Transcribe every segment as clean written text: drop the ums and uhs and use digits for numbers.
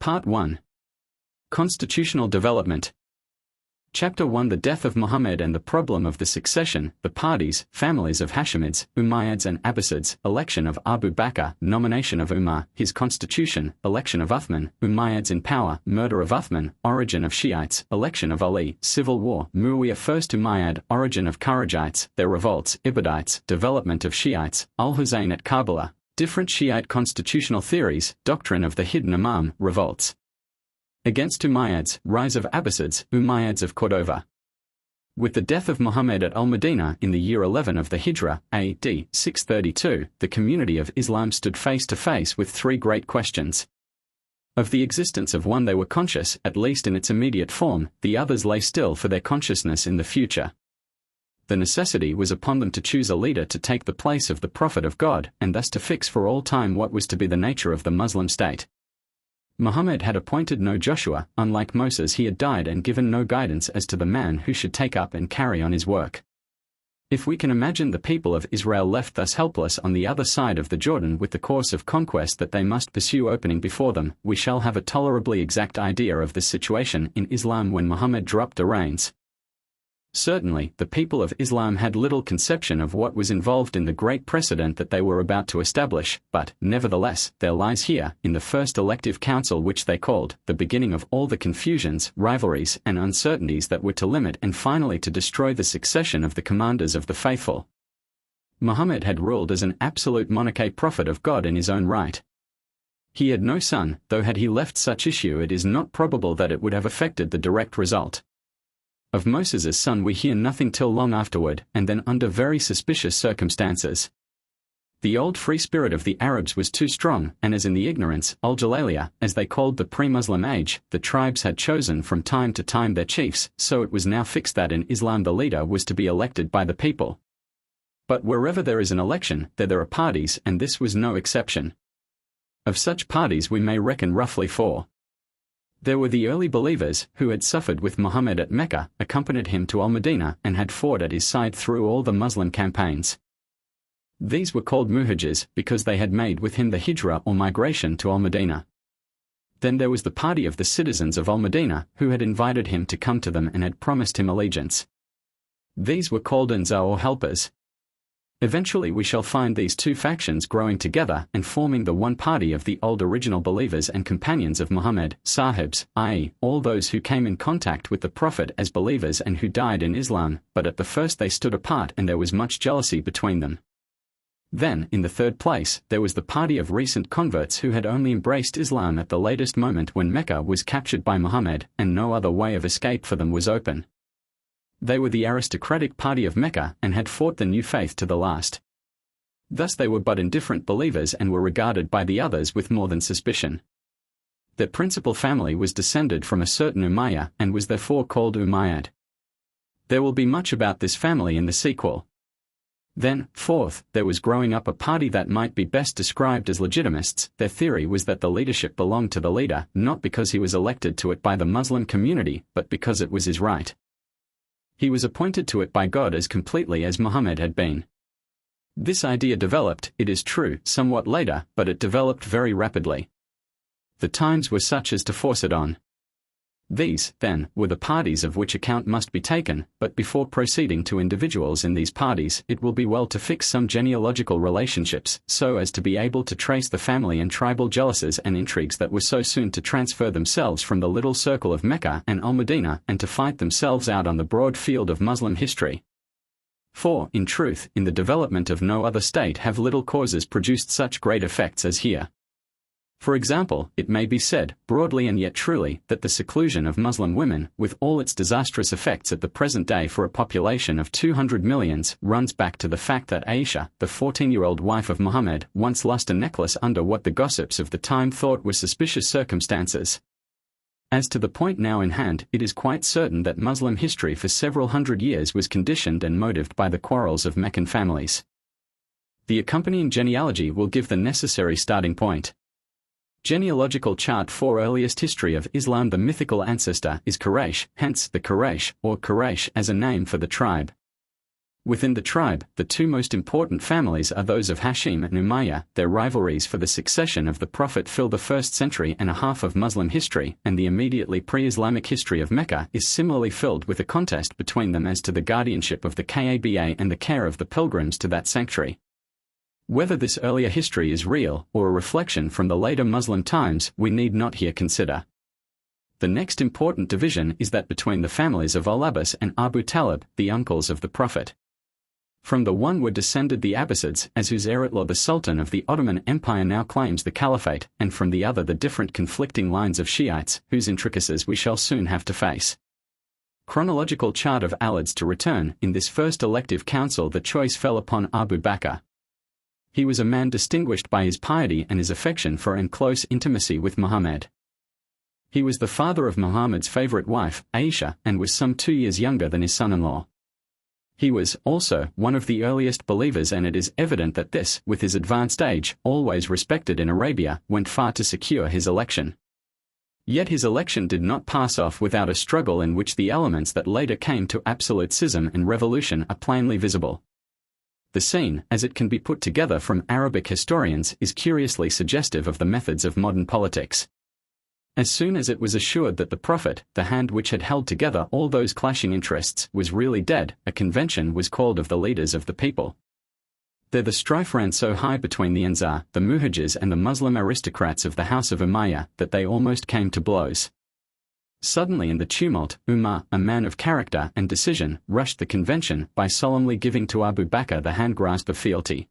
Part 1. Constitutional Development. Chapter 1. The death of Muhammad and the problem of the succession, the parties, families of Hashemids, Umayyads and Abbasids, election of Abu Bakr, nomination of Umar, his constitution, election of Uthman, Umayyads in power, murder of Uthman, origin of Shiites, election of Ali, civil war, Muawiyah first Umayyad, origin of Kharijites, their revolts, Ibadites, development of Shiites, Al-Hussein at Karbala, different Shiite constitutional theories, doctrine of the hidden Imam, revolts against Umayyads, rise of Abbasids, Umayyads of Cordova. With the death of Muhammad at Al-Madinah in the year 11 of the Hijra, A.D. 632, the community of Islam stood face to face with three great questions. Of the existence of one they were conscious, at least in its immediate form, the others lay still for their consciousness in the future. The necessity was upon them to choose a leader to take the place of the Prophet of God, and thus to fix for all time what was to be the nature of the Muslim state. Muhammad had appointed no Joshua, unlike Moses he had died and given no guidance as to the man who should take up and carry on his work. If we can imagine the people of Israel left thus helpless on the other side of the Jordan with the course of conquest that they must pursue opening before them, we shall have a tolerably exact idea of this situation in Islam when Muhammad dropped the reins. Certainly, the people of Islam had little conception of what was involved in the great precedent that they were about to establish, but, nevertheless, there lies here, in the first elective council which they called, the beginning of all the confusions, rivalries, and uncertainties that were to limit and finally to destroy the succession of the commanders of the faithful. Muhammad had ruled as an absolute monarchic prophet of God in his own right. He had no son, though had he left such issue it is not probable that it would have affected the direct result. Of Moses' son we hear nothing till long afterward, and then under very suspicious circumstances. The old free spirit of the Arabs was too strong, and as in the ignorance, al-Jalaliya, as they called the pre-Muslim age, the tribes had chosen from time to time their chiefs, so it was now fixed that in Islam the leader was to be elected by the people. But wherever there is an election, there are parties, and this was no exception. Of such parties we may reckon roughly four. There were the early believers, who had suffered with Muhammad at Mecca, accompanied him to Al-Madinah, and had fought at his side through all the Muslim campaigns. These were called Muhajirs, because they had made with him the Hijra or migration to Al-Madinah. Then there was the party of the citizens of Al-Madinah, who had invited him to come to them and had promised him allegiance. These were called Ansar or helpers. Eventually we shall find these two factions growing together and forming the one party of the old original believers and companions of Muhammad, Sahibs, i.e., all those who came in contact with the Prophet as believers and who died in Islam, but at the first they stood apart and there was much jealousy between them. Then, in the third place, there was the party of recent converts who had only embraced Islam at the latest moment when Mecca was captured by Muhammad, and no other way of escape for them was open. They were the aristocratic party of Mecca and had fought the new faith to the last. Thus they were but indifferent believers and were regarded by the others with more than suspicion. Their principal family was descended from a certain Umayyah and was therefore called Umayyad. There will be much about this family in the sequel. Then, fourth, there was growing up a party that might be best described as legitimists. Their theory was that the leadership belonged to the leader, not because he was elected to it by the Muslim community, but because it was his right. He was appointed to it by God as completely as Muhammad had been. This idea developed, it is true, somewhat later, but it developed very rapidly. The times were such as to force it on. These, then, were the parties of which account must be taken, but before proceeding to individuals in these parties, it will be well to fix some genealogical relationships, so as to be able to trace the family and tribal jealousies and intrigues that were so soon to transfer themselves from the little circle of Mecca and Al-Madinah and to fight themselves out on the broad field of Muslim history. For, in truth, in the development of no other state have little causes produced such great effects as here. For example, it may be said, broadly and yet truly, that the seclusion of Muslim women, with all its disastrous effects at the present day for a population of 200 millions, runs back to the fact that Aisha, the 14-year-old wife of Muhammad, once lost a necklace under what the gossips of the time thought were suspicious circumstances. As to the point now in hand, it is quite certain that Muslim history for several hundred years was conditioned and motived by the quarrels of Meccan families. The accompanying genealogy will give the necessary starting point. Genealogical chart for earliest history of Islam. The mythical ancestor is Quraysh, hence the Quraysh, or Quraysh as a name for the tribe. Within the tribe, the two most important families are those of Hashim and Umayyah. Their rivalries for the succession of the Prophet fill the first century and a half of Muslim history, and the immediately pre-Islamic history of Mecca is similarly filled with a contest between them as to the guardianship of the Kaaba and the care of the pilgrims to that sanctuary. Whether this earlier history is real or a reflection from the later Muslim times, we need not here consider. The next important division is that between the families of Al-Abbas and Abu Talib, the uncles of the Prophet. From the one were descended the Abbasids, as whose Eretla the Sultan of the Ottoman Empire now claims the Caliphate, and from the other the different conflicting lines of Shiites, whose intricacies we shall soon have to face. Chronological chart of Alids to return. In this first elective council the choice fell upon Abu Bakr. He was a man distinguished by his piety and his affection for and close intimacy with Muhammad. He was the father of Muhammad's favorite wife, Aisha, and was some 2 years younger than his son-in-law. He was, also, one of the earliest believers, and it is evident that this, with his advanced age, always respected in Arabia, went far to secure his election. Yet his election did not pass off without a struggle in which the elements that later came to absolute schism and revolution are plainly visible. The scene, as it can be put together from Arabic historians, is curiously suggestive of the methods of modern politics. As soon as it was assured that the Prophet, the hand which had held together all those clashing interests, was really dead, a convention was called of the leaders of the people. There the strife ran so high between the Ansar, the Muhajirs and the Muslim aristocrats of the house of Umayyah, that they almost came to blows. Suddenly in the tumult, Umar, a man of character and decision, rushed the convention by solemnly giving to Abu Bakr the hand-grasp of fealty.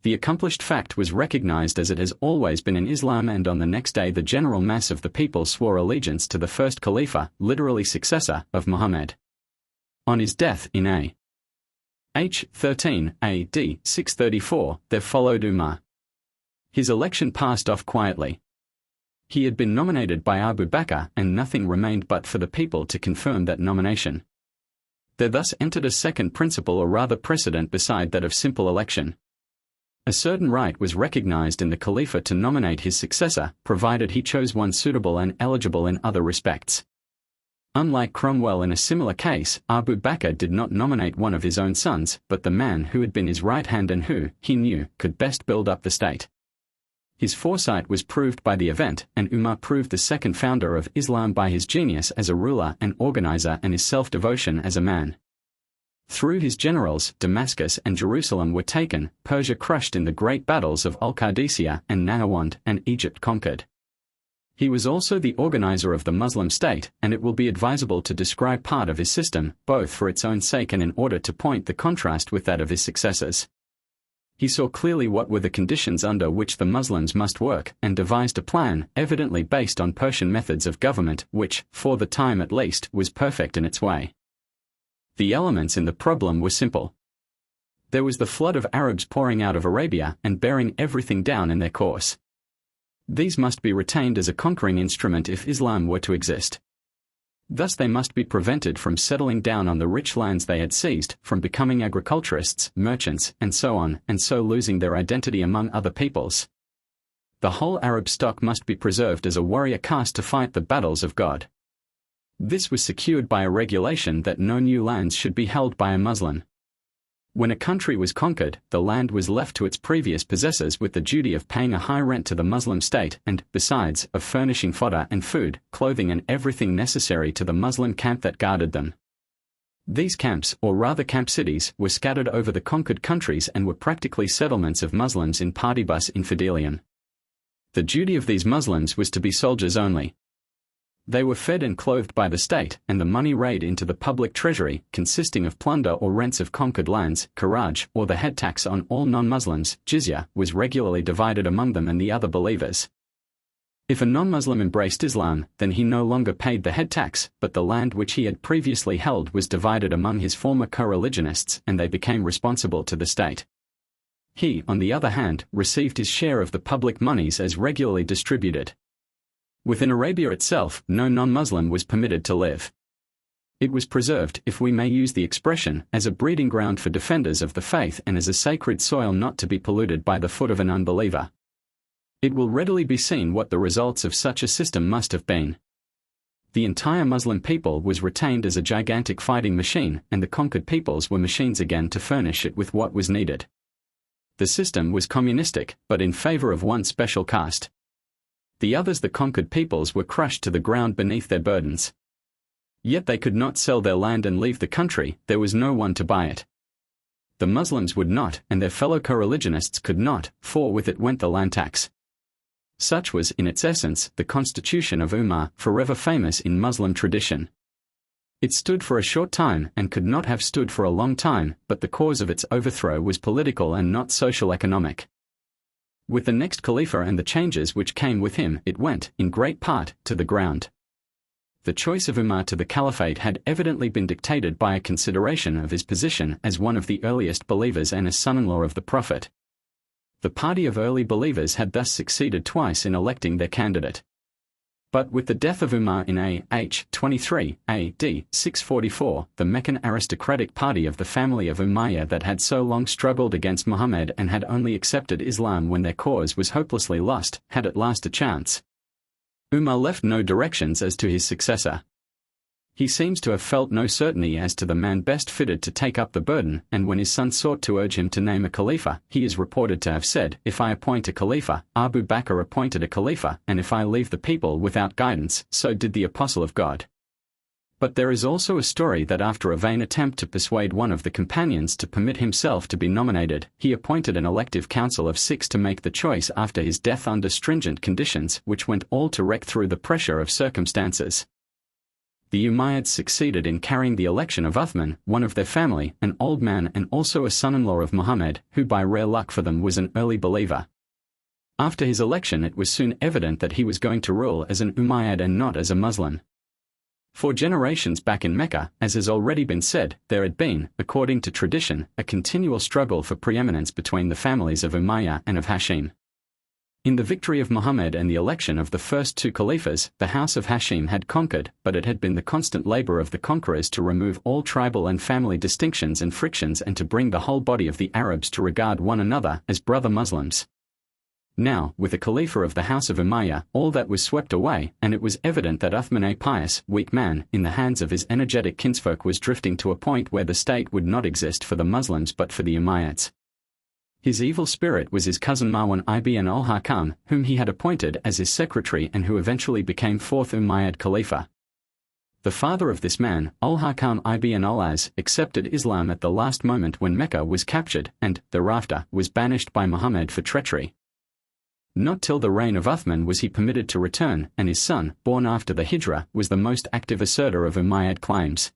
The accomplished fact was recognized as it has always been in Islam, and on the next day the general mass of the people swore allegiance to the first Khalifa, literally successor, of Muhammad. On his death in A.H. 13 A.D. 634, there followed Umar. His election passed off quietly. He had been nominated by Abu Bakr, and nothing remained but for the people to confirm that nomination. There thus entered a second principle, or rather precedent, beside that of simple election. A certain right was recognized in the Khalifa to nominate his successor, provided he chose one suitable and eligible in other respects. Unlike Cromwell in a similar case, Abu Bakr did not nominate one of his own sons, but the man who had been his right hand and who, he knew, could best build up the state. His foresight was proved by the event, and Umar proved the second founder of Islam by his genius as a ruler and organizer and his self-devotion as a man. Through his generals, Damascus and Jerusalem were taken, Persia crushed in the great battles of Al-Qadisiyah and Nahawand, and Egypt conquered. He was also the organizer of the Muslim state, and it will be advisable to describe part of his system, both for its own sake and in order to point the contrast with that of his successors. He saw clearly what were the conditions under which the Muslims must work, and devised a plan, evidently based on Persian methods of government, which, for the time at least, was perfect in its way. The elements in the problem were simple. There was the flood of Arabs pouring out of Arabia and bearing everything down in their course. These must be retained as a conquering instrument if Islam were to exist. Thus they must be prevented from settling down on the rich lands they had seized, from becoming agriculturists, merchants, and so losing their identity among other peoples. The whole Arab stock must be preserved as a warrior caste to fight the battles of God. This was secured by a regulation that no new lands should be held by a Muslim. When a country was conquered, the land was left to its previous possessors with the duty of paying a high rent to the Muslim state and, besides, of furnishing fodder and food, clothing and everything necessary to the Muslim camp that guarded them. These camps, or rather camp cities, were scattered over the conquered countries and were practically settlements of Muslims in partibus infidelium. The duty of these Muslims was to be soldiers only. They were fed and clothed by the state, and the money rained into the public treasury, consisting of plunder or rents of conquered lands, kharaj, or the head tax on all non-Muslims, jizya, was regularly divided among them and the other believers. If a non-Muslim embraced Islam, then he no longer paid the head tax, but the land which he had previously held was divided among his former co-religionists, and they became responsible to the state. He, on the other hand, received his share of the public monies as regularly distributed. Within Arabia itself, no non-Muslim was permitted to live. It was preserved, if we may use the expression, as a breeding ground for defenders of the faith and as a sacred soil not to be polluted by the foot of an unbeliever. It will readily be seen what the results of such a system must have been. The entire Muslim people was retained as a gigantic fighting machine, and the conquered peoples were machines again to furnish it with what was needed. The system was communistic, but in favor of one special caste. The others, the conquered peoples, were crushed to the ground beneath their burdens. Yet they could not sell their land and leave the country, there was no one to buy it. The Muslims would not, and their fellow co-religionists could not, for with it went the land tax. Such was, in its essence, the Constitution of Umar, forever famous in Muslim tradition. It stood for a short time and could not have stood for a long time, but the cause of its overthrow was political and not social-economic. With the next Khalifa and the changes which came with him, it went, in great part, to the ground. The choice of Umar to the caliphate had evidently been dictated by a consideration of his position as one of the earliest believers and as son-in-law of the Prophet. The party of early believers had thus succeeded twice in electing their candidate. But with the death of Umar in A.H. 23, A.D. 644, the Meccan aristocratic party of the family of Umayyah that had so long struggled against Muhammad and had only accepted Islam when their cause was hopelessly lost, had at last a chance. Umar left no directions as to his successor. He seems to have felt no certainty as to the man best fitted to take up the burden, and when his son sought to urge him to name a Khalifa, he is reported to have said, "If I appoint a Khalifa, Abu Bakr appointed a Khalifa, and if I leave the people without guidance, so did the Apostle of God." But there is also a story that after a vain attempt to persuade one of the companions to permit himself to be nominated, he appointed an elective council of 6 to make the choice after his death under stringent conditions which went all to wreck through the pressure of circumstances. The Umayyads succeeded in carrying the election of Uthman, one of their family, an old man and also a son-in-law of Muhammad, who by rare luck for them was an early believer. After his election it was soon evident that he was going to rule as an Umayyad and not as a Muslim. For generations back in Mecca, as has already been said, there had been, according to tradition, a continual struggle for preeminence between the families of Umayyah and of Hashim. In the victory of Muhammad and the election of the first 2 Khalifas, the house of Hashim had conquered, but it had been the constant labor of the conquerors to remove all tribal and family distinctions and frictions and to bring the whole body of the Arabs to regard one another as brother Muslims. Now, with the Khalifa of the house of Umayyah, all that was swept away, and it was evident that Uthman, a pious, weak man, in the hands of his energetic kinsfolk was drifting to a point where the state would not exist for the Muslims but for the Umayyads. His evil spirit was his cousin Marwan ibn al-Hakam, whom he had appointed as his secretary and who eventually became 4th Umayyad Khalifa. The father of this man, al-Hakam ibn al-Az, accepted Islam at the last moment when Mecca was captured and, thereafter, was banished by Muhammad for treachery. Not till the reign of Uthman was he permitted to return, and his son, born after the Hijrah, was the most active asserter of Umayyad claims.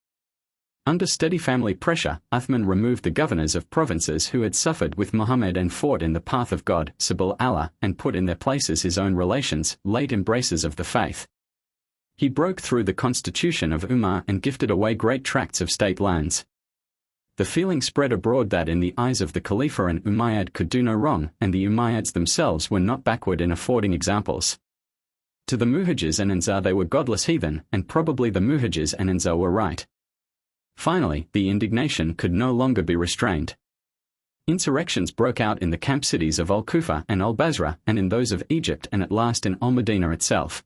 Under steady family pressure, Uthman removed the governors of provinces who had suffered with Muhammad and fought in the path of God, Sabil Allah, and put in their places his own relations, late embraces of the faith. He broke through the constitution of Umar and gifted away great tracts of state lands. The feeling spread abroad that in the eyes of the Khalifa an Umayyad could do no wrong, and the Umayyads themselves were not backward in affording examples. To the Muhajirs and Ansar they were godless heathen, and probably the Muhajirs and Ansar were right. Finally, the indignation could no longer be restrained. Insurrections broke out in the camp cities of Al-Kufa and Al-Basra, and in those of Egypt and at last in Al-Madinah itself.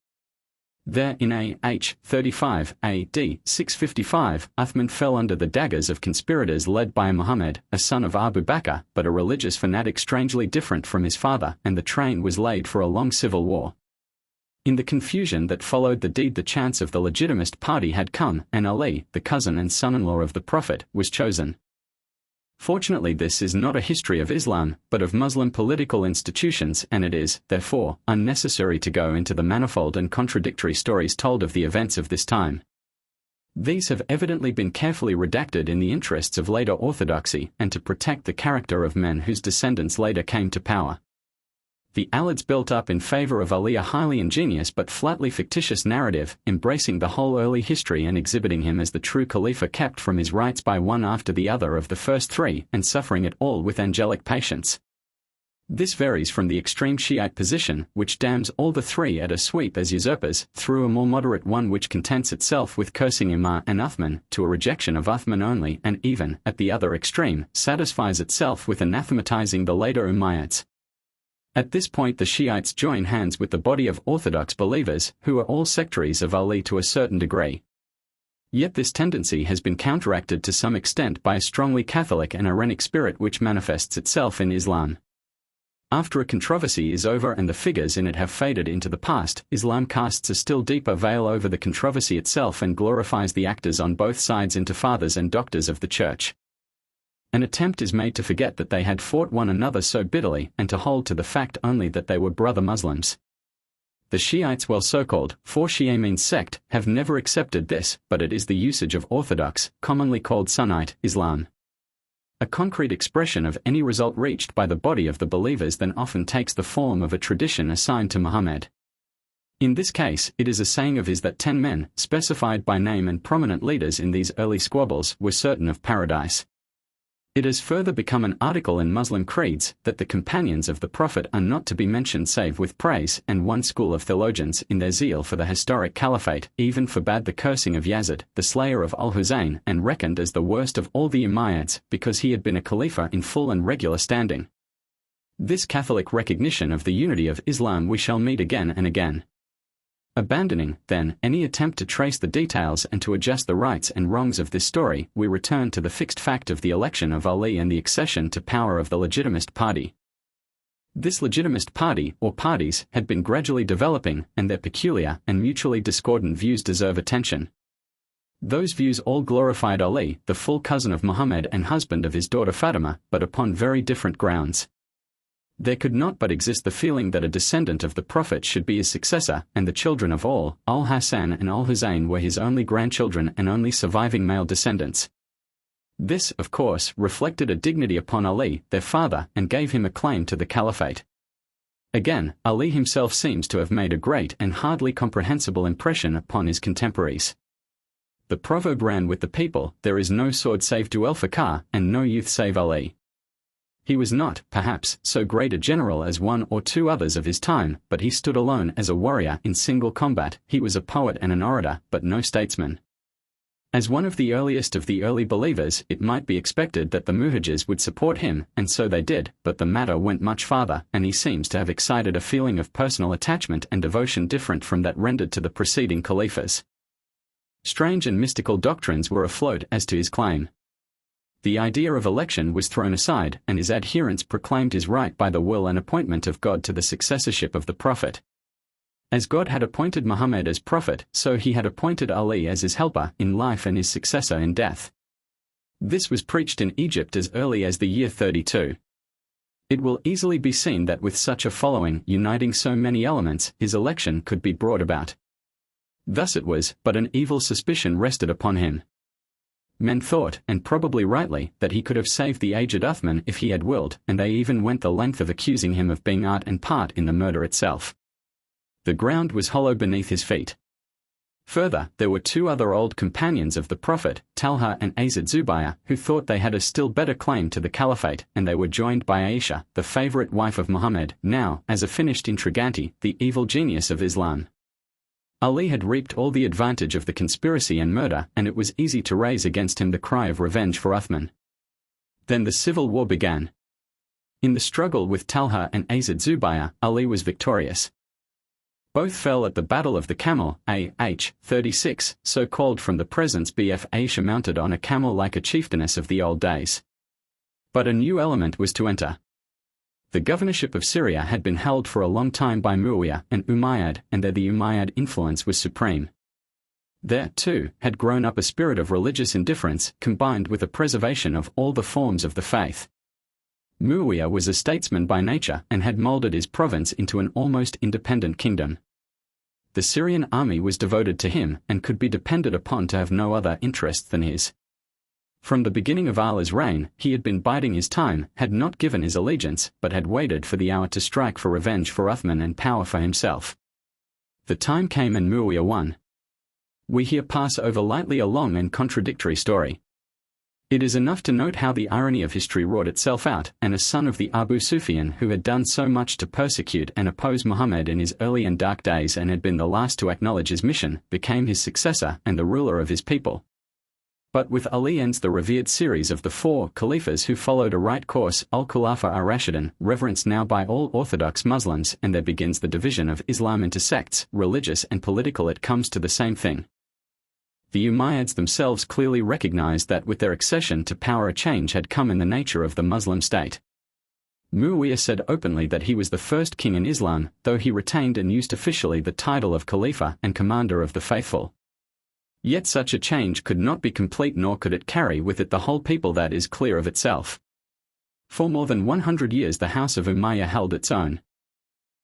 There in A.H. 35, A.D. 655, Uthman fell under the daggers of conspirators led by Muhammad, a son of Abu Bakr, but a religious fanatic strangely different from his father, and the train was laid for a long civil war. In the confusion that followed the deed the chance of the legitimist party had come, and Ali, the cousin and son-in-law of the Prophet, was chosen. Fortunately this is not a history of Islam, but of Muslim political institutions, and it is, therefore, unnecessary to go into the manifold and contradictory stories told of the events of this time. These have evidently been carefully redacted in the interests of later orthodoxy, and to protect the character of men whose descendants later came to power. The Alids built up in favor of Ali a highly ingenious but flatly fictitious narrative, embracing the whole early history and exhibiting him as the true Khalifa kept from his rights by one after the other of the first 3, and suffering it all with angelic patience. This varies from the extreme Shiite position, which damns all the 3 at a sweep as usurpers, through a more moderate one which contents itself with cursing Umar and Uthman, to a rejection of Uthman only, and even, at the other extreme, satisfies itself with anathematizing the later Umayyads. At this point the Shiites join hands with the body of Orthodox believers, who are all sectaries of Ali to a certain degree. Yet this tendency has been counteracted to some extent by a strongly Catholic and Iranic spirit which manifests itself in Islam. After a controversy is over and the figures in it have faded into the past, Islam casts a still deeper veil over the controversy itself and glorifies the actors on both sides into fathers and doctors of the Church. An attempt is made to forget that they had fought one another so bitterly and to hold to the fact only that they were brother Muslims. The Shiites, well so-called, for Shia means sect, have never accepted this, but it is the usage of Orthodox, commonly called Sunnite, Islam. A concrete expression of any result reached by the body of the believers then often takes the form of a tradition assigned to Muhammad. In this case, it is a saying of his that 10 men, specified by name and prominent leaders in these early squabbles, were certain of paradise. It has further become an article in Muslim creeds that the companions of the Prophet are not to be mentioned save with praise, and one school of theologians, in their zeal for the historic caliphate, even forbade the cursing of Yazid, the slayer of al-Husayn, and reckoned as the worst of all the Umayyads, because he had been a khalifa in full and regular standing. This Catholic recognition of the unity of Islam we shall meet again and again. Abandoning, then, any attempt to trace the details and to adjust the rights and wrongs of this story, we return to the fixed fact of the election of Ali and the accession to power of the legitimist party. This legitimist party, or parties, had been gradually developing, and their peculiar and mutually discordant views deserve attention. Those views all glorified Ali, the full cousin of Muhammad and husband of his daughter Fatima, but upon very different grounds. There could not but exist the feeling that a descendant of the Prophet should be his successor, and the children of all, al-Hassan and al-Husayn, were his only grandchildren and only surviving male descendants. This, of course, reflected a dignity upon Ali, their father, and gave him a claim to the caliphate. Again, Ali himself seems to have made a great and hardly comprehensible impression upon his contemporaries. The proverb ran with the people, "There is no sword save Dul-Fakar, and no youth save Ali." He was not, perhaps, so great a general as one or two others of his time, but he stood alone as a warrior in single combat. He was a poet and an orator, but no statesman. As one of the early believers, it might be expected that the Muhajirs would support him, and so they did, but the matter went much farther, and he seems to have excited a feeling of personal attachment and devotion different from that rendered to the preceding caliphs. Strange and mystical doctrines were afloat as to his claim. The idea of election was thrown aside, and his adherents proclaimed his right by the will and appointment of God to the successorship of the Prophet. As God had appointed Muhammad as Prophet, so he had appointed Ali as his helper in life and his successor in death. This was preached in Egypt as early as the year 32. It will easily be seen that with such a following, uniting so many elements, his election could be brought about. Thus it was, but an evil suspicion rested upon him. Men thought, and probably rightly, that he could have saved the aged Uthman if he had willed, and they even went the length of accusing him of being art and part in the murder itself. The ground was hollow beneath his feet. Further, there were two other old companions of the Prophet, Talha and Azad Zubayr, who thought they had a still better claim to the caliphate, and they were joined by Aisha, the favorite wife of Muhammad, now, as a finished intrigante, the evil genius of Islam. Ali had reaped all the advantage of the conspiracy and murder, and it was easy to raise against him the cry of revenge for Uthman. Then the civil war began. In the struggle with Talha and Azad Zubayr, Ali was victorious. Both fell at the Battle of the Camel, AH 36, so called from the presence Bf Aisha mounted on a camel like a chieftainess of the old days. But a new element was to enter. The governorship of Syria had been held for a long time by Muawiyah and Umayyad, and there the Umayyad influence was supreme. There, too, had grown up a spirit of religious indifference, combined with a preservation of all the forms of the faith. Muawiyah was a statesman by nature and had molded his province into an almost independent kingdom. The Syrian army was devoted to him and could be depended upon to have no other interest than his. From the beginning of Allah's reign, he had been biding his time, had not given his allegiance, but had waited for the hour to strike for revenge for Uthman and power for himself. The time came and Muawiyah won. We here pass over lightly a long and contradictory story. It is enough to note how the irony of history wrought itself out, and a son of the Abu Sufyan who had done so much to persecute and oppose Muhammad in his early and dark days and had been the last to acknowledge his mission, became his successor and the ruler of his people. But with Ali ends the revered series of the four caliphs who followed a right course, al-Khulafa ar-Rashidun, reverenced now by all Orthodox Muslims, and there begins the division of Islam into sects, religious and political. It comes to the same thing. The Umayyads themselves clearly recognized that with their accession to power a change had come in the nature of the Muslim state. Muawiyah said openly that he was the first king in Islam, though he retained and used officially the title of Khalifa and Commander of the Faithful. Yet such a change could not be complete, nor could it carry with it the whole people. That is clear of itself. For more than 100 years the House of Umayyah held its own.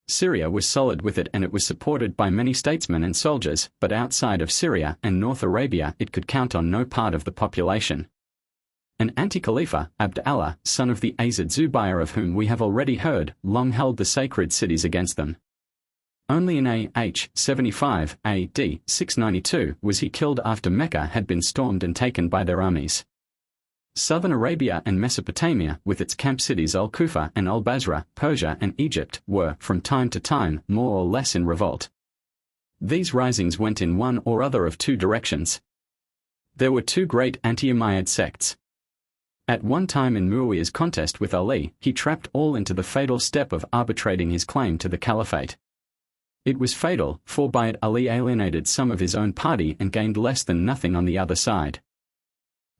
Syria was solid with it, and it was supported by many statesmen and soldiers, but outside of Syria and North Arabia it could count on no part of the population. An anti-Khalifa, Abd Allah, son of the Azid Zubayr, of whom we have already heard, long held the sacred cities against them. Only in AH 75 AD 692 was he killed after Mecca had been stormed and taken by their armies. Southern Arabia and Mesopotamia, with its camp cities Al-Kufa and Al-Basra, Persia and Egypt, were, from time to time, more or less in revolt. These risings went in one or other of two directions. There were two great anti-Umayyad sects. At one time in Muawiyah's contest with Ali, he trapped all into the fatal step of arbitrating his claim to the caliphate. It was fatal, for by it Ali alienated some of his own party and gained less than nothing on the other side.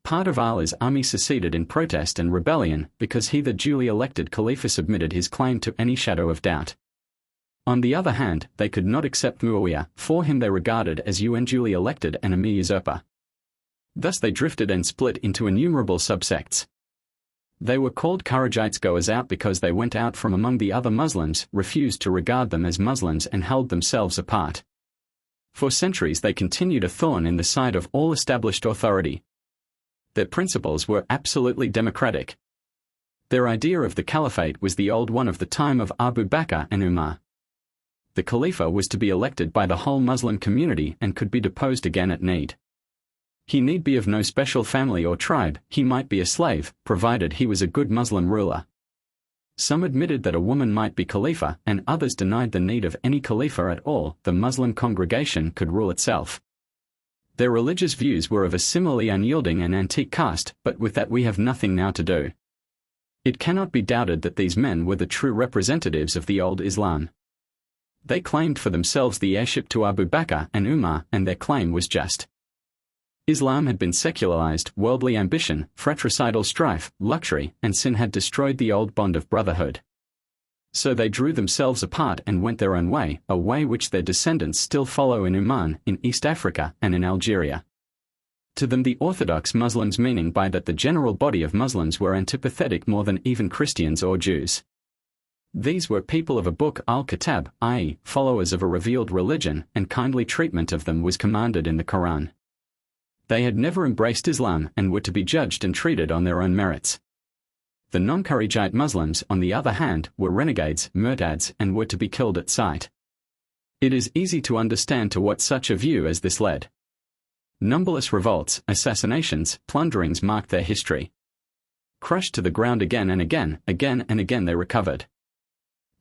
Part of Allah's army seceded in protest and rebellion because he, the duly elected Khalifa, submitted his claim to any shadow of doubt. On the other hand, they could not accept Muawiyah, for him they regarded as unduly elected and a mere usurper. Thus they drifted and split into innumerable subsects. They were called Kharijites, goers out, because they went out from among the other Muslims, refused to regard them as Muslims, and held themselves apart. For centuries they continued a thorn in the side of all established authority. Their principles were absolutely democratic. Their idea of the caliphate was the old one of the time of Abu Bakr and Umar. The Khalifa was to be elected by the whole Muslim community and could be deposed again at need. He need be of no special family or tribe, he might be a slave, provided he was a good Muslim ruler. Some admitted that a woman might be Khalifa, and others denied the need of any Khalifa at all. The Muslim congregation could rule itself. Their religious views were of a similarly unyielding and antique cast, but with that we have nothing now to do. It cannot be doubted that these men were the true representatives of the old Islam. They claimed for themselves the heirship to Abu Bakr and Umar, and their claim was just. Islam had been secularized, worldly ambition, fratricidal strife, luxury, and sin had destroyed the old bond of brotherhood. So they drew themselves apart and went their own way, a way which their descendants still follow in Oman, in East Africa, and in Algeria. To them the Orthodox Muslims, meaning by that the general body of Muslims, were antipathetic more than even Christians or Jews. These were people of a book, al-Kitab, i.e., followers of a revealed religion, and kindly treatment of them was commanded in the Quran. They had never embraced Islam and were to be judged and treated on their own merits. The non-Kharijite Muslims, on the other hand, were renegades, murtads, and were to be killed at sight. It is easy to understand to what such a view as this led. Numberless revolts, assassinations, plunderings marked their history. Crushed to the ground again and again they recovered.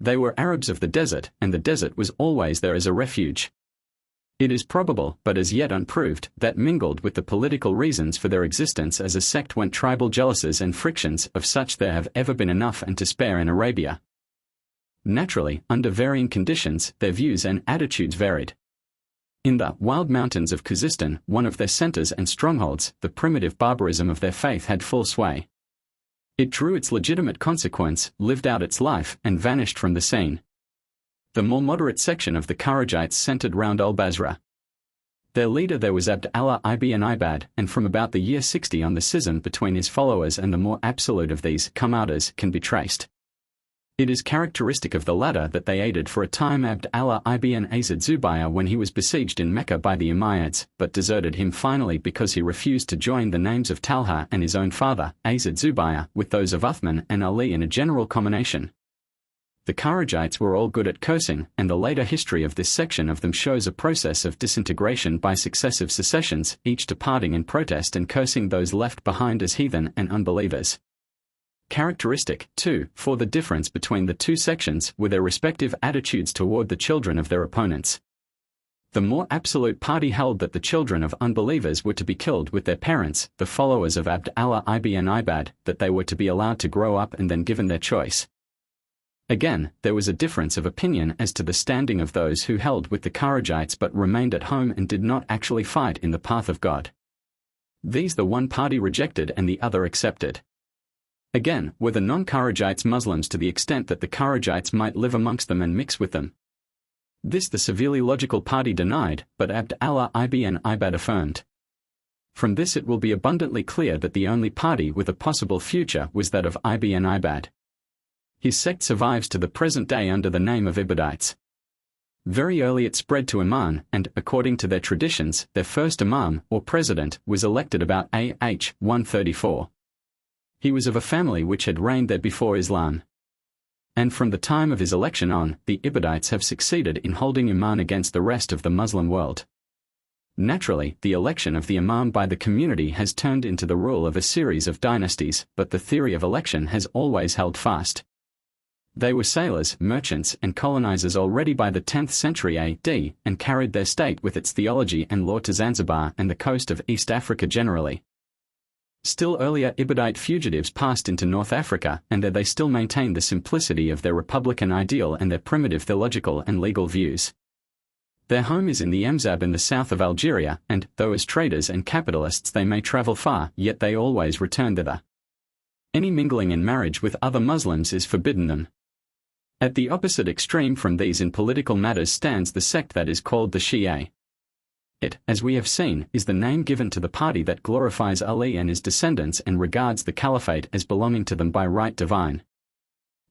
They were Arabs of the desert, and the desert was always there as a refuge. It is probable, but as yet unproved, that mingled with the political reasons for their existence as a sect went tribal jealousies and frictions. Of such there have ever been enough and to spare in Arabia. Naturally, under varying conditions, their views and attitudes varied. In the wild mountains of Khuzestan, one of their centers and strongholds, the primitive barbarism of their faith had full sway. It drew its legitimate consequence, lived out its life, and vanished from the scene. The more moderate section of the Kharijites centered round al-Basra. Their leader there was Abd Allah ibn Ibad, and from about the year 60 on the schism between his followers and the more absolute of these commandos can be traced. It is characteristic of the latter that they aided for a time Abd Allah ibn Azid Zubayr when he was besieged in Mecca by the Umayyads, but deserted him finally because he refused to join the names of Talha and his own father, Azid Zubayr, with those of Uthman and Ali in a general combination. The Kharijites were all good at cursing, and the later history of this section of them shows a process of disintegration by successive secessions, each departing in protest and cursing those left behind as heathen and unbelievers. Characteristic, too, for the difference between the two sections were their respective attitudes toward the children of their opponents. The more absolute party held that the children of unbelievers were to be killed with their parents, the followers of Abd Allah ibn Ibad, that they were to be allowed to grow up and then given their choice. Again, there was a difference of opinion as to the standing of those who held with the Kharijites but remained at home and did not actually fight in the path of God. These the one party rejected and the other accepted. Again, were the non-Kharijites Muslims to the extent that the Kharijites might live amongst them and mix with them. This the severely logical party denied, but Abd Allah ibn Ibad affirmed. From this it will be abundantly clear that the only party with a possible future was that of ibn Ibad. His sect survives to the present day under the name of Ibadites. Very early it spread to Iman, and, according to their traditions, their first imam, or president, was elected about AH 134. He was of a family which had reigned there before Islam. And from the time of his election on, the Ibadites have succeeded in holding Iman against the rest of the Muslim world. Naturally, the election of the Imam by the community has turned into the rule of a series of dynasties, but the theory of election has always held fast. They were sailors, merchants, and colonizers already by the 10th century AD, and carried their state with its theology and law to Zanzibar and the coast of East Africa generally. Still earlier Ibadite fugitives passed into North Africa, and there they still maintain the simplicity of their republican ideal and their primitive theological and legal views. Their home is in the Mzab in the south of Algeria, and, though as traders and capitalists they may travel far, yet they always return thither. Any mingling and marriage with other Muslims is forbidden them. At the opposite extreme from these in political matters stands the sect that is called the Shia. It, as we have seen, is the name given to the party that glorifies Ali and his descendants and regards the caliphate as belonging to them by right divine.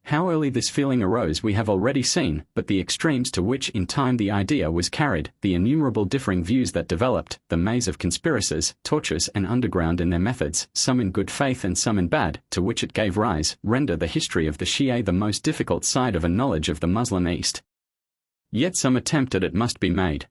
How early this feeling arose we have already seen, but the extremes to which in time the idea was carried, the innumerable differing views that developed, the maze of conspirators, tortures and underground in their methods, some in good faith and some in bad, to which it gave rise, render the history of the Shia the most difficult side of a knowledge of the Muslim East. Yet some attempt at it must be made.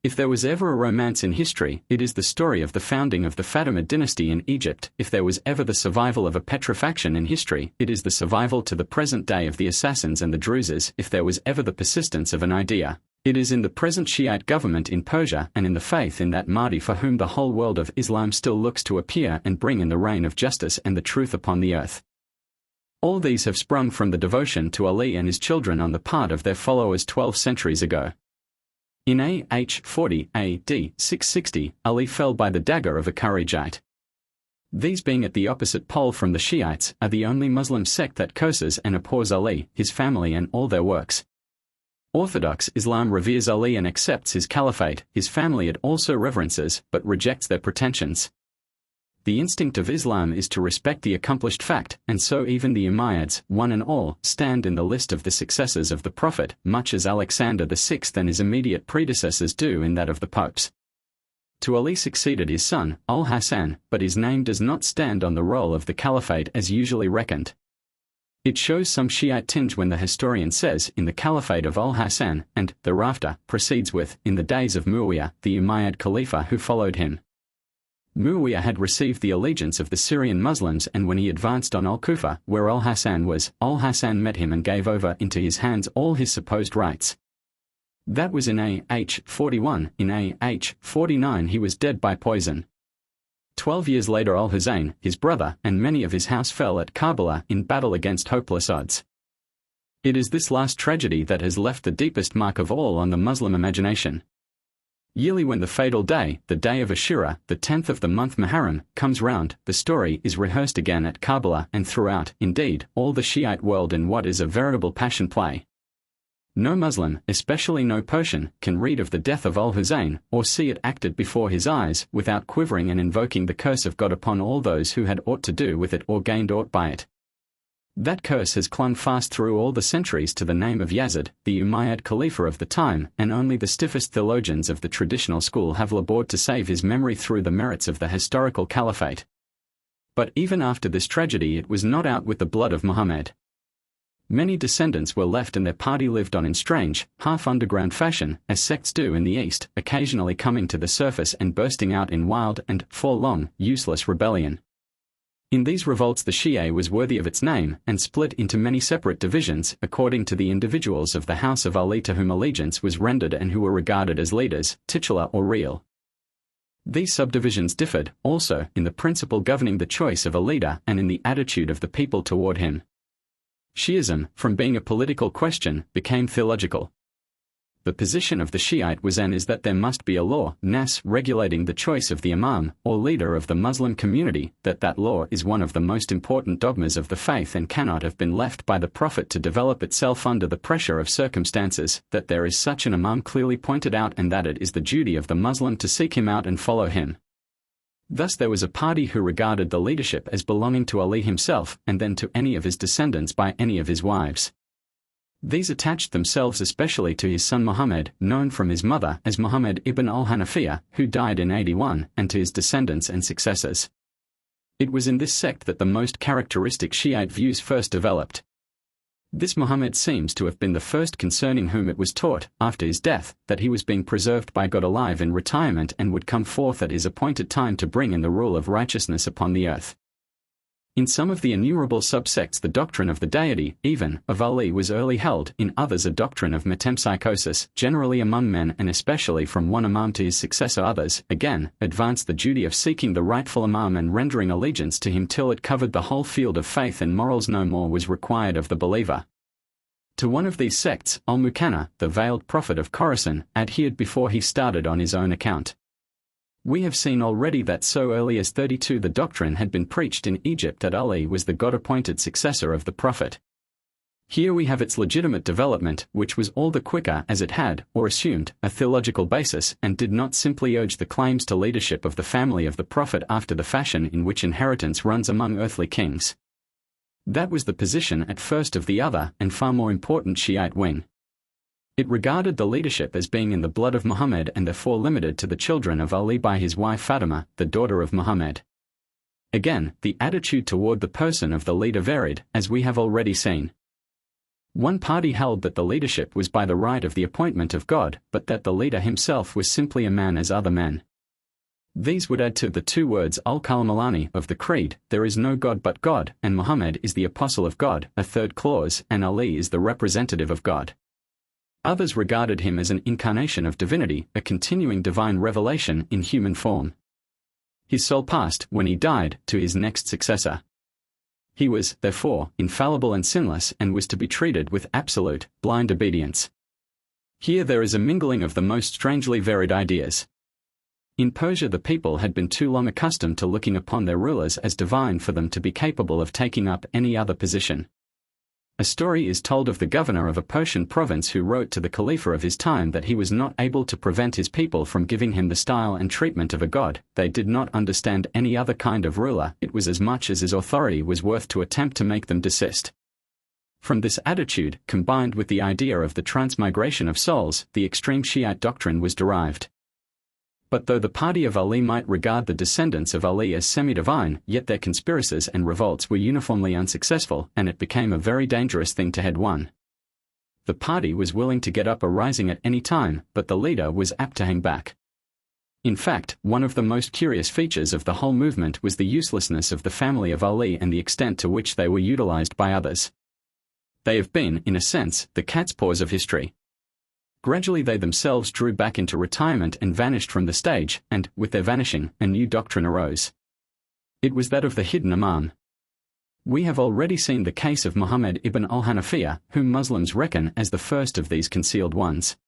If there was ever a romance in history, it is the story of the founding of the Fatimid dynasty in Egypt. If there was ever the survival of a petrifaction in history, it is the survival to the present day of the Assassins and the Druzes. If there was ever the persistence of an idea, it is in the present Shiite government in Persia and in the faith in that Mahdi for whom the whole world of Islam still looks to appear and bring in the reign of justice and the truth upon the earth. All these have sprung from the devotion to Ali and his children on the part of their followers 12 centuries ago. In AH 40 AD 660, Ali fell by the dagger of a Kharijite. These being at the opposite pole from the Shiites, are the only Muslim sect that curses and abhors Ali, his family and all their works. Orthodox Islam reveres Ali and accepts his caliphate, his family it also reverences, but rejects their pretensions. The instinct of Islam is to respect the accomplished fact, and so even the Umayyads, one and all, stand in the list of the successors of the Prophet, much as Alexander VI and his immediate predecessors do in that of the popes. To Ali succeeded his son, Al-Hasan, but his name does not stand on the roll of the caliphate as usually reckoned. It shows some Shiite tinge when the historian says, in the caliphate of Al-Hasan, and, thereafter, proceeds with, in the days of Muawiyah, the Umayyad Khalifa who followed him. Muawiyah had received the allegiance of the Syrian Muslims, and when he advanced on Al-Kufa, where Al-Hasan was, Al-Hasan met him and gave over into his hands all his supposed rights. That was in AH 41, in AH 49 he was dead by poison. 12 years later Al-Husayn, his brother, and many of his house fell at Karbala in battle against hopeless odds. It is this last tragedy that has left the deepest mark of all on the Muslim imagination. Yearly when the fatal day, the day of Ashura, the 10th of the month Muharram, comes round, the story is rehearsed again at Karbala and throughout, indeed, all the Shiite world in what is a veritable passion play. No Muslim, especially no Persian, can read of the death of Al-Husayn, or see it acted before his eyes, without quivering and invoking the curse of God upon all those who had aught to do with it or gained aught by it. That curse has clung fast through all the centuries to the name of Yazid, the Umayyad Khalifa of the time, and only the stiffest theologians of the traditional school have labored to save his memory through the merits of the historical caliphate. But even after this tragedy it was not out with the blood of Muhammad. Many descendants were left and their party lived on in strange, half-underground fashion, as sects do in the East, occasionally coming to the surface and bursting out in wild and, for long, useless rebellion. In these revolts the Shia was worthy of its name and split into many separate divisions according to the individuals of the house of Ali to whom allegiance was rendered and who were regarded as leaders, titular or real. These subdivisions differed, also, in the principle governing the choice of a leader and in the attitude of the people toward him. Shi'ism, from being a political question, became theological. The position of the Shiite was and is that there must be a law, nas, regulating the choice of the imam, or leader of the Muslim community, that law is one of the most important dogmas of the faith and cannot have been left by the Prophet to develop itself under the pressure of circumstances, that there is such an imam clearly pointed out and that it is the duty of the Muslim to seek him out and follow him. Thus there was a party who regarded the leadership as belonging to Ali himself, and then to any of his descendants by any of his wives. These attached themselves especially to his son Muhammad, known from his mother as Muhammad ibn al-Hanafiyyah, who died in 81, and to his descendants and successors. It was in this sect that the most characteristic Shiite views first developed. This Muhammad seems to have been the first concerning whom it was taught, after his death, that he was being preserved by God alive in retirement and would come forth at his appointed time to bring in the rule of righteousness upon the earth. In some of the innumerable subsects the doctrine of the deity, even, of Ali was early held, in others a doctrine of metempsychosis, generally among men and especially from one imam to his successor. Others, again, advanced the duty of seeking the rightful imam and rendering allegiance to him till it covered the whole field of faith and morals. No more was required of the believer. To one of these sects, al-Mukanna, the veiled prophet of Khorasan, adhered before he started on his own account. We have seen already that so early as 32 the doctrine had been preached in Egypt that Ali was the God-appointed successor of the Prophet. Here we have its legitimate development, which was all the quicker as it had, or assumed, a theological basis and did not simply urge the claims to leadership of the family of the Prophet after the fashion in which inheritance runs among earthly kings. That was the position at first of the other and far more important Shiite wing. It regarded the leadership as being in the blood of Muhammad and therefore limited to the children of Ali by his wife Fatima, the daughter of Muhammad. Again, the attitude toward the person of the leader varied, as we have already seen. One party held that the leadership was by the right of the appointment of God, but that the leader himself was simply a man as other men. These would add to the two words al-Kalamulani of the creed, there is no God but God, and Muhammad is the apostle of God, a third clause, and Ali is the representative of God. Others regarded him as an incarnation of divinity, a continuing divine revelation in human form. His soul passed, when he died, to his next successor. He was, therefore, infallible and sinless and was to be treated with absolute, blind obedience. Here there is a mingling of the most strangely varied ideas. In Persia the people had been too long accustomed to looking upon their rulers as divine for them to be capable of taking up any other position. A story is told of the governor of a Persian province who wrote to the Khalifa of his time that he was not able to prevent his people from giving him the style and treatment of a god. They did not understand any other kind of ruler. It was as much as his authority was worth to attempt to make them desist. From this attitude, combined with the idea of the transmigration of souls, the extreme Shiite doctrine was derived. But though the party of Ali might regard the descendants of Ali as semi-divine, yet their conspiracies and revolts were uniformly unsuccessful, and it became a very dangerous thing to head one. The party was willing to get up a rising at any time, but the leader was apt to hang back. In fact, one of the most curious features of the whole movement was the uselessness of the family of Ali and the extent to which they were utilized by others. They have been, in a sense, the cat's paws of history. Gradually they themselves drew back into retirement and vanished from the stage, and, with their vanishing, a new doctrine arose. It was that of the hidden imam. We have already seen the case of Muhammad ibn al-Hanafiyyah, whom Muslims reckon as the first of these concealed ones.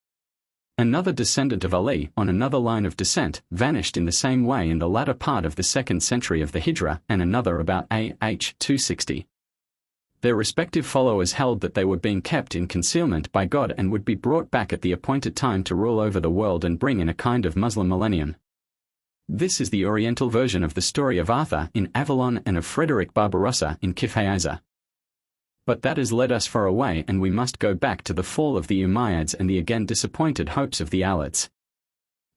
Another descendant of Ali, on another line of descent, vanished in the same way in the latter part of the 2nd century of the Hijra, and another about AH 260. Their respective followers held that they were being kept in concealment by God and would be brought back at the appointed time to rule over the world and bring in a kind of Muslim millennium. This is the Oriental version of the story of Arthur in Avalon and of Frederick Barbarossa in Kifayasa. But that has led us far away, and we must go back to the fall of the Umayyads and the again disappointed hopes of the Alids.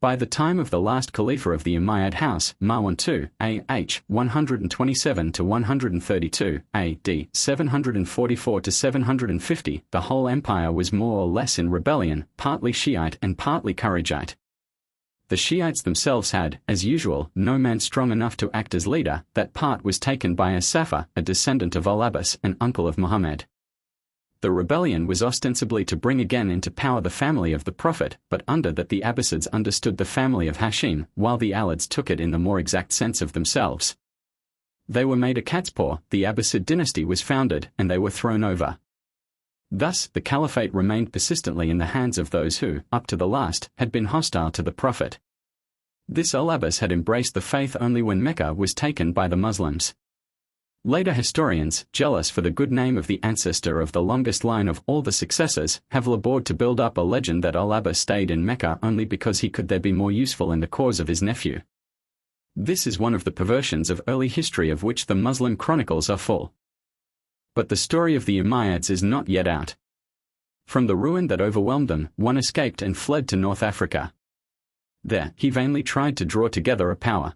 By the time of the last Khalifa of the Umayyad house, Marwan II, AH 127–132, AD 744–750, the whole empire was more or less in rebellion, partly Shiite and partly Kharijite. The Shiites themselves had, as usual, no man strong enough to act as leader. That part was taken by as-Saffar, a descendant of al-Abbas, an uncle of Muhammad. The rebellion was ostensibly to bring again into power the family of the Prophet, but under that the Abbasids understood the family of Hashim, while the Alids took it in the more exact sense of themselves. They were made a catspaw, the Abbasid dynasty was founded, and they were thrown over. Thus, the caliphate remained persistently in the hands of those who, up to the last, had been hostile to the Prophet. This al-Abbas had embraced the faith only when Mecca was taken by the Muslims. Later historians, jealous for the good name of the ancestor of the longest line of all the successors, have labored to build up a legend that al-Abbas stayed in Mecca only because he could there be more useful in the cause of his nephew. This is one of the perversions of early history of which the Muslim chronicles are full. But the story of the Umayyads is not yet out. From the ruin that overwhelmed them, one escaped and fled to North Africa. There, he vainly tried to draw together a power.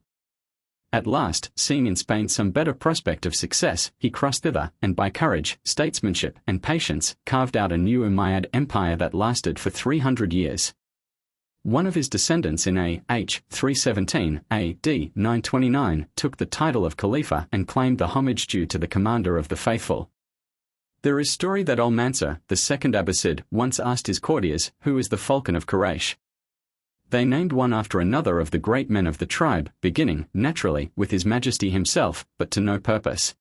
At last, seeing in Spain some better prospect of success, he crossed thither, and by courage, statesmanship, and patience, carved out a new Umayyad empire that lasted for 300 years. One of his descendants in A.H. 317, A.D. 929, took the title of Khalifa and claimed the homage due to the commander of the faithful. There is story that Al-Mansur, the second Abbasid, once asked his courtiers, who is the Falcon of Quraysh. They named one after another of the great men of the tribe, beginning, naturally, with His Majesty himself, but to no purpose.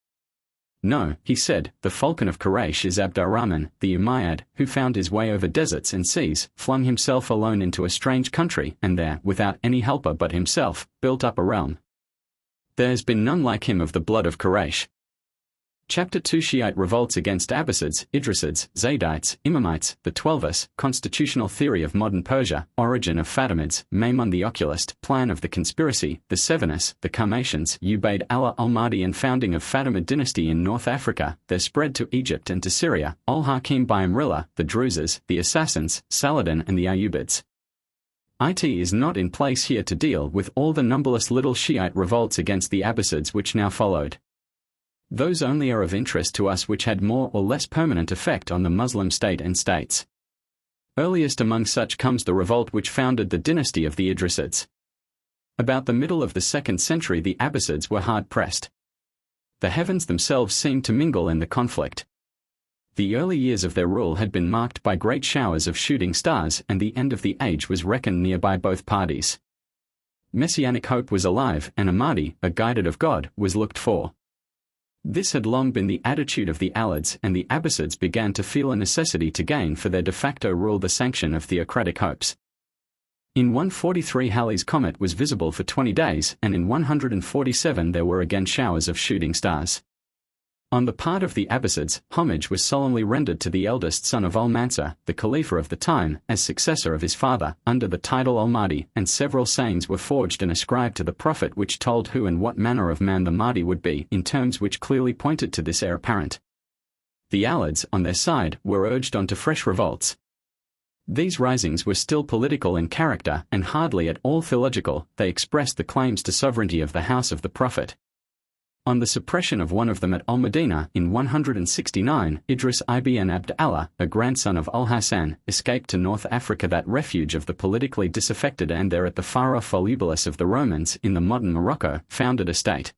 No, he said, the Falcon of Quraysh is Abd-ar-Rahman, the Umayyad, who found his way over deserts and seas, flung himself alone into a strange country, and there, without any helper but himself, built up a realm. There has been none like him of the blood of Quraysh. Chapter 2 Shiite revolts against Abbasids, Idrisids, Zaydites, Imamites, the Twelvers, Constitutional Theory of Modern Persia, Origin of Fatimids, Maimon the Oculist, Plan of the Conspiracy, the Sevenis, the Karmatians, Ubayd Allah al-Mahdi and founding of Fatimid dynasty in North Africa, their spread to Egypt and to Syria, al-Hakim by Amrillah, the Druzes, the Assassins, Saladin and the Ayyubids. It is not in place here to deal with all the numberless little Shiite revolts against the Abbasids which now followed. Those only are of interest to us which had more or less permanent effect on the Muslim state and states. Earliest among such comes the revolt which founded the dynasty of the Idrisids. About the middle of the 2nd century the Abbasids were hard-pressed. The heavens themselves seemed to mingle in the conflict. The early years of their rule had been marked by great showers of shooting stars, and the end of the age was reckoned near by both parties. Messianic hope was alive, and a Mahdi, a guided of God, was looked for. This had long been the attitude of the Alids, and the Abbasids began to feel a necessity to gain for their de facto rule the sanction of theocratic hopes. In 143 Halley's comet was visible for 20 days, and in 147 there were again showers of shooting stars. On the part of the Abbasids, homage was solemnly rendered to the eldest son of Al-Mansur, the Khalifa of the time, as successor of his father, under the title Al-Mahdi, and several sayings were forged and ascribed to the Prophet which told who and what manner of man the Mahdi would be, in terms which clearly pointed to this heir apparent. The Alids, on their side, were urged on to fresh revolts. These risings were still political in character, and hardly at all theological. They expressed the claims to sovereignty of the house of the Prophet. On the suppression of one of them at Al-Madinah in 169, Idris ibn Abd Allah, a grandson of Al-Hassan, escaped to North Africa, that refuge of the politically disaffected, and there at the far off volubilis of the Romans, in the modern Morocco, founded a state.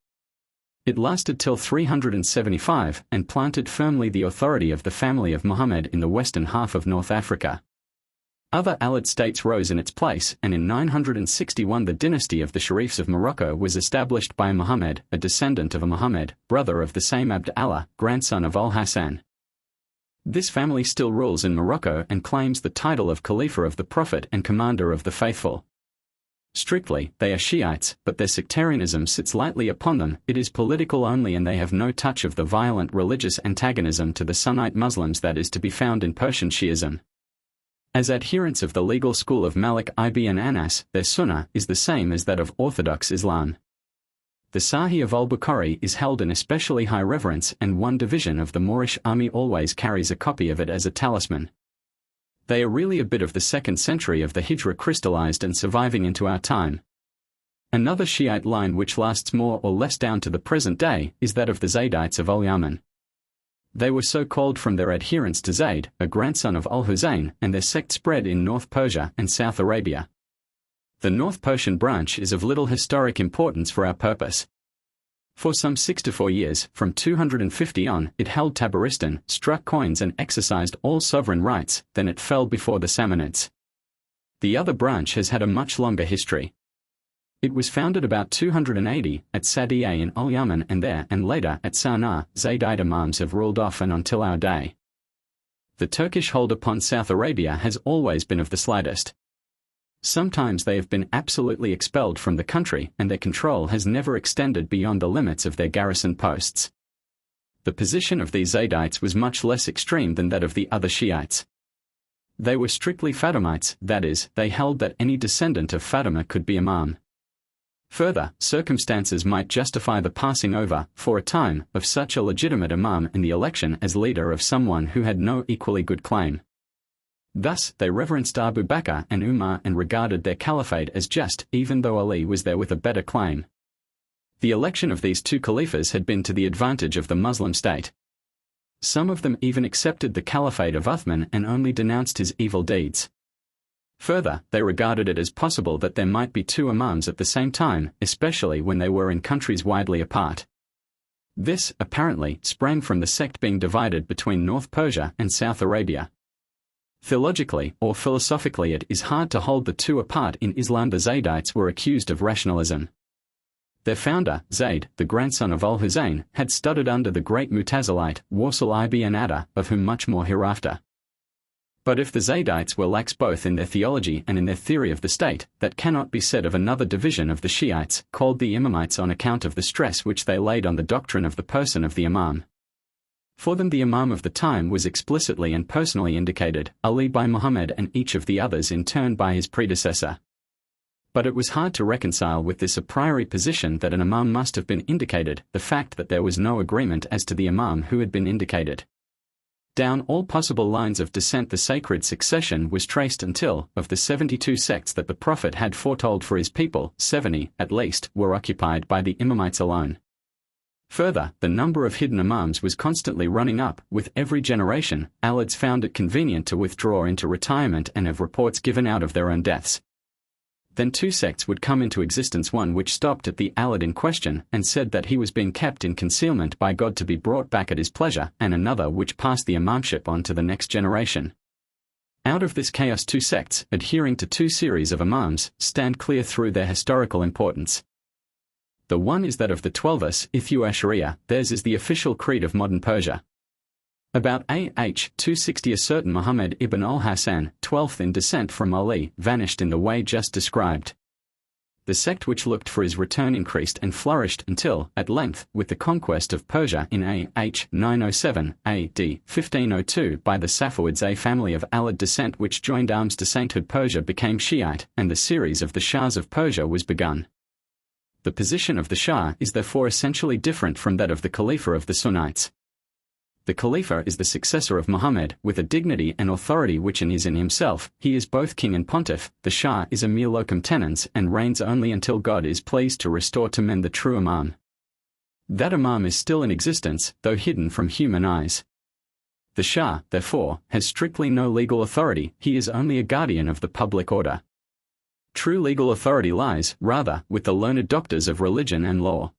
It lasted till 375, and planted firmly the authority of the family of Muhammad in the western half of North Africa. Other Alid states rose in its place, and in 961 the dynasty of the Sharifs of Morocco was established by Muhammad, a descendant of a Muhammad, brother of the same Abd Allah, grandson of Al-Hassan. This family still rules in Morocco and claims the title of Khalifa of the Prophet and Commander of the Faithful. Strictly, they are Shiites, but their sectarianism sits lightly upon them. It is political only, and they have no touch of the violent religious antagonism to the Sunnite Muslims that is to be found in Persian Shiism. As adherents of the legal school of Malik ibn Anas, their sunnah is the same as that of Orthodox Islam. The Sahih of al-Bukhari is held in especially high reverence, and one division of the Moorish army always carries a copy of it as a talisman. They are really a bit of the 2nd century of the Hijra crystallized and surviving into our time. Another Shiite line which lasts more or less down to the present day is that of the Zaydites of al-Yaman. They were so called from their adherence to Zayd, a grandson of al-Husayn, and their sect spread in North Persia and South Arabia. The North Persian branch is of little historic importance for our purpose. For some 6 to 4 years, from 250 on, it held Tabaristan, struck coins and exercised all sovereign rights, then it fell before the Samanids. The other branch has had a much longer history. It was founded about 280, at Sadiyeh in Al-Yaman and there and later at Sana'a. Zaydite imams have ruled off and until our day. The Turkish hold upon South Arabia has always been of the slightest. Sometimes they have been absolutely expelled from the country and their control has never extended beyond the limits of their garrison posts. The position of these Zaydites was much less extreme than that of the other Shiites. They were strictly Fatimites, that is, they held that any descendant of Fatima could be imam. Further, circumstances might justify the passing over, for a time, of such a legitimate imam in the election as leader of someone who had no equally good claim. Thus, they reverenced Abu Bakr and Umar and regarded their caliphate as just, even though Ali was there with a better claim. The election of these two caliphs had been to the advantage of the Muslim state. Some of them even accepted the caliphate of Uthman and only denounced his evil deeds. Further, they regarded it as possible that there might be two imams at the same time, especially when they were in countries widely apart. This, apparently, sprang from the sect being divided between North Persia and South Arabia. Theologically or philosophically it is hard to hold the two apart in Islam. The Zaydites were accused of rationalism. Their founder, Zayd, the grandson of al-Husayn, had studied under the great Mutazilite, Wasil ibn Adha, of whom much more hereafter. But if the Zaydites were lax both in their theology and in their theory of the state, that cannot be said of another division of the Shiites, called the Imamites on account of the stress which they laid on the doctrine of the person of the Imam. For them the Imam of the time was explicitly and personally indicated, Ali by Muhammad and each of the others in turn by his predecessor. But it was hard to reconcile with this a priori position that an Imam must have been indicated, the fact that there was no agreement as to the Imam who had been indicated. Down all possible lines of descent the sacred succession was traced until, of the 72 sects that the Prophet had foretold for his people, 70, at least, were occupied by the Imamites alone. Further, the number of hidden imams was constantly running up. With every generation, Alids found it convenient to withdraw into retirement and have reports given out of their own deaths. Then two sects would come into existence, one which stopped at the Alid in question and said that he was being kept in concealment by God to be brought back at his pleasure, and another which passed the imamship on to the next generation. Out of this chaos two sects, adhering to two series of imams, stand clear through their historical importance. The one is that of the Twelvers, Ithu Ashariya, theirs is the official creed of modern Persia. About A.H. 260 a certain Muhammad ibn al-Hasan, 12th in descent from Ali, vanished in the way just described. The sect which looked for his return increased and flourished until, at length, with the conquest of Persia in A.H. 907, A.D. 1502 by the Safavids, a family of Alid descent which joined arms to sainthood, Persia became Shiite, and the series of the Shahs of Persia was begun. The position of the Shah is therefore essentially different from that of the Khalifa of the Sunnites. The Khalifa is the successor of Muhammad, with a dignity and authority which is in himself. He is both king and pontiff. The Shah is a mere locum tenens and reigns only until God is pleased to restore to men the true Imam. That Imam is still in existence, though hidden from human eyes. The Shah, therefore, has strictly no legal authority. He is only a guardian of the public order. True legal authority lies, rather, with the learned doctors of religion and law.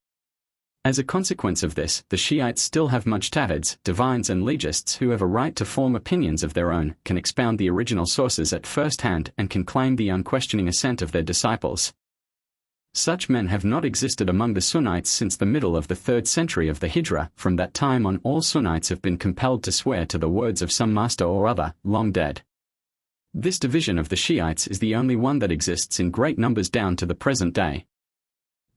As a consequence of this, the Shiites still have mujtahids, divines and legists who have a right to form opinions of their own, can expound the original sources at first hand, and can claim the unquestioning assent of their disciples. Such men have not existed among the Sunnites since the middle of the 3rd century of the Hijra. From that time on all Sunnites have been compelled to swear to the words of some master or other, long dead. This division of the Shiites is the only one that exists in great numbers down to the present day.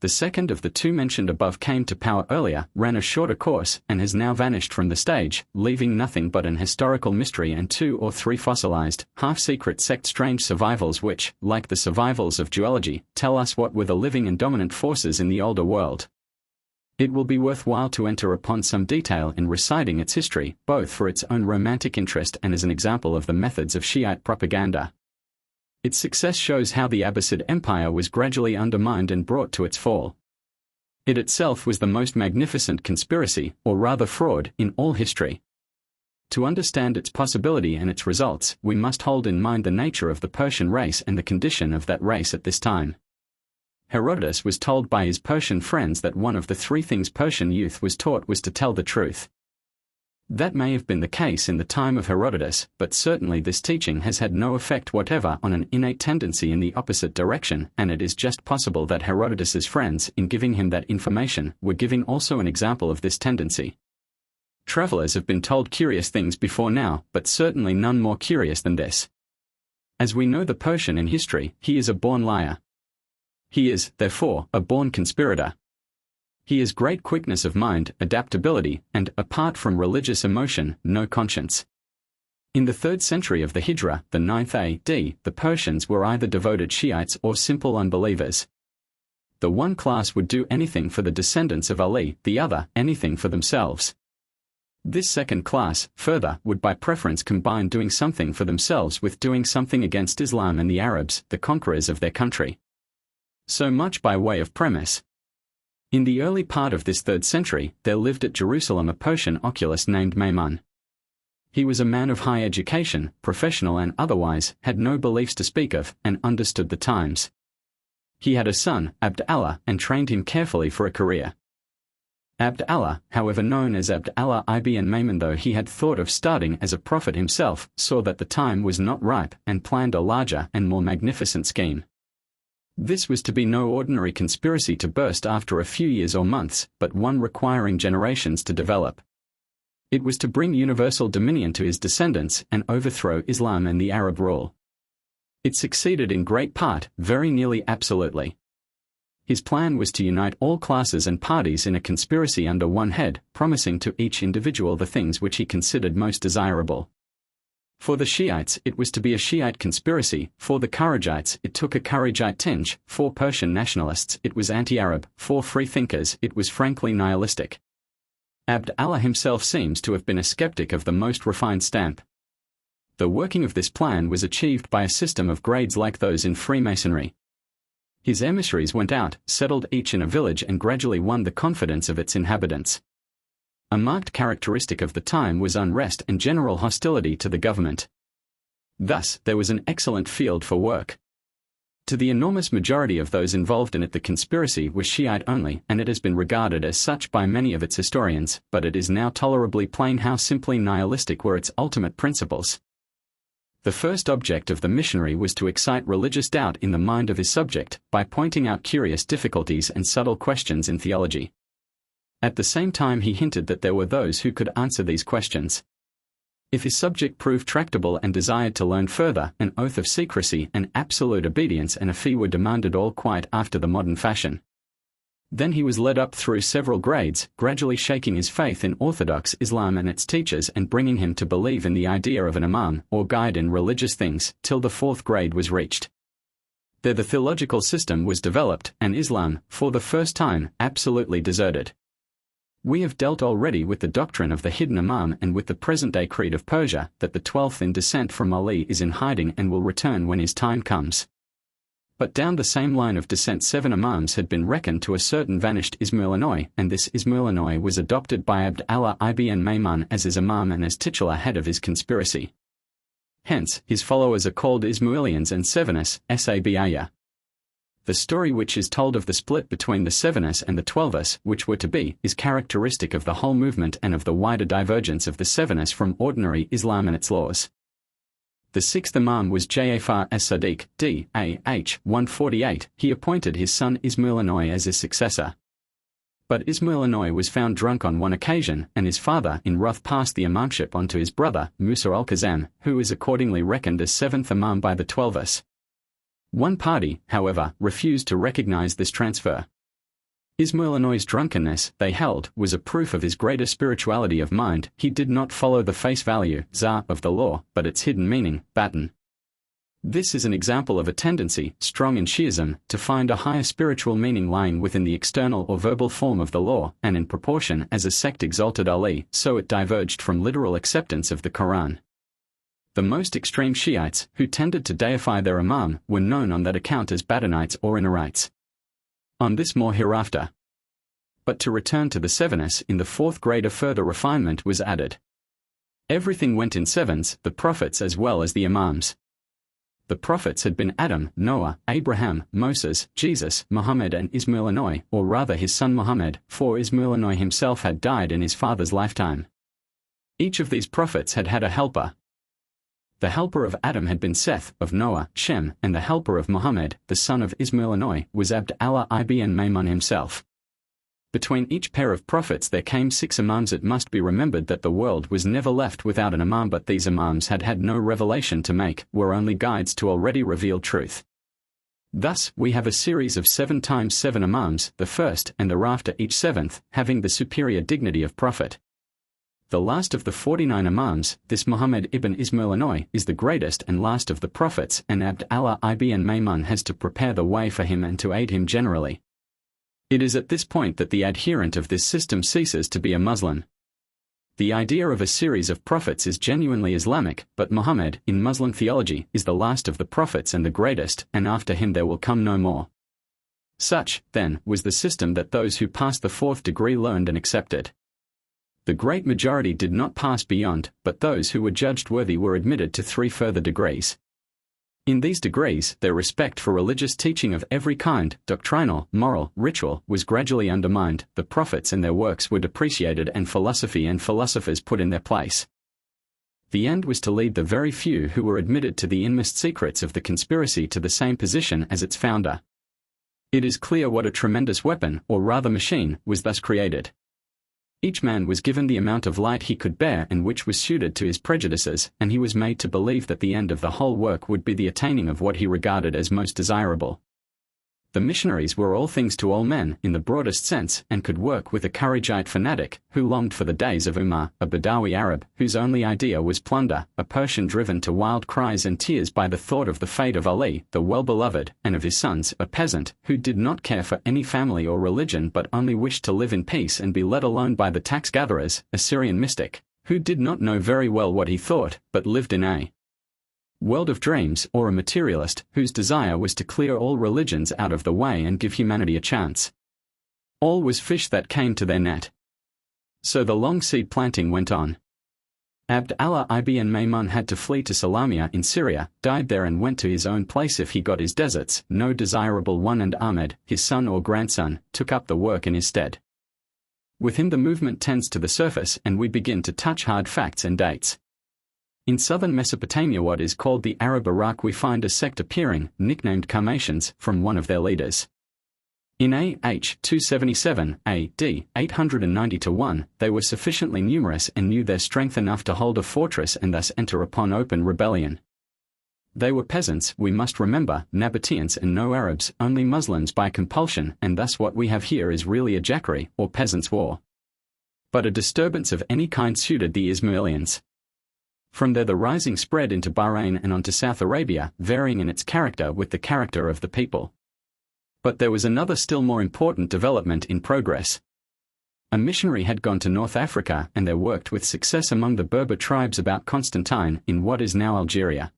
The second of the two mentioned above came to power earlier, ran a shorter course, and has now vanished from the stage, leaving nothing but an historical mystery and 2 or 3 fossilized, half-secret sect-strange survivals which, like the survivals of geology, tell us what were the living and dominant forces in the older world. It will be worthwhile to enter upon some detail in reciting its history, both for its own romantic interest and as an example of the methods of Shiite propaganda. Its success shows how the Abbasid Empire was gradually undermined and brought to its fall. It itself was the most magnificent conspiracy, or rather fraud, in all history. To understand its possibility and its results, we must hold in mind the nature of the Persian race and the condition of that race at this time. Herodotus was told by his Persian friends that one of the three things Persian youth was taught was to tell the truth. That may have been the case in the time of Herodotus, but certainly this teaching has had no effect whatever on an innate tendency in the opposite direction, and it is just possible that Herodotus's friends, in giving him that information, were giving also an example of this tendency. Travelers have been told curious things before now, but certainly none more curious than this. As we know the Persian in history, he is a born liar. He is, therefore, a born conspirator. He has great quickness of mind, adaptability, and, apart from religious emotion, no conscience. In the 3rd century of the Hijra, the 9th AD, the Persians were either devoted Shiites or simple unbelievers. The one class would do anything for the descendants of Ali, the other, anything for themselves. This second class, further, would by preference combine doing something for themselves with doing something against Islam and the Arabs, the conquerors of their country. So much by way of premise. In the early part of this 3rd century, there lived at Jerusalem a Persian oculist named Maimun. He was a man of high education, professional and otherwise, had no beliefs to speak of, and understood the times. He had a son, Abd Allah, and trained him carefully for a career. Abd Allah, however known as Abd Allah ibn Maimun, though he had thought of starting as a prophet himself, saw that the time was not ripe, and planned a larger and more magnificent scheme. This was to be no ordinary conspiracy to burst after a few years or months, but one requiring generations to develop. It was to bring universal dominion to his descendants and overthrow Islam and the Arab rule. It succeeded in great part, very nearly absolutely. His plan was to unite all classes and parties in a conspiracy under one head, promising to each individual the things which he considered most desirable. For the Shiites, it was to be a Shiite conspiracy; for the Kharijites, it took a Kharijite tinge; for Persian nationalists, it was anti-Arab; for freethinkers, it was frankly nihilistic. Abd Allah himself seems to have been a skeptic of the most refined stamp. The working of this plan was achieved by a system of grades like those in Freemasonry. His emissaries went out, settled each in a village, and gradually won the confidence of its inhabitants. A marked characteristic of the time was unrest and general hostility to the government. Thus, there was an excellent field for work. To the enormous majority of those involved in it, the conspiracy was Shiite only, and it has been regarded as such by many of its historians, but it is now tolerably plain how simply nihilistic were its ultimate principles. The first object of the missionary was to excite religious doubt in the mind of his subject, by pointing out curious difficulties and subtle questions in theology. At the same time he hinted that there were those who could answer these questions. If his subject proved tractable and desired to learn further, an oath of secrecy and absolute obedience and a fee were demanded, all quite after the modern fashion. Then he was led up through several grades, gradually shaking his faith in orthodox Islam and its teachers and bringing him to believe in the idea of an imam, or guide in religious things, till the 4th grade was reached. There the theological system was developed, and Islam, for the first time, absolutely deserted. We have dealt already with the doctrine of the hidden imam and with the present-day creed of Persia, that the 12th in descent from Ali is in hiding and will return when his time comes. But down the same line of descent 7 imams had been reckoned to a certain vanished Ismailinoi, and this Ismailinoi was adopted by Abd Allah ibn Maimun as his imam and as titular head of his conspiracy. Hence, his followers are called Ismailians and Sevenis, Sabiyah. The story which is told of the split between the Sevenis and the Twelvis, which were to be, is characteristic of the whole movement and of the wider divergence of the Sevenis from ordinary Islam and its laws. The 6th Imam was Ja'far as-Sadiq, d.ah. 148. He appointed his son Ismailinoi as his successor. But Ismailinoi was found drunk on one occasion, and his father in wrath passed the imamship on to his brother, Musa al-Kazam, who is accordingly reckoned as 7th Imam by the Twelvis. One party, however, refused to recognize this transfer. Ismailinoi's drunkenness, they held, was a proof of his greater spirituality of mind. He did not follow the face value, zah, of the law, but its hidden meaning, batin. This is an example of a tendency, strong in Shi'ism, to find a higher spiritual meaning lying within the external or verbal form of the law, and in proportion as a sect exalted Ali, so it diverged from literal acceptance of the Quran. The most extreme Shiites, who tended to deify their imam, were known on that account as Batinites or Inarites. On this more hereafter. But to return to the Sevenis, in the 4th grade a further refinement was added. Everything went in sevens, the prophets as well as the imams. The prophets had been Adam, Noah, Abraham, Moses, Jesus, Muhammad and Ismail, or rather his son Muhammad, for Ismail himself had died in his father's lifetime. Each of these prophets had had a helper. The helper of Adam had been Seth, of Noah, Shem, and the helper of Muhammad, the son of Ismail, was Abd Allah ibn Maymun himself. Between each pair of prophets there came 6 imams. It must be remembered that the world was never left without an imam, but these imams had had no revelation to make, were only guides to already revealed truth. Thus, we have a series of 7 times 7 imams, the first and thereafter each 7th, having the superior dignity of prophet. The last of the 49 imams, this Muhammad ibn Ismail, is the greatest and last of the prophets, and Abd Allah ibn Maymun has to prepare the way for him and to aid him generally. It is at this point that the adherent of this system ceases to be a Muslim. The idea of a series of prophets is genuinely Islamic, but Muhammad, in Muslim theology, is the last of the prophets and the greatest, and after him there will come no more. Such, then, was the system that those who passed the 4th degree learned and accepted. The great majority did not pass beyond, but those who were judged worthy were admitted to 3 further degrees. In these degrees, their respect for religious teaching of every kind, doctrinal, moral, ritual, was gradually undermined, the prophets and their works were depreciated and philosophy and philosophers put in their place. The end was to lead the very few who were admitted to the inmost secrets of the conspiracy to the same position as its founder. It is clear what a tremendous weapon, or rather machine, was thus created. Each man was given the amount of light he could bear and which was suited to his prejudices, and he was made to believe that the end of the whole work would be the attaining of what he regarded as most desirable. The missionaries were all things to all men, in the broadest sense, and could work with a Kharijite fanatic, who longed for the days of Umar, a Badawi Arab, whose only idea was plunder, a Persian driven to wild cries and tears by the thought of the fate of Ali, the well-beloved, and of his sons, a peasant, who did not care for any family or religion but only wished to live in peace and be let alone by the tax-gatherers, a Syrian mystic, who did not know very well what he thought, but lived in a world of dreams, or a materialist, whose desire was to clear all religions out of the way and give humanity a chance. All was fish that came to their net. So the long seed planting went on. Abd Allah ibn Maymun had to flee to Salamia in Syria, died there and went to his own place if he got his deserts, no desirable one, and Ahmed, his son or grandson, took up the work in his stead. With him the movement tends to the surface and we begin to touch hard facts and dates. In southern Mesopotamia, what is called the Arab Iraq, we find a sect appearing, nicknamed Karmatians, from one of their leaders. In A.H. 277, A.D. 890-1, they were sufficiently numerous and knew their strength enough to hold a fortress and thus enter upon open rebellion. They were peasants, we must remember, Nabateans and no Arabs, only Muslims by compulsion, and thus what we have here is really a jackery, or peasants' war. But a disturbance of any kind suited the Ismailians. From there the rising spread into Bahrain and onto South Arabia, varying in its character with the character of the people. But there was another still more important development in progress. A missionary had gone to North Africa and there worked with success among the Berber tribes about Constantine, in what is now Algeria.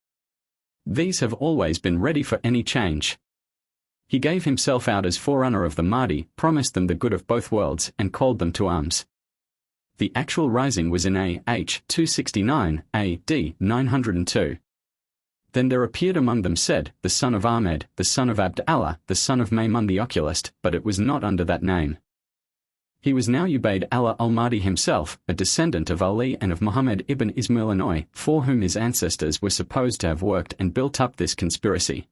These have always been ready for any change. He gave himself out as forerunner of the Mahdi, promised them the good of both worlds, and called them to arms. The actual rising was in A.H. 269, A.D. 902. Then there appeared among them Said, the son of Ahmed, the son of Abd Allah, the son of Maymun the oculist, but it was not under that name. He was now Ubayd Allah al-Mahdi himself, a descendant of Ali and of Muhammad ibn Ismail, for whom his ancestors were supposed to have worked and built up this conspiracy.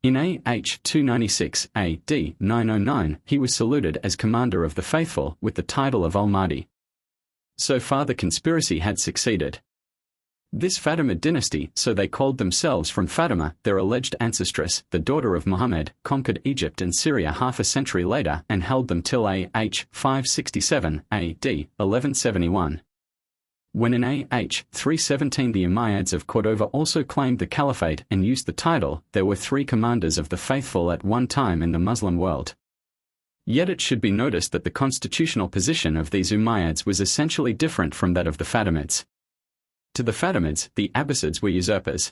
In A.H. 296, A.D. 909, he was saluted as commander of the faithful, with the title of al-Mahdi. So far the conspiracy had succeeded. This Fatimid dynasty, so they called themselves from Fatima, their alleged ancestress, the daughter of Muhammad, conquered Egypt and Syria half a century later and held them till A.H. 567, A.D. 1171. When in A.H. 317 the Umayyads of Cordova also claimed the caliphate and used the title, there were 3 commanders of the faithful at one time in the Muslim world. Yet it should be noticed that the constitutional position of these Umayyads was essentially different from that of the Fatimids. To the Fatimids, the Abbasids were usurpers.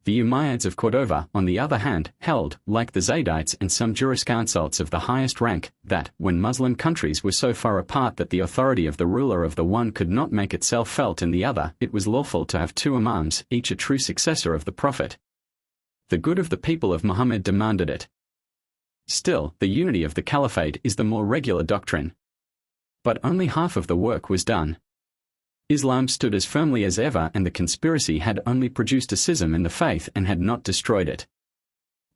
The Umayyads of Cordova, on the other hand, held, like the Zaydites and some jurisconsults of the highest rank, that, when Muslim countries were so far apart that the authority of the ruler of the one could not make itself felt in the other, it was lawful to have two imams, each a true successor of the Prophet. The good of the people of Muhammad demanded it. Still, the unity of the caliphate is the more regular doctrine. But only half of the work was done. Islam stood as firmly as ever, and the conspiracy had only produced a schism in the faith and had not destroyed it.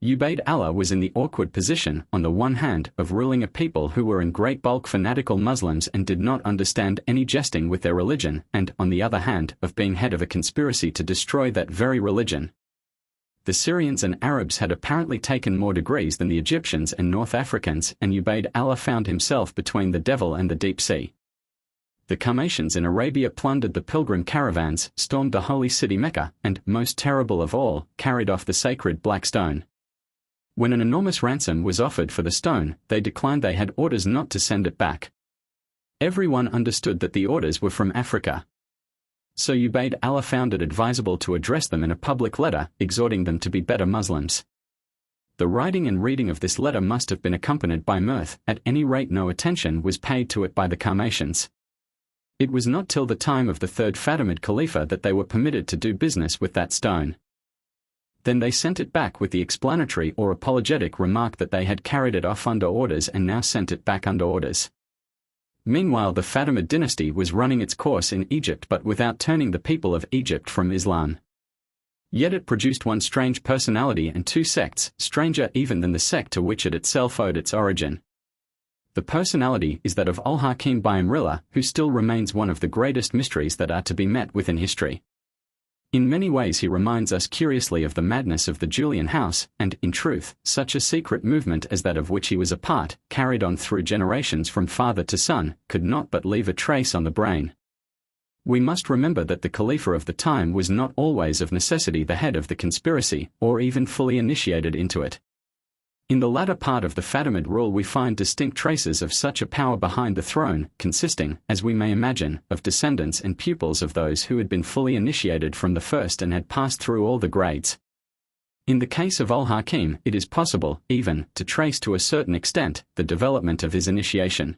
Ubayd Allah was in the awkward position, on the one hand, of ruling a people who were in great bulk fanatical Muslims and did not understand any jesting with their religion, and, on the other hand, of being head of a conspiracy to destroy that very religion. The Syrians and Arabs had apparently taken more degrees than the Egyptians and North Africans, and Ubayd Allah found himself between the devil and the deep sea. The Qarmatians in Arabia plundered the pilgrim caravans, stormed the holy city Mecca, and, most terrible of all, carried off the sacred black stone. When an enormous ransom was offered for the stone, they declined. They had orders not to send it back. Everyone understood that the orders were from Africa. So Ubayd Allah found it advisable to address them in a public letter, exhorting them to be better Muslims. The writing and reading of this letter must have been accompanied by mirth. At any rate, no attention was paid to it by the Qarmatians. It was not till the time of the third Fatimid Khalifa that they were permitted to do business with that stone. Then they sent it back with the explanatory or apologetic remark that they had carried it off under orders and now sent it back under orders. Meanwhile, the Fatimid dynasty was running its course in Egypt, but without turning the people of Egypt from Islam. Yet it produced one strange personality and two sects, stranger even than the sect to which it itself owed its origin. The personality is that of Al-Hakim Bayamrillah, who still remains one of the greatest mysteries that are to be met with in history. In many ways he reminds us curiously of the madness of the Julian house, and, in truth, such a secret movement as that of which he was a part, carried on through generations from father to son, could not but leave a trace on the brain. We must remember that the Khalifa of the time was not always of necessity the head of the conspiracy, or even fully initiated into it. In the latter part of the Fatimid rule we find distinct traces of such a power behind the throne, consisting, as we may imagine, of descendants and pupils of those who had been fully initiated from the first and had passed through all the grades. In the case of Al-Hakim, it is possible, even, to trace to a certain extent, the development of his initiation.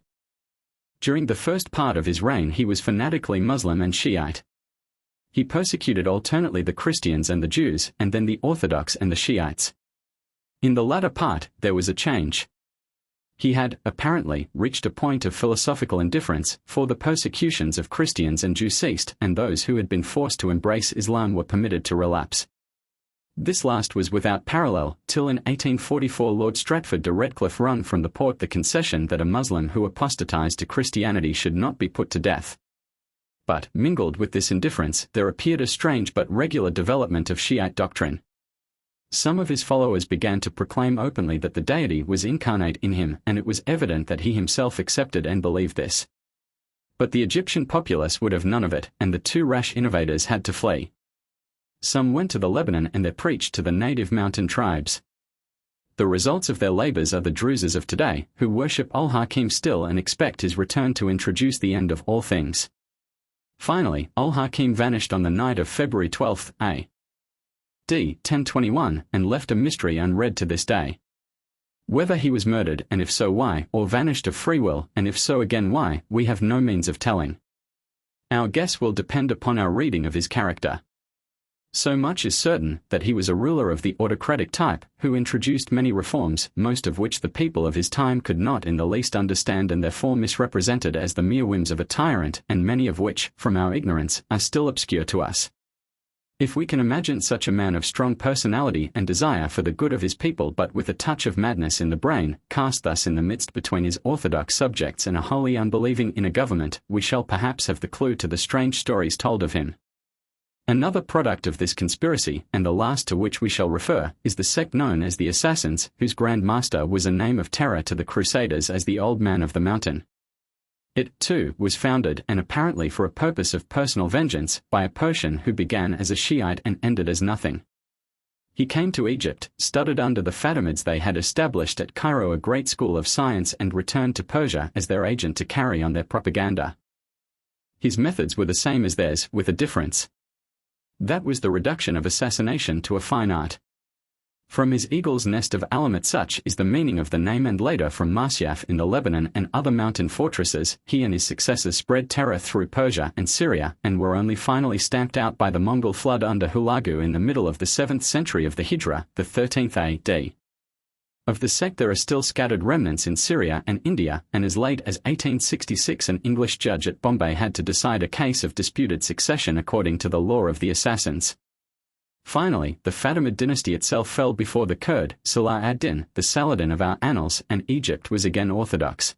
During the first part of his reign he was fanatically Muslim and Shiite. He persecuted alternately the Christians and the Jews, and then the Orthodox and the Shiites. In the latter part, there was a change. He had, apparently, reached a point of philosophical indifference, for the persecutions of Christians and Jews ceased, and those who had been forced to embrace Islam were permitted to relapse. This last was without parallel, till in 1844 Lord Stratford de Redcliffe wrung from the Porte the concession that a Muslim who apostatized to Christianity should not be put to death. But, mingled with this indifference, there appeared a strange but regular development of Shiite doctrine. Some of his followers began to proclaim openly that the deity was incarnate in him, and it was evident that he himself accepted and believed this. But the Egyptian populace would have none of it, and the two rash innovators had to flee. Some went to the Lebanon and there preached to the native mountain tribes. The results of their labors are the Druzes of today, who worship Al-Hakim still and expect his return to introduce the end of all things. Finally, Al-Hakim vanished on the night of February 12, A.D. 1021, and left a mystery unread to this day. Whether he was murdered, and if so why, or vanished of free will, and if so again why, we have no means of telling. Our guess will depend upon our reading of his character. So much is certain, that he was a ruler of the autocratic type, who introduced many reforms, most of which the people of his time could not in the least understand and therefore misrepresented as the mere whims of a tyrant, and many of which, from our ignorance, are still obscure to us. If we can imagine such a man of strong personality and desire for the good of his people but with a touch of madness in the brain, cast thus in the midst between his orthodox subjects and a wholly unbelieving inner government, we shall perhaps have the clue to the strange stories told of him. Another product of this conspiracy, and the last to which we shall refer, is the sect known as the Assassins, whose Grand Master was a name of terror to the Crusaders as the Old Man of the Mountain. It, too, was founded, and apparently for a purpose of personal vengeance, by a Persian who began as a Shiite and ended as nothing. He came to Egypt, studied under the Fatimids. They had established at Cairo a great school of science and returned to Persia as their agent to carry on their propaganda. His methods were the same as theirs, with a difference. That was the reduction of assassination to a fine art. From his eagle's nest of Alamet, such is the meaning of the name, and later from Masyaf in the Lebanon and other mountain fortresses, he and his successors spread terror through Persia and Syria, and were only finally stamped out by the Mongol flood under Hulagu in the middle of the 7th century of the Hijra, the 13th AD. Of the sect there are still scattered remnants in Syria and India, and as late as 1866 an English judge at Bombay had to decide a case of disputed succession according to the law of the assassins. Finally, the Fatimid dynasty itself fell before the Kurd, Salah ad-Din, the Saladin of our annals, and Egypt was again orthodox.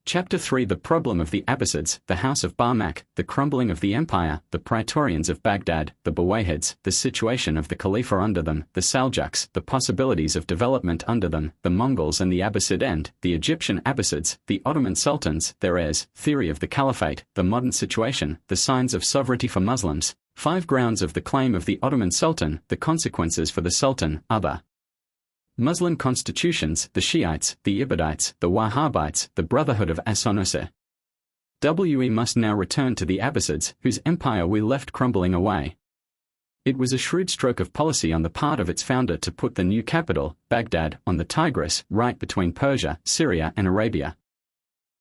Chapter 3: The problem of the Abbasids, the House of Barmak, the crumbling of the empire, the Praetorians of Baghdad, the Buwayhids, the situation of the Khalifa under them, the Seljuks, the possibilities of development under them, the Mongols and the Abbasid end, the Egyptian Abbasids, the Ottoman Sultans, their heirs, theory of the Caliphate, the modern situation, the signs of sovereignty for Muslims, 5 grounds of the claim of the Ottoman Sultan, the consequences for the Sultan, other Muslim constitutions, the Shiites, the Ibadites, the Wahhabites, the Brotherhood of As-Sanusi. We must now return to the Abbasids, whose empire we left crumbling away. It was a shrewd stroke of policy on the part of its founder to put the new capital, Baghdad, on the Tigris, right between Persia, Syria and Arabia.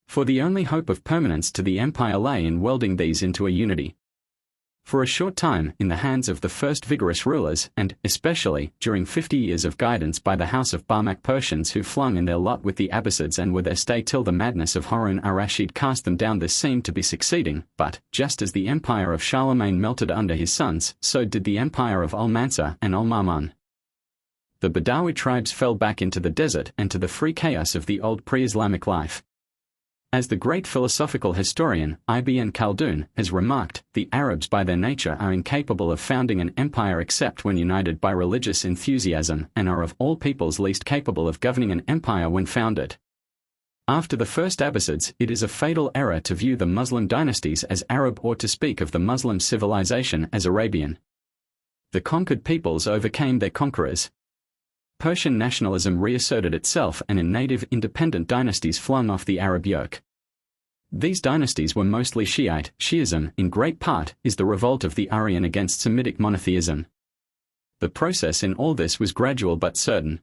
For the only hope of permanence to the empire lay in welding these into a unity. For a short time, in the hands of the first vigorous rulers, and, especially, during 50 years of guidance by the House of Barmak, Persians who flung in their lot with the Abbasids and were their stay till the madness of Harun ar-Rashid cast them down, this seemed to be succeeding, but, just as the empire of Charlemagne melted under his sons, so did the empire of Al-Mansur and Al-Ma'mun. The Badawi tribes fell back into the desert and to the free chaos of the old pre-Islamic life. As the great philosophical historian, Ibn Khaldun, has remarked, the Arabs by their nature are incapable of founding an empire except when united by religious enthusiasm, and are of all peoples least capable of governing an empire when founded. After the first Abbasids, it is a fatal error to view the Muslim dynasties as Arab or to speak of the Muslim civilization as Arabian. The conquered peoples overcame their conquerors. Persian nationalism reasserted itself, and in native independent dynasties flung off the Arab yoke. These dynasties were mostly Shiite. Shiism, in great part, is the revolt of the Aryan against Semitic monotheism. The process in all this was gradual but certain.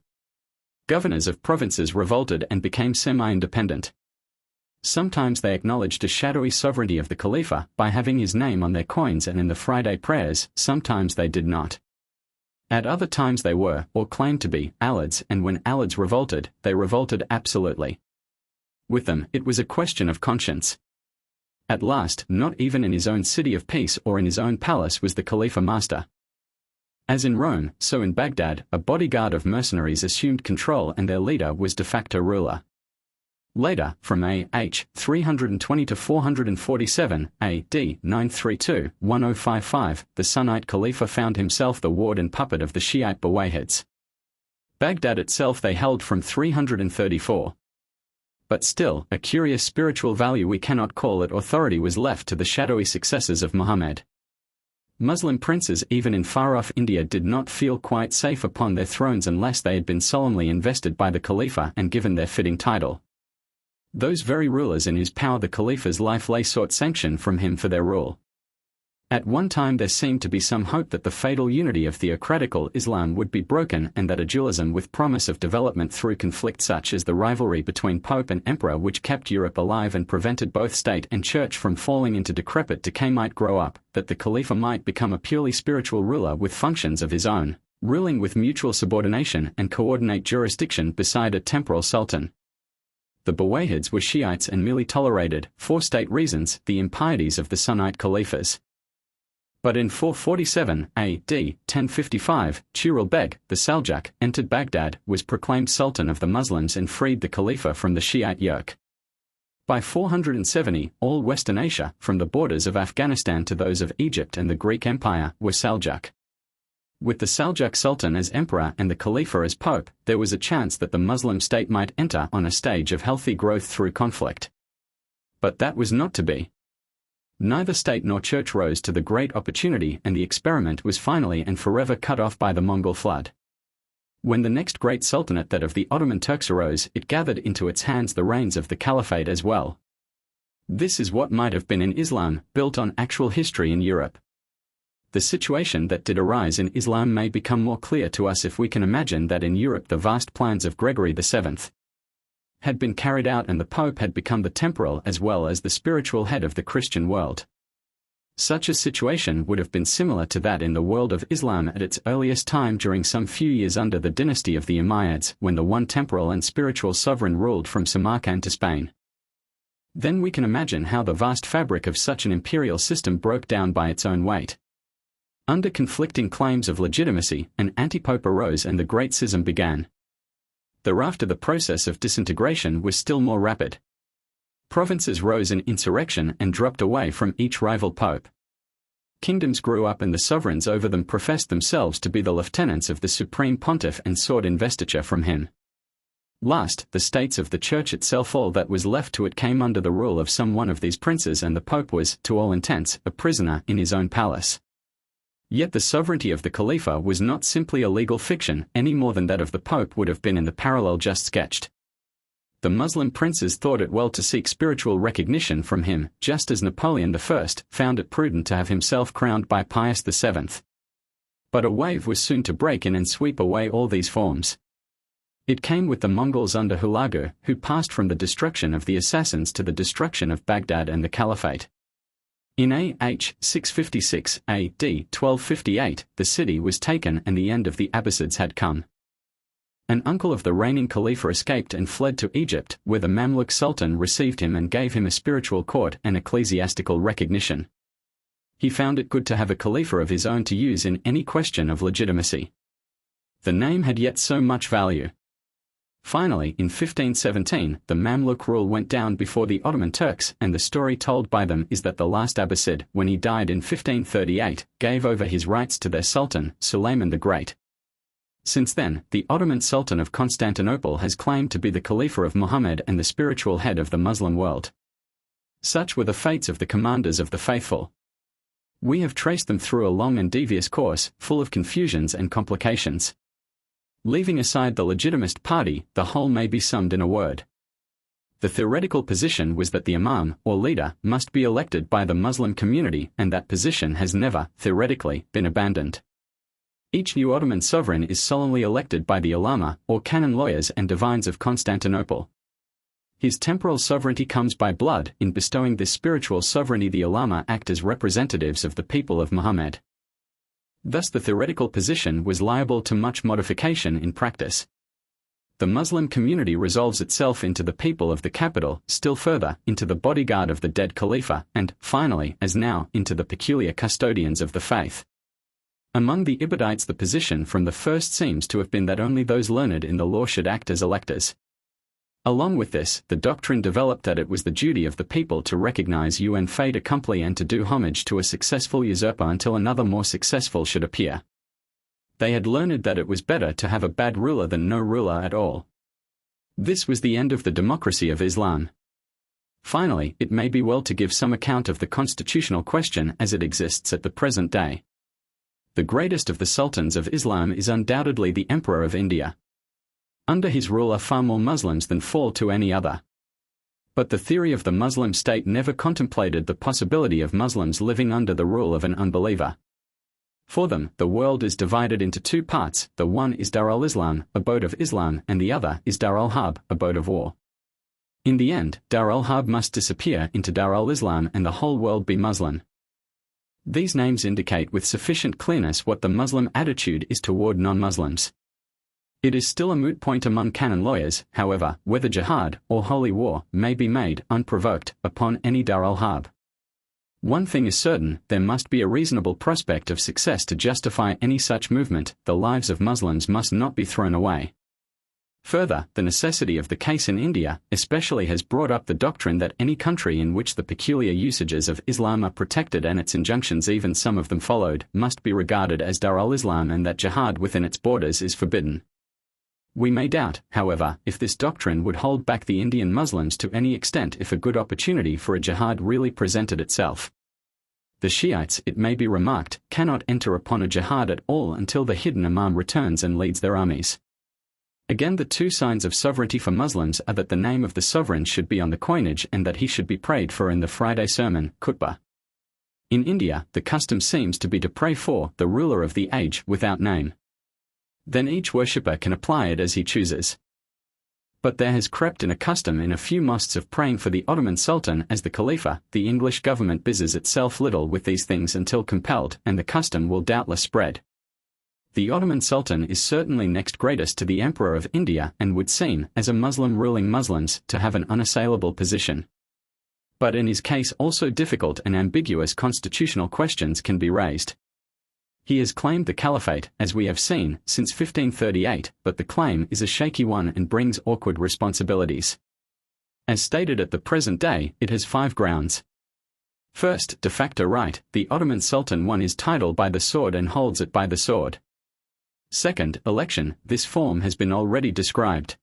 Governors of provinces revolted and became semi-independent. Sometimes they acknowledged a shadowy sovereignty of the Khalifa by having his name on their coins and in the Friday prayers, sometimes they did not. At other times they were, or claimed to be, Alids, and when Alids revolted, they revolted absolutely. With them, it was a question of conscience. At last, not even in his own city of peace or in his own palace was the Khalifa master. As in Rome, so in Baghdad, a bodyguard of mercenaries assumed control and their leader was de facto ruler. Later, from A.H. 320 to 447, A.D. 932-1055, the Sunnite Khalifa found himself the ward and puppet of the Shiite Buwayhids. Baghdad itself they held from 334. But still, a curious spiritual value we cannot call it authority was left to the shadowy successors of Muhammad. Muslim princes even in far-off India did not feel quite safe upon their thrones unless they had been solemnly invested by the Khalifa and given their fitting title. Those very rulers in whose power the Khalifa's life lay sought sanction from him for their rule. At one time there seemed to be some hope that the fatal unity of theocratical Islam would be broken and that a dualism with promise of development through conflict such as the rivalry between Pope and Emperor which kept Europe alive and prevented both state and church from falling into decrepit decay might grow up, that the Khalifa might become a purely spiritual ruler with functions of his own, ruling with mutual subordination and coordinate jurisdiction beside a temporal sultan. The Buwayhids were Shiites and merely tolerated, for state reasons, the impieties of the Sunnite Khalifas. But in 447 A.D. 1055, Turul Beg, the Seljuk, entered Baghdad, was proclaimed Sultan of the Muslims and freed the Khalifa from the Shiite yoke. By 470, all Western Asia, from the borders of Afghanistan to those of Egypt and the Greek Empire, were Seljuk. With the Seljuk Sultan as emperor and the Khalifa as pope, there was a chance that the Muslim state might enter on a stage of healthy growth through conflict. But that was not to be. Neither state nor church rose to the great opportunity, and the experiment was finally and forever cut off by the Mongol flood. When the next great sultanate, that of the Ottoman Turks, arose, it gathered into its hands the reins of the caliphate as well. This is what might have been in Islam, built on actual history in Europe. The situation that did arise in Islam may become more clear to us if we can imagine that in Europe the vast plans of Gregory VII had been carried out and the Pope had become the temporal as well as the spiritual head of the Christian world. Such a situation would have been similar to that in the world of Islam at its earliest time during some few years under the dynasty of the Umayyads, when the one temporal and spiritual sovereign ruled from Samarkand to Spain. Then we can imagine how the vast fabric of such an imperial system broke down by its own weight. Under conflicting claims of legitimacy, an antipope arose and the Great Schism began. Thereafter the process of disintegration was still more rapid. Provinces rose in insurrection and dropped away from each rival pope. Kingdoms grew up and the sovereigns over them professed themselves to be the lieutenants of the supreme pontiff and sought investiture from him. Last, the states of the Church itself, all that was left to it, came under the rule of some one of these princes, and the Pope was, to all intents, a prisoner in his own palace. Yet the sovereignty of the Khalifa was not simply a legal fiction, any more than that of the Pope would have been in the parallel just sketched. The Muslim princes thought it well to seek spiritual recognition from him, just as Napoleon I found it prudent to have himself crowned by Pius VII. But a wave was soon to break in and sweep away all these forms. It came with the Mongols under Hulagu, who passed from the destruction of the assassins to the destruction of Baghdad and the Caliphate. In A.H. 656, A.D. 1258, the city was taken and the end of the Abbasids had come. An uncle of the reigning Khalifa escaped and fled to Egypt, where the Mamluk Sultan received him and gave him a spiritual court and ecclesiastical recognition. He found it good to have a Khalifa of his own to use in any question of legitimacy. The name had yet so much value. Finally, in 1517, the Mamluk rule went down before the Ottoman Turks, and the story told by them is that the last Abbasid, when he died in 1538, gave over his rights to their Sultan, Sulayman the Great. Since then, the Ottoman Sultan of Constantinople has claimed to be the Khalifa of Muhammad and the spiritual head of the Muslim world. Such were the fates of the commanders of the faithful. We have traced them through a long and devious course, full of confusions and complications. Leaving aside the legitimist party, the whole may be summed in a word. The theoretical position was that the imam, or leader, must be elected by the Muslim community, and that position has never, theoretically, been abandoned. Each new Ottoman sovereign is solemnly elected by the ulama, or canon lawyers and divines of Constantinople. His temporal sovereignty comes by blood. In bestowing this spiritual sovereignty, the ulama act as representatives of the people of Muhammad. Thus the theoretical position was liable to much modification in practice. The Muslim community resolves itself into the people of the capital, still further, into the bodyguard of the dead Khalifa, and, finally, as now, into the peculiar custodians of the faith. Among the Ibadites the position from the first seems to have been that only those learned in the law should act as electors. Along with this, the doctrine developed that it was the duty of the people to recognize un fait accompli and to do homage to a successful usurper until another more successful should appear. They had learned that it was better to have a bad ruler than no ruler at all. This was the end of the democracy of Islam. Finally, it may be well to give some account of the constitutional question as it exists at the present day. The greatest of the sultans of Islam is undoubtedly the Emperor of India. Under his rule are far more Muslims than fall to any other. But the theory of the Muslim state never contemplated the possibility of Muslims living under the rule of an unbeliever. For them, the world is divided into two parts. The one is Dar al-Islam, abode of Islam, and the other is Dar al-Harb, abode of war. In the end, Dar al-Harb must disappear into Dar al-Islam and the whole world be Muslim. These names indicate with sufficient clearness what the Muslim attitude is toward non-Muslims. It is still a moot point among canon lawyers, however, whether jihad, or holy war, may be made, unprovoked, upon any Dar al-Harb. One thing is certain, there must be a reasonable prospect of success to justify any such movement. The lives of Muslims must not be thrown away. Further, the necessity of the case in India, especially, has brought up the doctrine that any country in which the peculiar usages of Islam are protected and its injunctions even some of them followed, must be regarded as Dar al-Islam, and that jihad within its borders is forbidden. We may doubt, however, if this doctrine would hold back the Indian Muslims to any extent if a good opportunity for a jihad really presented itself. The Shiites, it may be remarked, cannot enter upon a jihad at all until the hidden imam returns and leads their armies. Again, the two signs of sovereignty for Muslims are that the name of the sovereign should be on the coinage and that he should be prayed for in the Friday sermon, khutbah. In India, the custom seems to be to pray for the ruler of the age without name. Then each worshipper can apply it as he chooses. But there has crept in a custom in a few mosques of praying for the Ottoman Sultan as the Khalifa. The English government busies itself little with these things until compelled, and the custom will doubtless spread. The Ottoman Sultan is certainly next greatest to the Emperor of India and would seem, as a Muslim ruling Muslims, to have an unassailable position. But in his case also difficult and ambiguous constitutional questions can be raised. He has claimed the caliphate, as we have seen, since 1538, but the claim is a shaky one and brings awkward responsibilities. As stated at the present day, it has 5 grounds. First, de facto right, the Ottoman Sultan won his title by the sword and holds it by the sword. Second, election, this form has been already described.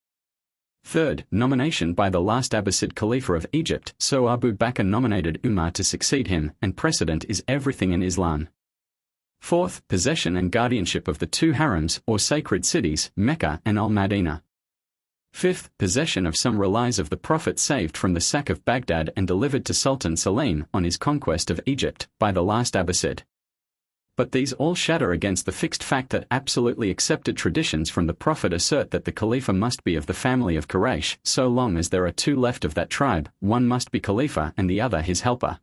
Third, nomination by the last Abbasid Khalifa of Egypt, so Abu Bakr nominated Umar to succeed him, and precedent is everything in Islam. Fourth, possession and guardianship of the 2 harems, or sacred cities, Mecca and Al-Madinah. Fifth, possession of some relics of the Prophet saved from the sack of Baghdad and delivered to Sultan Salim on his conquest of Egypt, by the last Abbasid. But these all shatter against the fixed fact that absolutely accepted traditions from the Prophet assert that the Khalifa must be of the family of Quraysh. So long as there are 2 left of that tribe, one must be Khalifa and the other his helper.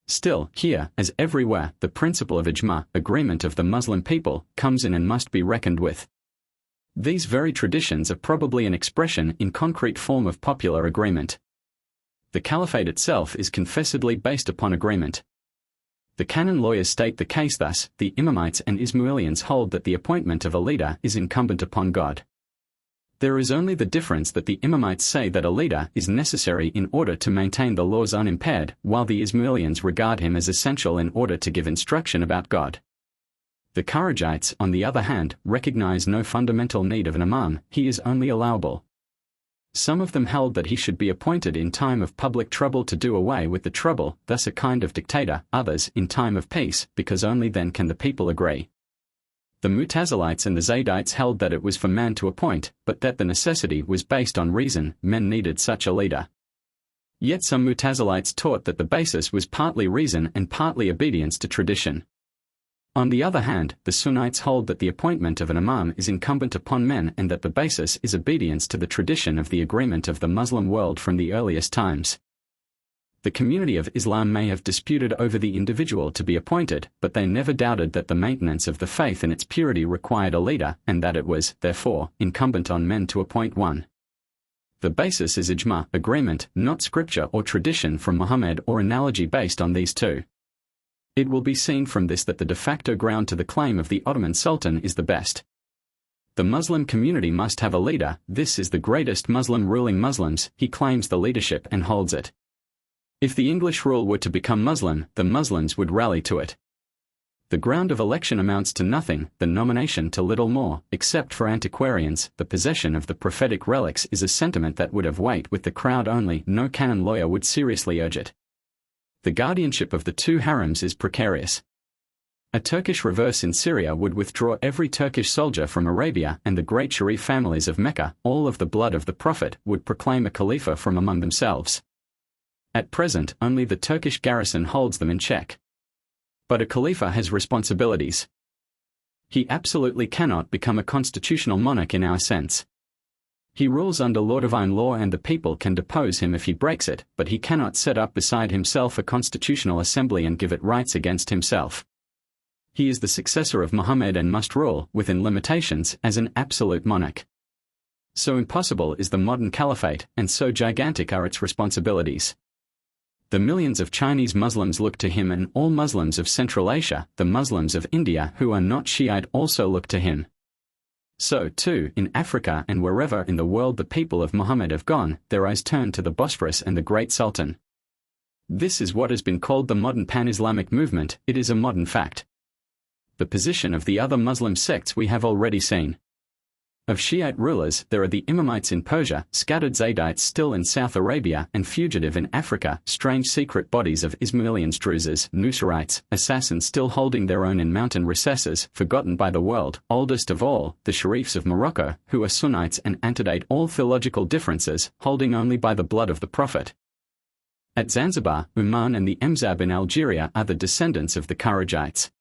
Still, here, as everywhere, the principle of ijma, agreement of the Muslim people, comes in and must be reckoned with. These very traditions are probably an expression in concrete form of popular agreement. The caliphate itself is confessedly based upon agreement. The canon lawyers state the case thus: the Imamites and Ismailians hold that the appointment of a leader is incumbent upon God. There is only the difference that the Imamites say that a leader is necessary in order to maintain the laws unimpaired, while the Ismailians regard him as essential in order to give instruction about God. The Kharijites, on the other hand, recognize no fundamental need of an imam, he is only allowable. Some of them held that he should be appointed in time of public trouble to do away with the trouble, thus a kind of dictator, others, in time of peace, because only then can the people agree. The Mutazilites and the Zaydites held that it was for man to appoint, but that the necessity was based on reason, men needed such a leader. Yet some Mutazilites taught that the basis was partly reason and partly obedience to tradition. On the other hand, the Sunnites hold that the appointment of an imam is incumbent upon men and that the basis is obedience to the tradition of the agreement of the Muslim world from the earliest times. The community of Islam may have disputed over the individual to be appointed, but they never doubted that the maintenance of the faith in its purity required a leader, and that it was, therefore, incumbent on men to appoint one. The basis is ijma, agreement, not scripture or tradition from Muhammad or analogy based on these 2. It will be seen from this that the de facto ground to the claim of the Ottoman Sultan is the best. The Muslim community must have a leader. This is the greatest Muslim ruling Muslims, he claims the leadership and holds it. If the English rule were to become Muslim, the Muslims would rally to it. The ground of election amounts to nothing, the nomination to little more, except for antiquarians. The possession of the prophetic relics is a sentiment that would have weight with the crowd only, no canon lawyer would seriously urge it. The guardianship of the 2 harems is precarious. A Turkish reverse in Syria would withdraw every Turkish soldier from Arabia, and the great Sharif families of Mecca, all of the blood of the Prophet, would proclaim a Khalifa from among themselves. At present, only the Turkish garrison holds them in check. But a Khalifa has responsibilities. He absolutely cannot become a constitutional monarch in our sense. He rules under divine law and the people can depose him if he breaks it, but he cannot set up beside himself a constitutional assembly and give it rights against himself. He is the successor of Muhammad and must rule, within limitations, as an absolute monarch. So impossible is the modern caliphate, and so gigantic are its responsibilities. The millions of Chinese Muslims look to him, and all Muslims of Central Asia, the Muslims of India who are not Shiite, also look to him. So, too, in Africa and wherever in the world the people of Muhammad have gone, their eyes turn to the Bosphorus and the great Sultan. This is what has been called the modern pan-Islamic movement. It is a modern fact. The position of the other Muslim sects we have already seen. Of Shiite rulers, there are the Imamites in Persia, scattered Zaydites still in South Arabia and fugitive in Africa, strange secret bodies of Ismailians, Druzes, Nusayrites, assassins still holding their own in mountain recesses, forgotten by the world, oldest of all, the Sharifs of Morocco, who are Sunnites and antedate all theological differences, holding only by the blood of the Prophet. At Zanzibar, Oman and the Mzab in Algeria are the descendants of the Kharijites.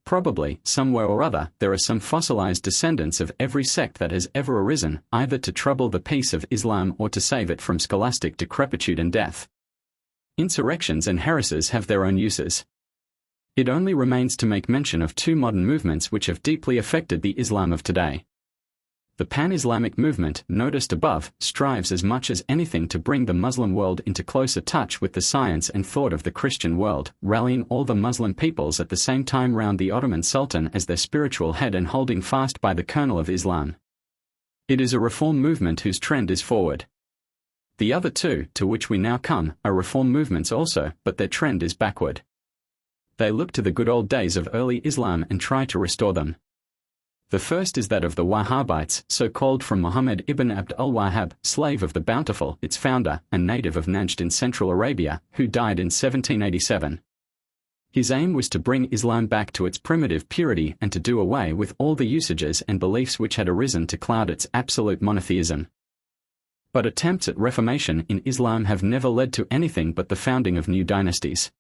Probably, somewhere or other, there are some fossilized descendants of every sect that has ever arisen, either to trouble the peace of Islam or to save it from scholastic decrepitude and death. Insurrections and heresies have their own uses. It only remains to make mention of two modern movements which have deeply affected the Islam of today. The pan-Islamic movement, noticed above, strives as much as anything to bring the Muslim world into closer touch with the science and thought of the Christian world, rallying all the Muslim peoples at the same time round the Ottoman Sultan as their spiritual head and holding fast by the kernel of Islam. It is a reform movement whose trend is forward. The other two, to which we now come, are reform movements also, but their trend is backward. They look to the good old days of early Islam and try to restore them. The first is that of the Wahhabites, so called from Muhammad ibn Abd al-Wahhab, slave of the Bountiful, its founder, and native of Najd in Central Arabia, who died in 1787. His aim was to bring Islam back to its primitive purity and to do away with all the usages and beliefs which had arisen to cloud its absolute monotheism. But attempts at reformation in Islam have never led to anything but the founding of new dynasties.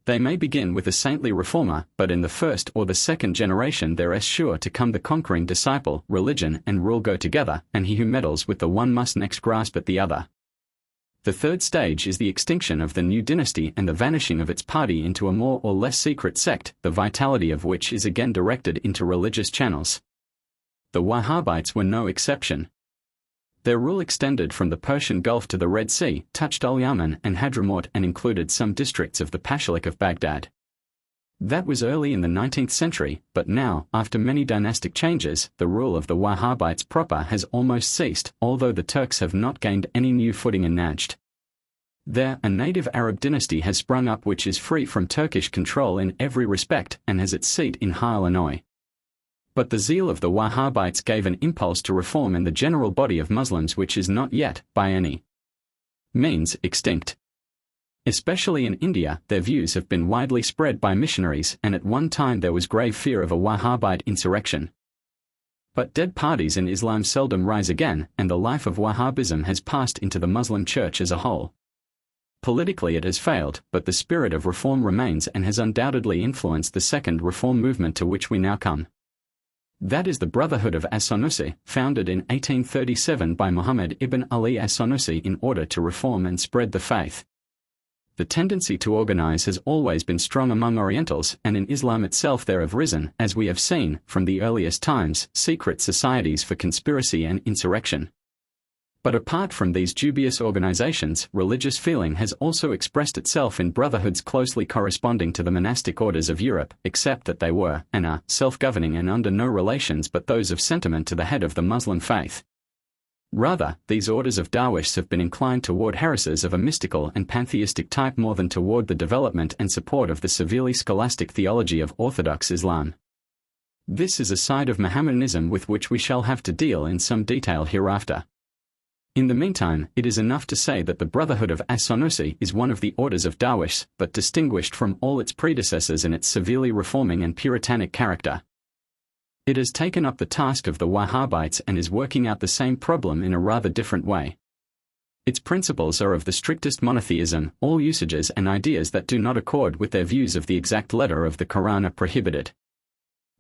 They may begin with a saintly reformer, but in the first or the second generation there is sure to come the conquering disciple. Religion and rule go together, and he who meddles with the one must next grasp at the other. The third stage is the extinction of the new dynasty and the vanishing of its party into a more or less secret sect, the vitality of which is again directed into religious channels. The Wahhabites were no exception. Their rule extended from the Persian Gulf to the Red Sea, touched Al-Yaman and Hadramaut and included some districts of the Pashalik of Baghdad. That was early in the 19th century, but now, after many dynastic changes, the rule of the Wahhabites proper has almost ceased, although the Turks have not gained any new footing in Najd. There, a native Arab dynasty has sprung up which is free from Turkish control in every respect and has its seat in Har-Illinois. But the zeal of the Wahhabites gave an impulse to reform in the general body of Muslims which is not yet, by any means, extinct. Especially in India, their views have been widely spread by missionaries, and at one time there was grave fear of a Wahhabite insurrection. But dead parties in Islam seldom rise again, and the life of Wahhabism has passed into the Muslim Church as a whole. Politically it has failed, but the spirit of reform remains and has undoubtedly influenced the second reform movement to which we now come. That is the Brotherhood of As-Sanusi, founded in 1837 by Muhammad ibn Ali as-Sanusi in order to reform and spread the faith. The tendency to organize has always been strong among Orientals, and in Islam itself there have risen, as we have seen, from the earliest times, secret societies for conspiracy and insurrection. But apart from these dubious organizations, religious feeling has also expressed itself in brotherhoods closely corresponding to the monastic orders of Europe, except that they were, and are, self-governing and under no relations but those of sentiment to the head of the Muslim faith. Rather, these orders of Darwish have been inclined toward heresies of a mystical and pantheistic type more than toward the development and support of the severely scholastic theology of Orthodox Islam. This is a side of Mohammedanism with which we shall have to deal in some detail hereafter. In the meantime, it is enough to say that the Brotherhood of As-Sanusi is one of the orders of Darwish, but distinguished from all its predecessors in its severely reforming and puritanic character. It has taken up the task of the Wahhabites and is working out the same problem in a rather different way. Its principles are of the strictest monotheism. All usages and ideas that do not accord with their views of the exact letter of the Quran are prohibited.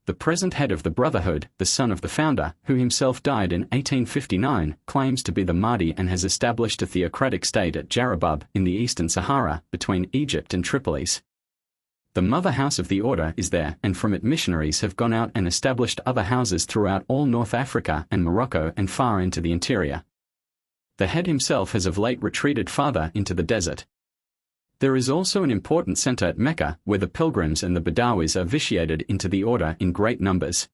The present head of the Brotherhood, the son of the founder, who himself died in 1859, claims to be the Mahdi and has established a theocratic state at Jarabub, in the eastern Sahara, between Egypt and Tripolis. The mother house of the order is there, and from it missionaries have gone out and established other houses throughout all North Africa and Morocco and far into the interior. The head himself has of late retreated farther into the desert. There is also an important center at Mecca, where the pilgrims and the Badawis are vitiated into the order in great numbers.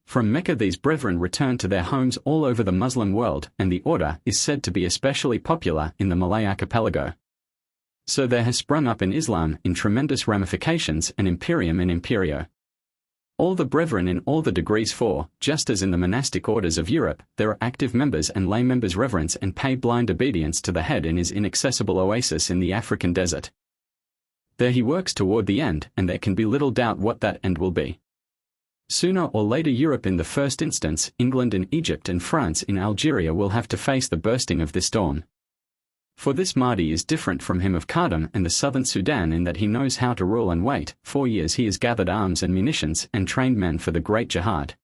From Mecca these brethren return to their homes all over the Muslim world, and the order is said to be especially popular in the Malay archipelago. So there has sprung up in Islam, in tremendous ramifications, an imperium in imperio. All the brethren in all the degrees, for, just as in the monastic orders of Europe, there are active members and lay members reverence and pay blind obedience to the head in his inaccessible oasis in the African desert. There he works toward the end, and there can be little doubt what that end will be. Sooner or later Europe in the first instance, England in Egypt and France in Algeria will have to face the bursting of this storm. For this Mahdi is different from him of Khartoum and the southern Sudan in that he knows how to rule and wait. 4 years he has gathered arms and munitions and trained men for the great jihad.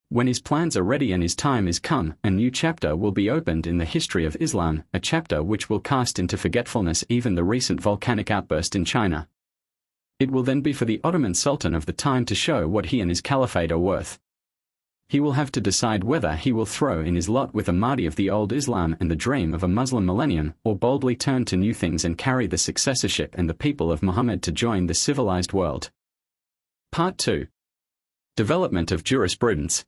When his plans are ready and his time is come, a new chapter will be opened in the history of Islam, a chapter which will cast into forgetfulness even the recent volcanic outburst in China. It will then be for the Ottoman Sultan of the time to show what he and his caliphate are worth. He will have to decide whether he will throw in his lot with a Mahdi of the old Islam and the dream of a Muslim millennium, or boldly turn to new things and carry the successorship and the people of Muhammad to join the civilized world. Part 2. Development of Jurisprudence.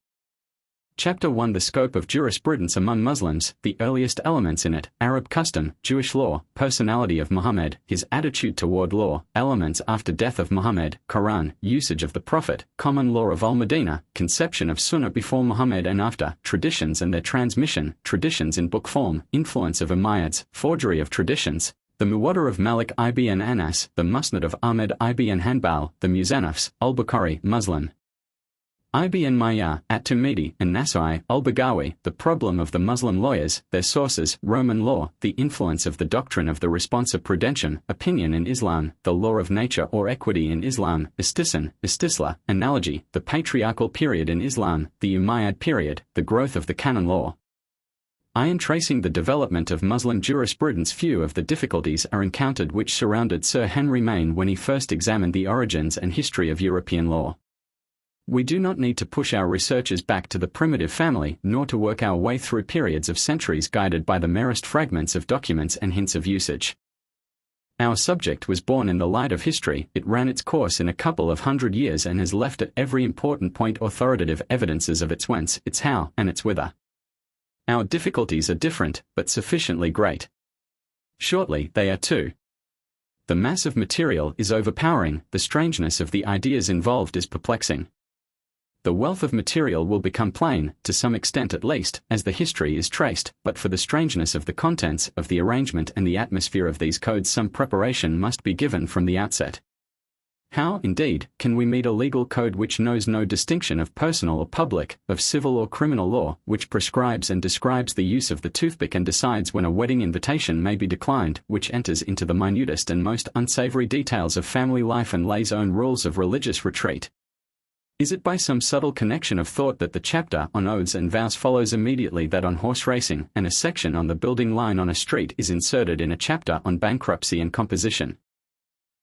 Chapter 1. The scope of jurisprudence among Muslims, the earliest elements in it, Arab custom, Jewish law, personality of Muhammad, his attitude toward law, elements after death of Muhammad, Quran, usage of the Prophet, common law of Al-Madinah, conception of Sunnah before Muhammad and after, traditions and their transmission, traditions in book form, influence of Umayyads, forgery of traditions, the Muwatta of Malik ibn Anas, the Musnad of Ahmed ibn Hanbal, the Musannafs, al-Bukhari, Muslim. Ibn Mayyah, At-Tirmidhi, and Nasai, al-Baghawi, the problem of the Muslim lawyers, their sources, Roman law, the influence of the doctrine of the responsa prudentium, opinion in Islam, the law of nature or equity in Islam, istisan, istisla, analogy, the patriarchal period in Islam, the Umayyad period, the growth of the canon law. In tracing the development of Muslim jurisprudence, few of the difficulties are encountered which surrounded Sir Henry Maine when he first examined the origins and history of European law. We do not need to push our researches back to the primitive family, nor to work our way through periods of centuries guided by the merest fragments of documents and hints of usage. Our subject was born in the light of history, it ran its course in a couple of 100 years and has left at every important point authoritative evidences of its whence, its how, and its whither. Our difficulties are different, but sufficiently great. Shortly, they are too. The mass of material is overpowering, the strangeness of the ideas involved is perplexing. The wealth of material will become plain, to some extent at least, as the history is traced, but for the strangeness of the contents, of the arrangement and the atmosphere of these codes some preparation must be given from the outset. How, indeed, can we meet a legal code which knows no distinction of personal or public, of civil or criminal law, which prescribes and describes the use of the toothpick and decides when a wedding invitation may be declined, which enters into the minutest and most unsavory details of family life and lays own rules of religious retreat? Is it by some subtle connection of thought that the chapter on oaths and vows follows immediately that on horse racing, and a section on the building line on a street is inserted in a chapter on bankruptcy and composition?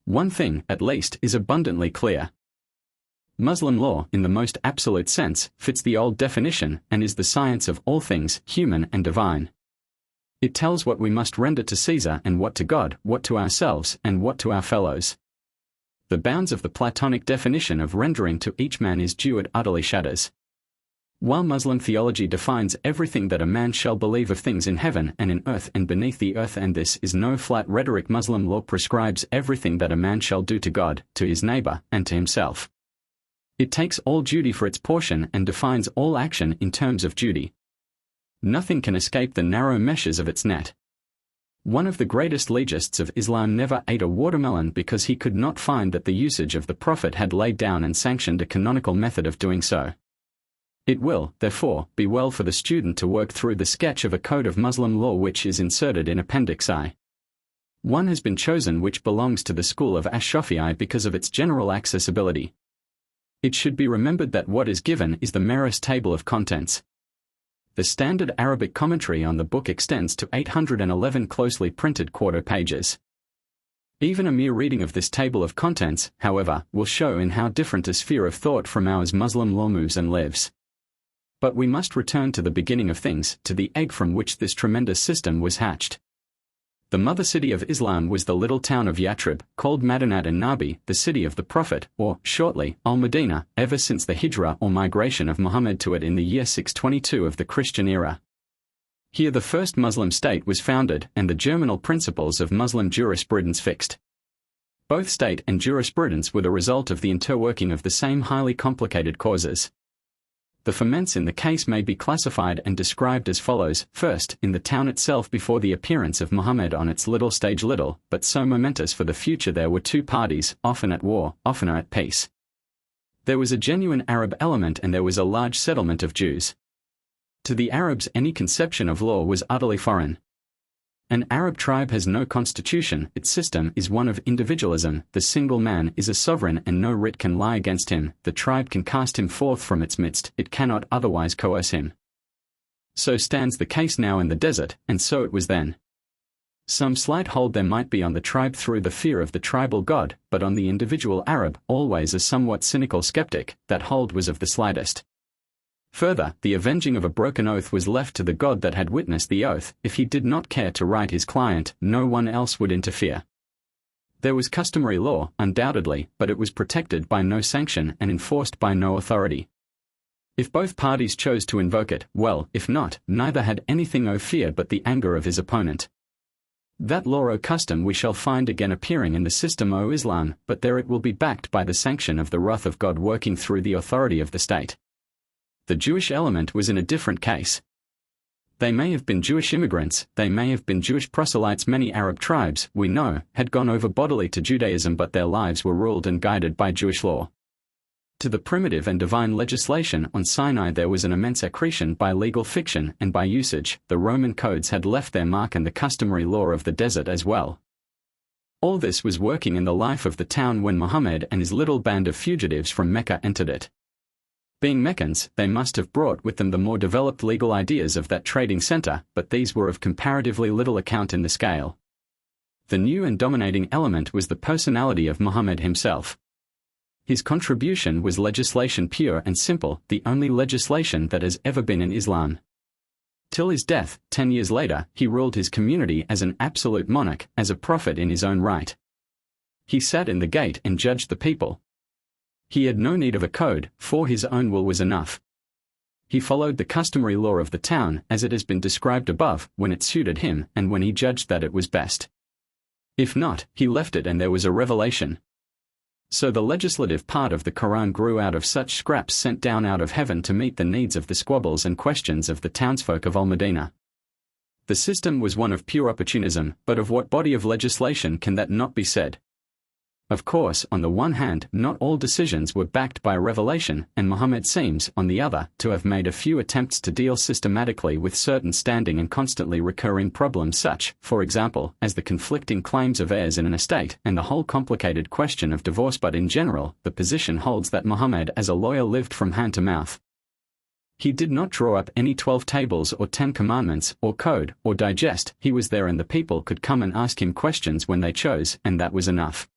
One thing, at least, is abundantly clear. Muslim law, in the most absolute sense, fits the old definition, and is the science of all things, human and divine. It tells what we must render to Caesar and what to God, what to ourselves, and what to our fellows. The bounds of the Platonic definition of rendering to each man his due it utterly shatters. While Muslim theology defines everything that a man shall believe of things in heaven and in earth and beneath the earth, and this is no flat rhetoric, Muslim law prescribes everything that a man shall do to God, to his neighbor, and to himself. It takes all duty for its portion and defines all action in terms of duty. Nothing can escape the narrow meshes of its net. One of the greatest legists of Islam never ate a watermelon because he could not find that the usage of the Prophet had laid down and sanctioned a canonical method of doing so. It will, therefore, be well for the student to work through the sketch of a code of Muslim law which is inserted in Appendix I. One has been chosen which belongs to the school of Ash-Shafi'i because of its general accessibility. It should be remembered that what is given is the merest table of contents. The standard Arabic commentary on the book extends to 811 closely printed quarto pages. Even a mere reading of this table of contents, however, will show in how different a sphere of thought from ours Muslim law moves and lives. But we must return to the beginning of things, to the egg from which this tremendous system was hatched. The mother city of Islam was the little town of Yathrib, called Madinat an-Nabi, the city of the Prophet, or, shortly, Al-Madinah, ever since the hijrah or migration of Muhammad to it in the year 622 of the Christian era. Here the first Muslim state was founded and the germinal principles of Muslim jurisprudence fixed. Both state and jurisprudence were the result of the interworking of the same highly complicated causes. The ferments in the case may be classified and described as follows. First, in the town itself before the appearance of Muhammad on its little stage, little, but so momentous for the future, there were two parties, often at war, oftener at peace. There was a genuine Arab element and there was a large settlement of Jews. To the Arabs any conception of law was utterly foreign. An Arab tribe has no constitution, its system is one of individualism, the single man is a sovereign and no writ can lie against him, the tribe can cast him forth from its midst, it cannot otherwise coerce him. So stands the case now in the desert, and so it was then. Some slight hold there might be on the tribe through the fear of the tribal god, but on the individual Arab, always a somewhat cynical skeptic, that hold was of the slightest. Further, the avenging of a broken oath was left to the God that had witnessed the oath. If he did not care to right his client, no one else would interfere. There was customary law, undoubtedly, but it was protected by no sanction and enforced by no authority. If both parties chose to invoke it, well, if not, neither had anything o fear but the anger of his opponent. That law o custom we shall find again appearing in the system o Islam, but there it will be backed by the sanction of the wrath of God working through the authority of the state. The Jewish element was in a different case. They may have been Jewish immigrants, they may have been Jewish proselytes. Many Arab tribes, we know, had gone over bodily to Judaism, but their lives were ruled and guided by Jewish law. To the primitive and divine legislation on Sinai there was an immense accretion by legal fiction and by usage. The Roman codes had left their mark and the customary law of the desert as well. All this was working in the life of the town when Muhammad and his little band of fugitives from Mecca entered it. Being Meccans, they must have brought with them the more developed legal ideas of that trading center, but these were of comparatively little account in the scale. The new and dominating element was the personality of Muhammad himself. His contribution was legislation pure and simple, the only legislation that has ever been in Islam. Till his death, 10 years later, he ruled his community as an absolute monarch, as a prophet in his own right. He sat in the gate and judged the people. He had no need of a code, for his own will was enough. He followed the customary law of the town, as it has been described above, when it suited him, and when he judged that it was best. If not, he left it and there was a revelation. So the legislative part of the Quran grew out of such scraps sent down out of heaven to meet the needs of the squabbles and questions of the townsfolk of Al-Medina. The system was one of pure opportunism, but of what body of legislation can that not be said? Of course, on the one hand, not all decisions were backed by revelation, and Muhammad seems, on the other, to have made a few attempts to deal systematically with certain standing and constantly recurring problems such, for example, as the conflicting claims of heirs in an estate and the whole complicated question of divorce. But in general, the position holds that Muhammad as a lawyer lived from hand to mouth. He did not draw up any 12 tables or 10 commandments, or code, or digest. He was there and the people could come and ask him questions when they chose, and that was enough.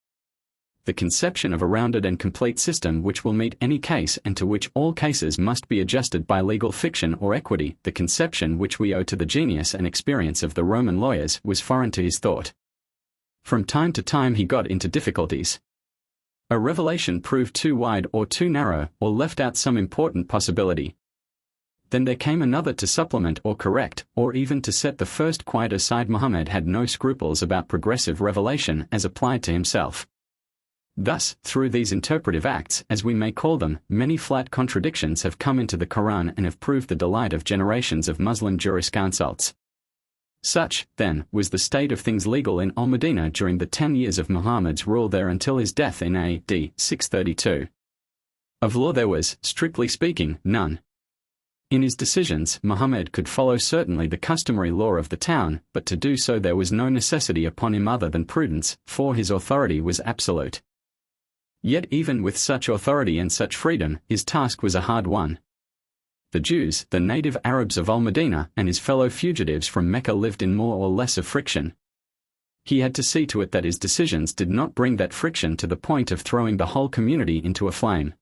The conception of a rounded and complete system which will meet any case and to which all cases must be adjusted by legal fiction or equity, the conception which we owe to the genius and experience of the Roman lawyers, was foreign to his thought. From time to time he got into difficulties. A revelation proved too wide or too narrow, or left out some important possibility. Then there came another to supplement or correct, or even to set the first quite aside. Muhammad had no scruples about progressive revelation as applied to himself. Thus, through these interpretive acts, as we may call them, many flat contradictions have come into the Quran and have proved the delight of generations of Muslim jurisconsults. Such, then, was the state of things legal in Al-Medina during the 10 years of Muhammad's rule there until his death in A.D. 632. Of law there was, strictly speaking, none. In his decisions, Muhammad could follow certainly the customary law of the town, but to do so there was no necessity upon him other than prudence, for his authority was absolute. Yet even with such authority and such freedom, his task was a hard one. The Jews, the native Arabs of Al-Medina, and his fellow fugitives from Mecca lived in more or less of friction. He had to see to it that his decisions did not bring that friction to the point of throwing the whole community into a flame.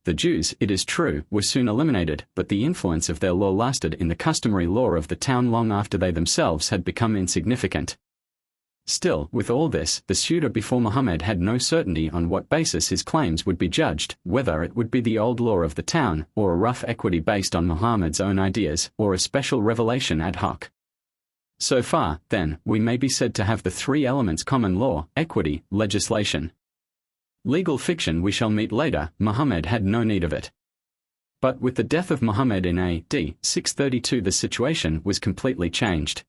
The Jews, it is true, were soon eliminated, but the influence of their law lasted in the customary law of the town long after they themselves had become insignificant. Still, with all this, the suitor before Muhammad had no certainty on what basis his claims would be judged, whether it would be the old law of the town, or a rough equity based on Muhammad's own ideas, or a special revelation ad hoc. So far, then, we may be said to have the three elements: common law, equity, legislation. Legal fiction we shall meet later. Muhammad had no need of it. But with the death of Muhammad in A.D. 632 the situation was completely changed.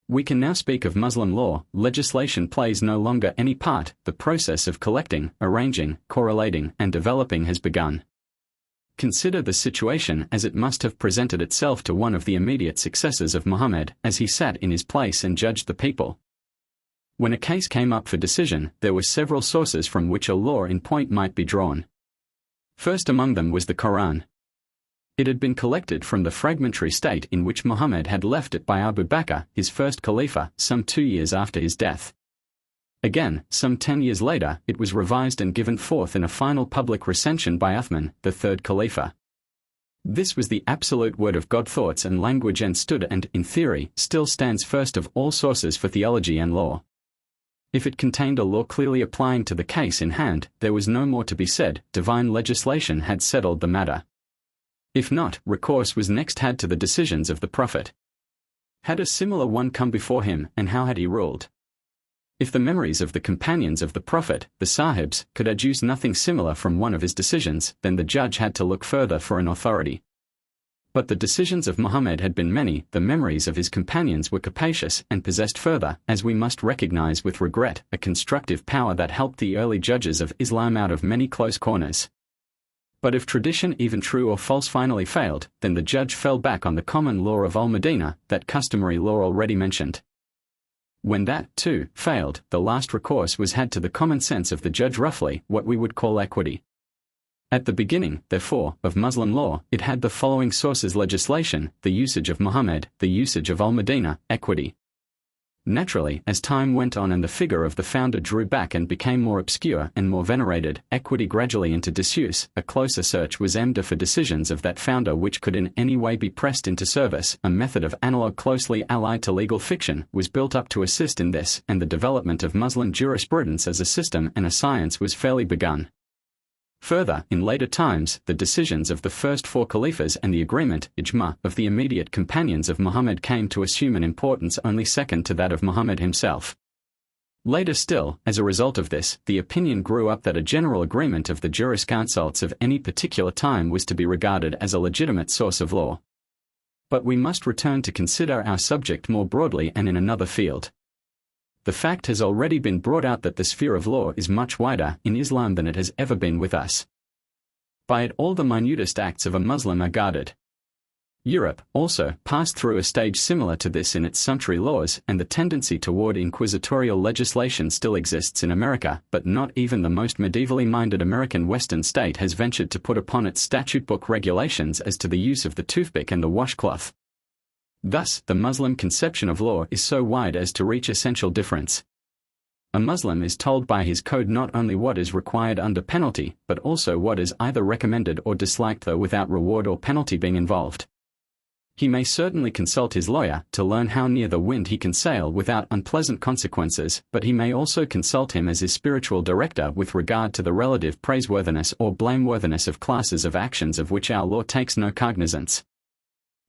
We can now speak of Muslim law. Legislation plays no longer any part. The process of collecting, arranging, correlating, and developing has begun. Consider the situation as it must have presented itself to one of the immediate successors of Muhammad as he sat in his place and judged the people. When a case came up for decision, there were several sources from which a law in point might be drawn. First among them was the Quran. It had been collected from the fragmentary state in which Muhammad had left it by Abu Bakr, his first Khalifa, some 2 years after his death. Again, some 10 years later, it was revised and given forth in a final public recension by Uthman, the third Khalifa. This was the absolute word of God, thoughts and language, and stood and, in theory, still stands first of all sources for theology and law. If it contained a law clearly applying to the case in hand, there was no more to be said, divine legislation had settled the matter. If not, recourse was next had to the decisions of the Prophet. Had a similar one come before him, and how had he ruled? If the memories of the companions of the Prophet, the Sahibs, could adduce nothing similar from one of his decisions, then the judge had to look further for an authority. But the decisions of Muhammad had been many, the memories of his companions were capacious, and possessed further, as we must recognize with regret, a constructive power that helped the early judges of Islam out of many close corners. But if tradition, even true or false, finally failed, then the judge fell back on the common law of al-Madinah, that customary law already mentioned. When that, too, failed, the last recourse was had to the common sense of the judge, roughly, what we would call equity. At the beginning, therefore, of Muslim law, it had the following sources: legislation, the usage of Muhammad, the usage of al-Madinah, equity. Naturally, as time went on and the figure of the founder drew back and became more obscure and more venerated, equity gradually into disuse, a closer search was aimed for decisions of that founder which could in any way be pressed into service. A method of analogue closely allied to legal fiction was built up to assist in this, and the development of Muslim jurisprudence as a system and a science was fairly begun. Further, in later times, the decisions of the first 4 caliphs and the agreement, ijma, of the immediate companions of Muhammad came to assume an importance only second to that of Muhammad himself. Later still, as a result of this, the opinion grew up that a general agreement of the jurisconsults of any particular time was to be regarded as a legitimate source of law. But we must return to consider our subject more broadly and in another field. The fact has already been brought out that the sphere of law is much wider in Islam than it has ever been with us. By it all the minutest acts of a Muslim are guarded. Europe, also, passed through a stage similar to this in its sumptuary laws, and the tendency toward inquisitorial legislation still exists in America, but not even the most medievally minded American Western state has ventured to put upon its statute book regulations as to the use of the toothpick and the washcloth. Thus, the Muslim conception of law is so wide as to reach essential difference. A Muslim is told by his code not only what is required under penalty, but also what is either recommended or disliked, though without reward or penalty being involved. He may certainly consult his lawyer to learn how near the wind he can sail without unpleasant consequences, but he may also consult him as his spiritual director with regard to the relative praiseworthiness or blameworthiness of classes of actions of which our law takes no cognizance.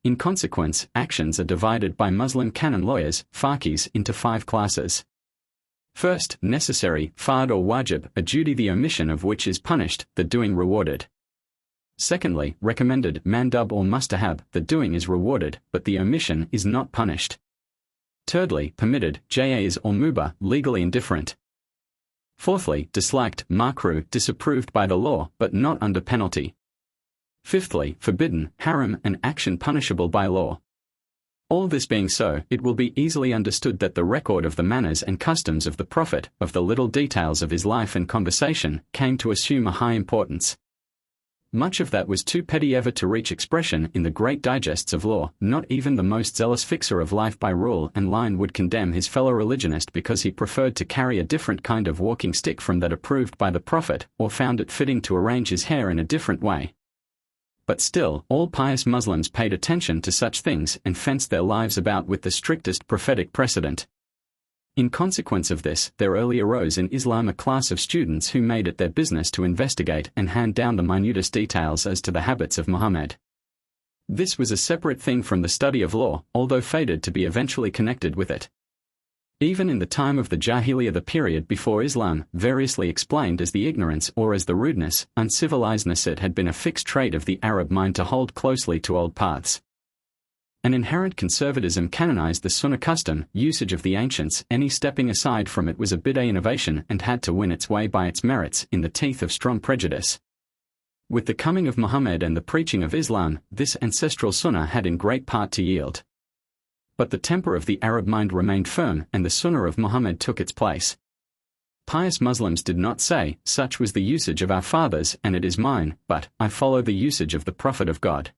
In consequence, actions are divided by Muslim canon lawyers, faqihs, into 5 classes. First, necessary, fard or wajib, a duty the omission of which is punished, the doing rewarded. Secondly, recommended, mandub or mustahab, the doing is rewarded, but the omission is not punished. Thirdly, permitted, jaiz or mubah, legally indifferent. Fourthly, disliked, makruh, disapproved by the law, but not under penalty. Fifthly, forbidden, haram, an action punishable by law. All this being so, it will be easily understood that the record of the manners and customs of the Prophet, of the little details of his life and conversation, came to assume a high importance. Much of that was too petty ever to reach expression in the great digests of law. Not even the most zealous fixer of life by rule and line would condemn his fellow religionist because he preferred to carry a different kind of walking stick from that approved by the Prophet, or found it fitting to arrange his hair in a different way. But still, all pious Muslims paid attention to such things and fenced their lives about with the strictest prophetic precedent. In consequence of this, there early arose in Islam a class of students who made it their business to investigate and hand down the minutest details as to the habits of Muhammad. This was a separate thing from the study of law, although fated to be eventually connected with it. Even in the time of the Jahiliyyah, the period before Islam, variously explained as the ignorance or as the rudeness, uncivilizedness, it had been a fixed trait of the Arab mind to hold closely to old paths. An inherent conservatism canonized the sunnah custom, usage of the ancients. Any stepping aside from it was a bid'ah innovation and had to win its way by its merits in the teeth of strong prejudice. With the coming of Muhammad and the preaching of Islam, this ancestral sunnah had in great part to yield. But the temper of the Arab mind remained firm, and the sunnah of Muhammad took its place. Pious Muslims did not say, "Such was the usage of our fathers, and it is mine," but, "I follow the usage of the Prophet of God."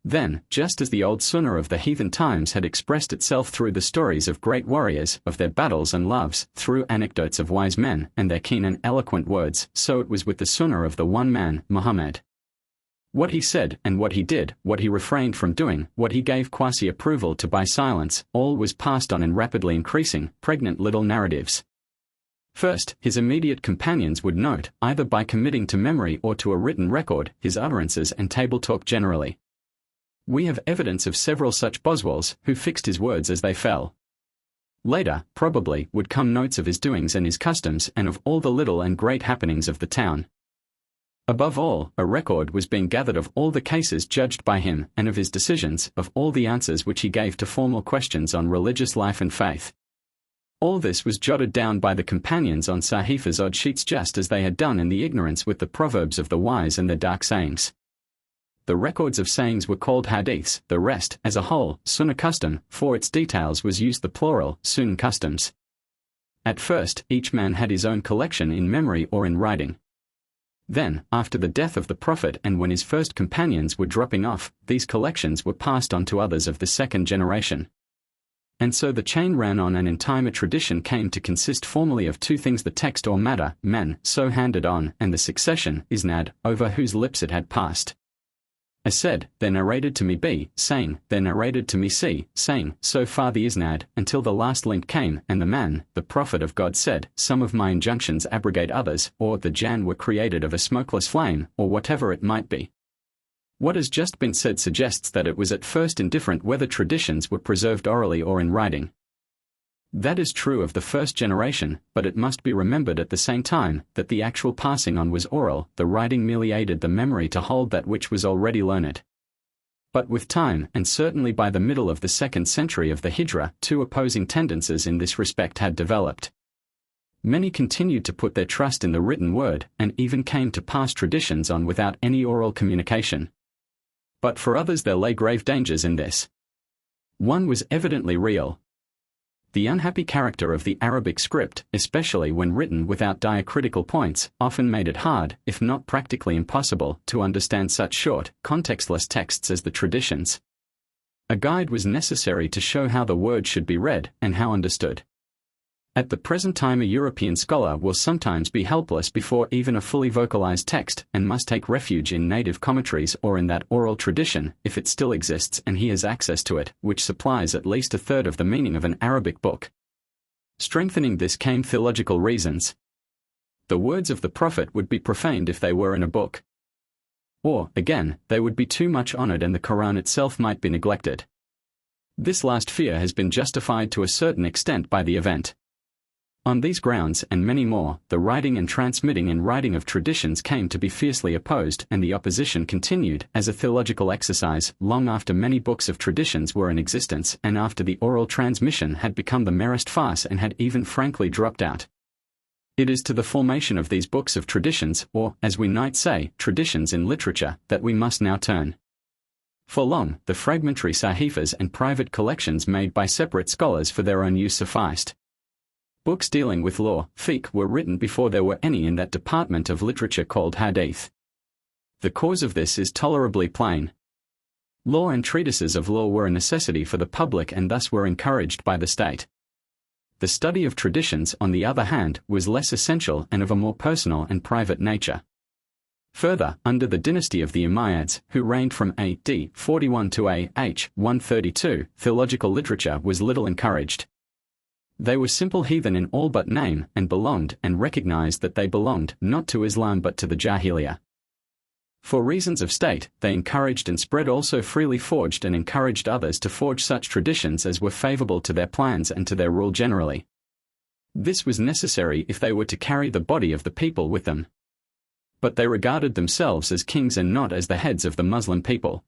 Then, just as the old sunnah of the heathen times had expressed itself through the stories of great warriors, of their battles and loves, through anecdotes of wise men, and their keen and eloquent words, so it was with the sunnah of the one man, Muhammad. What he said and what he did, what he refrained from doing, what he gave quasi-approval to by silence, all was passed on in rapidly increasing, pregnant little narratives. First, his immediate companions would note, either by committing to memory or to a written record, his utterances and table talk generally. We have evidence of several such Boswells, who fixed his words as they fell. Later, probably, would come notes of his doings and his customs and of all the little and great happenings of the town. Above all, a record was being gathered of all the cases judged by him, and of his decisions, of all the answers which he gave to formal questions on religious life and faith. All this was jotted down by the companions on Sahifas odd sheets just as they had done in the ignorance with the proverbs of the wise and their dark sayings. The records of sayings were called hadiths, the rest, as a whole, sunnah custom, for its details was used the plural, sun customs. At first, each man had his own collection in memory or in writing. Then, after the death of the Prophet and when his first companions were dropping off, these collections were passed on to others of the second generation. And so the chain ran on, and in time a tradition came to consist formally of two things: the text or matter, men, so handed on, and the succession, isnad, over whose lips it had passed. I said, there narrated to me B, saying, there narrated to me C, saying, so far the isnad, until the last link came, and the man, the Prophet of God said, some of my injunctions abrogate others, or the Jann were created of a smokeless flame, or whatever it might be. What has just been said suggests that it was at first indifferent whether traditions were preserved orally or in writing. That is true of the first generation, but it must be remembered at the same time that the actual passing on was oral, the writing merely aided the memory to hold that which was already learned. But with time, and certainly by the middle of the 2nd century of the Hijra, two opposing tendencies in this respect had developed. Many continued to put their trust in the written word, and even came to pass traditions on without any oral communication. But for others there lay grave dangers in this. One was evidently real. The unhappy character of the Arabic script, especially when written without diacritical points, often made it hard, if not practically impossible, to understand such short, contextless texts as the traditions. A guide was necessary to show how the word should be read, and how understood. At the present time a European scholar will sometimes be helpless before even a fully vocalized text, and must take refuge in native commentaries or in that oral tradition, if it still exists and he has access to it, which supplies at least a third of the meaning of an Arabic book. Strengthening this came theological reasons. The words of the Prophet would be profaned if they were in a book. Or, again, they would be too much honored and the Quran itself might be neglected. This last fear has been justified to a certain extent by the event. On these grounds and many more, the writing and transmitting in writing of traditions came to be fiercely opposed, and the opposition continued as a theological exercise long after many books of traditions were in existence and after the oral transmission had become the merest farce and had even frankly dropped out. It is to the formation of these books of traditions, or, as we might say, traditions in literature, that we must now turn. For long, the fragmentary sahifas and private collections made by separate scholars for their own use sufficed. Books dealing with law, fiqh, were written before there were any in that department of literature called hadith. The cause of this is tolerably plain. Law and treatises of law were a necessity for the public and thus were encouraged by the state. The study of traditions, on the other hand, was less essential and of a more personal and private nature. Further, under the dynasty of the Umayyads, who reigned from A.D. 41 to A.H. 132, theological literature was little encouraged. They were simple heathen in all but name, and belonged and recognized that they belonged not to Islam but to the Jahiliyyah. For reasons of state, they encouraged and spread also freely forged and encouraged others to forge such traditions as were favorable to their plans and to their rule generally. This was necessary if they were to carry the body of the people with them. But they regarded themselves as kings and not as the heads of the Muslim people.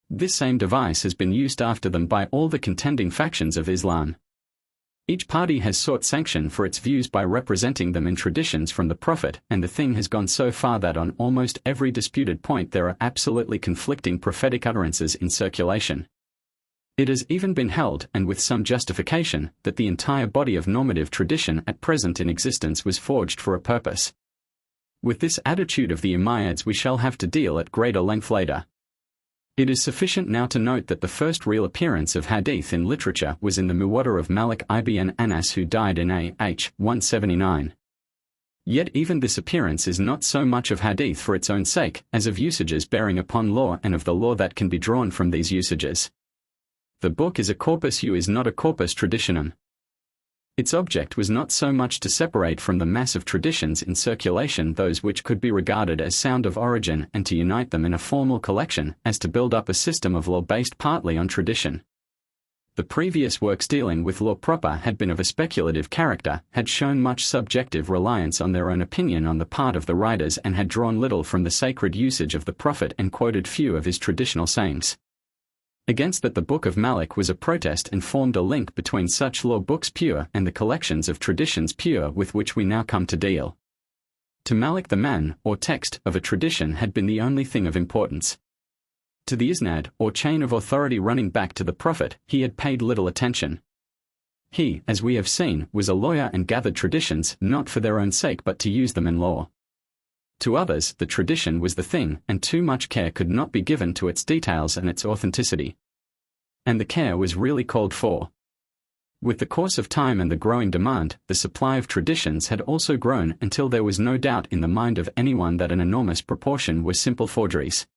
This same device has been used after them by all the contending factions of Islam. Each party has sought sanction for its views by representing them in traditions from the Prophet, and the thing has gone so far that on almost every disputed point there are absolutely conflicting prophetic utterances in circulation. It has even been held, and with some justification, that the entire body of normative tradition at present in existence was forged for a purpose. With this attitude of the Umayyads we shall have to deal at greater length later. It is sufficient now to note that the first real appearance of hadith in literature was in the Muwatta of Malik ibn Anas, who died in AH 179. Yet even this appearance is not so much of hadith for its own sake, as of usages bearing upon law and of the law that can be drawn from these usages. The book is a corpus is not a corpus traditionum. Its object was not so much to separate from the mass of traditions in circulation those which could be regarded as sound of origin and to unite them in a formal collection, as to build up a system of law based partly on tradition. The previous works dealing with law proper had been of a speculative character, had shown much subjective reliance on their own opinion on the part of the writers, and had drawn little from the sacred usage of the Prophet and quoted few of his traditional sayings. Against that the Book of Malik was a protest and formed a link between such law books pure and the collections of traditions pure with which we now come to deal. To Malik the man, or text, of a tradition had been the only thing of importance. To the isnad, or chain of authority running back to the Prophet, he had paid little attention. He, as we have seen, was a lawyer and gathered traditions not for their own sake but to use them in law. To others, the tradition was the thing, and too much care could not be given to its details and its authenticity. And the care was really called for. With the course of time and the growing demand, the supply of traditions had also grown until there was no doubt in the mind of anyone that an enormous proportion were simple forgeries.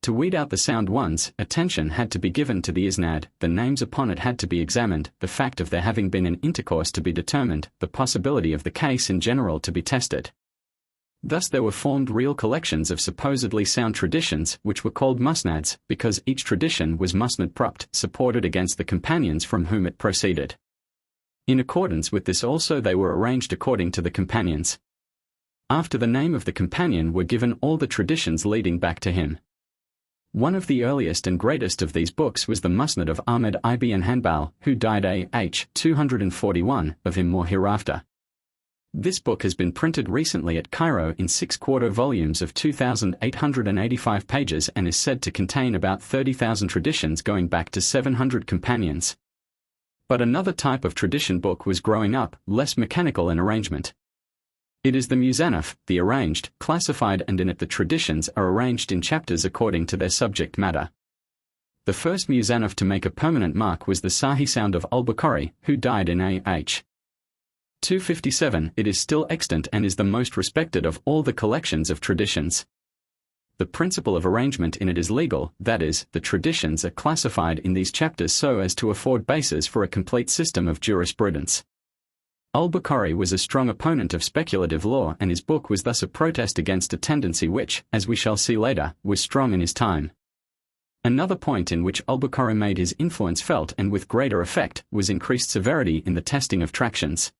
To weed out the sound ones, attention had to be given to the isnad, the names upon it had to be examined, the fact of there having been an intercourse to be determined, the possibility of the case in general to be tested. Thus there were formed real collections of supposedly sound traditions, which were called musnads, because each tradition was musnad propped, supported against the companions from whom it proceeded. In accordance with this also they were arranged according to the companions. After the name of the companion were given all the traditions leading back to him. One of the earliest and greatest of these books was the Musnad of Ahmad ibn Hanbal, who died AH 241, of him more hereafter. This book has been printed recently at Cairo in 6-quarter volumes of 2,885 pages and is said to contain about 30,000 traditions going back to 700 companions. But another type of tradition book was growing up, less mechanical in arrangement. It is the Musannaf, the arranged, classified, and in it the traditions are arranged in chapters according to their subject matter. The first Musannaf to make a permanent mark was the Sahih Sound of al-Bukhari, who died in AH 257. It is still extant and is the most respected of all the collections of traditions. The principle of arrangement in it is legal, that is, the traditions are classified in these chapters so as to afford basis for a complete system of jurisprudence. Al-Bukhari was a strong opponent of speculative law, and his book was thus a protest against a tendency which, as we shall see later, was strong in his time. Another point in which al-Bukhari made his influence felt and with greater effect was increased severity in the testing of tractions.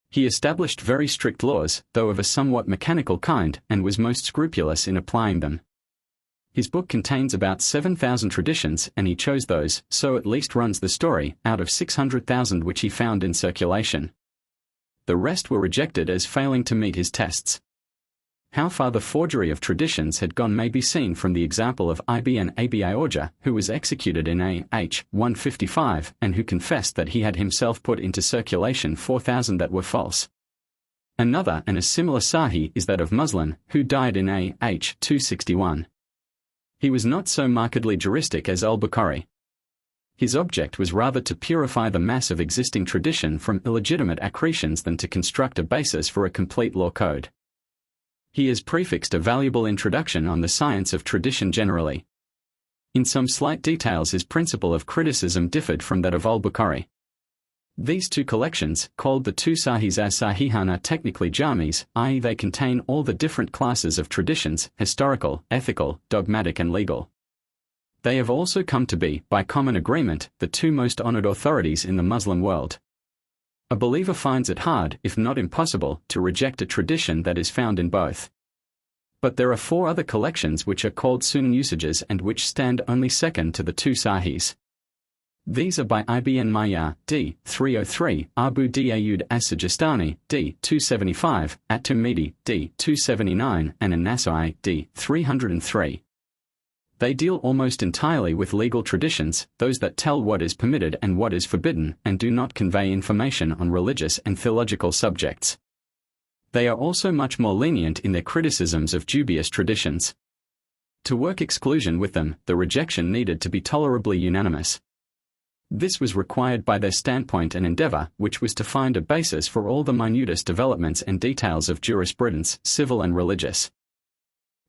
He established very strict laws, though of a somewhat mechanical kind, and was most scrupulous in applying them. His book contains about 7,000 traditions, and he chose those, so at least runs the story, out of 600,000 which he found in circulation. The rest were rejected as failing to meet his tests. How far the forgery of traditions had gone may be seen from the example of Ibn Abi Orja, who was executed in AH 155, and who confessed that he had himself put into circulation 4,000 that were false. Another and a similar Sahih is that of Muslim, who died in AH 261. He was not so markedly juristic as al-Bukhari. His object was rather to purify the mass of existing tradition from illegitimate accretions than to construct a basis for a complete law code. He has prefixed a valuable introduction on the science of tradition generally. In some slight details his principle of criticism differed from that of al-Bukhari. These two collections, called the two Sahihs as Sahihan, are technically jamis, i.e. they contain all the different classes of traditions, historical, ethical, dogmatic and legal. They have also come to be, by common agreement, the two most honored authorities in the Muslim world. A believer finds it hard, if not impossible, to reject a tradition that is found in both. But there are 4 other collections which are called Sunan usages and which stand only second to the two Sahihs. These are by Ibn Mayyar, d. 303, Abu Daoud as-Sijistani, d. 275, At-Tirmidhi, d. 279, and An-Nasa'i, d. 303. They deal almost entirely with legal traditions, those that tell what is permitted and what is forbidden, and do not convey information on religious and theological subjects. They are also much more lenient in their criticisms of dubious traditions. To work exclusion with them, the rejection needed to be tolerably unanimous. This was required by their standpoint and endeavor, which was to find a basis for all the minutest developments and details of jurisprudence, civil and religious.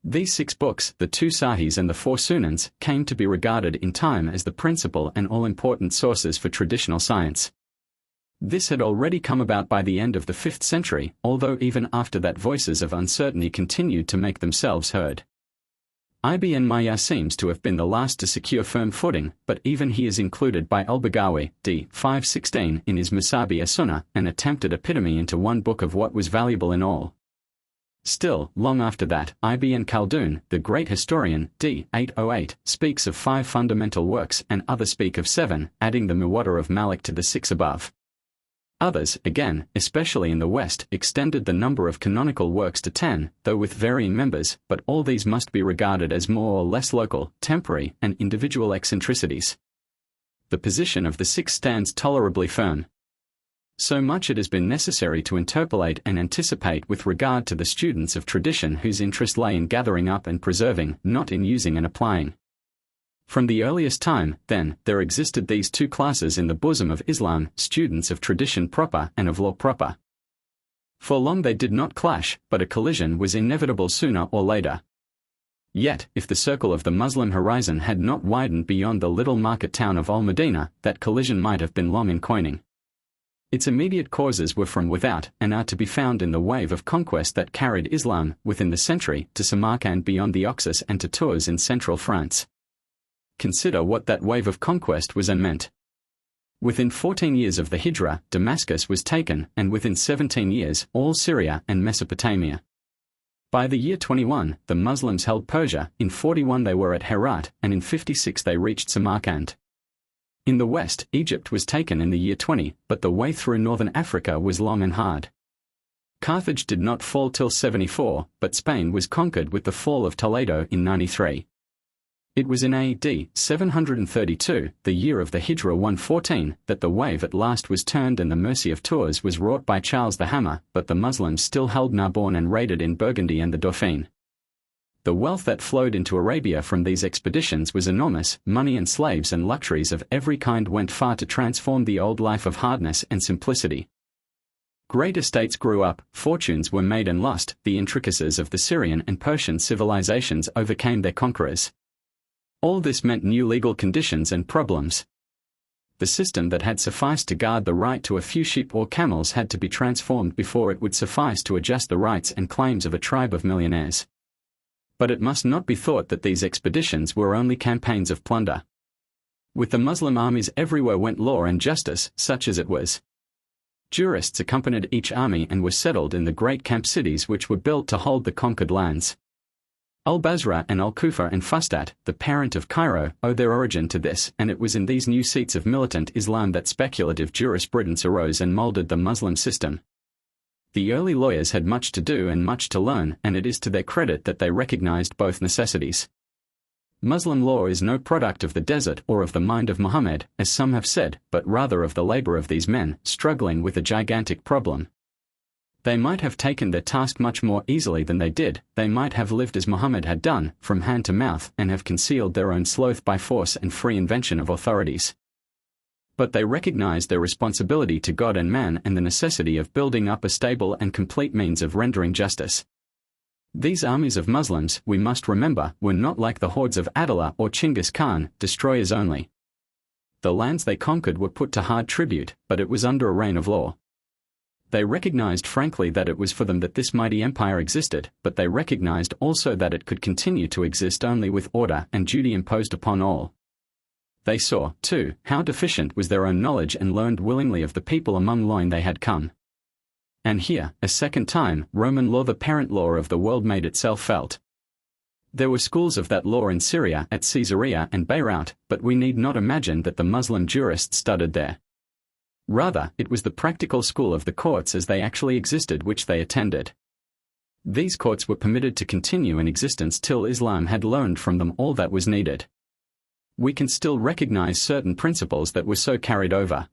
These 6 books, the 2 Sahihs and the 4 Sunans, came to be regarded in time as the principal and all-important sources for traditional science. This had already come about by the end of the 5th century, although even after that voices of uncertainty continued to make themselves heard. Ibn Mayyar seems to have been the last to secure firm footing, but even he is included by al-Baghawi, d. 516, in his Musabi as-Sunnah, an attempted epitome into one book of what was valuable in all. Still, long after that, Ibn Khaldun, the great historian, d. 808, speaks of 5 fundamental works and others speak of 7, adding the Muwatta of Malik to the 6 above. Others, again, especially in the West, extended the number of canonical works to 10, though with varying members, but all these must be regarded as more or less local, temporary, and individual eccentricities. The position of the 6 stands tolerably firm. So much it has been necessary to interpolate and anticipate with regard to the students of tradition whose interest lay in gathering up and preserving, not in using and applying. From the earliest time, then, there existed these 2 classes in the bosom of Islam, students of tradition proper and of law proper. For long they did not clash, but a collision was inevitable sooner or later. Yet, if the circle of the Muslim horizon had not widened beyond the little market town of Al-Madinah, that collision might have been long in coining. Its immediate causes were from without, and are to be found in the wave of conquest that carried Islam, within the century, to Samarkand beyond the Oxus and to Tours in central France. Consider what that wave of conquest was and meant. Within 14 years of the Hijrah, Damascus was taken, and within 17 years, all Syria and Mesopotamia. By the year 21, the Muslims held Persia, in 41 they were at Herat, and in 56 they reached Samarkand. In the west, Egypt was taken in the year 20, but the way through northern Africa was long and hard. Carthage did not fall till 74, but Spain was conquered with the fall of Toledo in 93. It was in A.D. 732, the year of the Hijrah 114, that the wave at last was turned and the mercy of Tours was wrought by Charles the Hammer, but the Muslims still held Narbonne and raided in Burgundy and the Dauphiné. The wealth that flowed into Arabia from these expeditions was enormous. Money and slaves and luxuries of every kind went far to transform the old life of hardness and simplicity. Great estates grew up, fortunes were made and lost, the intricacies of the Syrian and Persian civilizations overcame their conquerors. All this meant new legal conditions and problems. The system that had sufficed to guard the right to a few sheep or camels had to be transformed before it would suffice to adjust the rights and claims of a tribe of millionaires. But it must not be thought that these expeditions were only campaigns of plunder. With the Muslim armies everywhere went law and justice, such as it was. Jurists accompanied each army and were settled in the great camp cities which were built to hold the conquered lands. Al-Basra and Al-Kufa and Fustat, the parent of Cairo, owe their origin to this, and it was in these new seats of militant Islam that speculative jurisprudence arose and molded the Muslim system. The early lawyers had much to do and much to learn, and it is to their credit that they recognized both necessities. Muslim law is no product of the desert or of the mind of Muhammad, as some have said, but rather of the labor of these men, struggling with a gigantic problem. They might have taken their task much more easily than they did, they might have lived as Muhammad had done, from hand to mouth, and have concealed their own sloth by force and free invention of authorities. But they recognized their responsibility to God and man and the necessity of building up a stable and complete means of rendering justice. These armies of Muslims, we must remember, were not like the hordes of Attila or Chinggis Khan, destroyers only. The lands they conquered were put to hard tribute, but it was under a reign of law. They recognized frankly that it was for them that this mighty empire existed, but they recognized also that it could continue to exist only with order and duty imposed upon all. They saw, too, how deficient was their own knowledge and learned willingly of the people among whom they had come. And here, a second time, Roman law, the parent law of the world, made itself felt. There were schools of that law in Syria at Caesarea and Beirut, but we need not imagine that the Muslim jurists studied there. Rather, it was the practical school of the courts as they actually existed which they attended. These courts were permitted to continue in existence till Islam had learned from them all that was needed. We can still recognize certain principles that were so carried over.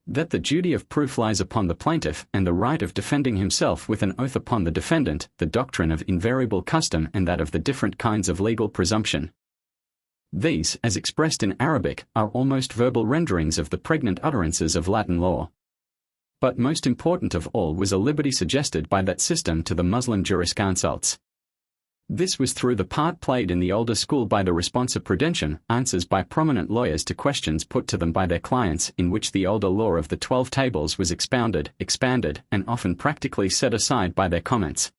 That the duty of proof lies upon the plaintiff and the right of defending himself with an oath upon the defendant, the doctrine of invariable custom and that of the different kinds of legal presumption. These, as expressed in Arabic, are almost verbal renderings of the pregnant utterances of Latin law. But most important of all was a liberty suggested by that system to the Muslim jurisconsults. This was through the part played in the older school by the responsa prudentium, answers by prominent lawyers to questions put to them by their clients, in which the older law of the 12 tables was expounded, expanded, and often practically set aside by their comments.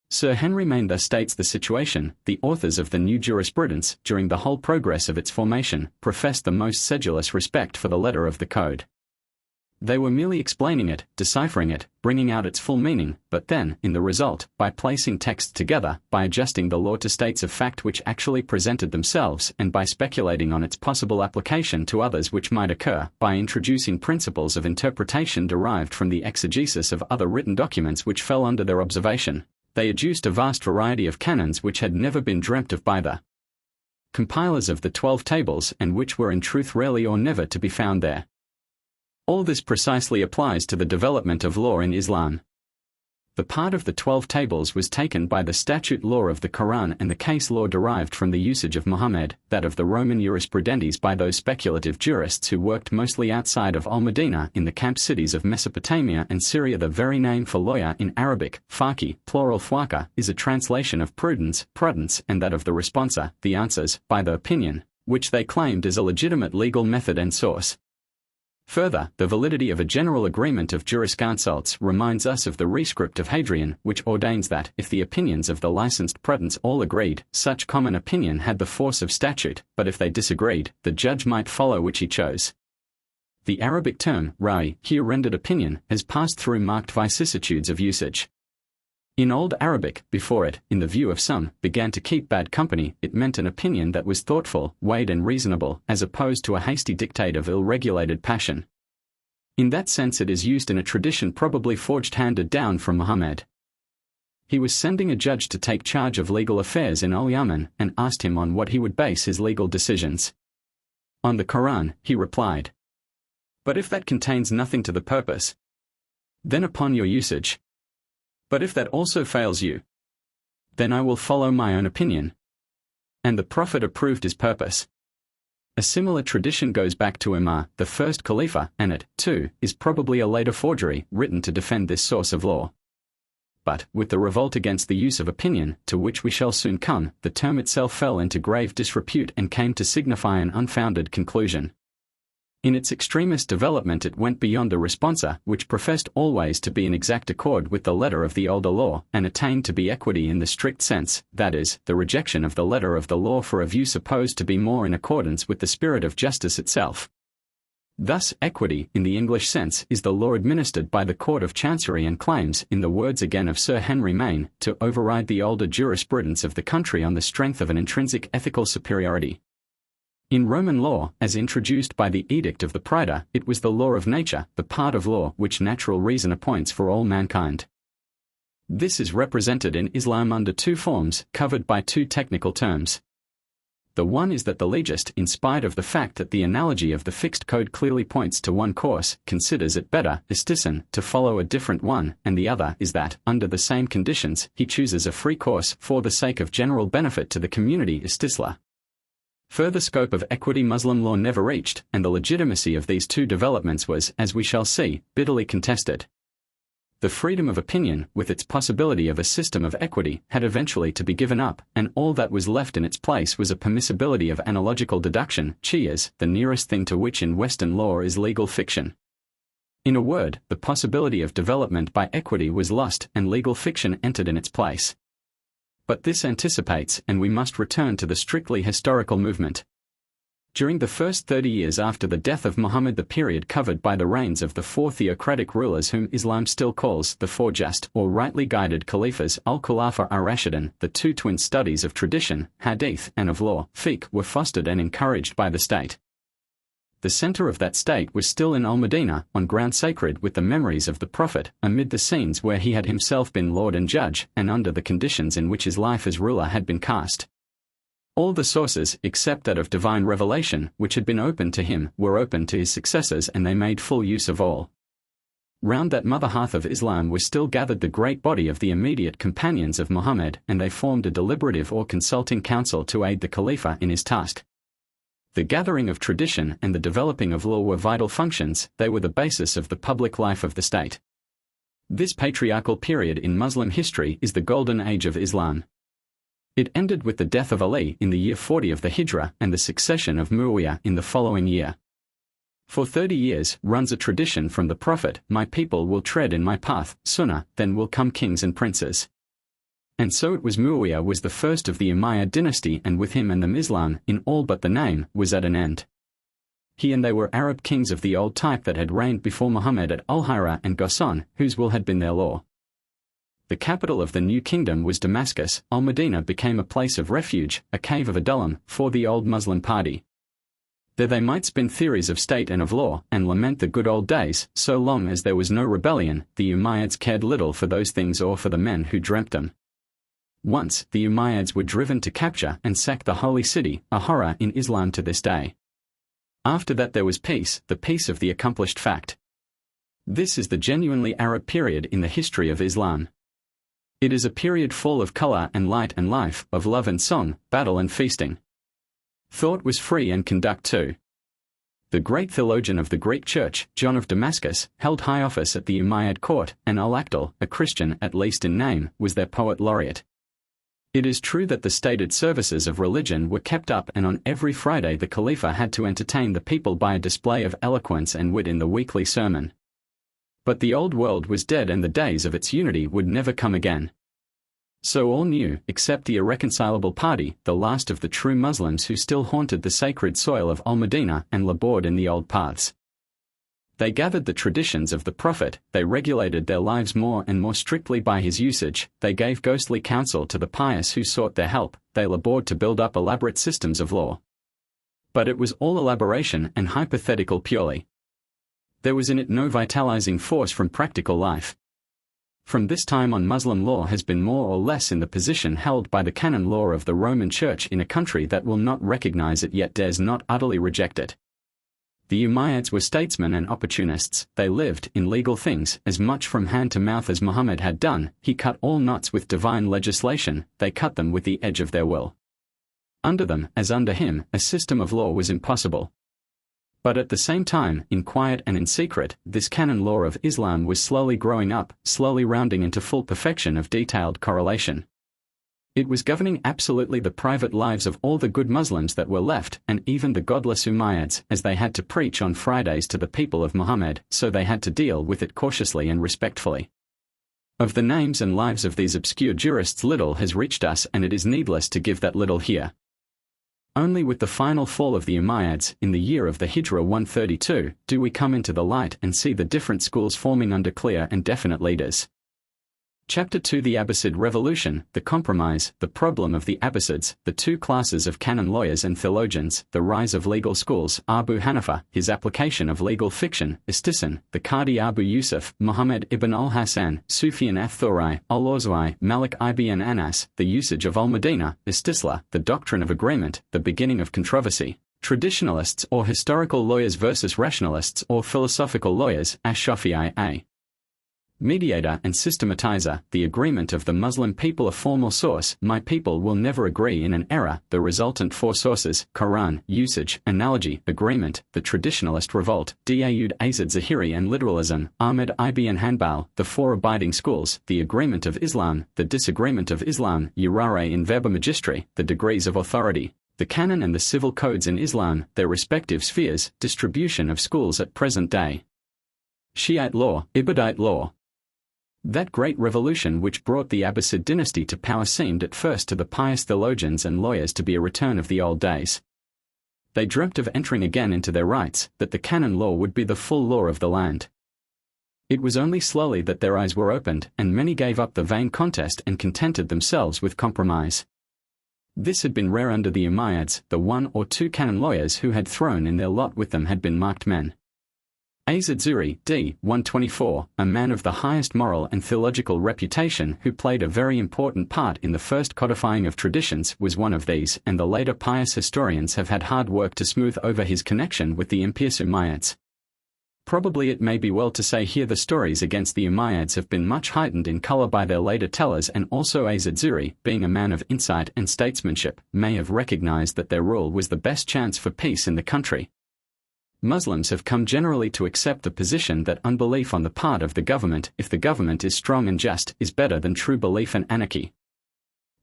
Sir Henry Maine thus states the situation: the authors of the new jurisprudence, during the whole progress of its formation, professed the most sedulous respect for the letter of the code. They were merely explaining it, deciphering it, bringing out its full meaning, but then, in the result, by placing texts together, by adjusting the law to states of fact which actually presented themselves, and by speculating on its possible application to others which might occur, by introducing principles of interpretation derived from the exegesis of other written documents which fell under their observation, they adduced a vast variety of canons which had never been dreamt of by the compilers of the 12 tables, and which were in truth rarely or never to be found there. All this precisely applies to the development of law in Islam. The part of the 12 tables was taken by the statute law of the Quran and the case law derived from the usage of Muhammad, that of the Roman jurisprudentes by those speculative jurists who worked mostly outside of Al-Madinah in the camp cities of Mesopotamia and Syria. The very name for lawyer in Arabic, faqih, plural fwaqa, is a translation of prudence, and that of the responsa, the answers, by the opinion, which they claimed as a legitimate legal method and source. Further, the validity of a general agreement of jurisconsults reminds us of the rescript of Hadrian, which ordains that, if the opinions of the licensed prudents all agreed, such common opinion had the force of statute, but if they disagreed, the judge might follow which he chose. The Arabic term, ra'i, here rendered opinion, has passed through marked vicissitudes of usage. In Old Arabic, before it, in the view of some, began to keep bad company, it meant an opinion that was thoughtful, weighed and reasonable, as opposed to a hasty dictate of ill-regulated passion. In that sense it is used in a tradition probably forged handed down from Muhammad. He was sending a judge to take charge of legal affairs in Al-Yaman, and asked him on what he would base his legal decisions. On the Quran, he replied. But if that contains nothing to the purpose, then upon your usage. But if that also fails you, then I will follow my own opinion. And the Prophet approved his purpose. A similar tradition goes back to Umar, the first Khalifa, and it, too, is probably a later forgery, written to defend this source of law. But, with the revolt against the use of opinion, to which we shall soon come, the term itself fell into grave disrepute and came to signify an unfounded conclusion. In its extremist development it went beyond a responsa, which professed always to be in exact accord with the letter of the older law, and attained to be equity in the strict sense, that is, the rejection of the letter of the law for a view supposed to be more in accordance with the spirit of justice itself. Thus, equity, in the English sense, is the law administered by the Court of Chancery and claims, in the words again of Sir Henry Maine, to override the older jurisprudence of the country on the strength of an intrinsic ethical superiority. In Roman law, as introduced by the Edict of the Praetor, it was the law of nature, the part of law which natural reason appoints for all mankind. This is represented in Islam under two forms, covered by two technical terms. The one is that the legist, in spite of the fact that the analogy of the fixed code clearly points to one course, considers it better, istison, to follow a different one, and the other is that, under the same conditions, he chooses a free course for the sake of general benefit to the community istisla. Further scope of equity Muslim law never reached, and the legitimacy of these two developments was, as we shall see, bitterly contested. The freedom of opinion, with its possibility of a system of equity, had eventually to be given up, and all that was left in its place was a permissibility of analogical deduction, qiyas, the nearest thing to which in Western law is legal fiction. In a word, the possibility of development by equity was lost, and legal fiction entered in its place. But this anticipates, and we must return to the strictly historical movement. During the first 30 years after the death of Muhammad, the period covered by the reigns of the four theocratic rulers whom Islam still calls the four just or rightly guided Caliphs al-Khulafa ar-Rashidun, the two twin studies of tradition, hadith, and of law, fiqh, were fostered and encouraged by the state. The center of that state was still in Al-Madinah, on ground sacred with the memories of the Prophet, amid the scenes where he had himself been lord and judge, and under the conditions in which his life as ruler had been cast. All the sources, except that of divine revelation, which had been opened to him, were open to his successors, and they made full use of all. Round that mother hearth of Islam was still gathered the great body of the immediate companions of Muhammad, and they formed a deliberative or consulting council to aid the Khalifa in his task. The gathering of tradition and the developing of law were vital functions, they were the basis of the public life of the state. This patriarchal period in Muslim history is the golden age of Islam. It ended with the death of Ali in the year 40 of the Hijrah and the succession of Muawiyah in the following year. For 30 years runs a tradition from the Prophet, "My people will tread in my path, Sunnah, then will come kings and princes." And so it was. Muawiyah was the first of the Umayyad dynasty, and with him and them Islam, in all but the name, was at an end. He and they were Arab kings of the old type that had reigned before Muhammad at Al-Hira and Ghassan, whose will had been their law. The capital of the new kingdom was Damascus. Al-Madinah became a place of refuge, a cave of Adullam, for the old Muslim party. There they might spin theories of state and of law, and lament the good old days. So long as there was no rebellion, the Umayyads cared little for those things or for the men who dreamt them. Once, the Umayyads were driven to capture and sack the holy city, a horror in Islam to this day. After that there was peace, the peace of the accomplished fact. This is the genuinely Arab period in the history of Islam. It is a period full of color and light and life, of love and song, battle and feasting. Thought was free and conduct too. The great theologian of the Greek Church, John of Damascus, held high office at the Umayyad court, and Al-Aqdal, a Christian at least in name, was their poet laureate. It is true that the stated services of religion were kept up, and on every Friday the Khalifa had to entertain the people by a display of eloquence and wit in the weekly sermon. But the old world was dead, and the days of its unity would never come again. So all knew, except the irreconcilable party, the last of the true Muslims who still haunted the sacred soil of Al-Madinah and labored in the old paths. They gathered the traditions of the Prophet, they regulated their lives more and more strictly by his usage, they gave ghostly counsel to the pious who sought their help, they labored to build up elaborate systems of law. But it was all elaboration and hypothetical purely. There was in it no vitalizing force from practical life. From this time on, Muslim law has been more or less in the position held by the canon law of the Roman Church in a country that will not recognize it yet dares not utterly reject it. The Umayyads were statesmen and opportunists, they lived in legal things as much from hand to mouth as Muhammad had done. He cut all knots with divine legislation, they cut them with the edge of their will. Under them, as under him, a system of law was impossible. But at the same time, in quiet and in secret, this canon law of Islam was slowly growing up, slowly rounding into full perfection of detailed correlation. It was governing absolutely the private lives of all the good Muslims that were left, and even the godless Umayyads, as they had to preach on Fridays to the people of Muhammad, so they had to deal with it cautiously and respectfully. Of the names and lives of these obscure jurists little has reached us, and it is needless to give that little here. Only with the final fall of the Umayyads, in the year of the Hijrah 132, do we come into the light and see the different schools forming under clear and definite leaders. Chapter 2: The Abbasid Revolution, the Compromise, the Problem of the Abbasids, the two classes of canon lawyers and theologians, the rise of legal schools, Abu Hanifa, his application of legal fiction, Istisan, the Qadi Abu Yusuf, Muhammad ibn al-Hasan, Sufyan ath-Thawri, al-Awza'i, Malik ibn Anas, the usage of al-Madinah, Istisla, the doctrine of agreement, the beginning of controversy, traditionalists or historical lawyers versus rationalists or philosophical lawyers, Ash-Shafi'i. Mediator and systematizer, the agreement of the Muslim people, a formal source, my people will never agree in an error, the resultant four sources, Quran, usage, analogy, agreement, the traditionalist revolt, Daud Azad Zahiri and literalism, Ahmed ibn Hanbal, the four abiding schools, the agreement of Islam, the disagreement of Islam, Urare in verba magistri, the degrees of authority, the canon and the civil codes in Islam, their respective spheres, distribution of schools at present day. Shiite law, Ibadite law. That great revolution which brought the Abbasid dynasty to power seemed at first to the pious theologians and lawyers to be a return of the old days. They dreamt of entering again into their rights, that the canon law would be the full law of the land. It was only slowly that their eyes were opened, and many gave up the vain contest and contented themselves with compromise. This had been rare under the Umayyads. The 1 or 2 canon lawyers who had thrown in their lot with them had been marked men. Az-Zuri, d. 124, a man of the highest moral and theological reputation who played a very important part in the first codifying of traditions, was one of these, and the later pious historians have had hard work to smooth over his connection with the impious Umayyads. Probably it may be well to say here the stories against the Umayyads have been much heightened in color by their later tellers, and also Az-Zuri, being a man of insight and statesmanship, may have recognized that their rule was the best chance for peace in the country. Muslims have come generally to accept the position that unbelief on the part of the government, if the government is strong and just, is better than true belief and anarchy.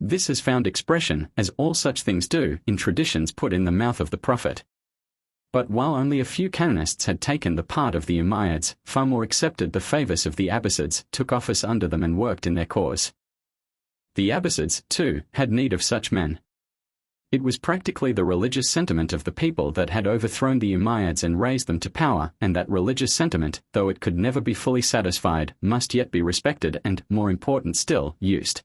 This has found expression, as all such things do, in traditions put in the mouth of the Prophet. But while only a few canonists had taken the part of the Umayyads, far more accepted the favors of the Abbasids, took office under them and worked in their cause. The Abbasids, too, had need of such men. It was practically the religious sentiment of the people that had overthrown the Umayyads and raised them to power, and that religious sentiment, though it could never be fully satisfied, must yet be respected and, more important still, used.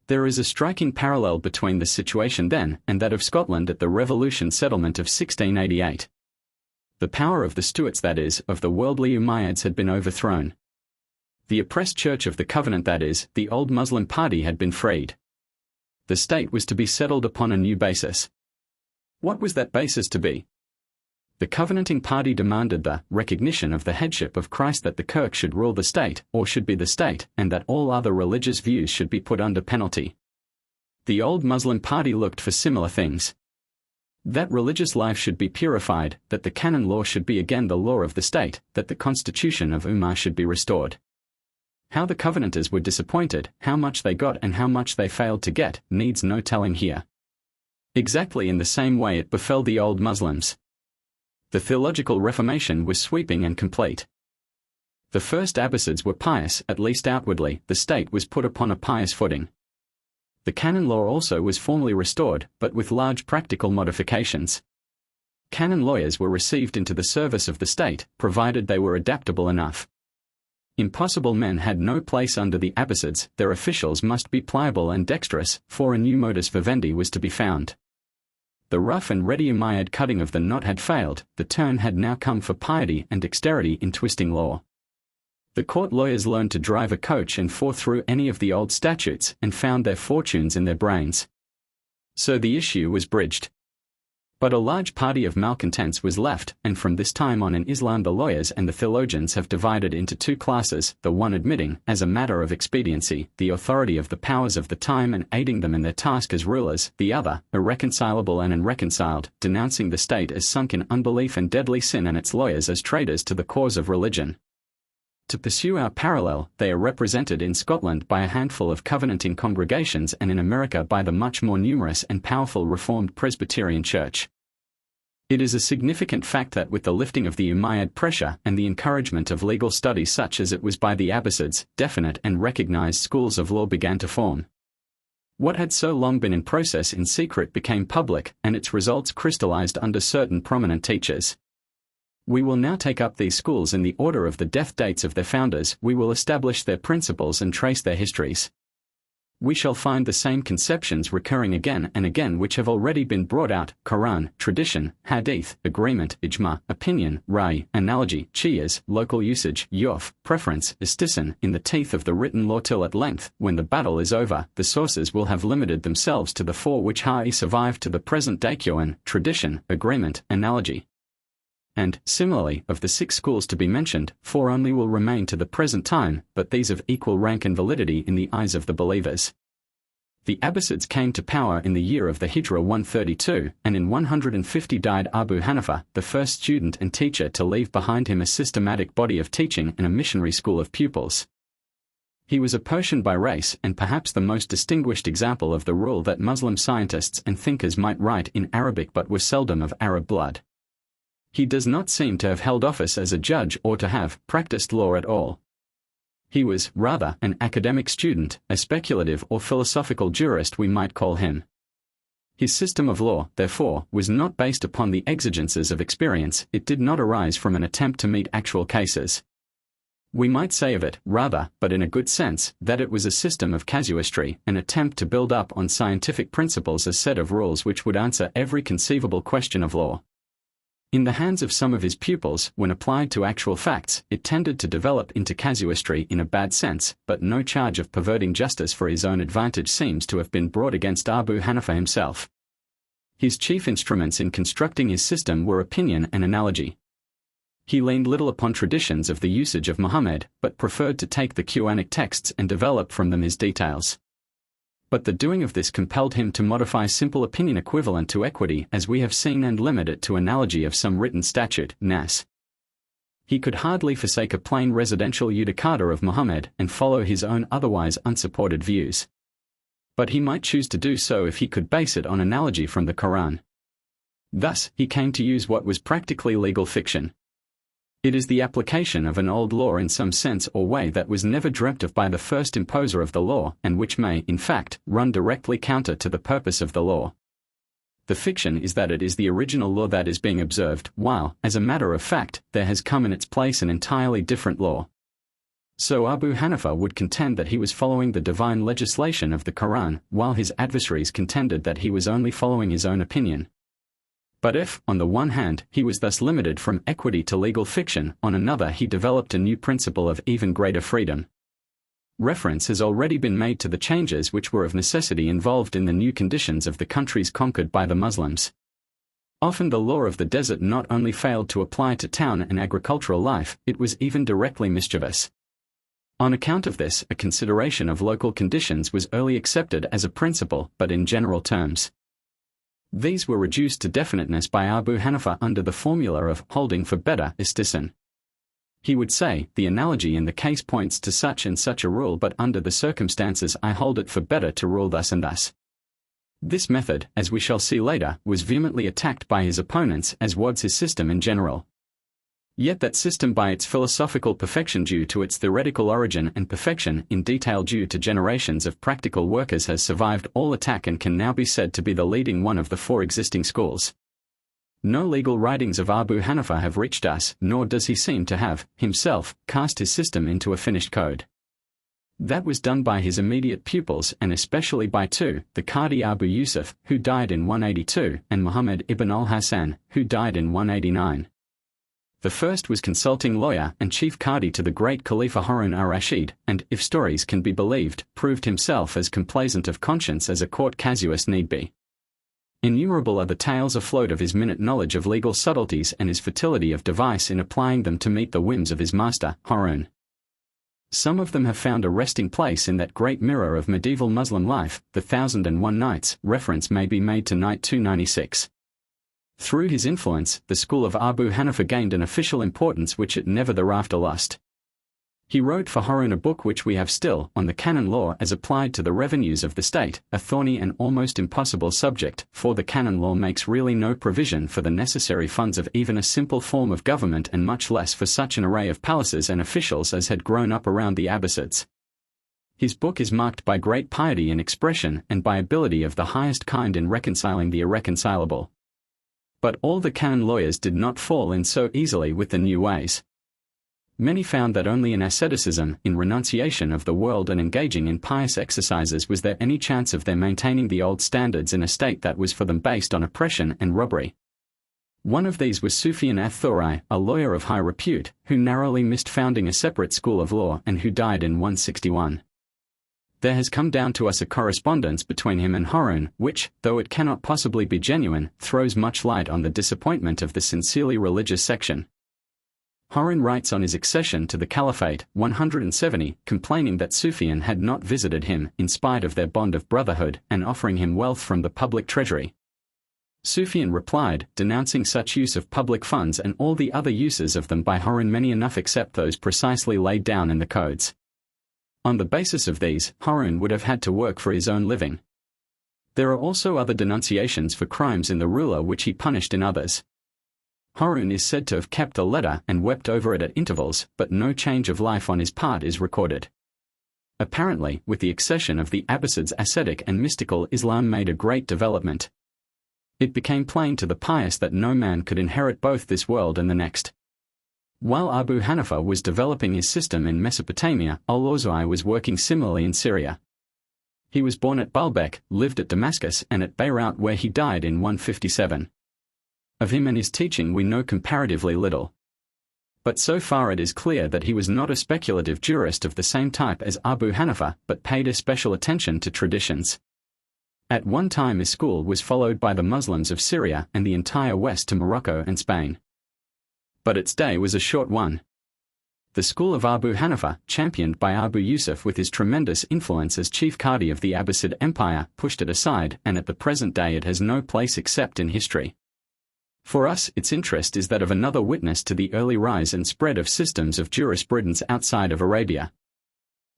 There is a striking parallel between the situation then and that of Scotland at the Revolution settlement of 1688. The power of the Stuarts, that is, of the worldly Umayyads, had been overthrown. The oppressed Church of the Covenant, that is, the old Muslim party, had been freed. The state was to be settled upon a new basis. What was that basis to be? The Covenanting party demanded the recognition of the headship of Christ, that the Kirk should rule the state, or should be the state, and that all other religious views should be put under penalty. The old Muslim party looked for similar things. That religious life should be purified, that the canon law should be again the law of the state, that the constitution of Ummah should be restored. How the Covenanters were disappointed, how much they got and how much they failed to get, needs no telling here. Exactly in the same way it befell the old Muslims. The theological reformation was sweeping and complete. The first Abbasids were pious, at least outwardly. The state was put upon a pious footing. The canon law also was formally restored, but with large practical modifications. Canon lawyers were received into the service of the state, provided they were adaptable enough. Impossible men had no place under the Abbasids. Their officials must be pliable and dexterous, for a new modus vivendi was to be found. The rough and ready Umayyad cutting of the knot had failed. The turn had now come for piety and dexterity in twisting law. The court lawyers learned to drive a coach and four through any of the old statutes, and found their fortunes in their brains. So the issue was bridged. But a large party of malcontents was left, and from this time on in Islam the lawyers and the theologians have divided into two classes, the one admitting, as a matter of expediency, the authority of the powers of the time and aiding them in their task as rulers, the other, irreconcilable and unreconciled, denouncing the state as sunk in unbelief and deadly sin and its lawyers as traitors to the cause of religion. To pursue our parallel, they are represented in Scotland by a handful of Covenanting congregations and in America by the much more numerous and powerful Reformed Presbyterian Church. It is a significant fact that with the lifting of the Umayyad pressure and the encouragement of legal study such as it was by the Abbasids, definite and recognized schools of law began to form. What had so long been in process in secret became public, and its results crystallized under certain prominent teachers. We will now take up these schools in the order of the death dates of their founders. We will establish their principles and trace their histories. We shall find the same conceptions recurring again and again which have already been brought out: Quran, tradition, hadith, agreement, ijma, opinion, rai, analogy, qiyas, local usage, urf, preference, istihsan, in the teeth of the written law, till at length, when the battle is over, the sources will have limited themselves to the four which survive to the present day: Quran, tradition, agreement, analogy. And, similarly, of the 6 schools to be mentioned, 4 only will remain to the present time, but these of equal rank and validity in the eyes of the believers. The Abbasids came to power in the year of the Hijra 132, and in 150 died Abu Hanifa, the first student and teacher to leave behind him a systematic body of teaching and a missionary school of pupils. He was a Persian by race and perhaps the most distinguished example of the rule that Muslim scientists and thinkers might write in Arabic but were seldom of Arab blood. He does not seem to have held office as a judge or to have practiced law at all. He was, rather, an academic student, a speculative or philosophical jurist we might call him. His system of law, therefore, was not based upon the exigencies of experience. It did not arise from an attempt to meet actual cases. We might say of it, rather, but in a good sense, that it was a system of casuistry, an attempt to build up on scientific principles a set of rules which would answer every conceivable question of law. In the hands of some of his pupils, when applied to actual facts, it tended to develop into casuistry in a bad sense, but no charge of perverting justice for his own advantage seems to have been brought against Abu Hanifa himself. His chief instruments in constructing his system were opinion and analogy. He leaned little upon traditions of the usage of Muhammad, but preferred to take the Quranic texts and develop from them his details. But the doing of this compelled him to modify simple opinion equivalent to equity, as we have seen, and limit it to analogy of some written statute, nas. He could hardly forsake a plain residential judicata of Muhammad and follow his own otherwise unsupported views. But he might choose to do so if he could base it on analogy from the Quran. Thus, he came to use what was practically legal fiction. It is the application of an old law in some sense or way that was never dreamt of by the first imposer of the law, and which may, in fact, run directly counter to the purpose of the law. The fiction is that it is the original law that is being observed, while, as a matter of fact, there has come in its place an entirely different law. So Abu Hanifa would contend that he was following the divine legislation of the Quran, while his adversaries contended that he was only following his own opinion. But if, on the one hand, he was thus limited from equity to legal fiction, on another he developed a new principle of even greater freedom. Reference has already been made to the changes which were of necessity involved in the new conditions of the countries conquered by the Muslims. Often the law of the desert not only failed to apply to town and agricultural life, it was even directly mischievous. On account of this, a consideration of local conditions was early accepted as a principle, but in general terms. These were reduced to definiteness by Abu Hanifa under the formula of holding for better istisan. He would say, the analogy in the case points to such and such a rule, but under the circumstances I hold it for better to rule thus and thus. This method, as we shall see later, was vehemently attacked by his opponents, as was his system in general. Yet that system, by its philosophical perfection due to its theoretical origin and perfection in detail due to generations of practical workers, has survived all attack and can now be said to be the leading one of the four existing schools. No legal writings of Abu Hanifa have reached us, nor does he seem to have, himself, cast his system into a finished code. That was done by his immediate pupils, and especially by two, the Qadi Abu Yusuf, who died in 182, and Muhammad ibn al-Hasan, who died in 189. The first was consulting lawyer and chief Qadi to the great Khalifa Harun ar-Rashid, and, if stories can be believed, proved himself as complaisant of conscience as a court casuist need be. Innumerable are the tales afloat of his minute knowledge of legal subtleties and his fertility of device in applying them to meet the whims of his master, Harun. Some of them have found a resting place in that great mirror of medieval Muslim life, the 1001 Nights. Reference may be made to Night 296. Through his influence, the school of Abu Hanifa gained an official importance which it never thereafter lost. He wrote for Harun a book which we have still, on the canon law as applied to the revenues of the state, a thorny and almost impossible subject, for the canon law makes really no provision for the necessary funds of even a simple form of government, and much less for such an array of palaces and officials as had grown up around the Abbasids. His book is marked by great piety in expression and by ability of the highest kind in reconciling the irreconcilable. But all the canon lawyers did not fall in so easily with the new ways. Many found that only in asceticism, in renunciation of the world and engaging in pious exercises, was there any chance of their maintaining the old standards in a state that was for them based on oppression and robbery. One of these was Sufyan ath-Thawri, a lawyer of high repute, who narrowly missed founding a separate school of law and who died in 161. There has come down to us a correspondence between him and Harun, which, though it cannot possibly be genuine, throws much light on the disappointment of the sincerely religious section. Harun writes on his accession to the Caliphate, 170, complaining that Sufyan had not visited him, in spite of their bond of brotherhood, and offering him wealth from the public treasury. Sufyan replied, denouncing such use of public funds and all the other uses of them by Harun, many enough except those precisely laid down in the codes. On the basis of these, Harun would have had to work for his own living. There are also other denunciations for crimes in the ruler which he punished in others. Harun is said to have kept a letter and wept over it at intervals, but no change of life on his part is recorded. Apparently, with the accession of the Abbasids, ascetic and mystical Islam made a great development. It became plain to the pious that no man could inherit both this world and the next. While Abu Hanifa was developing his system in Mesopotamia, al-Awza'i was working similarly in Syria. He was born at Baalbek, lived at Damascus and at Beirut, where he died in 157. Of him and his teaching we know comparatively little. But so far it is clear that he was not a speculative jurist of the same type as Abu Hanifa, but paid especial attention to traditions. At one time his school was followed by the Muslims of Syria and the entire west to Morocco and Spain. But its day was a short one. The school of Abu Hanifa, championed by Abu Yusuf with his tremendous influence as chief Qadi of the Abbasid Empire, pushed it aside, and at the present day it has no place except in history. For us, its interest is that of another witness to the early rise and spread of systems of jurisprudence outside of Arabia.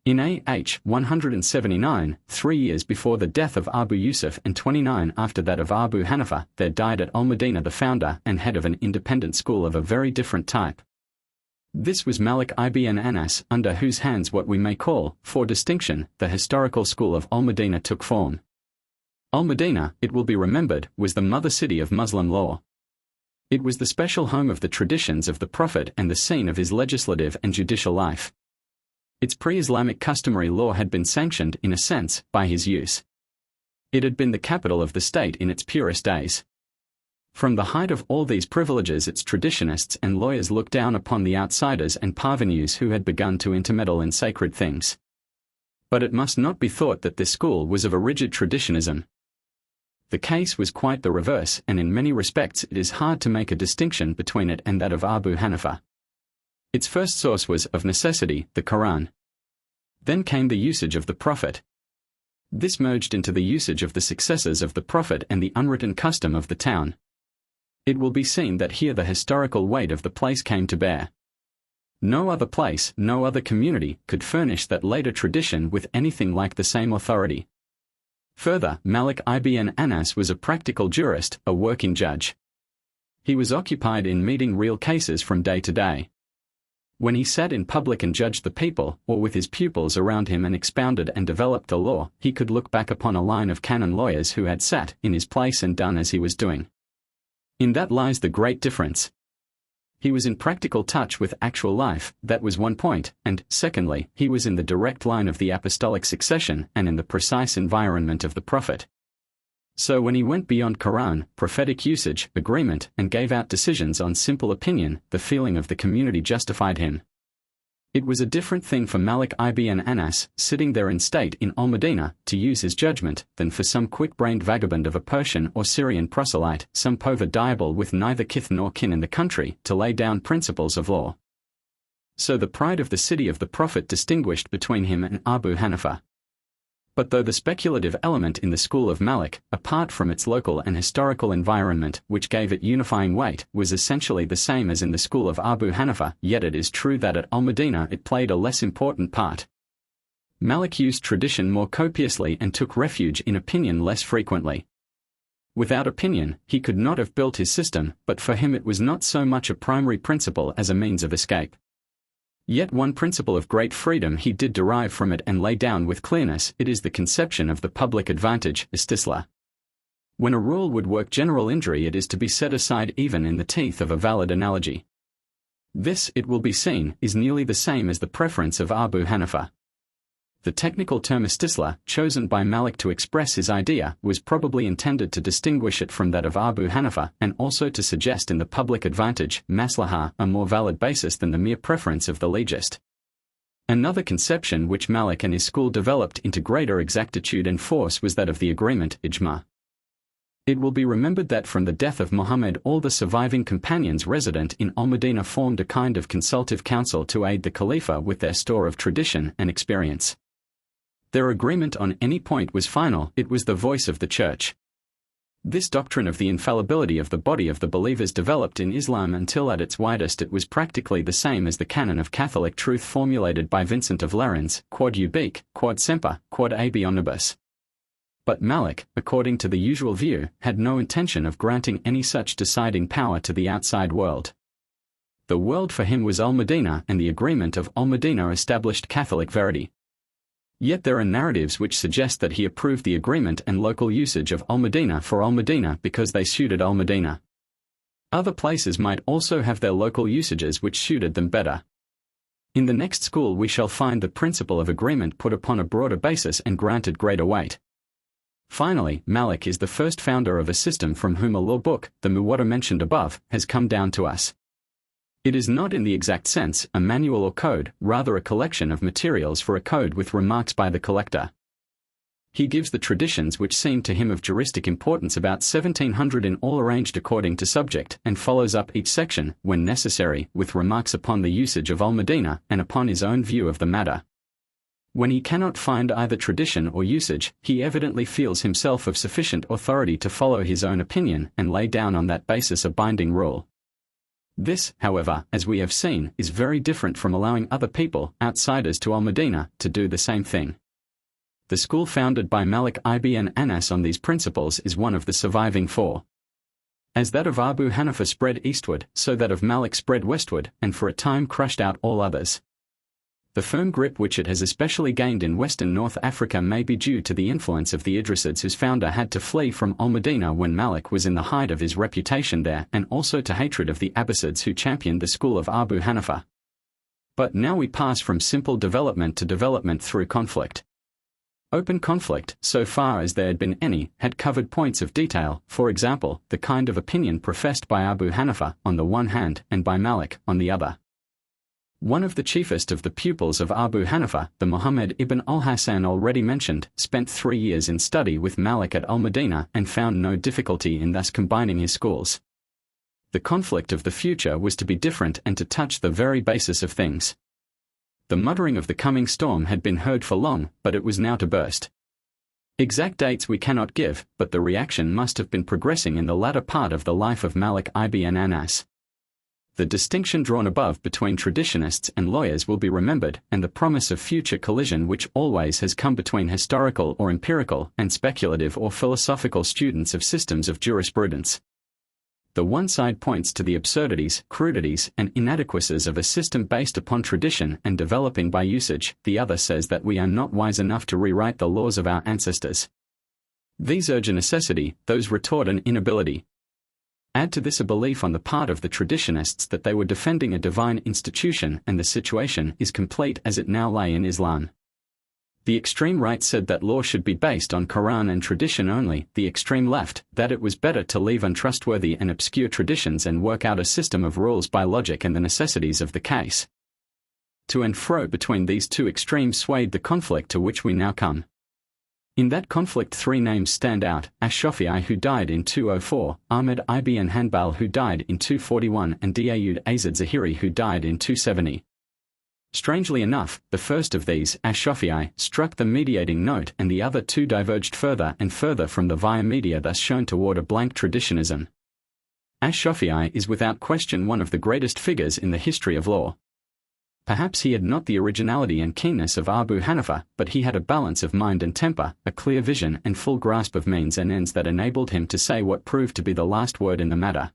In A.H. 179, 3 years before the death of Abu Yusuf and 29 after that of Abu Hanifa, there died at Al-Madinah the founder and head of an independent school of a very different type. This was Malik ibn Anas, under whose hands what we may call, for distinction, the historical school of Al-Madinah took form. Al-Madinah, it will be remembered, was the mother city of Muslim law. It was the special home of the traditions of the Prophet and the scene of his legislative and judicial life. Its pre-Islamic customary law had been sanctioned, in a sense, by his use. It had been the capital of the state in its purest days. From the height of all these privileges its traditionists and lawyers looked down upon the outsiders and parvenus who had begun to intermeddle in sacred things. But it must not be thought that this school was of a rigid traditionism. The case was quite the reverse, and in many respects it is hard to make a distinction between it and that of Abu Hanifa. Its first source was, of necessity, the Quran. Then came the usage of the Prophet. This merged into the usage of the successors of the Prophet and the unwritten custom of the town. It will be seen that here the historical weight of the place came to bear. No other place, no other community, could furnish that later tradition with anything like the same authority. Further, Malik ibn Anas was a practical jurist, a working judge. He was occupied in meeting real cases from day to day. When he sat in public and judged the people, or with his pupils around him and expounded and developed the law, he could look back upon a line of canon lawyers who had sat in his place and done as he was doing. In that lies the great difference. He was in practical touch with actual life, that was one point, and, secondly, he was in the direct line of the apostolic succession and in the precise environment of the Prophet. So when he went beyond Quran, prophetic usage, agreement, and gave out decisions on simple opinion, the feeling of the community justified him. It was a different thing for Malik ibn Anas, sitting there in state in Al-Madinah, to use his judgment, than for some quick-brained vagabond of a Persian or Syrian proselyte, some pover diable with neither kith nor kin in the country, to lay down principles of law. So the pride of the city of the Prophet distinguished between him and Abu Hanifa. But though the speculative element in the school of Malik, apart from its local and historical environment, which gave it unifying weight, was essentially the same as in the school of Abu Hanifa, yet it is true that at Al-Madinah it played a less important part. Malik used tradition more copiously and took refuge in opinion less frequently. Without opinion, he could not have built his system, but for him it was not so much a primary principle as a means of escape. Yet one principle of great freedom he did derive from it and lay down with clearness. It is the conception of the public advantage, istisla. When a rule would work general injury, it is to be set aside even in the teeth of a valid analogy. This, it will be seen, is nearly the same as the preference of Abu Hanifa. The technical term istisla, chosen by Malik to express his idea, was probably intended to distinguish it from that of Abu Hanifa, and also to suggest in the public advantage, maslahah, a more valid basis than the mere preference of the legist. Another conception which Malik and his school developed into greater exactitude and force was that of the agreement, ijma. It will be remembered that from the death of Muhammad all the surviving companions resident in Al-Madinah formed a kind of consultative council to aid the Khalifa with their store of tradition and experience. Their agreement on any point was final, it was the voice of the Church. This doctrine of the infallibility of the body of the believers developed in Islam until at its widest it was practically the same as the canon of Catholic truth formulated by Vincent of Lerins, quod ubique, quod semper, quod abi omnibus. But Malik, according to the usual view, had no intention of granting any such deciding power to the outside world. The world for him was Al-Madinah, and the agreement of Al-Madinah established Catholic verity. Yet there are narratives which suggest that he approved the agreement and local usage of Al-Medina for Al-Medina because they suited Al-Medina. Other places might also have their local usages which suited them better. In the next school we shall find the principle of agreement put upon a broader basis and granted greater weight. Finally, Malik is the first founder of a system from whom a law book, the Muwatta mentioned above, has come down to us. It is not in the exact sense a manual or code, rather a collection of materials for a code with remarks by the collector. He gives the traditions which seem to him of juristic importance, about 1700 in all, arranged according to subject, and follows up each section, when necessary, with remarks upon the usage of Al-Medina and upon his own view of the matter. When he cannot find either tradition or usage, he evidently feels himself of sufficient authority to follow his own opinion and lay down on that basis a binding rule. This, however, as we have seen, is very different from allowing other people, outsiders to Al-Medina, to do the same thing. The school founded by Malik ibn Anas on these principles is one of the surviving four. As that of Abu Hanifa spread eastward, so that of Malik spread westward, and for a time crushed out all others. The firm grip which it has especially gained in western North Africa may be due to the influence of the Idrisids, whose founder had to flee from Al-Medina when Malik was in the height of his reputation there, and also to hatred of the Abbasids who championed the school of Abu Hanifa. But now we pass from simple development to development through conflict. Open conflict, so far as there had been any, had covered points of detail, for example, the kind of opinion professed by Abu Hanifa on the one hand and by Malik on the other. One of the chiefest of the pupils of Abu Hanifa, the Muhammad ibn al-Hasan already mentioned, spent 3 years in study with Malik at Al-Medina and found no difficulty in thus combining his schools. The conflict of the future was to be different and to touch the very basis of things. The muttering of the coming storm had been heard for long, but it was now to burst. Exact dates we cannot give, but the reaction must have been progressing in the latter part of the life of Malik ibn Anas. The distinction drawn above between traditionists and lawyers will be remembered, and the promise of future collision which always has come between historical or empirical and speculative or philosophical students of systems of jurisprudence. The one side points to the absurdities, crudities, and inadequacies of a system based upon tradition and developing by usage, the other says that we are not wise enough to rewrite the laws of our ancestors. These urge a necessity, those retort an inability. Add to this a belief on the part of the traditionists that they were defending a divine institution, and the situation is complete as it now lay in Islam. The extreme right said that law should be based on Quran and tradition only, the extreme left, that it was better to leave untrustworthy and obscure traditions and work out a system of rules by logic and the necessities of the case. To and fro between these two extremes swayed the conflict to which we now come. In that conflict 3 names stand out: Ash-Shafi'i, who died in 204, Ahmad ibn Hanbal, who died in 241, and Daud az-Zahiri, who died in 270. Strangely enough, the first of these, Ash-Shafi'i, struck the mediating note, and the other 2 diverged further and further from the via media, thus shown toward a blank traditionism. Ash-Shafi'i is without question one of the greatest figures in the history of law. Perhaps he had not the originality and keenness of Abu Hanifa, but he had a balance of mind and temper, a clear vision and full grasp of means and ends that enabled him to say what proved to be the last word in the matter.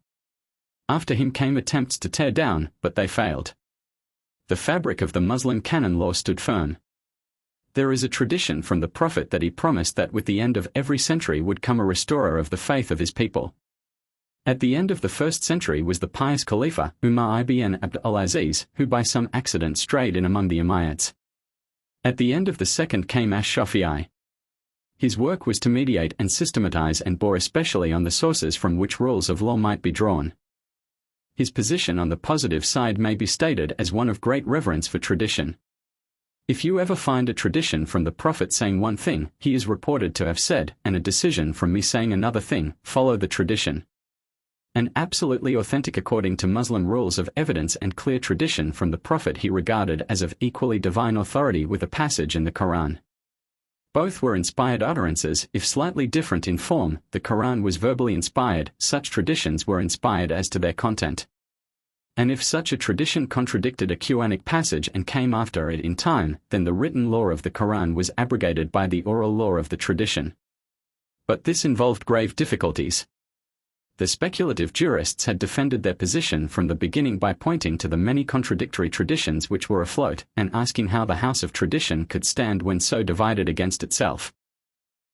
After him came attempts to tear down, but they failed. The fabric of the Muslim canon law stood firm. There is a tradition from the Prophet that he promised that with the end of every century would come a restorer of the faith of his people. At the end of the 1st century was the pious Khalifa, Umar ibn Abd al-Aziz, who by some accident strayed in among the Umayyads. At the end of the 2nd came Ash-Shafi'i. His work was to mediate and systematize and bore especially on the sources from which rules of law might be drawn. His position on the positive side may be stated as one of great reverence for tradition. If you ever find a tradition from the Prophet saying one thing, he is reported to have said, and a decision from me saying another thing, follow the tradition. And absolutely authentic according to Muslim rules of evidence and clear tradition from the Prophet he regarded as of equally divine authority with a passage in the Quran. Both were inspired utterances, if slightly different in form. The Quran was verbally inspired, such traditions were inspired as to their content. And if such a tradition contradicted a Quranic passage and came after it in time, then the written law of the Quran was abrogated by the oral law of the tradition. But this involved grave difficulties. The speculative jurists had defended their position from the beginning by pointing to the many contradictory traditions which were afloat, and asking how the house of tradition could stand when so divided against itself.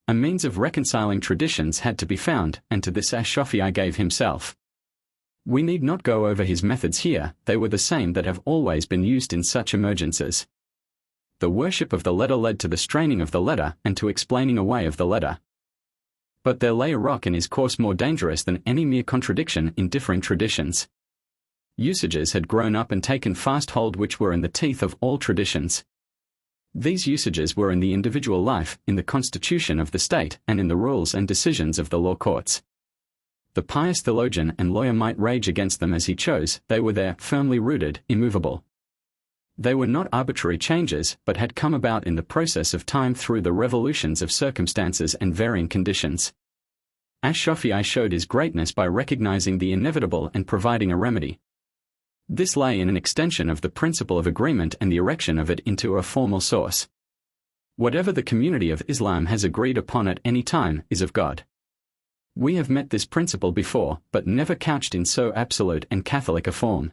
A means of reconciling traditions had to be found, and to this Ash-Shafi'i gave himself. We need not go over his methods here, they were the same that have always been used in such emergences. The worship of the letter led to the straining of the letter and to explaining away of the letter. But there lay a rock in his course more dangerous than any mere contradiction in differing traditions. Usages had grown up and taken fast hold which were in the teeth of all traditions. These usages were in the individual life, in the constitution of the state, and in the rules and decisions of the law courts. The pious theologian and lawyer might rage against them as he chose, they were there, firmly rooted, immovable. They were not arbitrary changes, but had come about in the process of time through the revolutions of circumstances and varying conditions. Ash-Shafi'i showed his greatness by recognizing the inevitable and providing a remedy. This lay in an extension of the principle of agreement and the erection of it into a formal source. Whatever the community of Islam has agreed upon at any time is of God. We have met this principle before, but never couched in so absolute and Catholic a form.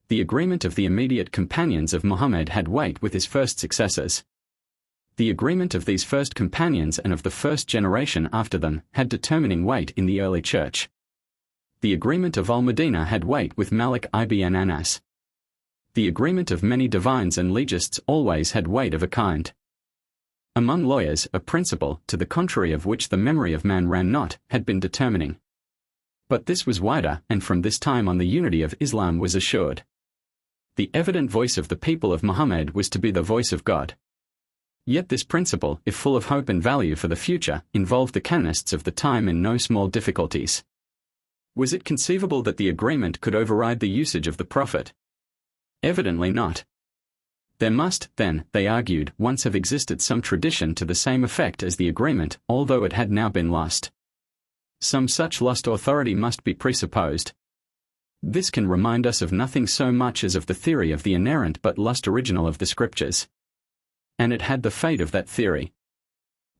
The agreement of the immediate companions of Muhammad had weight with his first successors. The agreement of these first companions and of the first generation after them had determining weight in the early church. The agreement of Al-Madinah had weight with Malik ibn Anas. The agreement of many divines and legists always had weight of a kind. Among lawyers, a principle, to the contrary of which the memory of man ran not, had been determining. But this was wider, and from this time on the unity of Islam was assured. The evident voice of the people of Muhammad was to be the voice of God. Yet this principle, if full of hope and value for the future, involved the canonists of the time in no small difficulties. Was it conceivable that the agreement could override the usage of the Prophet? Evidently not. There must, then, they argued, once have existed some tradition to the same effect as the agreement, although it had now been lost. Some such lost authority must be presupposed. This can remind us of nothing so much as of the theory of the inerrant but lost original of the Scriptures. And it had the fate of that theory.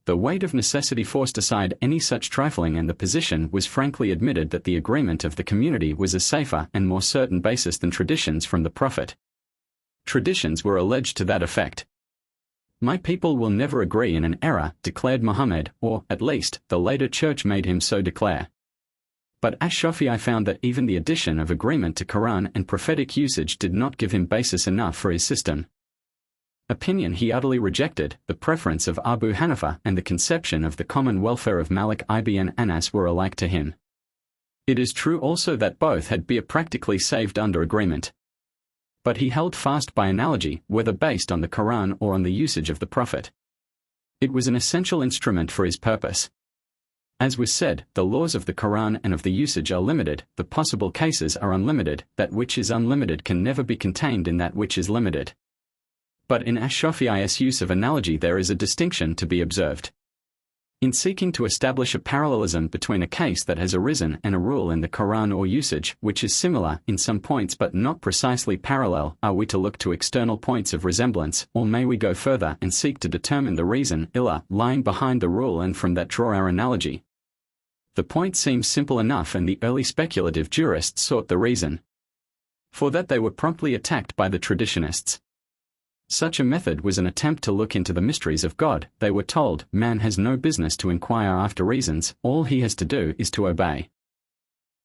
The weight of necessity forced aside any such trifling, and the position was frankly admitted that the agreement of the community was a safer and more certain basis than traditions from the Prophet. Traditions were alleged to that effect. My people will never agree in an error, declared Muhammad, or, at least, the later church made him so declare. But Ash-Shafi'i found that even the addition of agreement to Quran and prophetic usage did not give him basis enough for his system. Opinion he utterly rejected, the preference of Abu Hanifa and the conception of the common welfare of Malik ibn Anas were alike to him. It is true also that both had been practically saved under agreement. But he held fast by analogy, whether based on the Quran or on the usage of the Prophet. It was an essential instrument for his purpose. As was said, the laws of the Quran and of the usage are limited, the possible cases are unlimited, that which is unlimited can never be contained in that which is limited. But in Ash-Shafi'i's use of analogy there is a distinction to be observed. In seeking to establish a parallelism between a case that has arisen and a rule in the Quran or usage which is similar in some points but not precisely parallel, are we to look to external points of resemblance, or may we go further and seek to determine the reason illah lying behind the rule and from that draw our analogy? The point seems simple enough, and the early speculative jurists sought the reason. For that they were promptly attacked by the traditionists. Such a method was an attempt to look into the mysteries of God. They were told, man has no business to inquire after reasons, all he has to do is to obey.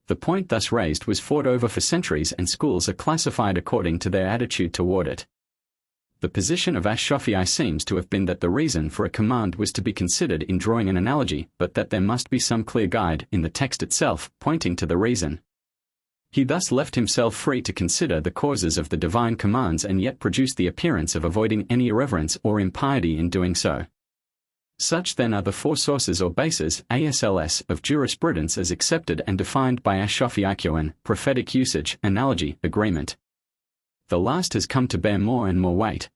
The point thus raised was fought over for centuries, and schools are classified according to their attitude toward it. The position of Ash-Shafi'i seems to have been that the reason for a command was to be considered in drawing an analogy, but that there must be some clear guide in the text itself, pointing to the reason. He thus left himself free to consider the causes of the divine commands and yet produce the appearance of avoiding any irreverence or impiety in doing so. Such then are the four sources or bases (ASLS) of jurisprudence as accepted and defined by Ash-Shafi'i: prophetic usage, analogy, agreement. The last has come to bear more and more weight.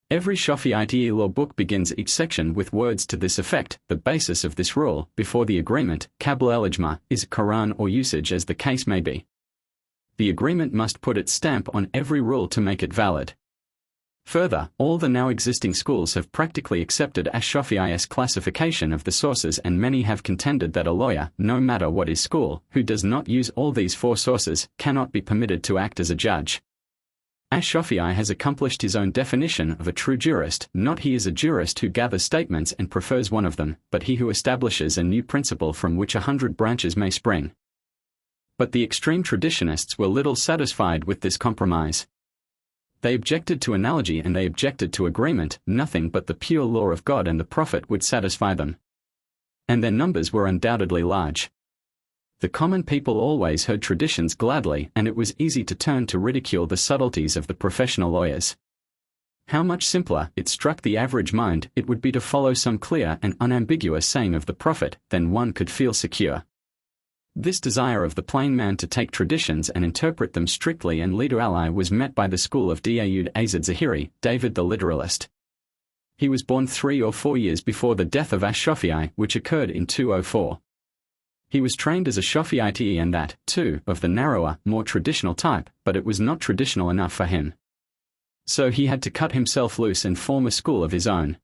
Every Shafi'i law book begins each section with words to this effect: the basis of this rule, before the agreement, Qabla al-Ijma, is Quran or usage as the case may be. The agreement must put its stamp on every rule to make it valid. Further, all the now existing schools have practically accepted Ash-Shafi'i's classification of the sources, and many have contended that a lawyer, no matter what his school, who does not use all these four sources, cannot be permitted to act as a judge. Ash-Shafi'i has accomplished his own definition of a true jurist. Not he is a jurist who gathers statements and prefers one of them, but he who establishes a new principle from which 100 branches may spring. But the extreme traditionists were little satisfied with this compromise. They objected to analogy and they objected to agreement. Nothing but the pure law of God and the Prophet would satisfy them. And their numbers were undoubtedly large. The common people always heard traditions gladly, and it was easy to turn to ridicule the subtleties of the professional lawyers. How much simpler, it struck the average mind, it would be to follow some clear and unambiguous saying of the Prophet, then one could feel secure. This desire of the plain man to take traditions and interpret them strictly and leader ally was met by the school of Daoud az-Zahiri, David the literalist. He was born 3 or 4 years before the death of Ash-Shafi'i, which occurred in 204. He was trained as a Shafi'ite and that, too, of the narrower, more traditional type, but it was not traditional enough for him. So he had to cut himself loose and form a school of his own.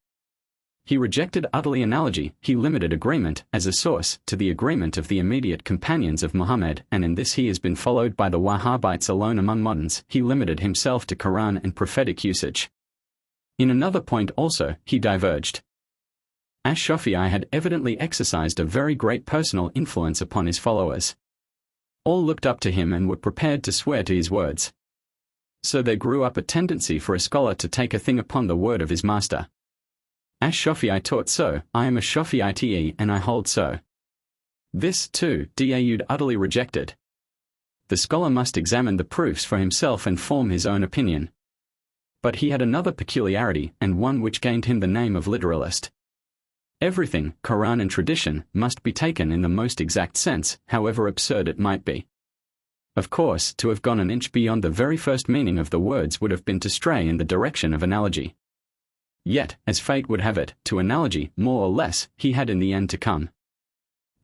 He rejected utterly analogy, he limited agreement, as a source, to the agreement of the immediate companions of Muhammad, and in this he has been followed by the Wahhabites alone among moderns. He limited himself to Quran and prophetic usage. In another point also, he diverged. Ash-Shafi'i had evidently exercised a very great personal influence upon his followers. All looked up to him and were prepared to swear to his words. So there grew up a tendency for a scholar to take a thing upon the word of his master. Ash-Shafi'i taught so, I am a Shafi'ite and I hold so. This, too, Daoud utterly rejected. The scholar must examine the proofs for himself and form his own opinion. But he had another peculiarity, and one which gained him the name of literalist. Everything, Quran and tradition, must be taken in the most exact sense, however absurd it might be. Of course, to have gone an inch beyond the very first meaning of the words would have been to stray in the direction of analogy. Yet, as fate would have it, to analogy, more or less, he had in the end to come.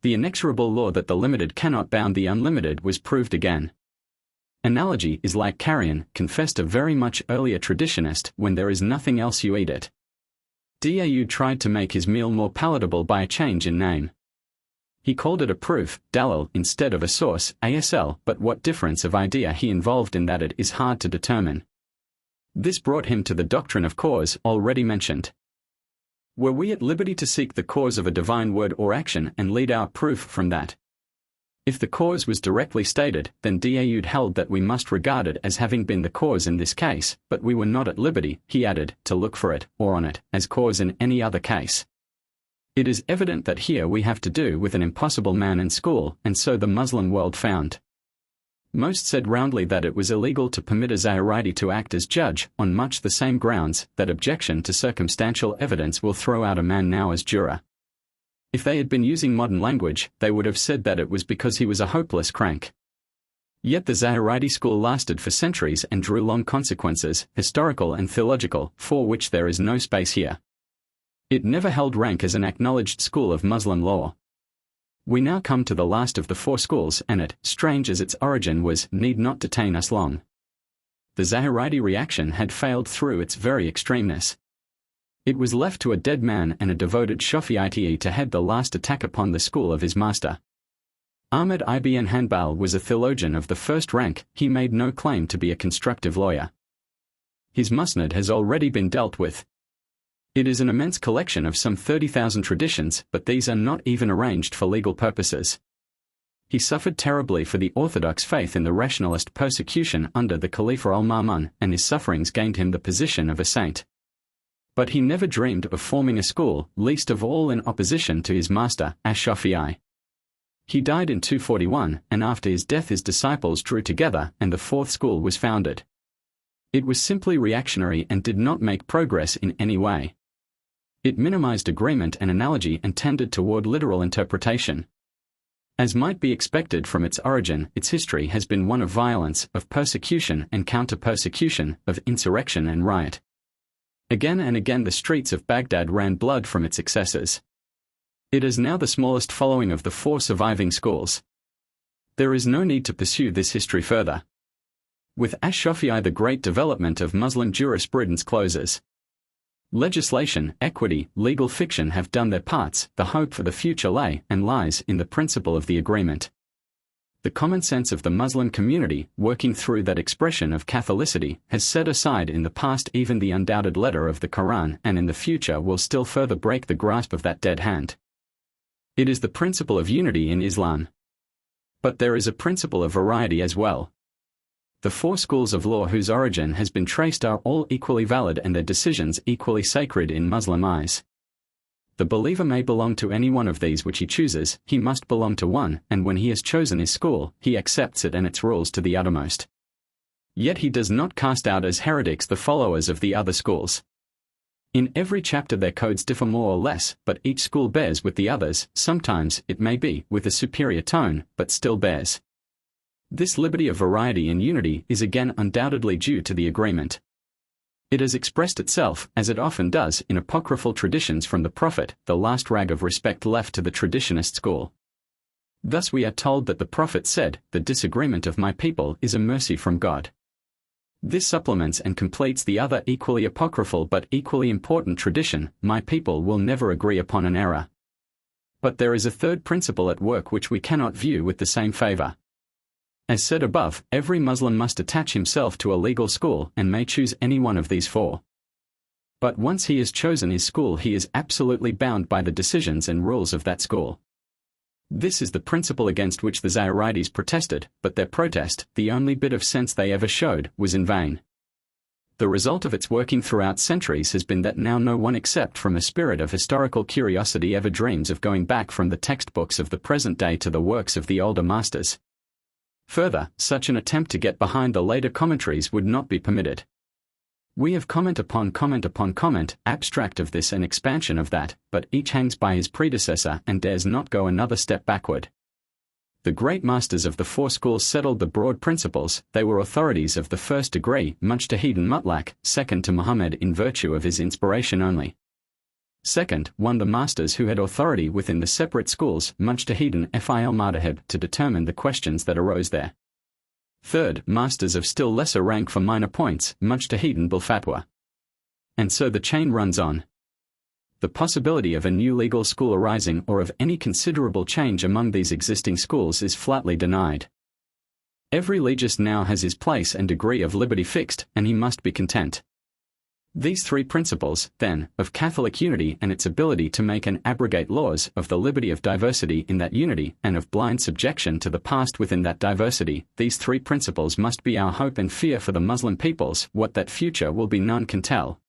The inexorable law that the limited cannot bound the unlimited was proved again. Analogy is like carrion, confessed a very much earlier traditionist, when there is nothing else you eat it. Daoud tried to make his meal more palatable by a change in name. He called it a proof, dalil, instead of a source, asl, but what difference of idea he involved in that it is hard to determine. This brought him to the doctrine of cause, already mentioned. Were we at liberty to seek the cause of a divine word or action and lead our proof from that? If the cause was directly stated, then Daoud held that we must regard it as having been the cause in this case, but we were not at liberty, he added, to look for it, or on it, as cause in any other case. It is evident that here we have to do with an impossible man and school, and so the Muslim world found. Most said roundly that it was illegal to permit a Zahirite to act as judge, on much the same grounds that objection to circumstantial evidence will throw out a man now as juror. If they had been using modern language, they would have said that it was because he was a hopeless crank. Yet the Zahirite school lasted for centuries and drew long consequences, historical and theological, for which there is no space here. It never held rank as an acknowledged school of Muslim law. We now come to the last of the four schools, and it, strange as its origin was, need not detain us long. The Zahirite reaction had failed through its very extremeness. It was left to a dead man and a devoted Shafi'ite to head the last attack upon the school of his master. Ahmad ibn Hanbal was a theologian of the first rank. He made no claim to be a constructive lawyer. His musnad has already been dealt with. It is an immense collection of some 30,000 traditions, but these are not even arranged for legal purposes. He suffered terribly for the orthodox faith in the rationalist persecution under the Khalifa al-Ma'mun, and his sufferings gained him the position of a saint. But he never dreamed of forming a school, least of all in opposition to his master, Ash-Shafi'i. He died in 241, and after his death his disciples drew together, and the fourth school was founded. It was simply reactionary and did not make progress in any way. It minimized agreement and analogy and tended toward literal interpretation. As might be expected from its origin, its history has been one of violence, of persecution and counter-persecution, of insurrection and riot. Again and again the streets of Baghdad ran blood from its excesses. It is now the smallest following of the four surviving schools. There is no need to pursue this history further. With Ash-Shafi'i, the great development of Muslim jurisprudence closes. Legislation, equity, legal fiction have done their parts. The hope for the future lay and lies in the principle of the agreement. The common sense of the Muslim community, working through that expression of Catholicity, has set aside in the past even the undoubted letter of the Quran, and in the future will still further break the grasp of that dead hand. It is the principle of unity in Islam. But there is a principle of variety as well. The four schools of law whose origin has been traced are all equally valid and their decisions equally sacred in Muslim eyes. The believer may belong to any one of these which he chooses, he must belong to one, and when he has chosen his school, he accepts it and its rules to the uttermost. Yet he does not cast out as heretics the followers of the other schools. In every chapter their codes differ more or less, but each school bears with the others, sometimes, it may be, with a superior tone, but still bears. This liberty of variety and unity is again undoubtedly due to the agreement. It has expressed itself, as it often does, in apocryphal traditions from the Prophet, the last rag of respect left to the traditionist school. Thus we are told that the Prophet said, "The disagreement of my people is a mercy from God." This supplements and completes the other equally apocryphal but equally important tradition, "My people will never agree upon an error." But there is a third principle at work which we cannot view with the same favor. As said above, every Muslim must attach himself to a legal school and may choose any one of these four. But once he has chosen his school, he is absolutely bound by the decisions and rules of that school. This is the principle against which the Zayurites protested, but their protest, the only bit of sense they ever showed, was in vain. The result of its working throughout centuries has been that now no one except from a spirit of historical curiosity ever dreams of going back from the textbooks of the present day to the works of the older masters. Further, such an attempt to get behind the later commentaries would not be permitted. We have comment upon comment, abstract of this and expansion of that, but each hangs by his predecessor and dares not go another step backward. The great masters of the four schools settled the broad principles. They were authorities of the first degree, Mujtahid Mutlaq, second to Muhammad in virtue of his inspiration only. Second, one the masters who had authority within the separate schools, Mujtahidin fil Madhab, to determine the questions that arose there. Third, masters of still lesser rank for minor points, Mujtahidin bil Fatwa. And so the chain runs on. The possibility of a new legal school arising or of any considerable change among these existing schools is flatly denied. Every legist now has his place and degree of liberty fixed, and he must be content. These three principles, then, of Catholic unity and its ability to make and abrogate laws, of the liberty of diversity in that unity, and of blind subjection to the past within that diversity, these three principles must be our hope and fear for the Muslim peoples. What that future will be none can tell.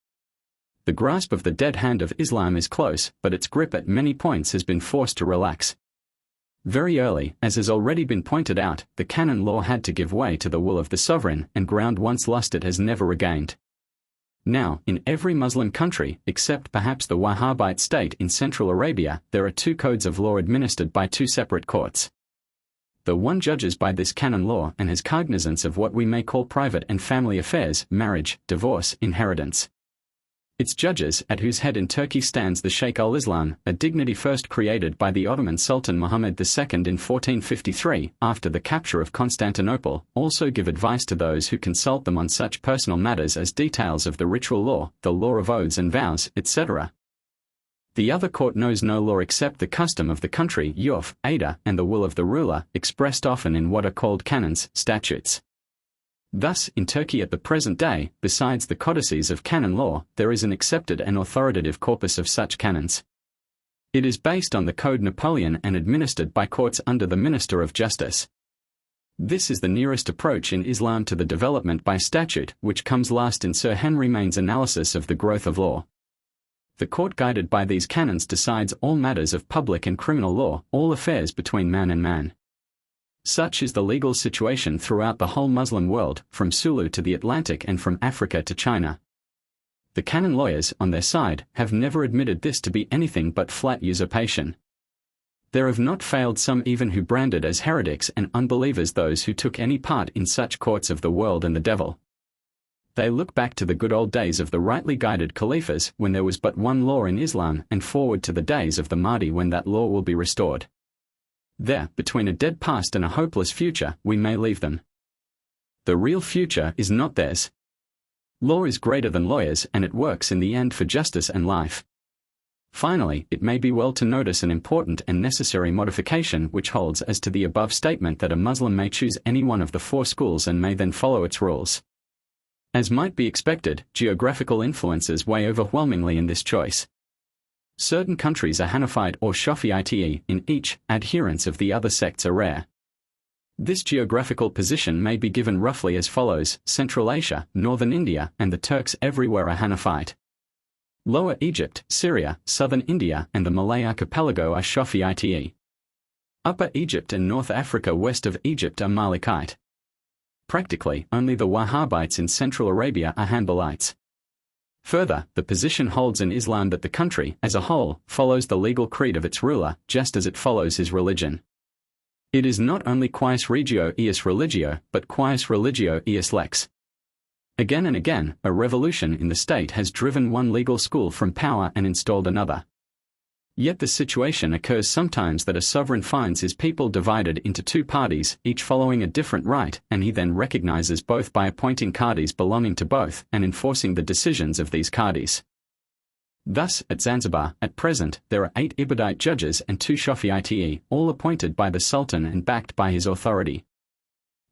The grasp of the dead hand of Islam is close, but its grip at many points has been forced to relax. Very early, as has already been pointed out, the canon law had to give way to the will of the sovereign, and ground once lost it has never regained. Now, in every Muslim country, except perhaps the Wahhabite state in Central Arabia, there are two codes of law administered by two separate courts. The one judges by this canon law and has cognizance of what we may call private and family affairs, marriage, divorce, inheritance. Its judges, at whose head in Turkey stands the Sheikh al-Islam, a dignity first created by the Ottoman Sultan Muhammad II in 1453, after the capture of Constantinople, also give advice to those who consult them on such personal matters as details of the ritual law, the law of oaths and vows, etc. The other court knows no law except the custom of the country, urf, ada, and the will of the ruler, expressed often in what are called canons, statutes. Thus, in Turkey at the present day, besides the codices of canon law, there is an accepted and authoritative corpus of such canons. It is based on the Code Napoleon and administered by courts under the Minister of Justice. This is the nearest approach in Islam to the development by statute, which comes last in Sir Henry Maine's analysis of the growth of law. The court guided by these canons decides all matters of public and criminal law, all affairs between man and man. Such is the legal situation throughout the whole Muslim world, from Sulu to the Atlantic and from Africa to China. The canon lawyers, on their side, have never admitted this to be anything but flat usurpation. There have not failed some even who branded as heretics and unbelievers those who took any part in such courts of the world and the devil. They look back to the good old days of the rightly guided caliphs when there was but one law in Islam and forward to the days of the Mahdi when that law will be restored. There, between a dead past and a hopeless future, we may leave them. The real future is not theirs. Law is greater than lawyers, and it works in the end for justice and life. Finally, it may be well to notice an important and necessary modification which holds as to the above statement that a Muslim may choose any one of the 4 schools and may then follow its rules. As might be expected, geographical influences weigh overwhelmingly in this choice. Certain countries are Hanafite or Shafi'ite in each, adherents of the other sects are rare. This geographical position may be given roughly as follows: Central Asia, Northern India, and the Turks everywhere are Hanafite. Lower Egypt, Syria, Southern India, and the Malay archipelago are Shafi'ite. Upper Egypt and North Africa west of Egypt are Malikite. Practically, only the Wahhabites in Central Arabia are Hanbalites. Further, the position holds in Islam that the country, as a whole, follows the legal creed of its ruler, just as it follows his religion. It is not only quis regio ius religio, but quis religio ius lex. Again and again, a revolution in the state has driven one legal school from power and installed another. Yet the situation occurs sometimes that a sovereign finds his people divided into 2 parties, each following a different rite, and he then recognizes both by appointing qadis belonging to both and enforcing the decisions of these qadis. Thus, at Zanzibar, at present, there are 8 Ibadite judges and 2 Shafi'ite, all appointed by the Sultan and backed by his authority.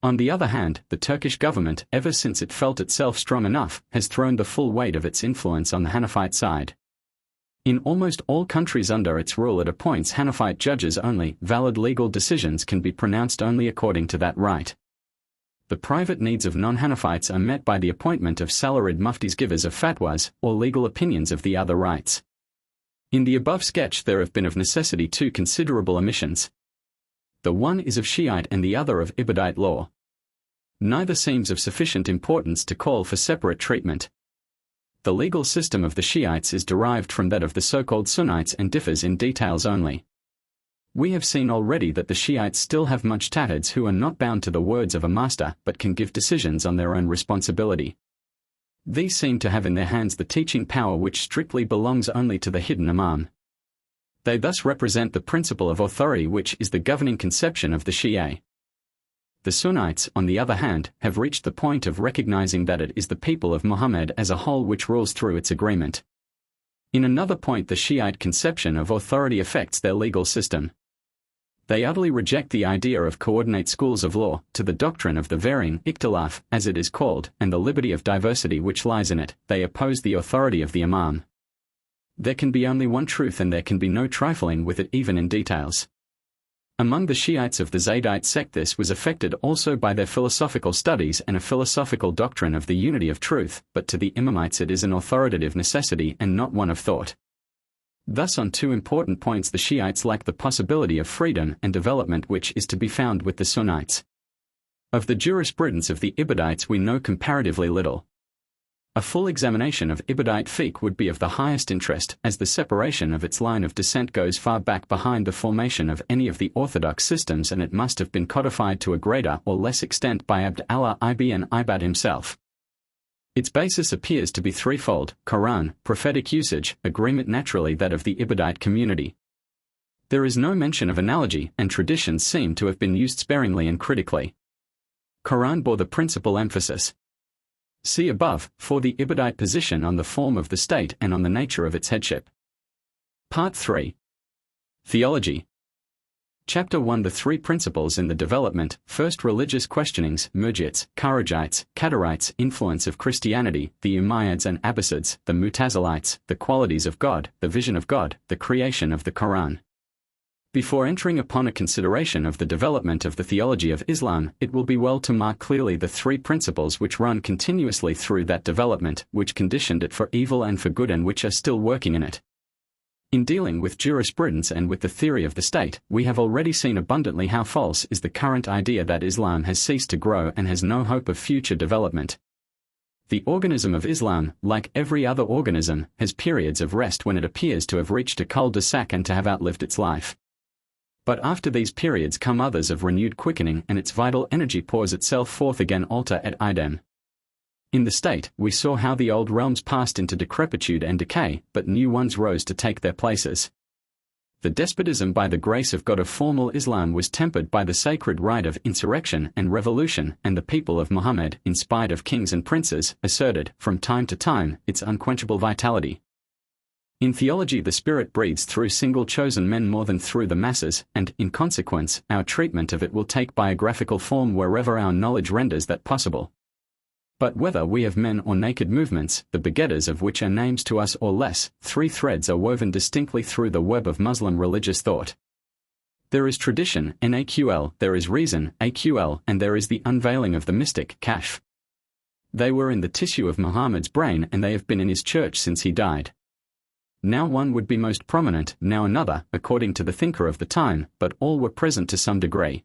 On the other hand, the Turkish government, ever since it felt itself strong enough, has thrown the full weight of its influence on the Hanafite side. In almost all countries under its rule it appoints Hanafite judges only. Valid legal decisions can be pronounced only according to that right. The private needs of non-Hanafites are met by the appointment of salaried muftis, givers of fatwas, or legal opinions of the other rights. In the above sketch there have been of necessity 2 considerable omissions. The one is of Shiite and the other of Ibadite law. Neither seems of sufficient importance to call for separate treatment. The legal system of the Shiites is derived from that of the so-called Sunnites and differs in details only. We have seen already that the Shiites still have mujtahids who are not bound to the words of a master but can give decisions on their own responsibility. These seem to have in their hands the teaching power which strictly belongs only to the hidden imam. They thus represent the principle of authority which is the governing conception of the Shia. The Sunnites, on the other hand, have reached the point of recognizing that it is the people of Muhammad as a whole which rules through its agreement. In another point, the Shiite conception of authority affects their legal system. They utterly reject the idea of coordinate schools of law, to the doctrine of the varying, ikhtilaf, as it is called, and the liberty of diversity which lies in it. They oppose the authority of the imam. There can be only one truth and there can be no trifling with it even in details. Among the Shiites of the Zaydite sect this was affected also by their philosophical studies and a philosophical doctrine of the unity of truth, but to the Imamites it is an authoritative necessity and not one of thought. Thus on 2 important points the Shiites lack the possibility of freedom and development which is to be found with the Sunnites. Of the jurisprudence of the Ibadites we know comparatively little. A full examination of Ibadite fiqh would be of the highest interest, as the separation of its line of descent goes far back behind the formation of any of the orthodox systems, and it must have been codified to a greater or less extent by Abd Allah ibn Ibad himself. Its basis appears to be threefold: Quran, prophetic usage, agreement, naturally that of the Ibadite community. There is no mention of analogy, and traditions seem to have been used sparingly and critically. Quran bore the principal emphasis. See above, for the Ibadite position on the form of the state and on the nature of its headship. Part 3. Theology. Chapter 1. The 3 principles in the development: first, religious questionings, Murjites, Kharijites, Qadarites, influence of Christianity, the Umayyads and Abbasids, the Mutazilites, the qualities of God, the vision of God, the creation of the Quran. Before entering upon a consideration of the development of the theology of Islam, it will be well to mark clearly the 3 principles which run continuously through that development, which conditioned it for evil and for good, and which are still working in it. In dealing with jurisprudence and with the theory of the state, we have already seen abundantly how false is the current idea that Islam has ceased to grow and has no hope of future development. The organism of Islam, like every other organism, has periods of rest when it appears to have reached a cul-de-sac and to have outlived its life. But after these periods come others of renewed quickening, and its vital energy pours itself forth again alter et idem. In the state, we saw how the old realms passed into decrepitude and decay, but new ones rose to take their places. The despotism by the grace of God of formal Islam was tempered by the sacred right of insurrection and revolution, and the people of Muhammad, in spite of kings and princes, asserted, from time to time, its unquenchable vitality. In theology the Spirit breathes through single chosen men more than through the masses, and, in consequence, our treatment of it will take biographical form wherever our knowledge renders that possible. But whether we have men or naked movements, the begetters of which are names to us or less, three threads are woven distinctly through the web of Muslim religious thought. There is tradition, NAQL, there is reason, AQL, and there is the unveiling of the mystic, Kashf. They were in the tissue of Muhammad's brain and they have been in his church since he died. Now one would be most prominent, now another, according to the thinker of the time, but all were present to some degree.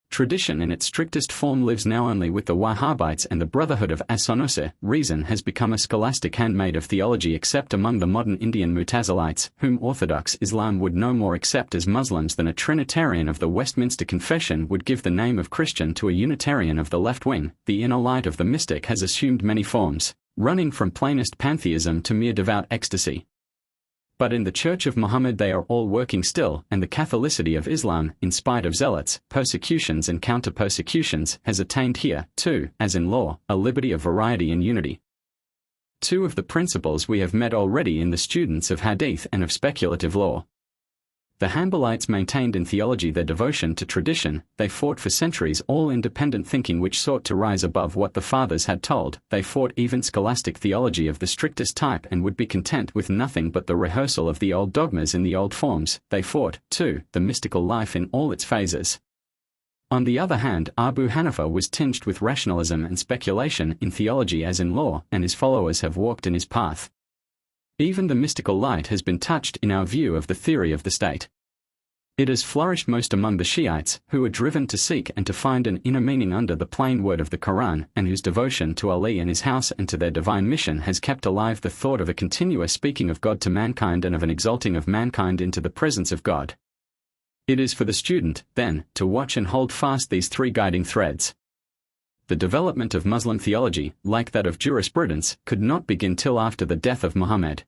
Tradition in its strictest form lives now only with the Wahhabites and the Brotherhood of As-Sunnah. Reason has become a scholastic handmaid of theology except among the modern Indian Mutazilites, whom Orthodox Islam would no more accept as Muslims than a Trinitarian of the Westminster Confession would give the name of Christian to a Unitarian of the left wing. The inner light of the mystic has assumed many forms, running from plainest pantheism to mere devout ecstasy. But in the Church of Muhammad they are all working still, and the Catholicity of Islam, in spite of zealots, persecutions and counter-persecutions, has attained here, too, as in law, a liberty of variety and unity. Two of the principles we have met already in the students of Hadith and of speculative law. The Hanbalites maintained in theology their devotion to tradition. They fought for centuries all independent thinking which sought to rise above what the fathers had told. They fought even scholastic theology of the strictest type and would be content with nothing but the rehearsal of the old dogmas in the old forms. They fought, too, the mystical life in all its phases. On the other hand, Abu Hanifa was tinged with rationalism and speculation in theology as in law, and his followers have walked in his path. Even the mystical light has been touched in our view of the theory of the state. It has flourished most among the Shiites, who are driven to seek and to find an inner meaning under the plain word of the Quran, and whose devotion to Ali and his house and to their divine mission has kept alive the thought of a continuous speaking of God to mankind and of an exalting of mankind into the presence of God. It is for the student, then, to watch and hold fast these three guiding threads. The development of Muslim theology, like that of jurisprudence, could not begin till after the death of Muhammad.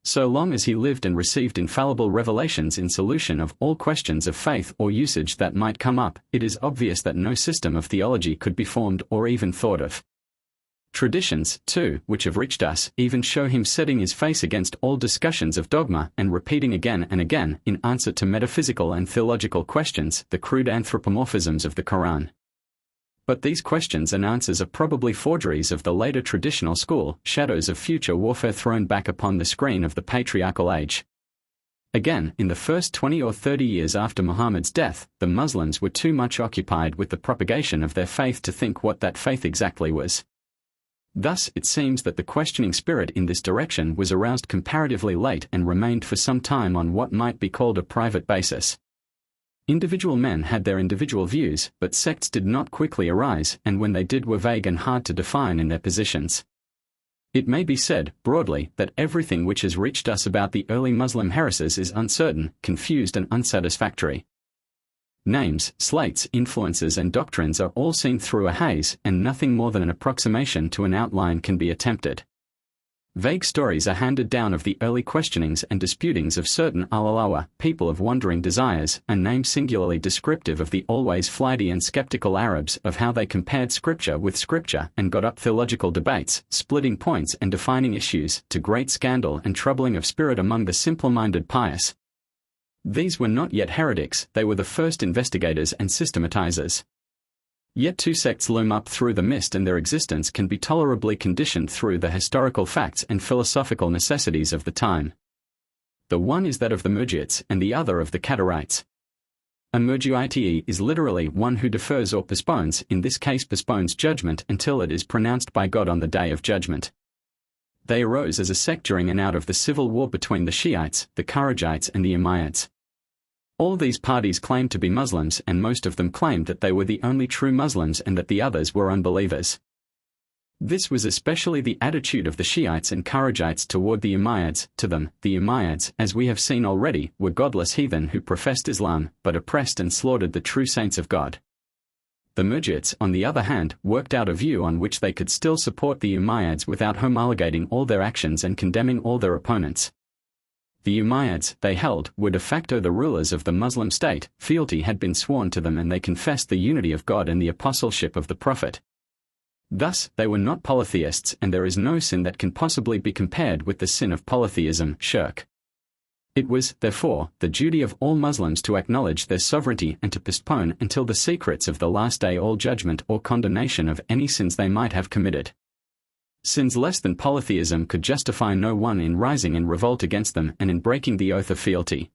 So long as he lived and received infallible revelations in solution of all questions of faith or usage that might come up, it is obvious that no system of theology could be formed or even thought of. Traditions, too, which have reached us, even show him setting his face against all discussions of dogma and repeating again and again, in answer to metaphysical and theological questions, the crude anthropomorphisms of the Quran. But these questions and answers are probably forgeries of the later traditional school, shadows of future warfare thrown back upon the screen of the patriarchal age. Again, in the first 20 or 30 years after Muhammad's death, the Muslims were too much occupied with the propagation of their faith to think what that faith exactly was. Thus, it seems that the questioning spirit in this direction was aroused comparatively late and remained for some time on what might be called a private basis. Individual men had their individual views, but sects did not quickly arise, and when they did were vague and hard to define in their positions. It may be said, broadly, that everything which has reached us about the early Muslim heresies is uncertain, confused and unsatisfactory. Names, slates, influences and doctrines are all seen through a haze, and nothing more than an approximation to an outline can be attempted. Vague stories are handed down of the early questionings and disputings of certain al-Alawa, people of wandering desires, a name singularly descriptive of the always flighty and skeptical Arabs, of how they compared scripture with scripture and got up theological debates, splitting points and defining issues, to great scandal and troubling of spirit among the simple-minded pious. These were not yet heretics, they were the first investigators and systematizers. Yet two sects loom up through the mist, and their existence can be tolerably conditioned through the historical facts and philosophical necessities of the time. The one is that of the Murji'ites and the other of the Qadarites. A Murji'ite is literally one who defers or postpones, in this case postpones judgment until it is pronounced by God on the day of judgment. They arose as a sect during and out of the civil war between the Shiites, the Kharijites and the Umayyads. All these parties claimed to be Muslims, and most of them claimed that they were the only true Muslims and that the others were unbelievers. This was especially the attitude of the Shiites and Kharijites toward the Umayyads. To them, the Umayyads, as we have seen already, were godless heathen who professed Islam, but oppressed and slaughtered the true saints of God. The Murji'ites, on the other hand, worked out a view on which they could still support the Umayyads without homologating all their actions and condemning all their opponents. The Umayyads, they held, were de facto the rulers of the Muslim state. Fealty had been sworn to them and they confessed the unity of God and the apostleship of the Prophet. Thus, they were not polytheists, and there is no sin that can possibly be compared with the sin of polytheism, shirk. It was, therefore, the duty of all Muslims to acknowledge their sovereignty and to postpone until the secrets of the last day all judgment or condemnation of any sins they might have committed. Sins less than polytheism could justify no one in rising in revolt against them and in breaking the oath of fealty.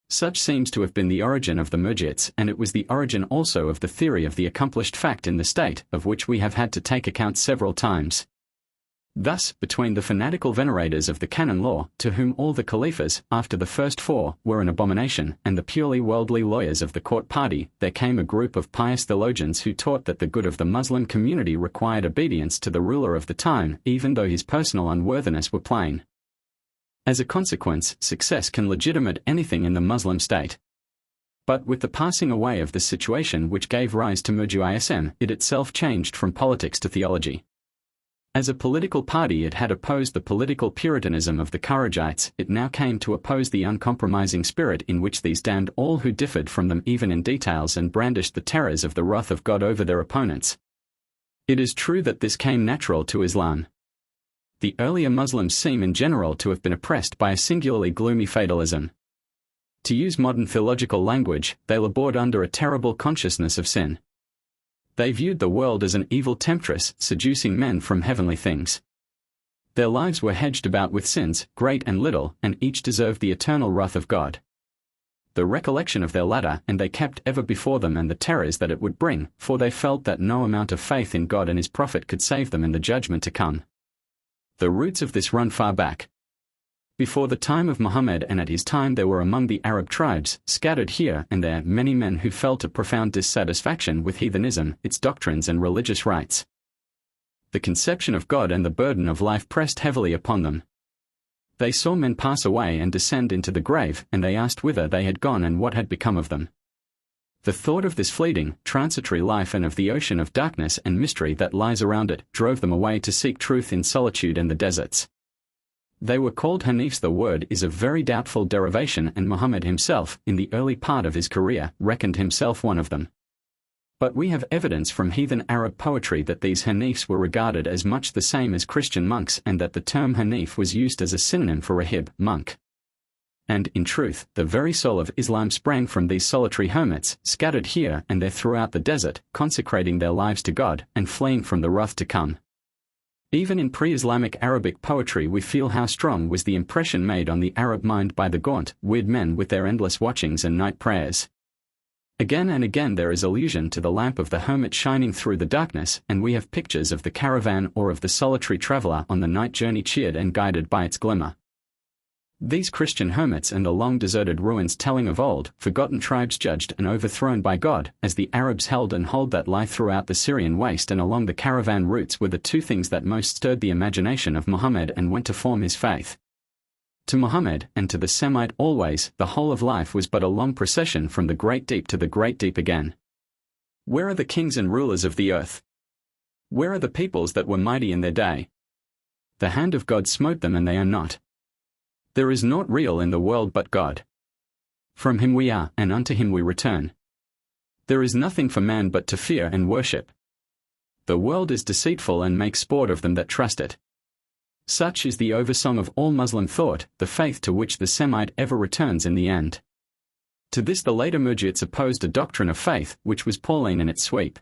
Such seems to have been the origin of the murji'ats, and it was the origin also of the theory of the accomplished fact in the state, of which we have had to take account several times. Thus, between the fanatical venerators of the canon law, to whom all the caliphs, after the first four, were an abomination, and the purely worldly lawyers of the court party, there came a group of pious theologians who taught that the good of the Muslim community required obedience to the ruler of the time, even though his personal unworthiness were plain. As a consequence, success can legitimate anything in the Muslim state. But with the passing away of the situation which gave rise to Murji'ism, it itself changed from politics to theology. As a political party it had opposed the political puritanism of the Kharijites, it now came to oppose the uncompromising spirit in which these damned all who differed from them even in details and brandished the terrors of the wrath of God over their opponents. It is true that this came natural to Islam. The earlier Muslims seem in general to have been oppressed by a singularly gloomy fatalism. To use modern theological language, they labored under a terrible consciousness of sin. They viewed the world as an evil temptress, seducing men from heavenly things. Their lives were hedged about with sins, great and little, and each deserved the eternal wrath of God. The recollection of their latter, and they kept ever before them, and the terrors that it would bring, for they felt that no amount of faith in God and His Prophet could save them in the judgment to come. The roots of this run far back. Before the time of Muhammad and at his time there were among the Arab tribes, scattered here and there, many men who felt a profound dissatisfaction with heathenism, its doctrines and religious rites. The conception of God and the burden of life pressed heavily upon them. They saw men pass away and descend into the grave, and they asked whither they had gone and what had become of them. The thought of this fleeting, transitory life and of the ocean of darkness and mystery that lies around it drove them away to seek truth in solitude and the deserts. They were called Hanifs. The word is of very doubtful derivation, and Muhammad himself, in the early part of his career, reckoned himself one of them. But we have evidence from heathen Arab poetry that these Hanifs were regarded as much the same as Christian monks, and that the term Hanif was used as a synonym for rahib, monk. And, in truth, the very soul of Islam sprang from these solitary hermits, scattered here and there throughout the desert, consecrating their lives to God, and fleeing from the wrath to come. Even in pre-Islamic Arabic poetry we feel how strong was the impression made on the Arab mind by the gaunt, weird men with their endless watchings and night prayers. Again and again there is allusion to the lamp of the hermit shining through the darkness, and we have pictures of the caravan or of the solitary traveller on the night journey cheered and guided by its glimmer. These Christian hermits and the long-deserted ruins telling of old, forgotten tribes judged and overthrown by God, as the Arabs held and hold that lie throughout the Syrian waste and along the caravan routes, were the two things that most stirred the imagination of Muhammad and went to form his faith. To Muhammad, and to the Semite always, the whole of life was but a long procession from the great deep to the great deep again. Where are the kings and rulers of the earth? Where are the peoples that were mighty in their day? The hand of God smote them and they are not. There is naught real in the world but God. From Him we are, and unto Him we return. There is nothing for man but to fear and worship. The world is deceitful and makes sport of them that trust it. Such is the oversong of all Muslim thought, the faith to which the Semite ever returns in the end. To this the later Murji'ats opposed a doctrine of faith, which was Pauline in its sweep.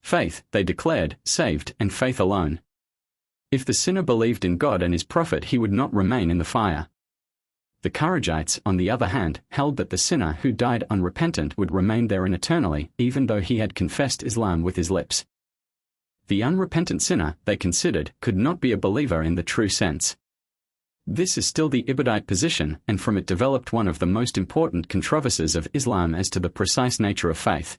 Faith, they declared, saved, and faith alone. If the sinner believed in God and His Prophet he would not remain in the fire. The Kharijites, on the other hand, held that the sinner who died unrepentant would remain therein eternally, even though he had confessed Islam with his lips. The unrepentant sinner, they considered, could not be a believer in the true sense. This is still the Ibadite position, and from it developed one of the most important controversies of Islam as to the precise nature of faith.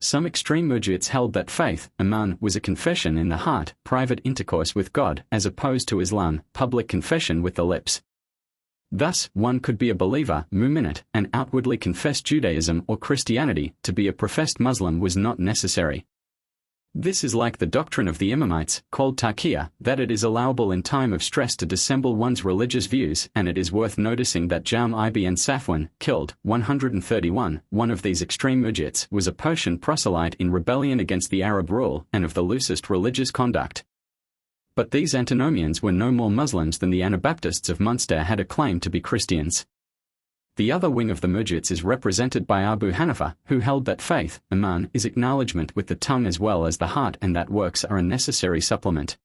Some extreme Murji'ats held that faith, Iman, was a confession in the heart, private intercourse with God, as opposed to Islam, public confession with the lips. Thus, one could be a believer, mu'minat, and outwardly confess Judaism or Christianity. To be a professed Muslim was not necessary. This is like the doctrine of the Imamites, called taqiyya, that it is allowable in time of stress to dissemble one's religious views, and it is worth noticing that Jam ibn Safwan, killed, 131, one of these extreme mujits, was a Persian proselyte in rebellion against the Arab rule, and of the loosest religious conduct. But these antinomians were no more Muslims than the Anabaptists of Munster had a claim to be Christians. The other wing of the mujits is represented by Abu Hanifa, who held that faith, iman, is acknowledgement with the tongue as well as the heart, and that works are a necessary supplement.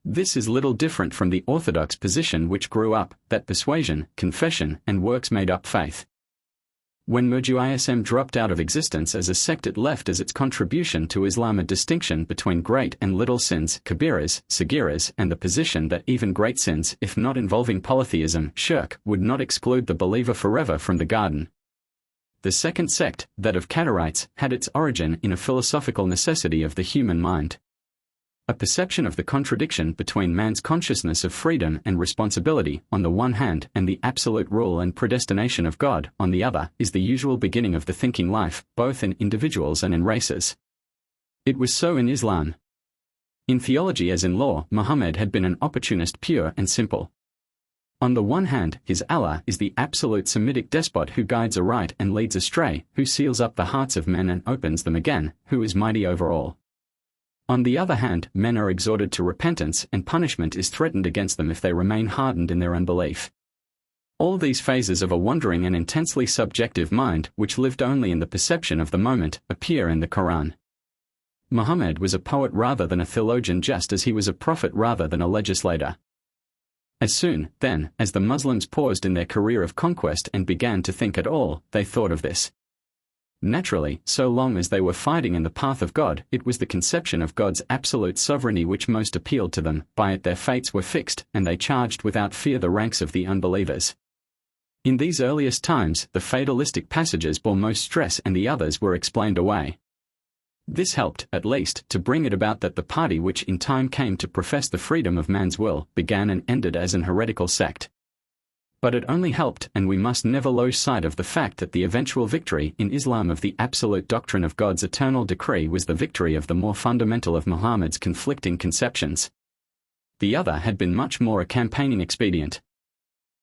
This is little different from the orthodox position which grew up, that persuasion, confession, and works made up faith. When Murji'ism dropped out of existence as a sect, it left as its contribution to Islam a distinction between great and little sins, kabiras, sagiras, and the position that even great sins, if not involving polytheism, shirk, would not exclude the believer forever from the garden. The second sect, that of Kadarites, had its origin in a philosophical necessity of the human mind. A perception of the contradiction between man's consciousness of freedom and responsibility, on the one hand, and the absolute rule and predestination of God, on the other, is the usual beginning of the thinking life, both in individuals and in races. It was so in Islam. In theology as in law, Muhammad had been an opportunist pure and simple. On the one hand, his Allah is the absolute Semitic despot who guides aright and leads astray, who seals up the hearts of men and opens them again, who is mighty over all. On the other hand, men are exhorted to repentance, and punishment is threatened against them if they remain hardened in their unbelief. All these phases of a wandering and intensely subjective mind, which lived only in the perception of the moment, appear in the Quran. Muhammad was a poet rather than a theologian, just as he was a prophet rather than a legislator. As soon, then, as the Muslims paused in their career of conquest and began to think at all, they thought of this. Naturally, so long as they were fighting in the path of God, it was the conception of God's absolute sovereignty which most appealed to them. By it their fates were fixed, and they charged without fear the ranks of the unbelievers. In these earliest times, the fatalistic passages bore most stress and the others were explained away. This helped, at least, to bring it about that the party which in time came to profess the freedom of man's will, began and ended as an heretical sect. But it only helped, and we must never lose sight of the fact that the eventual victory in Islam of the absolute doctrine of God's eternal decree was the victory of the more fundamental of Muhammad's conflicting conceptions. The other had been much more a campaigning expedient.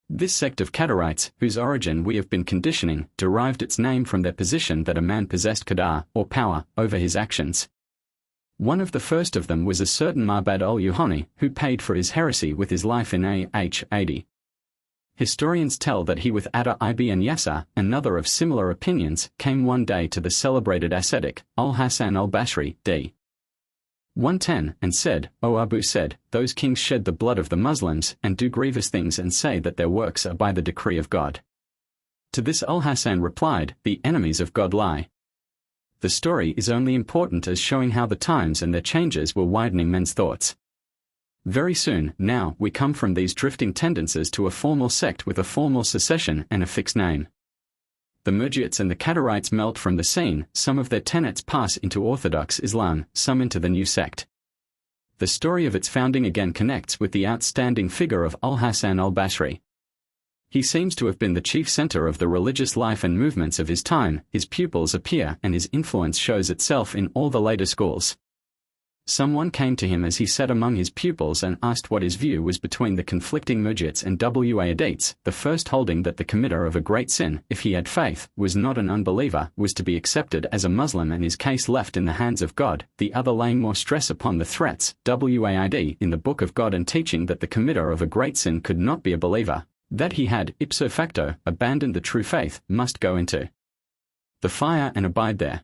This sect of Kadarites, whose origin we have been conditioning, derived its name from their position that a man possessed qadar, or power, over his actions. One of the first of them was a certain Ma'bad al-Yuhani, who paid for his heresy with his life in AH 80. Historians tell that he with Ada ibn Yasar, another of similar opinions, came one day to the celebrated ascetic, al-Hasan al-Basri, d. 110, and said, O Abu said, those kings shed the blood of the Muslims, and do grievous things and say that their works are by the decree of God. To this al-Hasan replied, the enemies of God lie. The story is only important as showing how the times and their changes were widening men's thoughts. Very soon, now, we come from these drifting tendencies to a formal sect with a formal secession and a fixed name. The Murji'ats and the Kadarites melt from the scene, some of their tenets pass into Orthodox Islam, some into the new sect. The story of its founding again connects with the outstanding figure of al-Hasan al-Basri. He seems to have been the chief center of the religious life and movements of his time, his pupils appear and his influence shows itself in all the later schools. Someone came to him as he sat among his pupils and asked what his view was between the conflicting Murji'ats and Wa'adites, the first holding that the committer of a great sin, if he had faith, was not an unbeliever, was to be accepted as a Muslim and his case left in the hands of God, the other laying more stress upon the threats, Wa'id, in the Book of God and teaching that the committer of a great sin could not be a believer, that he had, ipso facto, abandoned the true faith, must go into the fire and abide there.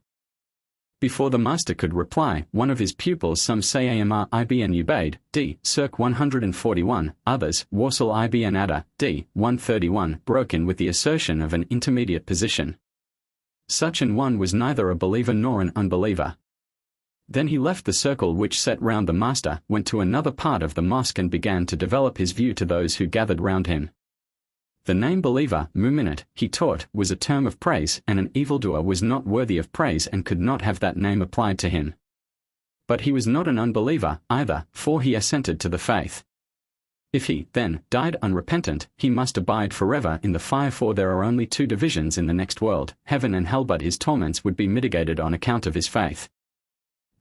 Before the master could reply, one of his pupils, some say Amr ibn Ubaid, d. circ 141, others, Wasil ibn Ada, d. 131, broke in with the assertion of an intermediate position. Such an one was neither a believer nor an unbeliever. Then he left the circle which sat round the master, went to another part of the mosque and began to develop his view to those who gathered round him. The name believer, mu'minat, he taught, was a term of praise, and an evildoer was not worthy of praise and could not have that name applied to him. But he was not an unbeliever, either, for he assented to the faith. If he, then, died unrepentant, he must abide forever in the fire, for there are only two divisions in the next world, heaven and hell, but his torments would be mitigated on account of his faith.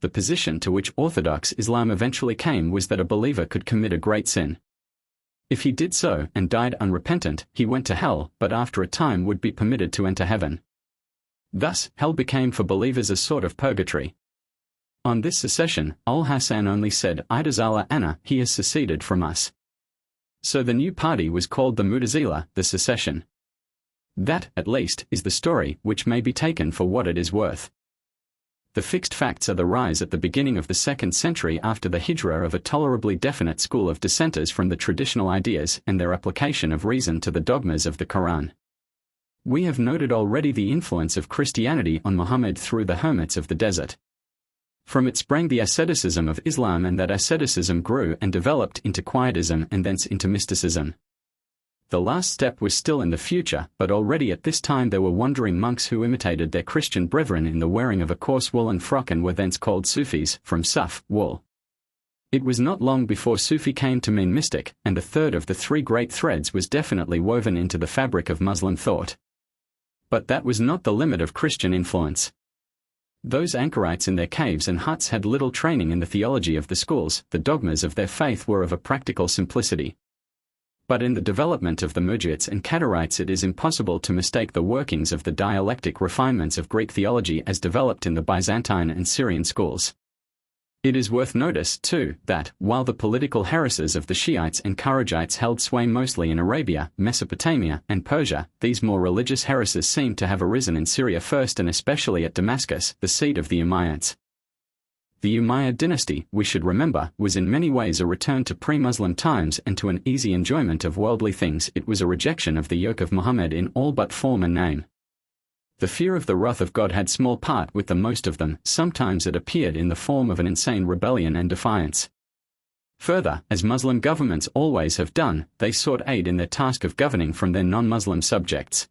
The position to which Orthodox Islam eventually came was that a believer could commit a great sin. If he did so and died unrepentant, he went to hell, but after a time would be permitted to enter heaven. Thus, hell became for believers a sort of purgatory. On this secession, Al-Hasan only said, "Idazala Anna, he has seceded from us." So the new party was called the Mutazila, the secession. That, at least, is the story, which may be taken for what it is worth. The fixed facts are the rise at the beginning of the 2nd century after the hijrah of a tolerably definite school of dissenters from the traditional ideas and their application of reason to the dogmas of the Quran. We have noted already the influence of Christianity on Muhammad through the hermits of the desert. From it sprang the asceticism of Islam, and that asceticism grew and developed into quietism and thence into mysticism. The last step was still in the future, but already at this time there were wandering monks who imitated their Christian brethren in the wearing of a coarse woolen frock and were thence called Sufis, from Suf, wool. It was not long before Sufi came to mean mystic, and the third of the 3 great threads was definitely woven into the fabric of Muslim thought. But that was not the limit of Christian influence. Those anchorites in their caves and huts had little training in the theology of the schools. The dogmas of their faith were of a practical simplicity. But in the development of the Murjiites and Qadarites it is impossible to mistake the workings of the dialectic refinements of Greek theology as developed in the Byzantine and Syrian schools. It is worth notice, too, that, while the political heresies of the Shiites and Kharijites held sway mostly in Arabia, Mesopotamia, and Persia, these more religious heresies seem to have arisen in Syria first, and especially at Damascus, the seat of the Umayyads. The Umayyad dynasty, we should remember, was in many ways a return to pre-Muslim times and to an easy enjoyment of worldly things. It was a rejection of the yoke of Muhammad in all but form and name. The fear of the wrath of God had small part with the most of them. Sometimes it appeared in the form of an insane rebellion and defiance. Further, as Muslim governments always have done, they sought aid in their task of governing from their non-Muslim subjects.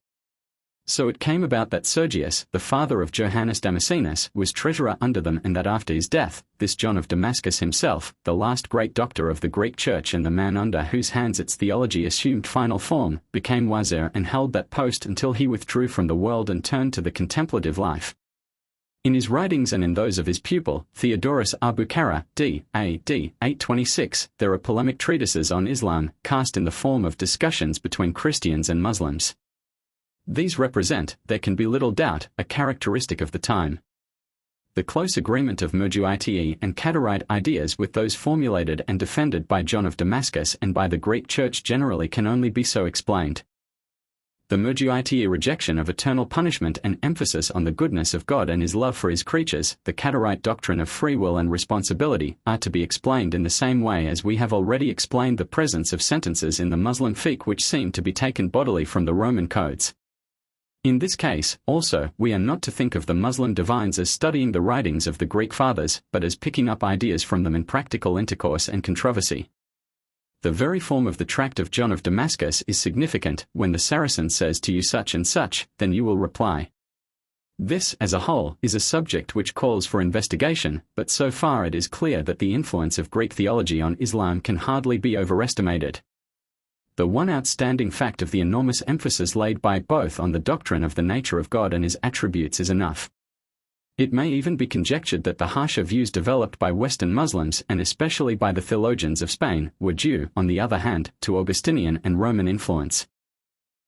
So it came about that Sergius, the father of Johannes Damascenus, was treasurer under them, and that after his death, this John of Damascus himself, the last great doctor of the Greek Church and the man under whose hands its theology assumed final form, became wazir and held that post until he withdrew from the world and turned to the contemplative life. In his writings and in those of his pupil, Theodorus Abukhara, d.A.d. 826, there are polemic treatises on Islam, cast in the form of discussions between Christians and Muslims. These represent, there can be little doubt, a characteristic of the time. The close agreement of Murjiite and Qadarite ideas with those formulated and defended by John of Damascus and by the Greek Church generally can only be so explained. The Murjiite rejection of eternal punishment and emphasis on the goodness of God and his love for his creatures, the Qadarite doctrine of free will and responsibility, are to be explained in the same way as we have already explained the presence of sentences in the Muslim fiqh which seem to be taken bodily from the Roman codes. In this case, also, we are not to think of the Muslim divines as studying the writings of the Greek fathers, but as picking up ideas from them in practical intercourse and controversy. The very form of the tract of John of Damascus is significant. When the Saracen says to you such and such, then you will reply. This, as a whole, is a subject which calls for investigation, but so far it is clear that the influence of Greek theology on Islam can hardly be overestimated. The one outstanding fact of the enormous emphasis laid by both on the doctrine of the nature of God and his attributes is enough. It may even be conjectured that the harsher views developed by Western Muslims, and especially by the theologians of Spain, were due, on the other hand, to Augustinian and Roman influence.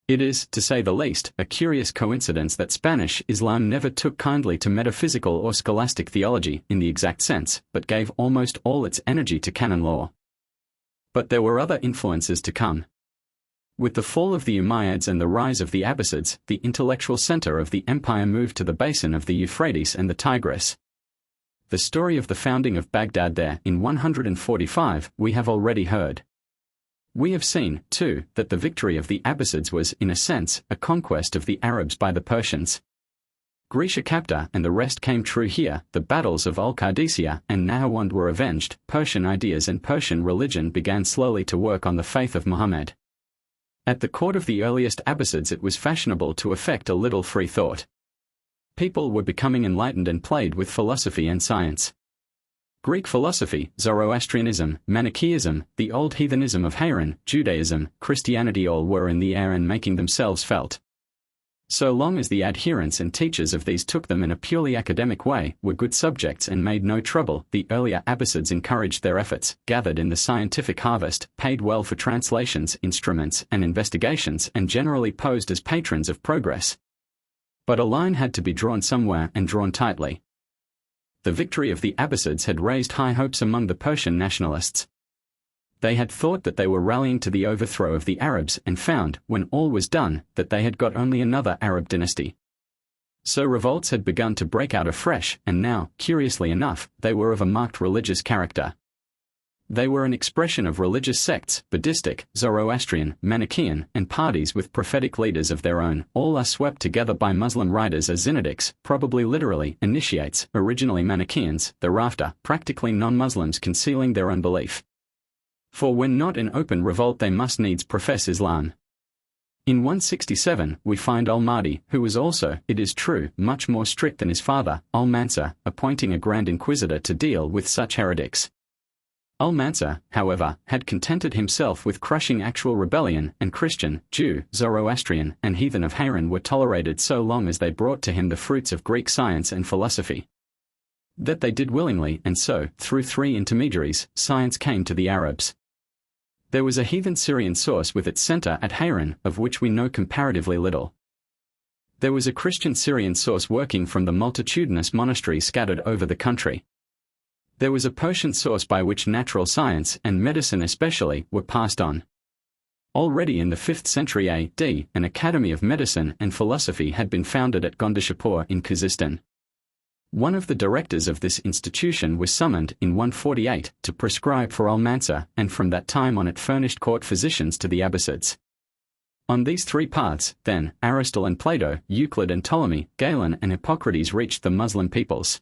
It is, to say the least, a curious coincidence that Spanish Islam never took kindly to metaphysical or scholastic theology in the exact sense, but gave almost all its energy to canon law. But there were other influences to come. With the fall of the Umayyads and the rise of the Abbasids, the intellectual center of the empire moved to the basin of the Euphrates and the Tigris. The story of the founding of Baghdad there, in 145, we have already heard. We have seen, too, that the victory of the Abbasids was, in a sense, a conquest of the Arabs by the Persians. Grecia Capta and the rest came true here. The battles of Al-Qadisiyah and Nahawand were avenged. Persian ideas and Persian religion began slowly to work on the faith of Muhammad. At the court of the earliest Abbasids it was fashionable to affect a little free thought. People were becoming enlightened and played with philosophy and science. Greek philosophy, Zoroastrianism, Manichaeism, the old heathenism of Haran, Judaism, Christianity all were in the air and making themselves felt. So long as the adherents and teachers of these took them in a purely academic way, were good subjects and made no trouble, the earlier Abbasids encouraged their efforts, gathered in the scientific harvest, paid well for translations, instruments, and investigations, and generally posed as patrons of progress. But a line had to be drawn somewhere, and drawn tightly. The victory of the Abbasids had raised high hopes among the Persian nationalists. They had thought that they were rallying to the overthrow of the Arabs and found, when all was done, that they had got only another Arab dynasty. So revolts had begun to break out afresh, and now, curiously enough, they were of a marked religious character. They were an expression of religious sects, Buddhistic, Zoroastrian, Manichaean, and parties with prophetic leaders of their own. All are swept together by Muslim writers as Zinadics, probably literally, initiates, originally Manichaeans, thereafter, practically non-Muslims concealing their own belief. For when not in open revolt they must needs profess Islam. In 167 we find al-Mahdi, who was also, it is true, much more strict than his father, al-Mansur, appointing a Grand Inquisitor to deal with such heretics. Al-Mansur, however, had contented himself with crushing actual rebellion, and Christian, Jew, Zoroastrian, and heathen of Haran were tolerated so long as they brought to him the fruits of Greek science and philosophy. That they did willingly, and so, through 3 intermediaries, science came to the Arabs. There was a heathen Syrian source with its center at Haran, of which we know comparatively little. There was a Christian Syrian source working from the multitudinous monasteries scattered over the country. There was a Persian source by which natural science, and medicine especially, were passed on. Already in the 5th century A.D., an academy of medicine and philosophy had been founded at Gondishapur in Khuzestan. One of the directors of this institution was summoned in 148 to prescribe for al-Mansur, and from that time on it furnished court physicians to the Abbasids. On these 3 paths, then, Aristotle and Plato, Euclid and Ptolemy, Galen and Hippocrates reached the Muslim peoples.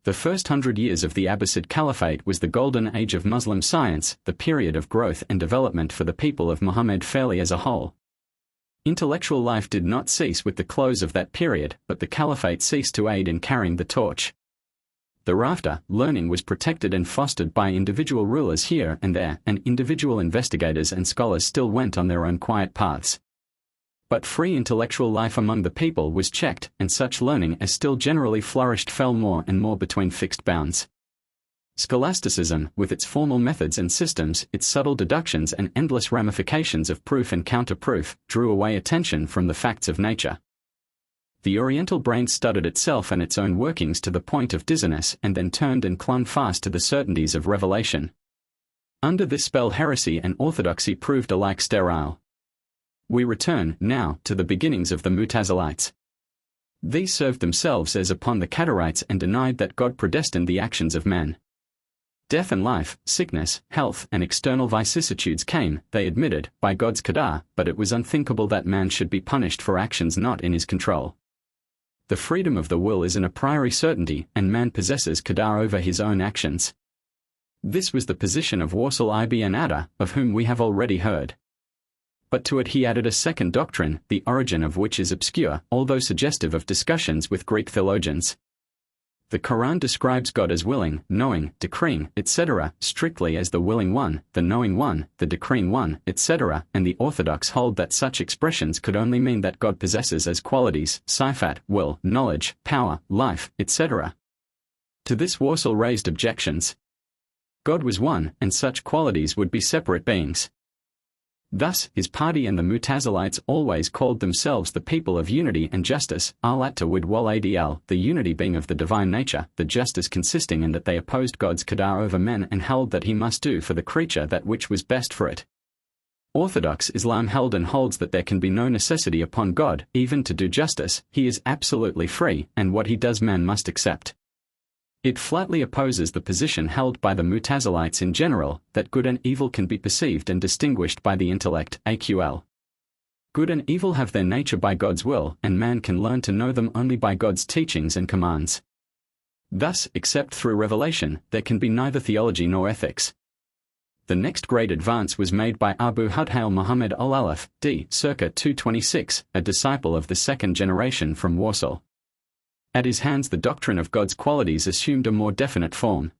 The first 100 years of the Abbasid Caliphate was the golden age of Muslim science, the period of growth and development for the people of Muhammad fairly as a whole. Intellectual life did not cease with the close of that period, but the Caliphate ceased to aid in carrying the torch. Thereafter, learning was protected and fostered by individual rulers here and there, and individual investigators and scholars still went on their own quiet paths. But free intellectual life among the people was checked, and such learning as still generally flourished fell more and more between fixed bounds. Scholasticism, with its formal methods and systems, its subtle deductions and endless ramifications of proof and counter-proof, drew away attention from the facts of nature. The Oriental brain studied itself and its own workings to the point of dizziness and then turned and clung fast to the certainties of revelation. Under this spell heresy and orthodoxy proved alike sterile. We return, now, to the beginnings of the Mutazilites. These served themselves as upon the Kadarites and denied that God predestined the actions of men. Death and life, sickness, health, and external vicissitudes came, they admitted, by God's qadar, but it was unthinkable that man should be punished for actions not in his control. The freedom of the will is an a priori certainty, and man possesses qadar over his own actions. This was the position of Wasil ibn Adda, of whom we have already heard. But to it he added a second doctrine, the origin of which is obscure, although suggestive of discussions with Greek theologians. The Quran describes God as willing, knowing, decreeing, etc., strictly as the willing one, the knowing one, the decreeing one, etc., and the Orthodox hold that such expressions could only mean that God possesses as qualities, sifat, will, knowledge, power, life, etc. To this Wasil raised objections. God was one, and such qualities would be separate beings. Thus, his party and the Mutazilites always called themselves the people of unity and justice, al-Attawid wal-Adl, the unity being of the divine nature, the justice consisting in that they opposed God's qadar over men and held that he must do for the creature that which was best for it. Orthodox Islam held and holds that there can be no necessity upon God, even to do justice, he is absolutely free, and what he does man must accept. It flatly opposes the position held by the Mutazilites in general, that good and evil can be perceived and distinguished by the intellect, AQL. Good and evil have their nature by God's will, and man can learn to know them only by God's teachings and commands. Thus, except through revelation, there can be neither theology nor ethics. The next great advance was made by Abu Hudhail Muhammad al-Alaf, d. circa 226, a disciple of the second generation from Wasil. At his hands the doctrine of God's qualities assumed a more definite form.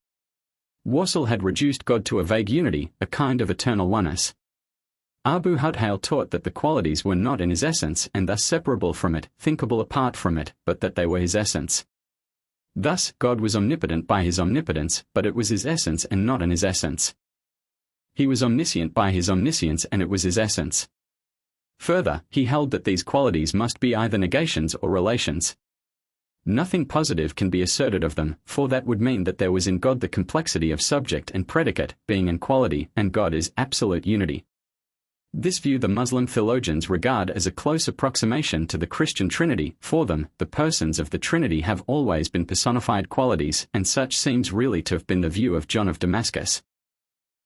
Wasil had reduced God to a vague unity, a kind of eternal oneness. Abu Hudhail taught that the qualities were not in his essence and thus separable from it, thinkable apart from it, but that they were his essence. Thus, God was omnipotent by his omnipotence, but it was his essence and not in his essence. He was omniscient by his omniscience and it was his essence. Further, he held that these qualities must be either negations or relations. Nothing positive can be asserted of them, for that would mean that there was in God the complexity of subject and predicate, being and quality, and God is absolute unity. This view the Muslim theologians regard as a close approximation to the Christian Trinity. For them, the persons of the Trinity have always been personified qualities, and such seems really to have been the view of John of Damascus.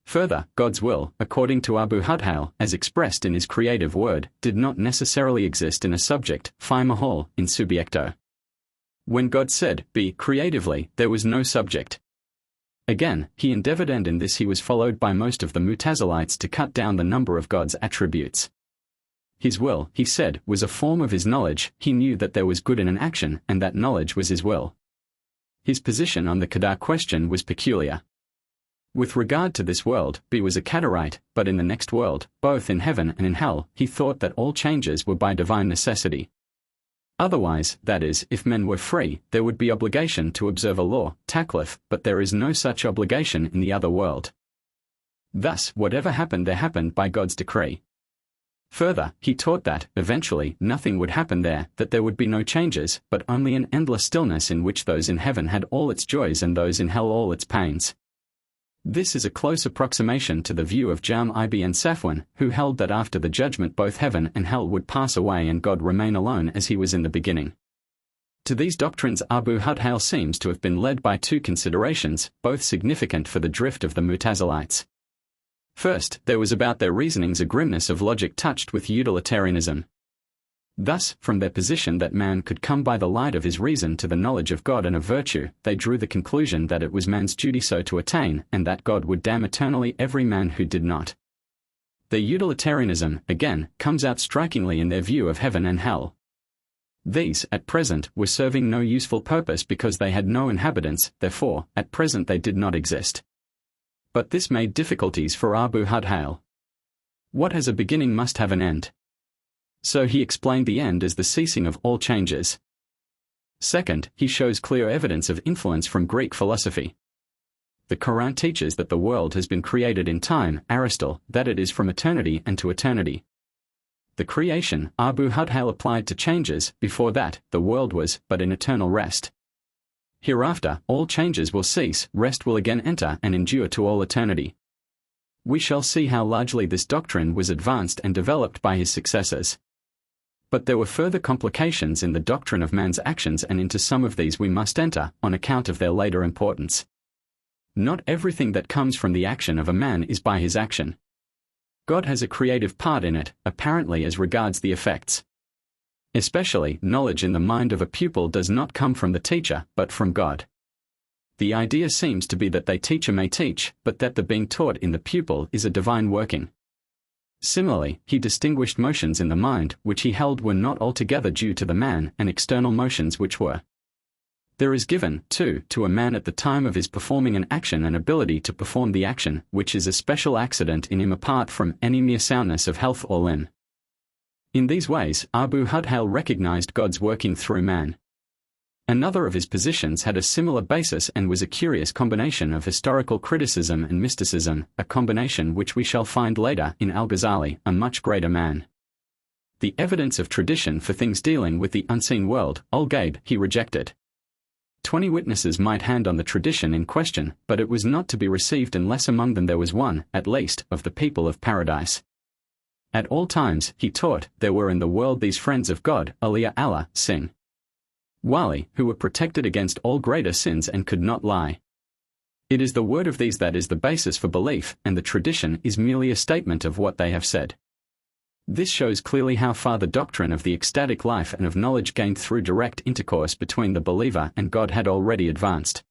Further, God's will, according to Abu Hudhail, as expressed in his creative word, did not necessarily exist in a subject, fi mahal, in subiecto. When God said, be, creatively, there was no subject. Again, he endeavored, and in this he was followed by most of the Mutazilites, to cut down the number of God's attributes. His will, he said, was a form of his knowledge. He knew that there was good in an action, and that knowledge was his will. His position on the qadar question was peculiar. With regard to this world, B was a Qadarite, but in the next world, both in heaven and in hell, he thought that all changes were by divine necessity. Otherwise, that is, if men were free, there would be obligation to observe a law, taklif, but there is no such obligation in the other world. Thus, whatever happened there happened by God's decree. Further, he taught that, eventually, nothing would happen there, that there would be no changes, but only an endless stillness in which those in heaven had all its joys and those in hell all its pains. This is a close approximation to the view of Jam ibn Safwan, who held that after the judgment both heaven and hell would pass away and God remain alone as he was in the beginning. To these doctrines Abu Hudhail seems to have been led by two considerations, both significant for the drift of the Mutazilites. First, there was about their reasonings a grimness of logic touched with utilitarianism. Thus, from their position that man could come by the light of his reason to the knowledge of God and of virtue, they drew the conclusion that it was man's duty so to attain, and that God would damn eternally every man who did not. Their utilitarianism, again, comes out strikingly in their view of heaven and hell. These, at present, were serving no useful purpose because they had no inhabitants, therefore, at present they did not exist. But this made difficulties for Abu Hudhail. What has a beginning must have an end. So he explained the end as the ceasing of all changes. Second, he shows clear evidence of influence from Greek philosophy. The Quran teaches that the world has been created in time, Aristotle, that it is from eternity and to eternity. The creation, Abu Hudhail applied to changes. Before that, the world was but in eternal rest. Hereafter, all changes will cease, rest will again enter and endure to all eternity. We shall see how largely this doctrine was advanced and developed by his successors. But there were further complications in the doctrine of man's actions, and into some of these we must enter, on account of their later importance. Not everything that comes from the action of a man is by his action. God has a creative part in it, apparently as regards the effects. Especially, knowledge in the mind of a pupil does not come from the teacher, but from God. The idea seems to be that the teacher may teach, but that the being taught in the pupil is a divine working. Similarly, he distinguished motions in the mind, which he held were not altogether due to the man, and external motions which were. There is given, too, to a man at the time of his performing an action an ability to perform the action, which is a special accident in him apart from any mere soundness of health or limb. In these ways, Abu Hudhail recognized God's working through man. Another of his positions had a similar basis and was a curious combination of historical criticism and mysticism, a combination which we shall find later in Al-Ghazali, a much greater man. The evidence of tradition for things dealing with the unseen world, al-Ghaib, he rejected. 20 witnesses might hand on the tradition in question, but it was not to be received unless among them there was one, at least, of the people of paradise. At all times, he taught, there were in the world these friends of God, Awliya Allah, Singh, Wali, who were protected against all greater sins and could not lie. It is the word of these that is the basis for belief, and the tradition is merely a statement of what they have said. This shows clearly how far the doctrine of the ecstatic life and of knowledge gained through direct intercourse between the believer and God had already advanced.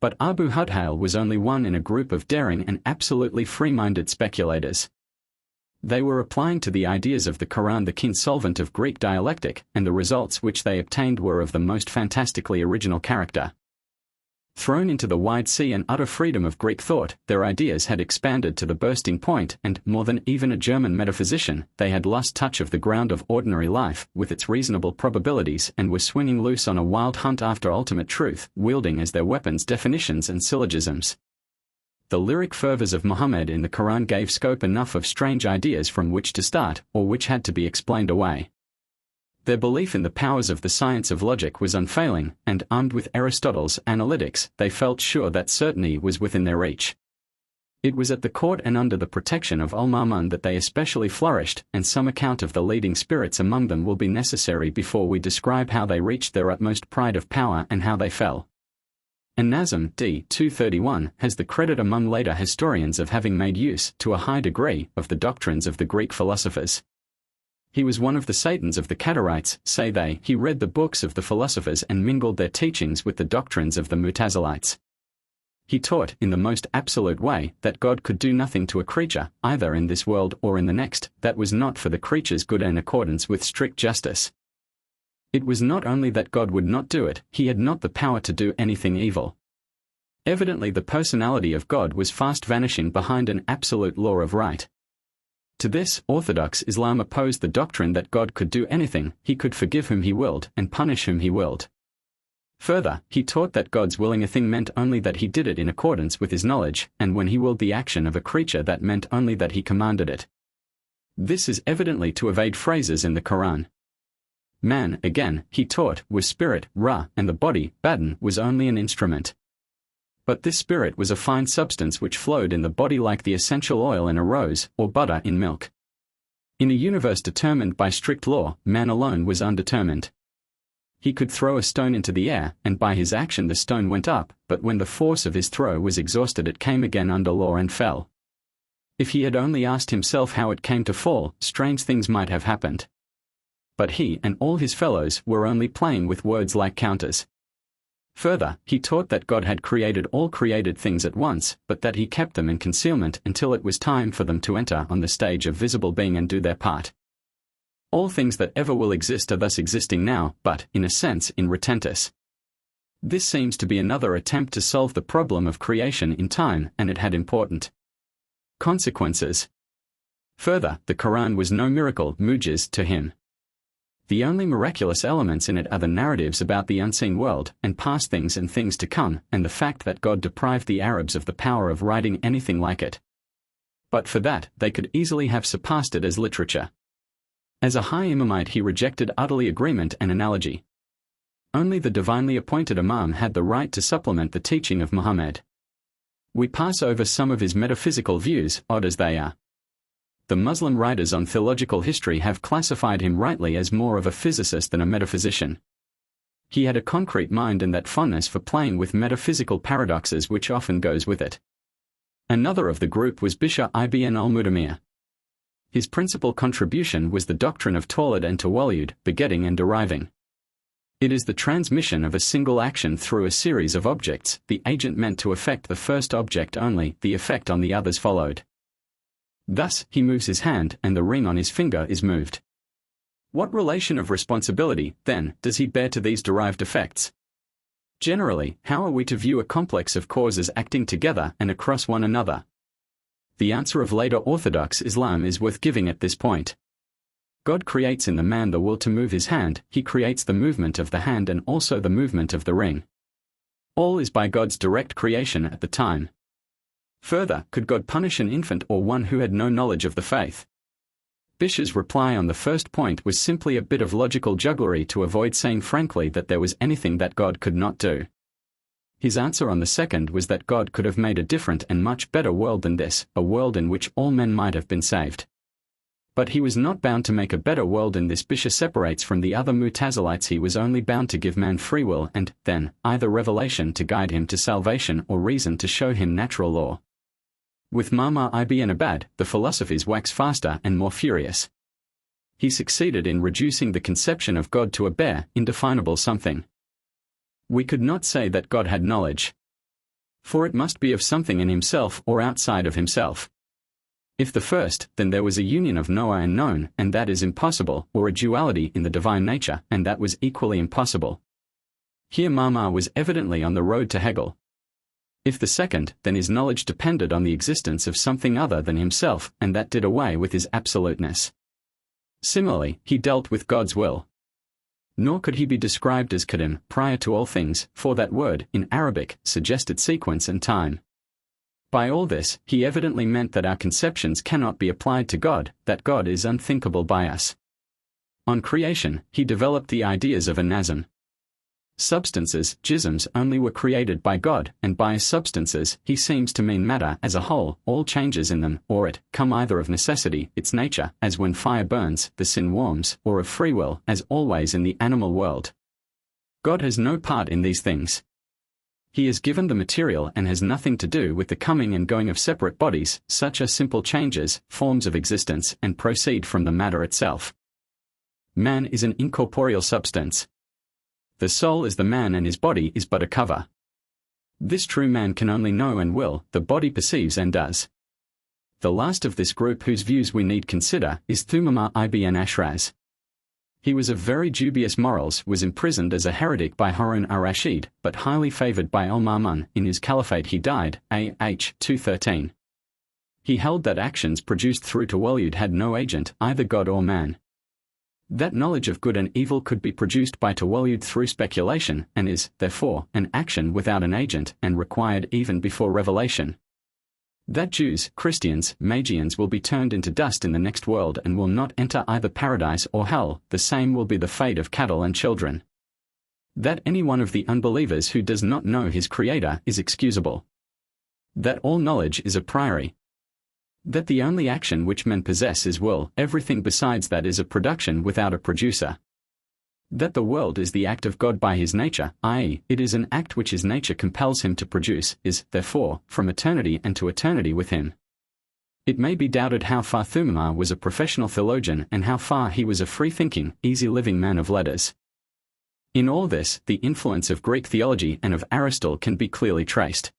But Abu Hudhail was only one in a group of daring and absolutely free-minded speculators. They were applying to the ideas of the Quran the keen solvent of Greek dialectic, and the results which they obtained were of the most fantastically original character. Thrown into the wide sea and utter freedom of Greek thought, their ideas had expanded to the bursting point, and, more than even a German metaphysician, they had lost touch of the ground of ordinary life, with its reasonable probabilities, and were swinging loose on a wild hunt after ultimate truth, wielding as their weapons definitions and syllogisms. The lyric fervors of Muhammad in the Quran gave scope enough of strange ideas from which to start, or which had to be explained away. Their belief in the powers of the science of logic was unfailing, and, armed with Aristotle's analytics, they felt sure that certainty was within their reach. It was at the court and under the protection of Al-Ma'mun that they especially flourished, and some account of the leading spirits among them will be necessary before we describe how they reached their utmost pride of power and how they fell. An-Nazm d. 231 has the credit among later historians of having made use, to a high degree, of the doctrines of the Greek philosophers. He was one of the Satans of the Kadarites, say they. He read the books of the philosophers and mingled their teachings with the doctrines of the Mutazilites. He taught, in the most absolute way, that God could do nothing to a creature, either in this world or in the next, that was not for the creature's good and in accordance with strict justice. It was not only that God would not do it, he had not the power to do anything evil. Evidently the personality of God was fast vanishing behind an absolute law of right. To this, Orthodox Islam opposed the doctrine that God could do anything, he could forgive whom he willed, and punish whom he willed. Further, he taught that God's willing a thing meant only that he did it in accordance with his knowledge, and when he willed the action of a creature that meant only that he commanded it. This is evidently to evade phrases in the Quran. Man, again, he taught, was spirit, Ra, and the body, Badan, was only an instrument. But this spirit was a fine substance which flowed in the body like the essential oil in a rose, or butter in milk. In a universe determined by strict law, man alone was undetermined. He could throw a stone into the air, and by his action the stone went up, but when the force of his throw was exhausted it came again under law and fell. If he had only asked himself how it came to fall, strange things might have happened. But he and all his fellows were only playing with words like counters. Further, he taught that God had created all created things at once, but that he kept them in concealment until it was time for them to enter on the stage of visible being and do their part. All things that ever will exist are thus existing now, but, in a sense, in retentis. This seems to be another attempt to solve the problem of creation in time, and it had important consequences. Further, the Quran was no miracle, mu'jiz, to him. The only miraculous elements in it are the narratives about the unseen world, and past things and things to come, and the fact that God deprived the Arabs of the power of writing anything like it. But for that, they could easily have surpassed it as literature. As a high Imamite he rejected utterly agreement and analogy. Only the divinely appointed Imam had the right to supplement the teaching of Muhammad. We pass over some of his metaphysical views, odd as they are. The Muslim writers on theological history have classified him rightly as more of a physicist than a metaphysician. He had a concrete mind and that fondness for playing with metaphysical paradoxes which often goes with it. Another of the group was Bishr ibn al-Mudamir. His principal contribution was the doctrine of Tawlid and Tawallud, begetting and deriving. It is the transmission of a single action through a series of objects, the agent meant to affect the first object only, the effect on the others followed. Thus, he moves his hand, and the ring on his finger is moved. What relation of responsibility, then, does he bear to these derived effects? Generally, how are we to view a complex of causes acting together and across one another? The answer of later Orthodox Islam is worth giving at this point. God creates in the man the will to move his hand, he creates the movement of the hand and also the movement of the ring. All is by God's direct creation at the time. Further, could God punish an infant or one who had no knowledge of the faith? Bishr's reply on the first point was simply a bit of logical jugglery to avoid saying frankly that there was anything that God could not do. His answer on the second was that God could have made a different and much better world than this, a world in which all men might have been saved. But he was not bound to make a better world in this. Bishr separates from the other Mutazilites. He was only bound to give man free will and, then, either revelation to guide him to salvation or reason to show him natural law. With Ma'mar ibn Abad, the philosophies wax faster and more furious. He succeeded in reducing the conception of God to a bare, indefinable something. We could not say that God had knowledge. For it must be of something in himself or outside of himself. If the first, then there was a union of knower and known, and that is impossible, or a duality in the divine nature, and that was equally impossible. Here Ma'mar was evidently on the road to Hegel. If the second, then his knowledge depended on the existence of something other than himself, and that did away with his absoluteness. Similarly, he dealt with God's will. Nor could he be described as qadim, prior to all things, for that word, in Arabic, suggested sequence and time. By all this, he evidently meant that our conceptions cannot be applied to God, that God is unthinkable by us. On creation, he developed the ideas of a nazm. Substances, jisms, only were created by God, and by substances, he seems to mean matter as a whole, all changes in them, or it, come either of necessity, its nature, as when fire burns, the sin warms, or of free will, as always in the animal world. God has no part in these things. He is given the material and has nothing to do with the coming and going of separate bodies, such are simple changes, forms of existence, and proceed from the matter itself. Man is an incorporeal substance. The soul is the man and his body is but a cover. This true man can only know and will, the body perceives and does. The last of this group whose views we need consider is Thumama ibn Ashraz. He was of very dubious morals, was imprisoned as a heretic by Harun ar-Rashid, but highly favored by al-Ma'mun. In his caliphate he died, A.H. 213. He held that actions produced through tawallud had no agent, either God or man. That knowledge of good and evil could be produced by tawallud through speculation, and is, therefore, an action without an agent, and required even before revelation. That Jews, Christians, Magians will be turned into dust in the next world and will not enter either paradise or hell, the same will be the fate of cattle and children. That any one of the unbelievers who does not know his Creator is excusable. That all knowledge is a priori. That the only action which men possess is will, everything besides that is a production without a producer. That the world is the act of God by his nature, i.e., it is an act which his nature compels him to produce, is, therefore, from eternity and to eternity with him. It may be doubted how far Thumama was a professional theologian and how far he was a free-thinking, easy-living man of letters. In all this, the influence of Greek theology and of Aristotle can be clearly traced.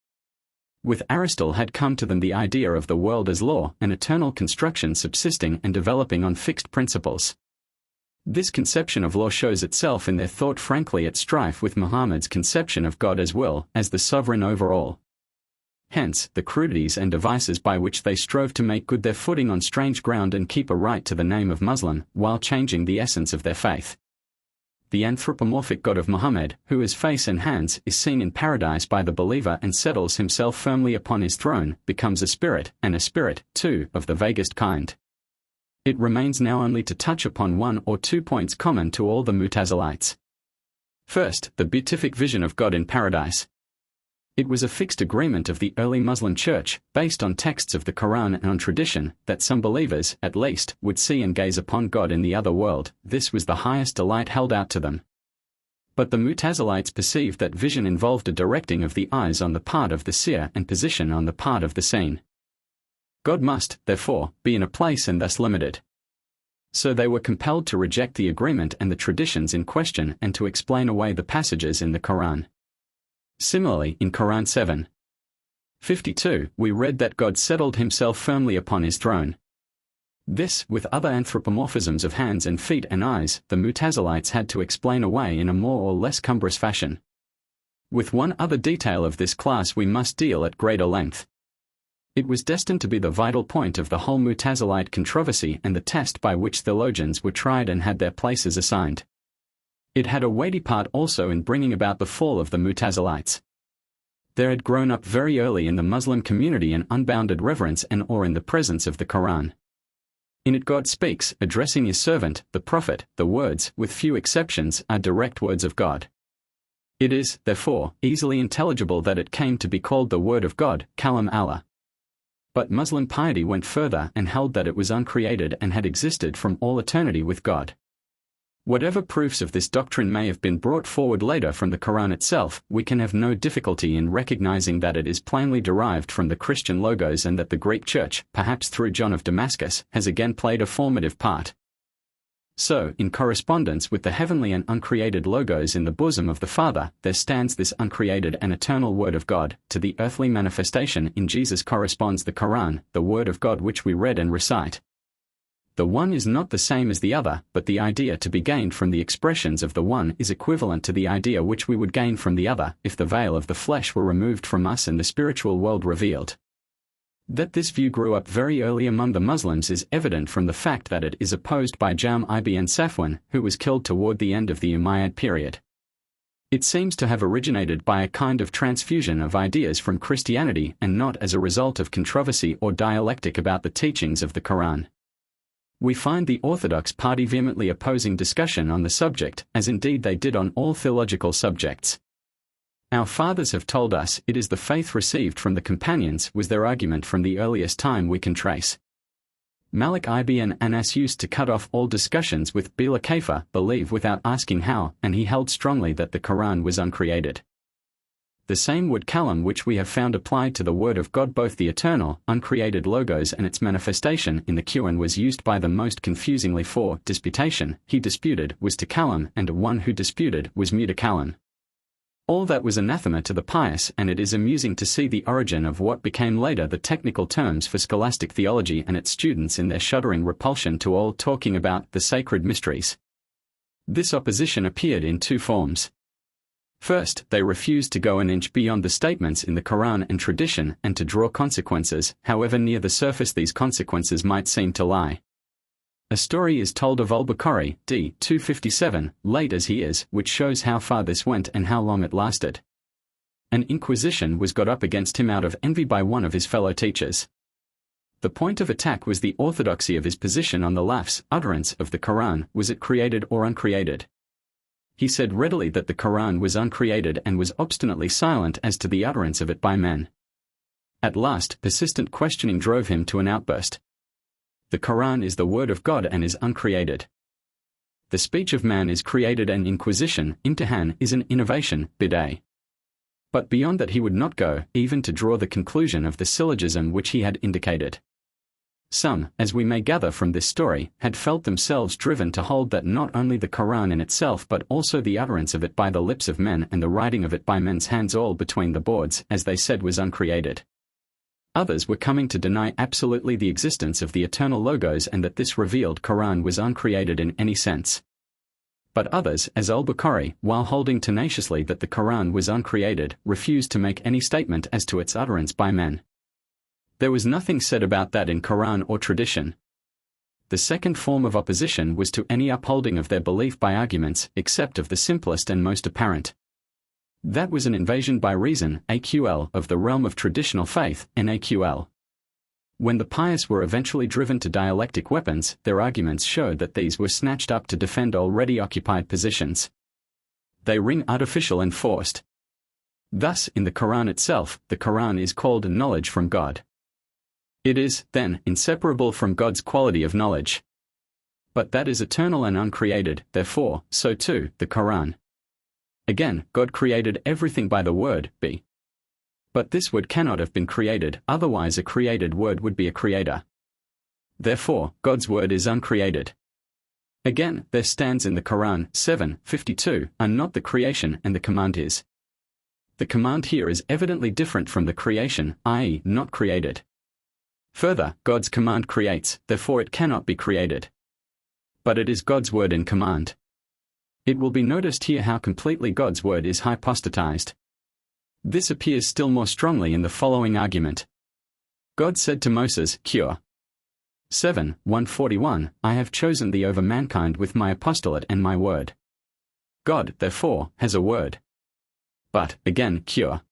With Aristotle had come to them the idea of the world as law, an eternal construction subsisting and developing on fixed principles. This conception of law shows itself in their thought frankly at strife with Muhammad's conception of God as will, as the sovereign over all. Hence, the crudities and devices by which they strove to make good their footing on strange ground and keep a right to the name of Muslim, while changing the essence of their faith. The anthropomorphic God of Muhammad, who is face and hands, is seen in paradise by the believer and settles himself firmly upon his throne, becomes a spirit, and a spirit, too, of the vaguest kind. It remains now only to touch upon one or two points common to all the Mutazilites. First, the beatific vision of God in paradise. It was a fixed agreement of the early Muslim Church, based on texts of the Quran and on tradition, that some believers, at least, would see and gaze upon God in the other world. This was the highest delight held out to them. But the Mutazilites perceived that vision involved a directing of the eyes on the part of the seer and position on the part of the seen. God must, therefore, be in a place and thus limited. So they were compelled to reject the agreement and the traditions in question and to explain away the passages in the Quran. Similarly, in Quran 7:52, we read that God settled himself firmly upon his throne. This, with other anthropomorphisms of hands and feet and eyes, the Mutazilites had to explain away in a more or less cumbrous fashion. With one other detail of this class we must deal at greater length. It was destined to be the vital point of the whole Mutazilite controversy and the test by which theologians were tried and had their places assigned. It had a weighty part also in bringing about the fall of the Mutazilites. There had grown up very early in the Muslim community an unbounded reverence and awe in the presence of the Quran. In it God speaks, addressing his servant, the Prophet. The words, with few exceptions, are direct words of God. It is, therefore, easily intelligible that it came to be called the Word of God, Kalam Allah. But Muslim piety went further and held that it was uncreated and had existed from all eternity with God. Whatever proofs of this doctrine may have been brought forward later from the Quran itself, we can have no difficulty in recognizing that it is plainly derived from the Christian logos and that the Greek Church, perhaps through John of Damascus, has again played a formative part. So, in correspondence with the heavenly and uncreated logos in the bosom of the Father, there stands this uncreated and eternal Word of God. To the earthly manifestation in Jesus corresponds the Quran, the Word of God which we read and recite. The one is not the same as the other, but the idea to be gained from the expressions of the one is equivalent to the idea which we would gain from the other if the veil of the flesh were removed from us and the spiritual world revealed. That this view grew up very early among the Muslims is evident from the fact that it is opposed by Jam ibn Safwan, who was killed toward the end of the Umayyad period. It seems to have originated by a kind of transfusion of ideas from Christianity and not as a result of controversy or dialectic about the teachings of the Quran. We find the Orthodox party vehemently opposing discussion on the subject, as indeed they did on all theological subjects. Our fathers have told us it is the faith received from the companions was their argument from the earliest time we can trace. Malik ibn Anas used to cut off all discussions with Bila Kaifa, believe without asking how, and he held strongly that the Quran was uncreated. The same word kalam which we have found applied to the Word of God, both the eternal, uncreated logos and its manifestation in the Quran, was used by them most confusingly for disputation. He disputed was to kalam, and one who disputed was mutakalam. All that was anathema to the pious, and it is amusing to see the origin of what became later the technical terms for scholastic theology and its students in their shuddering repulsion to all talking about the sacred mysteries. This opposition appeared in two forms. First, they refused to go an inch beyond the statements in the Quran and tradition and to draw consequences, however near the surface these consequences might seem to lie. A story is told of al-Bukhari, d. 257, late as he is, which shows how far this went and how long it lasted. An inquisition was got up against him out of envy by one of his fellow teachers. The point of attack was the orthodoxy of his position on the lafz, utterance of the Quran, was it created or uncreated? He said readily that the Quran was uncreated and was obstinately silent as to the utterance of it by men. At last, persistent questioning drove him to an outburst. The Quran is the word of God and is uncreated. The speech of man is created, and inquisition, imtihan, is an innovation, bid'ah. But beyond that he would not go, even to draw the conclusion of the syllogism which he had indicated. Some, as we may gather from this story, had felt themselves driven to hold that not only the Quran in itself but also the utterance of it by the lips of men and the writing of it by men's hands, all between the boards, as they said, was uncreated. Others were coming to deny absolutely the existence of the eternal logos and that this revealed Quran was uncreated in any sense. But others, as al-Bukhari, while holding tenaciously that the Quran was uncreated, refused to make any statement as to its utterance by men. There was nothing said about that in Quran or tradition. The second form of opposition was to any upholding of their belief by arguments, except of the simplest and most apparent. That was an invasion by reason, aql, of the realm of traditional faith, naql. When the pious were eventually driven to dialectic weapons, their arguments showed that these were snatched up to defend already occupied positions. They ring artificial and forced. Thus, in the Quran itself, the Quran is called knowledge from God. It is, then, inseparable from God's quality of knowledge. But that is eternal and uncreated, therefore, so too, the Quran. Again, God created everything by the word, be. But this word cannot have been created, otherwise a created word would be a creator. Therefore, God's word is uncreated. Again, there stands in the Quran, 7:52, and not the creation, and the command is. The command here is evidently different from the creation, i.e., not created. Further, God's command creates, therefore it cannot be created. But it is God's word in command. It will be noticed here how completely God's word is hypostatized. This appears still more strongly in the following argument. God said to Moses, Qur. 7:141, I have chosen thee over mankind with my apostolate and my word. God, therefore, has a word. But, again, Qur.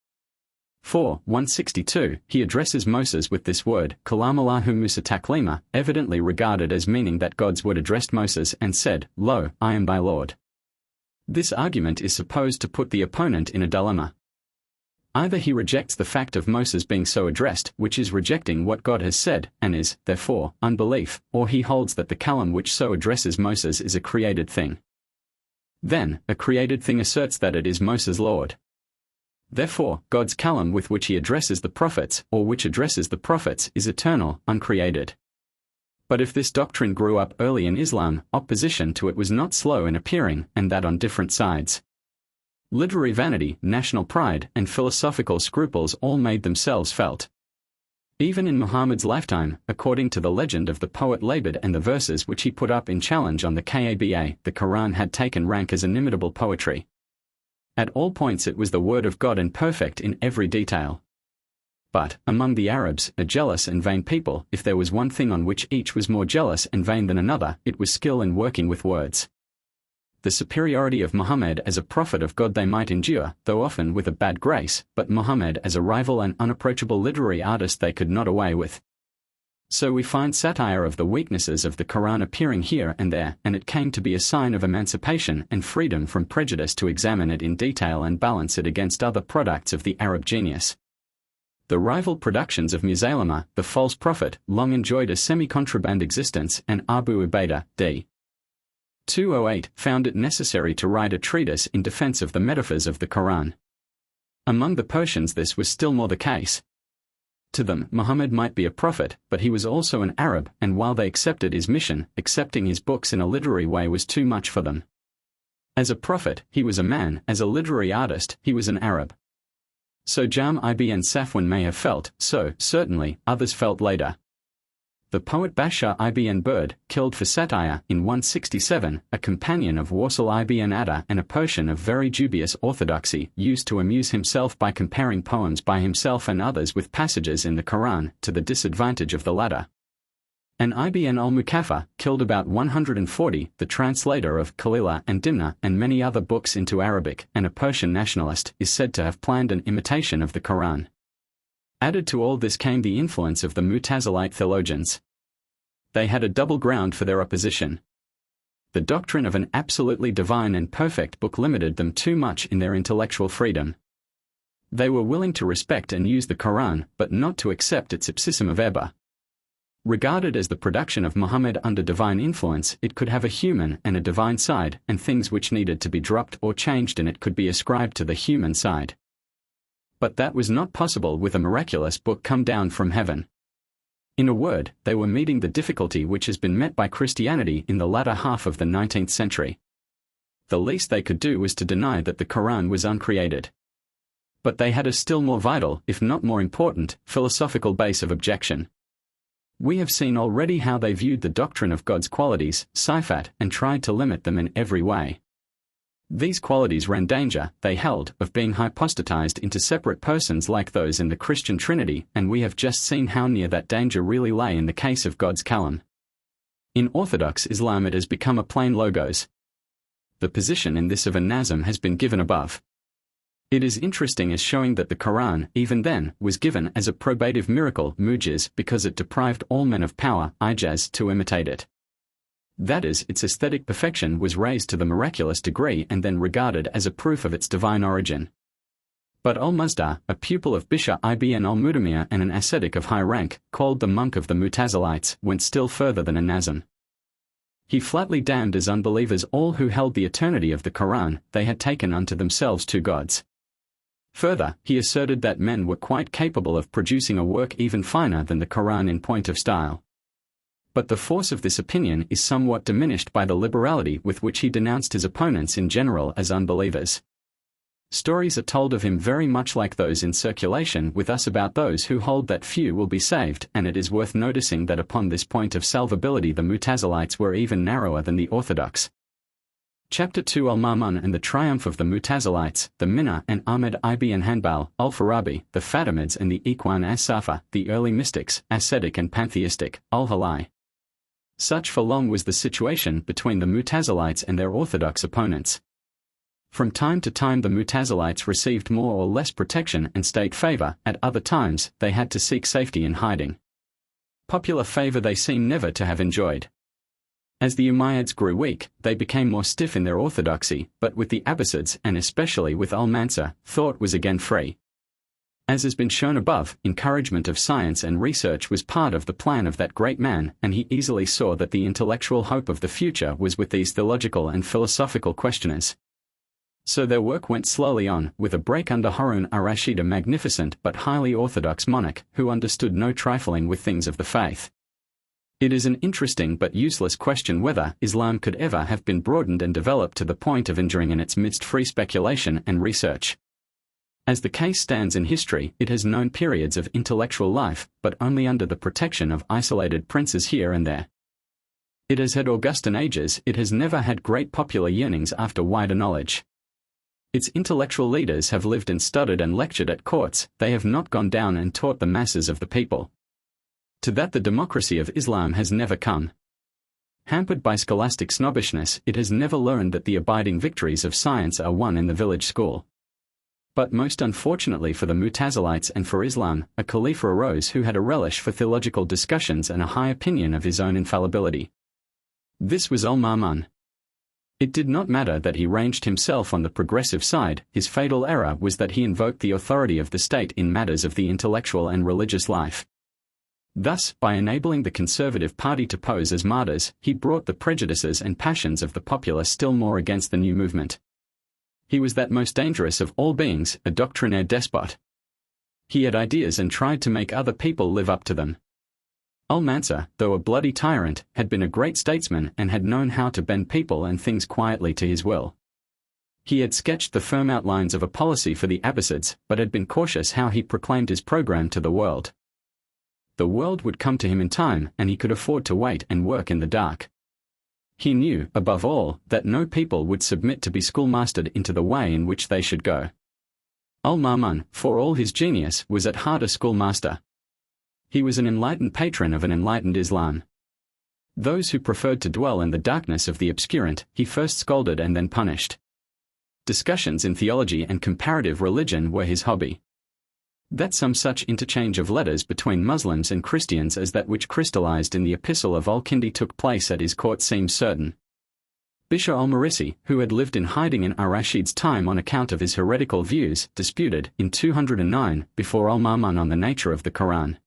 4:162, he addresses Moses with this word, Kalamallahu Musa Taklima, evidently regarded as meaning that God's word addressed Moses and said, Lo, I am thy Lord. This argument is supposed to put the opponent in a dilemma. Either he rejects the fact of Moses being so addressed, which is rejecting what God has said, and is, therefore, unbelief, or he holds that the kalam which so addresses Moses is a created thing. Then, a created thing asserts that it is Moses' Lord. Therefore, God's kalam with which he addresses the prophets, or which addresses the prophets, is eternal, uncreated. But if this doctrine grew up early in Islam, opposition to it was not slow in appearing, and that on different sides. Literary vanity, national pride, and philosophical scruples all made themselves felt. Even in Muhammad's lifetime, according to the legend of the poet Labid and the verses which he put up in challenge on the Kaaba, the Quran had taken rank as inimitable poetry. At all points it was the word of God and perfect in every detail. But, among the Arabs, a jealous and vain people, if there was one thing on which each was more jealous and vain than another, it was skill in working with words. The superiority of Muhammad as a prophet of God they might endure, though often with a bad grace, but Muhammad as a rival and unapproachable literary artist they could not away with. So we find satire of the weaknesses of the Quran appearing here and there, and it came to be a sign of emancipation and freedom from prejudice to examine it in detail and balance it against other products of the Arab genius. The rival productions of Musaylama, the false prophet, long enjoyed a semi-contraband existence, and Abu Ubaidah, d. 208, found it necessary to write a treatise in defense of the metaphors of the Quran. Among the Persians this was still more the case. To them, Muhammad might be a prophet, but he was also an Arab, and while they accepted his mission, accepting his books in a literary way was too much for them. As a prophet, he was a man; as a literary artist, he was an Arab. So Jam ibn Safwan may have felt, so, certainly, others felt later. The poet Bashar ibn Bird, killed for satire, in 167, a companion of Wasil ibn Adda and a Persian of very dubious orthodoxy, used to amuse himself by comparing poems by himself and others with passages in the Quran, to the disadvantage of the latter. And Ibn al-Mukafa, killed about 140, the translator of Kalila and Dimna and many other books into Arabic, and a Persian nationalist, is said to have planned an imitation of the Quran. Added to all this came the influence of the Mu'tazilite theologians. They had a double ground for their opposition. The doctrine of an absolutely divine and perfect book limited them too much in their intellectual freedom. They were willing to respect and use the Quran, but not to accept its ipsissum of error. Regarded as the production of Muhammad under divine influence, it could have a human and a divine side, and things which needed to be dropped or changed in it could be ascribed to the human side. But that was not possible with a miraculous book come down from heaven. In a word, they were meeting the difficulty which has been met by Christianity in the latter half of the 19th century. The least they could do was to deny that the Quran was uncreated. But they had a still more vital, if not more important, philosophical base of objection. We have seen already how they viewed the doctrine of God's qualities, sifat, and tried to limit them in every way. These qualities ran danger, they held, of being hypostatized into separate persons like those in the Christian Trinity, and we have just seen how near that danger really lay in the case of God's kalam. In Orthodox Islam it has become a plain logos. The position in this of a nazm has been given above. It is interesting as showing that the Quran, even then, was given as a probative miracle, mujiz, because it deprived all men of power, ijaz, to imitate it. That is, its aesthetic perfection was raised to the miraculous degree and then regarded as a proof of its divine origin. But al-Muzdar, a pupil of Bishr ibn al-Mudamir and an ascetic of high rank, called the monk of the Mu'tazilites, went still further than a nazm. He flatly damned as unbelievers all who held the eternity of the Quran; they had taken unto themselves two gods. Further, he asserted that men were quite capable of producing a work even finer than the Quran in point of style. But the force of this opinion is somewhat diminished by the liberality with which he denounced his opponents in general as unbelievers. Stories are told of him very much like those in circulation with us about those who hold that few will be saved, and it is worth noticing that upon this point of salvability the Mu'tazilites were even narrower than the Orthodox. Chapter 2 Al-Ma'mun and the Triumph of the Mu'tazilites, the Minna and Ahmad ibn Hanbal, Al-Farabi, the Fatimids and the Ikhwan as-Safa, the early mystics, ascetic and pantheistic, Al-Halai. Such for long was the situation between the Mu'tazilites and their Orthodox opponents. From time to time the Mu'tazilites received more or less protection and state favor; at other times, they had to seek safety in hiding. Popular favor they seem never to have enjoyed. As the Umayyads grew weak, they became more stiff in their orthodoxy, but with the Abbasids, and especially with al-Mansur, thought was again free. As has been shown above, encouragement of science and research was part of the plan of that great man, and he easily saw that the intellectual hope of the future was with these theological and philosophical questioners. So their work went slowly on, with a break under Harun ar-Rashid, a magnificent but highly orthodox monarch, who understood no trifling with things of the faith. It is an interesting but useless question whether Islam could ever have been broadened and developed to the point of enduring in its midst free speculation and research. As the case stands in history, it has known periods of intellectual life, but only under the protection of isolated princes here and there. It has had Augustan ages, it has never had great popular yearnings after wider knowledge. Its intellectual leaders have lived and studied and lectured at courts, they have not gone down and taught the masses of the people. To that the democracy of Islam has never come. Hampered by scholastic snobbishness, it has never learned that the abiding victories of science are won in the village school. But most unfortunately for the Mutazilites and for Islam, a caliph arose who had a relish for theological discussions and a high opinion of his own infallibility. This was al-Ma'mun. It did not matter that he ranged himself on the progressive side, his fatal error was that he invoked the authority of the state in matters of the intellectual and religious life. Thus, by enabling the conservative party to pose as martyrs, he brought the prejudices and passions of the populace still more against the new movement. He was that most dangerous of all beings, a doctrinaire despot. He had ideas and tried to make other people live up to them. Al-Mansur, though a bloody tyrant, had been a great statesman and had known how to bend people and things quietly to his will. He had sketched the firm outlines of a policy for the Abbasids, but had been cautious how he proclaimed his program to the world. The world would come to him in time, and he could afford to wait and work in the dark. He knew, above all, that no people would submit to be schoolmastered into the way in which they should go. Al-Ma'mun, for all his genius, was at heart a schoolmaster. He was an enlightened patron of an enlightened Islam. Those who preferred to dwell in the darkness of the obscurant, he first scolded and then punished. Discussions in theology and comparative religion were his hobby. That some such interchange of letters between Muslims and Christians as that which crystallized in the Epistle of Al-Kindi took place at his court seems certain. Bishr al-Marisi, who had lived in hiding in ar-Rashid's time on account of his heretical views, disputed, in 209, before al-Ma'mun on the nature of the Quran.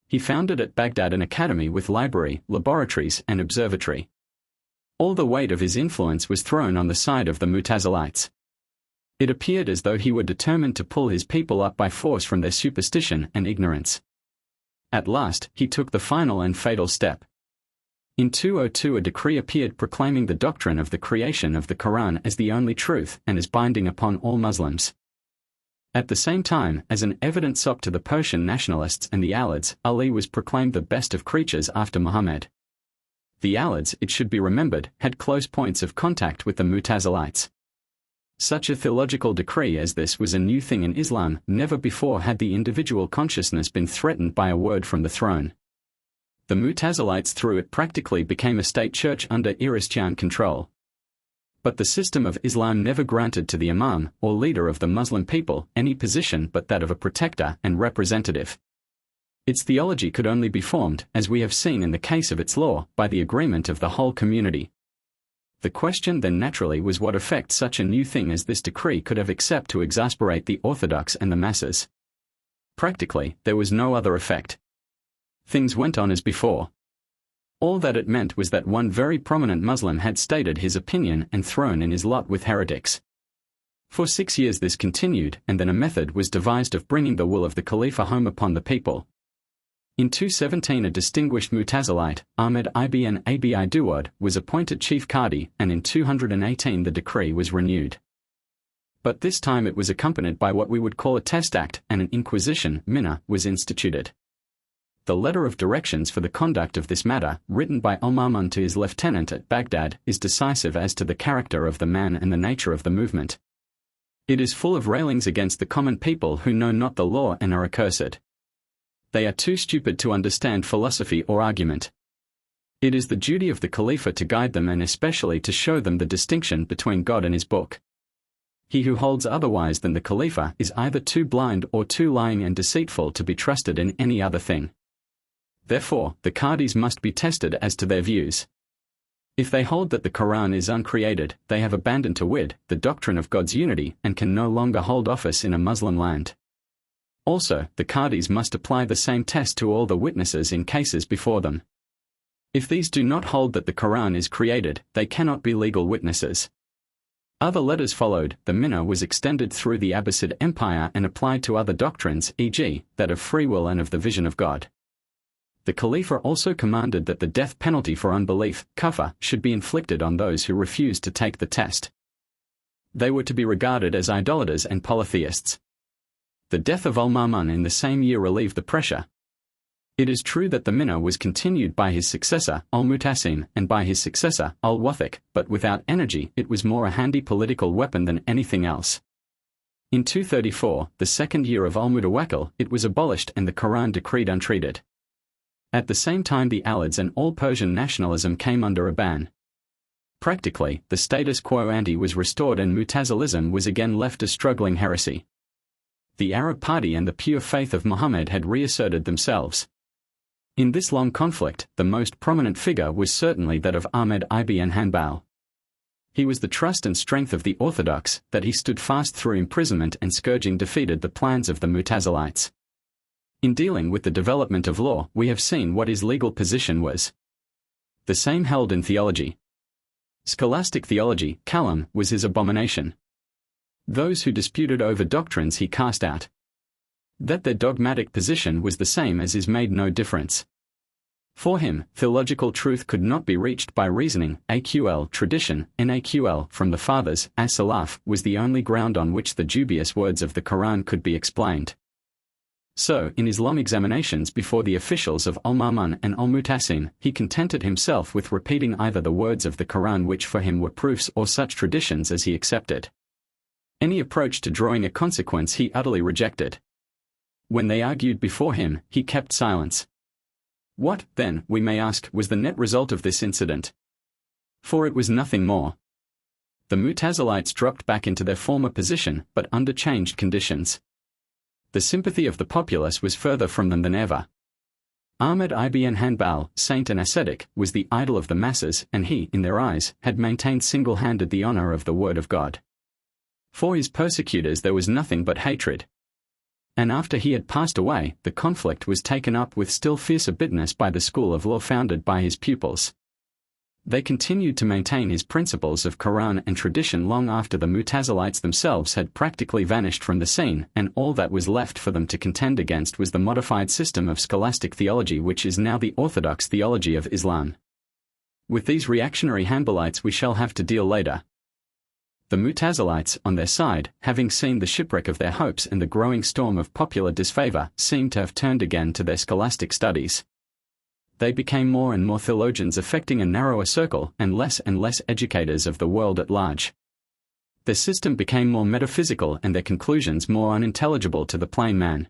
He founded at Baghdad an academy with library, laboratories, and observatory. All the weight of his influence was thrown on the side of the Mutazilites. It appeared as though he were determined to pull his people up by force from their superstition and ignorance. At last, he took the final and fatal step. In 202 a decree appeared proclaiming the doctrine of the creation of the Quran as the only truth and as binding upon all Muslims. At the same time, as an evident sop to the Persian nationalists and the Alids, Ali was proclaimed the best of creatures after Muhammad. The Alids, it should be remembered, had close points of contact with the Mutazilites. Such a theological decree as this was a new thing in Islam, never before had the individual consciousness been threatened by a word from the throne. The Mutazilites through it practically became a state church under Iristian control. But the system of Islam never granted to the Imam, or leader of the Muslim people, any position but that of a protector and representative. Its theology could only be formed, as we have seen in the case of its law, by the agreement of the whole community. The question then naturally was what effect such a new thing as this decree could have except to exasperate the orthodox and the masses. Practically, there was no other effect. Things went on as before. All that it meant was that one very prominent Muslim had stated his opinion and thrown in his lot with heretics. For 6 years this continued, and then a method was devised of bringing the will of the Khalifa home upon the people. In 217 a distinguished Mutazilite, Ahmed ibn Abi Duwad, was appointed chief Qadi, and in 218 the decree was renewed. But this time it was accompanied by what we would call a test act, and an inquisition, minna, was instituted. The letter of directions for the conduct of this matter, written by al-Ma'mun to his lieutenant at Baghdad, is decisive as to the character of the man and the nature of the movement. It is full of railings against the common people who know not the law and are accursed. They are too stupid to understand philosophy or argument. It is the duty of the Khalifa to guide them and especially to show them the distinction between God and His book. He who holds otherwise than the Khalifa is either too blind or too lying and deceitful to be trusted in any other thing. Therefore, the Qadis must be tested as to their views. If they hold that the Quran is uncreated, they have abandoned to wit, the doctrine of God's unity, and can no longer hold office in a Muslim land. Also, the Qadis must apply the same test to all the witnesses in cases before them. If these do not hold that the Quran is created, they cannot be legal witnesses. Other letters followed. The minna was extended through the Abbasid Empire and applied to other doctrines, e.g., that of free will and of the vision of God. The Khalifa also commanded that the death penalty for unbelief, kufr, should be inflicted on those who refused to take the test. They were to be regarded as idolaters and polytheists. The death of al-Ma'mun in the same year relieved the pressure. It is true that the minhah was continued by his successor, al-Mutasim, and by his successor, al-Wathiq, but without energy it was more a handy political weapon than anything else. In 234, the second year of al-Mutawakkil, it was abolished and the Quran decreed untreated. At the same time the Alids and all Persian nationalism came under a ban. Practically, the status quo ante was restored and Mutazilism was again left a struggling heresy. The Arab party and the pure faith of Muhammad had reasserted themselves. In this long conflict, the most prominent figure was certainly that of Ahmed ibn Hanbal. He was the trust and strength of the orthodox, that he stood fast through imprisonment and scourging defeated the plans of the Mutazilites. In dealing with the development of law, we have seen what his legal position was. The same held in theology. Scholastic theology, kalam, was his abomination. Those who disputed over doctrines he cast out. That their dogmatic position was the same as his made no difference. For him, theological truth could not be reached by reasoning. Aql tradition, naql from the fathers, as-salaf, was the only ground on which the dubious words of the Quran could be explained. So, in his long examinations before the officials of al-Ma'mun and al-Mutasim, he contented himself with repeating either the words of the Quran which for him were proofs or such traditions as he accepted. Any approach to drawing a consequence he utterly rejected. When they argued before him, he kept silence. What, then, we may ask, was the net result of this incident? For it was nothing more. The Mutazilites dropped back into their former position, but under changed conditions. The sympathy of the populace was further from them than ever. Ahmed ibn Hanbal, saint and ascetic, was the idol of the masses, and he, in their eyes, had maintained single-handed the honor of the word of God. For his persecutors there was nothing but hatred. And after he had passed away, the conflict was taken up with still fiercer bitterness by the school of law founded by his pupils. They continued to maintain his principles of Quran and tradition long after the Mutazilites themselves had practically vanished from the scene, and all that was left for them to contend against was the modified system of scholastic theology which is now the orthodox theology of Islam. With these reactionary Hanbalites we shall have to deal later. The Mutazilites, on their side, having seen the shipwreck of their hopes and the growing storm of popular disfavor, seemed to have turned again to their scholastic studies. They became more and more theologians affecting a narrower circle and less educators of the world at large. Their system became more metaphysical and their conclusions more unintelligible to the plain man.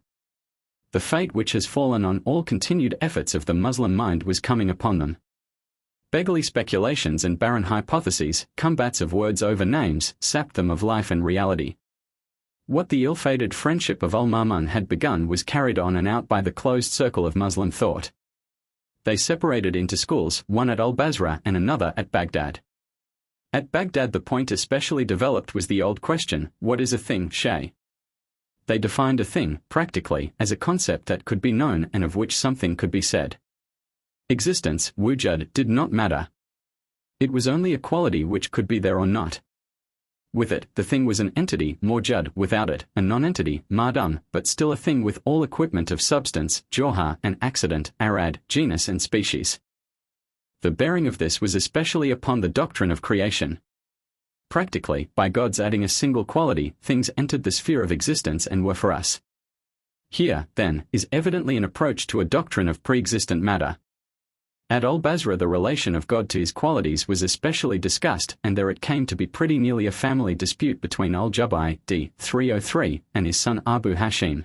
The fate which has fallen on all continued efforts of the Muslim mind was coming upon them. Beggarly speculations and barren hypotheses, combats of words over names, sapped them of life and reality. What the ill-fated friendship of al-Ma'mun had begun was carried on and out by the closed circle of Muslim thought. They separated into schools, one at al-Basra and another at Baghdad. At Baghdad the point especially developed was the old question, what is a thing, shay? They defined a thing, practically, as a concept that could be known and of which something could be said. Existence, wujud, did not matter. It was only a quality which could be there or not. With it, the thing was an entity, mawjud; without it, a non-entity, madam, but still a thing with all equipment of substance, jawhar, and accident, arad, genus and species. The bearing of this was especially upon the doctrine of creation. Practically, by God's adding a single quality, things entered the sphere of existence and were for us. Here, then, is evidently an approach to a doctrine of pre-existent matter. At al-Basra the relation of God to his qualities was especially discussed, and there it came to be pretty nearly a family dispute between al-Jubai d. 303 and his son Abu Hashim.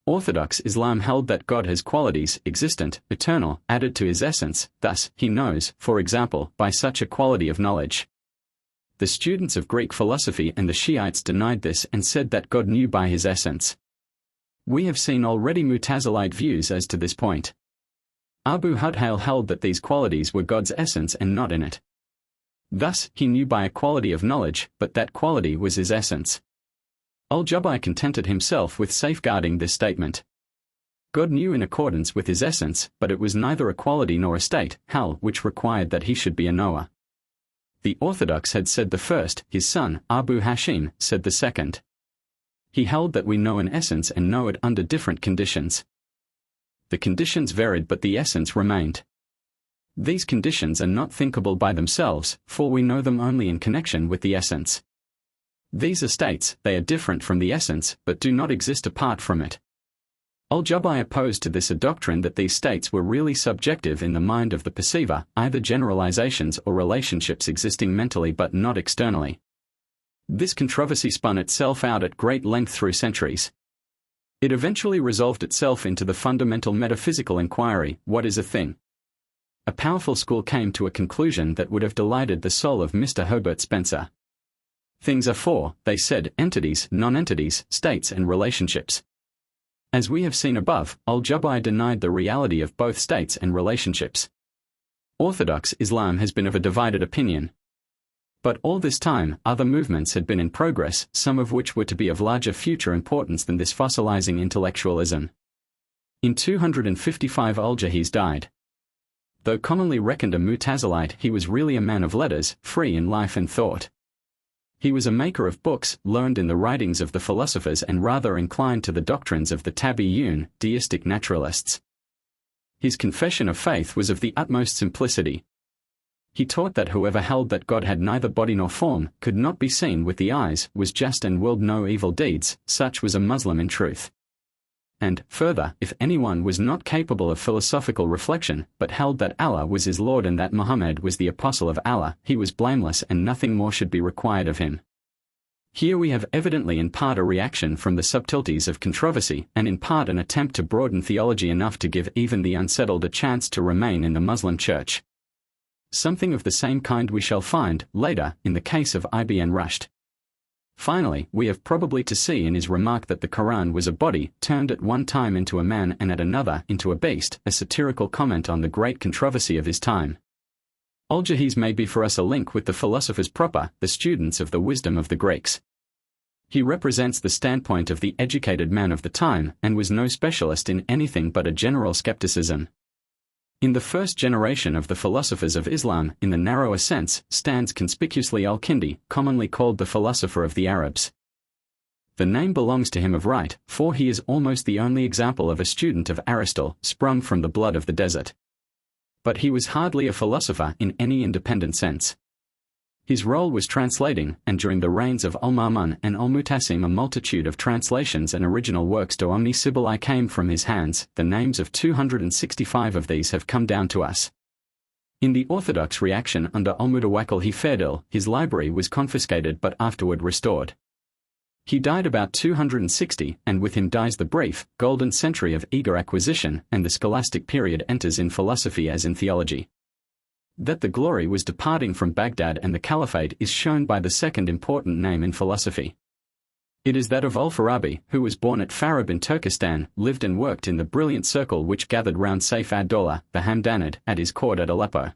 Orthodox Islam held that God has qualities, existent, eternal, added to his essence, thus, he knows, for example, by such a quality of knowledge. The students of Greek philosophy and the Shiites denied this and said that God knew by his essence. We have seen already Mutazilite views as to this point. Abu Hudhail held that these qualities were God's essence and not in it. Thus, he knew by a quality of knowledge, but that quality was his essence. Al-Jubai contented himself with safeguarding this statement. God knew in accordance with his essence, but it was neither a quality nor a state, hal, which required that he should be a knower. The orthodox had said the first, his son, Abu Hashim, said the second. He held that we know an essence and know it under different conditions. The conditions varied but the essence remained. These conditions are not thinkable by themselves, for we know them only in connection with the essence. These are states, they are different from the essence, but do not exist apart from it. Al-Jabari opposed to this a doctrine that these states were really subjective in the mind of the perceiver, either generalizations or relationships existing mentally but not externally. This controversy spun itself out at great length through centuries. It eventually resolved itself into the fundamental metaphysical inquiry, what is a thing? A powerful school came to a conclusion that would have delighted the soul of Mr. Herbert Spencer. Things are four, they said, entities, non-entities, states and relationships. As we have seen above, Al-Jabari denied the reality of both states and relationships. Orthodox Islam has been of a divided opinion. But all this time, other movements had been in progress, some of which were to be of larger future importance than this fossilizing intellectualism. In 255 Al-Jahiz died. Though commonly reckoned a Mu'tazilite, he was really a man of letters, free in life and thought. He was a maker of books, learned in the writings of the philosophers and rather inclined to the doctrines of the Tabi'un, deistic naturalists. His confession of faith was of the utmost simplicity. He taught that whoever held that God had neither body nor form, could not be seen with the eyes, was just and willed no evil deeds, such was a Muslim in truth. And, further, if anyone was not capable of philosophical reflection, but held that Allah was his Lord and that Muhammad was the apostle of Allah, he was blameless and nothing more should be required of him. Here we have evidently in part a reaction from the subtleties of controversy, and in part an attempt to broaden theology enough to give even the unsettled a chance to remain in the Muslim Church. Something of the same kind we shall find, later, in the case of Ibn Rushd. Finally, we have probably to see in his remark that the Quran was a body, turned at one time into a man and at another into a beast, a satirical comment on the great controversy of his time. Al-Jahiz may be for us a link with the philosophers proper, the students of the wisdom of the Greeks. He represents the standpoint of the educated man of the time, and was no specialist in anything but a general skepticism. In the first generation of the philosophers of Islam, in the narrower sense, stands conspicuously Al-Kindi, commonly called the philosopher of the Arabs. The name belongs to him of right, for he is almost the only example of a student of Aristotle, sprung from the blood of the desert. But he was hardly a philosopher in any independent sense. His role was translating, and during the reigns of Al-Ma'mun and Al-Mutasim a multitude of translations and original works to Omni Sibyl came from his hands. The names of 265 of these have come down to us. In the orthodox reaction under Al-Mutawakkil he fared ill, his library was confiscated but afterward restored. He died about 260, and with him dies the brief, golden century of eager acquisition, and the scholastic period enters in philosophy as in theology. That the glory was departing from Baghdad and the Caliphate is shown by the second important name in philosophy. It is that of Al-Farabi, who was born at Farab in Turkestan, lived and worked in the brilliant circle which gathered round Saif ad-Dawla, the Hamdanid, at his court at Aleppo.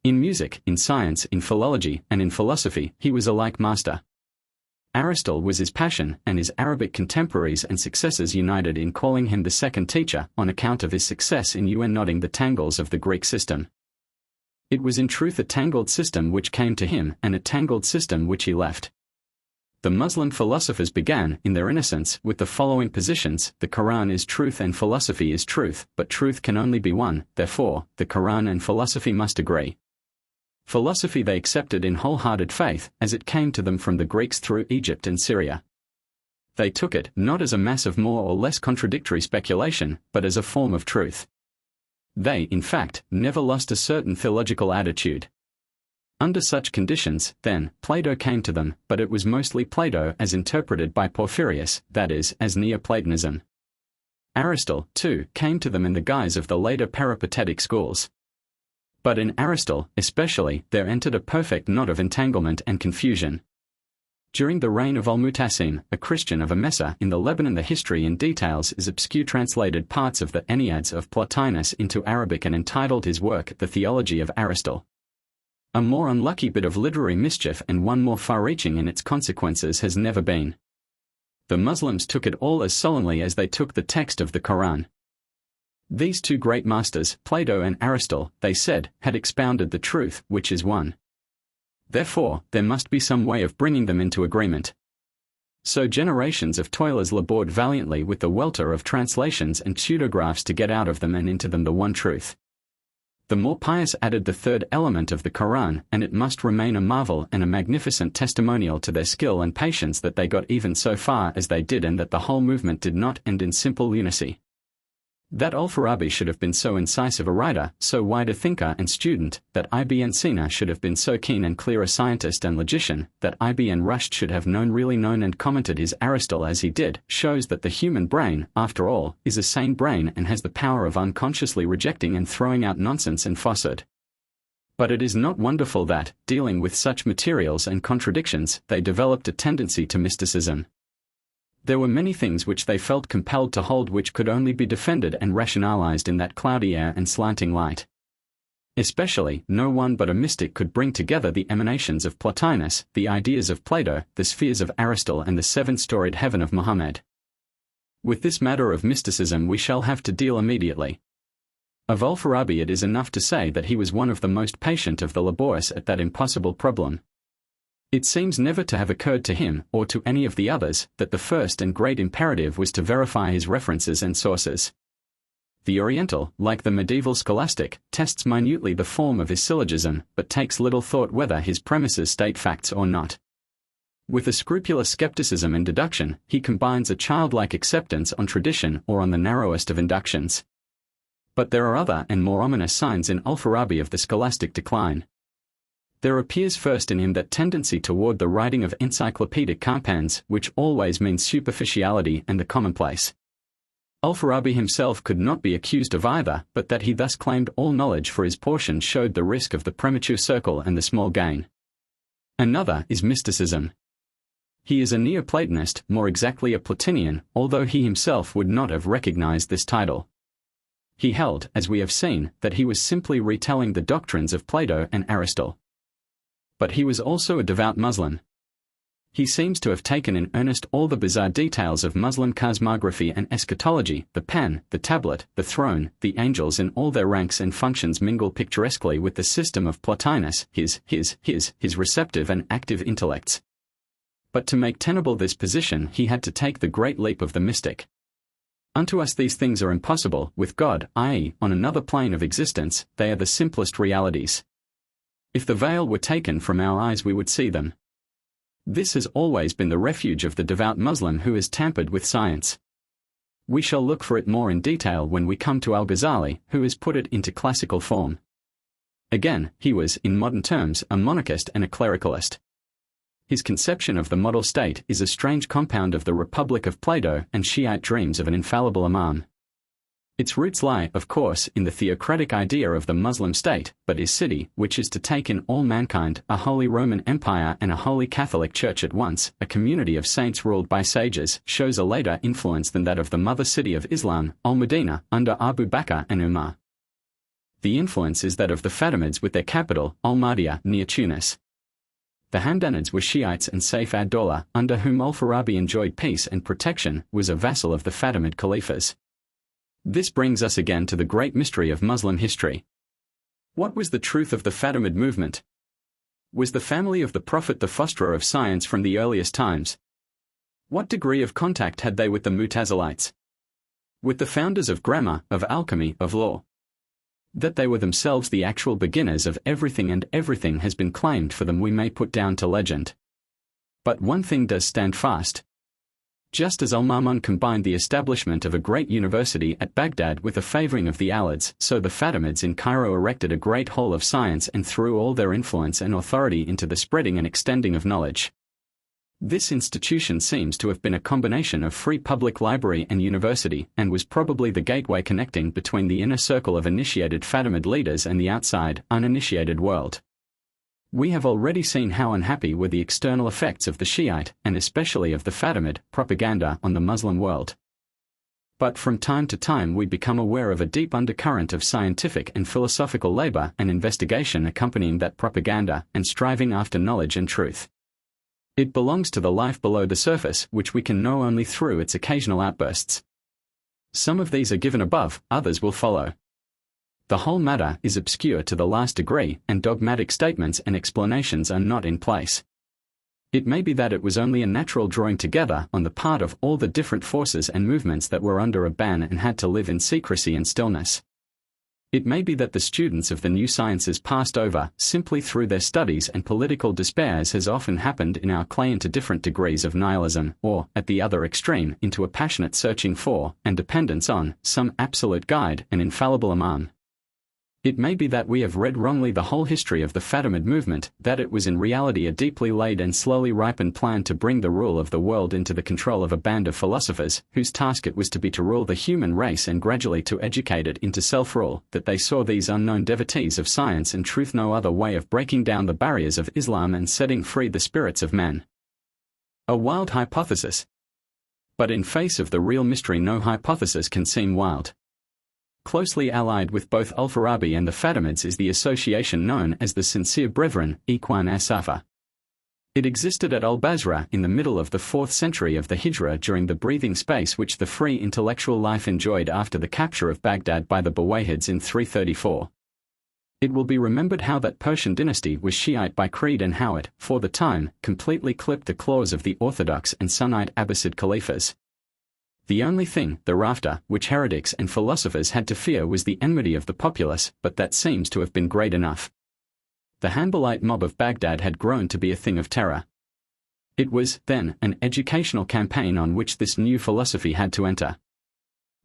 In music, in science, in philology, and in philosophy, he was alike master. Aristotle was his passion, and his Arabic contemporaries and successors united in calling him the second teacher, on account of his success in unknotting the tangles of the Greek system. It was in truth a tangled system which came to him, and a tangled system which he left. The Muslim philosophers began, in their innocence, with the following positions: the Quran is truth and philosophy is truth, but truth can only be one, therefore, the Quran and philosophy must agree. Philosophy they accepted in wholehearted faith, as it came to them from the Greeks through Egypt and Syria. They took it, not as a mass of more or less contradictory speculation, but as a form of truth. They, in fact, never lost a certain theological attitude. Under such conditions, then, Plato came to them, but it was mostly Plato as interpreted by Porphyrius, that is, as Neoplatonism. Aristotle, too, came to them in the guise of the later peripatetic schools. But in Aristotle, especially, there entered a perfect knot of entanglement and confusion. During the reign of Al-Mutasim, a Christian of Emesa in the Lebanon, the history in details is obscure, translated parts of the Enneads of Plotinus into Arabic and entitled his work The Theology of Aristotle. A more unlucky bit of literary mischief and one more far-reaching in its consequences has never been. The Muslims took it all as solemnly as they took the text of the Quran. These two great masters, Plato and Aristotle, they said, had expounded the truth, which is one. Therefore, there must be some way of bringing them into agreement. So generations of toilers labored valiantly with the welter of translations and pseudographs to get out of them and into them the one truth. The more pious added the third element of the Quran, and it must remain a marvel and a magnificent testimonial to their skill and patience that they got even so far as they did, and that the whole movement did not end in simple lunacy. That Al-Farabi should have been so incisive a writer, so wide a thinker and student, that Ibn Sina should have been so keen and clear a scientist and logician, that Ibn Rushd should have really known and commented his Aristotle as he did, shows that the human brain, after all, is a sane brain and has the power of unconsciously rejecting and throwing out nonsense and falsehood. But it is not wonderful that, dealing with such materials and contradictions, they developed a tendency to mysticism. There were many things which they felt compelled to hold which could only be defended and rationalized in that cloudy air and slanting light. Especially, no one but a mystic could bring together the emanations of Plotinus, the ideas of Plato, the spheres of Aristotle, and the seven-storied heaven of Muhammad. With this matter of mysticism we shall have to deal immediately. Of Al-Farabi it is enough to say that he was one of the most patient of the laborious at that impossible problem. It seems never to have occurred to him, or to any of the others, that the first and great imperative was to verify his references and sources. The Oriental, like the medieval scholastic, tests minutely the form of his syllogism, but takes little thought whether his premises state facts or not. With a scrupulous skepticism and deduction, he combines a childlike acceptance on tradition or on the narrowest of inductions. But there are other and more ominous signs in Al-Farabi of the scholastic decline. There appears first in him that tendency toward the writing of encyclopedic compendiums, which always means superficiality and the commonplace. Al-Farabi himself could not be accused of either, but that he thus claimed all knowledge for his portion showed the risk of the premature circle and the small gain. Another is mysticism. He is a Neoplatonist, more exactly a Platinian, although he himself would not have recognized this title. He held, as we have seen, that he was simply retelling the doctrines of Plato and Aristotle. But he was also a devout Muslim. He seems to have taken in earnest all the bizarre details of Muslim cosmography and eschatology. The pen, the tablet, the throne, the angels in all their ranks and functions mingle picturesquely with the system of Plotinus, his receptive and active intellects. But to make tenable this position he had to take the great leap of the mystic. Unto us these things are impossible, with God, i.e., on another plane of existence, they are the simplest realities. If the veil were taken from our eyes we would see them. This has always been the refuge of the devout Muslim who has tampered with science. We shall look for it more in detail when we come to Al-Ghazali, who has put it into classical form. Again, he was, in modern terms, a monarchist and a clericalist. His conception of the model state is a strange compound of the Republic of Plato and Shiite dreams of an infallible imam. Its roots lie, of course, in the theocratic idea of the Muslim state, but his city, which is to take in all mankind, a Holy Roman Empire and a Holy Catholic Church at once, a community of saints ruled by sages, shows a later influence than that of the mother city of Islam, Al-Madinah, under Abu Bakr and Umar. The influence is that of the Fatimids with their capital, Al-Mahdiya, near Tunis. The Hamdanids were Shiites, and Saif ad-Dawla, under whom Al-Farabi enjoyed peace and protection, was a vassal of the Fatimid caliphs. This brings us again to the great mystery of Muslim history. What was the truth of the Fatimid movement? Was the family of the Prophet the fosterer of science from the earliest times? What degree of contact had they with the Mutazilites? With the founders of grammar, of alchemy, of law? That they were themselves the actual beginners of everything and everything has been claimed for them we may put down to legend. But one thing does stand fast. Just as Al-Ma'mun combined the establishment of a great university at Baghdad with a favoring of the Alids, so the Fatimids in Cairo erected a great hall of science and threw all their influence and authority into the spreading and extending of knowledge. This institution seems to have been a combination of free public library and university, and was probably the gateway connecting between the inner circle of initiated Fatimid leaders and the outside, uninitiated world. We have already seen how unhappy were the external effects of the Shiite, and especially of the Fatimid, propaganda on the Muslim world. But from time to time we become aware of a deep undercurrent of scientific and philosophical labor and investigation accompanying that propaganda, and striving after knowledge and truth. It belongs to the life below the surface, which we can know only through its occasional outbursts. Some of these are given above, others will follow. The whole matter is obscure to the last degree, and dogmatic statements and explanations are not in place. It may be that it was only a natural drawing together on the part of all the different forces and movements that were under a ban and had to live in secrecy and stillness. It may be that the students of the new sciences passed over, simply through their studies and political despair, as has often happened in our clay, into different degrees of nihilism, or, at the other extreme, into a passionate searching for, and dependence on, some absolute guide, an infallible imam. It may be that we have read wrongly the whole history of the Fatimid movement, that it was in reality a deeply laid and slowly ripened plan to bring the rule of the world into the control of a band of philosophers, whose task it was to be to rule the human race and gradually to educate it into self-rule, that they saw these unknown devotees of science and truth no other way of breaking down the barriers of Islam and setting free the spirits of men. A wild hypothesis. But in face of the real mystery, no hypothesis can seem wild. Closely allied with both Al-Farabi and the Fatimids is the association known as the Sincere Brethren, Ikhwan as-Safa. It existed at Al-Basra in the middle of the 4th century of the Hijra, during the breathing space which the free intellectual life enjoyed after the capture of Baghdad by the Buwayhids in 334. It will be remembered how that Persian dynasty was Shiite by creed and how it, for the time, completely clipped the claws of the Orthodox and Sunnite Abbasid caliphs. The only thing, thereafter, which heretics and philosophers had to fear was the enmity of the populace, but that seems to have been great enough. The Hanbalite mob of Baghdad had grown to be a thing of terror. It was, then, an educational campaign on which this new philosophy had to enter.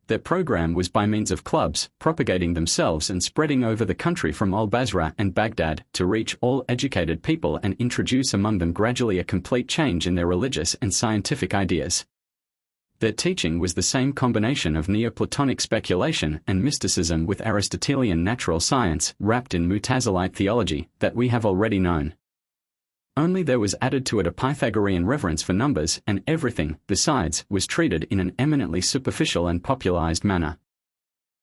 Their program was by means of clubs, propagating themselves and spreading over the country from Al-Basra and Baghdad, to reach all educated people and introduce among them gradually a complete change in their religious and scientific ideas. Their teaching was the same combination of Neoplatonic speculation and mysticism with Aristotelian natural science, wrapped in Mutazilite theology, that we have already known. Only there was added to it a Pythagorean reverence for numbers, and everything, besides, was treated in an eminently superficial and popularized manner.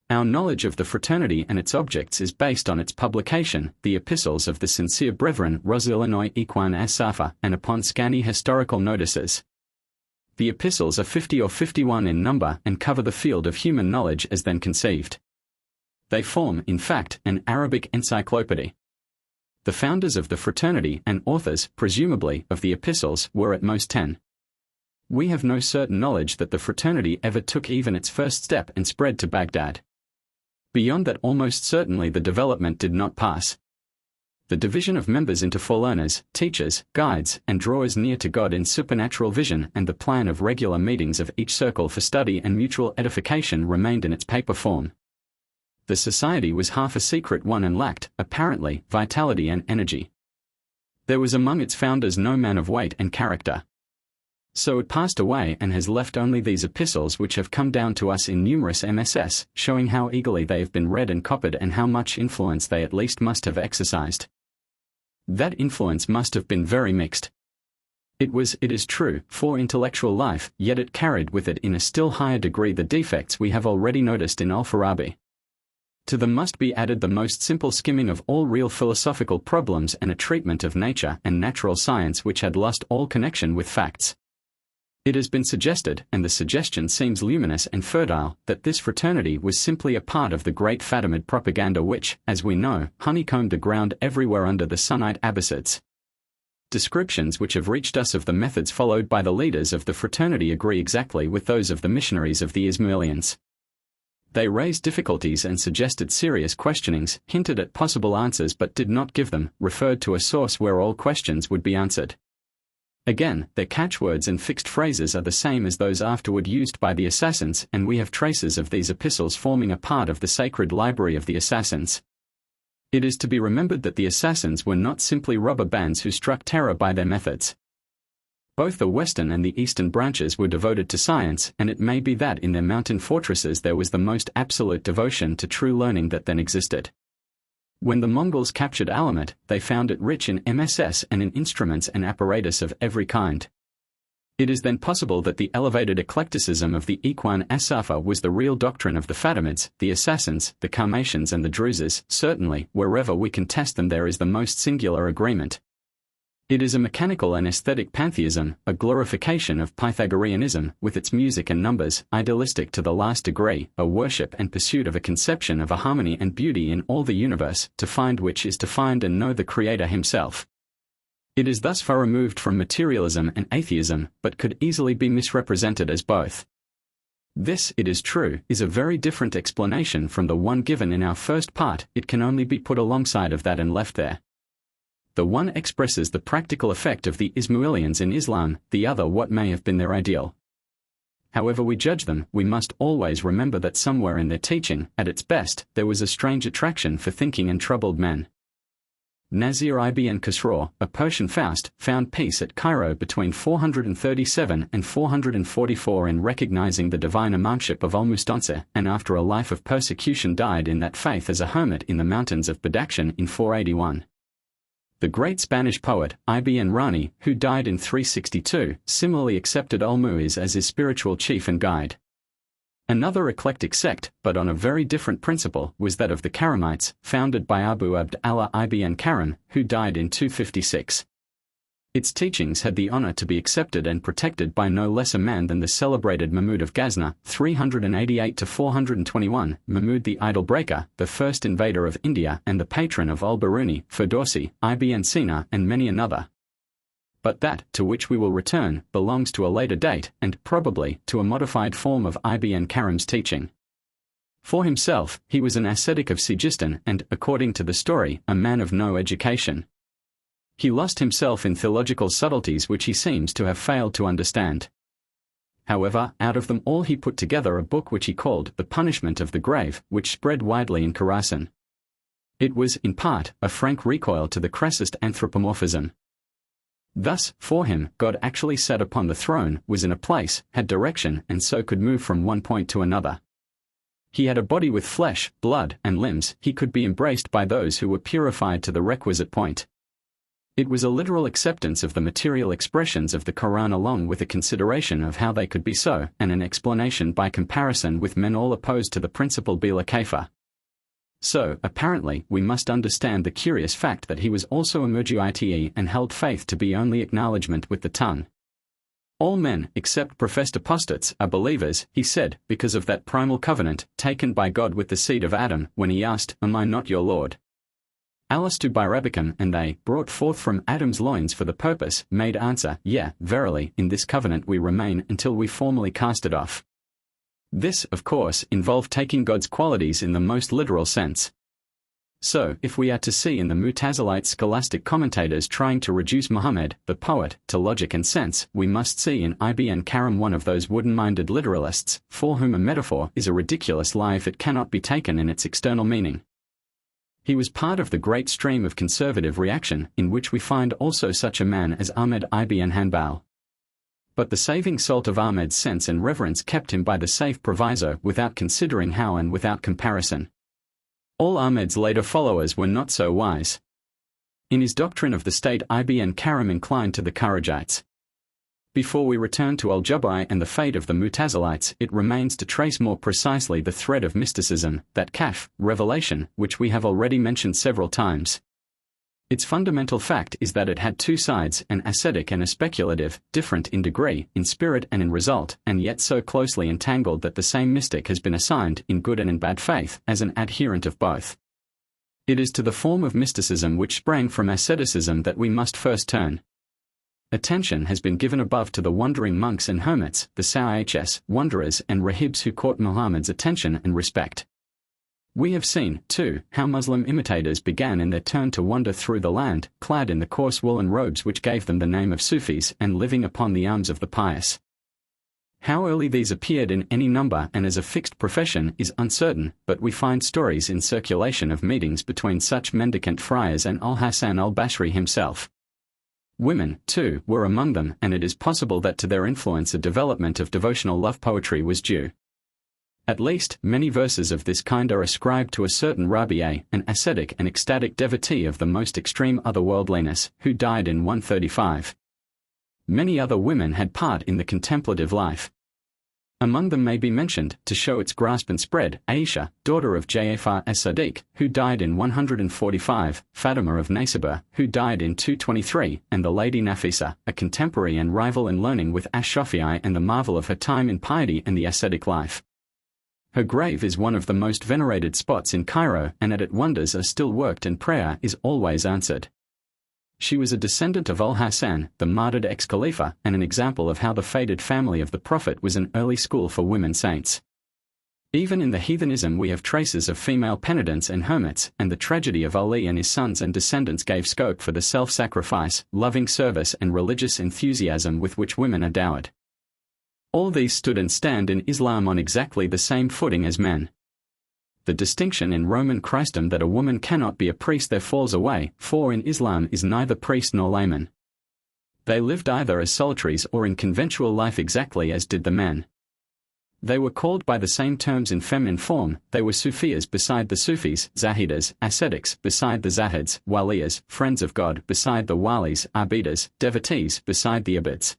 Our knowledge of the fraternity and its objects is based on its publication, the Epistles of the Sincere Brethren, Rosilanoy Ikhwan as-Safa, and upon scanty historical notices. The epistles are 50 or 51 in number and cover the field of human knowledge as then conceived. They form, in fact, an Arabic encyclopedia. The founders of the fraternity and authors, presumably, of the epistles were at most 10. We have no certain knowledge that the fraternity ever took even its first step and spread to Baghdad. Beyond that, almost certainly the development did not pass. The division of members into forelearners, teachers, guides, and drawers near to God in supernatural vision, and the plan of regular meetings of each circle for study and mutual edification remained in its paper form. The society was half a secret one and lacked, apparently, vitality and energy. There was among its founders no man of weight and character. So it passed away and has left only these epistles, which have come down to us in numerous MSS, showing how eagerly they have been read and copied and how much influence they at least must have exercised. That influence must have been very mixed. It was, it is true, for intellectual life, yet it carried with it in a still higher degree the defects we have already noticed in Al-Farabi. To them must be added the most simple skimming of all real philosophical problems and a treatment of nature and natural science which had lost all connection with facts. It has been suggested, and the suggestion seems luminous and fertile, that this fraternity was simply a part of the great Fatimid propaganda which, as we know, honeycombed the ground everywhere under the Sunnite Abbasids. Descriptions which have reached us of the methods followed by the leaders of the fraternity agree exactly with those of the missionaries of the Ismailians. They raised difficulties and suggested serious questionings, hinted at possible answers but did not give them, referred to a source where all questions would be answered. Again, their catchwords and fixed phrases are the same as those afterward used by the assassins, and we have traces of these epistles forming a part of the sacred library of the assassins. It is to be remembered that the assassins were not simply robber bands who struck terror by their methods. Both the western and the eastern branches were devoted to science, and it may be that in their mountain fortresses there was the most absolute devotion to true learning that then existed. When the Mongols captured Alamut, they found it rich in MSS and in instruments and apparatus of every kind. It is then possible that the elevated eclecticism of the Ikhwan as-Safa was the real doctrine of the Fatimids, the assassins, the Karmatians and the Druzes. Certainly, wherever we can test them there is the most singular agreement. It is a mechanical and aesthetic pantheism, a glorification of Pythagoreanism, with its music and numbers, idealistic to the last degree, a worship and pursuit of a conception of a harmony and beauty in all the universe, to find which is to find and know the Creator himself. It is thus far removed from materialism and atheism, but could easily be misrepresented as both. This, it is true, is a very different explanation from the one given in our first part. It can only be put alongside of that and left there. The one expresses the practical effect of the Ismailians in Islam, the other what may have been their ideal. However we judge them, we must always remember that somewhere in their teaching, at its best, there was a strange attraction for thinking and troubled men. Nazir ibn Khusraw, a Persian Faust, found peace at Cairo between 437 and 444 in recognizing the divine imamship of al-Mustansir, and after a life of persecution died in that faith as a hermit in the mountains of Badakhshan in 481. The great Spanish poet, Ibn Rani, who died in 362, similarly accepted al-Mu'izz as his spiritual chief and guide. Another eclectic sect, but on a very different principle, was that of the Karamites, founded by Abu Abd Allah ibn Karam, who died in 256. Its teachings had the honor to be accepted and protected by no less a man than the celebrated Mahmud of Ghazna, 388–421, Mahmud the Idol-breaker, the first invader of India and the patron of al-Biruni, Ferdowsi, Ibn Sina and many another. But that, to which we will return, belongs to a later date, and, probably, to a modified form of Ibn Karam's teaching. For himself, he was an ascetic of Sijistan and, according to the story, a man of no education. He lost himself in theological subtleties which he seems to have failed to understand. However, out of them all he put together a book which he called The Punishment of the Grave, which spread widely in Khorasan. It was, in part, a frank recoil to the crassest anthropomorphism. Thus, for him, God actually sat upon the throne, was in a place, had direction, and so could move from one point to another. He had a body with flesh, blood, and limbs. He could be embraced by those who were purified to the requisite point. It was a literal acceptance of the material expressions of the Quran along with a consideration of how they could be so, and an explanation by comparison with men all opposed to the principle bila kaifa. So, apparently, we must understand the curious fact that he was also a murji'ite and held faith to be only acknowledgement with the tongue. All men, except professed apostates, are believers, he said, because of that primal covenant, taken by God with the seed of Adam, when he asked, Am I not your Lord? Alastu bi Rabbikum, and they, brought forth from Adam's loins for the purpose, made answer, Yea, verily, in this covenant we remain until we formally cast it off. This, of course, involved taking God's qualities in the most literal sense. So, if we are to see in the Mu'tazilite scholastic commentators trying to reduce Muhammad, the poet, to logic and sense, we must see in Ibn Karam one of those wooden-minded literalists, for whom a metaphor is a ridiculous lie if it cannot be taken in its external meaning. He was part of the great stream of conservative reaction, in which we find also such a man as Ahmed ibn Hanbal. But the saving salt of Ahmed's sense and reverence kept him by the safe proviso without considering how and without comparison. All Ahmed's later followers were not so wise. In his doctrine of the state, Ibn Karam inclined to the Kharijites. Before we return to al-Jabri and the fate of the Mu'tazilites, it remains to trace more precisely the thread of mysticism, that kaf, revelation, which we have already mentioned several times. Its fundamental fact is that it had two sides, an ascetic and a speculative, different in degree, in spirit and in result, and yet so closely entangled that the same mystic has been assigned, in good and in bad faith, as an adherent of both. It is to the form of mysticism which sprang from asceticism that we must first turn. Attention has been given above to the wandering monks and hermits, the Sa'ihs, wanderers and rahibs who caught Muhammad's attention and respect. We have seen, too, how Muslim imitators began in their turn to wander through the land, clad in the coarse woolen robes which gave them the name of Sufis and living upon the alms of the pious. How early these appeared in any number and as a fixed profession is uncertain, but we find stories in circulation of meetings between such mendicant friars and al-Hasan al-Basri himself. Women, too, were among them, and it is possible that to their influence a development of devotional love poetry was due. At least, many verses of this kind are ascribed to a certain Rabi'a, an ascetic and ecstatic devotee of the most extreme otherworldliness, who died in 135. Many other women had part in the contemplative life. Among them may be mentioned, to show its grasp and spread, Aisha, daughter of Ja'far as-Sadiq, who died in 145, Fatima of Nasibah, who died in 223, and the Lady Nafisa, a contemporary and rival in learning with Ash-Shafi'i and the marvel of her time in piety and the ascetic life. Her grave is one of the most venerated spots in Cairo, and at it wonders are still worked and prayer is always answered. She was a descendant of Al-Hassan, the martyred ex-Khalifa, and an example of how the fated family of the Prophet was an early school for women saints. Even in the heathenism we have traces of female penitents and hermits, and the tragedy of Ali and his sons and descendants gave scope for the self-sacrifice, loving service and religious enthusiasm with which women are dowered. All these stood and stand in Islam on exactly the same footing as men. The distinction in Roman Christendom that a woman cannot be a priest there falls away, for in Islam is neither priest nor layman. They lived either as solitaries or in conventual life exactly as did the men. They were called by the same terms in feminine form. They were Sufiyas beside the Sufis, Zahidas, ascetics beside the Zahids, Waliyas, friends of God beside the Walis, Abidas, devotees beside the Abids.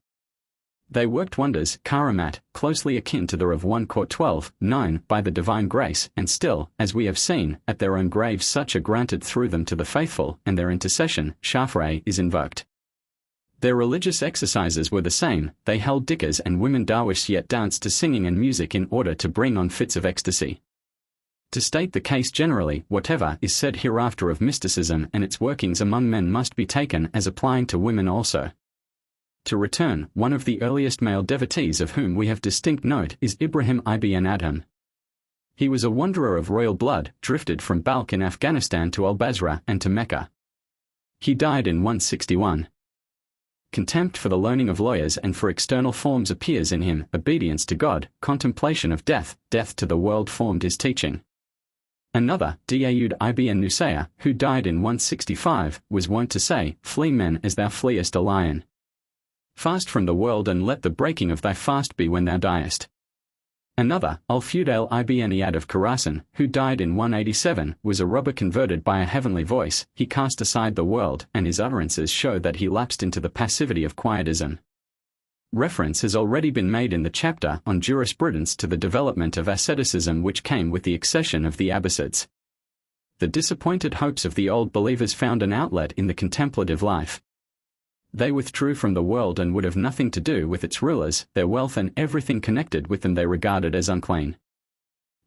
They worked wonders, karamat, closely akin to the of 1 Cor 12:9, by the divine grace, and still, as we have seen, at their own graves such are granted through them to the faithful, and their intercession, shafre, is invoked. Their religious exercises were the same. They held dikkahs and women darwish yet danced to singing and music in order to bring on fits of ecstasy. To state the case generally, whatever is said hereafter of mysticism and its workings among men must be taken as applying to women also. To return, one of the earliest male devotees of whom we have distinct note is Ibrahim ibn Adham. He was a wanderer of royal blood, drifted from Balkh in Afghanistan to Al-Basra and to Mecca. He died in 161. Contempt for the learning of lawyers and for external forms appears in him. Obedience to God, contemplation of death, death to the world formed his teaching. Another, Daud ibn Nusayr, who died in 165, was wont to say, "Flee men as thou fleest a lion. Fast from the world and let the breaking of thy fast be when thou diest." Another, Al-Fudail ibn Iyad of Khurasan, who died in 187, was a robber converted by a heavenly voice. He cast aside the world, and his utterances show that he lapsed into the passivity of quietism. Reference has already been made in the chapter on jurisprudence to the development of asceticism which came with the accession of the Abbasids. The disappointed hopes of the old believers found an outlet in the contemplative life. They withdrew from the world and would have nothing to do with its rulers. Their wealth and everything connected with them they regarded as unclean.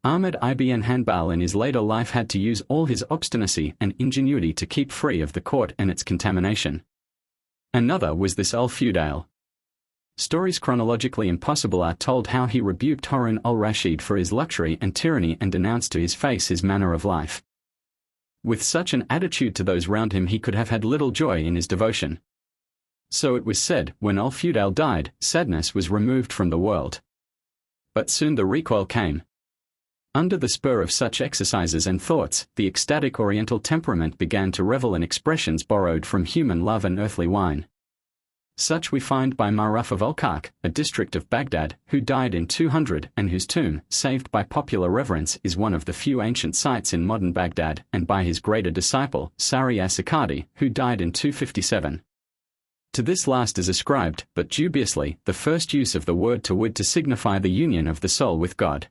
Ahmad ibn Hanbal in his later life had to use all his obstinacy and ingenuity to keep free of the court and its contamination. Another was this Al-Fudail. Stories chronologically impossible are told how he rebuked Harun al-Rashid for his luxury and tyranny and denounced to his face his manner of life. With such an attitude to those round him he could have had little joy in his devotion. So it was said, when Al-Fudail died, sadness was removed from the world. But soon the recoil came. Under the spur of such exercises and thoughts, the ecstatic oriental temperament began to revel in expressions borrowed from human love and earthly wine. Such we find by Maruf of Al-Kark, a district of Baghdad, who died in 200 and whose tomb, saved by popular reverence, is one of the few ancient sites in modern Baghdad, and by his greater disciple, Sari as-Sakadi, who died in 257. To this last is ascribed, but dubiously, the first use of the word tawhid to signify the union of the soul with God.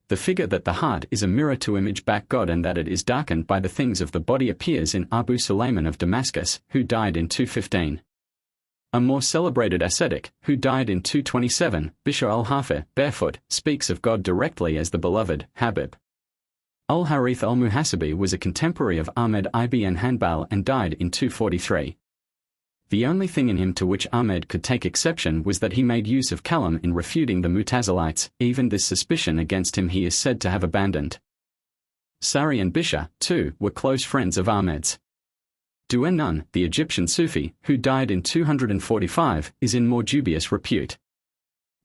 The figure that the heart is a mirror to image back God and that it is darkened by the things of the body appears in Abu Sulayman of Damascus, who died in 215. A more celebrated ascetic, who died in 227, Bishr al-Hafir, barefoot, speaks of God directly as the beloved, Habib. Al-Harith al-Muhasibi was a contemporary of Ahmed ibn Hanbal and died in 243. The only thing in him to which Ahmed could take exception was that he made use of kalam in refuting the Mutazilites. Even this suspicion against him he is said to have abandoned. Sari and Bishr, too, were close friends of Ahmed's. Du'en-Nun, the Egyptian Sufi, who died in 245, is in more dubious repute.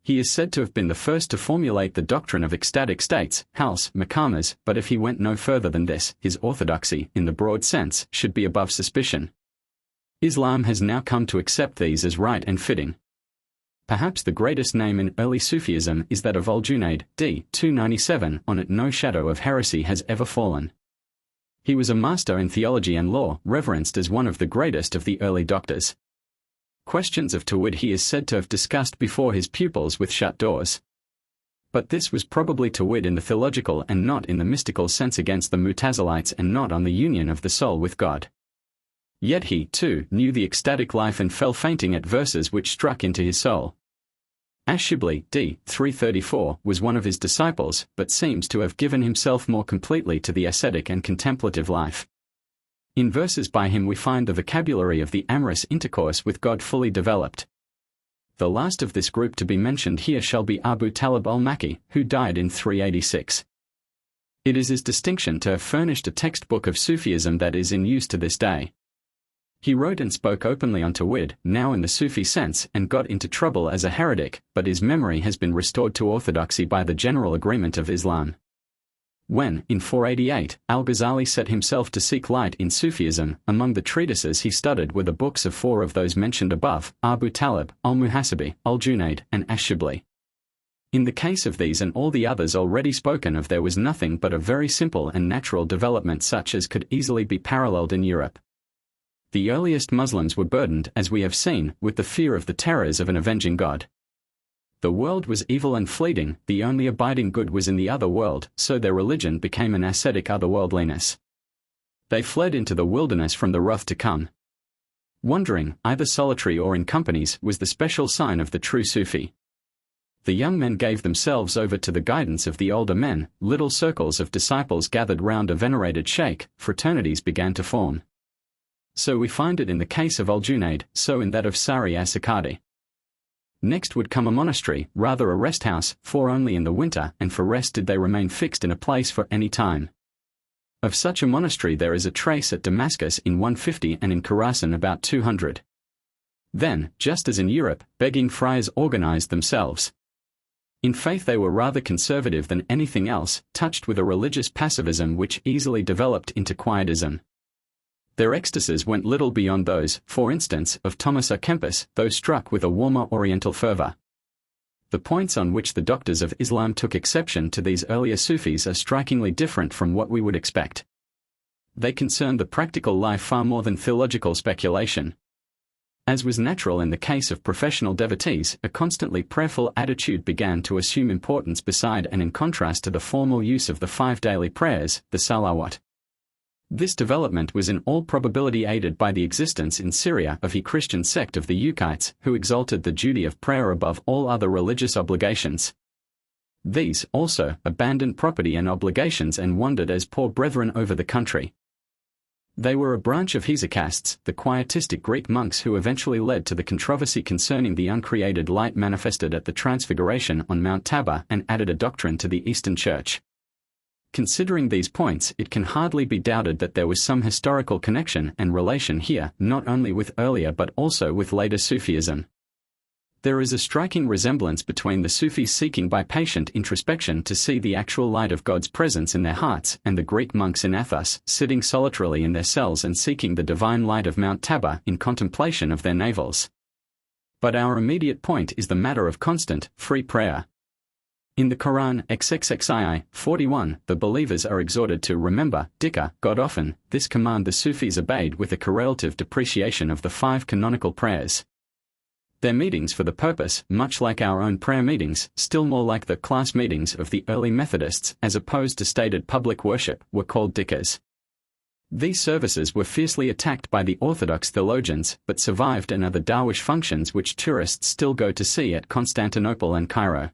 He is said to have been the first to formulate the doctrine of ecstatic states, hals, maqamas, but if he went no further than this, his orthodoxy, in the broad sense, should be above suspicion. Islam has now come to accept these as right and fitting. Perhaps the greatest name in early Sufism is that of Al-Junayd, d. 297. On it no shadow of heresy has ever fallen. He was a master in theology and law, reverenced as one of the greatest of the early doctors. Questions of tawhid he is said to have discussed before his pupils with shut doors. But this was probably tawhid in the theological and not in the mystical sense against the Mutazilites and not on the union of the soul with God. Yet he, too, knew the ecstatic life and fell fainting at verses which struck into his soul. Ash-Shibli, d. 334, was one of his disciples, but seems to have given himself more completely to the ascetic and contemplative life. In verses by him we find the vocabulary of the amorous intercourse with God fully developed. The last of this group to be mentioned here shall be Abu Talib al-Makki, who died in 386. It is his distinction to have furnished a textbook of Sufism that is in use to this day. He wrote and spoke openly on Tawhid, now in the Sufi sense, and got into trouble as a heretic, but his memory has been restored to orthodoxy by the general agreement of Islam. When, in 488, al-Ghazali set himself to seek light in Sufism, among the treatises he studied were the books of four of those mentioned above, Abu Talib, al-Muhasibi, al-Junayd, and ash-Shibli. In the case of these and all the others already spoken of, there was nothing but a very simple and natural development such as could easily be paralleled in Europe. The earliest Muslims were burdened, as we have seen, with the fear of the terrors of an avenging God. The world was evil and fleeting, the only abiding good was in the other world, so their religion became an ascetic otherworldliness. They fled into the wilderness from the wrath to come. Wandering, either solitary or in companies, was the special sign of the true Sufi. The young men gave themselves over to the guidance of the older men, little circles of disciples gathered round a venerated sheikh, fraternities began to form. So we find it in the case of al-Junayd, so in that of Sari as-Sakadi. Next would come a monastery, rather a rest house, for only in the winter and for rest did they remain fixed in a place for any time. Of such a monastery there is a trace at Damascus in 150 and in Khorasan about 200. Then, just as in Europe, begging friars organized themselves. In faith they were rather conservative than anything else, touched with a religious passivism which easily developed into quietism. Their ecstasies went little beyond those, for instance, of Thomas à Kempis, though struck with a warmer Oriental fervor. The points on which the doctors of Islam took exception to these earlier Sufis are strikingly different from what we would expect. They concern the practical life far more than theological speculation. As was natural in the case of professional devotees, a constantly prayerful attitude began to assume importance beside and in contrast to the formal use of the 5 daily prayers, the salawat. This development was in all probability aided by the existence in Syria of a Christian sect of the Ukites, who exalted the duty of prayer above all other religious obligations. These, also, abandoned property and obligations and wandered as poor brethren over the country. They were a branch of Hesychasts, the quietistic Greek monks who eventually led to the controversy concerning the uncreated light manifested at the Transfiguration on Mount Tabor and added a doctrine to the Eastern Church. Considering these points, it can hardly be doubted that there was some historical connection and relation here, not only with earlier but also with later Sufism. There is a striking resemblance between the Sufis seeking by patient introspection to see the actual light of God's presence in their hearts and the Greek monks in Athos, sitting solitarily in their cells and seeking the divine light of Mount Tabor in contemplation of their navels. But our immediate point is the matter of constant, free prayer. In the Quran, XXXII, 41, the believers are exhorted to remember, dhikr, God often. This command the Sufis obeyed with a correlative depreciation of the 5 canonical prayers. Their meetings for the purpose, much like our own prayer meetings, still more like the class meetings of the early Methodists, as opposed to stated public worship, were called dhikrs. These services were fiercely attacked by the Orthodox theologians, but survived and are the Darwish functions which tourists still go to see at Constantinople and Cairo.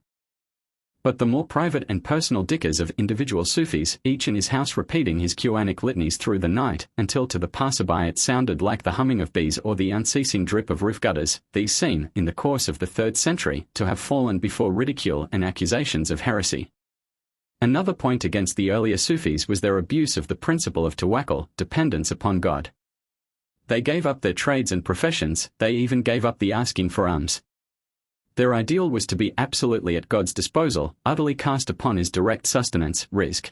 But the more private and personal dhikrs of individual Sufis, each in his house repeating his Quranic litanies through the night, until to the passerby it sounded like the humming of bees or the unceasing drip of roof gutters, these seem, in the course of the 3rd century, to have fallen before ridicule and accusations of heresy. Another point against the earlier Sufis was their abuse of the principle of tawakkul, dependence upon God. They gave up their trades and professions, they even gave up the asking for alms. Their ideal was to be absolutely at God's disposal, utterly cast upon his direct sustenance, rizq.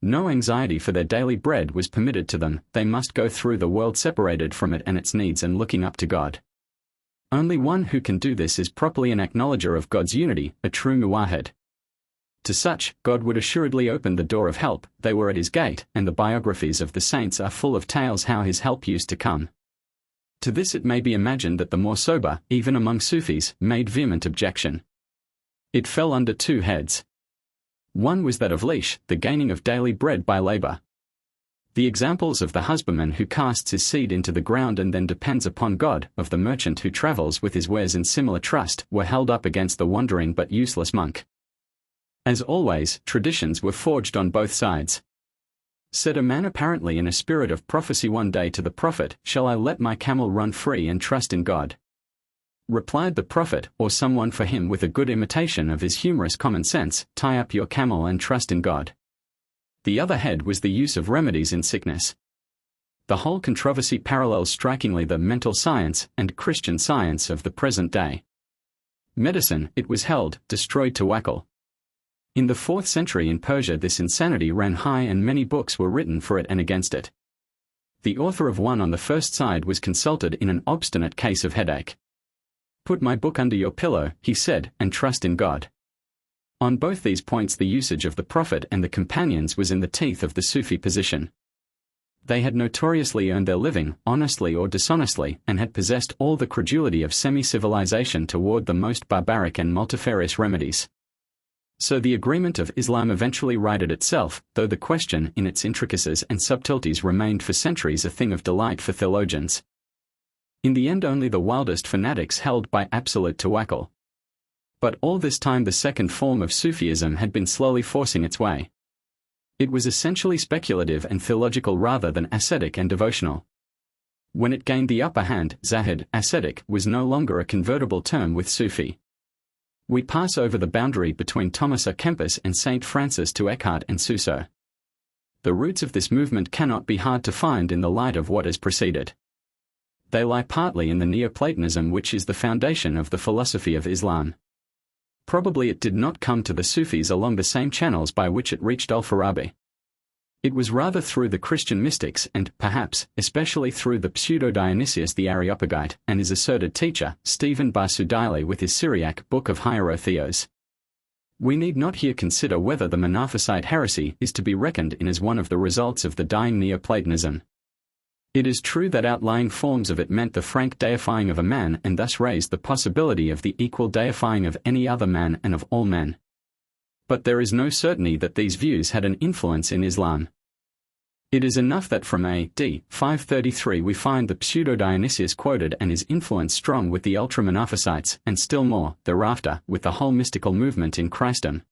No anxiety for their daily bread was permitted to them, they must go through the world separated from it and its needs and looking up to God. Only one who can do this is properly an acknowledger of God's unity, a true muwahhid. To such, God would assuredly open the door of help, they were at his gate, and the biographies of the saints are full of tales how his help used to come. To this it may be imagined that the more sober, even among Sufis, made vehement objection. It fell under 2 heads. One was that of leash, the gaining of daily bread by labor. The examples of the husbandman who casts his seed into the ground and then depends upon God, of the merchant who travels with his wares in similar trust, were held up against the wandering but useless monk. As always, traditions were forged on both sides. Said a man apparently in a spirit of prophecy one day to the prophet, "Shall I let my camel run free and trust in God?" Replied the prophet, or someone for him with a good imitation of his humorous common sense, "Tie up your camel and trust in God." The other head was the use of remedies in sickness. The whole controversy parallels strikingly the mental science and Christian science of the present day. Medicine, it was held, destroyed tawakkul. In the 4th century in Persia this insanity ran high and many books were written for it and against it. The author of one on the first side was consulted in an obstinate case of headache. "Put my book under your pillow," he said, "and trust in God." On both these points the usage of the Prophet and the companions was in the teeth of the Sufi position. They had notoriously earned their living, honestly or dishonestly, and had possessed all the credulity of semi-civilization toward the most barbaric and multifarious remedies. So the agreement of Islam eventually righted itself, though the question in its intricacies and subtleties remained for centuries a thing of delight for theologians. In the end only the wildest fanatics held by absolute tawakkul. But all this time the second form of Sufism had been slowly forcing its way. It was essentially speculative and theological rather than ascetic and devotional. When it gained the upper hand, Zahid, ascetic, was no longer a convertible term with Sufi. We pass over the boundary between Thomas à Kempis and Saint Francis to Eckhart and Suso. The roots of this movement cannot be hard to find in the light of what has preceded. They lie partly in the Neoplatonism which is the foundation of the philosophy of Islam. Probably it did not come to the Sufis along the same channels by which it reached Al-Farabi. It was rather through the Christian mystics and, perhaps, especially through the pseudo-Dionysius the Areopagite and his asserted teacher, Stephen Bar-Sudaili with his Syriac Book of Hierotheos. We need not here consider whether the Monophysite heresy is to be reckoned in as one of the results of the dying Neoplatonism. It is true that outlying forms of it meant the frank deifying of a man and thus raised the possibility of the equal deifying of any other man and of all men. But there is no certainty that these views had an influence in Islam. It is enough that from A.D. 533 we find the pseudo-Dionysius quoted and his influence strong with the ultra-Monophysites, and still more, thereafter, with the whole mystical movement in Christendom.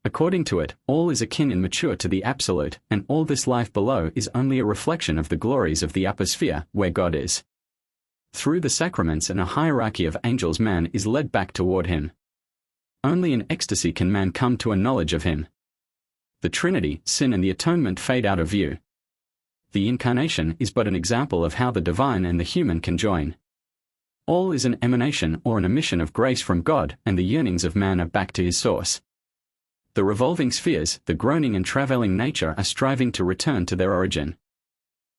According to it, all is akin and mature to the Absolute, and all this life below is only a reflection of the glories of the upper sphere, where God is. Through the sacraments and a hierarchy of angels man is led back toward him. Only in ecstasy can man come to a knowledge of him. The Trinity, sin and the atonement fade out of view. The Incarnation is but an example of how the divine and the human can join. All is an emanation or an emission of grace from God, and the yearnings of man are back to his source. The revolving spheres, the groaning and travailing nature are striving to return to their origin.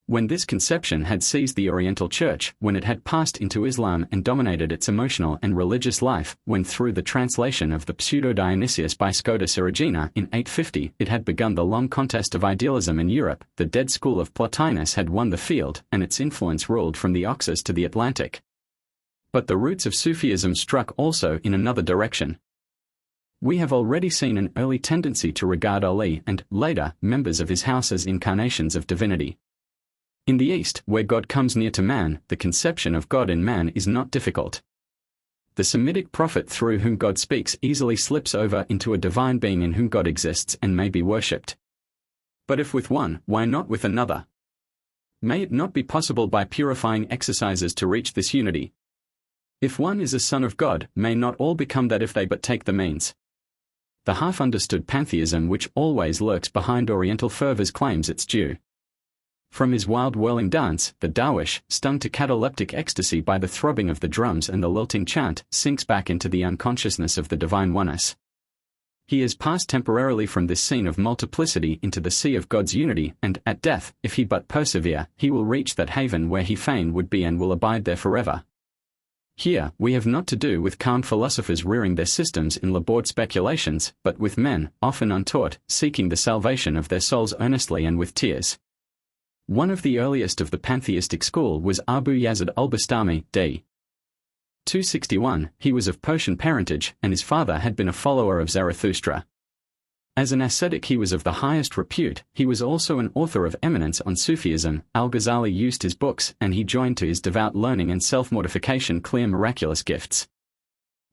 When this conception had seized the Oriental Church, when it had passed into Islam and dominated its emotional and religious life, when through the translation of the Pseudo-Dionysius by Scotus Erigena in 850 it had begun the long contest of idealism in Europe, the dead school of Plotinus had won the field, and its influence ruled from the Oxus to the Atlantic. But the roots of Sufism struck also in another direction. We have already seen an early tendency to regard Ali and, later, members of his house as incarnations of divinity. In the East, where God comes near to man, the conception of God in man is not difficult. The Semitic prophet through whom God speaks easily slips over into a divine being in whom God exists and may be worshipped. But if with one, why not with another? May it not be possible by purifying exercises to reach this unity? If one is a son of God, may not all become that if they but take the means? The half-understood pantheism which always lurks behind Oriental fervors claims its due. From his wild whirling dance, the Darwish, stung to cataleptic ecstasy by the throbbing of the drums and the lilting chant, sinks back into the unconsciousness of the divine oneness. He has passed temporarily from this scene of multiplicity into the sea of God's unity, and, at death, if he but persevere, he will reach that haven where he fain would be and will abide there forever. Here, we have not to do with calm philosophers rearing their systems in labored speculations, but with men, often untaught, seeking the salvation of their souls earnestly and with tears. One of the earliest of the pantheistic school was Abu Yazid al-Bastami, d. 261. He was of Persian parentage, and his father had been a follower of Zarathustra. As an ascetic he was of the highest repute. He was also an author of eminence on Sufism. Al-Ghazali used his books, and he joined to his devout learning and self-mortification clear miraculous gifts.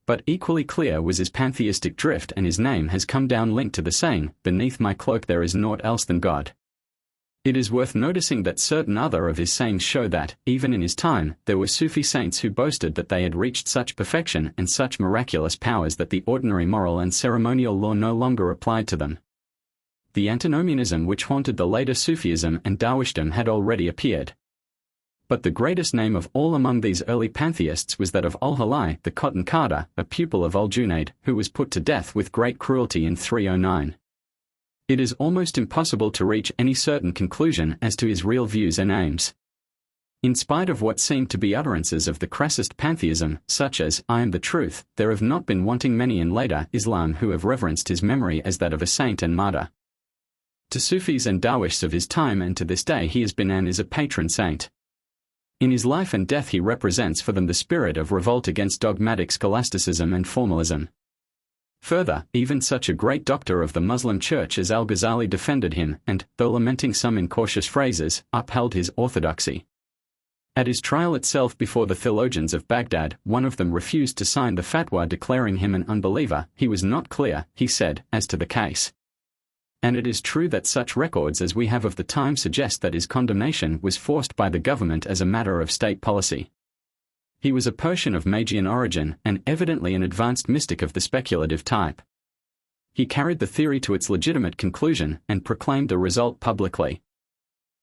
But equally clear was his pantheistic drift, and his name has come down linked to the saying, "Beneath my cloak there is naught else than God." It is worth noticing that certain other of his sayings show that, even in his time, there were Sufi saints who boasted that they had reached such perfection and such miraculous powers that the ordinary moral and ceremonial law no longer applied to them. The antinomianism which haunted the later Sufism and Darwishdom had already appeared. But the greatest name of all among these early pantheists was that of Al-Halai, the cotton carder, a pupil of Al-Junayd, who was put to death with great cruelty in 309. It is almost impossible to reach any certain conclusion as to his real views and aims. In spite of what seemed to be utterances of the crassest pantheism, such as, "I am the truth," there have not been wanting many in later Islam who have reverenced his memory as that of a saint and martyr. To Sufis and Darwishs of his time and to this day he has been and is a patron saint. In his life and death he represents for them the spirit of revolt against dogmatic scholasticism and formalism. Further, even such a great doctor of the Muslim Church as Al-Ghazali defended him and, though lamenting some incautious phrases, upheld his orthodoxy. At his trial itself before the theologians of Baghdad, one of them refused to sign the fatwa declaring him an unbeliever. He was not clear, he said, as to the case. And it is true that such records as we have of the time suggest that his condemnation was forced by the government as a matter of state policy. He was a Persian of Magian origin, and evidently an advanced mystic of the speculative type. He carried the theory to its legitimate conclusion, and proclaimed the result publicly.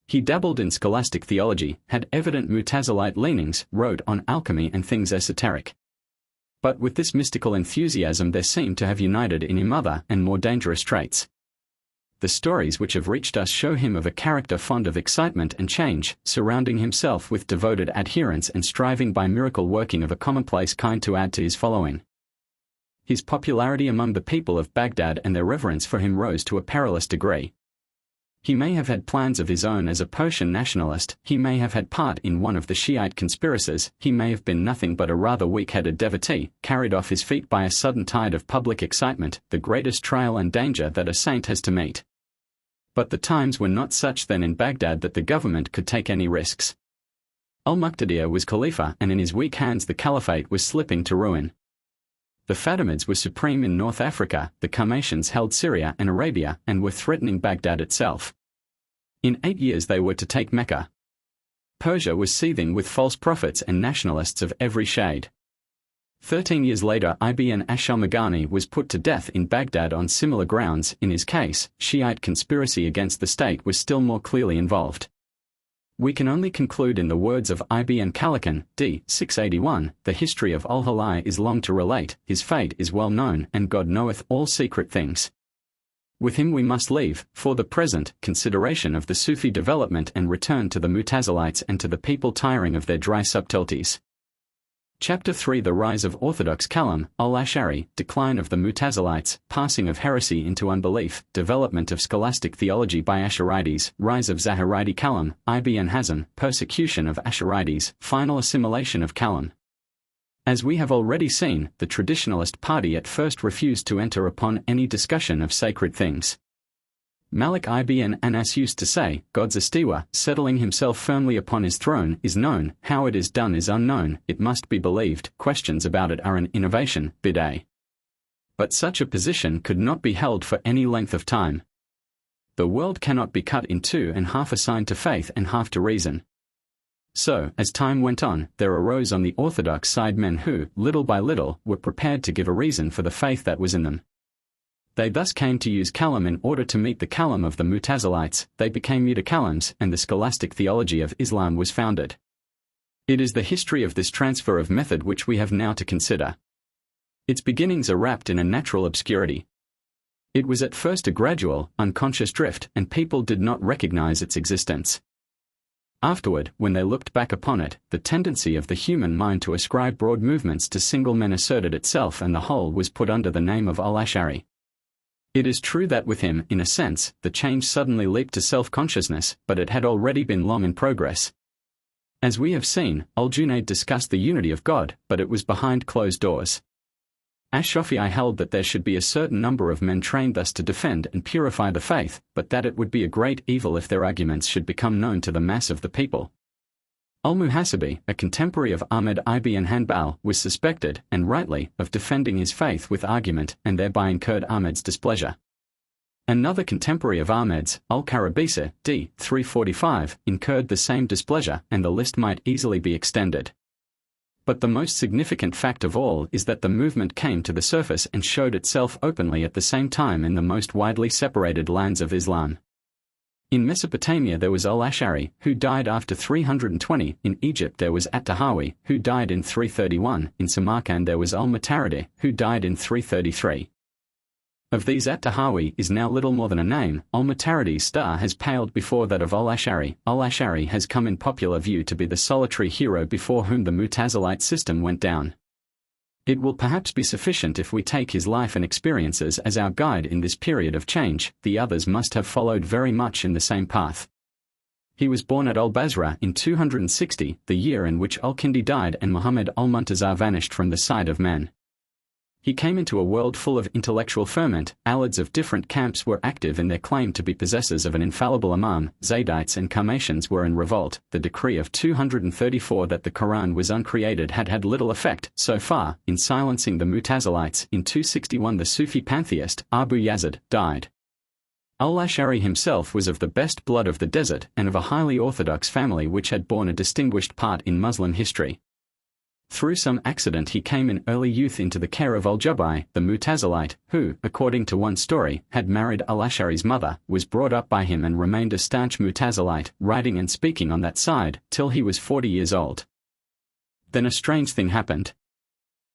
He dabbled in scholastic theology, had evident Mutazilite leanings, wrote on alchemy and things esoteric. But with this mystical enthusiasm there seemed to have united in him other and more dangerous traits. The stories which have reached us show him of a character fond of excitement and change, surrounding himself with devoted adherents and striving by miracle working of a commonplace kind to add to his following. His popularity among the people of Baghdad and their reverence for him rose to a perilous degree. He may have had plans of his own as a Persian nationalist, he may have had part in one of the Shiite conspiracies, he may have been nothing but a rather weak-headed devotee, carried off his feet by a sudden tide of public excitement, the greatest trial and danger that a saint has to meet. But the times were not such then in Baghdad that the government could take any risks. Al-Muqtadir was Khalifa, and in his weak hands the caliphate was slipping to ruin. The Fatimids were supreme in North Africa, the Qarmatians held Syria and Arabia, and were threatening Baghdad itself. In 8 years they were to take Mecca. Persia was seething with false prophets and nationalists of every shade. 13 years later Ibn Ash-al-Maghani was put to death in Baghdad on similar grounds. In his case, Shiite conspiracy against the state was still more clearly involved. We can only conclude in the words of Ibn Khalakhan, d. 681, the history of Al-Halai is long to relate, his fate is well known, and God knoweth all secret things. With him we must leave, for the present, consideration of the Sufi development and return to the Mutazilites and to the people tiring of their dry subtleties. Chapter 3 The Rise of Orthodox Kalam, Al-Ash'ari, Decline of the Mutazilites, Passing of Heresy into Unbelief, Development of Scholastic Theology by Ash'arites, Rise of Zahirite Kalam, Ibn Hazm, Persecution of Ash'arites, Final Assimilation of Kalam. As we have already seen, the traditionalist party at first refused to enter upon any discussion of sacred things. Malik ibn Anas used to say, God's istiwa, settling himself firmly upon his throne, is known, how it is done is unknown, it must be believed, questions about it are an innovation, bid'ah. But such a position could not be held for any length of time. The world cannot be cut in two and half assigned to faith and half to reason. So, as time went on, there arose on the orthodox side men who, little by little, were prepared to give a reason for the faith that was in them. They thus came to use Kalam in order to meet the Kalam of the Mutazilites, they became Mutakallims, and the scholastic theology of Islam was founded. It is the history of this transfer of method which we have now to consider. Its beginnings are wrapped in a natural obscurity. It was at first a gradual, unconscious drift, and people did not recognize its existence. Afterward, when they looked back upon it, the tendency of the human mind to ascribe broad movements to single men asserted itself, and the whole was put under the name of Al-Ash'ari. It is true that with him, in a sense, the change suddenly leaped to self-consciousness, but it had already been long in progress. As we have seen, Al-Junayd discussed the unity of God, but it was behind closed doors. Ash-Shafi'i held that there should be a certain number of men trained thus to defend and purify the faith, but that it would be a great evil if their arguments should become known to the mass of the people. Al-Muhasibi, a contemporary of Ahmad ibn Hanbal, was suspected, and rightly, of defending his faith with argument, and thereby incurred Ahmad's displeasure. Another contemporary of Ahmed's, Al-Karabisa, d. 345, incurred the same displeasure, and the list might easily be extended. But the most significant fact of all is that the movement came to the surface and showed itself openly at the same time in the most widely separated lands of Islam. In Mesopotamia there was al-Ash'ari, who died after 320, in Egypt there was at-Tahawi, who died in 331, in Samarkand there was al-Mutaridi, who died in 333. Of these at-Tahawi is now little more than a name. Al-Mutaridi's star has paled before that of al-Ash'ari. Al-Ash'ari has come in popular view to be the solitary hero before whom the Mutazilite system went down. It will perhaps be sufficient if we take his life and experiences as our guide in this period of change. The others must have followed very much in the same path. He was born at al-Basra in 260, the year in which al-Kindi died and Muhammad al-Muntazar vanished from the sight of men. He came into a world full of intellectual ferment. Alids of different camps were active in their claim to be possessors of an infallible imam. Zaydites and Karmatians were in revolt. The decree of 234 that the Quran was uncreated had had little effect, so far, in silencing the Mutazilites. In 261 the Sufi pantheist, Abu Yazid, died. Al-Ash'ari himself was of the best blood of the desert and of a highly orthodox family which had borne a distinguished part in Muslim history. Through some accident he came in early youth into the care of al-Jubai, the Mutazilite, who, according to one story, had married al-Ash'ari's mother, was brought up by him and remained a staunch Mutazilite, writing and speaking on that side, till he was 40 years old. Then a strange thing happened.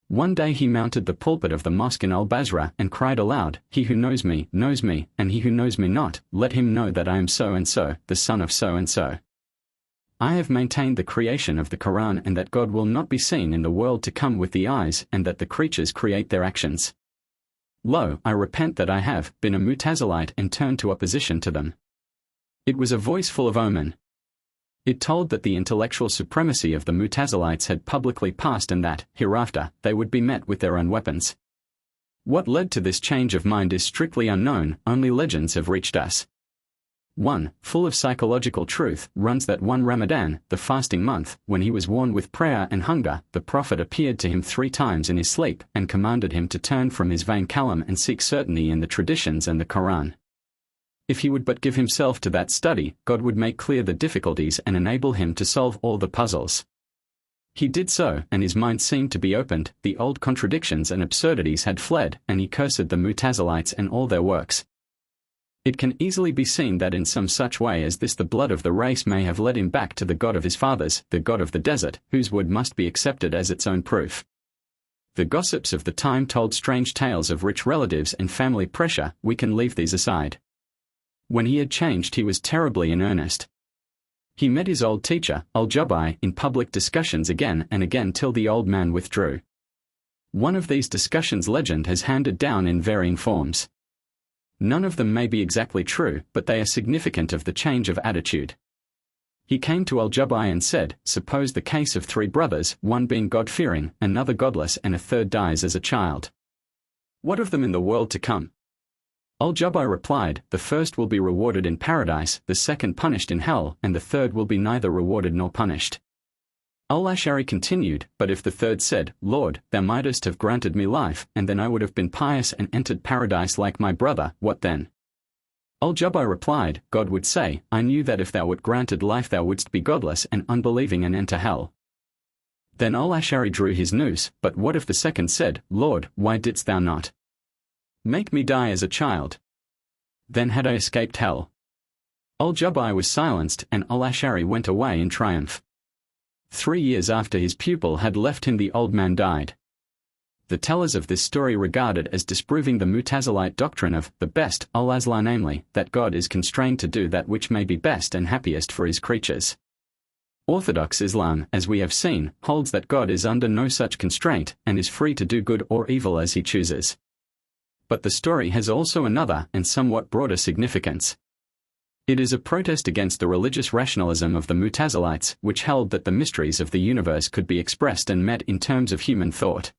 One day he mounted the pulpit of the mosque in al-Basra and cried aloud, "He who knows me, and he who knows me not, let him know that I am so-and-so, the son of so-and-so. I have maintained the creation of the Quran and that God will not be seen in the world to come with the eyes and that the creatures create their actions. Lo, I repent that I have been a Mutazilite and turned to opposition to them." It was a voice full of omen. It told that the intellectual supremacy of the Mutazilites had publicly passed and that, hereafter, they would be met with their own weapons. What led to this change of mind is strictly unknown, only legends have reached us. One, full of psychological truth, runs that one Ramadan, the fasting month, when he was worn with prayer and hunger, the Prophet appeared to him 3 times in his sleep and commanded him to turn from his vain kalam and seek certainty in the traditions and the Quran. If he would but give himself to that study, God would make clear the difficulties and enable him to solve all the puzzles. He did so, and his mind seemed to be opened, the old contradictions and absurdities had fled, and he cursed the Mutazilites and all their works. It can easily be seen that in some such way as this the blood of the race may have led him back to the God of his fathers, the God of the desert, whose word must be accepted as its own proof. The gossips of the time told strange tales of rich relatives and family pressure. We can leave these aside. When he had changed he was terribly in earnest. He met his old teacher, al-Jubai, in public discussions again and again till the old man withdrew. One of these discussions legend has handed down in varying forms. None of them may be exactly true, but they are significant of the change of attitude. He came to al-Jubai and said, "Suppose the case of 3 brothers, one being God-fearing, another godless and a third dies as a child. What of them in the world to come?" Al-Jubai replied, "The first will be rewarded in paradise, the second punished in hell, and the third will be neither rewarded nor punished." Al-Ash'ari continued, "But if the third said, 'Lord, thou mightest have granted me life, and then I would have been pious and entered paradise like my brother, what then?' Al-Jubai replied, God would say, 'I knew that if thou wert granted life thou wouldst be godless and unbelieving and enter hell.' Then Al-Ash'ari drew his noose, but what if the second said, 'Lord, why didst thou not make me die as a child? Then had I escaped hell.' Al-Jubai was silenced and Al-Ash'ari went away in triumph. 3 years after his pupil had left him the old man died. The tellers of this story regard it as disproving the Mutazilite doctrine of the best, al-Azla, namely, that God is constrained to do that which may be best and happiest for his creatures. Orthodox Islam, as we have seen, holds that God is under no such constraint and is free to do good or evil as he chooses. But the story has also another and somewhat broader significance. It is a protest against the religious rationalism of the Mutazilites, which held that the mysteries of the universe could be expressed and met in terms of human thought.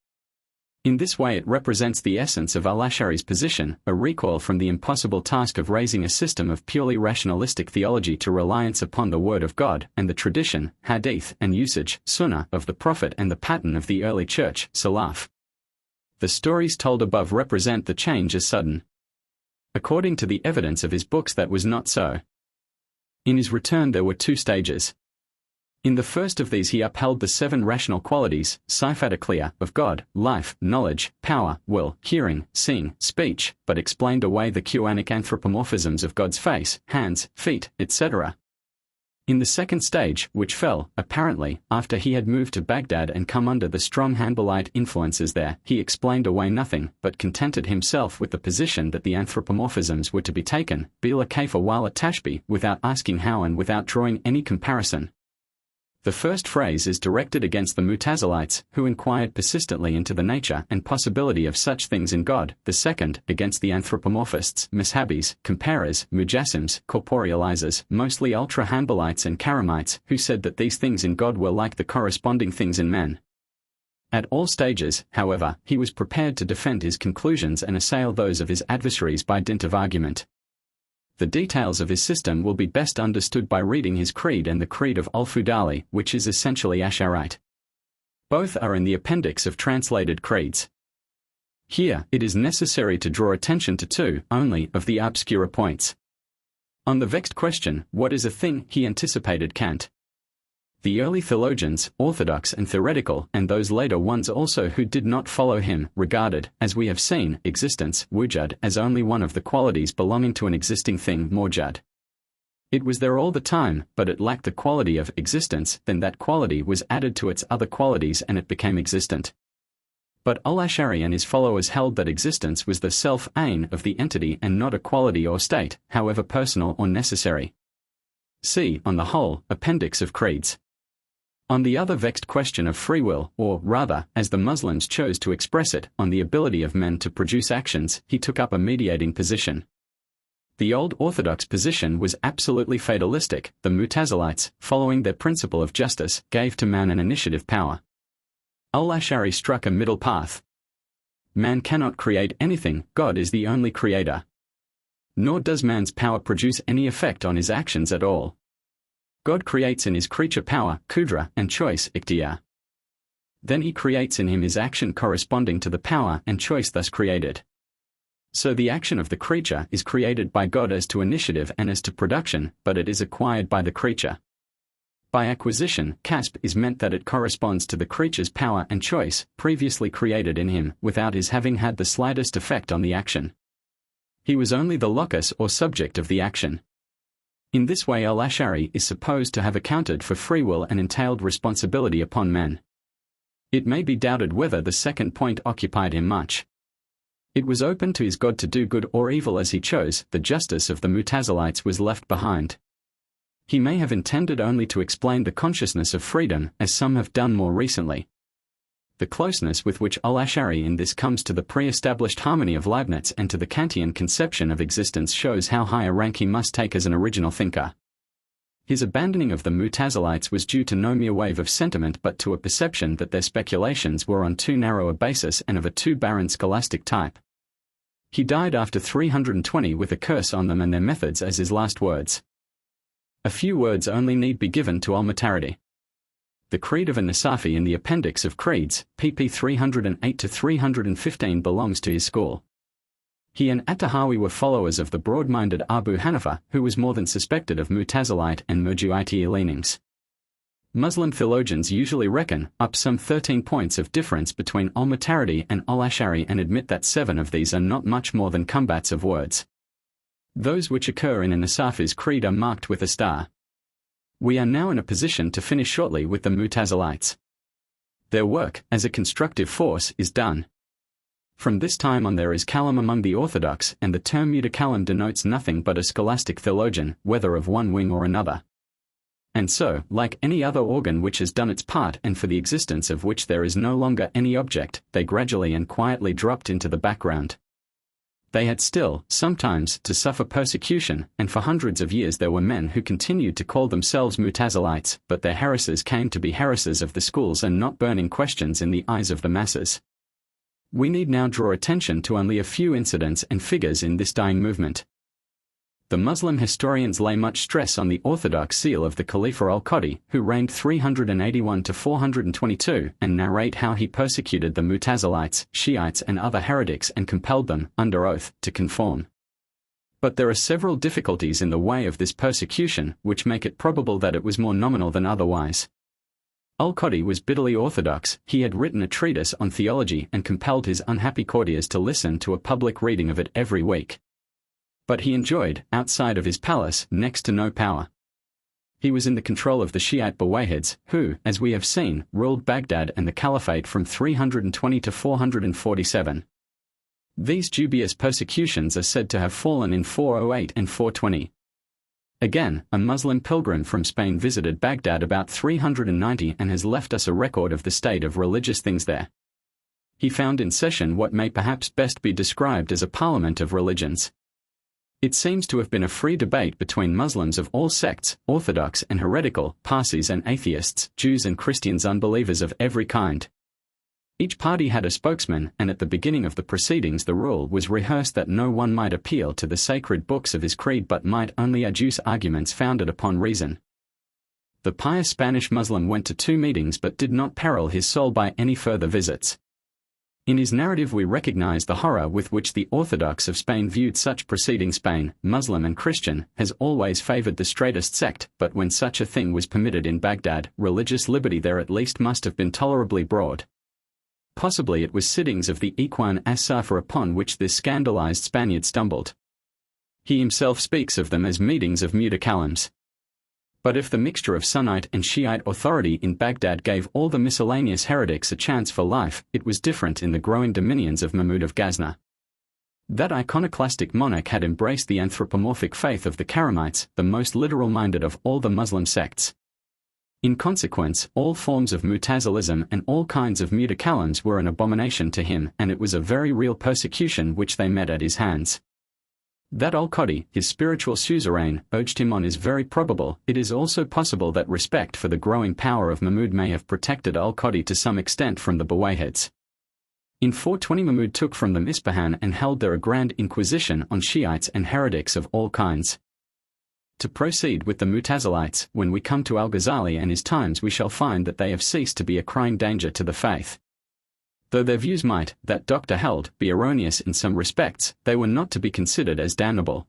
In this way it represents the essence of al-Ash'ari's position, a recoil from the impossible task of raising a system of purely rationalistic theology to reliance upon the Word of God and the tradition, hadith, and usage, sunnah, of the Prophet and the pattern of the early church, salaf. The stories told above represent the change as sudden. According to the evidence of his books, that was not so. In his return there were two stages. In the first of these he upheld the 7 rational qualities, clear, of God, life, knowledge, power, will, hearing, seeing, speech, but explained away the Quranic anthropomorphisms of God's face, hands, feet, etc. In the second stage, which fell, apparently, after he had moved to Baghdad and come under the strong Hanbalite influences there, he explained away nothing, but contented himself with the position that the anthropomorphisms were to be taken, bila kayfa wala tashbih, without asking how and without drawing any comparison. The first phrase is directed against the Mutazilites, who inquired persistently into the nature and possibility of such things in God; the second, against the anthropomorphists, Mashabis, comparers, Mujassims, corporealizers, mostly ultra-Hanbalites and Karamites, who said that these things in God were like the corresponding things in men. At all stages, however, he was prepared to defend his conclusions and assail those of his adversaries by dint of argument. The details of his system will be best understood by reading his creed and the creed of al-Fudali, which is essentially Asharite. Both are in the appendix of translated creeds. Here, it is necessary to draw attention to 2 only of the obscure points. On the vexed question, what is a thing, he anticipated Kant. The early theologians, orthodox and theoretical, and those later ones also who did not follow him, regarded, as we have seen, existence, wujud, as only one of the qualities belonging to an existing thing, mawjud. It was there all the time, but it lacked the quality of existence, then that quality was added to its other qualities and it became existent. But al-Ash'ari and his followers held that existence was the self-ain of the entity and not a quality or state, however personal or necessary. See, on the whole, appendix of creeds. On the other vexed question of free will, or rather, as the Muslims chose to express it, on the ability of men to produce actions, he took up a mediating position. The old orthodox position was absolutely fatalistic. The Mutazilites, following their principle of justice, gave to man an initiative power. Al-Ash'ari struck a middle path. Man cannot create anything, God is the only creator. Nor does man's power produce any effect on his actions at all. God creates in his creature power, kudra, and choice, ikhtiyar. Then he creates in him his action corresponding to the power and choice thus created. So the action of the creature is created by God as to initiative and as to production, but it is acquired by the creature. By acquisition, kasb is meant that it corresponds to the creature's power and choice, previously created in him, without his having had the slightest effect on the action. He was only the locus or subject of the action. In this way al-Ash'ari is supposed to have accounted for free will and entailed responsibility upon men. It may be doubted whether the second point occupied him much. It was open to his God to do good or evil as he chose. The justice of the Mutazilites was left behind. He may have intended only to explain the consciousness of freedom, as some have done more recently. The closeness with which al-Ash'ari in this comes to the pre-established harmony of Leibniz and to the Kantian conception of existence shows how high a rank he must take as an original thinker. His abandoning of the Mutazilites was due to no mere wave of sentiment but to a perception that their speculations were on too narrow a basis and of a too barren scholastic type. He died after 320 with a curse on them and their methods as his last words. A few words only need be given to al-Mataridi. The Creed of an-Nasafi in the Appendix of Creeds, pp 308-315 belongs to his school. He and At-Tahawi were followers of the broad-minded Abu Hanifa, who was more than suspected of Mutazilite and Murji'ite leanings. Muslim theologians usually reckon up some 13 points of difference between al-Mataridi and al-Ash'ari and admit that 7 of these are not much more than combats of words. Those which occur in an-Nasafi's creed are marked with a star. We are now in a position to finish shortly with the Mutazilites. Their work, as a constructive force, is done. From this time on there is kalam among the orthodox, and the term mutakalim denotes nothing but a scholastic theologian, whether of one wing or another. And so, like any other organ which has done its part and for the existence of which there is no longer any object, they gradually and quietly dropped into the background. They had still, sometimes, to suffer persecution, and for hundreds of years there were men who continued to call themselves Mutazilites, but their heresies came to be heresies of the schools and not burning questions in the eyes of the masses. We need now draw attention to only a few incidents and figures in this dying movement. The Muslim historians lay much stress on the orthodox seal of the Khalifa al-Qadi, who reigned 381 to 422, and narrate how he persecuted the Mutazilites, Shiites and other heretics and compelled them, under oath, to conform. But there are several difficulties in the way of this persecution which make it probable that it was more nominal than otherwise. Al-Qadi was bitterly orthodox. He had written a treatise on theology and compelled his unhappy courtiers to listen to a public reading of it every week. But he enjoyed, outside of his palace, next to no power. He was in the control of the Shiite Buwayhids, who, as we have seen, ruled Baghdad and the Caliphate from 320 to 447. These dubious persecutions are said to have fallen in 408 and 420. Again, a Muslim pilgrim from Spain visited Baghdad about 390 and has left us a record of the state of religious things there. He found in session what may perhaps best be described as a parliament of religions. It seems to have been a free debate between Muslims of all sects, orthodox and heretical, Parsis and atheists, Jews and Christians, unbelievers of every kind. Each party had a spokesman, and at the beginning of the proceedings the rule was rehearsed that no one might appeal to the sacred books of his creed but might only adduce arguments founded upon reason. The pious Spanish Muslim went to 2 meetings but did not peril his soul by any further visits. In his narrative we recognize the horror with which the Orthodox of Spain viewed such proceedings. Spain, Muslim and Christian, has always favored the straightest sect, but when such a thing was permitted in Baghdad, religious liberty there at least must have been tolerably broad. Possibly it was sittings of the Ikhwan as-Safa upon which this scandalized Spaniard stumbled. He himself speaks of them as meetings of mutakallims. But if the mixture of Sunnite and Shiite authority in Baghdad gave all the miscellaneous heretics a chance for life, it was different in the growing dominions of Mahmud of Ghazna. That iconoclastic monarch had embraced the anthropomorphic faith of the Karamites, the most literal-minded of all the Muslim sects. In consequence, all forms of Mutazilism and all kinds of mutakallims were an abomination to him, and it was a very real persecution which they met at his hands. That Al-Qadi, his spiritual suzerain, urged him on is very probable. It is also possible that respect for the growing power of Mahmud may have protected Al-Qadi to some extent from the Buwayhids. In 420 Mahmud took from them Ispahan and held there a grand inquisition on Shiites and heretics of all kinds. To proceed with the Mutazilites, when we come to Al-Ghazali and his times we shall find that they have ceased to be a crying danger to the faith. Though their views might, that doctor held, be erroneous in some respects, they were not to be considered as damnable.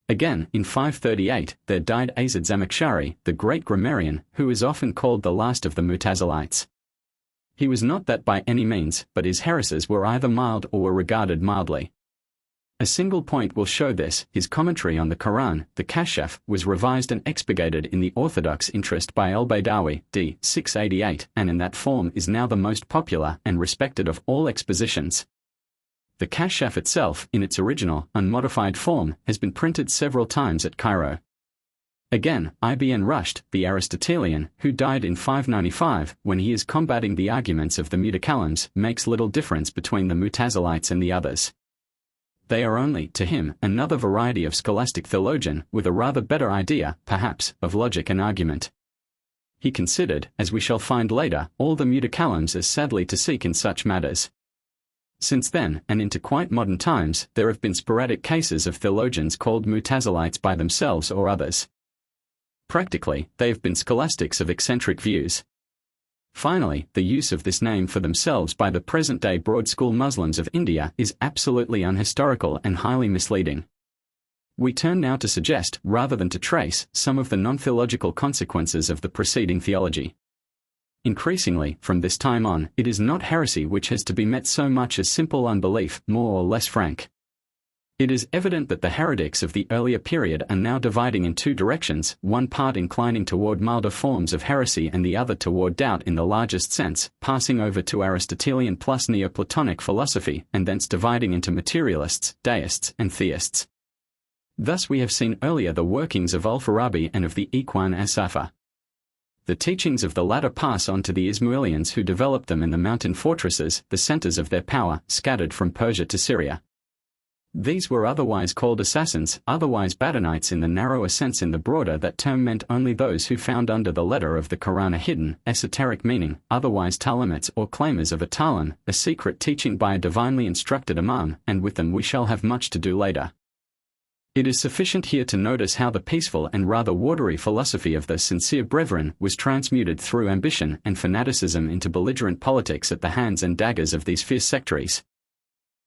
Again, in 538, there died Azad Zamakhshari, the great grammarian, who is often called the last of the Mutazilites. He was not that by any means, but his heresies were either mild or were regarded mildly. A single point will show this: his commentary on the Quran, the Kashaf, was revised and expurgated in the orthodox interest by al-Baydawi, d. 688, and in that form is now the most popular and respected of all expositions. The Kashaf itself, in its original, unmodified form, has been printed several times at Cairo. Again, Ibn Rushd, the Aristotelian, who died in 595, when he is combating the arguments of the mutakallims, makes little difference between the Mutazilites and the others. They are only, to him, another variety of scholastic theologian, with a rather better idea, perhaps, of logic and argument. He considered, as we shall find later, all the mutakallims as sadly to seek in such matters. Since then, and into quite modern times, there have been sporadic cases of theologians called Mutazilites by themselves or others. Practically, they have been scholastics of eccentric views. Finally, the use of this name for themselves by the present-day Broad School Muslims of India is absolutely unhistorical and highly misleading. We turn now to suggest, rather than to trace, some of the non-theological consequences of the preceding theology. Increasingly, from this time on, it is not heresy which has to be met so much as simple unbelief, more or less frank. It is evident that the heretics of the earlier period are now dividing in 2 directions, one part inclining toward milder forms of heresy and the other toward doubt in the largest sense, passing over to Aristotelian plus Neoplatonic philosophy, and thence dividing into materialists, deists, and theists. Thus we have seen earlier the workings of Al-Farabi and of the Ikhwan as-Safa. The teachings of the latter pass on to the Ismailians who developed them in the mountain fortresses, the centers of their power, scattered from Persia to Syria. These were otherwise called assassins, otherwise Badanites in the narrower sense. In the broader that term meant only those who found under the letter of the Quran a hidden, esoteric meaning, otherwise Talamites or claimers of a Talim, a secret teaching by a divinely instructed Imam, and with them we shall have much to do later. It is sufficient here to notice how the peaceful and rather watery philosophy of the sincere brethren was transmuted through ambition and fanaticism into belligerent politics at the hands and daggers of these fierce sectaries.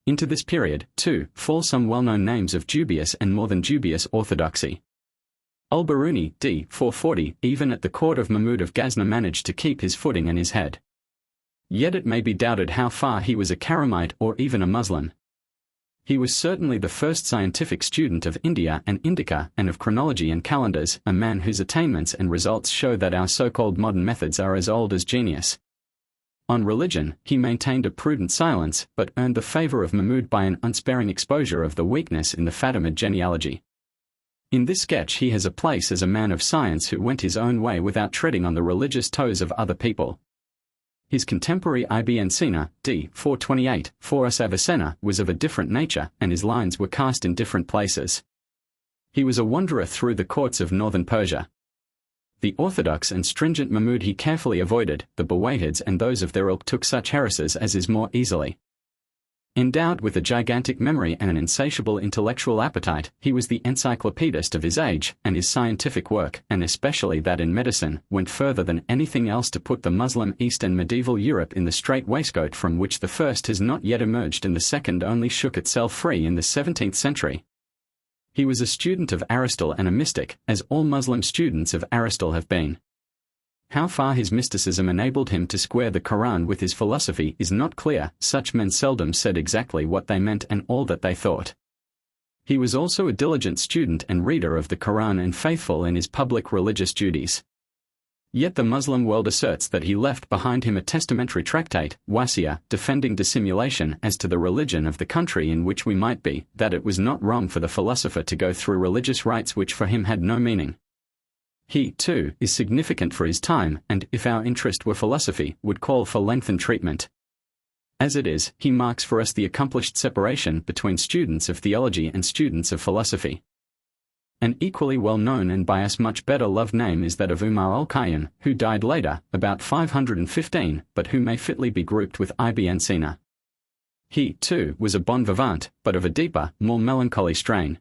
Into this period, too, fall some well-known names of dubious and more than dubious orthodoxy. Al-Biruni, d. 440, even at the court of Mahmud of Ghazna managed to keep his footing and his head. Yet it may be doubted how far he was a Karamite or even a Muslim. He was certainly the first scientific student of India and Indica and of chronology and calendars, a man whose attainments and results show that our so-called modern methods are as old as genius. On religion, he maintained a prudent silence, but earned the favor of Mahmud by an unsparing exposure of the weakness in the Fatimid genealogy. In this sketch he has a place as a man of science who went his own way without treading on the religious toes of other people. His contemporary Ibn Sina, d. 428, Forus Avicenna, was of a different nature, and his lines were cast in different places. He was a wanderer through the courts of northern Persia. The orthodox and stringent Mahmud he carefully avoided, the Buwayhids and those of their ilk took such heresies as is more easily. Endowed with a gigantic memory and an insatiable intellectual appetite, he was the encyclopedist of his age, and his scientific work, and especially that in medicine, went further than anything else to put the Muslim East and medieval Europe in the strait waistcoat from which the first has not yet emerged and the second only shook itself free in the 17th century. He was a student of Aristotle and a mystic, as all Muslim students of Aristotle have been. How far his mysticism enabled him to square the Quran with his philosophy is not clear. Such men seldom said exactly what they meant and all that they thought. He was also a diligent student and reader of the Quran and faithful in his public religious duties. Yet the Muslim world asserts that he left behind him a testamentary tractate, Wasiya, defending dissimulation as to the religion of the country in which we might be, that it was not wrong for the philosopher to go through religious rites which for him had no meaning. He, too, is significant for his time, and, if our interest were philosophy, would call for lengthened treatment. As it is, he marks for us the accomplished separation between students of theology and students of philosophy. An equally well-known and by us much better loved name is that of Umar al-Khayyam, who died later, about 515, but who may fitly be grouped with Ibn Sina. He, too, was a bon vivant, but of a deeper, more melancholy strain.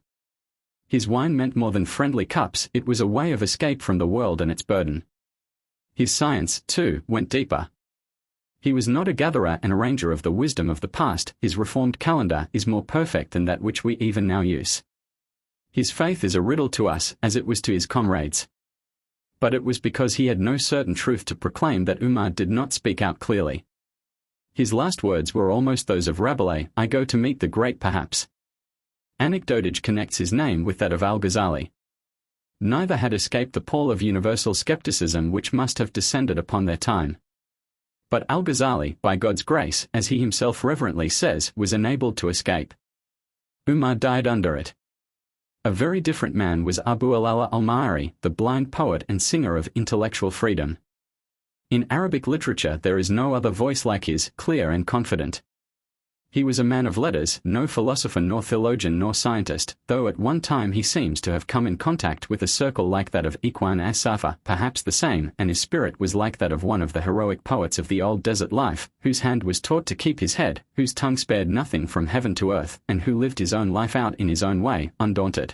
His wine meant more than friendly cups, it was a way of escape from the world and its burden. His science, too, went deeper. He was not a gatherer and arranger of the wisdom of the past, his reformed calendar is more perfect than that which we even now use. His faith is a riddle to us, as it was to his comrades. But it was because he had no certain truth to proclaim that Umar did not speak out clearly. His last words were almost those of Rabelais, I go to meet the great perhaps. Anecdotage connects his name with that of al-Ghazali. Neither had escaped the pall of universal skepticism which must have descended upon their time. But al-Ghazali, by God's grace, as he himself reverently says, was enabled to escape. Umar died under it. A very different man was Abu al-Ala al-Ma'ari, the blind poet and singer of intellectual freedom. In Arabic literature there is no other voice like his, clear and confident. He was a man of letters, no philosopher nor theologian nor scientist, though at one time he seems to have come in contact with a circle like that of Ikhwan as-Safa, perhaps the same, and his spirit was like that of one of the heroic poets of the old desert life, whose hand was taught to keep his head, whose tongue spared nothing from heaven to earth, and who lived his own life out in his own way, undaunted.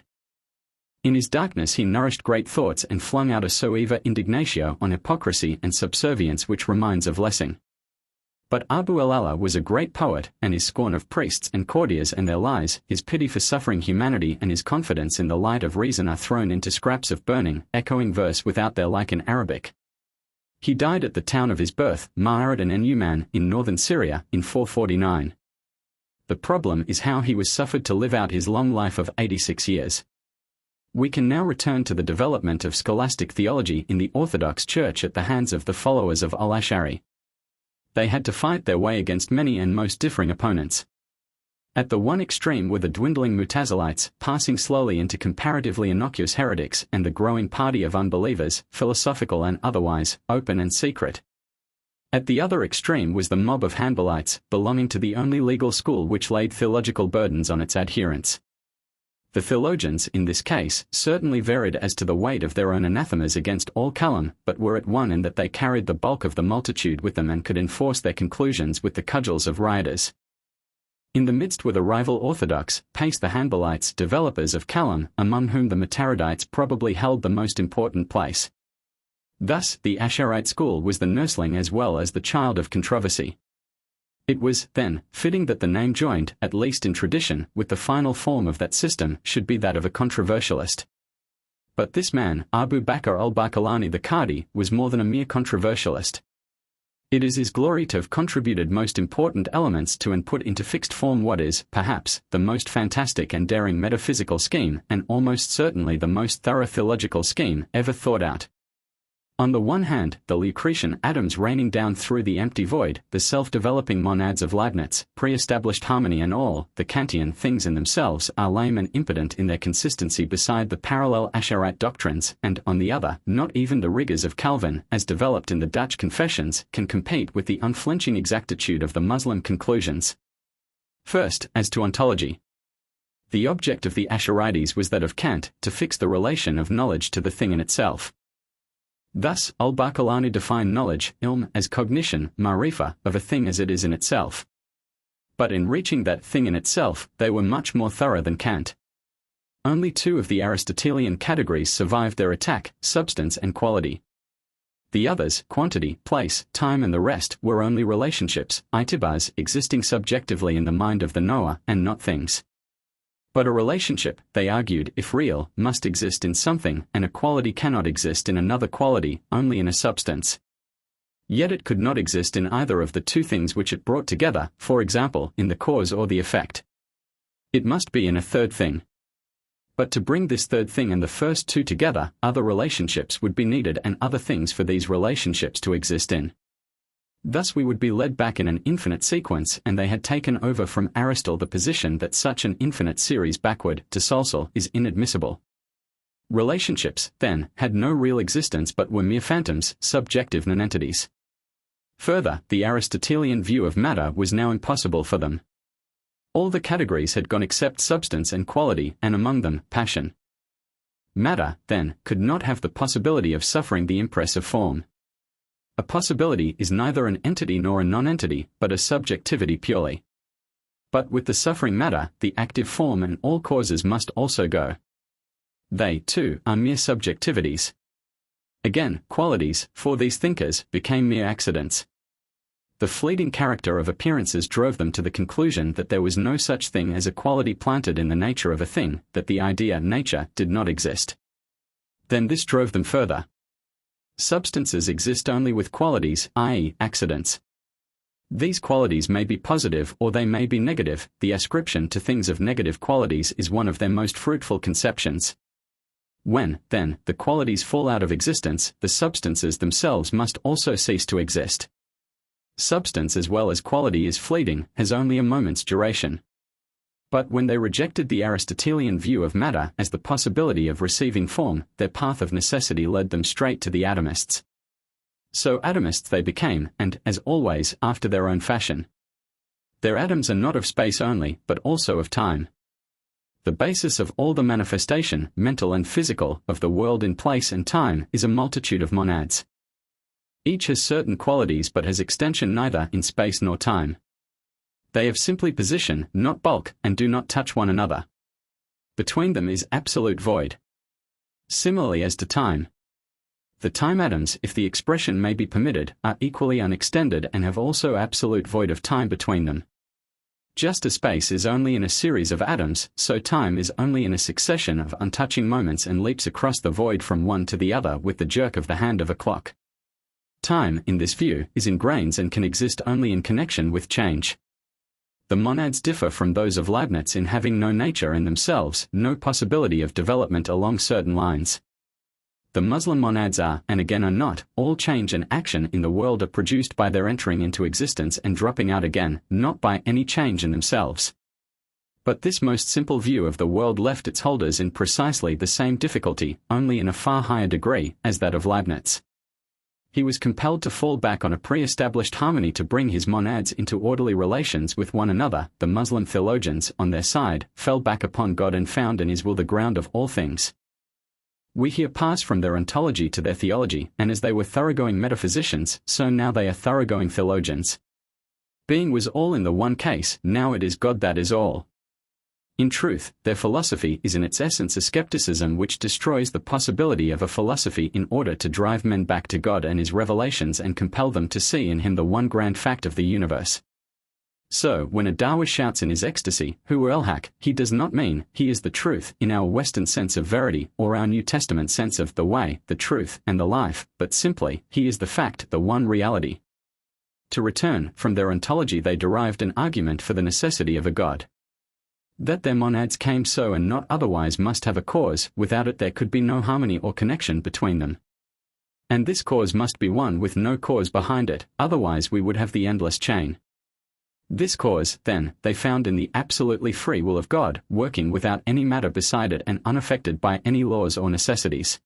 In his darkness he nourished great thoughts and flung out a soeva indignatio on hypocrisy and subservience which reminds of Lessing. But Abu al-Ala was a great poet, and his scorn of priests and courtiers and their lies, his pity for suffering humanity and his confidence in the light of reason are thrown into scraps of burning, echoing verse without their like in Arabic. He died at the town of his birth, Ma'arad and Enuman, in northern Syria, in 449. The problem is how he was suffered to live out his long life of 86 years. We can now return to the development of scholastic theology in the Orthodox Church at the hands of the followers of al-Ash'ari. They had to fight their way against many and most differing opponents. At the one extreme were the dwindling Mutazilites, passing slowly into comparatively innocuous heretics, and the growing party of unbelievers, philosophical and otherwise, open and secret. At the other extreme was the mob of Hanbalites, belonging to the only legal school which laid theological burdens on its adherents. The theologians, in this case, certainly varied as to the weight of their own anathemas against all Kalam, but were at one in that they carried the bulk of the multitude with them and could enforce their conclusions with the cudgels of rioters. In the midst were the rival Orthodox, pace the Hanbalites, developers of Kalam, among whom the Mataridites probably held the most important place. Thus, the Asharite school was the nursling as well as the child of controversy. It was, then, fitting that the name joined, at least in tradition, with the final form of that system, should be that of a controversialist. But this man, Abu Bakr al-Baqillani the Qadi, was more than a mere controversialist. It is his glory to have contributed most important elements to and put into fixed form what is, perhaps, the most fantastic and daring metaphysical scheme, and almost certainly the most thorough theological scheme, ever thought out. On the one hand, the Lucretian atoms raining down through the empty void, the self-developing monads of Leibniz, pre-established harmony and all, the Kantian things in themselves are lame and impotent in their consistency beside the parallel Asharite doctrines, and, on the other, not even the rigors of Calvin, as developed in the Dutch confessions, can compete with the unflinching exactitude of the Muslim conclusions. First, as to ontology. The object of the Asharites was that of Kant, to fix the relation of knowledge to the thing in itself. Thus, al-Baqillani defined knowledge, ilm, as cognition, marifa, of a thing as it is in itself. But in reaching that thing in itself, they were much more thorough than Kant. Only two of the Aristotelian categories survived their attack, substance and quality. The others, quantity, place, time and the rest, were only relationships, itibars, existing subjectively in the mind of the knower, and not things. But a relationship, they argued, if real, must exist in something, and a quality cannot exist in another quality, only in a substance. Yet it could not exist in either of the two things which it brought together, for example, in the cause or the effect. It must be in a third thing. But to bring this third thing and the first two together, other relationships would be needed and other things for these relationships to exist in. Thus we would be led back in an infinite sequence, and they had taken over from Aristotle the position that such an infinite series backward to Salsal is inadmissible. Relationships, then, had no real existence but were mere phantoms, subjective nonentities. Further, the Aristotelian view of matter was now impossible for them. All the categories had gone except substance and quality, and among them, passion. Matter, then, could not have the possibility of suffering the impress of form. A possibility is neither an entity nor a non-entity, but a subjectivity purely. But with the suffering matter, the active form and all causes must also go. They, too, are mere subjectivities. Again, qualities, for these thinkers, became mere accidents. The fleeting character of appearances drove them to the conclusion that there was no such thing as a quality planted in the nature of a thing, that the idea nature did not exist. Then this drove them further. Substances exist only with qualities, i.e., accidents. These qualities may be positive or they may be negative. The ascription to things of negative qualities is one of their most fruitful conceptions. When, then, the qualities fall out of existence, the substances themselves must also cease to exist. Substance as well as quality is fleeting, has only a moment's duration. But when they rejected the Aristotelian view of matter as the possibility of receiving form, their path of necessity led them straight to the atomists. So atomists they became, and, as always, after their own fashion. Their atoms are not of space only, but also of time. The basis of all the manifestation, mental and physical, of the world in place and time is a multitude of monads. Each has certain qualities but has extension neither in space nor time. They have simply position, not bulk, and do not touch one another. Between them is absolute void. Similarly as to time. The time atoms, if the expression may be permitted, are equally unextended and have also absolute void of time between them. Just as space is only in a series of atoms, so time is only in a succession of untouching moments and leaps across the void from one to the other with the jerk of the hand of a clock. Time, in this view, is in grains and can exist only in connection with change. The monads differ from those of Leibniz in having no nature in themselves, no possibility of development along certain lines. The Muslim monads are, and again are not, all change and action in the world are produced by their entering into existence and dropping out again, not by any change in themselves. But this most simple view of the world left its holders in precisely the same difficulty, only in a far higher degree, as that of Leibniz. He was compelled to fall back on a pre-established harmony to bring his monads into orderly relations with one another. The Muslim theologians, on their side, fell back upon God and found in his will the ground of all things. We here pass from their ontology to their theology, and as they were thoroughgoing metaphysicians, so now they are thoroughgoing theologians. Being was all in the one case, now it is God that is all. In truth, their philosophy is in its essence a skepticism which destroys the possibility of a philosophy in order to drive men back to God and his revelations and compel them to see in him the one grand fact of the universe. So, when a Dawi shouts in his ecstasy, "Huwa el-Haq," he does not mean, "He is the truth," in our Western sense of verity, or our New Testament sense of the way, the truth, and the life, but simply, "He is the fact, the one reality." To return, from their ontology they derived an argument for the necessity of a God. That their monads came so and not otherwise must have a cause, without it there could be no harmony or connection between them. And this cause must be one with no cause behind it, otherwise we would have the endless chain. This cause, then, they found in the absolutely free will of God, working without any matter beside it and unaffected by any laws or necessities.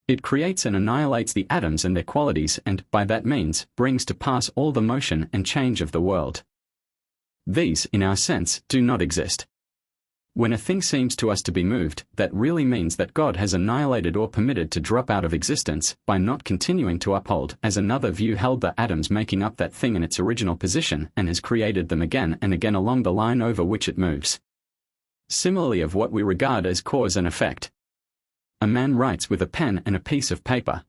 It creates and annihilates the atoms and their qualities and, by that means, brings to pass all the motion and change of the world. These, in our sense, do not exist. When a thing seems to us to be moved, that really means that God has annihilated or permitted to drop out of existence, by not continuing to uphold, as another view held, the atoms making up that thing in its original position, and has created them again and again along the line over which it moves. Similarly of what we regard as cause and effect. A man writes with a pen and a piece of paper.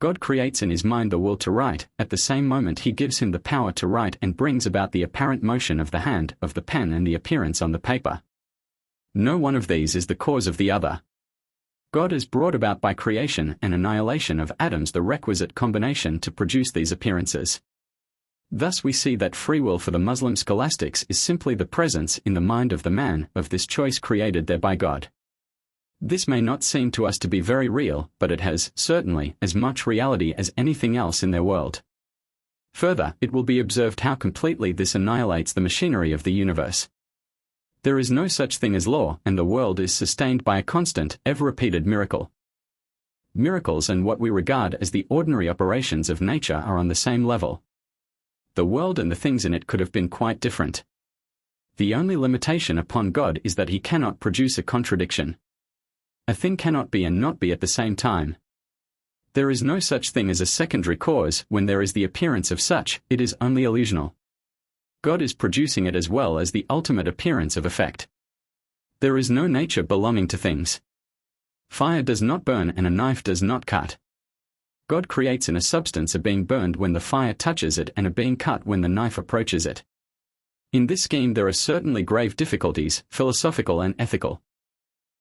God creates in his mind the will to write, at the same moment he gives him the power to write and brings about the apparent motion of the hand, of the pen and the appearance on the paper. No one of these is the cause of the other. God has brought about by creation and annihilation of atoms the requisite combination to produce these appearances. Thus we see that free will for the Muslim scholastics is simply the presence in the mind of the man of this choice created there by God. This may not seem to us to be very real, but it has, certainly, as much reality as anything else in their world. Further, it will be observed how completely this annihilates the machinery of the universe. There is no such thing as law, and the world is sustained by a constant, ever-repeated miracle. Miracles and what we regard as the ordinary operations of nature are on the same level. The world and the things in it could have been quite different. The only limitation upon God is that he cannot produce a contradiction. A thing cannot be and not be at the same time. There is no such thing as a secondary cause. When there is the appearance of such, it is only illusional. God is producing it as well as the ultimate appearance of effect. There is no nature belonging to things. Fire does not burn and a knife does not cut. God creates in a substance a being burned when the fire touches it and a being cut when the knife approaches it. In this scheme there are certainly grave difficulties, philosophical and ethical.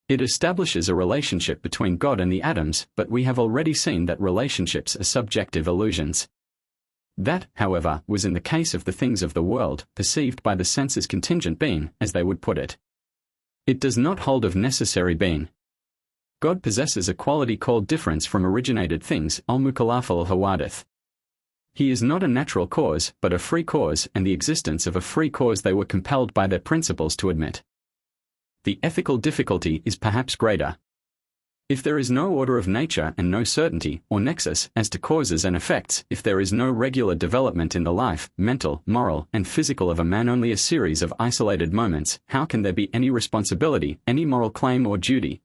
It establishes a relationship between God and the atoms, but we have already seen that relationships are subjective illusions. That, however, was in the case of the things of the world, perceived by the senses contingent being, as they would put it. It does not hold of necessary being. God possesses a quality called difference from originated things, al-mukallaf al-hawadith. He is not a natural cause, but a free cause, and the existence of a free cause they were compelled by their principles to admit. The ethical difficulty is perhaps greater. If there is no order of nature and no certainty, or nexus, as to causes and effects, if there is no regular development in the life, mental, moral, and physical of a man, only a series of isolated moments, how can there be any responsibility, any moral claim or duty?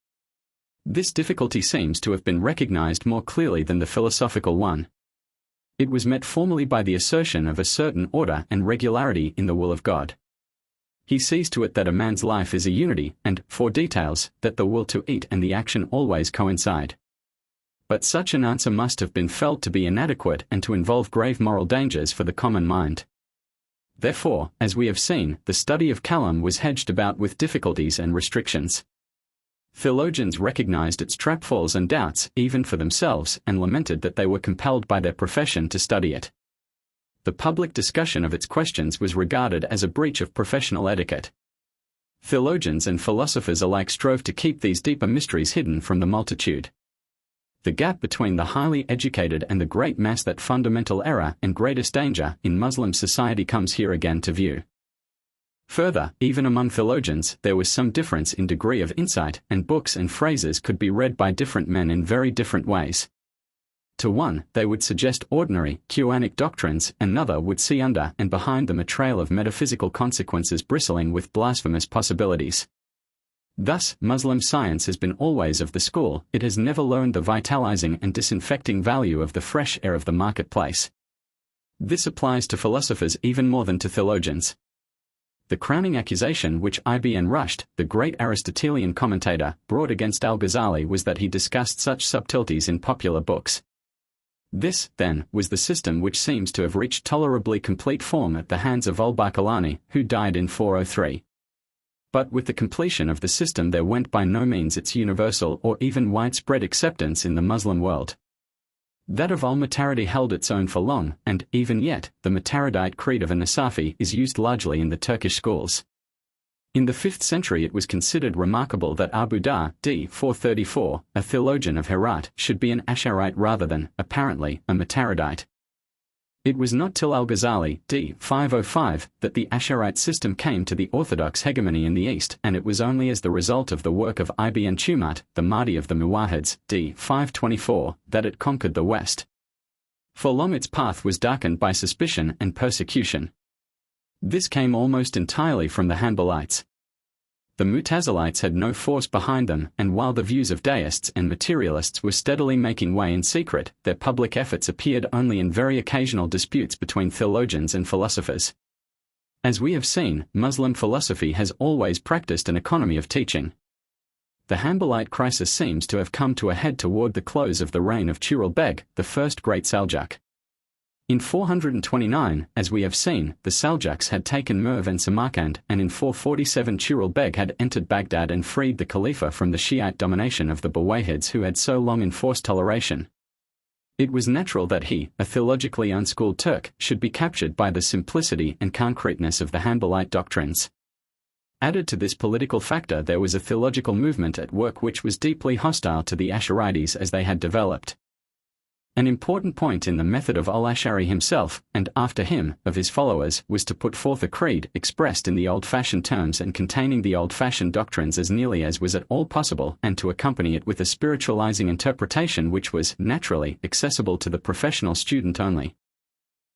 This difficulty seems to have been recognized more clearly than the philosophical one. It was met formally by the assertion of a certain order and regularity in the will of God. He sees to it that a man's life is a unity, and, for details, that the will to eat and the action always coincide. But such an answer must have been felt to be inadequate and to involve grave moral dangers for the common mind. Therefore, as we have seen, the study of Kalam was hedged about with difficulties and restrictions. Theologians recognized its trapfalls and doubts, even for themselves, and lamented that they were compelled by their profession to study it. The public discussion of its questions was regarded as a breach of professional etiquette. Theologians and philosophers alike strove to keep these deeper mysteries hidden from the multitude. The gap between the highly educated and the great mass, that fundamental error and greatest danger in Muslim society, comes here again to view. Further, even among theologians, there was some difference in degree of insight, and books and phrases could be read by different men in very different ways. To one, they would suggest ordinary, Quranic doctrines, another would see under and behind them a trail of metaphysical consequences bristling with blasphemous possibilities. Thus, Muslim science has been always of the school, it has never learned the vitalizing and disinfecting value of the fresh air of the marketplace. This applies to philosophers even more than to theologians. The crowning accusation which Ibn Rushd, the great Aristotelian commentator, brought against al-Ghazali was that he discussed such subtleties in popular books. This, then, was the system which seems to have reached tolerably complete form at the hands of al-Baqillani, who died in 403. But with the completion of the system there went by no means its universal or even widespread acceptance in the Muslim world. That of al-Mataridi held its own for long, and, even yet, the Mataridite creed of an-Nasafi is used largely in the Turkish schools. In the 5th century it was considered remarkable that Abu Dar, d. 434, a theologian of Herat, should be an Asharite rather than, apparently, a Mataridite. It was not till al-Ghazali, d. 505, that the Asharite system came to the Orthodox hegemony in the East, and it was only as the result of the work of Ibn Tumat, the Mahdi of the Muwahhids, d. 524, that it conquered the West. For long its path was darkened by suspicion and persecution. This came almost entirely from the Hanbalites. The Mutazilites had no force behind them, and while the views of deists and materialists were steadily making way in secret, their public efforts appeared only in very occasional disputes between theologians and philosophers. As we have seen, Muslim philosophy has always practiced an economy of teaching. The Hanbalite crisis seems to have come to a head toward the close of the reign of Tughral Beg, the first great Seljuk. In 429, as we have seen, the Seljuks had taken Merv and Samarkand, and in 447 Tughral Beg had entered Baghdad and freed the Khalifa from the Shiite domination of the Buwayhids who had so long enforced toleration. It was natural that he, a theologically unschooled Turk, should be captured by the simplicity and concreteness of the Hanbalite doctrines. Added to this political factor there was a theological movement at work which was deeply hostile to the Ash'arites as they had developed. An important point in the method of al-Ash'ari himself, and after him, of his followers, was to put forth a creed expressed in the old-fashioned terms and containing the old-fashioned doctrines as nearly as was at all possible, and to accompany it with a spiritualizing interpretation which was, naturally, accessible to the professional student only.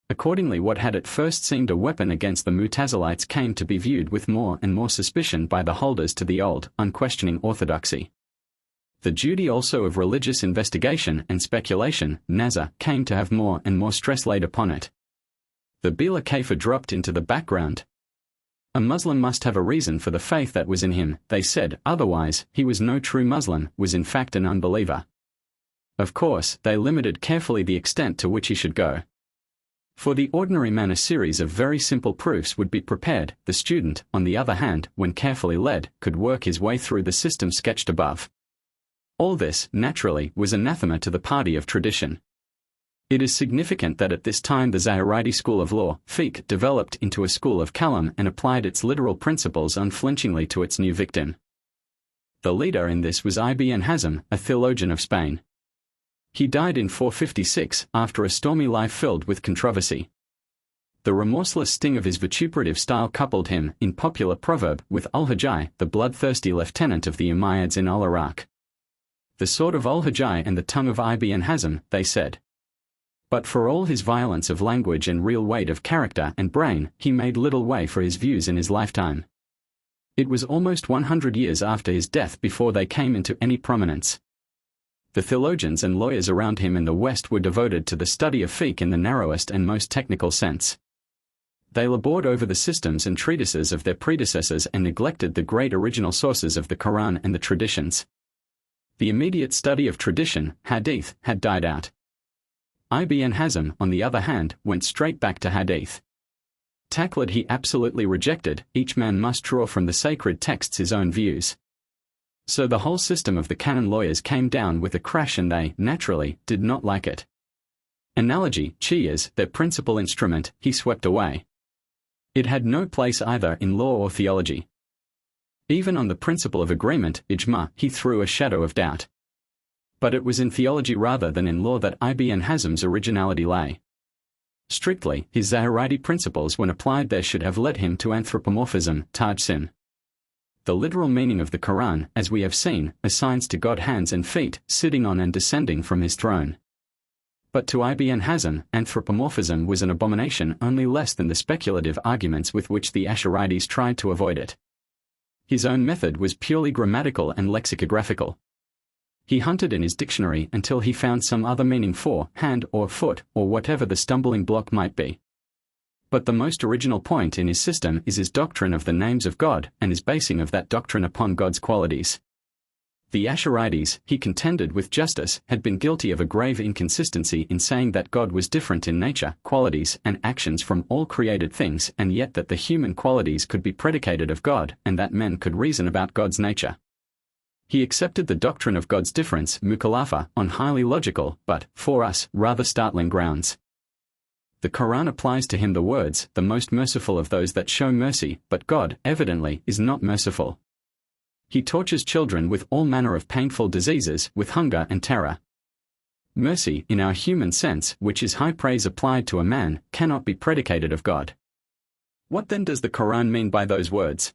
Accordingly, what had at first seemed a weapon against the Mutazilites came to be viewed with more and more suspicion by the holders to the old, unquestioning orthodoxy. The duty also of religious investigation and speculation, nazar, came to have more and more stress laid upon it. The Bila Kafir dropped into the background. A Muslim must have a reason for the faith that was in him, they said, otherwise, he was no true Muslim, was in fact an unbeliever. Of course, they limited carefully the extent to which he should go. For the ordinary man a series of very simple proofs would be prepared. The student, on the other hand, when carefully led, could work his way through the system sketched above. All this, naturally, was anathema to the party of tradition. It is significant that at this time the Zahirite school of law, fiqh, developed into a school of kalam and applied its literal principles unflinchingly to its new victim. The leader in this was Ibn Hazm, a theologian of Spain. He died in 456, after a stormy life filled with controversy. The remorseless sting of his vituperative style coupled him, in popular proverb, with al-Hajjaj, the bloodthirsty lieutenant of the Umayyads in al-Iraq. The sword of al-Hajjaj and the tongue of Ibn Hazm, they said. But for all his violence of language and real weight of character and brain, he made little way for his views in his lifetime. It was almost 100 years after his death before they came into any prominence. The theologians and lawyers around him in the West were devoted to the study of fiqh in the narrowest and most technical sense. They labored over the systems and treatises of their predecessors and neglected the great original sources of the Quran and the traditions. The immediate study of tradition, hadith, had died out. Ibn Hazm, on the other hand, went straight back to hadith. Taqlid he absolutely rejected. Each man must draw from the sacred texts his own views. So the whole system of the canon lawyers came down with a crash and they, naturally, did not like it. Analogy, qiyas, their principal instrument, he swept away. It had no place either in law or theology. Even on the principle of agreement, ijma, he threw a shadow of doubt. But it was in theology rather than in law that Ibn Hazm's originality lay. Strictly, his Zahirite principles when applied there should have led him to anthropomorphism, tajsim. The literal meaning of the Quran, as we have seen, assigns to God hands and feet, sitting on and descending from his throne. But to Ibn Hazm, anthropomorphism was an abomination only less than the speculative arguments with which the Ash'arites tried to avoid it. His own method was purely grammatical and lexicographical. He hunted in his dictionary until he found some other meaning for hand or foot or whatever the stumbling block might be. But the most original point in his system is his doctrine of the names of God and his basing of that doctrine upon God's qualities. The Ash'arites, he contended with justice, had been guilty of a grave inconsistency in saying that God was different in nature, qualities, and actions from all created things, and yet that the human qualities could be predicated of God, and that men could reason about God's nature. He accepted the doctrine of God's difference, mukhalafa, on highly logical, but, for us, rather startling grounds. The Quran applies to him the words, "the most merciful of those that show mercy," but God, evidently, is not merciful. He tortures children with all manner of painful diseases, with hunger and terror. Mercy, in our human sense, which is high praise applied to a man, cannot be predicated of God. What then does the Quran mean by those words?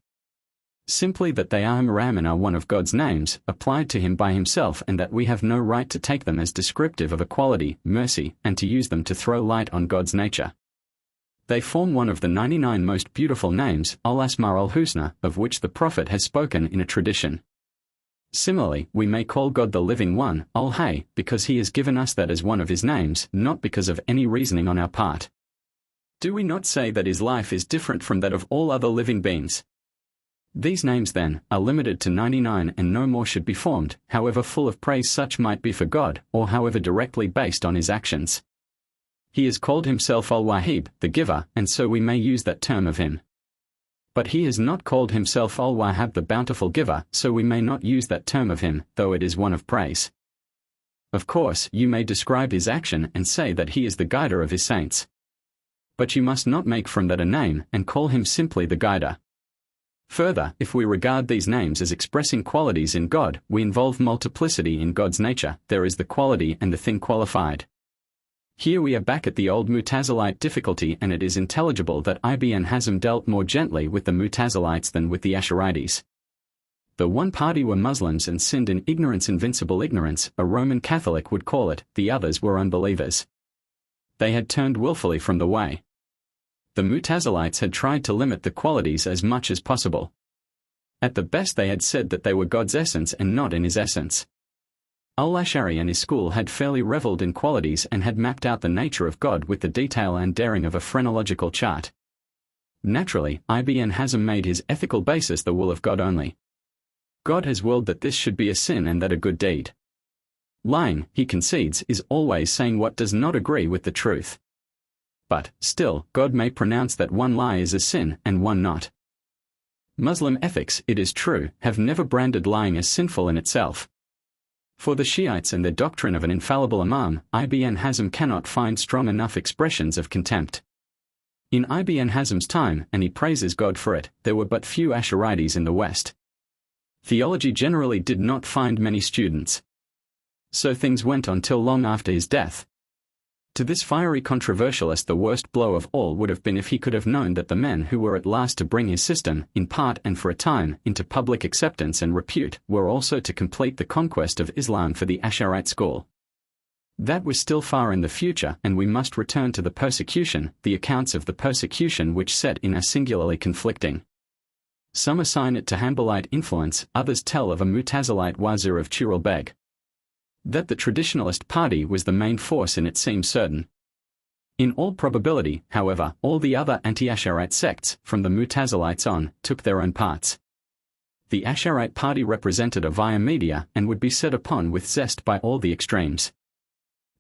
Simply that they are Ram and are one of God's names, applied to him by himself, and that we have no right to take them as descriptive of a quality, mercy, and to use them to throw light on God's nature. They form one of the 99 most beautiful names, al-Asma al-Husna, of which the Prophet has spoken in a tradition. Similarly, we may call God the Living One, al-Hayy, because he has given us that as one of his names, not because of any reasoning on our part. Do we not say that his life is different from that of all other living beings? These names, then, are limited to 99 and no more should be formed, however full of praise such might be for God, or however directly based on his actions. He has called himself Al-Wahib, the giver, and so we may use that term of him. But he has not called himself Al-Wahhab, the bountiful giver, so we may not use that term of him, though it is one of praise. Of course, you may describe his action and say that he is the guider of his saints. But you must not make from that a name, and call him simply the guider. Further, if we regard these names as expressing qualities in God, we involve multiplicity in God's nature. There is the quality and the thing qualified. Here we are back at the old Mu'tazilite difficulty, and it is intelligible that Ibn Hazm dealt more gently with the Mu'tazilites than with the Ash'arites. The one party were Muslims and sinned in ignorance, invincible ignorance, a Roman Catholic would call it, the others were unbelievers. They had turned willfully from the way. The Mu'tazilites had tried to limit the qualities as much as possible. At the best they had said that they were God's essence and not in his essence. Al-Ash'ari and his school had fairly reveled in qualities and had mapped out the nature of God with the detail and daring of a phrenological chart. Naturally, Ibn Hazm made his ethical basis the will of God only. God has willed that this should be a sin and that a good deed. Lying, he concedes, is always saying what does not agree with the truth. But, still, God may pronounce that one lie is a sin and one not. Muslim ethics, it is true, have never branded lying as sinful in itself. For the Shiites and their doctrine of an infallible Imam, Ibn Hazm cannot find strong enough expressions of contempt. In Ibn Hazm's time, and he praises God for it, there were but few Ash'arites in the West. Theology generally did not find many students. So things went on till long after his death. To this fiery controversialist the worst blow of all would have been if he could have known that the men who were at last to bring his system, in part and for a time, into public acceptance and repute, were also to complete the conquest of Islam for the Ash'arite school. That was still far in the future, and we must return to the persecution, the accounts of the persecution which set in are singularly conflicting. Some assign it to Hanbalite influence, others tell of a Mu'tazilite wazir of Chirul Beg. That the traditionalist party was the main force in it seems certain. In all probability, however, all the other anti-Ash'arite sects, from the Mu'tazilites on, took their own parts. The Ash'arite party represented a via media and would be set upon with zest by all the extremes.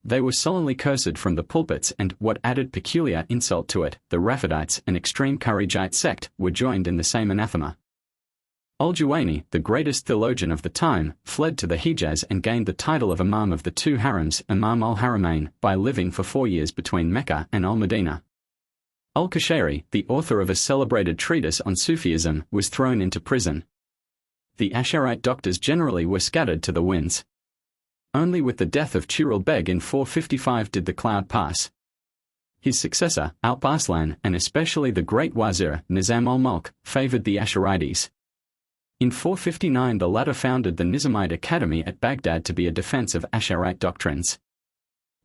They were sullenly cursed from the pulpits and, what added peculiar insult to it, the Rafidites, an extreme Kharijite sect, were joined in the same anathema. Al-Juwayni, the greatest theologian of the time, fled to the Hijaz and gained the title of Imam of the two harems, Imam al-Haramain, by living for 4 years between Mecca and al-Madinah. Al-Qashayri, the author of a celebrated treatise on Sufism, was thrown into prison. The Ash'arite doctors generally were scattered to the winds. Only with the death of Chirul Beg in 455 did the cloud pass. His successor, Alp Arslan, and especially the great wazir, Nizam al-Mulk, favored the Ash'arites. In 459 the latter founded the Nizamite Academy at Baghdad to be a defense of Ash'arite doctrines.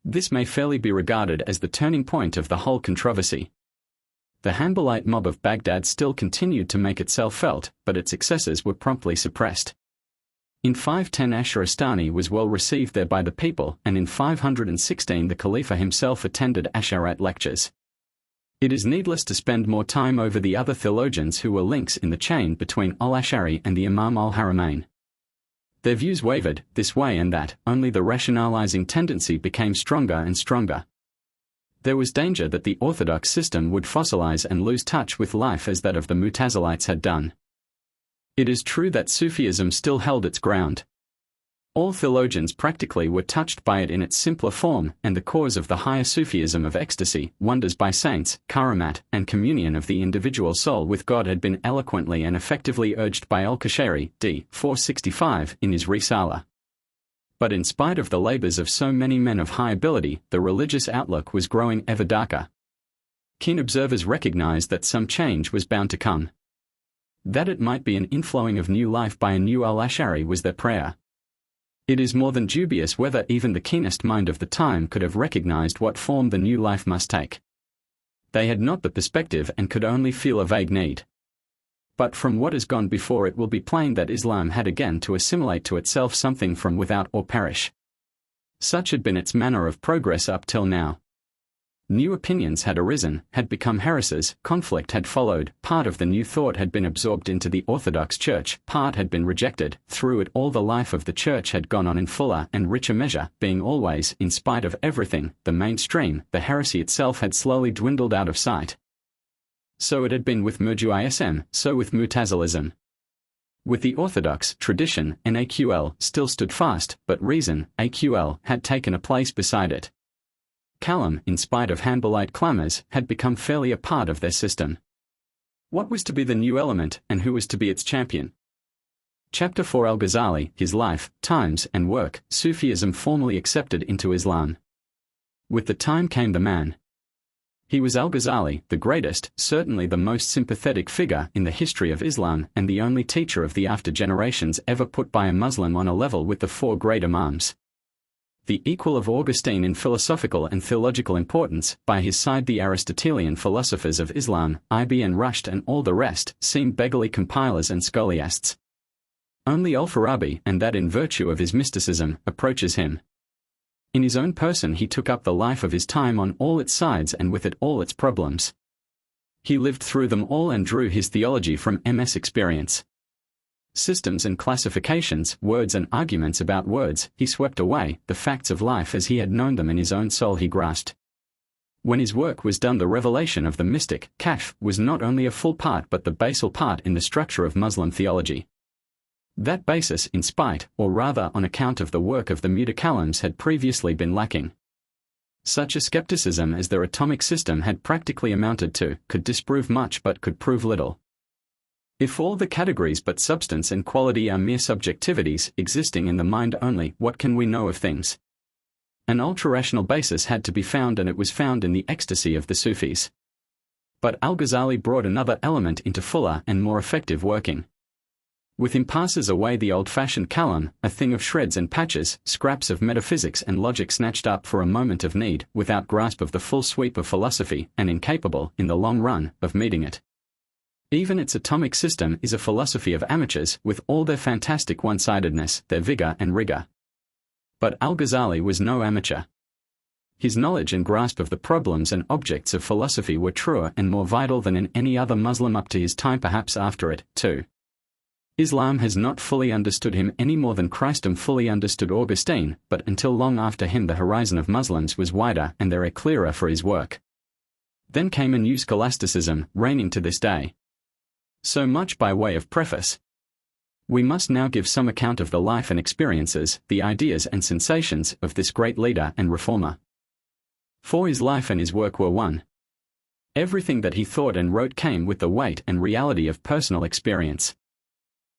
This may fairly be regarded as the turning point of the whole controversy. The Hanbalite mob of Baghdad still continued to make itself felt, but its excesses were promptly suppressed. In 510 Asharistani was well received there by the people, and in 516 the Khalifa himself attended Ash'arite lectures. It is needless to spend more time over the other theologians who were links in the chain between al-Ash'ari and the Imam al-Haramain. Their views wavered, this way and that, only the rationalizing tendency became stronger and stronger. There was danger that the orthodox system would fossilize and lose touch with life as that of the Mutazilites had done. It is true that Sufism still held its ground. All theologians practically were touched by it in its simpler form, and the cause of the higher Sufism of ecstasy, wonders by saints, karamat, and communion of the individual soul with God had been eloquently and effectively urged by al-Qashari, d. 465, in his Risala. But in spite of the labors of so many men of high ability, the religious outlook was growing ever darker. Keen observers recognized that some change was bound to come. That it might be an inflowing of new life by a new al-Ash'ari was their prayer. It is more than dubious whether even the keenest mind of the time could have recognized what form the new life must take. They had not the perspective and could only feel a vague need. But from what has gone before it will be plain that Islam had again to assimilate to itself something from without or perish. Such had been its manner of progress up till now. New opinions had arisen, had become heresies, conflict had followed, part of the new thought had been absorbed into the Orthodox Church, part had been rejected, through it all the life of the Church had gone on in fuller and richer measure, being always, in spite of everything, the mainstream, the heresy itself had slowly dwindled out of sight. So it had been with Murji'ism, so with Mutazilism. With the Orthodox tradition, NAQL still stood fast, but reason, AQL, had taken a place beside it. Kalam, in spite of Hanbalite clamors, had become fairly a part of their system. What was to be the new element, and who was to be its champion? Chapter 4 Al-Ghazali, his life, times, and work, Sufism formally accepted into Islam. With the time came the man. He was Al-Ghazali, the greatest, certainly the most sympathetic figure in the history of Islam, and the only teacher of the after generations ever put by a Muslim on a level with the four great Imams. The equal of Augustine in philosophical and theological importance, by his side the Aristotelian philosophers of Islam, Ibn Rushd and all the rest, seemed beggarly compilers and scholiasts. Only Al-Farabi, and that in virtue of his mysticism, approaches him. In his own person he took up the life of his time on all its sides and with it all its problems. He lived through them all and drew his theology from MS experience. Systems and classifications, words and arguments about words, he swept away, the facts of life as he had known them in his own soul he grasped. When his work was done, the revelation of the mystic, Kashf, was not only a full part but the basal part in the structure of Muslim theology. That basis, in spite, or rather on account of the work of the Mutakallims, had previously been lacking. Such a skepticism as their atomic system had practically amounted to, could disprove much but could prove little. If all the categories but substance and quality are mere subjectivities, existing in the mind only, what can we know of things? An ultra-rational basis had to be found, and it was found in the ecstasy of the Sufis. But Al-Ghazali brought another element into fuller and more effective working. With him passes away the old-fashioned kalam, a thing of shreds and patches, scraps of metaphysics and logic snatched up for a moment of need, without grasp of the full sweep of philosophy, and incapable, in the long run, of meeting it. Even its atomic system is a philosophy of amateurs, with all their fantastic one-sidedness, their vigor and rigor. But Al-Ghazali was no amateur. His knowledge and grasp of the problems and objects of philosophy were truer and more vital than in any other Muslim up to his time, perhaps after it, too. Islam has not fully understood him any more than Christendom fully understood Augustine, but until long after him the horizon of Muslims was wider and their clearer for his work. Then came a new scholasticism, reigning to this day. So much by way of preface. We must now give some account of the life and experiences, the ideas and sensations, of this great leader and reformer. For his life and his work were one. Everything that he thought and wrote came with the weight and reality of personal experience.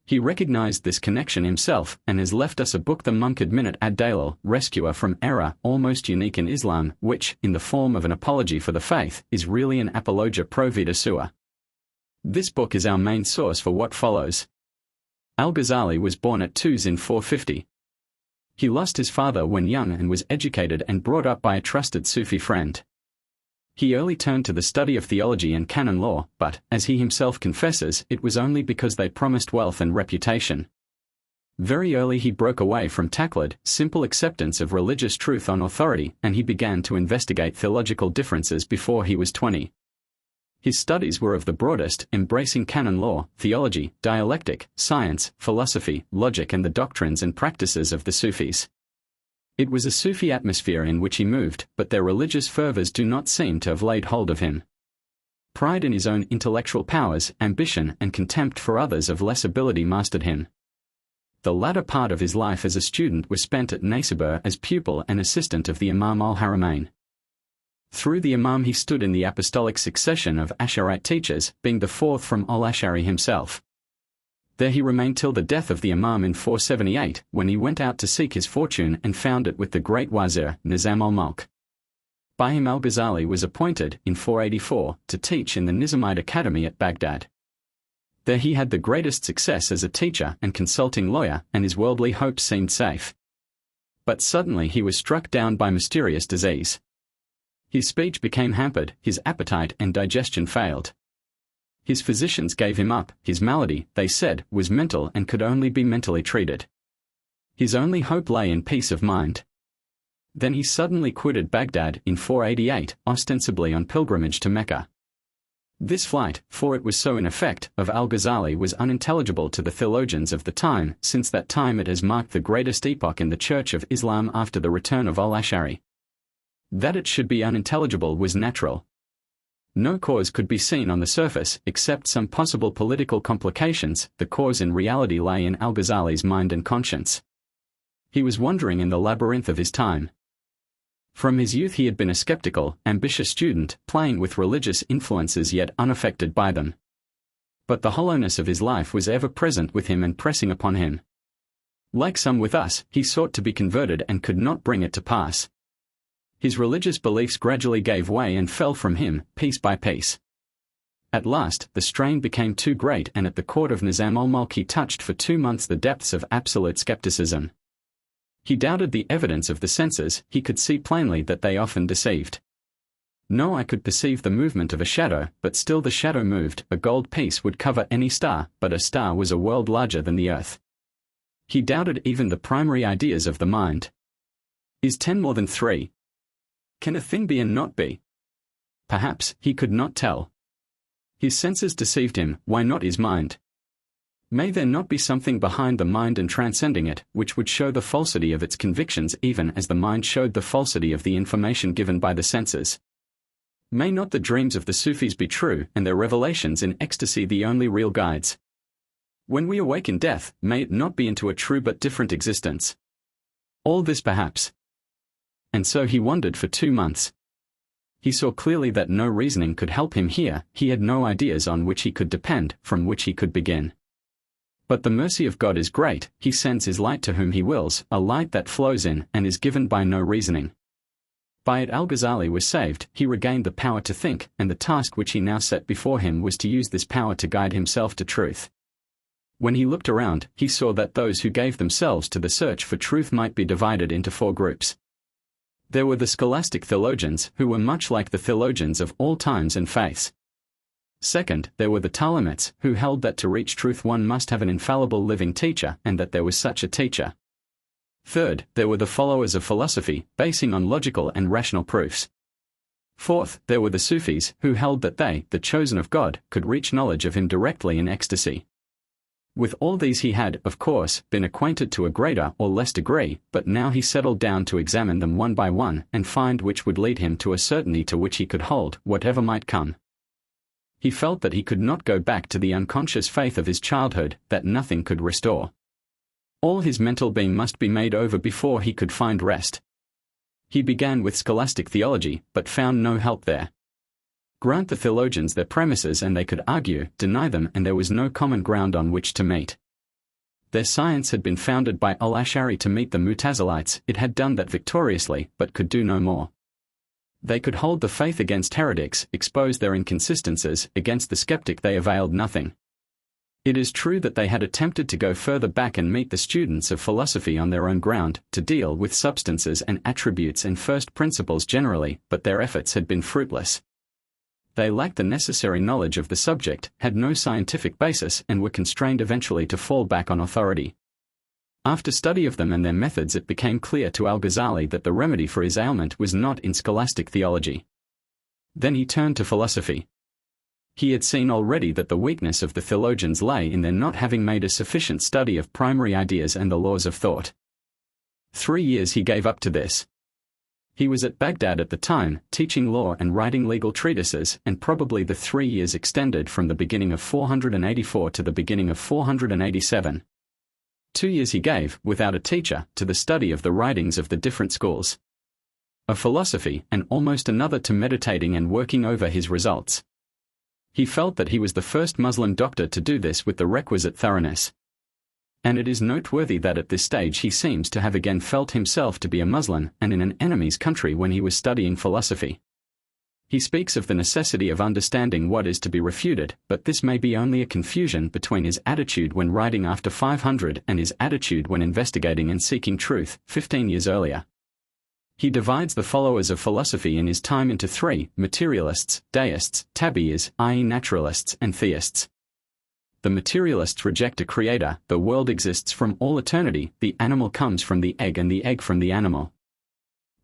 He recognized this connection himself, and has left us a book, the Munkard Minute ad-Dalil, Rescuer from Error, almost unique in Islam, which, in the form of an apology for the faith, is really an apologia pro vita sua. This book is our main source for what follows. Al-Ghazali was born at Tuz in 450. He lost his father when young and was educated and brought up by a trusted Sufi friend. He early turned to the study of theology and canon law, but, as he himself confesses, it was only because they promised wealth and reputation. Very early he broke away from taqlid, simple acceptance of religious truth on authority, and he began to investigate theological differences before he was 20. His studies were of the broadest, embracing canon law, theology, dialectic, science, philosophy, logic and the doctrines and practices of the Sufis. It was a Sufi atmosphere in which he moved, but their religious fervors do not seem to have laid hold of him. Pride in his own intellectual powers, ambition and contempt for others of less ability mastered him. The latter part of his life as a student was spent at Naysabur as pupil and assistant of the Imam al-Haramain. Through the Imam he stood in the apostolic succession of Asharite teachers, being the fourth from al-Ashari himself. There he remained till the death of the Imam in 478, when he went out to seek his fortune and found it with the great Wazir, Nizam al-Mulk. By him al-Ghazali was appointed, in 484, to teach in the Nizamite Academy at Baghdad. There he had the greatest success as a teacher and consulting lawyer, and his worldly hopes seemed safe. But suddenly he was struck down by mysterious disease. His speech became hampered, his appetite and digestion failed. His physicians gave him up. His malady, they said, was mental and could only be mentally treated. His only hope lay in peace of mind. Then he suddenly quitted Baghdad in 488, ostensibly on pilgrimage to Mecca. This flight, for it was so in effect, of al-Ghazali was unintelligible to the theologians of the time. Since that time it has marked the greatest epoch in the Church of Islam after the return of al-Ash'ari. That it should be unintelligible was natural. No cause could be seen on the surface, except some possible political complications. The cause in reality lay in al-Ghazali's mind and conscience. He was wandering in the labyrinth of his time. From his youth he had been a skeptical, ambitious student, playing with religious influences yet unaffected by them. But the hollowness of his life was ever present with him and pressing upon him. Like some with us, he sought to be converted and could not bring it to pass. His religious beliefs gradually gave way and fell from him, piece by piece. At last, the strain became too great, and at the court of Nizam al-Mulk he touched for 2 months the depths of absolute skepticism. He doubted the evidence of the senses. He could see plainly that they often deceived. No eye could perceive the movement of a shadow, but still the shadow moved. A gold piece would cover any star, but a star was a world larger than the earth. He doubted even the primary ideas of the mind. Is 10 more than 3? Can a thing be and not be? Perhaps, he could not tell. His senses deceived him, why not his mind? May there not be something behind the mind and transcending it, which would show the falsity of its convictions even as the mind showed the falsity of the information given by the senses? May not the dreams of the Sufis be true, and their revelations in ecstasy the only real guides? When we awake in death, may it not be into a true but different existence? All this perhaps. And so he wandered for 2 months. He saw clearly that no reasoning could help him here. He had no ideas on which he could depend, from which he could begin. But the mercy of God is great. He sends his light to whom he wills, a light that flows in and is given by no reasoning. By it al-Ghazali was saved. He regained the power to think, and the task which he now set before him was to use this power to guide himself to truth. When he looked around, he saw that those who gave themselves to the search for truth might be divided into 4 groups. There were the scholastic theologians, who were much like the theologians of all times and faiths. Second, there were the Talmudists, who held that to reach truth one must have an infallible living teacher, and that there was such a teacher. Third, there were the followers of philosophy, basing on logical and rational proofs. Fourth, there were the Sufis, who held that they, the chosen of God, could reach knowledge of him directly in ecstasy. With all these he had, of course, been acquainted to a greater or less degree, but now he settled down to examine them one by one and find which would lead him to a certainty to which he could hold, whatever might come. He felt that he could not go back to the unconscious faith of his childhood, that nothing could restore. All his mental being must be made over before he could find rest. He began with scholastic theology, but found no help there. Grant the theologians their premises and they could argue, deny them and there was no common ground on which to meet. Their science had been founded by al-Ash'ari to meet the Mutazilites. It had done that victoriously, but could do no more. They could hold the faith against heretics, expose their inconsistencies. Against the skeptic they availed nothing. It is true that they had attempted to go further back and meet the students of philosophy on their own ground, to deal with substances and attributes and first principles generally, but their efforts had been fruitless. They lacked the necessary knowledge of the subject, had no scientific basis, and were constrained eventually to fall back on authority. After study of them and their methods, it became clear to al-Ghazali that the remedy for his ailment was not in scholastic theology. Then he turned to philosophy. He had seen already that the weakness of the theologians lay in their not having made a sufficient study of primary ideas and the laws of thought. 3 years he gave up to this. He was at Baghdad at the time, teaching law and writing legal treatises, and probably the 3 years extended from the beginning of 484 to the beginning of 487. 2 years he gave, without a teacher, to the study of the writings of the different schools of philosophy, and almost another to meditating and working over his results. He felt that he was the first Muslim doctor to do this with the requisite thoroughness. And it is noteworthy that at this stage he seems to have again felt himself to be a Muslim and in an enemy's country when he was studying philosophy. He speaks of the necessity of understanding what is to be refuted, but this may be only a confusion between his attitude when writing after 500 and his attitude when investigating and seeking truth, 15 years earlier. He divides the followers of philosophy in his time into 3, materialists, deists, tabi'is, i.e. naturalists, and theists. The materialists reject a creator, the world exists from all eternity, the animal comes from the egg and the egg from the animal.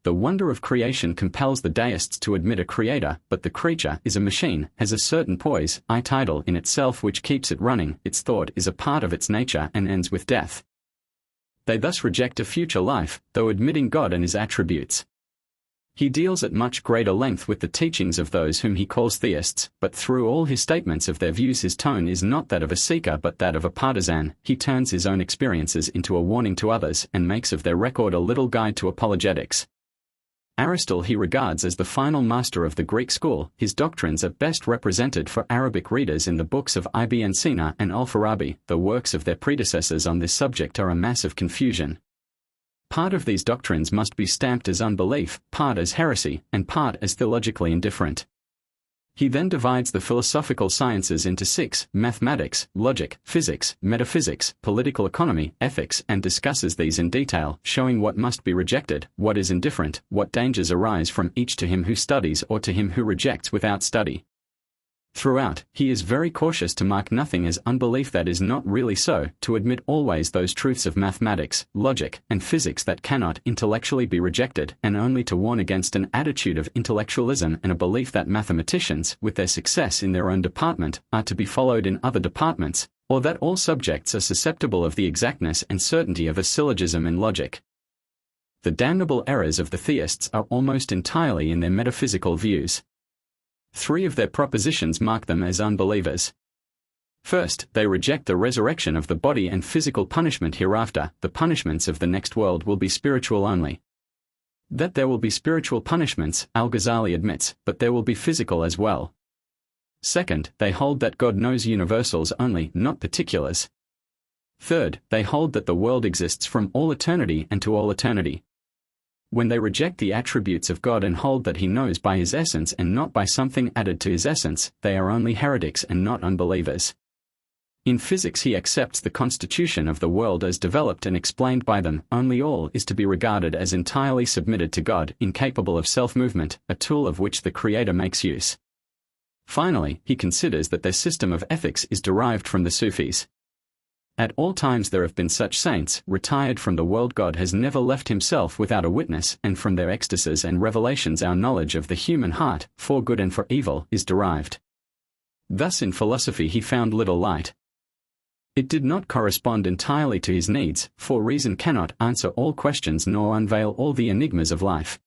The wonder of creation compels the deists to admit a creator, but the creature is a machine, has a certain poise, tidal in itself which keeps it running, its thought is a part of its nature and ends with death. They thus reject a future life, though admitting God and his attributes. He deals at much greater length with the teachings of those whom he calls theists, but through all his statements of their views his tone is not that of a seeker but that of a partisan. He turns his own experiences into a warning to others and makes of their record a little guide to apologetics. Aristotle he regards as the final master of the Greek school. His doctrines are best represented for Arabic readers in the books of Ibn Sina and Al-Farabi. The works of their predecessors on this subject are a mass of confusion. Part of these doctrines must be stamped as unbelief, part as heresy, and part as theologically indifferent. He then divides the philosophical sciences into 6, mathematics, logic, physics, metaphysics, political economy, ethics, and discusses these in detail, showing what must be rejected, what is indifferent, what dangers arise from each to him who studies or to him who rejects without study. Throughout, he is very cautious to mark nothing as unbelief that is not really so, to admit always those truths of mathematics, logic, and physics that cannot intellectually be rejected, and only to warn against an attitude of intellectualism and a belief that mathematicians, with their success in their own department, are to be followed in other departments, or that all subjects are susceptible of the exactness and certainty of a syllogism in logic. The damnable errors of the theists are almost entirely in their metaphysical views. 3 of their propositions mark them as unbelievers. First, they reject the resurrection of the body and physical punishment hereafter. The punishments of the next world will be spiritual only. That there will be spiritual punishments, Al-Ghazali admits, but there will be physical as well. Second, they hold that God knows universals only, not particulars. Third, they hold that the world exists from all eternity and to all eternity. When they reject the attributes of God and hold that he knows by his essence and not by something added to his essence, they are only heretics and not unbelievers. In physics he accepts the constitution of the world as developed and explained by them. Only all is to be regarded as entirely submitted to God, incapable of self-movement, a tool of which the Creator makes use. Finally, he considers that their system of ethics is derived from the Sufis. At all times there have been such saints, retired from the world. God has never left himself without a witness, and from their ecstasies and revelations our knowledge of the human heart, for good and for evil, is derived. Thus in philosophy he found little light. It did not correspond entirely to his needs, for reason cannot answer all questions nor unveil all the enigmas of life.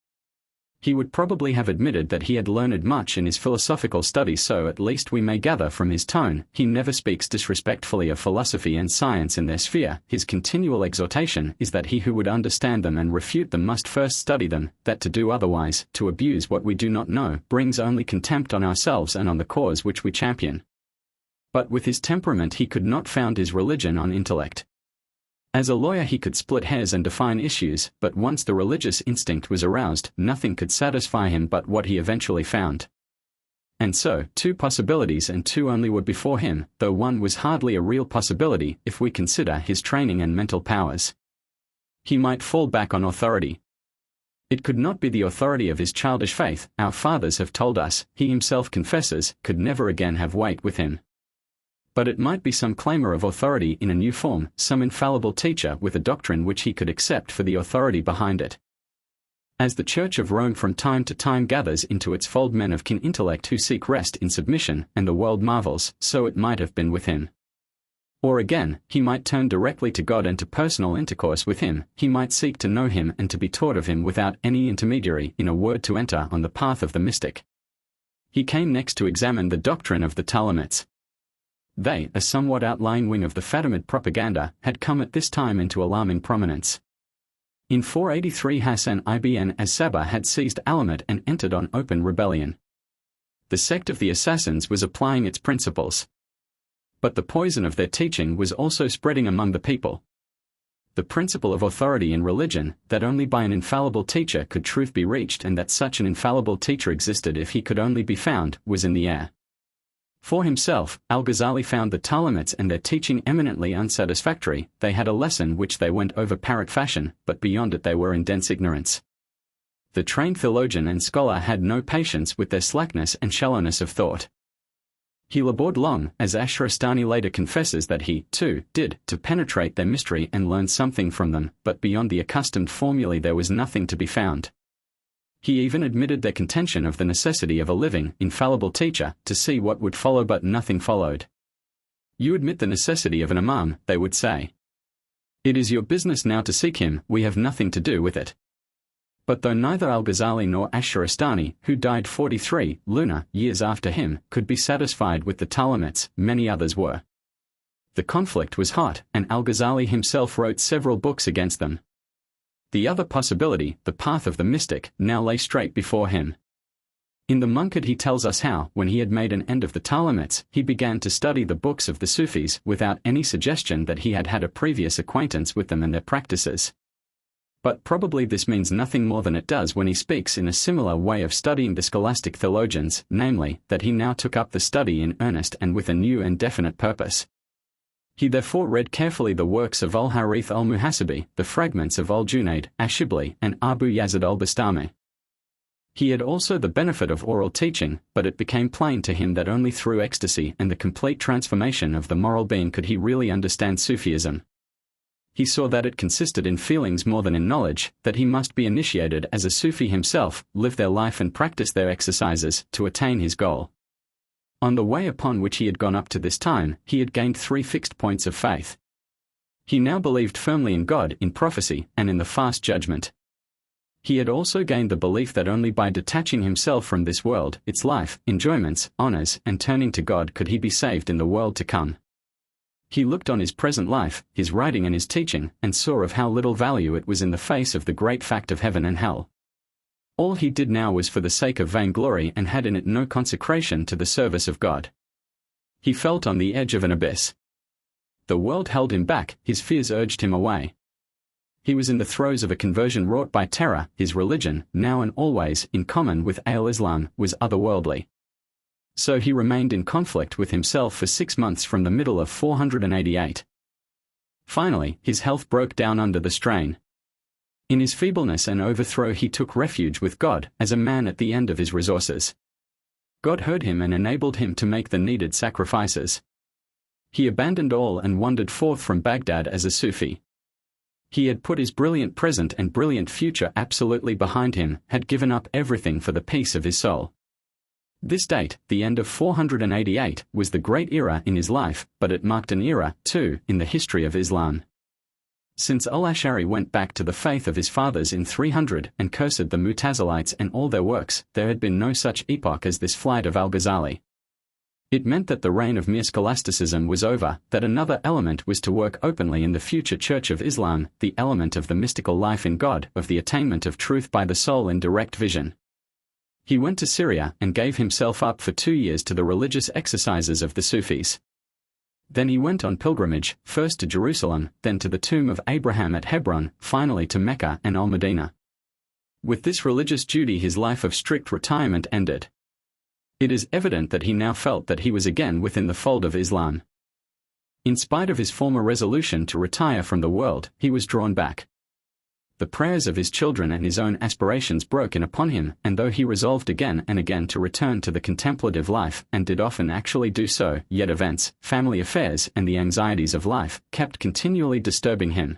He would probably have admitted that he had learned much in his philosophical studies, so at least we may gather from his tone. He never speaks disrespectfully of philosophy and science in their sphere. His continual exhortation is that he who would understand them and refute them must first study them, that to do otherwise, to abuse what we do not know, brings only contempt on ourselves and on the cause which we champion. But with his temperament he could not found his religion on intellect. As a lawyer he could split hairs and define issues, but once the religious instinct was aroused, nothing could satisfy him but what he eventually found. And so, 2 possibilities and 2 only were before him, though one was hardly a real possibility if we consider his training and mental powers. He might fall back on authority. It could not be the authority of his childish faith, our fathers have told us, he himself confesses, could never again have weight with him. But it might be some claimer of authority in a new form, some infallible teacher with a doctrine which he could accept for the authority behind it. As the Church of Rome from time to time gathers into its fold men of keen intellect who seek rest in submission, and the world marvels, so it might have been with him. Or again, he might turn directly to God and to personal intercourse with him, he might seek to know him and to be taught of him without any intermediary, in a word to enter on the path of the mystic. He came next to examine the doctrine of the Talmuds. They, a somewhat outlying wing of the Fatimid propaganda, had come at this time into alarming prominence. In 483 Hassan ibn as-Sabah had seized Alamut and entered on open rebellion. The sect of the assassins was applying its principles. But the poison of their teaching was also spreading among the people. The principle of authority in religion, that only by an infallible teacher could truth be reached and that such an infallible teacher existed if he could only be found, was in the air. For himself, Al-Ghazali found the Talmuds and their teaching eminently unsatisfactory. They had a lesson which they went over parrot fashion, but beyond it they were in dense ignorance. The trained theologian and scholar had no patience with their slackness and shallowness of thought. He labored long, as Ashrastani later confesses that he, too, did, to penetrate their mystery and learn something from them, but beyond the accustomed formulae there was nothing to be found. He even admitted their contention of the necessity of a living, infallible teacher, to see what would follow, but nothing followed. You admit the necessity of an imam, they would say. It is your business now to seek him, we have nothing to do with it. But though neither Al-Ghazali nor Ashrastani, who died 43 lunar years after him, could be satisfied with the Talmuds, many others were. The conflict was hot, and Al-Ghazali himself wrote several books against them. The other possibility, the path of the mystic, now lay straight before him. In the Munkad he tells us how, when he had made an end of the Talmuds, he began to study the books of the Sufis without any suggestion that he had had a previous acquaintance with them and their practices. But probably this means nothing more than it does when he speaks in a similar way of studying the scholastic theologians, namely, that he now took up the study in earnest and with a new and definite purpose. He therefore read carefully the works of al-Harith al-Muhasibi, the fragments of al-Junayd, Ashibli, and Abu Yazid al-Bastami. He had also the benefit of oral teaching, but it became plain to him that only through ecstasy and the complete transformation of the moral being could he really understand Sufism. He saw that it consisted in feelings more than in knowledge, that he must be initiated as a Sufi himself, live their life and practice their exercises, to attain his goal. On the way upon which he had gone up to this time, he had gained 3 fixed points of faith. He now believed firmly in God, in prophecy, and in the fast judgment. He had also gained the belief that only by detaching himself from this world, its life, enjoyments, honors, and turning to God could he be saved in the world to come. He looked on his present life, his writing and his teaching, and saw of how little value it was in the face of the great fact of heaven and hell. All he did now was for the sake of vainglory and had in it no consecration to the service of God. He felt on the edge of an abyss. The world held him back, his fears urged him away. He was in the throes of a conversion wrought by terror. His religion, now and always, in common with al-Islam, was otherworldly. So he remained in conflict with himself for 6 months from the middle of 488. Finally, his health broke down under the strain. In his feebleness and overthrow he took refuge with God, as a man at the end of his resources. God heard him and enabled him to make the needed sacrifices. He abandoned all and wandered forth from Baghdad as a Sufi. He had put his brilliant present and brilliant future absolutely behind him, had given up everything for the peace of his soul. This date, the end of 488, was the great era in his life, but it marked an era, too, in the history of Islam. Since al-Ash'ari went back to the faith of his fathers in 300 and cursed the Mu'tazilites and all their works, there had been no such epoch as this flight of al-Ghazali. It meant that the reign of mere scholasticism was over, that another element was to work openly in the future Church of Islam, the element of the mystical life in God, of the attainment of truth by the soul in direct vision. He went to Syria and gave himself up for 2 years to the religious exercises of the Sufis. Then he went on pilgrimage, first to Jerusalem, then to the tomb of Abraham at Hebron, finally to Mecca and Al-Madinah. With this religious duty his life of strict retirement ended. It is evident that he now felt that he was again within the fold of Islam. In spite of his former resolution to retire from the world, he was drawn back. The prayers of his children and his own aspirations broke in upon him, and though he resolved again and again to return to the contemplative life, and did often actually do so, yet events, family affairs, and the anxieties of life, kept continually disturbing him.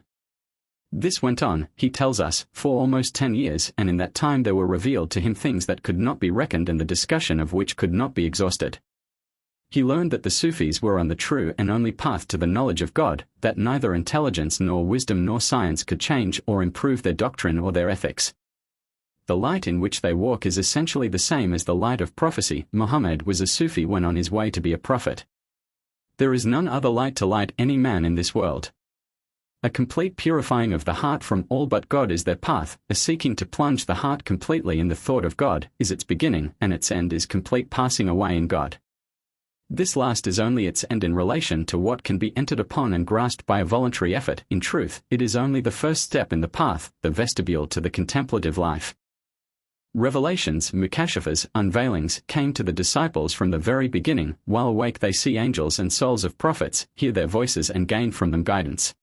This went on, he tells us, for almost 10 years, and in that time there were revealed to him things that could not be reckoned and the discussion of which could not be exhausted. He learned that the Sufis were on the true and only path to the knowledge of God, that neither intelligence nor wisdom nor science could change or improve their doctrine or their ethics. The light in which they walk is essentially the same as the light of prophecy. Muhammad was a Sufi when on his way to be a prophet. There is none other light to light any man in this world. A complete purifying of the heart from all but God is their path, a seeking to plunge the heart completely in the thought of God is its beginning, and its end is complete passing away in God. This last is only its end in relation to what can be entered upon and grasped by a voluntary effort. In truth, it is only the first step in the path, the vestibule to the contemplative life. Revelations, mukashafas, unveilings, came to the disciples from the very beginning. While awake they see angels and souls of prophets, hear their voices and gain from them guidance.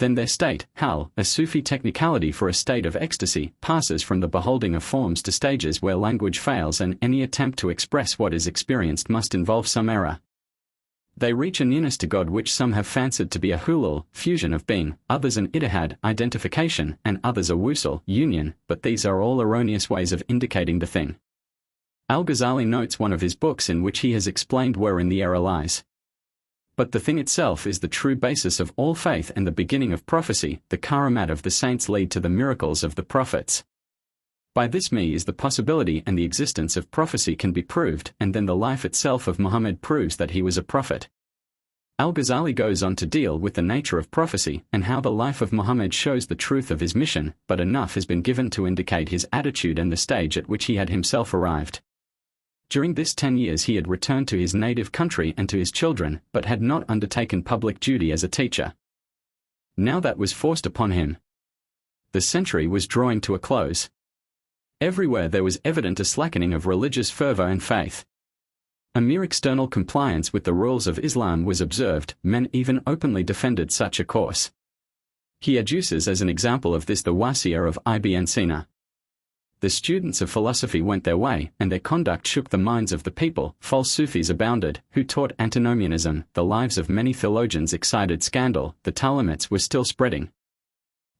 Then their state, hal, a Sufi technicality for a state of ecstasy, passes from the beholding of forms to stages where language fails and any attempt to express what is experienced must involve some error. They reach a nearness to God which some have fancied to be a hulul, fusion of being, others an ittihad, identification, and others a wusul, union, but these are all erroneous ways of indicating the thing. Al-Ghazali notes one of his books in which he has explained wherein the error lies. But the thing itself is the true basis of all faith and the beginning of prophecy. The karamat of the saints lead to the miracles of the prophets. By this means the possibility and the existence of prophecy can be proved, and then the life itself of Muhammad proves that he was a prophet. Al-Ghazali goes on to deal with the nature of prophecy and how the life of Muhammad shows the truth of his mission, but enough has been given to indicate his attitude and the stage at which he had himself arrived. During this 10 years he had returned to his native country and to his children, but had not undertaken public duty as a teacher. Now that was forced upon him. The century was drawing to a close. Everywhere there was evident a slackening of religious fervor and faith. A mere external compliance with the rules of Islam was observed. Men even openly defended such a course. He adduces as an example of this the Wasiya of Ibn Sina. The students of philosophy went their way, and their conduct shook the minds of the people. False Sufis abounded, who taught antinomianism. The lives of many theologians excited scandal. The Talmudists were still spreading.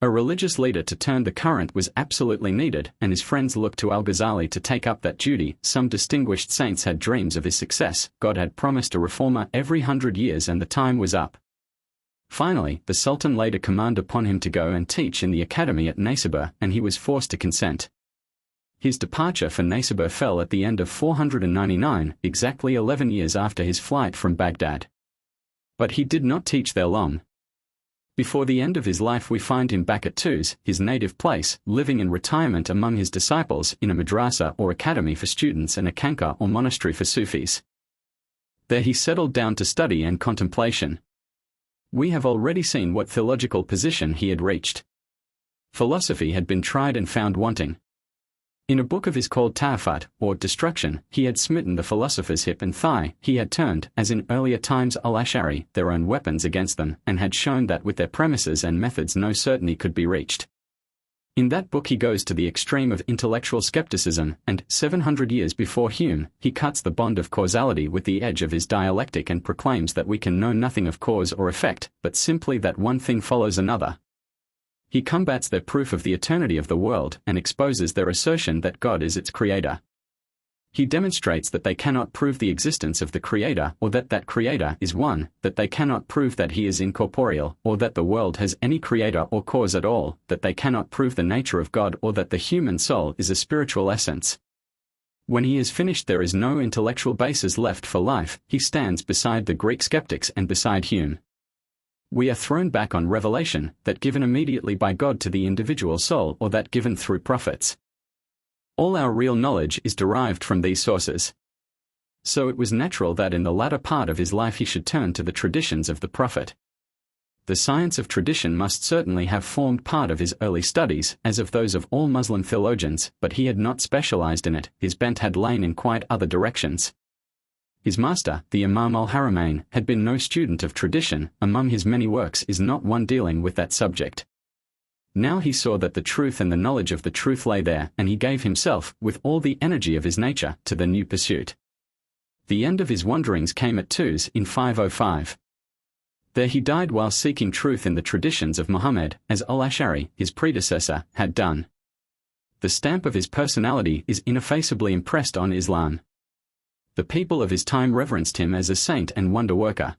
A religious leader to turn the current was absolutely needed, and his friends looked to Al-Ghazali to take up that duty. Some distinguished saints had dreams of his success. God had promised a reformer every 100 years and the time was up. Finally, the Sultan laid a command upon him to go and teach in the academy at Naysabur, and he was forced to consent. His departure for Naysabur fell at the end of 499, exactly 11 years after his flight from Baghdad. But he did not teach there long. Before the end of his life we find him back at Tuz, his native place, living in retirement among his disciples in a madrasa or academy for students and a khanqa or monastery for Sufis. There he settled down to study and contemplation. We have already seen what theological position he had reached. Philosophy had been tried and found wanting. In a book of his called Ta'afut, or Destruction, he had smitten the philosophers hip and thigh. He had turned, as in earlier times al-Ash'ari, their own weapons against them, and had shown that with their premises and methods no certainty could be reached. In that book he goes to the extreme of intellectual skepticism, and, 700 years before Hume, he cuts the bond of causality with the edge of his dialectic and proclaims that we can know nothing of cause or effect, but simply that one thing follows another. He combats their proof of the eternity of the world and exposes their assertion that God is its creator. He demonstrates that they cannot prove the existence of the Creator or that that Creator is one, that they cannot prove that He is incorporeal, or that the world has any creator or cause at all, that they cannot prove the nature of God or that the human soul is a spiritual essence. When he is finished there is no intellectual basis left for life. He stands beside the Greek skeptics and beside Hume. We are thrown back on revelation, that given immediately by God to the individual soul or that given through prophets. All our real knowledge is derived from these sources. So it was natural that in the latter part of his life he should turn to the traditions of the prophet. The science of tradition must certainly have formed part of his early studies, as of those of all Muslim theologians, but he had not specialized in it. His bent had lain in quite other directions. His master, the Imam al-Haramain, had been no student of tradition. Among his many works is not one dealing with that subject. Now he saw that the truth and the knowledge of the truth lay there, and he gave himself, with all the energy of his nature, to the new pursuit. The end of his wanderings came at Tuz in 505. There he died while seeking truth in the traditions of Muhammad, as al-Ash'ari, his predecessor, had done. The stamp of his personality is ineffaceably impressed on Islam. The people of his time reverenced him as a saint and wonder-worker.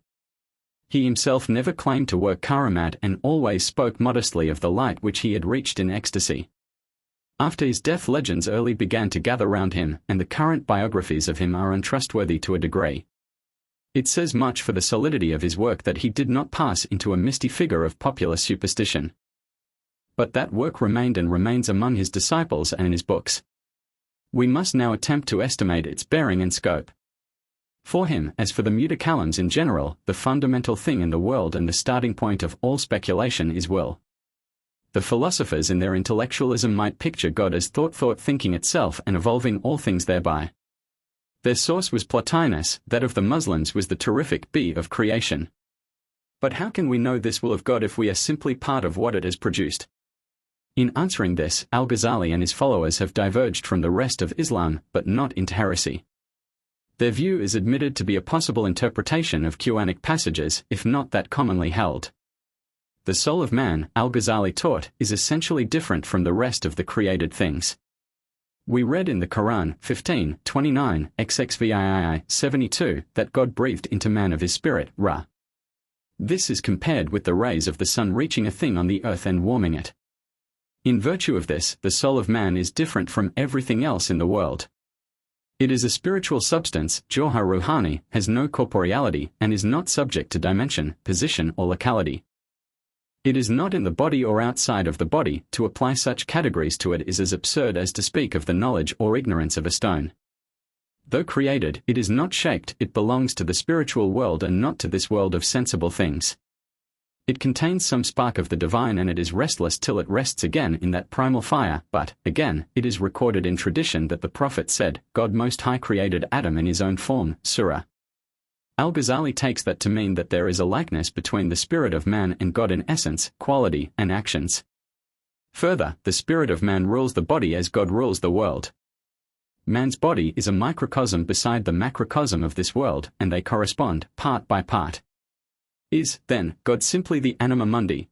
He himself never claimed to work karamat and always spoke modestly of the light which he had reached in ecstasy. After his death, legends early began to gather round him, and the current biographies of him are untrustworthy to a degree. It says much for the solidity of his work that he did not pass into a misty figure of popular superstition. But that work remained and remains among his disciples and in his books. We must now attempt to estimate its bearing and scope. For him, as for the mutakallims in general, the fundamental thing in the world and the starting point of all speculation is will. The philosophers in their intellectualism might picture God as thought thinking itself and evolving all things thereby. Their source was Plotinus, that of the Muslims was the terrific bee of creation. But how can we know this will of God if we are simply part of what it has produced? In answering this, al-Ghazali and his followers have diverged from the rest of Islam, but not into heresy. Their view is admitted to be a possible interpretation of Quranic passages, if not that commonly held. The soul of man, al-Ghazali taught, is essentially different from the rest of the created things. We read in the Quran 15:29, XXVII 72, that God breathed into man of his spirit, Ra. This is compared with the rays of the sun reaching a thing on the earth and warming it. In virtue of this, the soul of man is different from everything else in the world. It is a spiritual substance, Johar Ruhani, has no corporeality, and is not subject to dimension, position or locality. It is not in the body or outside of the body. To apply such categories to it is as absurd as to speak of the knowledge or ignorance of a stone. Though created, it is not shaped, it belongs to the spiritual world and not to this world of sensible things. It contains some spark of the divine and it is restless till it rests again in that primal fire, but, again, it is recorded in tradition that the Prophet said, God Most High created Adam in his own form, Surah. Al-Ghazali takes that to mean that there is a likeness between the spirit of man and God in essence, quality, and actions. Further, the spirit of man rules the body as God rules the world. Man's body is a microcosm beside the macrocosm of this world, and they correspond, part by part. Is, then, God simply the anima mundi?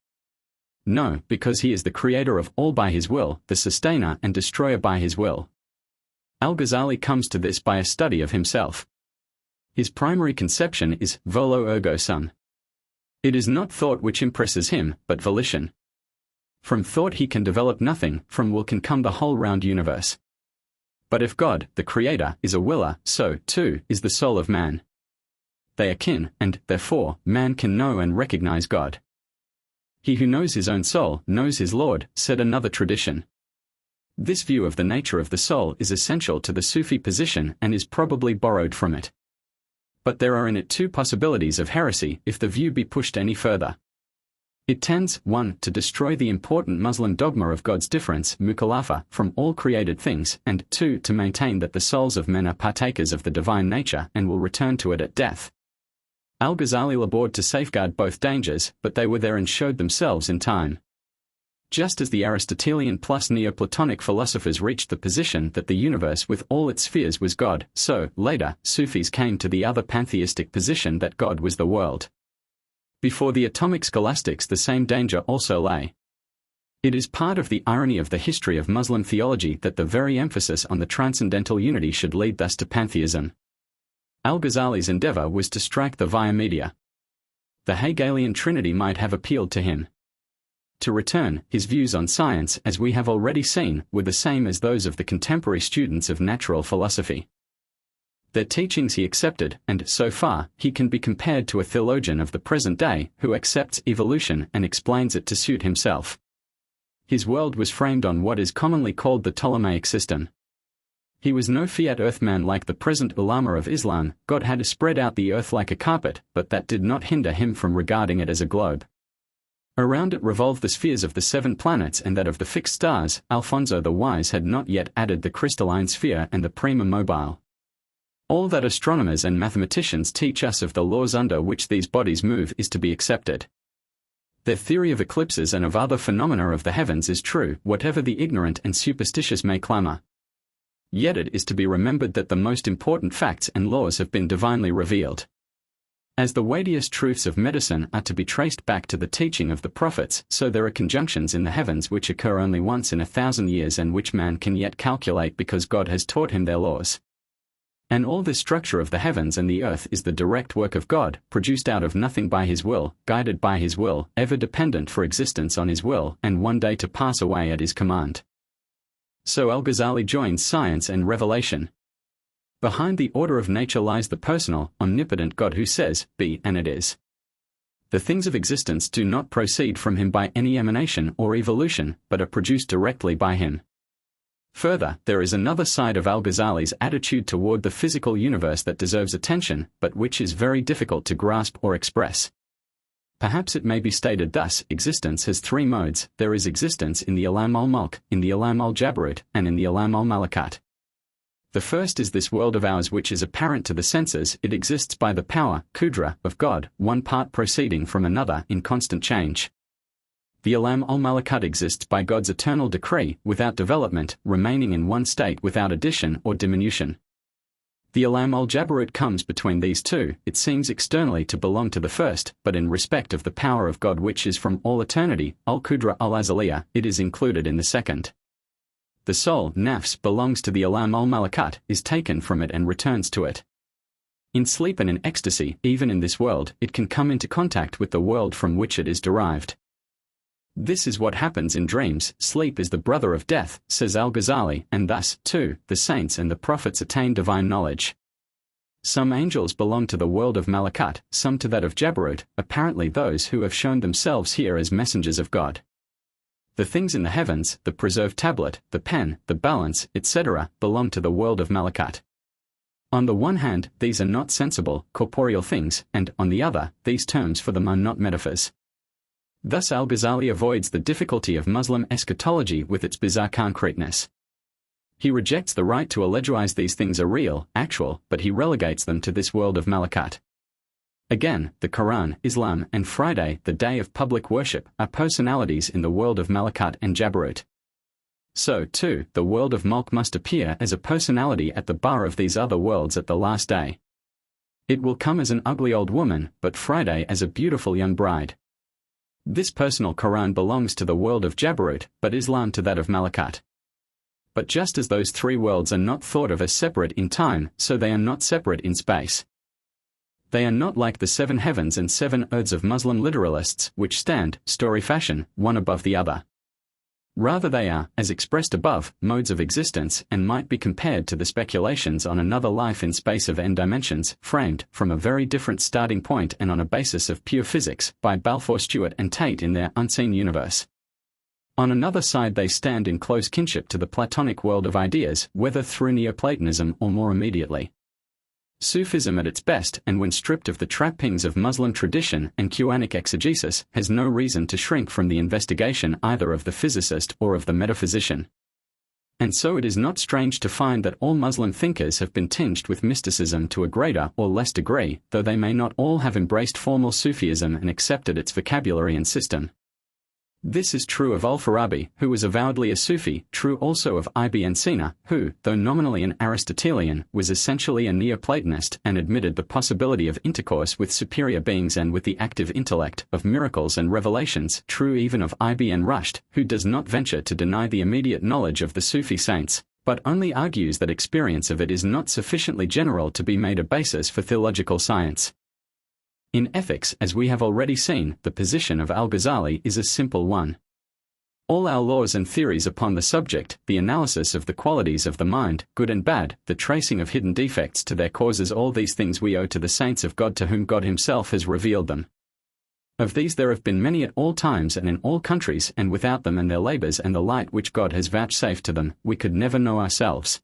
No, because he is the creator of all by his will, the sustainer and destroyer by his will. Al-Ghazali comes to this by a study of himself. His primary conception is volo ergo sum. It is not thought which impresses him, but volition. From thought he can develop nothing, from will can come the whole round universe. But if God, the Creator, is a willer, so, too, is the soul of man. They are kin, and, therefore, man can know and recognize God. He who knows his own soul knows his Lord, said another tradition. This view of the nature of the soul is essential to the Sufi position and is probably borrowed from it. But there are in it two possibilities of heresy if the view be pushed any further. It tends, 1, to destroy the important Muslim dogma of God's difference, mukalafa, from all created things, and 2, to maintain that the souls of men are partakers of the divine nature and will return to it at death. Al-Ghazali labored to safeguard both dangers, but they were there and showed themselves in time. Just as the Aristotelian plus Neoplatonic philosophers reached the position that the universe with all its spheres was God, so, later, Sufis came to the other pantheistic position that God was the world. Before the atomic scholastics the same danger also lay. It is part of the irony of the history of Muslim theology that the very emphasis on the transcendental unity should lead thus to pantheism. Al-Ghazali's endeavor was to strike the via media. The Hegelian Trinity might have appealed to him. To return, his views on science, as we have already seen, were the same as those of the contemporary students of natural philosophy. Their teachings he accepted, and, so far, he can be compared to a theologian of the present day who accepts evolution and explains it to suit himself. His world was framed on what is commonly called the Ptolemaic system. He was no fiat earthman like the present ulama of Islam. God had spread out the earth like a carpet, but that did not hinder him from regarding it as a globe. Around it revolved the spheres of the 7 planets and that of the fixed stars. Alfonso the Wise had not yet added the crystalline sphere and the prima mobile. All that astronomers and mathematicians teach us of the laws under which these bodies move is to be accepted. Their theory of eclipses and of other phenomena of the heavens is true, whatever the ignorant and superstitious may clamor. Yet it is to be remembered that the most important facts and laws have been divinely revealed. As the weightiest truths of medicine are to be traced back to the teaching of the prophets, so there are conjunctions in the heavens which occur only once in 1,000 years and which man can yet calculate because God has taught him their laws. And all this structure of the heavens and the earth is the direct work of God, produced out of nothing by his will, guided by his will, ever dependent for existence on his will, and one day to pass away at his command. So Al-Ghazali joins science and revelation. Behind the order of nature lies the personal, omnipotent God who says, "Be, and it is." The things of existence do not proceed from him by any emanation or evolution, but are produced directly by him. Further, there is another side of Al-Ghazali's attitude toward the physical universe that deserves attention, but which is very difficult to grasp or express. Perhaps it may be stated thus: existence has three modes. There is existence in the Alam al-Mulk, in the Alam al-Jabarut, and in the Alam al-Malakat. The first is this world of ours which is apparent to the senses. It exists by the power, Qudra, of God, one part proceeding from another in constant change. The Alam al-Malakat exists by God's eternal decree, without development, remaining in one state without addition or diminution. The Alam al-Jabarut comes between these two. It seems externally to belong to the first, but in respect of the power of God which is from all eternity, al-Qudra al-Azaliyah, it is included in the second. The soul, nafs, belongs to the Alam al-Malakat, is taken from it and returns to it. In sleep and in ecstasy, even in this world, it can come into contact with the world from which it is derived. This is what happens in dreams. Sleep is the brother of death, says Al-Ghazali, and thus, too, the saints and the prophets attain divine knowledge. Some angels belong to the world of Malakat, some to that of Jabarut, apparently those who have shown themselves here as messengers of God. The things in the heavens, the preserved tablet, the pen, the balance, etc., belong to the world of Malakat. On the one hand, these are not sensible, corporeal things, and, on the other, these terms for them are not metaphors. Thus Al-Ghazali avoids the difficulty of Muslim eschatology with its bizarre concreteness. He rejects the right to allegoize these things are real, actual, but he relegates them to this world of Malakat. Again, the Quran, Islam, and Friday, the day of public worship, are personalities in the world of Malakat and Jabarut. So, too, the world of Mulk must appear as a personality at the bar of these other worlds at the last day. It will come as an ugly old woman, but Friday as a beautiful young bride. This personal Quran belongs to the world of Jabarut, but Islam to that of Malakat. But just as those three worlds are not thought of as separate in time, so they are not separate in space. They are not like the 7 heavens and 7 earths of Muslim literalists, which stand, story fashion, one above the other. Rather they are, as expressed above, modes of existence, and might be compared to the speculations on another life in space of n dimensions, framed, from a very different starting point and on a basis of pure physics, by Balfour Stewart and Tate in their Unseen Universe. On another side they stand in close kinship to the Platonic world of ideas, whether through Neoplatonism or more immediately. Sufism at its best, and when stripped of the trappings of Muslim tradition and Quranic exegesis, has no reason to shrink from the investigation either of the physicist or of the metaphysician. And so it is not strange to find that all Muslim thinkers have been tinged with mysticism to a greater or less degree, though they may not all have embraced formal Sufism and accepted its vocabulary and system. This is true of Al-Farabi, who was avowedly a Sufi, true also of Ibn Sina, who, though nominally an Aristotelian, was essentially a Neoplatonist and admitted the possibility of intercourse with superior beings and with the active intellect, of miracles and revelations, true even of Ibn Rushd, who does not venture to deny the immediate knowledge of the Sufi saints, but only argues that experience of it is not sufficiently general to be made a basis for theological science. In ethics, as we have already seen, the position of Al-Ghazali is a simple one. All our laws and theories upon the subject, the analysis of the qualities of the mind, good and bad, the tracing of hidden defects to their causes, all these things we owe to the saints of God to whom God himself has revealed them. Of these there have been many at all times and in all countries, and without them and their labors and the light which God has vouchsafed to them, we could never know ourselves.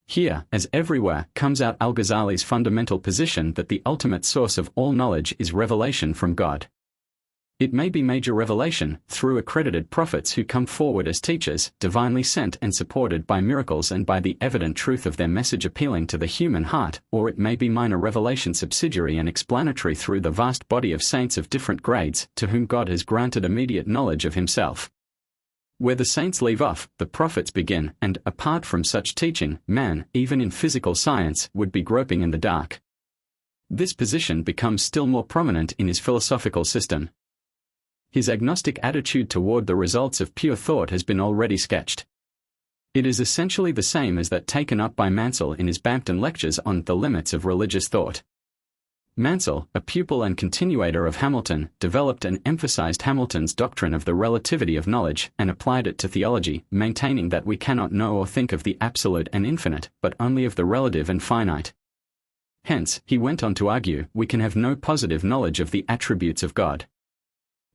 Here, as everywhere, comes out Al-Ghazali's fundamental position that the ultimate source of all knowledge is revelation from God. It may be major revelation, through accredited prophets who come forward as teachers, divinely sent and supported by miracles and by the evident truth of their message appealing to the human heart, or it may be minor revelation subsidiary and explanatory through the vast body of saints of different grades, to whom God has granted immediate knowledge of himself. Where the saints leave off, the prophets begin, and, apart from such teaching, man, even in physical science, would be groping in the dark. This position becomes still more prominent in his philosophical system. His agnostic attitude toward the results of pure thought has been already sketched. It is essentially the same as that taken up by Mansell in his Bampton Lectures on the Limits of Religious Thought. Mansell, a pupil and continuator of Hamilton, developed and emphasized Hamilton's doctrine of the relativity of knowledge and applied it to theology, maintaining that we cannot know or think of the absolute and infinite, but only of the relative and finite. Hence, he went on to argue, we can have no positive knowledge of the attributes of God.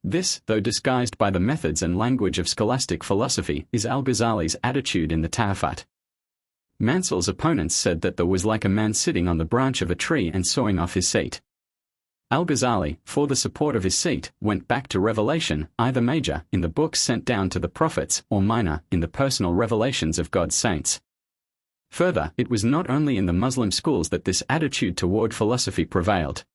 This, though disguised by the methods and language of scholastic philosophy, is Al-Ghazali's attitude in the Tahafut. Mansell's opponents said that there was like a man sitting on the branch of a tree and sawing off his seat. Al-Ghazali, for the support of his seat, went back to revelation, either major, in the books sent down to the prophets, or minor, in the personal revelations of God's saints. Further, it was not only in the Muslim schools that this attitude toward philosophy prevailed.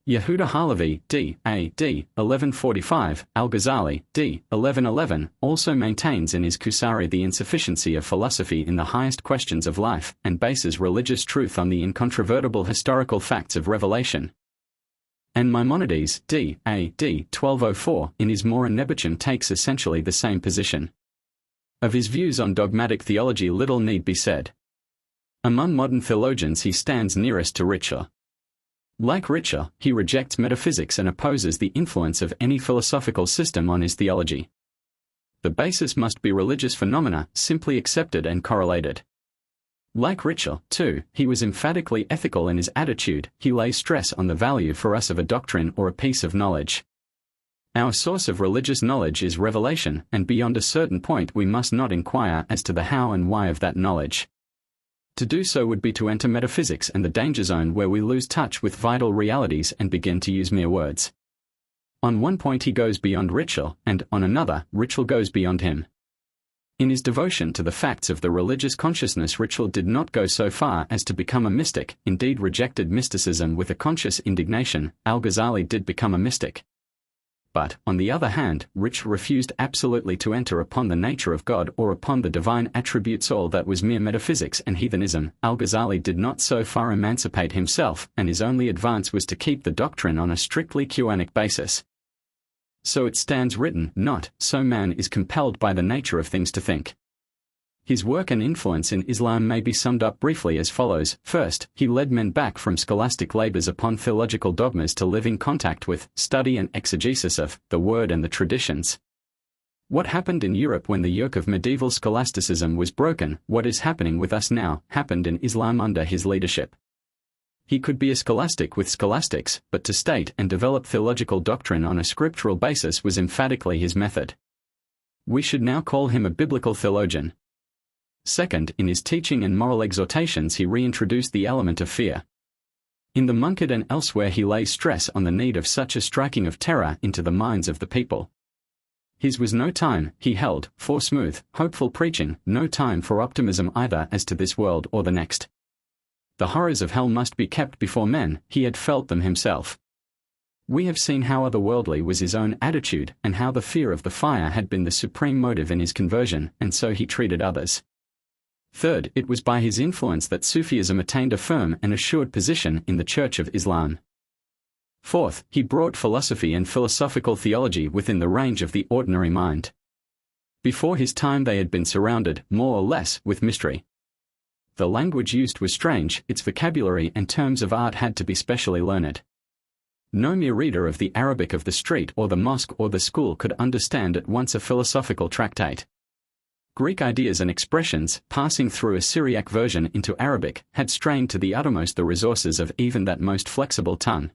Yehuda Halevi, d. 1145, Al-Ghazali, d. 1111, also maintains in his Kusari the insufficiency of philosophy in the highest questions of life, and bases religious truth on the incontrovertible historical facts of revelation. And Maimonides, d. 1204, in his Mora Nebuchim takes essentially the same position. Of his views on dogmatic theology little need be said. Among modern theologians he stands nearest to Ritschl. Like Ritschl, he rejects metaphysics and opposes the influence of any philosophical system on his theology. The basis must be religious phenomena, simply accepted and correlated. Like Ritschl, too, he was emphatically ethical in his attitude. He lays stress on the value for us of a doctrine or a piece of knowledge. Our source of religious knowledge is revelation, and beyond a certain point we must not inquire as to the how and why of that knowledge. To do so would be to enter metaphysics and the danger zone where we lose touch with vital realities and begin to use mere words. On one point he goes beyond Ritschl, and, on another, Ritschl goes beyond him. In his devotion to the facts of the religious consciousness, Ritschl did not go so far as to become a mystic, indeed rejected mysticism with a conscious indignation. Al-Ghazali did become a mystic. But, on the other hand, Ritschl refused absolutely to enter upon the nature of God or upon the divine attributes. All that was mere metaphysics and heathenism. Al-Ghazali did not so far emancipate himself, and his only advance was to keep the doctrine on a strictly Quranic basis. So it stands written, not, so man is compelled by the nature of things to think. His work and influence in Islam may be summed up briefly as follows. First, he led men back from scholastic labors upon theological dogmas to living contact with, study and exegesis of, the Word and the traditions. What happened in Europe when the yoke of medieval scholasticism was broken, what is happening with us now, happened in Islam under his leadership. He could be a scholastic with scholastics, but to state and develop theological doctrine on a scriptural basis was emphatically his method. We should now call him a biblical theologian. Second, in his teaching and moral exhortations he reintroduced the element of fear. In the Munkard and elsewhere he lays stress on the need of such a striking of terror into the minds of the people. His was no time, he held, for smooth, hopeful preaching, no time for optimism either as to this world or the next. The horrors of hell must be kept before men, he had felt them himself. We have seen how otherworldly was his own attitude, and how the fear of the fire had been the supreme motive in his conversion, and so he treated others. Third, it was by his influence that Sufism attained a firm and assured position in the Church of Islam. Fourth, he brought philosophy and philosophical theology within the range of the ordinary mind. Before his time they had been surrounded, more or less, with mystery. The language used was strange, its vocabulary and terms of art had to be specially learned. No mere reader of the Arabic of the street or the mosque or the school could understand at once a philosophical tractate. Greek ideas and expressions, passing through a Syriac version into Arabic, had strained to the uttermost the resources of even that most flexible tongue.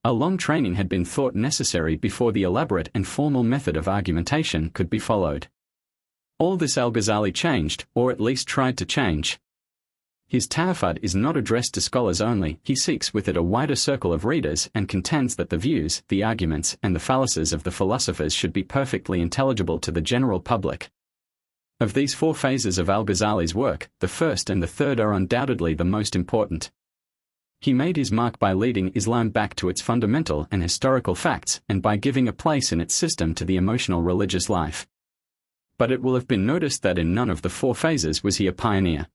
A long training had been thought necessary before the elaborate and formal method of argumentation could be followed. All this Al-Ghazali changed, or at least tried to change. His Tahafut is not addressed to scholars only, he seeks with it a wider circle of readers and contends that the views, the arguments, and the fallacies of the philosophers should be perfectly intelligible to the general public. Of these four phases of Al-Ghazali's work, the first and the third are undoubtedly the most important. He made his mark by leading Islam back to its fundamental and historical facts, and by giving a place in its system to the emotional religious life. But it will have been noticed that in none of the four phases was he a pioneer.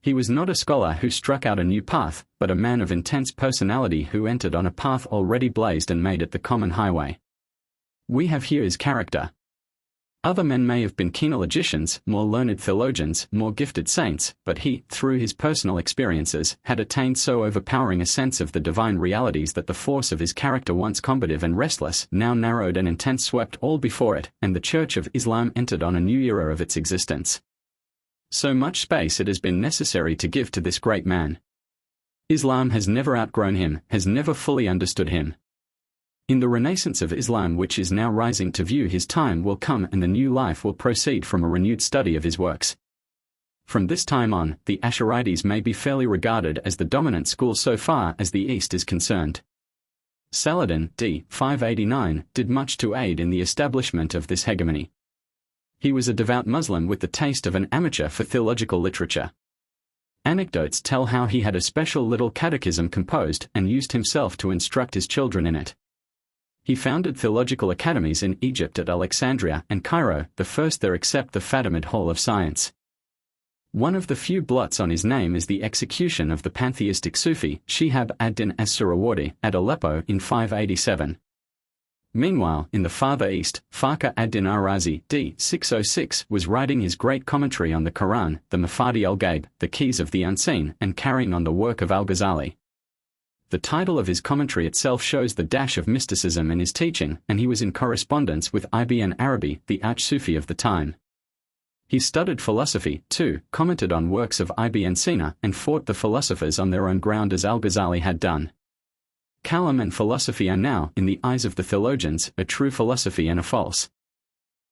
He was not a scholar who struck out a new path, but a man of intense personality who entered on a path already blazed and made it the common highway. We have here his character. Other men may have been keener logicians, more learned theologians, more gifted saints, but he, through his personal experiences, had attained so overpowering a sense of the divine realities that the force of his character, once combative and restless, now narrowed and intense, swept all before it, and the Church of Islam entered on a new era of its existence. So much space it has been necessary to give to this great man. Islam has never outgrown him, has never fully understood him. In the renaissance of Islam which is now rising to view, his time will come and the new life will proceed from a renewed study of his works. From this time on, the Ash'arites may be fairly regarded as the dominant school so far as the East is concerned. Saladin, d. 589, did much to aid in the establishment of this hegemony. He was a devout Muslim with the taste of an amateur for theological literature. Anecdotes tell how he had a special little catechism composed and used himself to instruct his children in it. He founded theological academies in Egypt at Alexandria and Cairo, the first there except the Fatimid Hall of Science. One of the few blots on his name is the execution of the pantheistic Sufi, Shihab ad-Din as-Suhrawardi, at Aleppo in 587. Meanwhile, in the farther east, Fakhr ad-Din ar-Razi, d. 606, was writing his great commentary on the Quran, the Mafadi al-Ghaib, the Keys of the Unseen, and carrying on the work of al-Ghazali. The title of his commentary itself shows the dash of mysticism in his teaching, and he was in correspondence with Ibn Arabi, the arch-Sufi of the time. He studied philosophy, too, commented on works of Ibn Sina, and fought the philosophers on their own ground as al-Ghazali had done. Kalam and philosophy are now, in the eyes of the theologians, a true philosophy and a false.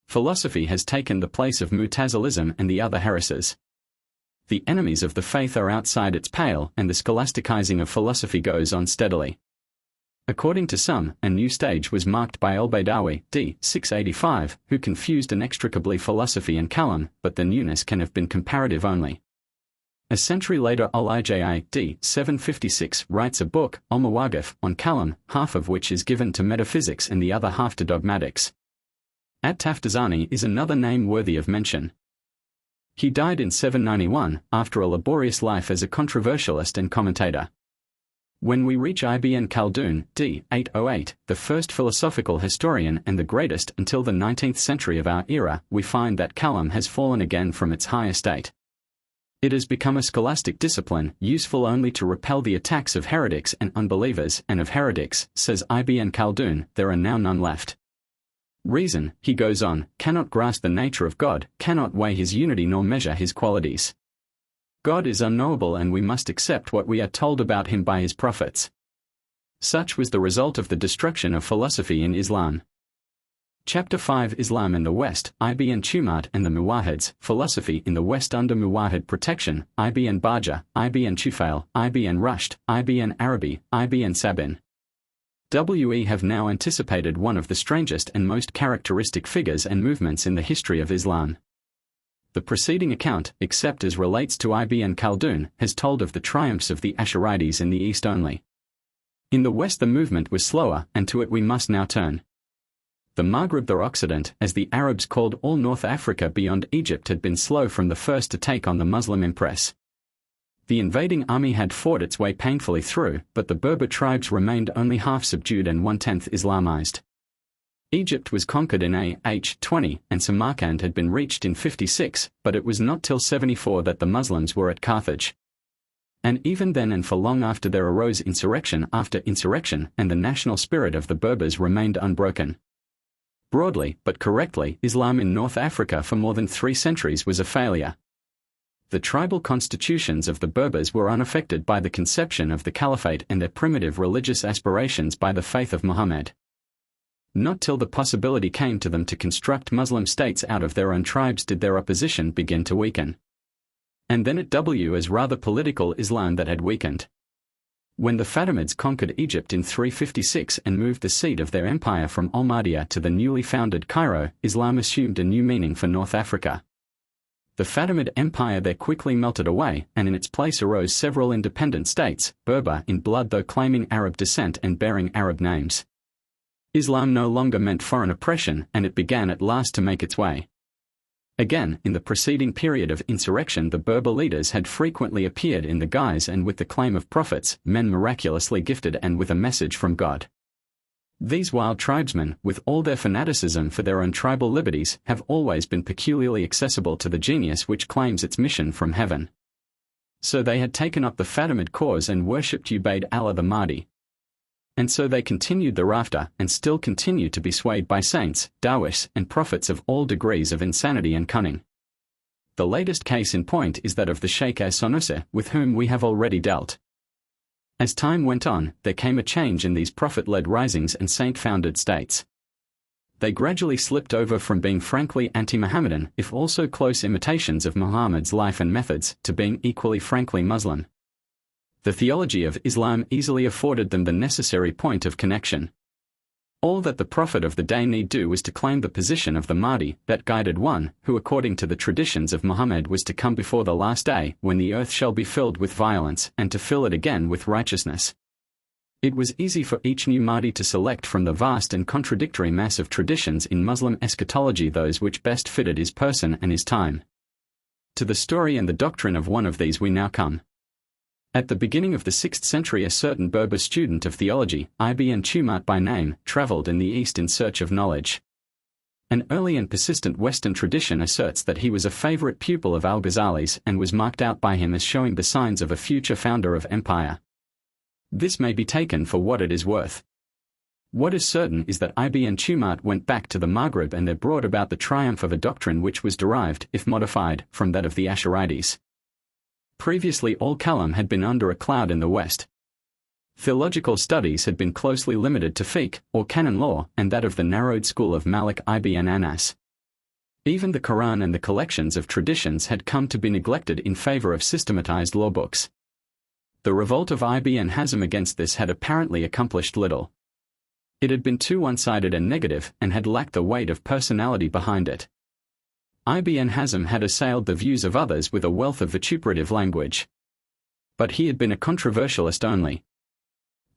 Philosophy has taken the place of Mu'tazilism and the other heresies. The enemies of the faith are outside its pale, and the scholasticizing of philosophy goes on steadily. According to some, a new stage was marked by al-Baydawi, d. 685, who confused inextricably philosophy and Kalam, but the newness can have been comparative only. A century later, al-Iji, d. 756, writes a book, al-Mawaqif, on Kalam, half of which is given to metaphysics and the other half to dogmatics. At-Taftazani is another name worthy of mention. He died in 791, after a laborious life as a controversialist and commentator. When we reach Ibn Khaldun, d. 808, the first philosophical historian and the greatest until the 19th century of our era, we find that Kalam has fallen again from its high estate. It has become a scholastic discipline, useful only to repel the attacks of heretics and unbelievers, and of heretics, says Ibn Khaldun, there are now none left. Reason, he goes on, cannot grasp the nature of God, cannot weigh his unity nor measure his qualities. God is unknowable and we must accept what we are told about him by his prophets. Such was the result of the destruction of philosophy in Islam. Chapter 5 Islam in the West, Ibn Tumart and the Muwahhids, Philosophy in the West under Muwahhid protection, Ibn Baja, Ibn Tufail, Ibn Rushd, Ibn Arabi, Ibn Sabin. We have now anticipated one of the strangest and most characteristic figures and movements in the history of Islam. The preceding account, except as relates to Ibn Khaldun, has told of the triumphs of the Ash'arites in the East only. In the West the movement was slower, and to it we must now turn. The Maghrib or Occident, as the Arabs called all North Africa beyond Egypt, had been slow from the first to take on the Muslim impress. The invading army had fought its way painfully through, but the Berber tribes remained only half subdued and 1/10 Islamized. Egypt was conquered in AH 20, and Samarkand had been reached in 56, but it was not till 74 that the Muslims were at Carthage. And even then and for long after there arose insurrection after insurrection, and the national spirit of the Berbers remained unbroken. Broadly, but correctly, Islam in North Africa for more than 3 centuries was a failure. The tribal constitutions of the Berbers were unaffected by the conception of the caliphate and their primitive religious aspirations by the faith of Muhammad. Not till the possibility came to them to construct Muslim states out of their own tribes did their opposition begin to weaken. And then it was rather political Islam that had weakened. When the Fatimids conquered Egypt in 356 and moved the seat of their empire from Al-Mahdiya to the newly founded Cairo, Islam assumed a new meaning for North Africa. The Fatimid Empire there quickly melted away, and in its place arose several independent states, Berber in blood though claiming Arab descent and bearing Arab names. Islam no longer meant foreign oppression, and it began at last to make its way. Again, in the preceding period of insurrection, the Berber leaders had frequently appeared in the guise and with the claim of prophets, men miraculously gifted and with a message from God. These wild tribesmen, with all their fanaticism for their own tribal liberties, have always been peculiarly accessible to the genius which claims its mission from heaven. So they had taken up the Fatimid cause and worshipped Ubayd Allah the Mahdi. And so they continued thereafter, and still continue to be swayed by saints, darwish, and prophets of all degrees of insanity and cunning. The latest case in point is that of the Sheikh as-Sanusi, with whom we have already dealt. As time went on, there came a change in these prophet-led risings and saint-founded states. They gradually slipped over from being frankly anti-Muhammadan, if also close imitations of Muhammad's life and methods, to being equally frankly Muslim. The theology of Islam easily afforded them the necessary point of connection. All that the prophet of the day need do was to claim the position of the Mahdi, that guided one, who according to the traditions of Muhammad was to come before the last day, when the earth shall be filled with violence, and to fill it again with righteousness. It was easy for each new Mahdi to select from the vast and contradictory mass of traditions in Muslim eschatology those which best fitted his person and his time. To the story and the doctrine of one of these we now come. At the beginning of the 6th century, a certain Berber student of theology, Ibn Tumat by name, traveled in the East in search of knowledge. An early and persistent Western tradition asserts that he was a favorite pupil of al-Ghazali's and was marked out by him as showing the signs of a future founder of empire. This may be taken for what it is worth. What is certain is that Ibn Tumat went back to the Maghrib and there brought about the triumph of a doctrine which was derived, if modified, from that of the Ash'arites. Previously all Kalam had been under a cloud in the West. Theological studies had been closely limited to fiqh, or canon law, and that of the narrowed school of Malik ibn Anas. Even the Quran and the collections of traditions had come to be neglected in favor of systematized law books. The revolt of Ibn Hazm against this had apparently accomplished little. It had been too one-sided and negative, and had lacked the weight of personality behind it. Ibn Hazm had assailed the views of others with a wealth of vituperative language. But he had been a controversialist only.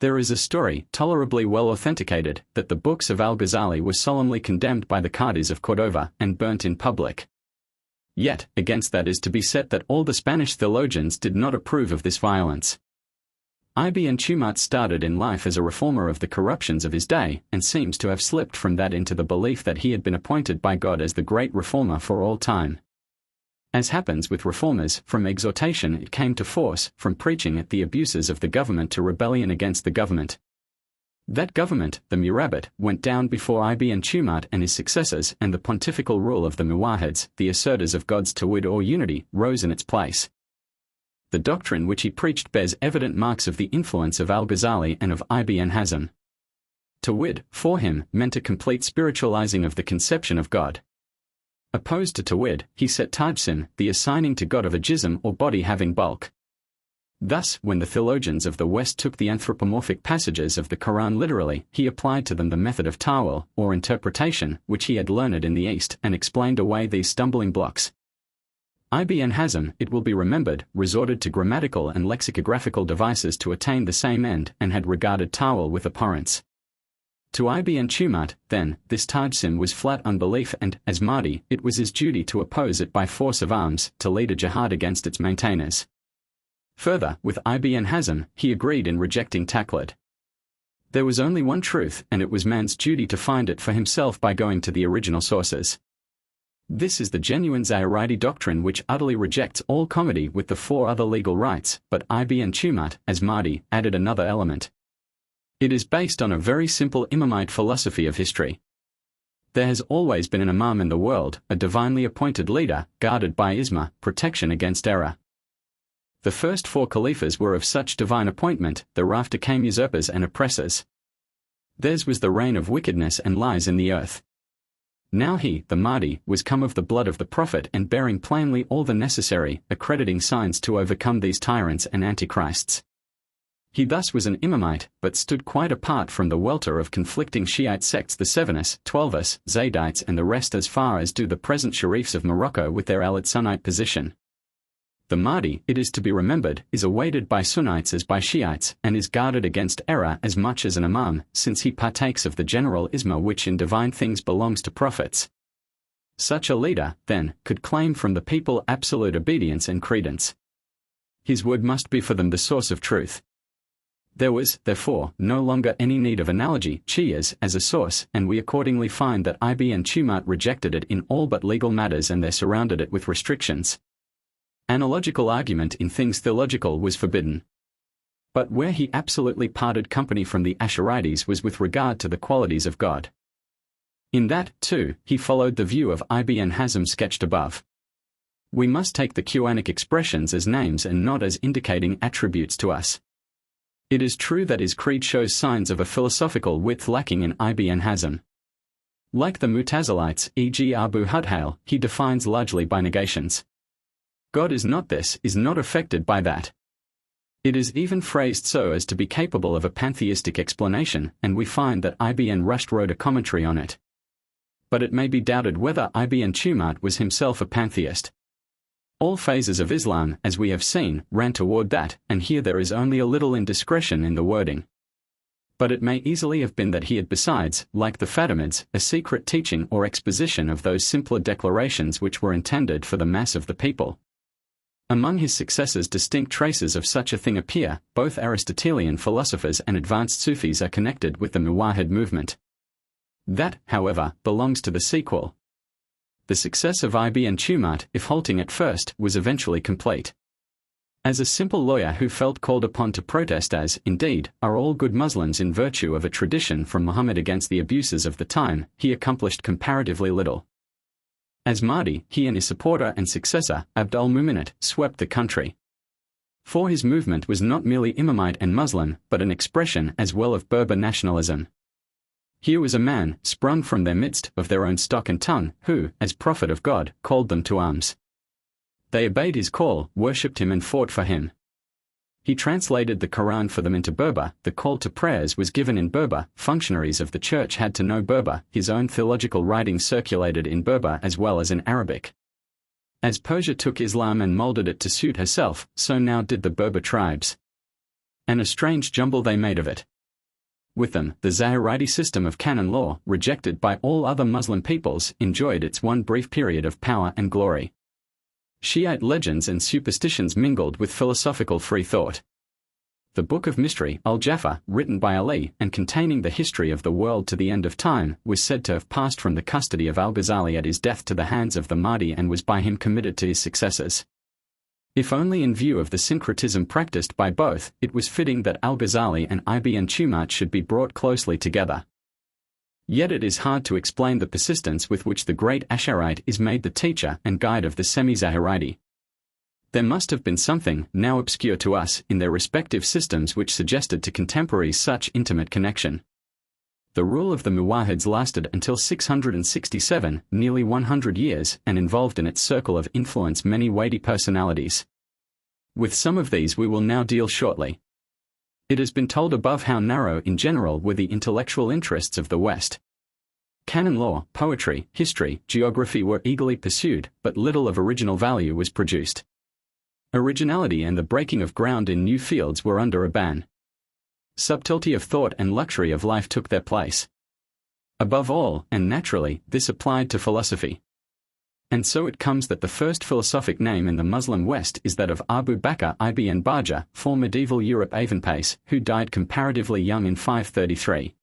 There is a story, tolerably well authenticated, that the books of al-Ghazali were solemnly condemned by the Qadis of Cordova and burnt in public. Yet, against that is to be set that all the Spanish theologians did not approve of this violence. Ibn Tumat started in life as a reformer of the corruptions of his day, and seems to have slipped from that into the belief that he had been appointed by God as the great reformer for all time. As happens with reformers, from exhortation it came to force, from preaching at the abuses of the government to rebellion against the government. That government, the Murabit, went down before Ibn Tumat and his successors, and the pontifical rule of the Muwahhids, the asserters of God's tawhid or unity, rose in its place. The doctrine which he preached bears evident marks of the influence of al-Ghazali and of Ibn Hazm. Tawhid, for him, meant a complete spiritualizing of the conception of God. Opposed to Tawhid, he set Tajsim, the assigning to God of a jism or body having bulk. Thus, when the theologians of the West took the anthropomorphic passages of the Quran literally, he applied to them the method of ta'wil, or interpretation, which he had learned in the East, and explained away these stumbling blocks. Ibn Hazm, it will be remembered, resorted to grammatical and lexicographical devices to attain the same end, and had regarded ta'wil with abhorrence. To Ibn Tumat, then, this tajsim was flat unbelief and, as Mahdi, it was his duty to oppose it by force of arms, to lead a jihad against its maintainers. Further, with Ibn Hazm, he agreed in rejecting taqlid. There was only one truth, and it was man's duty to find it for himself by going to the original sources. This is the genuine Zahirite doctrine which utterly rejects all comity with the four other legal rights, but Ibn Tumat, as Mahdi, added another element. It is based on a very simple Imamite philosophy of history. There has always been an Imam in the world, a divinely appointed leader, guarded by Isma, protection against error. The first four Caliphs were of such divine appointment, thereafter came usurpers and oppressors. Theirs was the reign of wickedness and lies in the earth. Now he, the Mahdi, was come of the blood of the Prophet and bearing plainly all the necessary, accrediting signs to overcome these tyrants and antichrists. He thus was an Imamite, but stood quite apart from the welter of conflicting Shiite sects, the Sevenus, Twelvus, Zaydites and the rest, as far as do the present Sharifs of Morocco with their allied Sunnite position. The Mahdi, it is to be remembered, is awaited by Sunnites as by Shiites, and is guarded against error as much as an Imam, since he partakes of the general isma which in divine things belongs to prophets. Such a leader, then, could claim from the people absolute obedience and credence. His word must be for them the source of truth. There was, therefore, no longer any need of analogy as a source, and we accordingly find that Ibn Tumart rejected it in all but legal matters and there surrounded it with restrictions. Analogical argument in things theological was forbidden. But where he absolutely parted company from the Ash'arites was with regard to the qualities of God. In that, too, he followed the view of Ibn Hazm sketched above. We must take the Quranic expressions as names and not as indicating attributes to us. It is true that his creed shows signs of a philosophical width lacking in Ibn Hazm. Like the Mutazilites, e.g. Abu Hudhail, he defines largely by negations. God is not this, is not affected by that. It is even phrased so as to be capable of a pantheistic explanation, and we find that Ibn Rushd wrote a commentary on it. But it may be doubted whether Ibn Tumart was himself a pantheist. All phases of Islam, as we have seen, ran toward that, and here there is only a little indiscretion in the wording. But it may easily have been that he had besides, like the Fatimids, a secret teaching or exposition of those simpler declarations which were intended for the mass of the people. Among his successors distinct traces of such a thing appear. Both Aristotelian philosophers and advanced Sufis are connected with the Muwahhid movement. That, however, belongs to the sequel. The success of Ibn Tumart, if halting at first, was eventually complete. As a simple lawyer who felt called upon to protest as, indeed, are all good Muslims in virtue of a tradition from Muhammad against the abuses of the time, he accomplished comparatively little. As Mahdi, he and his supporter and successor, Abd al-Muminat, swept the country. For his movement was not merely Imamite and Muslim, but an expression as well of Berber nationalism. Here was a man, sprung from their midst, of their own stock and tongue, who, as prophet of God, called them to arms. They obeyed his call, worshipped him and fought for him. He translated the Quran for them into Berber, the call to prayers was given in Berber, functionaries of the church had to know Berber, his own theological writings circulated in Berber as well as in Arabic. As Persia took Islam and molded it to suit herself, so now did the Berber tribes. And a strange jumble they made of it. With them, the Zahirite system of canon law, rejected by all other Muslim peoples, enjoyed its one brief period of power and glory. Shiite legends and superstitions mingled with philosophical free thought. The Book of Mystery, Al-Jaffa, written by Ali and containing the history of the world to the end of time, was said to have passed from the custody of al-Ghazali at his death to the hands of the Mahdi and was by him committed to his successors. If only in view of the syncretism practiced by both, it was fitting that al-Ghazali and Ibn Tumart should be brought closely together. Yet it is hard to explain the persistence with which the great Asharite is made the teacher and guide of the semi-Zahirite. There must have been something, now obscure to us, in their respective systems which suggested to contemporaries such intimate connection. The rule of the Muwahhids lasted until 667, nearly 100 years, and involved in its circle of influence many weighty personalities. With some of these we will now deal shortly. It has been told above how narrow in general were the intellectual interests of the West. Canon law, poetry, history, geography were eagerly pursued, but little of original value was produced. Originality and the breaking of ground in new fields were under a ban. Subtlety of thought and luxury of life took their place. Above all, and naturally, this applied to philosophy. And so it comes that the first philosophic name in the Muslim West is that of Abu Bakr ibn Bajjah, for medieval Europe Avonpace, who died comparatively young in 533.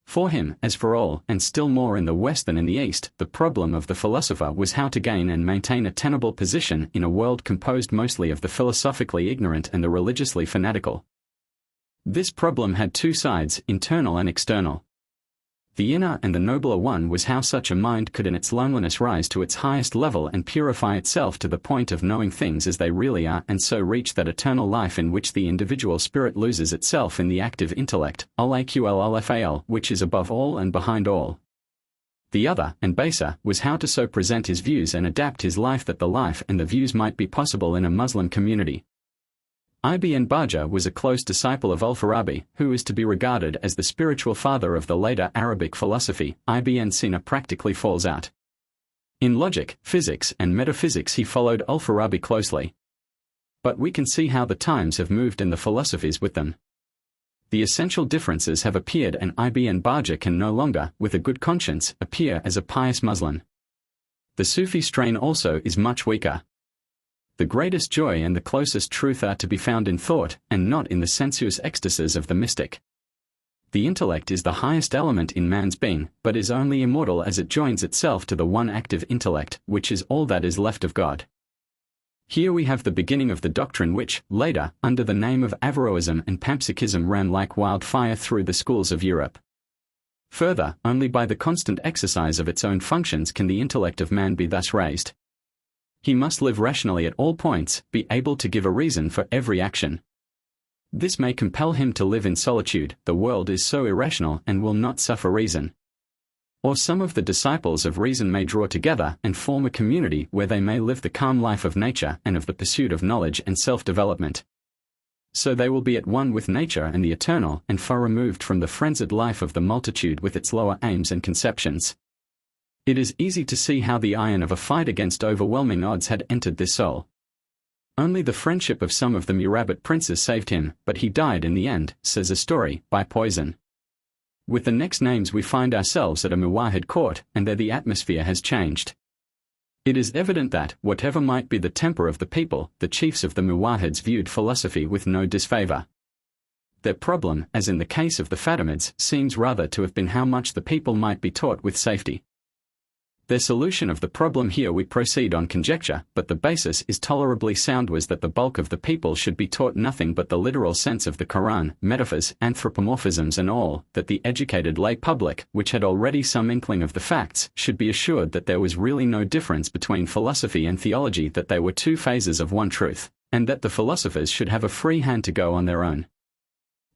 For him, as for all, and still more in the West than in the East, the problem of the philosopher was how to gain and maintain a tenable position in a world composed mostly of the philosophically ignorant and the religiously fanatical. This problem had two sides, internal and external. The inner and the nobler one was how such a mind could in its loneliness rise to its highest level and purify itself to the point of knowing things as they really are and so reach that eternal life in which the individual spirit loses itself in the active intellect, al-aql-al-fal, which is above all and behind all. The other, and baser, was how to so present his views and adapt his life that the life and the views might be possible in a Muslim community. Ibn Bajjah was a close disciple of al-Farabi, who is to be regarded as the spiritual father of the later Arabic philosophy. Ibn Sina practically falls out. In logic, physics and metaphysics he followed al-Farabi closely. But we can see how the times have moved and the philosophies with them. The essential differences have appeared and Ibn Bajjah can no longer, with a good conscience, appear as a pious Muslim. The Sufi strain also is much weaker. The greatest joy and the closest truth are to be found in thought, and not in the sensuous ecstasies of the mystic. The intellect is the highest element in man's being, but is only immortal as it joins itself to the one active intellect, which is all that is left of God. Here we have the beginning of the doctrine which, later, under the name of Averroism and Panpsychism ran like wildfire through the schools of Europe. Further, only by the constant exercise of its own functions can the intellect of man be thus raised. He must live rationally at all points, be able to give a reason for every action. This may compel him to live in solitude. The world is so irrational and will not suffer reason. Or some of the disciples of reason may draw together and form a community where they may live the calm life of nature and of the pursuit of knowledge and self-development. So they will be at one with nature and the eternal, and far removed from the frenzied life of the multitude with its lower aims and conceptions. It is easy to see how the iron of a fight against overwhelming odds had entered this soul. Only the friendship of some of the Murabit princes saved him, but he died in the end, says a story, by poison. With the next names we find ourselves at a Muwahid court, and there the atmosphere has changed. It is evident that, whatever might be the temper of the people, the chiefs of the Muwahids viewed philosophy with no disfavor. Their problem, as in the case of the Fatimids, seems rather to have been how much the people might be taught with safety. Their solution of the problem here we proceed on conjecture, but the basis is tolerably sound, was that the bulk of the people should be taught nothing but the literal sense of the Quran, metaphors, anthropomorphisms and all, that the educated lay public, which had already some inkling of the facts, should be assured that there was really no difference between philosophy and theology, that they were two phases of one truth, and that the philosophers should have a free hand to go on their own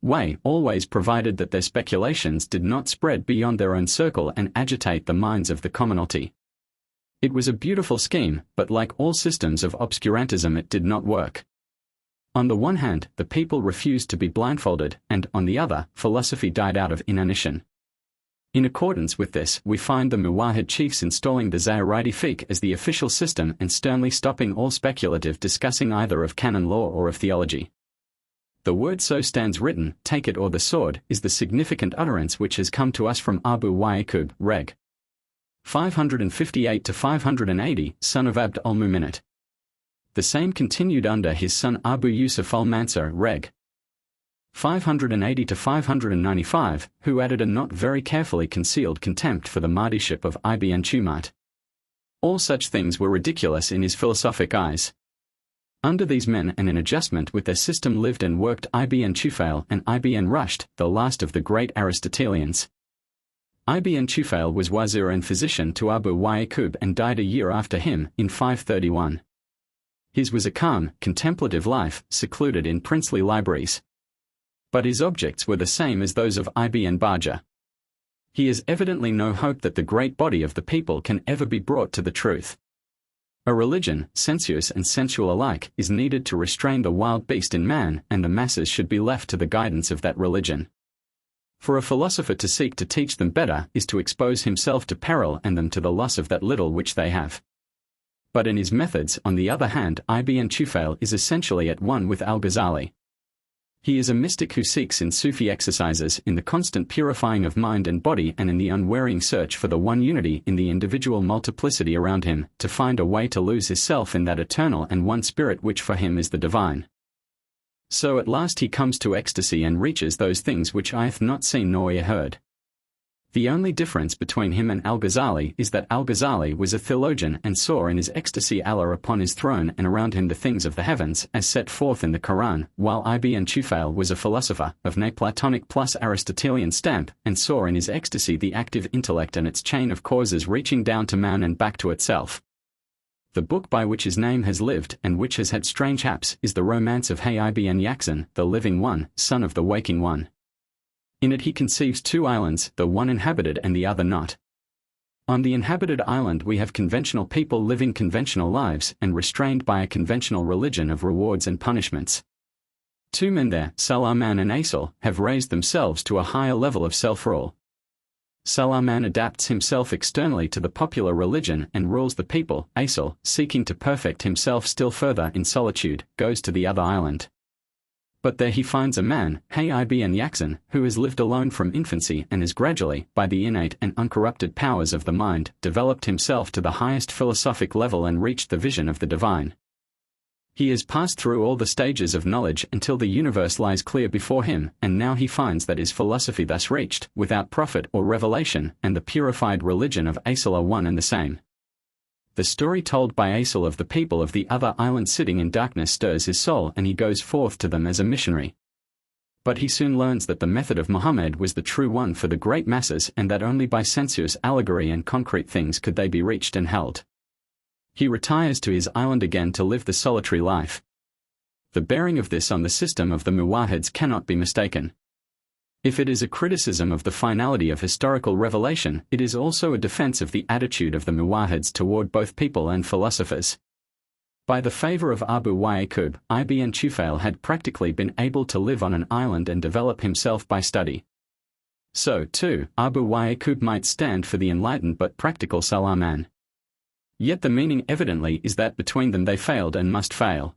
way, always provided that their speculations did not spread beyond their own circle and agitate the minds of the commonalty. It was a beautiful scheme, but like all systems of obscurantism it did not work. On the one hand, the people refused to be blindfolded, and, on the other, philosophy died out of inanition. In accordance with this, we find the Muwahid chiefs installing the Zayridi fiqh as the official system and sternly stopping all speculative discussing either of canon law or of theology. The word "so stands written, take it or the sword," is the significant utterance which has come to us from Abu Yaqub, Reg. 558-580, son of Abd al-Muminat. The same continued under his son Abu Yusuf al-Mansur, Reg. 580-595, who added a not very carefully concealed contempt for the Mahdiship of Ibn Tumat. All such things were ridiculous in his philosophic eyes. Under these men and in adjustment with their system lived and worked Ibn Tufail and Ibn Rushd, the last of the great Aristotelians. Ibn Tufail was wazir and physician to Abu Yaqub and died a year after him, in 531. His was a calm, contemplative life, secluded in princely libraries. But his objects were the same as those of Ibn Bajjah. He has evidently no hope that the great body of the people can ever be brought to the truth. A religion, sensuous and sensual alike, is needed to restrain the wild beast in man, and the masses should be left to the guidance of that religion. For a philosopher to seek to teach them better is to expose himself to peril and them to the loss of that little which they have. But in his methods, on the other hand, Ibn Tufail is essentially at one with Al-Ghazali. He is a mystic who seeks in Sufi exercises, in the constant purifying of mind and body and in the unwearying search for the one unity in the individual multiplicity around him, to find a way to lose his self in that eternal and one spirit which for him is the divine. So at last he comes to ecstasy and reaches those things which eye hath not seen nor ear heard. The only difference between him and Al-Ghazali is that Al-Ghazali was a theologian and saw in his ecstasy Allah upon his throne and around him the things of the heavens as set forth in the Quran, while Ibn Tufail was a philosopher of Neoplatonic plus Aristotelian stamp and saw in his ecstasy the active intellect and its chain of causes reaching down to man and back to itself. The book by which his name has lived and which has had strange haps is the romance of Hay Ibn Yaqzan, the living one, son of the waking one. In it he conceives two islands, the one inhabited and the other not. On the inhabited island we have conventional people living conventional lives and restrained by a conventional religion of rewards and punishments. Two men there, Sulaiman and Asil, have raised themselves to a higher level of self-rule. Sulaiman adapts himself externally to the popular religion and rules the people. Asil, seeking to perfect himself still further in solitude, goes to the other island. But there he finds a man, Ibn Yaksin, who has lived alone from infancy and has gradually, by the innate and uncorrupted powers of the mind, developed himself to the highest philosophic level and reached the vision of the divine. He has passed through all the stages of knowledge until the universe lies clear before him, and now he finds that his philosophy thus reached, without prophet or revelation, and the purified religion of Asil are one and the same. The story told by Asil of the people of the other island sitting in darkness stirs his soul, and he goes forth to them as a missionary. But he soon learns that the method of Muhammad was the true one for the great masses, and that only by sensuous allegory and concrete things could they be reached and held. He retires to his island again to live the solitary life. The bearing of this on the system of the Muwahhids cannot be mistaken. If it is a criticism of the finality of historical revelation, it is also a defense of the attitude of the Muwahhids toward both people and philosophers. By the favor of Abu Yaqub, Ibn Tufail had practically been able to live on an island and develop himself by study. So, too, Abu Yaqub might stand for the enlightened but practical Salaman. Yet the meaning evidently is that between them they failed and must fail.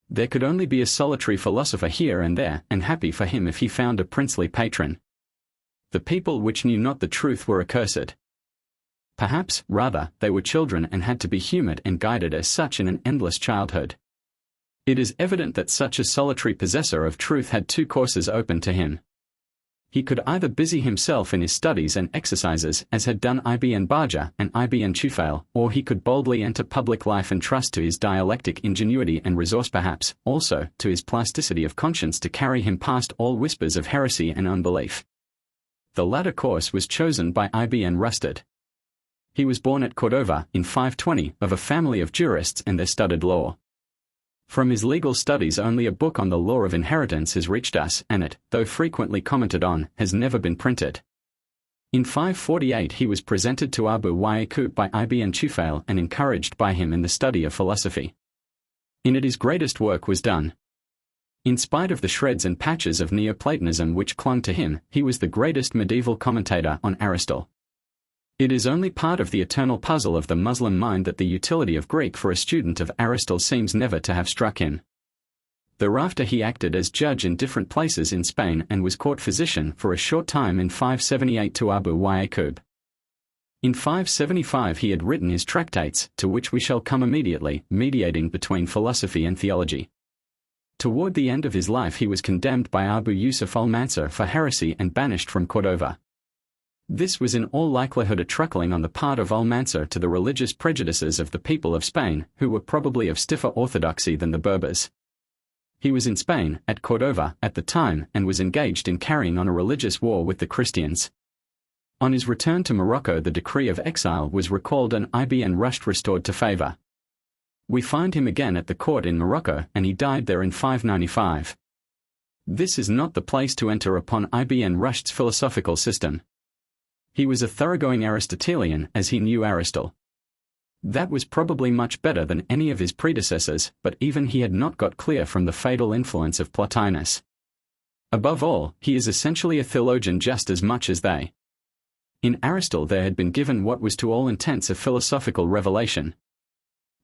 There could only be a solitary philosopher here and there, and happy for him if he found a princely patron. The people which knew not the truth were accursed. Perhaps, rather, they were children and had to be humoured and guided as such in an endless childhood. It is evident that such a solitary possessor of truth had two courses open to him. He could either busy himself in his studies and exercises, as had done Ibn Bajjah and Ibn Tufail, or he could boldly enter public life and trust to his dialectic ingenuity and resource, perhaps, also, to his plasticity of conscience to carry him past all whispers of heresy and unbelief. The latter course was chosen by Ibn Rushdie. He was born at Cordova, in 520, of a family of jurists, and they studied law. From his legal studies only a book on the law of inheritance has reached us, and it, though frequently commented on, has never been printed. In 548 he was presented to Abu Yaqub by Ibn Tufail and encouraged by him in the study of philosophy. In it his greatest work was done. In spite of the shreds and patches of Neoplatonism which clung to him, he was the greatest medieval commentator on Aristotle. It is only part of the eternal puzzle of the Muslim mind that the utility of Greek for a student of Aristotle seems never to have struck him. Thereafter he acted as judge in different places in Spain and was court physician for a short time in 578 to Abu Yaqub. In 575 he had written his tractates, to which we shall come immediately, mediating between philosophy and theology. Toward the end of his life he was condemned by Abu Yusuf al-Mansur for heresy and banished from Cordova. This was in all likelihood a truckling on the part of al-Mansur to the religious prejudices of the people of Spain, who were probably of stiffer orthodoxy than the Berbers. He was in Spain, at Cordova, at the time, and was engaged in carrying on a religious war with the Christians. On his return to Morocco the decree of exile was recalled and Ibn Rushdie restored to favour. We find him again at the court in Morocco, and he died there in 595. This is not the place to enter upon Ibn Rushdie's philosophical system. He was a thoroughgoing Aristotelian, as he knew Aristotle. That was probably much better than any of his predecessors, but even he had not got clear from the fatal influence of Plotinus. Above all, he is essentially a theologian just as much as they. In Aristotle there had been given what was to all intents a philosophical revelation.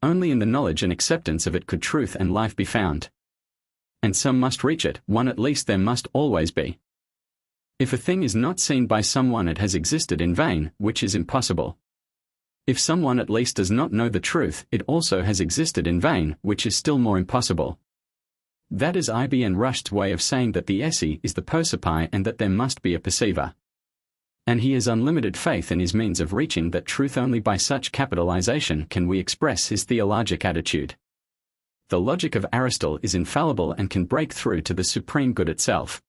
Only in the knowledge and acceptance of it could truth and life be found. And some must reach it, one at least there must always be. If a thing is not seen by someone it has existed in vain, which is impossible. If someone at least does not know the truth, it also has existed in vain, which is still more impossible. That is Ibn Rushdie's way of saying that the esse is the percipi and that there must be a perceiver. And he has unlimited faith in his means of reaching that truth. Only by such capitalization can we express his theologic attitude. The logic of Aristotle is infallible and can break through to the supreme good itself.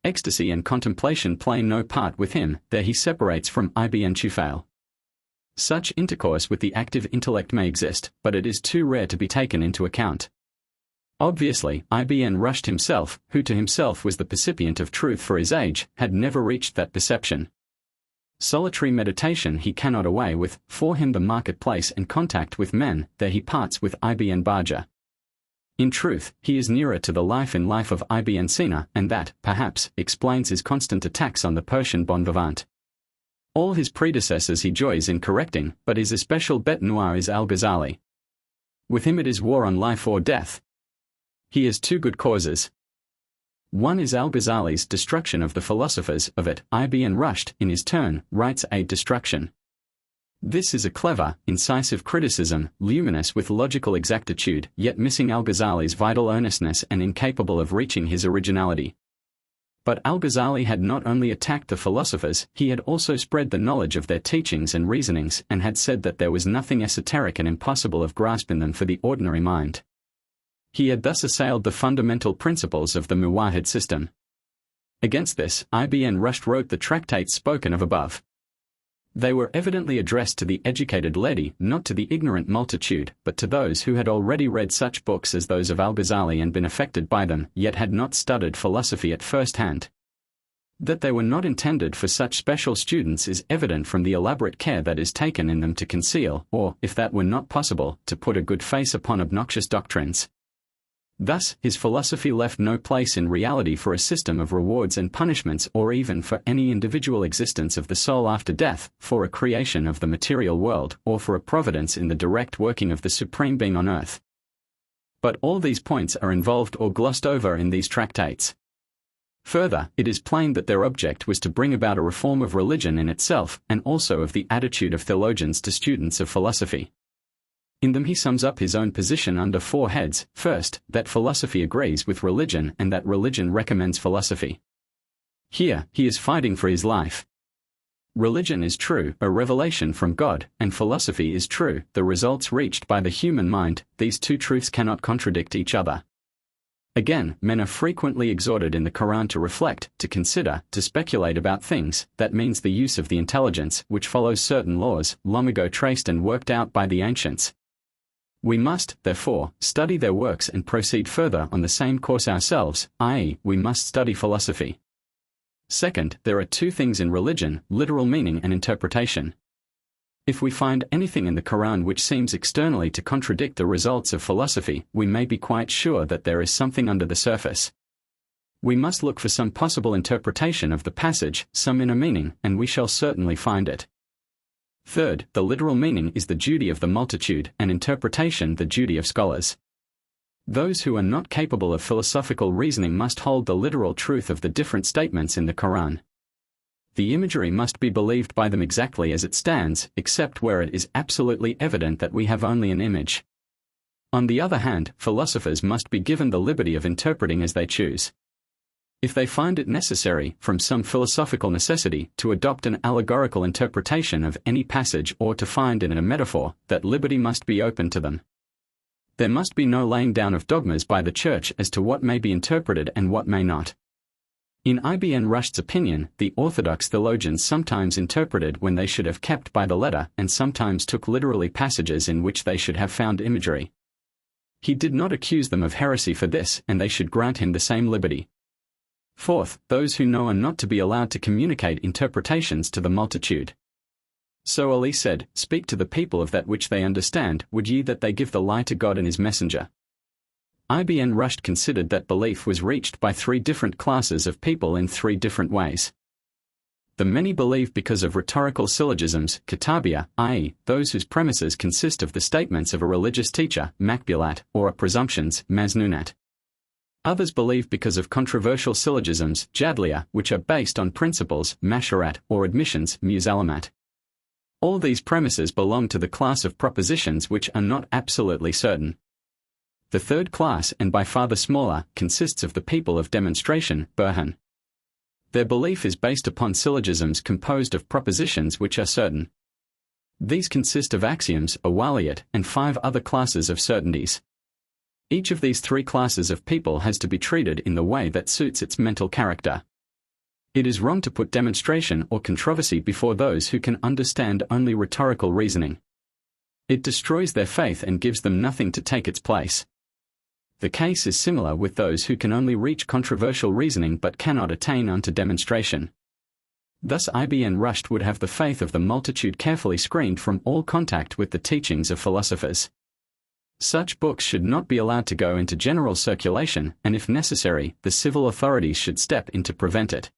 Ecstasy and contemplation play no part with him, there he separates from Ibn Tufail. Such intercourse with the active intellect may exist, but it is too rare to be taken into account. Obviously, Ibn Rushdie himself, who to himself was the percipient of truth for his age, had never reached that perception. Solitary meditation he cannot away with, for him the marketplace and contact with men, there he parts with Ibn Bajjah. In truth, he is nearer to the life in life of Ibn Sina, and that, perhaps, explains his constant attacks on the Persian bon vivant. All his predecessors he joys in correcting, but his especial bête noire is al-Ghazali. With him it is war on life or death. He has two good causes. One is al-Ghazali's destruction of the philosophers of it. Ibn Rushd, in his turn, writes a destruction. This is a clever, incisive criticism, luminous with logical exactitude, yet missing al-Ghazali's vital earnestness and incapable of reaching his originality. But al-Ghazali had not only attacked the philosophers, he had also spread the knowledge of their teachings and reasonings, and had said that there was nothing esoteric and impossible of grasping them for the ordinary mind. He had thus assailed the fundamental principles of the Muwahhid system. Against this, Ibn Rushd wrote the tractates spoken of above. They were evidently addressed to the educated laity, not to the ignorant multitude, but to those who had already read such books as those of al-Ghazali and been affected by them, yet had not studied philosophy at first hand. That they were not intended for such special students is evident from the elaborate care that is taken in them to conceal, or, if that were not possible, to put a good face upon obnoxious doctrines. Thus, his philosophy left no place in reality for a system of rewards and punishments, or even for any individual existence of the soul after death, for a creation of the material world, or for a providence in the direct working of the Supreme Being on earth. But all these points are involved or glossed over in these tractates. Further, it is plain that their object was to bring about a reform of religion in itself, and also of the attitude of theologians to students of philosophy. In them he sums up his own position under 4 heads. First, that philosophy agrees with religion and that religion recommends philosophy. Here, he is fighting for his life. Religion is true, a revelation from God, and philosophy is true, the results reached by the human mind. These two truths cannot contradict each other. Again, men are frequently exhorted in the Quran to reflect, to consider, to speculate about things. That means the use of the intelligence, which follows certain laws, long ago traced and worked out by the ancients. We must, therefore, study their works and proceed further on the same course ourselves, i.e., we must study philosophy. Second, there are 2 things in religion, literal meaning and interpretation. If we find anything in the Quran which seems externally to contradict the results of philosophy, we may be quite sure that there is something under the surface. We must look for some possible interpretation of the passage, some inner meaning, and we shall certainly find it. Third, the literal meaning is the duty of the multitude, and interpretation the duty of scholars. Those who are not capable of philosophical reasoning must hold the literal truth of the different statements in the Quran. The imagery must be believed by them exactly as it stands, except where it is absolutely evident that we have only an image. On the other hand, philosophers must be given the liberty of interpreting as they choose. If they find it necessary, from some philosophical necessity, to adopt an allegorical interpretation of any passage or to find in it a metaphor, that liberty must be open to them. There must be no laying down of dogmas by the Church as to what may be interpreted and what may not. In Ibn Rushd's opinion, the orthodox theologians sometimes interpreted when they should have kept by the letter, and sometimes took literally passages in which they should have found imagery. He did not accuse them of heresy for this, and they should grant him the same liberty. Fourth, those who know are not to be allowed to communicate interpretations to the multitude. So Ali said, "Speak to the people of that which they understand, would ye that they give the lie to God and his messenger?" Ibn Rushd considered that belief was reached by 3 different classes of people in 3 different ways. The many believe because of rhetorical syllogisms, kitabiyah, i.e., those whose premises consist of the statements of a religious teacher, makbulat, or presumptions, maznunat. Others believe because of controversial syllogisms, jadliyah, which are based on principles, masharat, or admissions, musallamat. All these premises belong to the class of propositions which are not absolutely certain. The third class, and by far the smaller, consists of the people of demonstration, burhan. Their belief is based upon syllogisms composed of propositions which are certain. These consist of axioms, awaliyat, and 5 other classes of certainties. Each of these 3 classes of people has to be treated in the way that suits its mental character. It is wrong to put demonstration or controversy before those who can understand only rhetorical reasoning. It destroys their faith and gives them nothing to take its place. The case is similar with those who can only reach controversial reasoning but cannot attain unto demonstration. Thus Ibn Rushd would have the faith of the multitude carefully screened from all contact with the teachings of philosophers. Such books should not be allowed to go into general circulation, and if necessary, the civil authorities should step in to prevent it.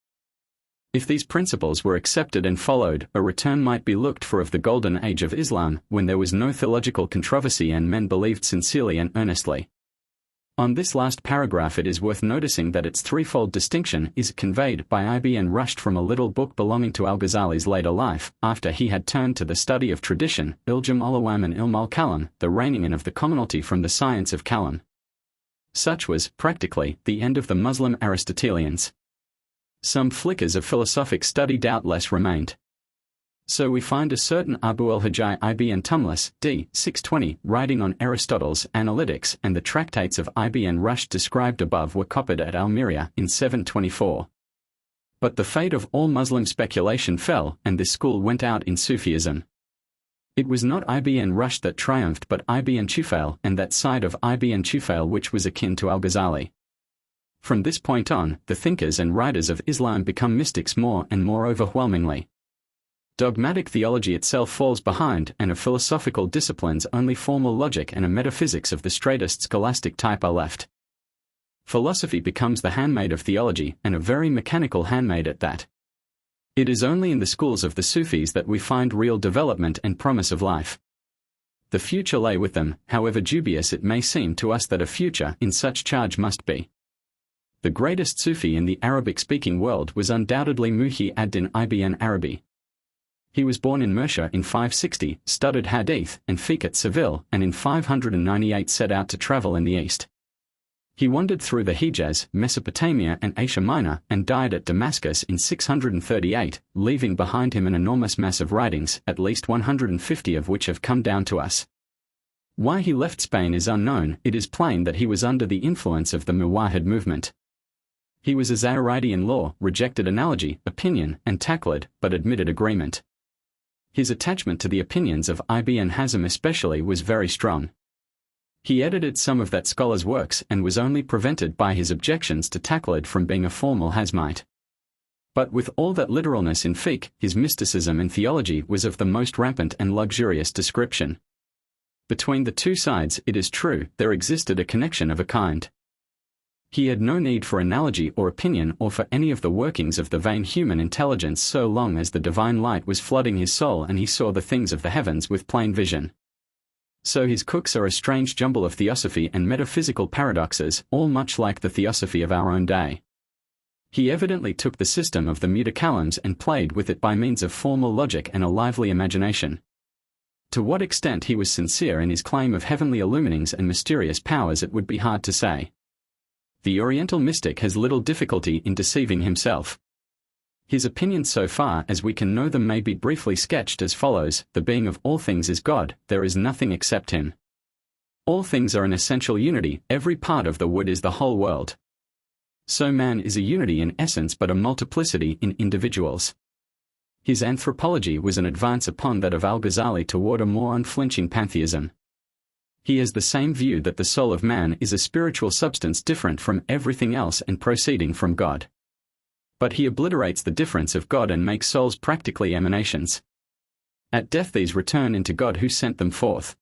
If these principles were accepted and followed, a return might be looked for of the golden age of Islam, when there was no theological controversy and men believed sincerely and earnestly. On this last paragraph it is worth noticing that its threefold distinction is conveyed by Ibn Rushd from a little book belonging to al-Ghazali's later life, after he had turned to the study of tradition, Iljam al-Awam and Ilm al-Kalam, the reining in of the commonalty from the science of Kalam. Such was, practically, the end of the Muslim Aristotelians. Some flickers of philosophic study doubtless remained. So we find a certain Abu al-Hajjaj Ibn Tumlis, d. 620, writing on Aristotle's Analytics, and the tractates of Ibn Rushd described above were copied at Almeria in 724. But the fate of all Muslim speculation fell, and this school went out in Sufism. It was not Ibn Rushd that triumphed but Ibn Tufail, and that side of Ibn Tufail which was akin to al-Ghazali. From this point on, the thinkers and writers of Islam become mystics more and more overwhelmingly. Dogmatic theology itself falls behind, and of philosophical disciplines only formal logic and a metaphysics of the straightest scholastic type are left. Philosophy becomes the handmaid of theology, and a very mechanical handmaid at that. It is only in the schools of the Sufis that we find real development and promise of life. The future lay with them, however dubious it may seem to us that a future in such charge must be. The greatest Sufi in the Arabic-speaking world was undoubtedly Muhyi ad-Din Ibn Arabi. He was born in Murcia in 560, studied Hadith and Fiqh at Seville, and in 598 set out to travel in the East. He wandered through the Hijaz, Mesopotamia and Asia Minor, and died at Damascus in 638, leaving behind him an enormous mass of writings, at least 150 of which have come down to us. Why he left Spain is unknown. It is plain that he was under the influence of the Muwahhid movement. He was a Zahirite in law, rejected analogy, opinion, and taqlid, but admitted agreement. His attachment to the opinions of Ibn Hazm especially was very strong. He edited some of that scholar's works and was only prevented by his objections to taqlid from being a formal Hazmite. But with all that literalness in fiqh, his mysticism in theology was of the most rampant and luxurious description. Between the two sides, it is true, there existed a connection of a kind. He had no need for analogy or opinion or for any of the workings of the vain human intelligence so long as the divine light was flooding his soul and he saw the things of the heavens with plain vision. So his cooks are a strange jumble of theosophy and metaphysical paradoxes, all much like the theosophy of our own day. He evidently took the system of the Mutakallims and played with it by means of formal logic and a lively imagination. To what extent he was sincere in his claim of heavenly illuminings and mysterious powers it would be hard to say. The Oriental mystic has little difficulty in deceiving himself. His opinions so far as we can know them may be briefly sketched as follows: the being of all things is God, there is nothing except him. All things are an essential unity, every part of the wood is the whole world. So man is a unity in essence but a multiplicity in individuals. His anthropology was an advance upon that of al-Ghazali toward a more unflinching pantheism. He has the same view that the soul of man is a spiritual substance different from everything else and proceeding from God. But he obliterates the difference of God and makes souls practically emanations. At death these return into God who sent them forth.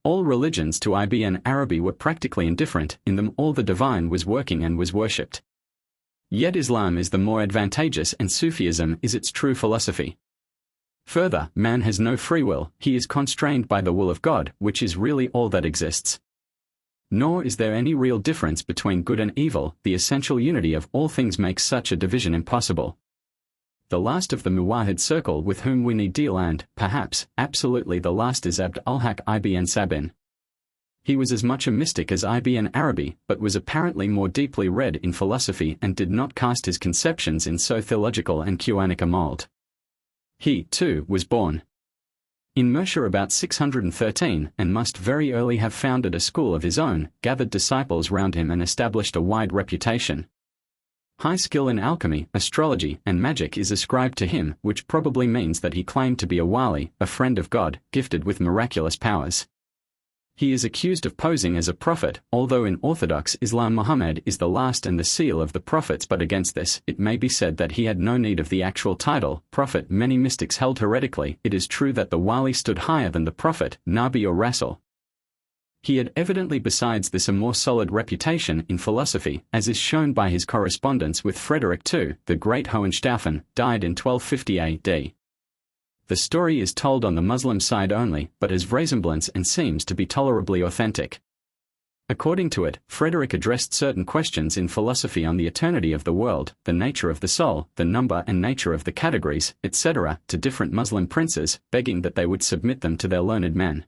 All religions to Ibn Arabi were practically indifferent, in them all the divine was working and was worshipped. Yet Islam is the more advantageous and Sufism is its true philosophy. Further, man has no free will, he is constrained by the will of God, which is really all that exists. Nor is there any real difference between good and evil, the essential unity of all things makes such a division impossible. The last of the Muwahhid circle with whom we need deal and, perhaps, absolutely the last is Abd al-Haq ibn Sabin. He was as much a mystic as Ibn Arabi, but was apparently more deeply read in philosophy and did not cast his conceptions in so theological and Quranic a mold. He, too, was born in Murcia about 613, and must very early have founded a school of his own, gathered disciples round him and established a wide reputation. High skill in alchemy, astrology, and magic is ascribed to him, which probably means that he claimed to be a wali, a friend of God, gifted with miraculous powers. He is accused of posing as a prophet, although in Orthodox Islam Muhammad is the last and the seal of the prophets, but against this, it may be said that he had no need of the actual title, prophet. Many mystics held heretically. It is true that the wali stood higher than the prophet, Nabi or Rasul. He had evidently besides this a more solid reputation in philosophy, as is shown by his correspondence with Frederick II, the great Hohenstaufen, died in 1250 AD. The story is told on the Muslim side only, but has vraisemblance and seems to be tolerably authentic. According to it, Frederick addressed certain questions in philosophy on the eternity of the world, the nature of the soul, the number and nature of the categories, etc., to different Muslim princes, begging that they would submit them to their learned men.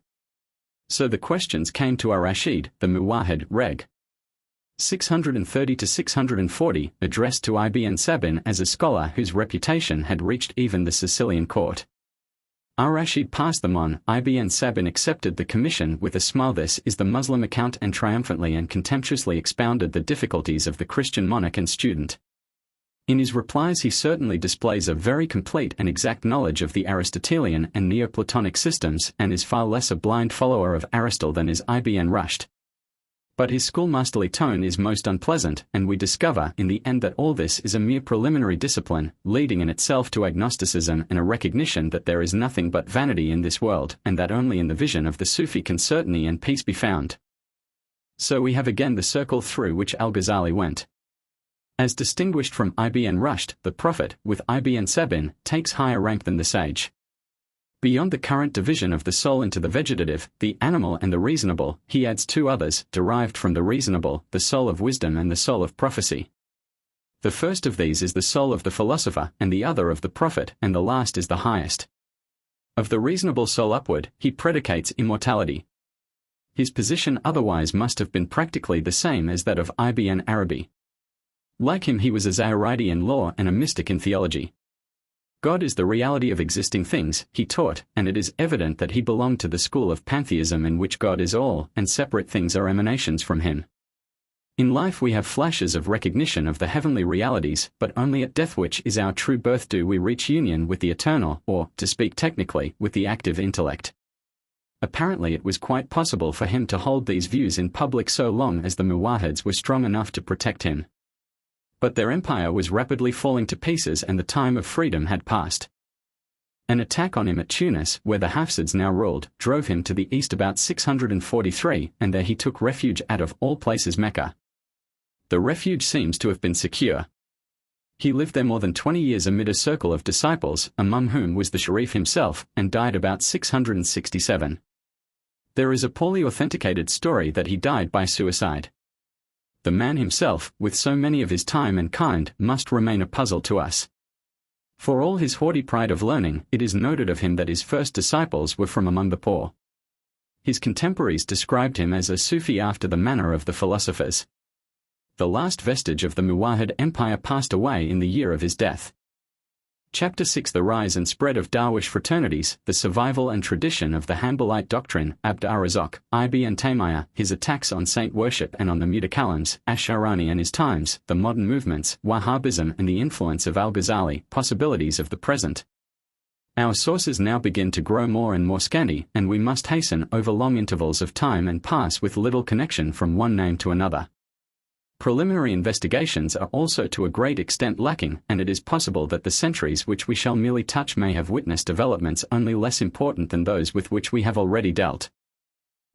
So the questions came to Ar-Rashid, the Muwahhid, Reg. 630-640, addressed to Ibn Sabin as a scholar whose reputation had reached even the Sicilian court. Ar-Rashid passed them on. Ibn Sabin accepted the commission with a smile. This is the Muslim account, and triumphantly and contemptuously expounded the difficulties of the Christian monarch and student. In his replies he certainly displays a very complete and exact knowledge of the Aristotelian and Neoplatonic systems, and is far less a blind follower of Aristotle than is Ibn Rushd. But his schoolmasterly tone is most unpleasant, and we discover in the end that all this is a mere preliminary discipline, leading in itself to agnosticism and a recognition that there is nothing but vanity in this world, and that only in the vision of the Sufi can certainty and peace be found. So we have again the circle through which Al-Ghazali went. As distinguished from Ibn Rushd, the prophet, with Ibn Sabin, takes higher rank than the sage. Beyond the current division of the soul into the vegetative, the animal and the reasonable, he adds two others, derived from the reasonable, the soul of wisdom and the soul of prophecy. The first of these is the soul of the philosopher, and the other of the prophet, and the last is the highest. Of the reasonable soul upward, he predicates immortality. His position otherwise must have been practically the same as that of Ibn Arabi. Like him, he was a Zahirite in law and a mystic in theology. God is the reality of existing things, he taught, and it is evident that he belonged to the school of pantheism in which God is all, and separate things are emanations from him. In life we have flashes of recognition of the heavenly realities, but only at death, which is our true birth, do we reach union with the eternal, or, to speak technically, with the active intellect. Apparently it was quite possible for him to hold these views in public so long as the Muwahhids were strong enough to protect him. But their empire was rapidly falling to pieces and the time of freedom had passed. An attack on him at Tunis, where the Hafsids now ruled, drove him to the east about 643, and there he took refuge out of all places Mecca. The refuge seems to have been secure. He lived there more than 20 years amid a circle of disciples, among whom was the Sharif himself, and died about 667. There is a poorly authenticated story that he died by suicide. The man himself, with so many of his time and kind, must remain a puzzle to us. For all his haughty pride of learning, it is noted of him that his first disciples were from among the poor. His contemporaries described him as a Sufi after the manner of the philosophers. The last vestige of the Muwahhid empire passed away in the year of his death. Chapter 6: The Rise and Spread of Darwish Fraternities, the Survival and Tradition of the Hanbalite Doctrine, Abd ar-Razzaq, Ibn Taymiyyah, his attacks on saint worship and on the Mutakallims, Ash-Sharani and his times, the modern movements, Wahhabism and the influence of Al-Ghazali, possibilities of the present. Our sources now begin to grow more and more scanty, and we must hasten over long intervals of time and pass with little connection from one name to another. Preliminary investigations are also to a great extent lacking, and it is possible that the centuries which we shall merely touch may have witnessed developments only less important than those with which we have already dealt.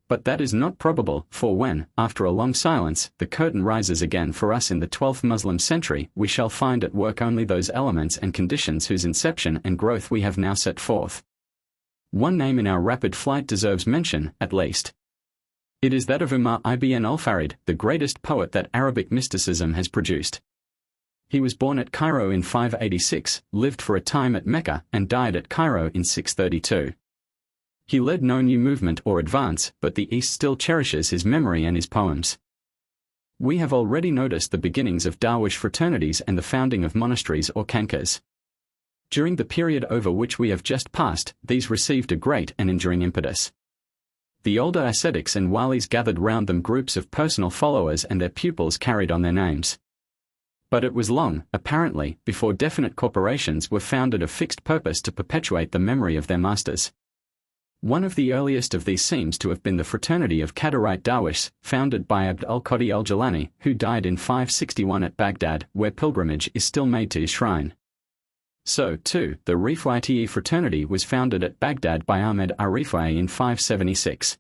But that is not probable, for when, after a long silence, the curtain rises again for us in the 12th Muslim century, we shall find at work only those elements and conditions whose inception and growth we have now set forth. One name in our rapid flight deserves mention, at least. It is that of Umar ibn al-Farid, the greatest poet that Arabic mysticism has produced. He was born at Cairo in 586, lived for a time at Mecca, and died at Cairo in 632. He led no new movement or advance, but the East still cherishes his memory and his poems. We have already noticed the beginnings of Darwish fraternities and the founding of monasteries or khanqahs. During the period over which we have just passed, these received a great and enduring impetus. The older ascetics and walis gathered round them groups of personal followers, and their pupils carried on their names. But it was long, apparently, before definite corporations were founded of fixed purpose to perpetuate the memory of their masters. One of the earliest of these seems to have been the fraternity of Qadarite Darwish, founded by Abd al-Qadi al-Jilani, who died in 561 at Baghdad, where pilgrimage is still made to his shrine. So, too, the Rifai fraternity was founded at Baghdad by Ahmed ar-Rifai in 576.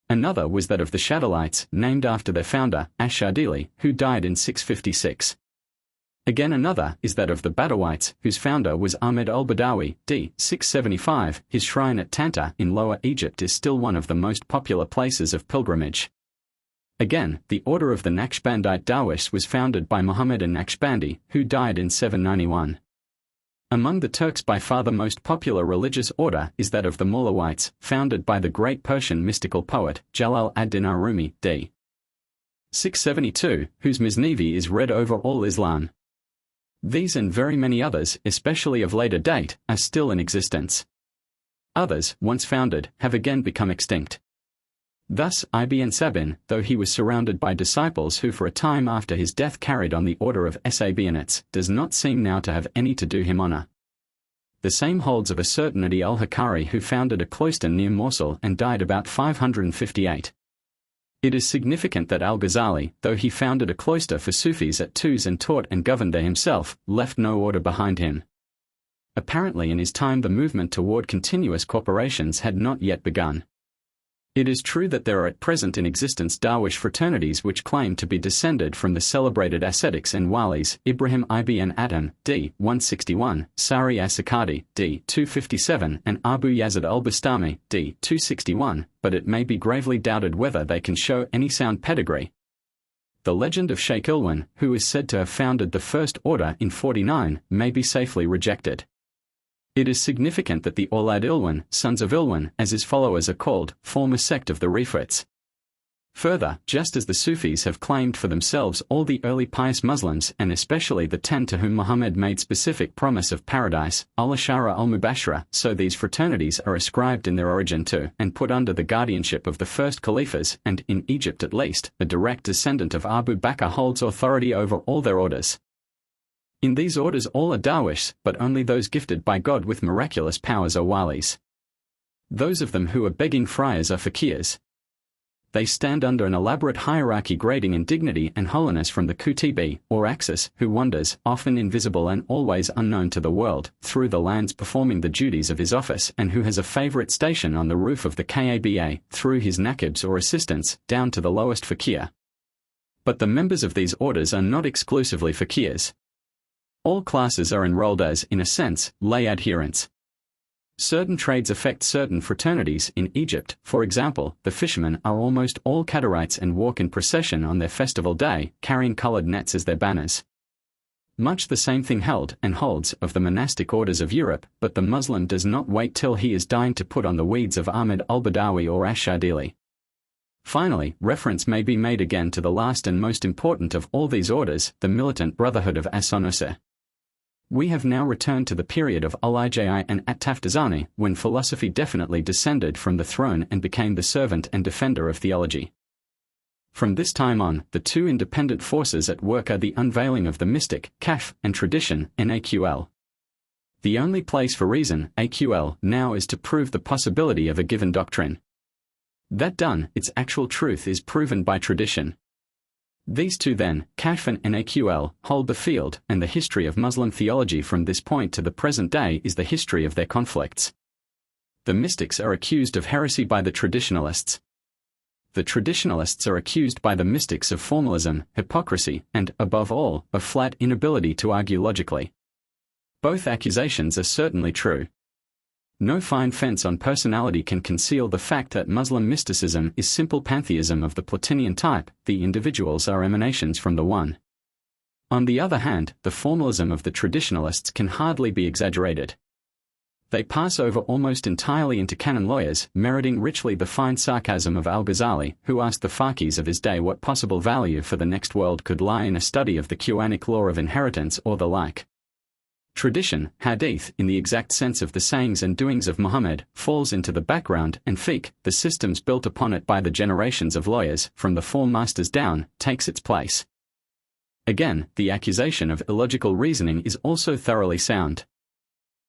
Another was that of the Shadalites, named after their founder, Ash-Shadili, who died in 656. Again another is that of the Badawites, whose founder was Ahmed al-Badawi, d. 675. His shrine at Tanta in Lower Egypt is still one of the most popular places of pilgrimage. Again, the order of the Naqshbandite Darwish was founded by Muhammad an-Naqshbandi, who died in 791. Among the Turks by far the most popular religious order is that of the Mawlawites, founded by the great Persian mystical poet Jalal ad-Din ar-Rumi d. 672, whose Misnevi is read over all Islam. These and very many others, especially of later date, are still in existence. Others, once founded, have again become extinct. Thus, Ibn Sabin, though he was surrounded by disciples who for a time after his death carried on the order of Sabianites, does not seem now to have any to do him honor. The same holds of a certain Adi al-Hakari who founded a cloister near Mosul and died about 558. It is significant that al-Ghazali, though he founded a cloister for Sufis at Tuz and taught and governed there himself, left no order behind him. Apparently in his time the movement toward continuous corporations had not yet begun. It is true that there are at present in existence Darwish fraternities which claim to be descended from the celebrated ascetics and walis Ibrahim ibn Adham, d. 161, Sari as-Sakadi, d. 257, and Abu Yazid al-Bastami, d. 261, but it may be gravely doubted whether they can show any sound pedigree. The legend of Sheikh Ilwan, who is said to have founded the first order in 49, may be safely rejected. It is significant that the Aulad Ilwan, sons of Ilwan, as his followers are called, form a sect of the Rifats. Further, just as the Sufis have claimed for themselves all the early pious Muslims and especially the 10 to whom Muhammad made specific promise of paradise, al-Ashara al-Mubashara, so these fraternities are ascribed in their origin to and put under the guardianship of the first caliphs and, in Egypt at least, a direct descendant of Abu Bakr holds authority over all their orders. In these orders all are Darwish, but only those gifted by God with miraculous powers are walis. Those of them who are begging friars are fakirs. They stand under an elaborate hierarchy grading in dignity and holiness from the Kutubi, or Axis, who wanders, often invisible and always unknown to the world, through the lands performing the duties of his office and who has a favorite station on the roof of the Kaaba, through his nakibs or assistants, down to the lowest fakir. But the members of these orders are not exclusively fakirs. All classes are enrolled as, in a sense, lay adherents. Certain trades affect certain fraternities in Egypt. For example, the fishermen are almost all Qadarites and walk in procession on their festival day, carrying colored nets as their banners. Much the same thing held and holds of the monastic orders of Europe, but the Muslim does not wait till he is dying to put on the weeds of Ahmed al-Badawi or Ash-Shadili. Finally, reference may be made again to the last and most important of all these orders, the militant brotherhood of As-Sunnah. We have now returned to the period of Al-Iji and At-Taftazani, when philosophy definitely descended from the throne and became the servant and defender of theology. From this time on, the two independent forces at work are the unveiling of the mystic, Kaf, and tradition, Naql. The only place for reason, Aql, now is to prove the possibility of a given doctrine. That done, its actual truth is proven by tradition. These two then, Kaf and Naql, hold the field, and the history of Muslim theology from this point to the present day is the history of their conflicts. The mystics are accused of heresy by the traditionalists. The traditionalists are accused by the mystics of formalism, hypocrisy, and, above all, of flat inability to argue logically. Both accusations are certainly true. No fine fence on personality can conceal the fact that Muslim mysticism is simple pantheism of the Platinian type, the individuals are emanations from the One. On the other hand, the formalism of the traditionalists can hardly be exaggerated. They pass over almost entirely into canon lawyers, meriting richly the fine sarcasm of al-Ghazali, who asked the Faqihs of his day what possible value for the next world could lie in a study of the Quranic law of inheritance or the like. Tradition, hadith, in the exact sense of the sayings and doings of Muhammad, falls into the background, and fiqh, the systems built upon it by the generations of lawyers, from the four masters down, takes its place. Again, the accusation of illogical reasoning is also thoroughly sound.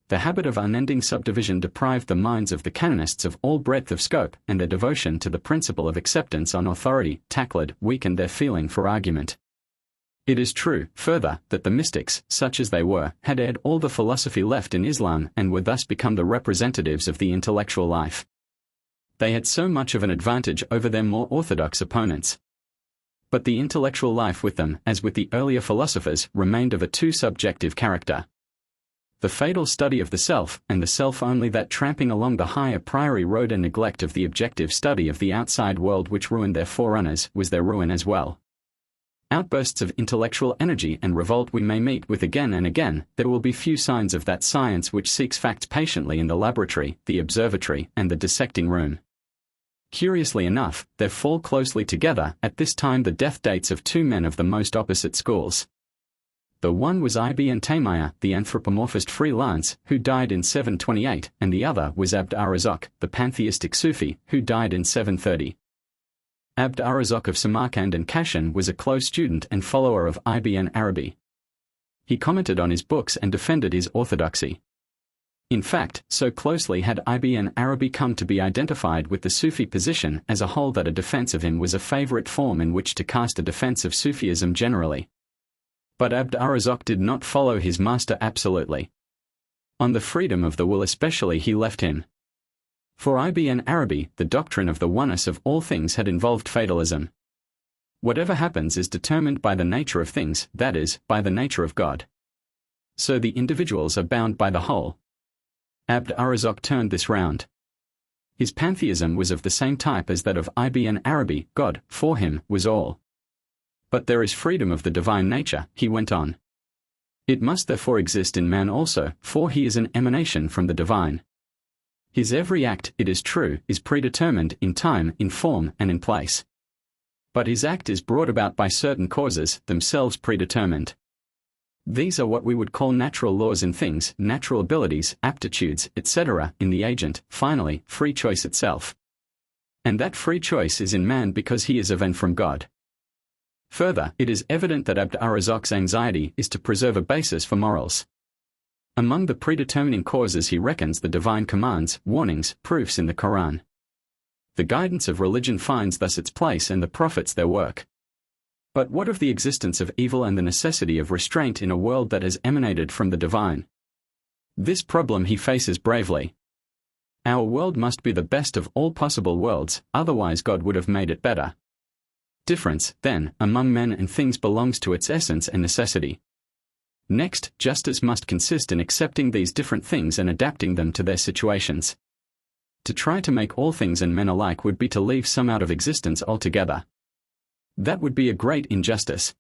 The habit of unending subdivision deprived the minds of the canonists of all breadth of scope, and their devotion to the principle of acceptance on authority, taqlid, weakened their feeling for argument. It is true, further, that the mystics, such as they were, had aired all the philosophy left in Islam and were thus become the representatives of the intellectual life. They had so much of an advantage over their more orthodox opponents. But the intellectual life with them, as with the earlier philosophers, remained of a too subjective character. The fatal study of the self, and the self only, that tramping along the high a priori road and neglect of the objective study of the outside world which ruined their forerunners, was their ruin as well. Outbursts of intellectual energy and revolt we may meet with again and again. There will be few signs of that science which seeks facts patiently in the laboratory, the observatory, and the dissecting room. Curiously enough, there fall closely together at this time the death dates of two men of the most opposite schools. The one was Ibn Taymiyyah, the anthropomorphist freelance, who died in 728, and the other was Abd ar-Razzaq, the pantheistic Sufi, who died in 730. Abd ar-Razzaq of Samarkand and Kashan was a close student and follower of Ibn Arabi. He commented on his books and defended his orthodoxy. In fact, so closely had Ibn Arabi come to be identified with the Sufi position as a whole that a defense of him was a favorite form in which to cast a defense of Sufism generally. But Abd ar-Razzaq did not follow his master absolutely. On the freedom of the will especially he left him. For Ibn Arabi, the doctrine of the oneness of all things had involved fatalism. Whatever happens is determined by the nature of things, that is, by the nature of God. So the individuals are bound by the whole. Abd ar-Razzaq turned this round. His pantheism was of the same type as that of Ibn Arabi. God, for him, was all. But there is freedom of the divine nature, he went on. It must therefore exist in man also, for he is an emanation from the divine. His every act, it is true, is predetermined in time, in form, and in place. But his act is brought about by certain causes, themselves predetermined. These are what we would call natural laws in things, natural abilities, aptitudes, etc., in the agent, finally, free choice itself. And that free choice is in man because he is of and from God. Further, it is evident that Abd ar-Razzaq's anxiety is to preserve a basis for morals. Among the predetermining causes he reckons the divine commands, warnings, proofs in the Quran. The guidance of religion finds thus its place and the prophets their work. But what of the existence of evil and the necessity of restraint in a world that has emanated from the divine? This problem he faces bravely. Our world must be the best of all possible worlds, otherwise God would have made it better. Difference, then, among men and things belongs to its essence and necessity. Next, justice must consist in accepting these different things and adapting them to their situations. To try to make all things and men alike would be to leave some out of existence altogether. That would be a great injustice.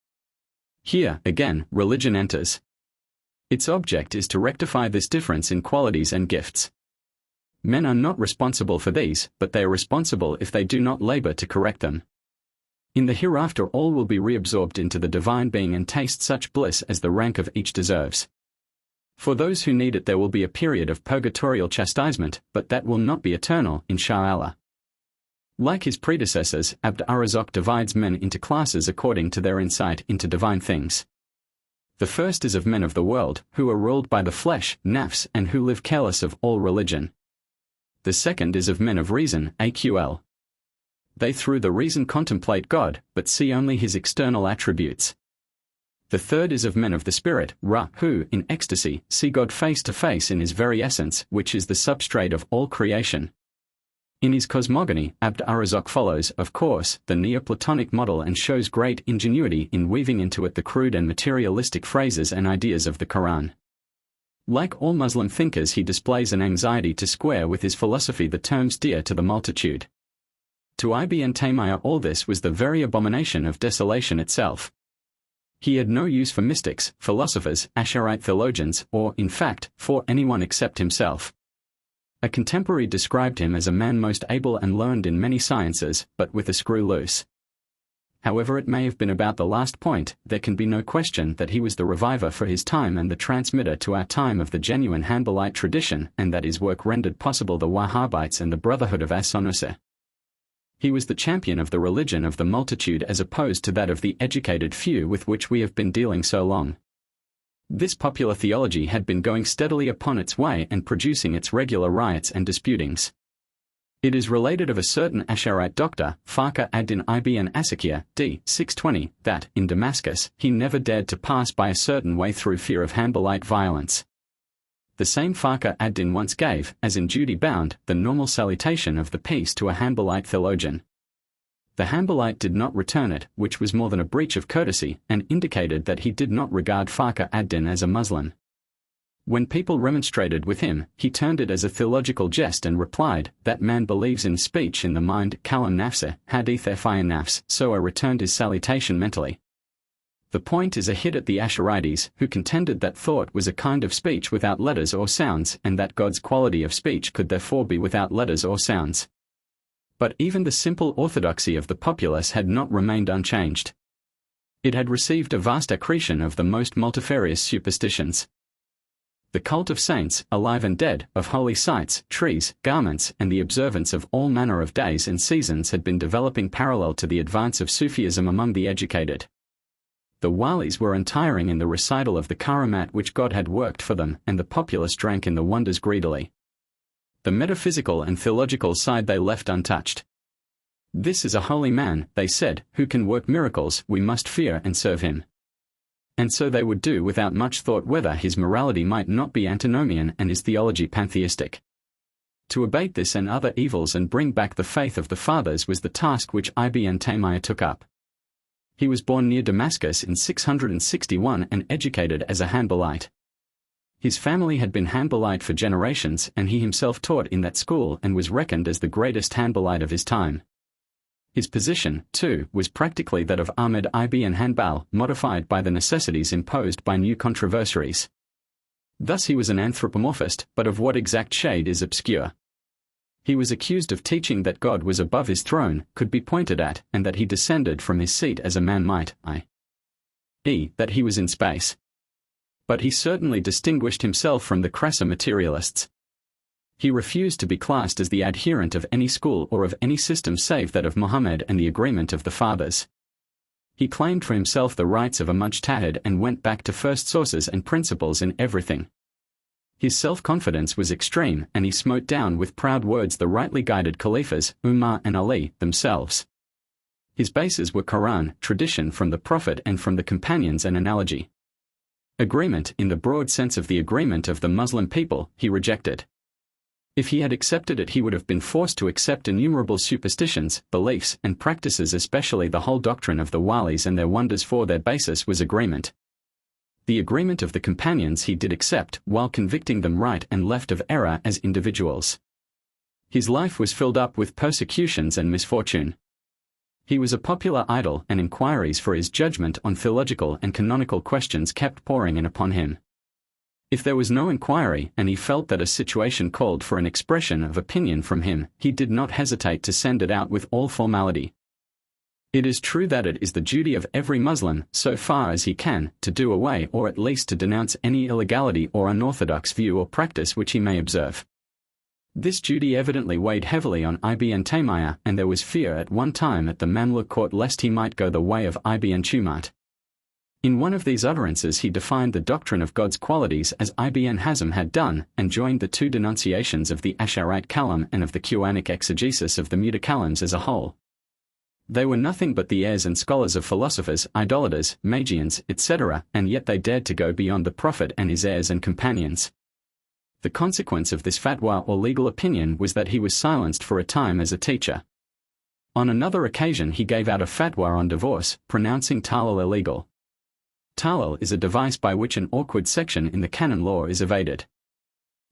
Here, again, religion enters. Its object is to rectify this difference in qualities and gifts. Men are not responsible for these, but they are responsible if they do not labor to correct them. In the hereafter all will be reabsorbed into the divine being and taste such bliss as the rank of each deserves. For those who need it there will be a period of purgatorial chastisement, but that will not be eternal, inshallah. Like his predecessors, Abd ar-Razzaq divides men into classes according to their insight into divine things. The first is of men of the world, who are ruled by the flesh, nafs, and who live careless of all religion. The second is of men of reason, aql. They through the reason contemplate God, but see only his external attributes. The third is of men of the spirit, Ra, who, in ecstasy, see God face to face in his very essence, which is the substrate of all creation. In his cosmogony, Abd ar-Razzaq follows, of course, the Neoplatonic model and shows great ingenuity in weaving into it the crude and materialistic phrases and ideas of the Quran. Like all Muslim thinkers he displays an anxiety to square with his philosophy the terms dear to the multitude. To Ibn Taymiyyah all this was the very abomination of desolation itself. He had no use for mystics, philosophers, Asharite theologians, or, in fact, for anyone except himself. A contemporary described him as a man most able and learned in many sciences, but with a screw loose. However it may have been about the last point, there can be no question that he was the reviver for his time and the transmitter to our time of the genuine Hanbalite tradition, and that his work rendered possible the Wahhabites and the Brotherhood of As-Sunnah. He was the champion of the religion of the multitude as opposed to that of the educated few with which we have been dealing so long. This popular theology had been going steadily upon its way and producing its regular riots and disputings. It is related of a certain Asharite doctor, Fakhr ad-Din ibn Asakir, d. 620, that, in Damascus, he never dared to pass by a certain way through fear of Hanbalite violence. The same Fakhr ad-Din once gave, as in duty bound, the normal salutation of the peace to a Hanbalite theologian. The Hanbalite did not return it, which was more than a breach of courtesy, and indicated that he did not regard Fakhr ad-Din as a Muslim. When people remonstrated with him, he turned it as a theological jest and replied, "That man believes in speech in the mind, kalam nafsa, hadith fi nafs," so I returned his salutation mentally. The point is a hit at the Ash'arites, who contended that thought was a kind of speech without letters or sounds, and that God's quality of speech could therefore be without letters or sounds. But even the simple orthodoxy of the populace had not remained unchanged. It had received a vast accretion of the most multifarious superstitions. The cult of saints, alive and dead, of holy sites, trees, garments, and the observance of all manner of days and seasons had been developing parallel to the advance of Sufism among the educated. The walis were untiring in the recital of the karamat which God had worked for them, and the populace drank in the wonders greedily. The metaphysical and theological side they left untouched. "This is a holy man," they said, "who can work miracles, we must fear and serve him." And so they would do without much thought whether his morality might not be antinomian and his theology pantheistic. To abate this and other evils and bring back the faith of the fathers was the task which Ibn Taymiyyah took up. He was born near Damascus in 661 and educated as a Hanbalite. His family had been Hanbalite for generations, and he himself taught in that school and was reckoned as the greatest Hanbalite of his time. His position, too, was practically that of Ahmed ibn Hanbal, modified by the necessities imposed by new controversies. Thus he was an anthropomorphist, but of what exact shade is obscure. He was accused of teaching that God was above his throne, could be pointed at, and that he descended from his seat as a man might, i.e., that he was in space. But he certainly distinguished himself from the crasser materialists. He refused to be classed as the adherent of any school or of any system save that of Muhammad and the agreement of the fathers. He claimed for himself the rights of a mujtahid and went back to first sources and principles in everything. His self-confidence was extreme, and he smote down with proud words the rightly guided Caliphs, Umar and Ali, themselves. His bases were Quran, tradition from the Prophet and from the companions, and analogy. Agreement, in the broad sense of the agreement of the Muslim people, he rejected. If he had accepted it, he would have been forced to accept innumerable superstitions, beliefs, and practices, especially the whole doctrine of the walis and their wonders, for their basis was agreement. The agreement of the companions he did accept, while convicting them right and left of error as individuals. His life was filled up with persecutions and misfortune. He was a popular idol, and inquiries for his judgment on theological and canonical questions kept pouring in upon him. If there was no inquiry, and he felt that a situation called for an expression of opinion from him, he did not hesitate to send it out with all formality. It is true that it is the duty of every Muslim, so far as he can, to do away or at least to denounce any illegality or unorthodox view or practice which he may observe. This duty evidently weighed heavily on Ibn Taymiyyah, and there was fear at one time at the Mamluk court lest he might go the way of Ibn Tumat. In one of these utterances he defined the doctrine of God's qualities as Ibn Hazm had done, and joined the two denunciations of the Asharite Kalam and of the Quranic exegesis of the Mutakallims as a whole. They were nothing but the heirs and scholars of philosophers, idolaters, Magians, etc., and yet they dared to go beyond the Prophet and his heirs and companions. The consequence of this fatwa or legal opinion was that he was silenced for a time as a teacher. On another occasion he gave out a fatwa on divorce, pronouncing talal illegal. Talal is a device by which an awkward section in the canon law is evaded.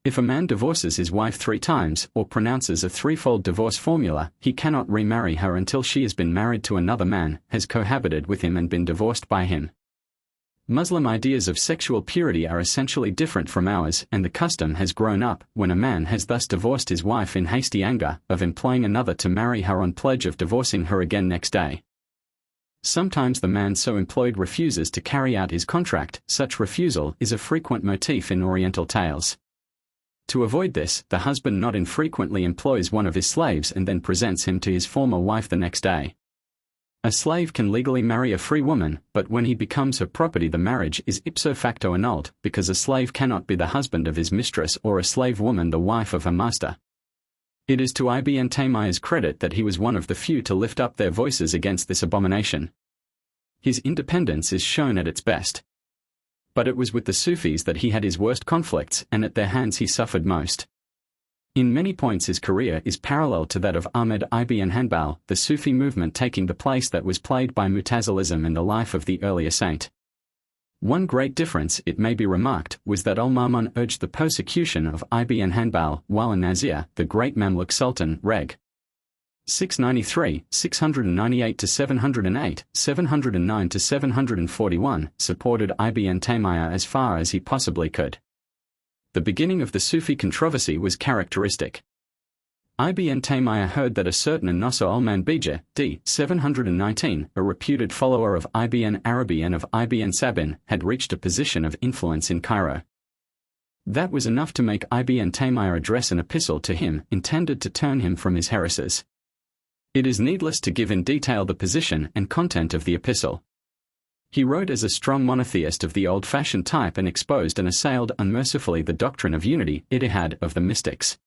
If a man divorces his wife 3 times, or pronounces a threefold divorce formula, he cannot remarry her until she has been married to another man, has cohabited with him and been divorced by him. Muslim ideas of sexual purity are essentially different from ours, and the custom has grown up, when a man has thus divorced his wife in hasty anger, of employing another to marry her on pledge of divorcing her again next day. Sometimes the man so employed refuses to carry out his contract. Such refusal is a frequent motif in Oriental tales. To avoid this, the husband not infrequently employs one of his slaves and then presents him to his former wife the next day. A slave can legally marry a free woman, but when he becomes her property the marriage is ipso facto annulled, because a slave cannot be the husband of his mistress or a slave woman the wife of her master. It is to Ibn Taymiyyah's credit that he was one of the few to lift up their voices against this abomination. His independence is shown at its best. But it was with the Sufis that he had his worst conflicts, and at their hands he suffered most. In many points his career is parallel to that of Ahmed ibn Hanbal, the Sufi movement taking the place that was played by Mutazilism in the life of the earlier saint. One great difference, it may be remarked, was that Al-Ma'mun urged the persecution of Ibn Hanbal, while An-Nazir, the great Mamluk Sultan, Reg. 693, 698-708, 709-741, supported Ibn Taymiyyah as far as he possibly could. The beginning of the Sufi controversy was characteristic. Ibn Taymiyyah heard that a certain Nasr al-Manbijah, d. 719, a reputed follower of Ibn Arabi and of Ibn Sabin, had reached a position of influence in Cairo. That was enough to make Ibn Taymiyyah address an epistle to him, intended to turn him from his heresies. It is needless to give in detail the position and content of the epistle. He wrote as a strong monotheist of the old-fashioned type and exposed and assailed unmercifully the doctrine of unity, Ittihad, of the mystics.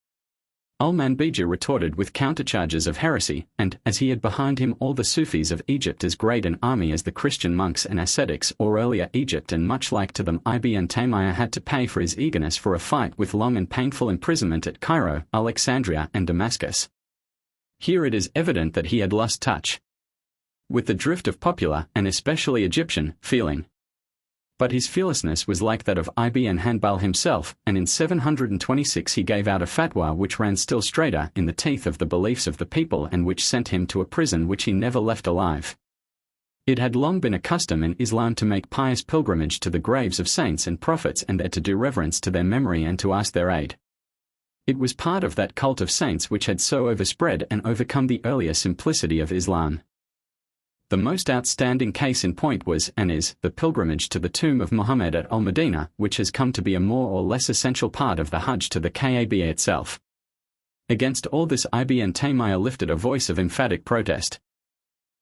Al-Manbijah retorted with countercharges of heresy, and, as he had behind him all the Sufis of Egypt as great an army as the Christian monks and ascetics or earlier Egypt, and much like to them, Ibn Taymiyyah had to pay for his eagerness for a fight with long and painful imprisonment at Cairo, Alexandria and Damascus. Here it is evident that he had lost touch with the drift of popular, and especially Egyptian, feeling. But his fearlessness was like that of Ibn Hanbal himself, and in 726 he gave out a fatwa which ran still straighter in the teeth of the beliefs of the people and which sent him to a prison which he never left alive. It had long been a custom in Islam to make pious pilgrimage to the graves of saints and prophets and there to do reverence to their memory and to ask their aid. It was part of that cult of saints which had so overspread and overcome the earlier simplicity of Islam. The most outstanding case in point was, and is, the pilgrimage to the tomb of Muhammad at Al-Madinah, which has come to be a more or less essential part of the Hajj to the Kaaba itself. Against all this Ibn Taymiyyah lifted a voice of emphatic protest.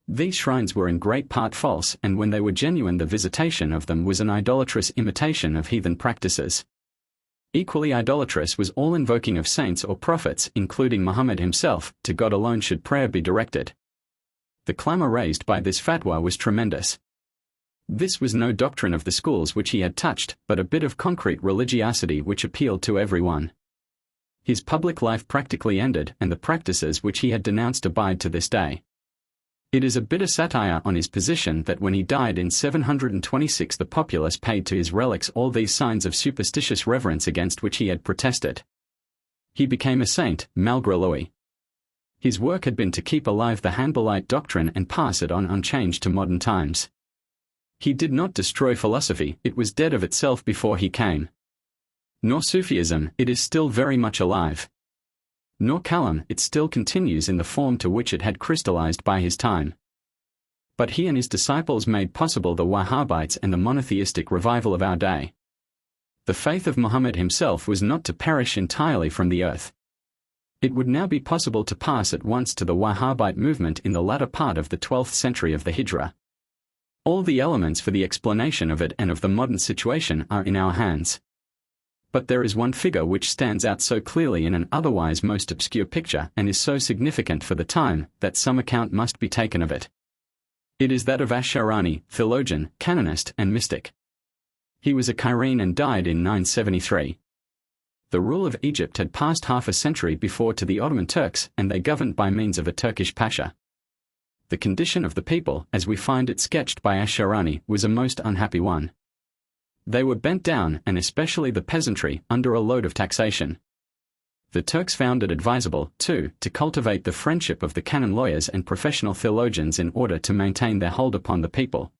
These shrines were in great part false, and when they were genuine the visitation of them was an idolatrous imitation of heathen practices. Equally idolatrous was all invoking of saints or prophets, including Muhammad himself. To God alone should prayer be directed. The clamor raised by this fatwa was tremendous. This was no doctrine of the schools which he had touched, but a bit of concrete religiosity which appealed to everyone. His public life practically ended, and the practices which he had denounced abide to this day. It is a bitter satire on his position that when he died in 726 the populace paid to his relics all these signs of superstitious reverence against which he had protested. He became a saint, malgré lui. His work had been to keep alive the Hanbalite doctrine and pass it on unchanged to modern times. He did not destroy philosophy, it was dead of itself before he came. Nor Sufism, it is still very much alive. Nor Kalam, it still continues in the form to which it had crystallized by his time. But he and his disciples made possible the Wahhabites and the monotheistic revival of our day. The faith of Muhammad himself was not to perish entirely from the earth. It would now be possible to pass at once to the Wahhabite movement in the latter part of the 12th century of the Hijrah. All the elements for the explanation of it and of the modern situation are in our hands. But there is one figure which stands out so clearly in an otherwise most obscure picture and is so significant for the time that some account must be taken of it. It is that of Ash-Sharani, theologian, canonist, and mystic. He was a Cairene and died in 973. The rule of Egypt had passed half a century before to the Ottoman Turks, and they governed by means of a Turkish pasha. The condition of the people, as we find it sketched by Ash-Sharani, was a most unhappy one. They were bent down, and especially the peasantry, under a load of taxation. The Turks found it advisable, too, to cultivate the friendship of the canon lawyers and professional theologians in order to maintain their hold upon the people.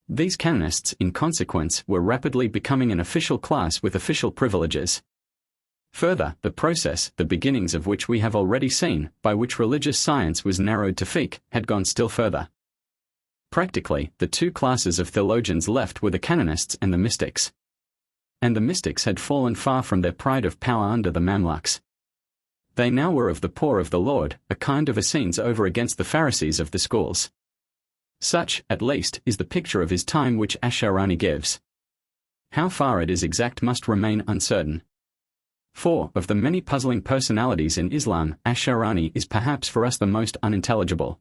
These canonists, in consequence, were rapidly becoming an official class with official privileges. Further, the process, the beginnings of which we have already seen, by which religious science was narrowed to fiqh, had gone still further. Practically, the two classes of theologians left were the canonists and the mystics. And the mystics had fallen far from their pride of power under the Mamluks. They now were of the poor of the Lord, a kind of Essenes over against the Pharisees of the schools. Such, at least, is the picture of his time which Ash-Sharani gives. How far it is exact must remain uncertain. For, of the many puzzling personalities in Islam, Ash-Sharani is perhaps for us the most unintelligible.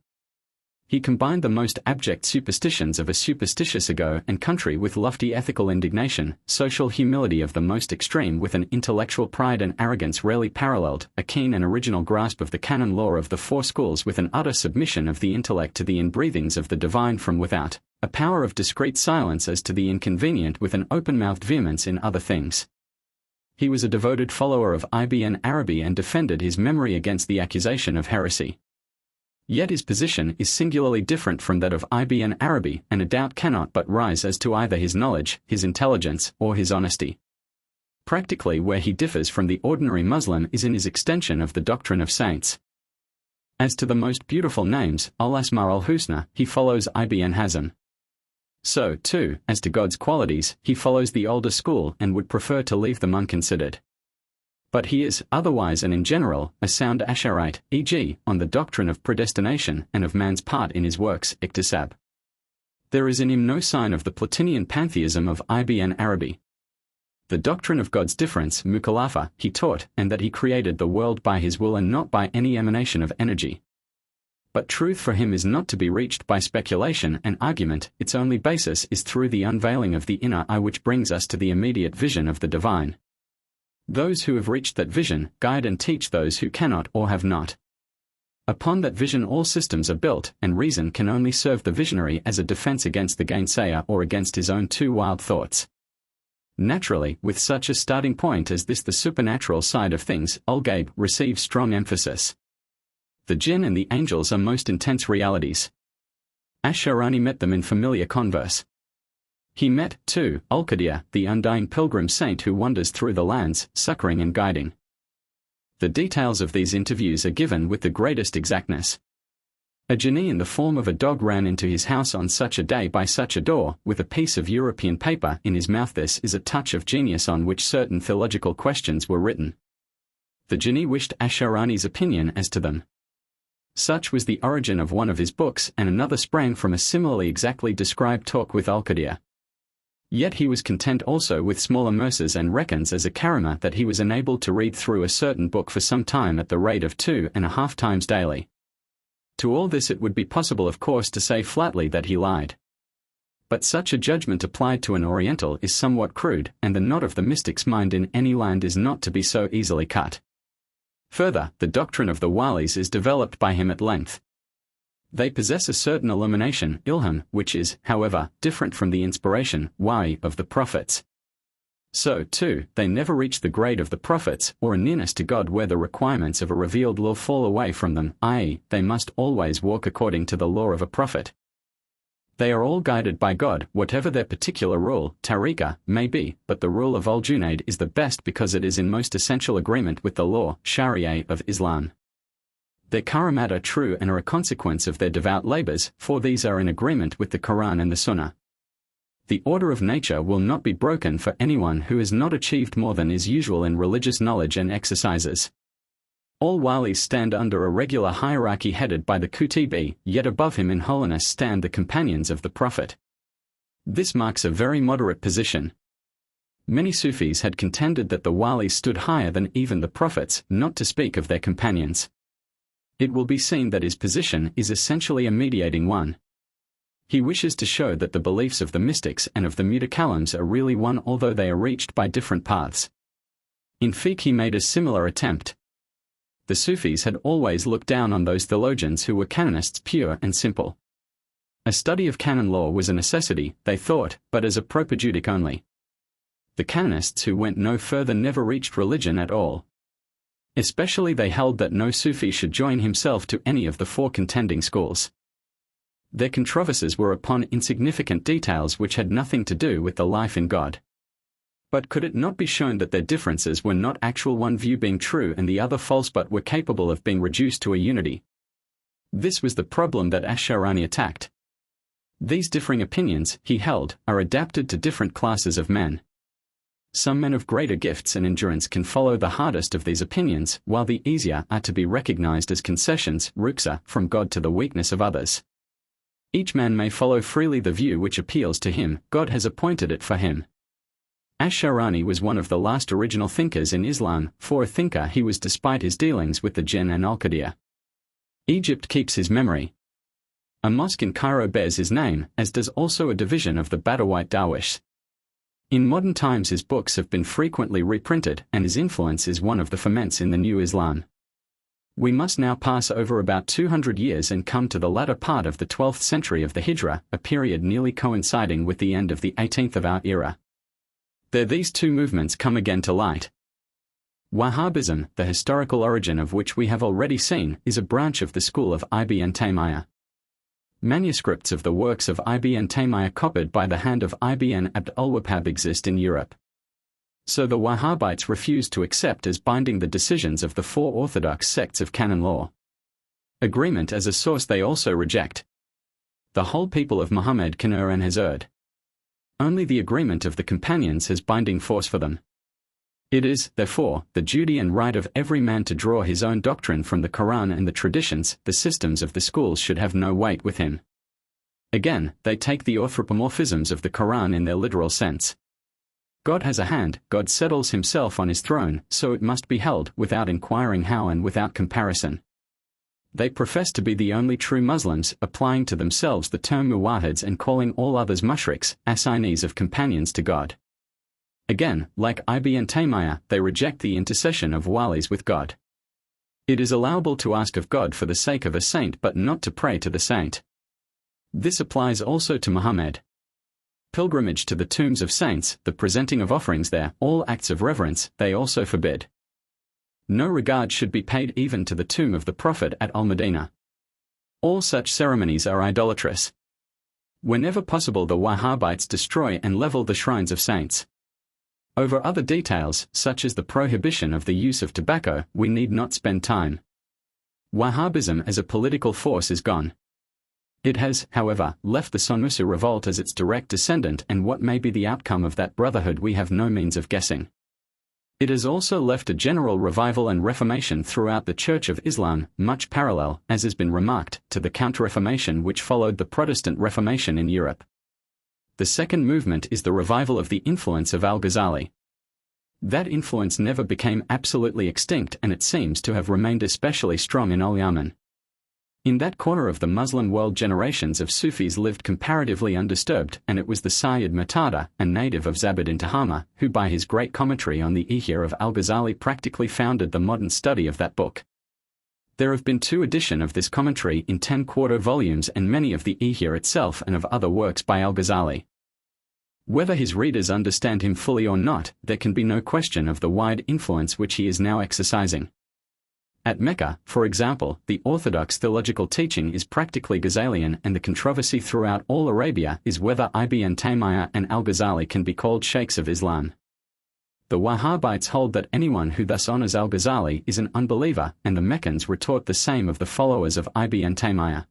He combined the most abject superstitions of a superstitious ego and country with lofty ethical indignation, social humility of the most extreme with an intellectual pride and arrogance rarely paralleled, a keen and original grasp of the canon law of the four schools with an utter submission of the intellect to the inbreathings of the divine from without, a power of discreet silence as to the inconvenient with an open-mouthed vehemence in other things. He was a devoted follower of Ibn Arabi and defended his memory against the accusation of heresy. Yet his position is singularly different from that of Ibn Arabi, and a doubt cannot but rise as to either his knowledge, his intelligence, or his honesty. Practically where he differs from the ordinary Muslim is in his extension of the doctrine of saints. As to the most beautiful names, al-Asma al-Husna, he follows Ibn Hazm. So, too, as to God's qualities, he follows the older school and would prefer to leave them unconsidered. But he is, otherwise and in general, a sound Asharite, e.g., on the doctrine of predestination and of man's part in his works, Iktisab. There is in him no sign of the Platinian pantheism of Ibn Arabi. The doctrine of God's difference, Mukhalafa, he taught, and that he created the world by his will and not by any emanation of energy. But truth for him is not to be reached by speculation and argument, its only basis is through the unveiling of the inner eye which brings us to the immediate vision of the divine. Those who have reached that vision guide and teach those who cannot or have not. Upon that vision all systems are built, and reason can only serve the visionary as a defense against the gainsayer or against his own too wild thoughts. Naturally, with such a starting point as this, the supernatural side of things, al-Ghaib, receives strong emphasis. The jinn and the angels are most intense realities. Ash-Sharani met them in familiar converse. He met, too, Al-Qadir, the undying pilgrim saint who wanders through the lands, succoring and guiding. The details of these interviews are given with the greatest exactness. A genie in the form of a dog ran into his house on such a day by such a door, with a piece of European paper in his mouth. This is a touch of genius on which certain theological questions were written. The genie wished Ash-Sharani's opinion as to them. Such was the origin of one of his books, and another sprang from a similarly exactly described talk with Al-Qadir. Yet he was content also with smaller mercers and reckons as a karama that he was enabled to read through a certain book for some time at the rate of 2.5 times daily. To all this it would be possible of course to say flatly that he lied. But such a judgment applied to an Oriental is somewhat crude, and the knot of the mystic's mind in any land is not to be so easily cut. Further, the doctrine of the walis is developed by him at length. They possess a certain illumination, ilham, which is, however, different from the inspiration, wahi, of the prophets. So, too, they never reach the grade of the prophets, or a nearness to God where the requirements of a revealed law fall away from them, i.e., they must always walk according to the law of a prophet. They are all guided by God, whatever their particular rule, tariqah, may be, but the rule of al-Junayd is the best because it is in most essential agreement with the law, Sharia, of Islam. Their karamat are true and are a consequence of their devout labors, for these are in agreement with the Quran and the Sunnah. The order of nature will not be broken for anyone who has not achieved more than is usual in religious knowledge and exercises. All walis stand under a regular hierarchy headed by the Kutubi, yet above him in holiness stand the companions of the Prophet. This marks a very moderate position. Many Sufis had contended that the walis stood higher than even the prophets, not to speak of their companions. It will be seen that his position is essentially a mediating one. He wishes to show that the beliefs of the mystics and of the mutakallims are really one although they are reached by different paths. In fiqh he made a similar attempt. The Sufis had always looked down on those theologians who were canonists pure and simple. A study of canon law was a necessity, they thought, but as a propedeutic only. The canonists who went no further never reached religion at all. Especially they held that no Sufi should join himself to any of the four contending schools. Their controversies were upon insignificant details which had nothing to do with the life in God. But could it not be shown that their differences were not actual, one view being true and the other false, but were capable of being reduced to a unity? This was the problem that Ash-Sharani attacked. These differing opinions, he held, are adapted to different classes of men. Some men of greater gifts and endurance can follow the hardest of these opinions, while the easier are to be recognized as concessions, ruksa, from God to the weakness of others. Each man may follow freely the view which appeals to him, God has appointed it for him. Ash-Sharani was one of the last original thinkers in Islam, for a thinker he was despite his dealings with the jinn and al-Qadir. Egypt keeps his memory. A mosque in Cairo bears his name, as does also a division of the Badawite Darwish. In modern times his books have been frequently reprinted, and his influence is one of the ferments in the new Islam. We must now pass over about 200 years and come to the latter part of the 12th century of the Hijra, a period nearly coinciding with the end of the 18th of our era. There these two movements come again to light. Wahhabism, the historical origin of which we have already seen, is a branch of the school of Ibn Taymiyyah. Manuscripts of the works of Ibn Taymiyyah copied by the hand of Ibn Abd al-Wahhab exist in Europe. So the Wahhabites refuse to accept as binding the decisions of the four orthodox sects of canon law. Agreement as a source they also reject. The whole people of Muhammad can err and has erred. Only the agreement of the companions has binding force for them. It is, therefore, the duty and right of every man to draw his own doctrine from the Quran and the traditions. The systems of the schools should have no weight with him. Again, they take the anthropomorphisms of the Quran in their literal sense. God has a hand, God settles himself on his throne, so it must be held, without inquiring how and without comparison. They profess to be the only true Muslims, applying to themselves the term muwahhids and calling all others mushriks, assignees of companions to God. Again, like Ibn Taymiyyah, they reject the intercession of walis with God. It is allowable to ask of God for the sake of a saint but not to pray to the saint. This applies also to Muhammad. Pilgrimage to the tombs of saints, the presenting of offerings there, all acts of reverence, they also forbid. No regard should be paid even to the tomb of the Prophet at Al-Madinah. All such ceremonies are idolatrous. Whenever possible the Wahhabites destroy and level the shrines of saints. Over other details, such as the prohibition of the use of tobacco, we need not spend time. Wahhabism as a political force is gone. It has, however, left the Sunnisu revolt as its direct descendant, and what may be the outcome of that brotherhood we have no means of guessing. It has also left a general revival and reformation throughout the Church of Islam, much parallel, as has been remarked, to the Counter-Reformation which followed the Protestant Reformation in Europe. The second movement is the revival of the influence of al-Ghazali. That influence never became absolutely extinct, and it seems to have remained especially strong in al-Yaman. In that corner of the Muslim world generations of Sufis lived comparatively undisturbed, and it was the Sayyid Mu'tada, a native of Zabad in Tahama, who by his great commentary on the Ihya of al-Ghazali practically founded the modern study of that book. There have been 2 editions of this commentary in 10-quarto volumes and many of the Ihya itself and of other works by al-Ghazali. Whether his readers understand him fully or not, there can be no question of the wide influence which he is now exercising. At Mecca, for example, the orthodox theological teaching is practically Ghazalian, and the controversy throughout all Arabia is whether Ibn Taymiyyah and al-Ghazali can be called sheikhs of Islam. The Wahhabites hold that anyone who thus honors al-Ghazali is an unbeliever, and the Meccans retort the same of the followers of Ibn Taymiyyah.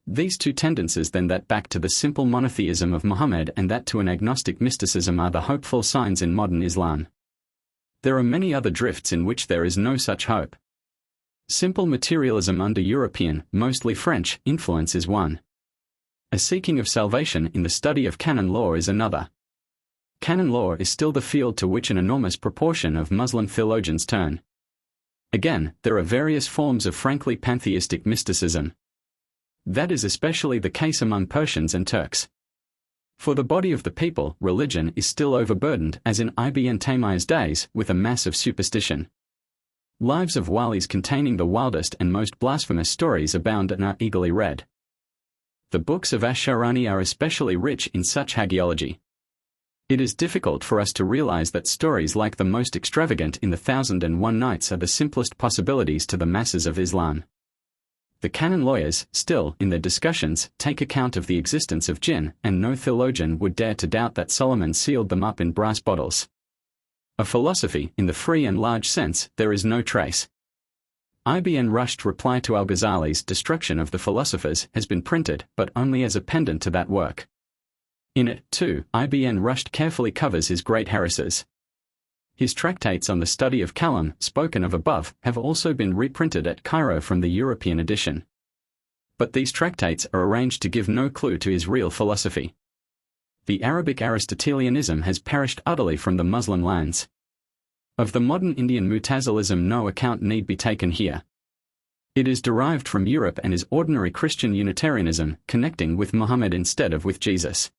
These 2 tendencies then, that back to the simple monotheism of Muhammad and that to an agnostic mysticism, are the hopeful signs in modern Islam. There are many other drifts in which there is no such hope. Simple materialism under European, mostly French, influence is one. A seeking of salvation in the study of canon law is another. Canon law is still the field to which an enormous proportion of Muslim theologians turn. Again, there are various forms of frankly pantheistic mysticism. That is especially the case among Persians and Turks. For the body of the people, religion is still overburdened, as in Ibn Taymiyyah's days, with a mass of superstition. Lives of walis containing the wildest and most blasphemous stories abound and are eagerly read. The books of Ash-Sharani are especially rich in such hagiology. It is difficult for us to realize that stories like the most extravagant in the 1001 Nights are the simplest possibilities to the masses of Islam. The canon lawyers, still, in their discussions, take account of the existence of jinn, and no theologian would dare to doubt that Solomon sealed them up in brass bottles. Of philosophy, in the free and large sense, there is no trace. Ibn Rushd's reply to al-Ghazali's Destruction of the Philosophers has been printed, but only as a pendant to that work. In it, too, Ibn Rushd carefully covers his great heresies. His tractates on the study of Kalam, spoken of above, have also been reprinted at Cairo from the European edition. But these tractates are arranged to give no clue to his real philosophy. The Arabic Aristotelianism has perished utterly from the Muslim lands. Of the modern Indian Mutazilism no account need be taken here. It is derived from Europe and is ordinary Christian Unitarianism, connecting with Muhammad instead of with Jesus.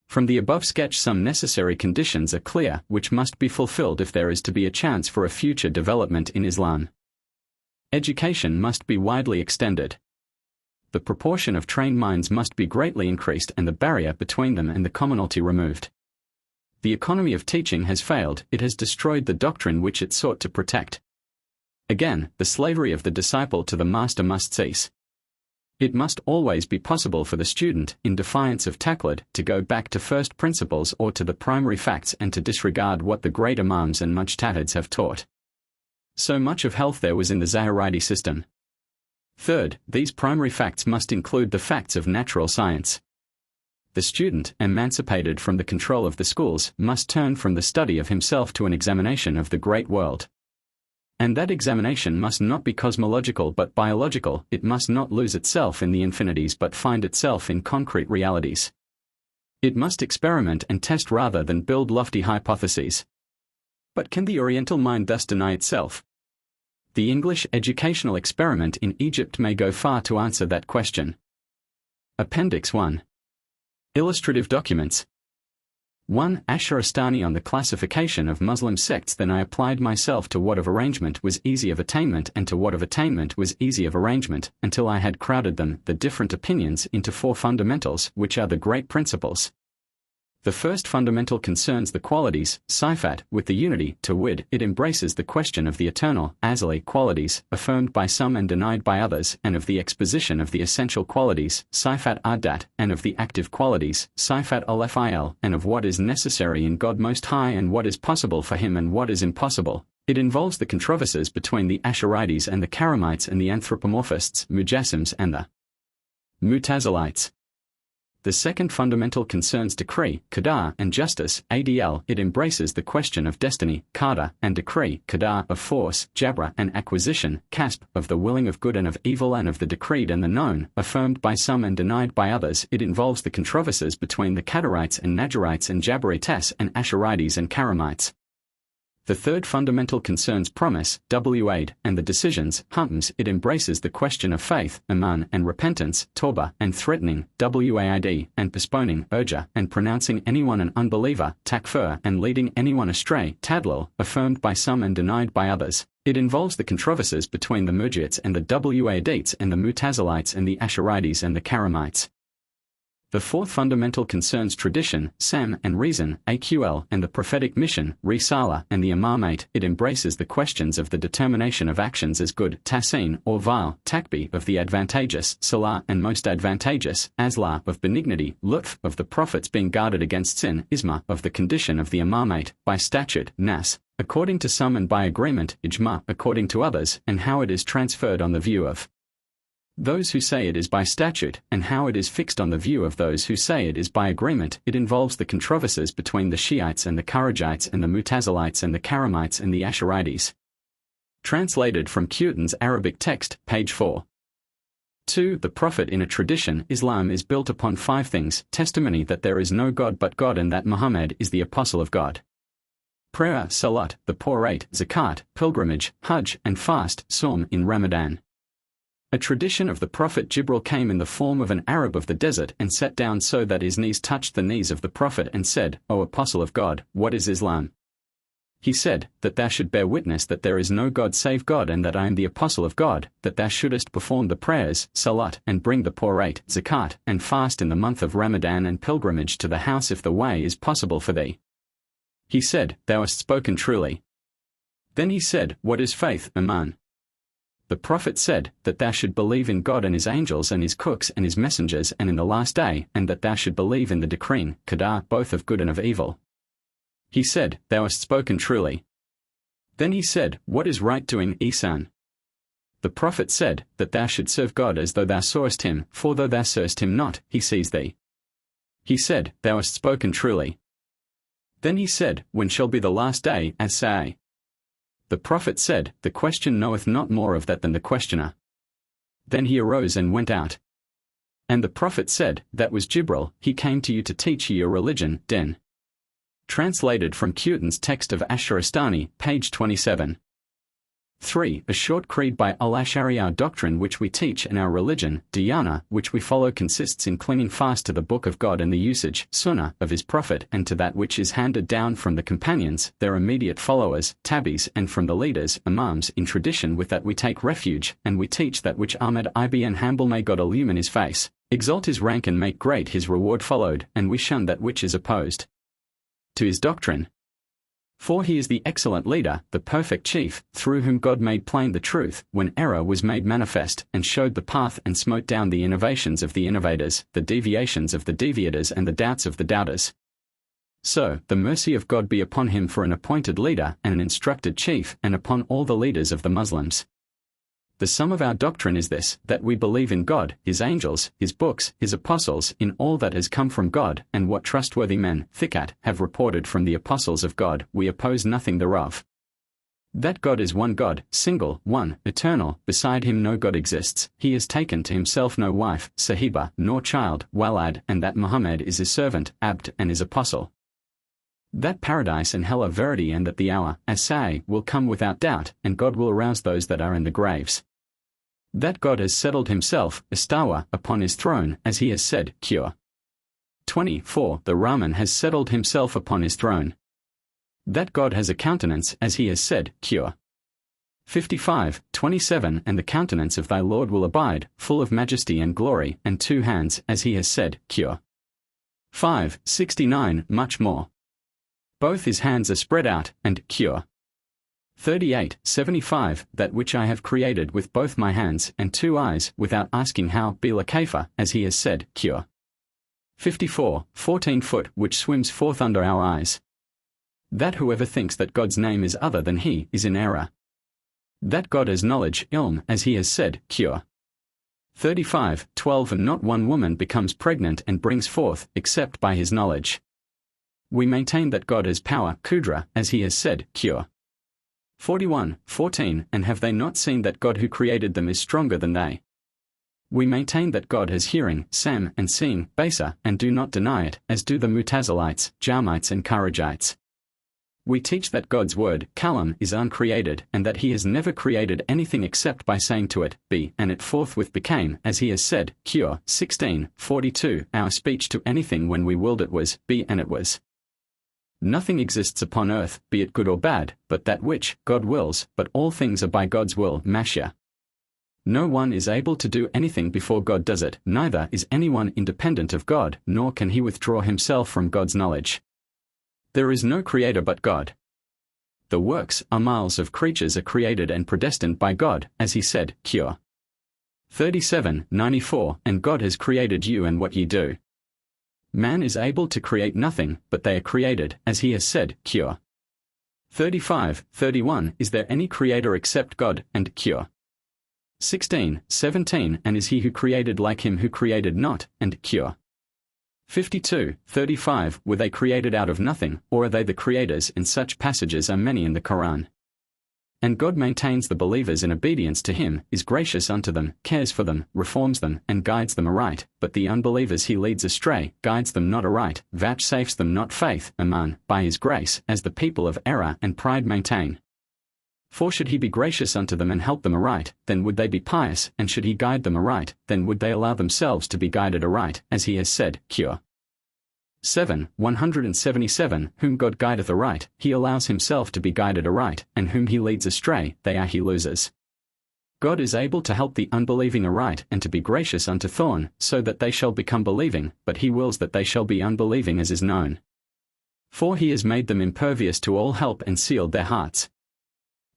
From the above sketch, some necessary conditions are clear which must be fulfilled if there is to be a chance for a future development in Islam. Education must be widely extended. The proportion of trained minds must be greatly increased and the barrier between them and the commonalty removed. The economy of teaching has failed, it has destroyed the doctrine which it sought to protect. Again, the slavery of the disciple to the master must cease. It must always be possible for the student, in defiance of taqlid, to go back to first principles or to the primary facts and to disregard what the great imams and mujtahids have taught. So much of health there was in the Zahirite system. Third, these primary facts must include the facts of natural science. The student, emancipated from the control of the schools, must turn from the study of himself to an examination of the great world. And that examination must not be cosmological but biological, it must not lose itself in the infinities but find itself in concrete realities. It must experiment and test rather than build lofty hypotheses. But can the Oriental mind thus deny itself? The English educational experiment in Egypt may go far to answer that question. Appendix 1. Illustrative documents. 1. Asharistani on the classification of Muslim sects. Then I applied myself to what of arrangement was easy of attainment and to what of attainment was easy of arrangement, until I had crowded them, the different opinions, into 4 fundamentals, which are the great principles. The first fundamental concerns the qualities, sifat, with the unity, to wit, it embraces the question of the eternal, azali qualities, affirmed by some and denied by others, and of the exposition of the essential qualities, sifat adat, and of the active qualities, sifat al-fil, and of what is necessary in God Most High and what is possible for Him and what is impossible. It involves the controversies between the Ash'arites and the Karamites and the anthropomorphists, Mujassims and the Mutazilites. The second fundamental concerns decree, qada, and justice, adl. It embraces the question of destiny, qada, and decree, qada, of force, jabra, and acquisition, kasb, of the willing of good and of evil and of the decreed and the known, affirmed by some and denied by others. It involves the controversies between the Qadarites and Najarites and Jabarites and Ash'arites and Karamites. The third fundamental concerns promise, wa'd, and the decisions, hukms. It embraces the question of faith, iman, and repentance, tawbah, and threatening, wa'id, and postponing, urja, and pronouncing anyone an unbeliever, takfir, and leading anyone astray, tadlil, affirmed by some and denied by others. It involves the controversies between the Murji'ites and the Wa'adites and the Mutazilites and the Ash'arites and the Karamites. The fourth fundamental concerns tradition, sam, and reason, aql, and the prophetic mission, risala, and the imamate. It embraces the questions of the determination of actions as good, tahsin, or vile, takbi, of the advantageous, salah, and most advantageous, asla, of benignity, lutf, of the prophets being guarded against sin, isma, of the condition of the imamate, by statute, nas, according to some and by agreement, ijma, according to others, and how it is transferred on the view of those who say it is by statute, and how it is fixed on the view of those who say it is by agreement. It involves the controversies between the Shiites and the Kharijites and the Mutazilites and the Karamites and the Ash'arites. Translated from Cureton's Arabic text, page 4. 2. The Prophet in a tradition. Islam is built upon 5 things: testimony that there is no God but God and that Muhammad is the apostle of God; prayer, salat, the poor rate, zakat, pilgrimage, hajj, and fast, sawm, in Ramadan. A tradition of the Prophet Jibril came in the form of an Arab of the desert and sat down so that his knees touched the knees of the Prophet and said, O Apostle of God, what is Islam? He said, that thou should bear witness that there is no God save God and that I am the Apostle of God, that thou shouldest perform the prayers, salat, and bring the poor rate, zakat, and fast in the month of Ramadan and pilgrimage to the house if the way is possible for thee. He said, Thou hast spoken truly. Then he said, What is faith, iman? The Prophet said, that thou should believe in God and His angels and His cooks and His messengers and in the last day, and that thou should believe in the decreeing, qada, both of good and of evil. He said, Thou hast spoken truly. Then he said, What is right doing, ihsan? The Prophet said, that thou should serve God as though thou sawest Him, for though thou seest Him not, He sees thee. He said, Thou hast spoken truly. Then he said, When shall be the last day, as-sa'i? The Prophet said, The question knoweth not more of that than the questioner. Then he arose and went out. And the Prophet said, That was Jibril, he came to you to teach you your religion, din. Translated from Cureton's text of Asharistani, page 27. 3. A short creed by al-Ash'ari. Our doctrine which we teach and our religion, diyana, which we follow consists in clinging fast to the Book of God and the usage, sunnah, of His Prophet, and to that which is handed down from the companions, their immediate followers, tabis, and from the leaders, imams. In tradition with that we take refuge, and we teach that which Ahmad ibn Hanbal, may God illumine his face, exalt his rank and make great his reward, followed, and we shun that which is opposed to his doctrine. For he is the excellent leader, the perfect chief, through whom God made plain the truth, when error was made manifest, and showed the path and smote down the innovations of the innovators, the deviations of the deviators and the doubts of the doubters. So, the mercy of God be upon him for an appointed leader and an instructed chief, and upon all the leaders of the Muslims. The sum of our doctrine is this, that we believe in God, His angels, His books, His apostles, in all that has come from God, and what trustworthy men, thikat, have reported from the apostles of God, we oppose nothing thereof. That God is one God, single, one, eternal, beside Him no God exists, He has taken to Himself no wife, sahiba, nor child, walad, and that Muhammad is His servant, abd, and His apostle. That paradise and hell are verity, and that the hour, as-say, will come without doubt, and God will arouse those that are in the graves. That God has settled Himself, istawa, upon His throne, as He has said, Qur 24. The Rahman has settled Himself upon His throne. That God has a countenance, as He has said, Qur 55, 27. And the countenance of thy Lord will abide, full of majesty and glory, and 2 hands, as He has said, Qur 5, 69. Much more. Both His hands are spread out, and Qur 38, 75, that which I have created with both my hands and 2 eyes, without asking how, bila kaifa, as He has said, Qur 54, 14 foot, which swims forth under our eyes. That whoever thinks that God's name is other than He, is in error. That God has knowledge, ilm, as He has said, Qur 35, 12. And not one woman becomes pregnant and brings forth, except by His knowledge. We maintain that God has power, kudra, as He has said, Qur 41, 14. And have they not seen that God who created them is stronger than they? We maintain that God has hearing, sam, and seeing, basa, and do not deny it, as do the Mutazilites, Jahmites and Kharijites. We teach that God's word, kalam, is uncreated, and that He has never created anything except by saying to it, be, and it forthwith became, as He has said, Qur 16, 42. Our speech to anything when we willed it was, be, and it was. Nothing exists upon earth, be it good or bad, but that which God wills, but all things are by God's will, mashia. No one is able to do anything before God does it, neither is anyone independent of God, nor can he withdraw himself from God's knowledge. There is no creator but God. The works, amals of creatures are created and predestined by God, as He said, Qur 37, 94, and God has created you and what ye do. Man is able to create nothing, but they are created, as He has said, Qur 35, 31. Is there any creator except God, and Qur 16, 17. And is He who created like Him who created not, and Qur 52, 35. Were they created out of nothing, or are they the creators? And such passages are many in the Quran. And God maintains the believers in obedience to Him, is gracious unto them, cares for them, reforms them, and guides them aright, but the unbelievers He leads astray, guides them not aright, vouchsafes them not faith, aman, by His grace, as the people of error and pride maintain. For should He be gracious unto them and help them aright, then would they be pious, and should He guide them aright, then would they allow themselves to be guided aright, as He has said, Qur 7, 177. Whom God guideth aright, He allows Himself to be guided aright, and whom He leads astray, they are He losers. God is able to help the unbelieving aright and to be gracious unto thorn, so that they shall become believing, but He wills that they shall be unbelieving, as is known. For He has made them impervious to all help and sealed their hearts.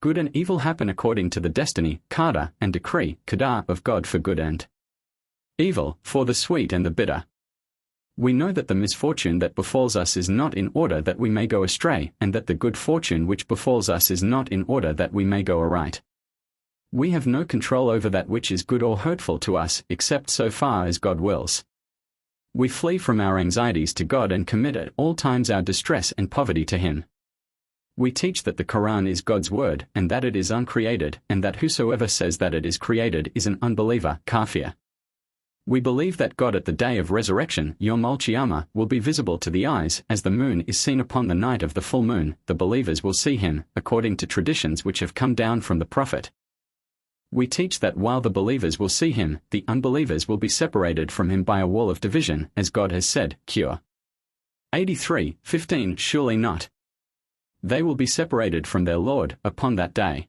Good and evil happen according to the destiny, qada, and decree, qada, of God for good and evil, for the sweet and the bitter. We know that the misfortune that befalls us is not in order that we may go astray, and that the good fortune which befalls us is not in order that we may go aright. We have no control over that which is good or hurtful to us, except so far as God wills. We flee from our anxieties to God and commit at all times our distress and poverty to Him. We teach that the Quran is God's word, and that it is uncreated, and that whosoever says that it is created is an unbeliever, kafir. We believe that God at the day of resurrection, Yom al-Qiyamah, will be visible to the eyes, as the moon is seen upon the night of the full moon. The believers will see him, according to traditions which have come down from the Prophet. We teach that while the believers will see him, the unbelievers will be separated from him by a wall of division, as God has said, Qur 83:15. Surely not. They will be separated from their Lord upon that day.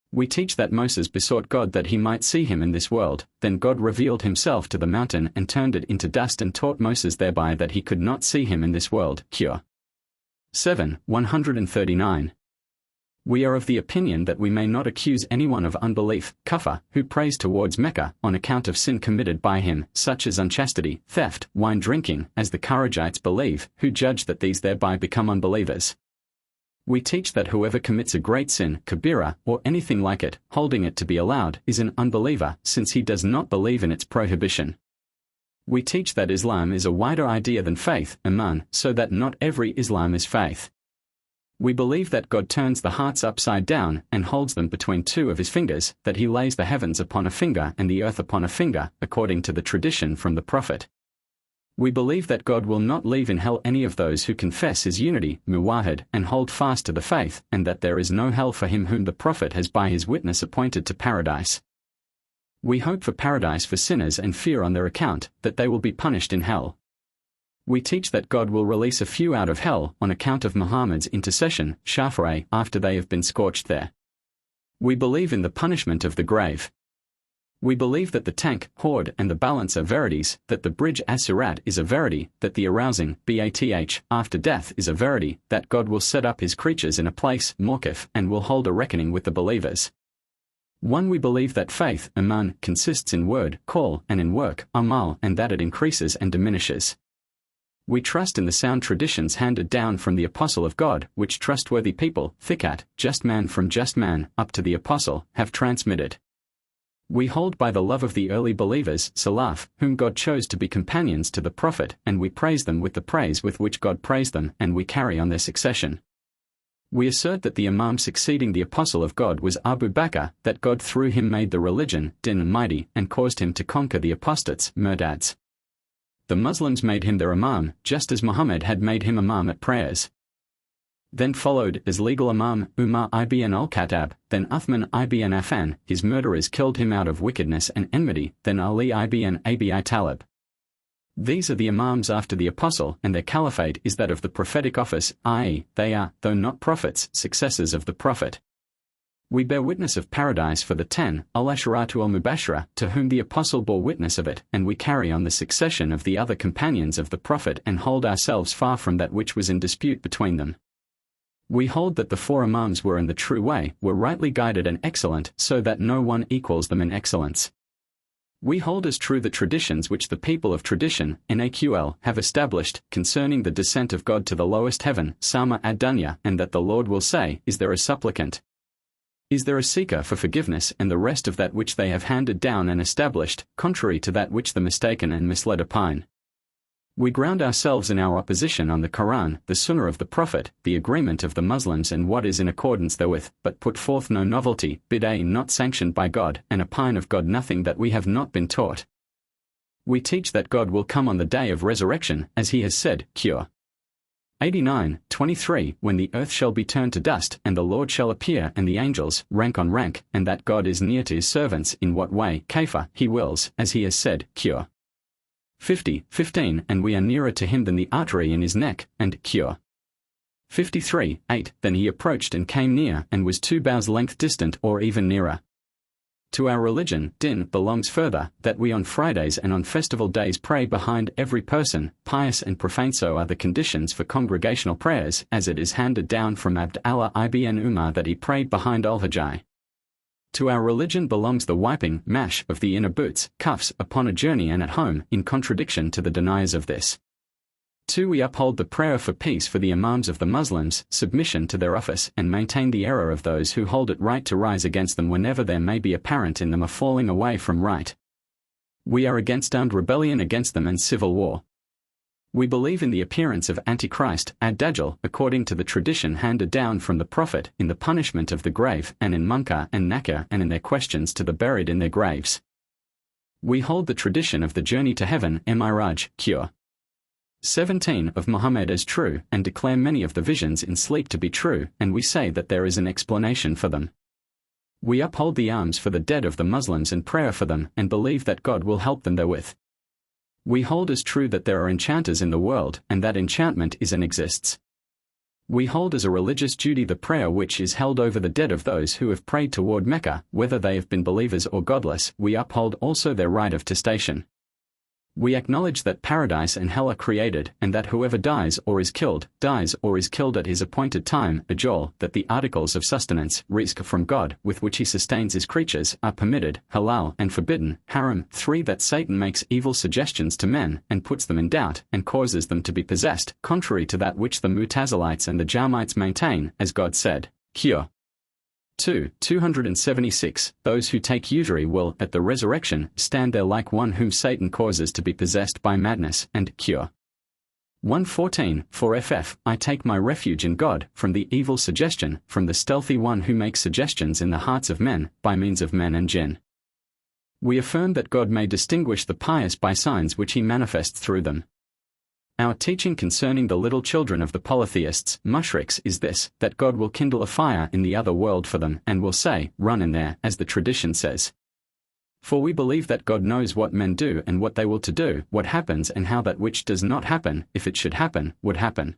We teach that Moses besought God that he might see him in this world. Then God revealed himself to the mountain and turned it into dust and taught Moses thereby that he could not see him in this world. Qur 7:139. We are of the opinion that we may not accuse anyone of unbelief, kufr, who prays towards Mecca, on account of sin committed by him, such as unchastity, theft, wine drinking, as the Kharijites believe, who judge that these thereby become unbelievers. We teach that whoever commits a great sin, kabira, or anything like it, holding it to be allowed, is an unbeliever, since he does not believe in its prohibition. We teach that Islam is a wider idea than faith, iman, so that not every Islam is faith. We believe that God turns the hearts upside down and holds them between two of his fingers, that he lays the heavens upon a finger and the earth upon a finger, according to the tradition from the Prophet. We believe that God will not leave in hell any of those who confess his unity, muwahid, and hold fast to the faith, and that there is no hell for him whom the Prophet has by his witness appointed to paradise. We hope for paradise for sinners and fear on their account, that they will be punished in hell. We teach that God will release a few out of hell on account of Muhammad's intercession, shafa'ah, after they have been scorched there. We believe in the punishment of the grave. We believe that the tank, horde, and the balance are verities, that the bridge as-sirat is a verity, that the arousing, bath, after death is a verity, that God will set up his creatures in a place, mawqif, and will hold a reckoning with the believers. 1. We believe that faith, iman, consists in word, call, and in work, amal, and that it increases and diminishes. We trust in the sound traditions handed down from the Apostle of God, which trustworthy people, thikat, just man from just man, up to the Apostle, have transmitted. We hold by the love of the early believers, salaf, whom God chose to be companions to the Prophet, and we praise them with the praise with which God praised them, and we carry on their succession. We assert that the Imam succeeding the Apostle of God was Abu Bakr, that God through him made the religion, din mighty, and caused him to conquer the apostates, murdads. The Muslims made him their Imam, just as Muhammad had made him Imam at prayers. Then followed, as legal Imam, Umar ibn al-Khattab, then Uthman ibn Affan, his murderers killed him out of wickedness and enmity, then Ali ibn Abi Talib. These are the Imams after the Apostle, and their caliphate is that of the prophetic office, i.e., they are, though not prophets, successors of the Prophet. We bear witness of paradise for the 10, al-Asharatu al-Mubashara, to whom the Apostle bore witness of it, and we carry on the succession of the other companions of the Prophet and hold ourselves far from that which was in dispute between them. We hold that the 4 Imams were in the true way, were rightly guided and excellent, so that no one equals them in excellence. We hold as true the traditions which the people of tradition, NAQL, have established, concerning the descent of God to the lowest heaven, Sama ad-Dunya, and that the Lord will say, is there a supplicant? Is there a seeker for forgiveness, and the rest of that which they have handed down and established, contrary to that which the mistaken and misled opine? We ground ourselves in our opposition on the Quran, the Sunnah of the Prophet, the agreement of the Muslims and what is in accordance therewith, but put forth no novelty, bid'ah not sanctioned by God, and opine of God nothing that we have not been taught. We teach that God will come on the day of resurrection, as he has said, Qur 89:23, when the earth shall be turned to dust, and the Lord shall appear, and the angels, rank on rank, and that God is near to his servants, in what way, kaifa, he wills, as he has said, Qur 50:15, and we are nearer to him than the artery in his neck, and Qur 53:8, then he approached and came near, and was 2 bows length distant or even nearer. To our religion, din, belongs further, that we on Fridays and on festival days pray behind every person, pious and profane. So are the conditions for congregational prayers, as it is handed down from Abd Allah ibn Umar that he prayed behind al-Hajj. To our religion belongs the wiping, mash, of the inner boots, cuffs, upon a journey and at home, in contradiction to the deniers of this. 2. We uphold the prayer for peace for the Imams of the Muslims, submission to their office, and maintain the error of those who hold it right to rise against them whenever there may be apparent in them a falling away from right. We are against armed rebellion against them and civil war. We believe in the appearance of Antichrist, ad-Dajjal, according to the tradition handed down from the Prophet, in the punishment of the grave, and in Munkar and Nakir, and in their questions to the buried in their graves. We hold the tradition of the journey to heaven, Miraj, cure. 17 of Muhammad as true, and declare many of the visions in sleep to be true, and we say that there is an explanation for them. We uphold the alms for the dead of the Muslims and prayer for them, and believe that God will help them therewith. We hold as true that there are enchanters in the world, and that enchantment is and exists. We hold as a religious duty the prayer which is held over the dead of those who have prayed toward Mecca, whether they have been believers or godless. We uphold also their right of testation. We acknowledge that paradise and hell are created, and that whoever dies or is killed at his appointed time, ajal, that the articles of sustenance, rizq from God, with which he sustains his creatures, are permitted, halal, and forbidden, haram. 3 That Satan makes evil suggestions to men, and puts them in doubt, and causes them to be possessed, contrary to that which the Mutazilites and the Jahmites maintain, as God said, cure. 276 Those who take usury will, at the resurrection, stand there like one whom Satan causes to be possessed by madness, and cure. 114 For I take my refuge in God, from the evil suggestion, from the stealthy one who makes suggestions in the hearts of men, by means of men and jinn. We affirm that God may distinguish the pious by signs which he manifests through them. Our teaching concerning the little children of the polytheists, mushriks, is this, that God will kindle a fire in the other world for them, and will say, run in there, as the tradition says. For we believe that God knows what men do and what they will to do, what happens and how that which does not happen, if it should happen, would happen.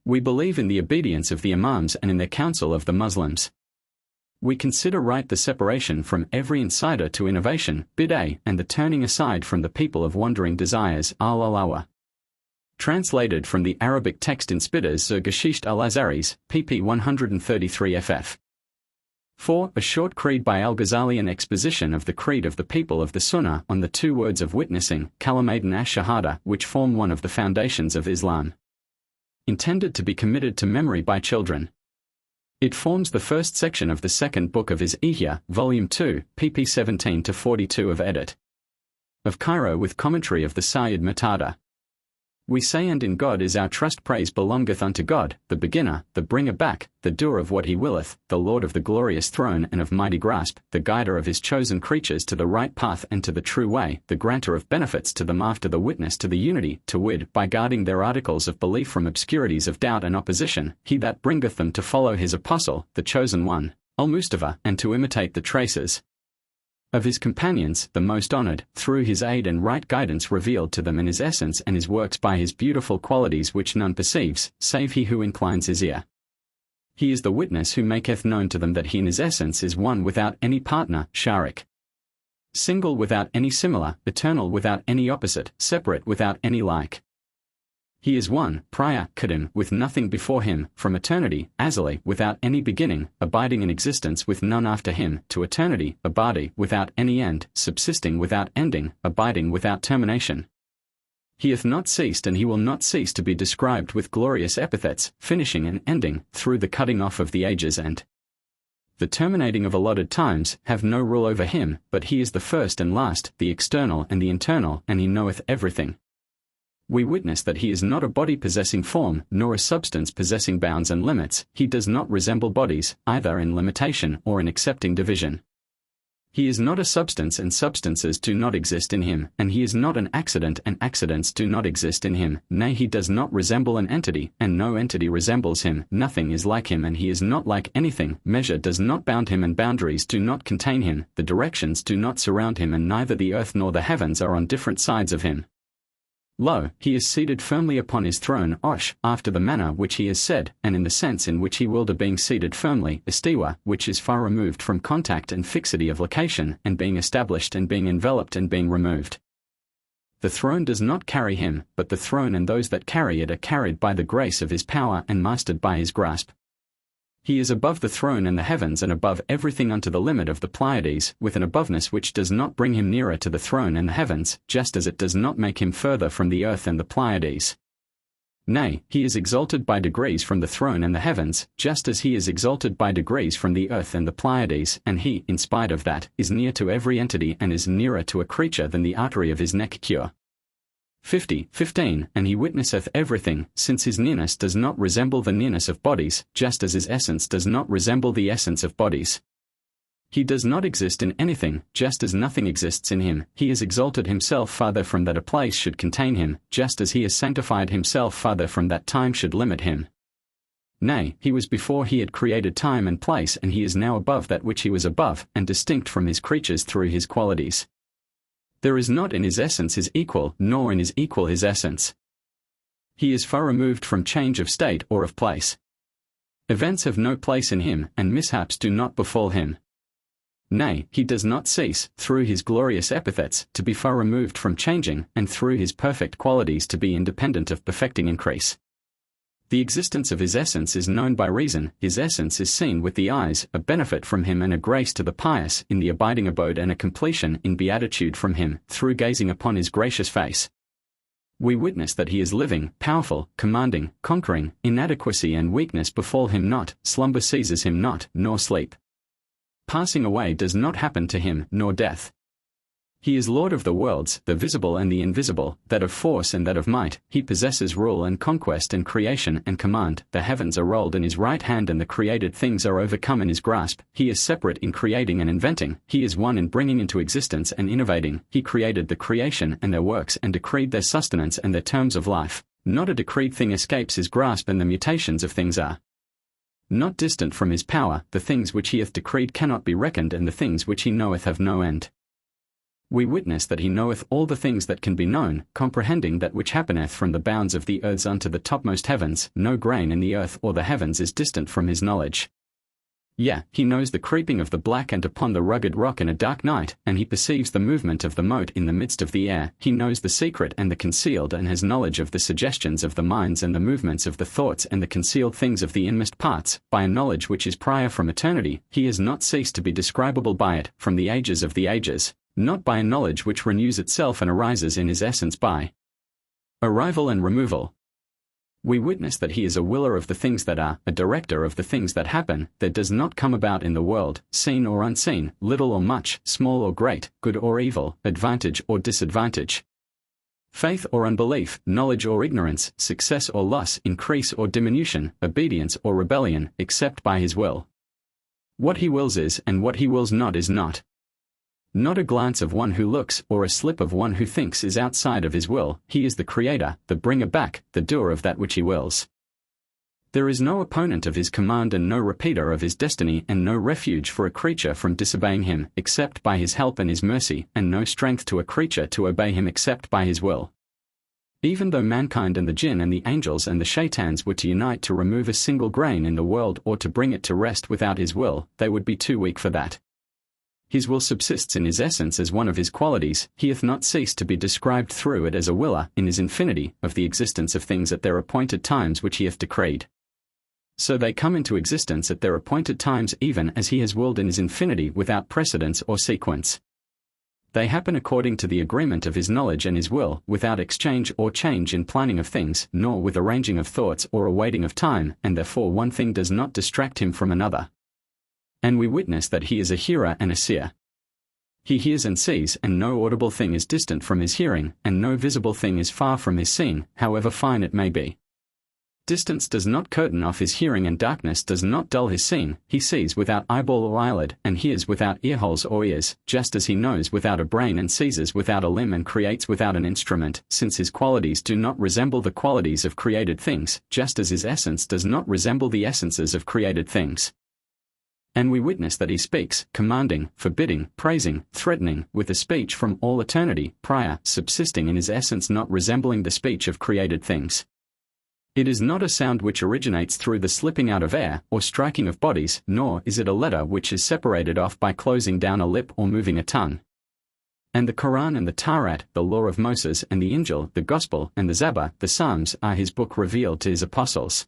We believe in the obedience of the imams and in the counsel of the Muslims. We consider right the separation from every insider to innovation, bid'ah, and the turning aside from the people of wandering desires, al-alawa. Translated from the Arabic text in Spitters zur Geschichte al-Azaris, pp. 133 ff. 4. A short creed by al-Ghazali, an exposition of the creed of the people of the Sunnah on the 2 words of witnessing, kalimatain ash-shahada, which form one of the foundations of Islam. Intended to be committed to memory by children. It forms the first section of the second book of his Ihya, Volume 2, pp. 17-42 of edit. Of Cairo with commentary of the Sayyid Muqtada. We say, and in God is our trust. Praise belongeth unto God, the beginner, the bringer back, the doer of what he willeth, the Lord of the glorious throne and of mighty grasp, the guider of his chosen creatures to the right path and to the true way, the granter of benefits to them after the witness to the unity, to wit, by guarding their articles of belief from obscurities of doubt and opposition, he that bringeth them to follow his apostle, the chosen one, al-Mustafa, and to imitate the traces of his companions, the most honored, through his aid and right guidance revealed to them in his essence and his works by his beautiful qualities which none perceives, save he who inclines his ear. He is the witness who maketh known to them that he in his essence is one without any partner, sharik. Single without any similar, eternal without any opposite, separate without any like. He is one, prior, kadim, with nothing before him, from eternity, azali, without any beginning, abiding in existence with none after him, to eternity, abadi, without any end, subsisting without ending, abiding without termination. He hath not ceased and he will not cease to be described with glorious epithets, finishing and ending, through the cutting off of the ages and the terminating of allotted times, have no rule over him, but he is the first and last, the external and the internal, and he knoweth everything. We witness that he is not a body possessing form, nor a substance possessing bounds and limits. He does not resemble bodies, either in limitation or in accepting division. He is not a substance and substances do not exist in him, and he is not an accident and accidents do not exist in him. Nay, he does not resemble an entity, and no entity resembles him. Nothing is like him and he is not like anything. Measure does not bound him and boundaries do not contain him. The directions do not surround him and neither the earth nor the heavens are on different sides of him. Lo, he is seated firmly upon his throne, Osh, after the manner which he has said, and in the sense in which he willed, a being seated firmly, Istiwa, which is far removed from contact and fixity of location, and being established and being enveloped and being removed. The throne does not carry him, but the throne and those that carry it are carried by the grace of his power and mastered by his grasp. He is above the throne and the heavens and above everything unto the limit of the Pleiades, with an aboveness which does not bring him nearer to the throne and the heavens, just as it does not make him further from the earth and the Pleiades. Nay, he is exalted by degrees from the throne and the heavens, just as he is exalted by degrees from the earth and the Pleiades, and he, in spite of that, is near to every entity and is nearer to a creature than the artery of his neck cure. 15. And he witnesseth everything, since his nearness does not resemble the nearness of bodies, just as his essence does not resemble the essence of bodies. He does not exist in anything, just as nothing exists in him. He has exalted himself farther from that a place should contain him, just as he has sanctified himself farther from that time should limit him. Nay, he was before he had created time and place, and he is now above that which he was above, and distinct from his creatures through his qualities. There is not in his essence his equal, nor in his equal his essence. He is far removed from change of state or of place. Events have no place in him, and mishaps do not befall him. Nay, he does not cease, through his glorious epithets, to be far removed from changing, and through his perfect qualities to be independent of perfecting increase. The existence of his essence is known by reason, his essence is seen with the eyes, a benefit from him and a grace to the pious, in the abiding abode and a completion in beatitude from him, through gazing upon his gracious face. We witness that he is living, powerful, commanding, conquering, inadequacy and weakness befall him not, slumber seizes him not, nor sleep. Passing away does not happen to him, nor death. He is Lord of the worlds, the visible and the invisible, that of force and that of might. He possesses rule and conquest and creation and command. The heavens are rolled in his right hand and the created things are overcome in his grasp. He is separate in creating and inventing. He is one in bringing into existence and innovating. He created the creation and their works and decreed their sustenance and their terms of life. Not a decreed thing escapes his grasp, and the mutations of things are not distant from his power. The things which he hath decreed cannot be reckoned, and the things which he knoweth have no end. We witness that he knoweth all the things that can be known, comprehending that which happeneth from the bounds of the earths unto the topmost heavens. No grain in the earth or the heavens is distant from his knowledge. Yea, he knows the creeping of the black ant upon the rugged rock in a dark night, and he perceives the movement of the mote in the midst of the air. He knows the secret and the concealed, and has knowledge of the suggestions of the minds and the movements of the thoughts and the concealed things of the inmost parts. By a knowledge which is prior from eternity, he has not ceased to be describable by it, from the ages of the ages. Not by a knowledge which renews itself and arises in his essence by arrival and removal. We witness that he is a willer of the things that are, a director of the things that happen. There does not come about in the world, seen or unseen, little or much, small or great, good or evil, advantage or disadvantage, faith or unbelief, knowledge or ignorance, success or loss, increase or diminution, obedience or rebellion, except by his will. What he wills is, and what he wills not is not. Not a glance of one who looks, or a slip of one who thinks is outside of his will. He is the creator, the bringer back, the doer of that which he wills. There is no opponent of his command and no repeater of his destiny, and no refuge for a creature from disobeying him, except by his help and his mercy, and no strength to a creature to obey him except by his will. Even though mankind and the jinn and the angels and the shaitans were to unite to remove a single grain in the world or to bring it to rest without his will, they would be too weak for that. His will subsists in his essence as one of his qualities. He hath not ceased to be described through it as a willer, in his infinity, of the existence of things at their appointed times which he hath decreed. So they come into existence at their appointed times, even as he has willed in his infinity, without precedence or sequence. They happen according to the agreement of his knowledge and his will, without exchange or change in planning of things, nor with arranging of thoughts or awaiting of time, and therefore one thing does not distract him from another. And we witness that he is a hearer and a seer. He hears and sees, and no audible thing is distant from his hearing, and no visible thing is far from his seeing, however fine it may be. Distance does not curtain off his hearing, and darkness does not dull his seeing. He sees without eyeball or eyelid, and hears without earholes or ears, just as he knows without a brain and seizes without a limb and creates without an instrument, since his qualities do not resemble the qualities of created things, just as his essence does not resemble the essences of created things. And we witness that he speaks, commanding, forbidding, praising, threatening, with a speech from all eternity, prior, subsisting in his essence, not resembling the speech of created things. It is not a sound which originates through the slipping out of air, or striking of bodies, nor is it a letter which is separated off by closing down a lip or moving a tongue. And the Quran and the Taurat, the law of Moses and the Injil, the Gospel and the Zabur, the Psalms, are his book revealed to his apostles.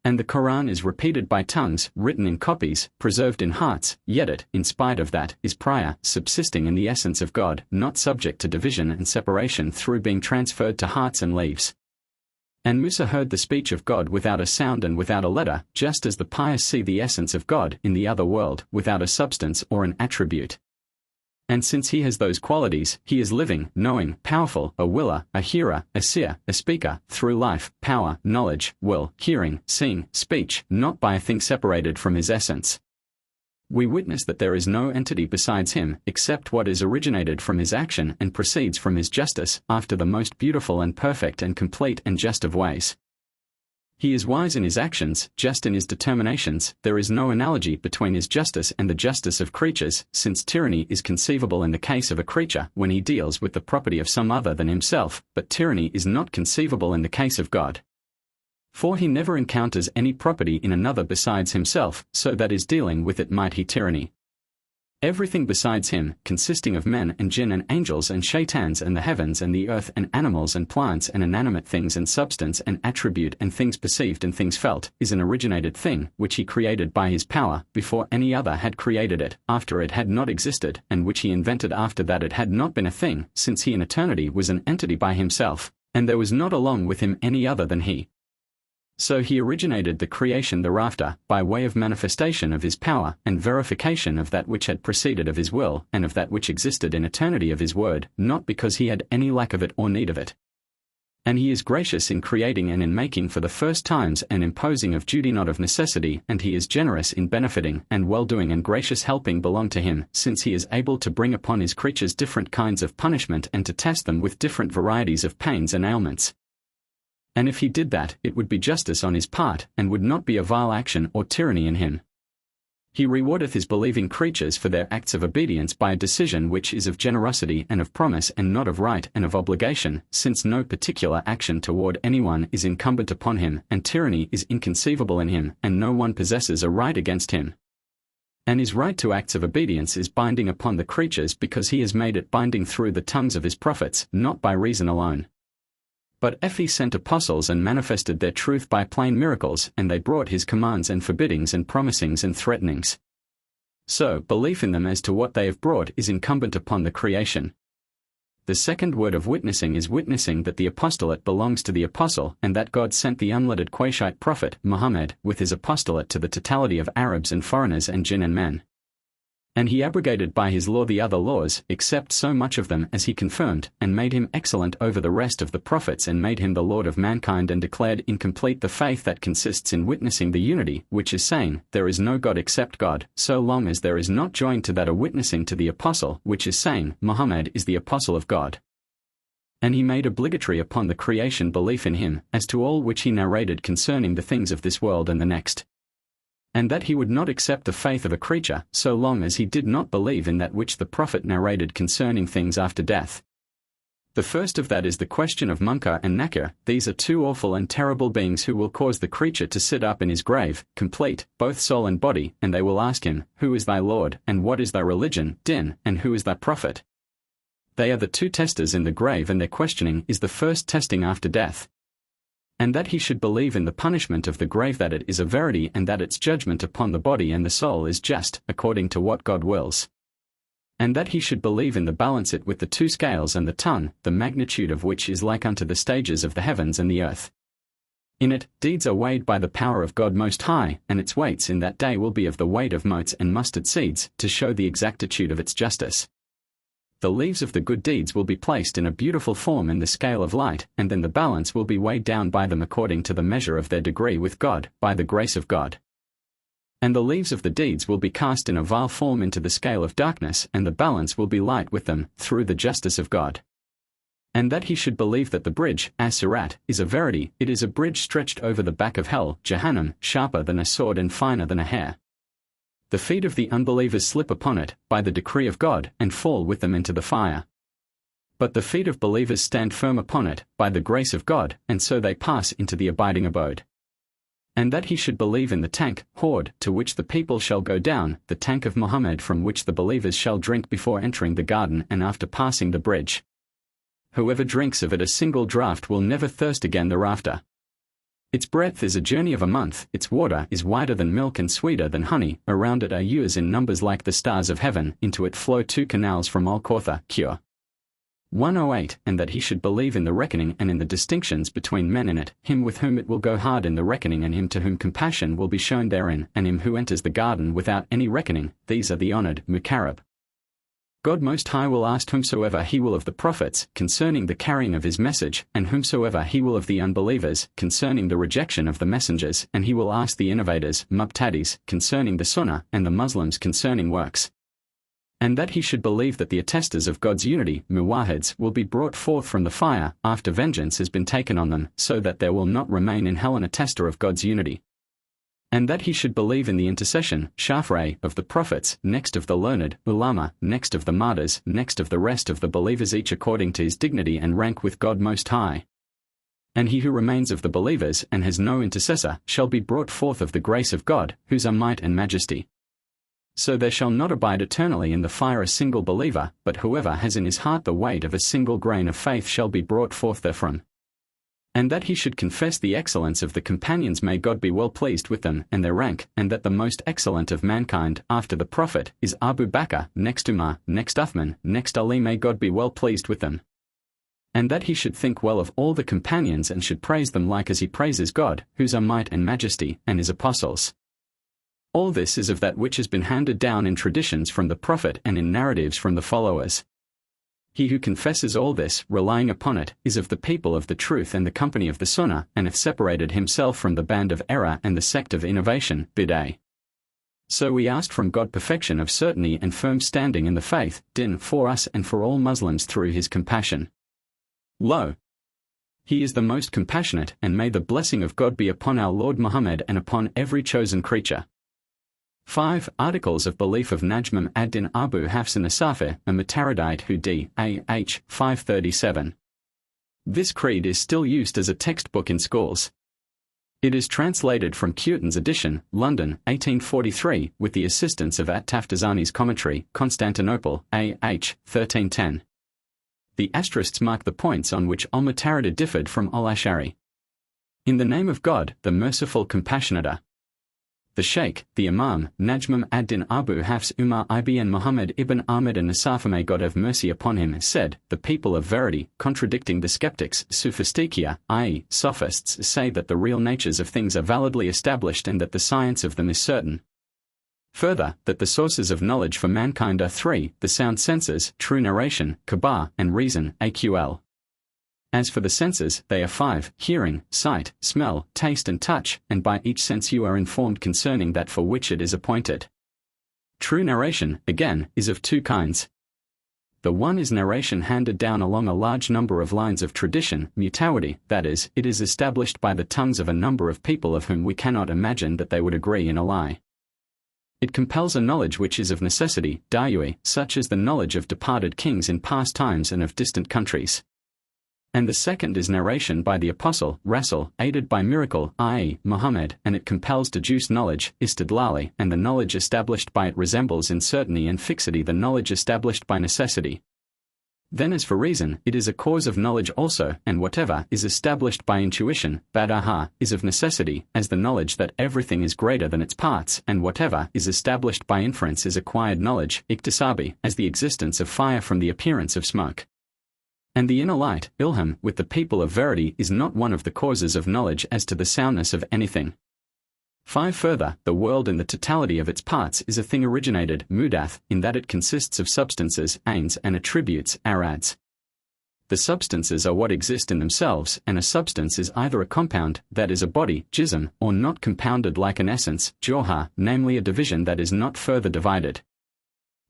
And the Quran is repeated by tongues, written in copies, preserved in hearts, yet it, in spite of that, is prior, subsisting in the essence of God, not subject to division and separation through being transferred to hearts and leaves. And Musa heard the speech of God without a sound and without a letter, just as the pious see the essence of God in the other world, without a substance or an attribute. And since he has those qualities, he is living, knowing, powerful, a willer, a hearer, a seer, a speaker, through life, power, knowledge, will, hearing, seeing, speech, not by a thing separated from his essence. We witness that there is no entity besides him, except what is originated from his action and proceeds from his justice, after the most beautiful and perfect and complete and just of ways. He is wise in his actions, just in his determinations. There is no analogy between his justice and the justice of creatures, since tyranny is conceivable in the case of a creature when he deals with the property of some other than himself, but tyranny is not conceivable in the case of God. For he never encounters any property in another besides himself, so that is dealing with it might he tyranny. Everything besides him, consisting of men and jinn and angels and shaitans and the heavens and the earth and animals and plants and inanimate things and substance and attribute and things perceived and things felt, is an originated thing, which he created by his power, before any other had created it, after it had not existed, and which he invented after that it had not been a thing, since he in eternity was an entity by himself, and there was not along with him any other than he. So he originated the creation thereafter, by way of manifestation of his power, and verification of that which had proceeded of his will, and of that which existed in eternity of his word, not because he had any lack of it or need of it. And he is gracious in creating and in making for the first times and imposing of duty not of necessity, and he is generous in benefiting, and well-doing and gracious helping belong to him, since he is able to bring upon his creatures different kinds of punishment and to test them with different varieties of pains and ailments. And if he did that, it would be justice on his part, and would not be a vile action or tyranny in him. He rewardeth his believing creatures for their acts of obedience by a decision which is of generosity and of promise and not of right and of obligation, since no particular action toward anyone is incumbent upon him, and tyranny is inconceivable in him, and no one possesses a right against him. And his right to acts of obedience is binding upon the creatures because he has made it binding through the tongues of his prophets, not by reason alone. But he sent apostles and manifested their truth by plain miracles, and they brought his commands and forbiddings and promisings and threatenings. So, belief in them as to what they have brought is incumbent upon the creation. The second word of witnessing is witnessing that the apostolate belongs to the apostle, and that God sent the unlettered Qurayshite prophet, Muhammad, with his apostolate to the totality of Arabs and foreigners and jinn and men. And he abrogated by his law the other laws, except so much of them as he confirmed, and made him excellent over the rest of the prophets, and made him the Lord of mankind, and declared incomplete the faith that consists in witnessing the unity, which is saying, there is no God except God, so long as there is not joined to that a witnessing to the apostle, which is saying, Muhammad is the apostle of God. And he made obligatory upon the creation belief in him, as to all which he narrated concerning the things of this world and the next. And that he would not accept the faith of a creature, so long as he did not believe in that which the prophet narrated concerning things after death. The first of that is the question of Munkar and Nakir. These are two awful and terrible beings who will cause the creature to sit up in his grave, complete, both soul and body, and they will ask him, Who is thy Lord, and what is thy religion, Din, and who is thy prophet? They are the two testers in the grave, and their questioning is the first testing after death. And that he should believe in the punishment of the grave, that it is a verity, and that its judgment upon the body and the soul is just, according to what God wills. And that he should believe in the balance it with the two scales and the tongue, the magnitude of which is like unto the stages of the heavens and the earth. In it, deeds are weighed by the power of God Most High, and its weights in that day will be of the weight of motes and mustard seeds, to show the exactitude of its justice. The leaves of the good deeds will be placed in a beautiful form in the scale of light, and then the balance will be weighed down by them according to the measure of their degree with God, by the grace of God. And the leaves of the deeds will be cast in a vile form into the scale of darkness, and the balance will be light with them, through the justice of God. And that he should believe that the bridge, as-Sirat, is a verity. It is a bridge stretched over the back of hell, Jahannam, sharper than a sword and finer than a hair. The feet of the unbelievers slip upon it, by the decree of God, and fall with them into the fire. But the feet of believers stand firm upon it, by the grace of God, and so they pass into the abiding abode. And that he should believe in the tank, horde, to which the people shall go down, the tank of Muhammad, from which the believers shall drink before entering the garden and after passing the bridge. Whoever drinks of it a single draught will never thirst again thereafter. Its breadth is a journey of a month, its water is wider than milk and sweeter than honey, around it are ewes in numbers like the stars of heaven, into it flow two canals from Al-Kawthar, Cure. 108. And that he should believe in the reckoning and in the distinctions between men in it, him with whom it will go hard in the reckoning and him to whom compassion will be shown therein, and him who enters the garden without any reckoning. These are the honored, Mukarrab. God Most High will ask whomsoever he will of the prophets concerning the carrying of his message, and whomsoever he will of the unbelievers concerning the rejection of the messengers, and he will ask the innovators, Mubtadis, concerning the Sunnah, and the Muslims concerning works. And that he should believe that the attesters of God's unity, Muwahids, will be brought forth from the fire, after vengeance has been taken on them, so that there will not remain in hell an attester of God's unity. And that he should believe in the intercession, Shafrei, of the prophets, next of the learned, Ulama, next of the martyrs, next of the rest of the believers, each according to his dignity and rank with God Most High. And he who remains of the believers and has no intercessor shall be brought forth of the grace of God, whose are might and majesty. So there shall not abide eternally in the fire a single believer, but whoever has in his heart the weight of a single grain of faith shall be brought forth therefrom. And that he should confess the excellence of the companions, may God be well pleased with them and their rank, and that the most excellent of mankind, after the Prophet, is Abu Bakr, next Umar, next Uthman, next Ali, may God be well pleased with them. And that he should think well of all the companions and should praise them like as he praises God, whose are might and majesty, and his apostles. All this is of that which has been handed down in traditions from the Prophet and in narratives from the followers. He who confesses all this, relying upon it, is of the people of the truth and the company of the Sunnah, and hath separated himself from the band of error and the sect of innovation, Bid'ah. So we asked from God perfection of certainty and firm standing in the faith, din, for us and for all Muslims through his compassion. Lo! He is the most compassionate, and may the blessing of God be upon our Lord Muhammad and upon every chosen creature. 5. Articles of Belief of Najm ad-Din Abu Hafs an-Nasafir, a Mutaradite who d. A.H. 537. This creed is still used as a textbook in schools. It is translated from Cureton's edition, London, 1843, with the assistance of At-Taftazani's commentary, Constantinople, A.H. 1310. The asterisks mark the points on which al-Mutarada differed from al-Ash'ari. In the name of God, the merciful compassionater. The Sheikh, the Imam, Najm ad-Din Abu Hafs Umar ibn Muhammad ibn Ahmad an-Nasafir, may God have mercy upon him, said, the people of verity, contradicting the skeptics, Sophistikia, i.e., sophists, say that the real natures of things are validly established and that the science of them is certain. Further, that the sources of knowledge for mankind are three, the sound senses, true narration, Kabar, and reason, AQL. As for the senses, they are 5, hearing, sight, smell, taste and touch, and by each sense you are informed concerning that for which it is appointed. True narration, again, is of 2 kinds. The one is narration handed down along a large number of lines of tradition, mutawadi, that is, it is established by the tongues of a number of people of whom we cannot imagine that they would agree in a lie. It compels a knowledge which is of necessity, dayui, such as the knowledge of departed kings in past times and of distant countries. And the second is narration by the Apostle, Rasul, aided by miracle, i.e., Muhammad, and it compels deduced knowledge, istidlali, and the knowledge established by it resembles in certainty and fixity the knowledge established by necessity. Then as for reason, it is a cause of knowledge also, and whatever is established by intuition, badaha, is of necessity, as the knowledge that everything is greater than its parts, and whatever is established by inference is acquired knowledge, iktisabi, as the existence of fire from the appearance of smoke. And the inner light, ilham, with the people of verity is not one of the causes of knowledge as to the soundness of anything. 5. Further, the world in the totality of its parts is a thing originated, mudath, in that it consists of substances, ains, and attributes, arads. The substances are what exist in themselves, and a substance is either a compound, that is a body, jism, or not compounded like an essence, johar, namely a division that is not further divided.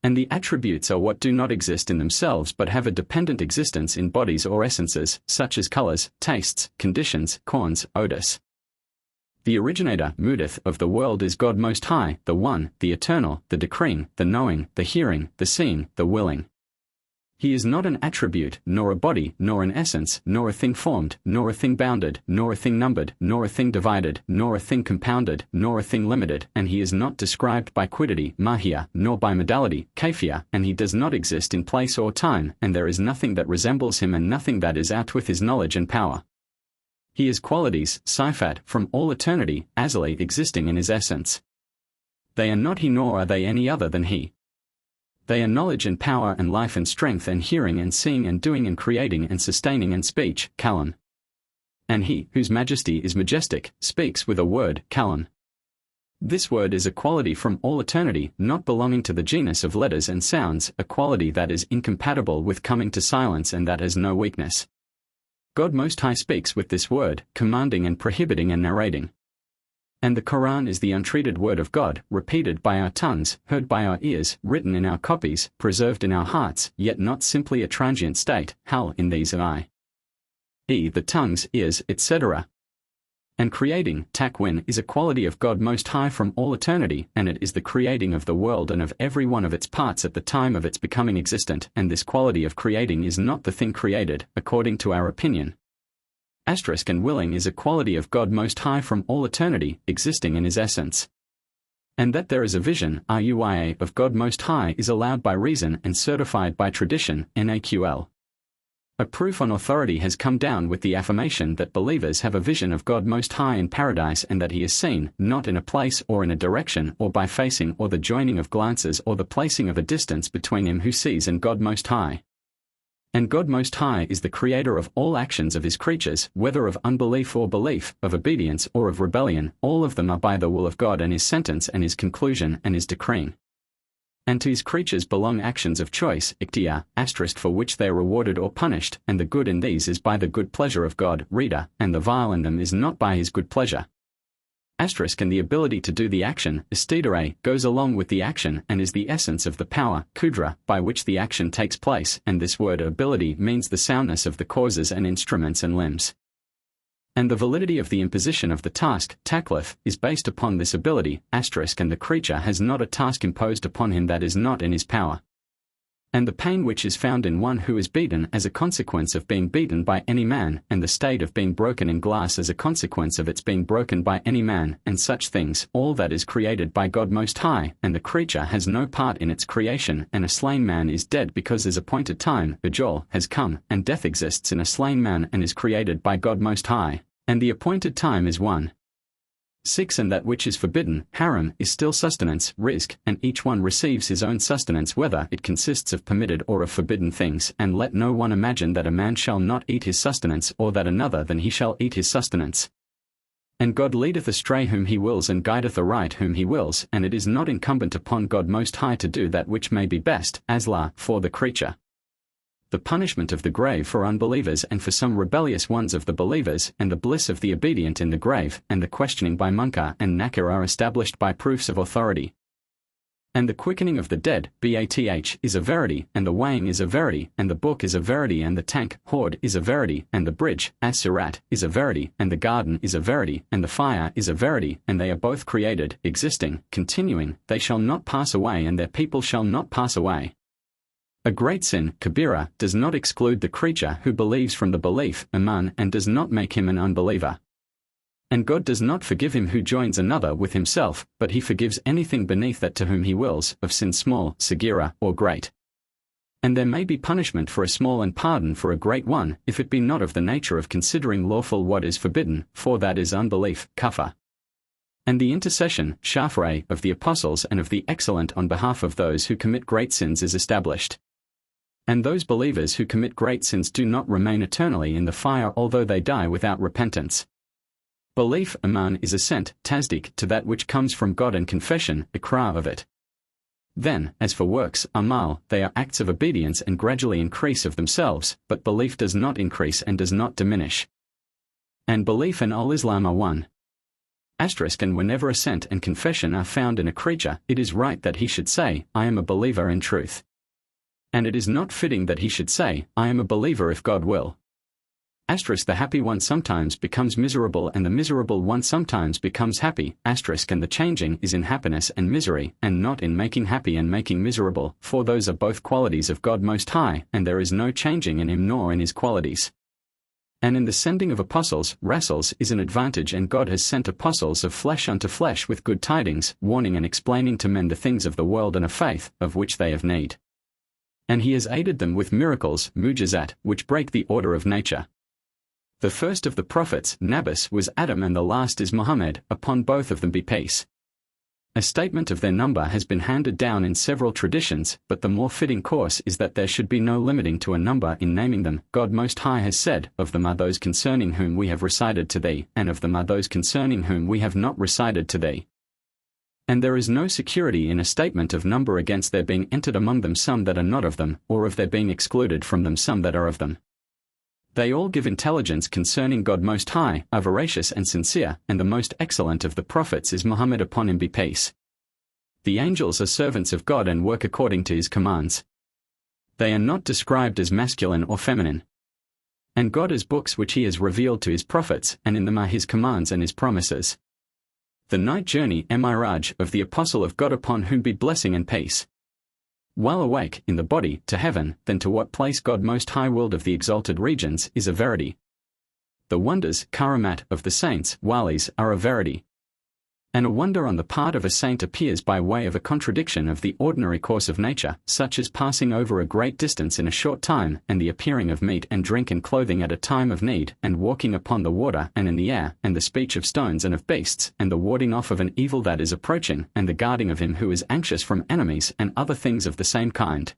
And the attributes are what do not exist in themselves but have a dependent existence in bodies or essences, such as colors, tastes, conditions, corns, odors. The originator, mudath, of the world is God Most High, the One, the Eternal, the Decreeing, the Knowing, the Hearing, the Seeing, the Willing. He is not an attribute, nor a body, nor an essence, nor a thing formed, nor a thing bounded, nor a thing numbered, nor a thing divided, nor a thing compounded, nor a thing limited, and he is not described by quiddity, mahia, nor by modality, kafia, and he does not exist in place or time, and there is nothing that resembles him and nothing that is out with his knowledge and power. He is qualities, sifat, from all eternity, azali, existing in his essence. They are not he nor are they any other than he. They are knowledge and power and life and strength and hearing and seeing and doing and creating and sustaining and speech, kalam. And he, whose majesty is majestic, speaks with a word, kalam. This word is a quality from all eternity, not belonging to the genus of letters and sounds, a quality that is incompatible with coming to silence and that has no weakness. God Most High speaks with this word, commanding and prohibiting and narrating. And the Quran is the untreated word of God, repeated by our tongues, heard by our ears, written in our copies, preserved in our hearts, yet not simply a transient state, hal in these the tongues, ears, etc. And creating, takwin, is a quality of God Most High from all eternity, and it is the creating of the world and of every one of its parts at the time of its becoming existent, and this quality of creating is not the thing created, according to our opinion. And willing is a quality of God Most High from all eternity, existing in His essence. And that there is a vision, of God Most High is allowed by reason and certified by tradition, naql. A proof on authority has come down with the affirmation that believers have a vision of God Most High in paradise and that He is seen, not in a place or in a direction or by facing or the joining of glances or the placing of a distance between him who sees and God Most High. And God Most High is the creator of all actions of His creatures, whether of unbelief or belief, of obedience or of rebellion, all of them are by the will of God and His sentence and His conclusion and His decreeing. And to His creatures belong actions of choice, ikhtiyar, for which they are rewarded or punished, and the good in these is by the good pleasure of God, reader, and the vile in them is not by His good pleasure. And the ability to do the action, istidare, goes along with the action and is the essence of the power, kudra, by which the action takes place, and this word ability means the soundness of the causes and instruments and limbs. And the validity of the imposition of the task, taklif, is based upon this ability, and the creature has not a task imposed upon him that is not in his power. And the pain which is found in one who is beaten as a consequence of being beaten by any man, and the state of being broken in glass as a consequence of its being broken by any man, and such things, all that is created by God Most High, and the creature has no part in its creation, and a slain man is dead because His appointed time, ajal, has come, and death exists in a slain man and is created by God Most High, and the appointed time is 6. And that which is forbidden, haram, is still sustenance, rizq, and each one receives his own sustenance whether it consists of permitted or of forbidden things, and let no one imagine that a man shall not eat his sustenance or that another than he shall eat his sustenance. And God leadeth astray whom He wills and guideth aright whom He wills, and it is not incumbent upon God Most High to do that which may be best, for the creature. The punishment of the grave for unbelievers and for some rebellious ones of the believers, and the bliss of the obedient in the grave, and the questioning by Munkar and Nakir are established by proofs of authority. And the quickening of the dead, bath, is a verity, and the weighing is a verity, and the book is a verity, and the tank, horde, is a verity, and the bridge, as-sirat, is a verity, and the garden is a verity, and the fire is a verity, and they are both created, existing, continuing, they shall not pass away and their people shall not pass away. A great sin, kabira, does not exclude the creature who believes from the belief, iman, and does not make him an unbeliever. And God does not forgive him who joins another with himself, but He forgives anything beneath that to whom He wills, of sin small, sagira, or great. And there may be punishment for a small and pardon for a great one, if it be not of the nature of considering lawful what is forbidden, for that is unbelief, kafir. And the intercession, shafre, of the apostles and of the excellent on behalf of those who commit great sins is established. And those believers who commit great sins do not remain eternally in the fire although they die without repentance. Belief, iman, is assent, tasdik, to that which comes from God and confession, ikrar of it. Then, as for works, amal, they are acts of obedience and gradually increase of themselves, but belief does not increase and does not diminish. And belief and al-Islam are one. And whenever assent and confession are found in a creature, it is right that he should say, I am a believer in truth. And it is not fitting that he should say, I am a believer if God will. The happy one sometimes becomes miserable and the miserable one sometimes becomes happy, and the changing is in happiness and misery, and not in making happy and making miserable, for those are both qualities of God Most High, and there is no changing in Him nor in His qualities. And in the sending of apostles, rasuls is an advantage, and God has sent apostles of flesh unto flesh with good tidings, warning and explaining to men the things of the world and of faith, of which they have need. And He has aided them with miracles, mujizat, which break the order of nature. The first of the prophets, Nabis, was Adam, and the last is Muhammad, upon both of them be peace. A statement of their number has been handed down in several traditions, but the more fitting course is that there should be no limiting to a number in naming them. God Most High has said, of them are those concerning whom we have recited to thee, and of them are those concerning whom we have not recited to thee. And there is no security in a statement of number against there being entered among them some that are not of them, or of there being excluded from them some that are of them. They all give intelligence concerning God Most High, are veracious and sincere, and the most excellent of the prophets is Muhammad, upon him be peace. The angels are servants of God and work according to his commands. They are not described as masculine or feminine. And God has books which he has revealed to his prophets, and in them are his commands and his promises. The night journey Miraj of the Apostle of God, upon whom be blessing and peace. While awake, in the body, to heaven, then to what place God Most High willed of the exalted regions, is a verity. The wonders, karamat, of the saints, walis, are a verity. And a wonder on the part of a saint appears by way of a contradiction of the ordinary course of nature, such as passing over a great distance in a short time, and the appearing of meat and drink and clothing at a time of need, and walking upon the water and in the air, and the speech of stones and of beasts, and the warding off of an evil that is approaching, and the guarding of him who is anxious from enemies, and other things of the same kind.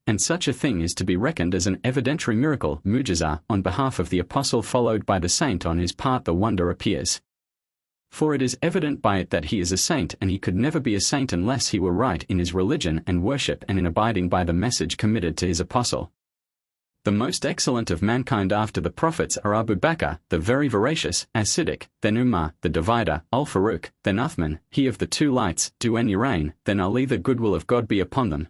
And such a thing is to be reckoned as an evidentiary miracle, mu'jiza, on behalf of the apostle, followed by the saint on his part the wonder appears. For it is evident by it that he is a saint, and he could never be a saint unless he were right in his religion and worship and in abiding by the message committed to his apostle. The most excellent of mankind after the prophets are Abu Bakr, the very veracious, as Siddiq, then Umar, the divider, Al-Faruq, then Uthman, he of the two lights, Du'an-Urain, then Ali, the goodwill of God be upon them.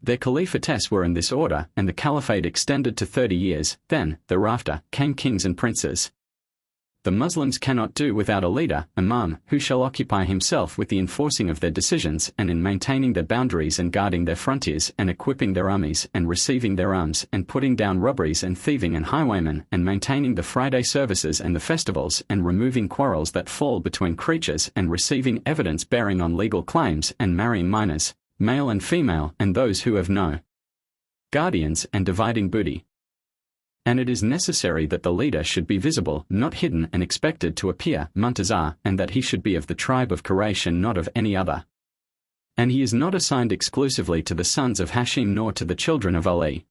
Their caliphates were in this order, and the caliphate extended to 30 years, then, thereafter, came kings and princes. The Muslims cannot do without a leader, imam, who shall occupy himself with the enforcing of their decisions and in maintaining their boundaries and guarding their frontiers and equipping their armies and receiving their arms and putting down robberies and thieving and highwaymen and maintaining the Friday services and the festivals and removing quarrels that fall between creatures and receiving evidence bearing on legal claims and marrying minors, male and female, and those who have no guardians, and dividing booty. And it is necessary that the leader should be visible, not hidden, and expected to appear, muntazar, and that he should be of the tribe of Quraysh and not of any other. And he is not assigned exclusively to the sons of Hashim nor to the children of Ali.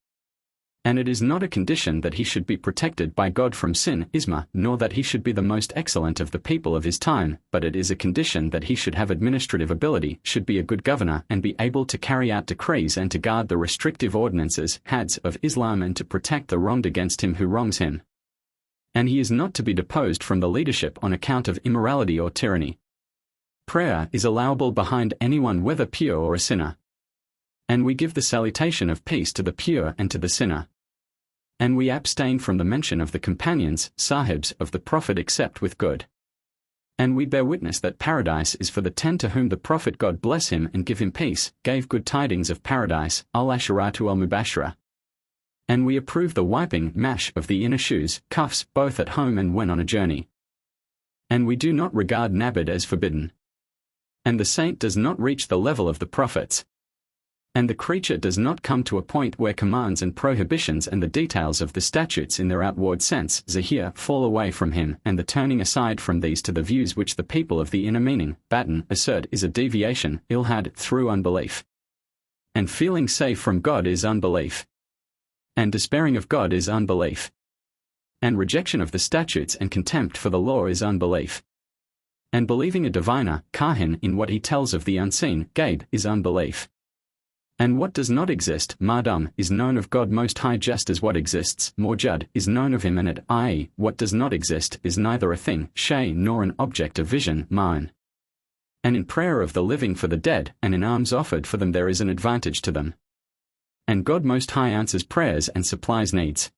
And it is not a condition that he should be protected by God from sin, isma, nor that he should be the most excellent of the people of his time, but it is a condition that he should have administrative ability, should be a good governor, and be able to carry out decrees and to guard the restrictive ordinances, hads, of Islam, and to protect the wronged against him who wrongs him. And he is not to be deposed from the leadership on account of immorality or tyranny. Prayer is allowable behind anyone, whether pure or a sinner. And we give the salutation of peace to the pure and to the sinner. And we abstain from the mention of the companions, sahibs, of the Prophet except with good. And we bear witness that paradise is for the 10 to whom the Prophet, God bless him and give him peace, gave good tidings of paradise, al-asharatu al-mubashra. And we approve the wiping, mash, of the inner shoes, cuffs, both at home and when on a journey. And we do not regard nabid as forbidden. And the saint does not reach the level of the prophets. And the creature does not come to a point where commands and prohibitions and the details of the statutes in their outward sense, zahir, fall away from him, and the turning aside from these to the views which the people of the inner meaning, batin, assert is a deviation, ilhad, through unbelief. And feeling safe from God is unbelief. And despairing of God is unbelief. And rejection of the statutes and contempt for the law is unbelief. And believing a diviner, kahin, in what he tells of the unseen, gaib, is unbelief. And what does not exist, madam, is known of God Most High just as what exists, mawjud, is known of him, and it, i.e., what does not exist, is neither a thing, shay, nor an object of vision, ma'an. And in prayer of the living for the dead, and in alms offered for them, there is an advantage to them. And God Most High answers prayers and supplies needs.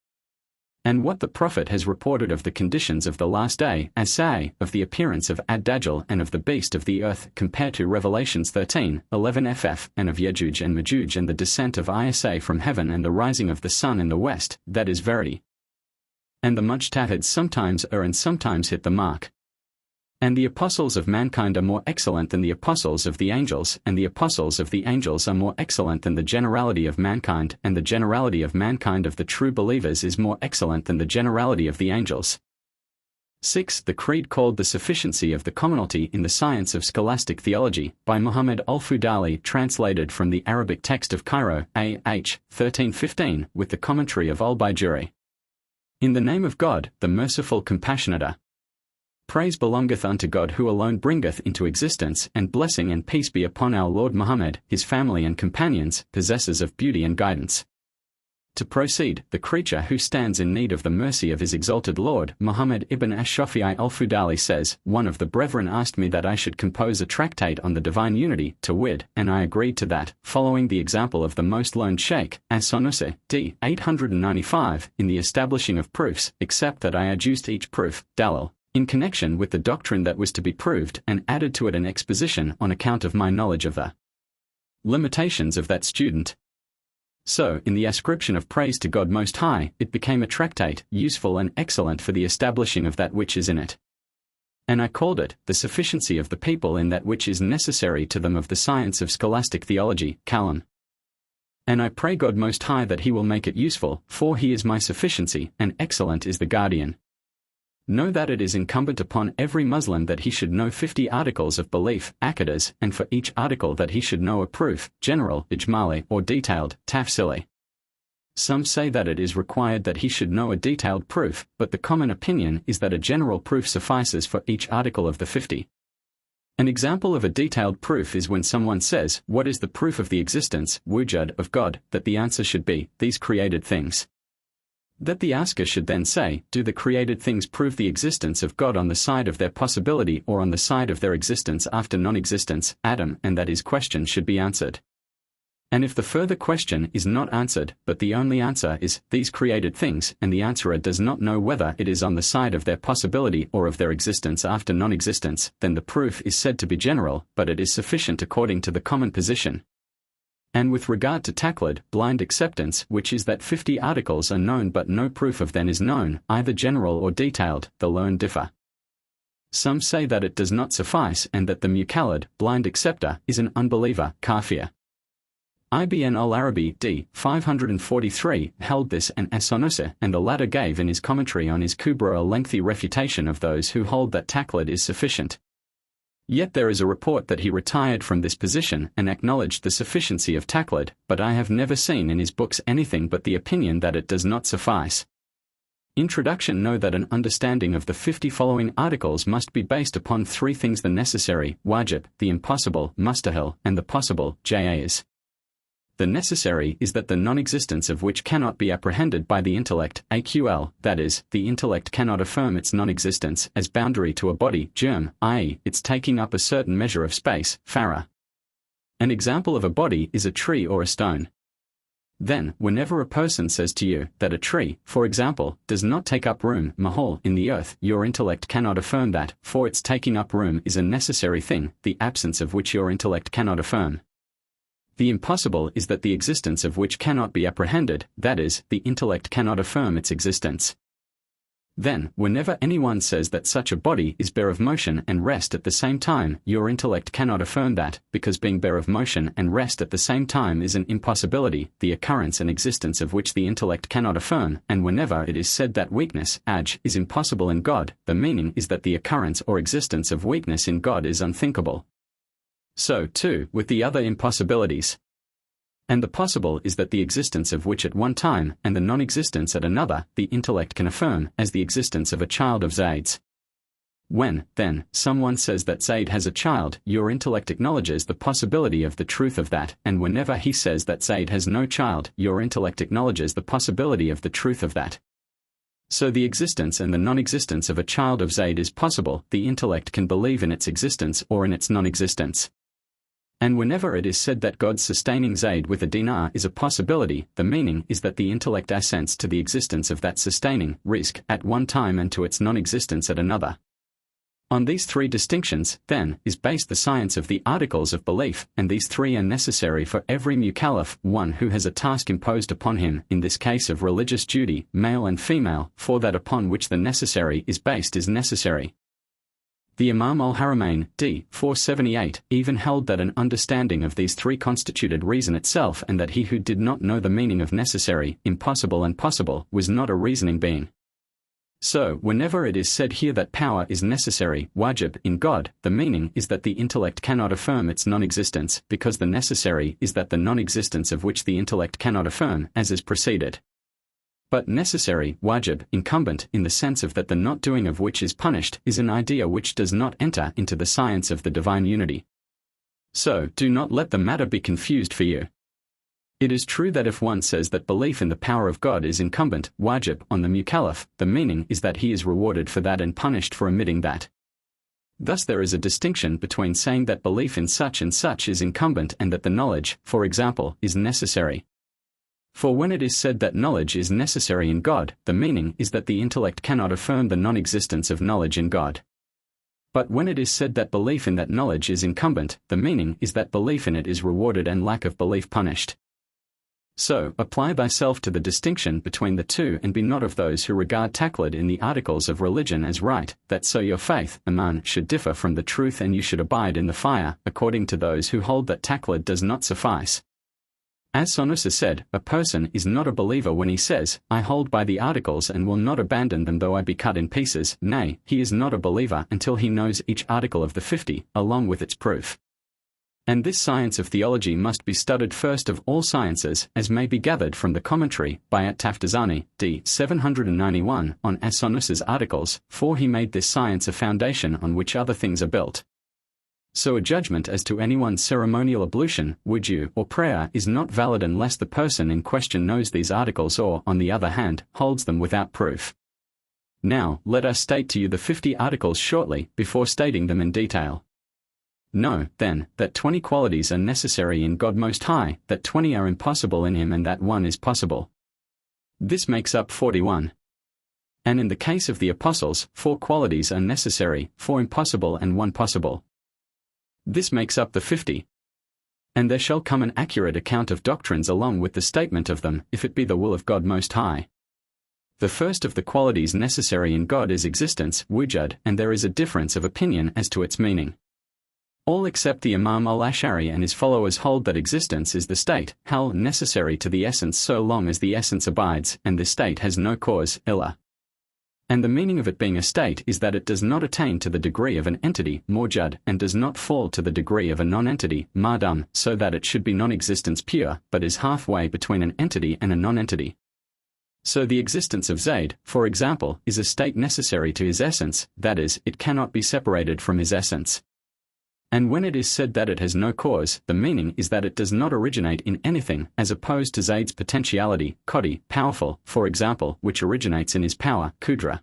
And what the Prophet has reported of the conditions of the last day, as say, of the appearance of Ad-Dajjal and of the beast of the earth, compared to Revelations 13:11 ff, and of Yajuj and Majuj and the descent of Isa from heaven and the rising of the sun in the west, that is verity. And the mujtahids sometimes err and sometimes hit the mark. And the apostles of mankind are more excellent than the apostles of the angels, and the apostles of the angels are more excellent than the generality of mankind, and the generality of mankind of the true believers is more excellent than the generality of the angels. 6. The Creed called the Sufficiency of the Commonalty in the Science of Scholastic Theology, by Muhammad al-Fudali, translated from the Arabic text of Cairo, A.H. 1315, with the commentary of al-Bajuri. In the name of God, the merciful compassionate. Praise belongeth unto God who alone bringeth into existence, and blessing and peace be upon our Lord Muhammad, his family and companions, possessors of beauty and guidance. To proceed, the creature who stands in need of the mercy of his exalted Lord, Muhammad ibn ash-Shafi'i al-Fudali says, one of the brethren asked me that I should compose a tractate on the divine unity, to wit, and I agreed to that, following the example of the most learned Sheikh, as-Sanusi, d. 895, in the establishing of proofs, except that I adduced each proof, dalil, in connection with the doctrine that was to be proved, and added to it an exposition on account of my knowledge of the limitations of that student. So, in the ascription of praise to God Most High, it became a tractate, useful and excellent for the establishing of that which is in it. And I called it, The Sufficiency of the People in That Which Is Necessary to Them of the Science of Scholastic Theology, Kalam. And I pray God Most High that He will make it useful, for He is my sufficiency, and excellent is the guardian. Know that it is incumbent upon every Muslim that he should know 50 articles of belief, aqidas, and for each article that he should know a proof, general, ijmali, or detailed, tafsili. Some say that it is required that he should know a detailed proof, but the common opinion is that a general proof suffices for each article of the 50. An example of a detailed proof is when someone says, what is the proof of the existence, wujud, of God, that the answer should be, these created things. That the asker should then say, do the created things prove the existence of God on the side of their possibility or on the side of their existence after non-existence, Adam, and that his question should be answered. And if the further question is not answered, but the only answer is, these created things, and the answerer does not know whether it is on the side of their possibility or of their existence after non-existence, then the proof is said to be general, but it is sufficient according to the common position. And with regard to taqlid, blind acceptance, which is that 50 articles are known but no proof of them is known, either general or detailed, the learned differ. Some say that it does not suffice and that the mukallid, blind acceptor, is an unbeliever, kafir. Ibn al-Arabi, d. 543, held this and as-Sanusi, and the latter gave in his commentary on his Kubra a lengthy refutation of those who hold that taqlid is sufficient. Yet there is a report that he retired from this position and acknowledged the sufficiency of taqlid, but I have never seen in his books anything but the opinion that it does not suffice. Introduction. Know that an understanding of the 50 following articles must be based upon three things: the necessary, wajib, the impossible, mustahil, and the possible, jaiz. The necessary is that the non-existence of which cannot be apprehended by the intellect, aql, that is, the intellect cannot affirm its non-existence as boundary to a body, germ, i.e., its taking up a certain measure of space, farah. An example of a body is a tree or a stone. Then, whenever a person says to you that a tree, for example, does not take up room, mahal, in the earth, your intellect cannot affirm that, for its taking up room is a necessary thing, the absence of which your intellect cannot affirm. The impossible is that the existence of which cannot be apprehended, that is, the intellect cannot affirm its existence. Then, whenever anyone says that such a body is bare of motion and rest at the same time, your intellect cannot affirm that, because being bare of motion and rest at the same time is an impossibility, the occurrence and existence of which the intellect cannot affirm, and whenever it is said that weakness, is impossible in God, the meaning is that the occurrence or existence of weakness in God is unthinkable. So, too, with the other impossibilities. And the possible is that the existence of which at one time, and the non-existence at another, the intellect can affirm, as the existence of a child of Zayd's. When, then, someone says that Zayd has a child, your intellect acknowledges the possibility of the truth of that, and whenever he says that Zayd has no child, your intellect acknowledges the possibility of the truth of that. So the existence and the non-existence of a child of Zayd is possible, the intellect can believe in its existence or in its non-existence. And whenever it is said that God's sustaining Zayd with a dinar is a possibility, the meaning is that the intellect assents to the existence of that sustaining, rizq, at one time and to its non-existence at another. On these three distinctions, then, is based the science of the articles of belief, and these three are necessary for every mukallaf, one who has a task imposed upon him, in this case of religious duty, male and female, for that upon which the necessary is based is necessary. The Imam al-Haramain, d. 478, even held that an understanding of these three constituted reason itself, and that he who did not know the meaning of necessary, impossible and possible, was not a reasoning being. So, whenever it is said here that power is necessary, wajib, in God, the meaning is that the intellect cannot affirm its non-existence, because the necessary is that the non-existence of which the intellect cannot affirm, as is preceded. But necessary, wajib, incumbent, in the sense of that the not doing of which is punished, is an idea which does not enter into the science of the divine unity. So, do not let the matter be confused for you. It is true that if one says that belief in the power of God is incumbent, wajib, on the mukallaf, the meaning is that he is rewarded for that and punished for omitting that. Thus there is a distinction between saying that belief in such and such is incumbent and that the knowledge, for example, is necessary. For when it is said that knowledge is necessary in God, the meaning is that the intellect cannot affirm the non-existence of knowledge in God. But when it is said that belief in that knowledge is incumbent, the meaning is that belief in it is rewarded and lack of belief punished. So, apply thyself to the distinction between the two and be not of those who regard taqlid in the articles of religion as right, that so your faith, iman, should differ from the truth and you should abide in the fire, according to those who hold that taqlid does not suffice. As Sanusi said, a person is not a believer when he says, I hold by the articles and will not abandon them though I be cut in pieces. Nay, he is not a believer until he knows each article of the 50, along with its proof. And this science of theology must be studied first of all sciences, as may be gathered from the commentary, by At-Taftazani, d. 791, on As-Sanusi's articles, for he made this science a foundation on which other things are built. So a judgment as to anyone's ceremonial ablution, wudu, or prayer is not valid unless the person in question knows these articles or, on the other hand, holds them without proof. Now, let us state to you the 50 articles shortly, before stating them in detail. Know, then, that 20 qualities are necessary in God Most High, that 20 are impossible in Him and that 1 is possible. This makes up 41. And in the case of the apostles, 4 qualities are necessary, 4 impossible and 1 possible. This makes up the 50. And there shall come an accurate account of doctrines along with the statement of them, if it be the will of God Most High. The first of the qualities necessary in God is existence, wujud, and there is a difference of opinion as to its meaning. All except the Imam al-Ash'ari and his followers hold that existence is the state, hal, necessary to the essence so long as the essence abides, and this state has no cause, illa. And the meaning of it being a state is that it does not attain to the degree of an entity, mawjud, and does not fall to the degree of a non-entity, madam, so that it should be non-existence pure, but is halfway between an entity and a non-entity. So the existence of Zayd, for example, is a state necessary to his essence, that is, it cannot be separated from his essence. And when it is said that it has no cause, the meaning is that it does not originate in anything, as opposed to Zayd's potentiality, qadi, powerful, for example, which originates in his power, qudra.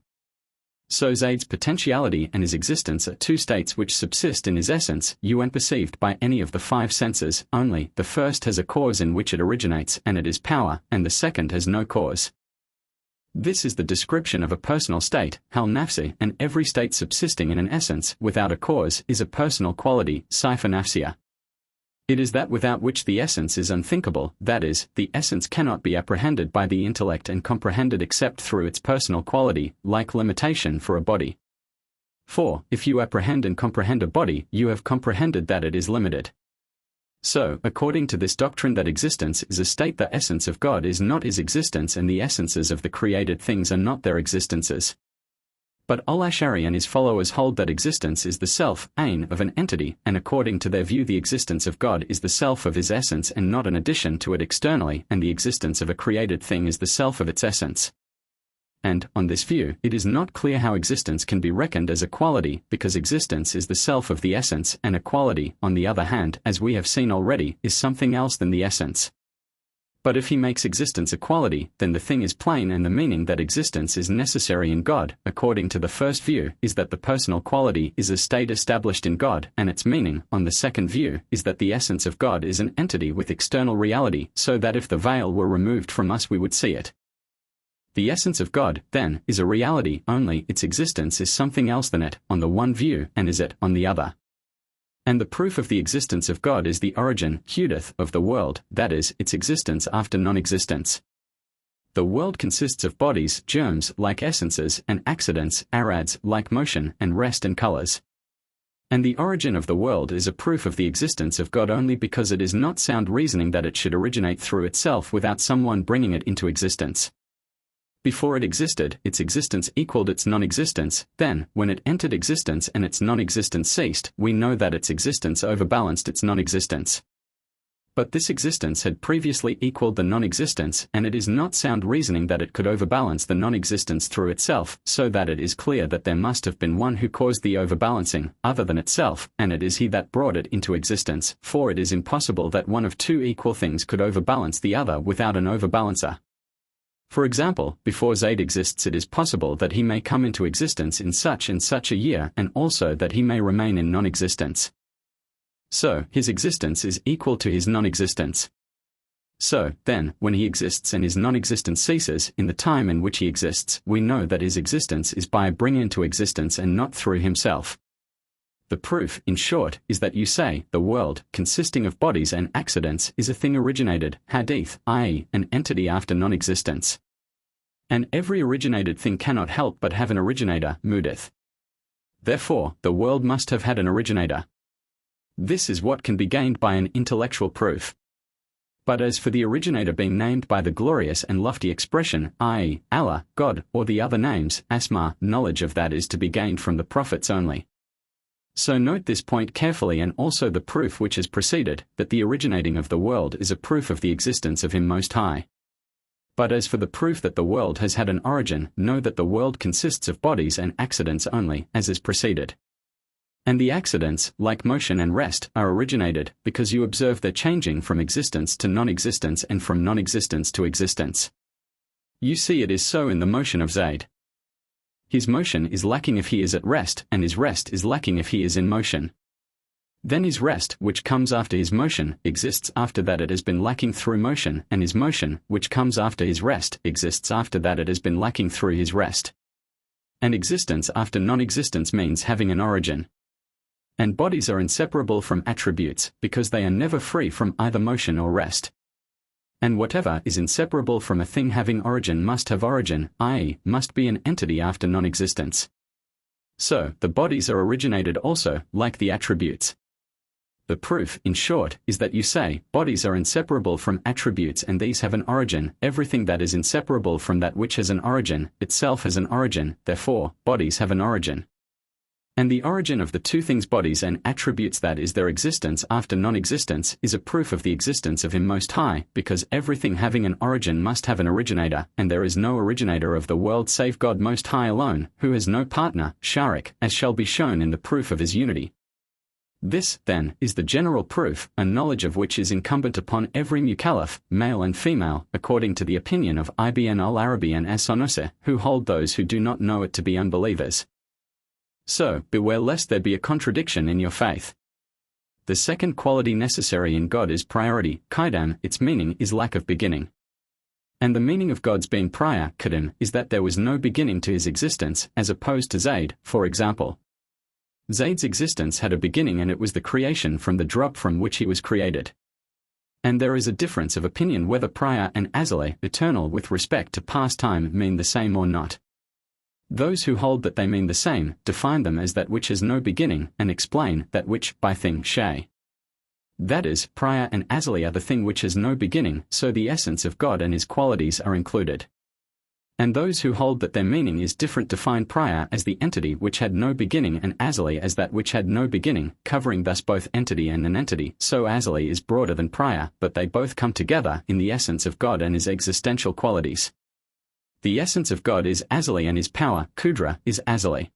So Zayd's potentiality and his existence are 2 states which subsist in his essence, when perceived by any of the 5 senses, only the first has a cause in which it originates and it is power, and the second has no cause. This is the description of a personal state, hal nafsi, and every state subsisting in an essence, without a cause, is a personal quality, sifa nafsiya. It is that without which the essence is unthinkable, that is, the essence cannot be apprehended by the intellect and comprehended except through its personal quality, like limitation for a body. For, if you apprehend and comprehend a body, you have comprehended that it is limited. So, according to this doctrine that existence is a state, the essence of God is not his existence and the essences of the created things are not their existences. But al-Ash'ari and his followers hold that existence is the self, ain, of an entity, and according to their view the existence of God is the self of his essence and not an addition to it externally, and the existence of a created thing is the self of its essence. And, on this view, it is not clear how existence can be reckoned as a quality, because existence is the self of the essence, and a quality, on the other hand, as we have seen already, is something else than the essence. But if he makes existence a quality, then the thing is plain, and the meaning that existence is necessary in God, according to the first view, is that the personal quality is a state established in God, and its meaning, on the second view, is that the essence of God is an entity with external reality, so that if the veil were removed from us we would see it. The essence of God, then, is a reality, only its existence is something else than it, on the one view, and is it, on the other. And the proof of the existence of God is the origin, hudith, of the world, that is, its existence after non-existence. The world consists of bodies, germs, like essences, and accidents, arads, like motion, and rest and colors. And the origin of the world is a proof of the existence of God only because it is not sound reasoning that it should originate through itself without someone bringing it into existence. Before it existed, its existence equaled its non-existence, then, when it entered existence and its non-existence ceased, we know that its existence overbalanced its non-existence. But this existence had previously equaled the non-existence, and it is not sound reasoning that it could overbalance the non-existence through itself, so that it is clear that there must have been one who caused the overbalancing, other than itself, and it is he that brought it into existence, for it is impossible that one of two equal things could overbalance the other without an overbalancer. For example, before Zayd exists it is possible that he may come into existence in such and such a year, and also that he may remain in non-existence. So, his existence is equal to his non-existence. So, then, when he exists and his non-existence ceases, in the time in which he exists, we know that his existence is by bringing into existence and not through himself. The proof, in short, is that you say, the world, consisting of bodies and accidents, is a thing originated, hadith, i.e., an entity after non-existence. And every originated thing cannot help but have an originator, mudith. Therefore, the world must have had an originator. This is what can be gained by an intellectual proof. But as for the originator being named by the glorious and lofty expression, i.e., Allah, God, or the other names, asma, knowledge of that is to be gained from the prophets only. So note this point carefully, and also the proof which has preceded, that the originating of the world is a proof of the existence of Him Most High. But as for the proof that the world has had an origin, know that the world consists of bodies and accidents only, as is preceded. And the accidents, like motion and rest, are originated, because you observe their changing from existence to non-existence and from non-existence to existence. You see it is so in the motion of Zayd. His motion is lacking if he is at rest, and his rest is lacking if he is in motion. Then his rest, which comes after his motion, exists after that it has been lacking through motion, and his motion, which comes after his rest, exists after that it has been lacking through his rest. And existence after non-existence means having an origin. And bodies are inseparable from attributes, because they are never free from either motion or rest. And whatever is inseparable from a thing having origin must have origin, i.e., must be an entity after non-existence. So, the bodies are originated also, like the attributes. The proof, in short, is that you say, bodies are inseparable from attributes and these have an origin. Everything that is inseparable from that which has an origin, itself has an origin, therefore, bodies have an origin. And the origin of the two things bodies and attributes, that is their existence after non-existence, is a proof of the existence of Him Most High, because everything having an origin must have an originator, and there is no originator of the world save God Most High alone, who has no partner, sharik, as shall be shown in the proof of His unity. This, then, is the general proof, a knowledge of which is incumbent upon every mukallaf, male and female, according to the opinion of Ibn al-Arabi and as-Sanusi, who hold those who do not know it to be unbelievers. So, beware lest there be a contradiction in your faith. The second quality necessary in God is priority, qidam. Its meaning is lack of beginning. And the meaning of God's being prior, qadim, is that there was no beginning to His existence, as opposed to Zayd, for example. Zayd's existence had a beginning, and it was the creation from the drop from which he was created. And there is a difference of opinion whether prior and azali, eternal with respect to past time, mean the same or not. Those who hold that they mean the same, define them as that which has no beginning, and explain that which, by thing, shay. That is, prior and azali are the thing which has no beginning, so the essence of God and His qualities are included. And those who hold that their meaning is different define prior as the entity which had no beginning and azali as that which had no beginning, covering thus both entity and non-entity. So azali is broader than prior, but they both come together in the essence of God and His existential qualities. The essence of God is azali and His power, kudra, is azali.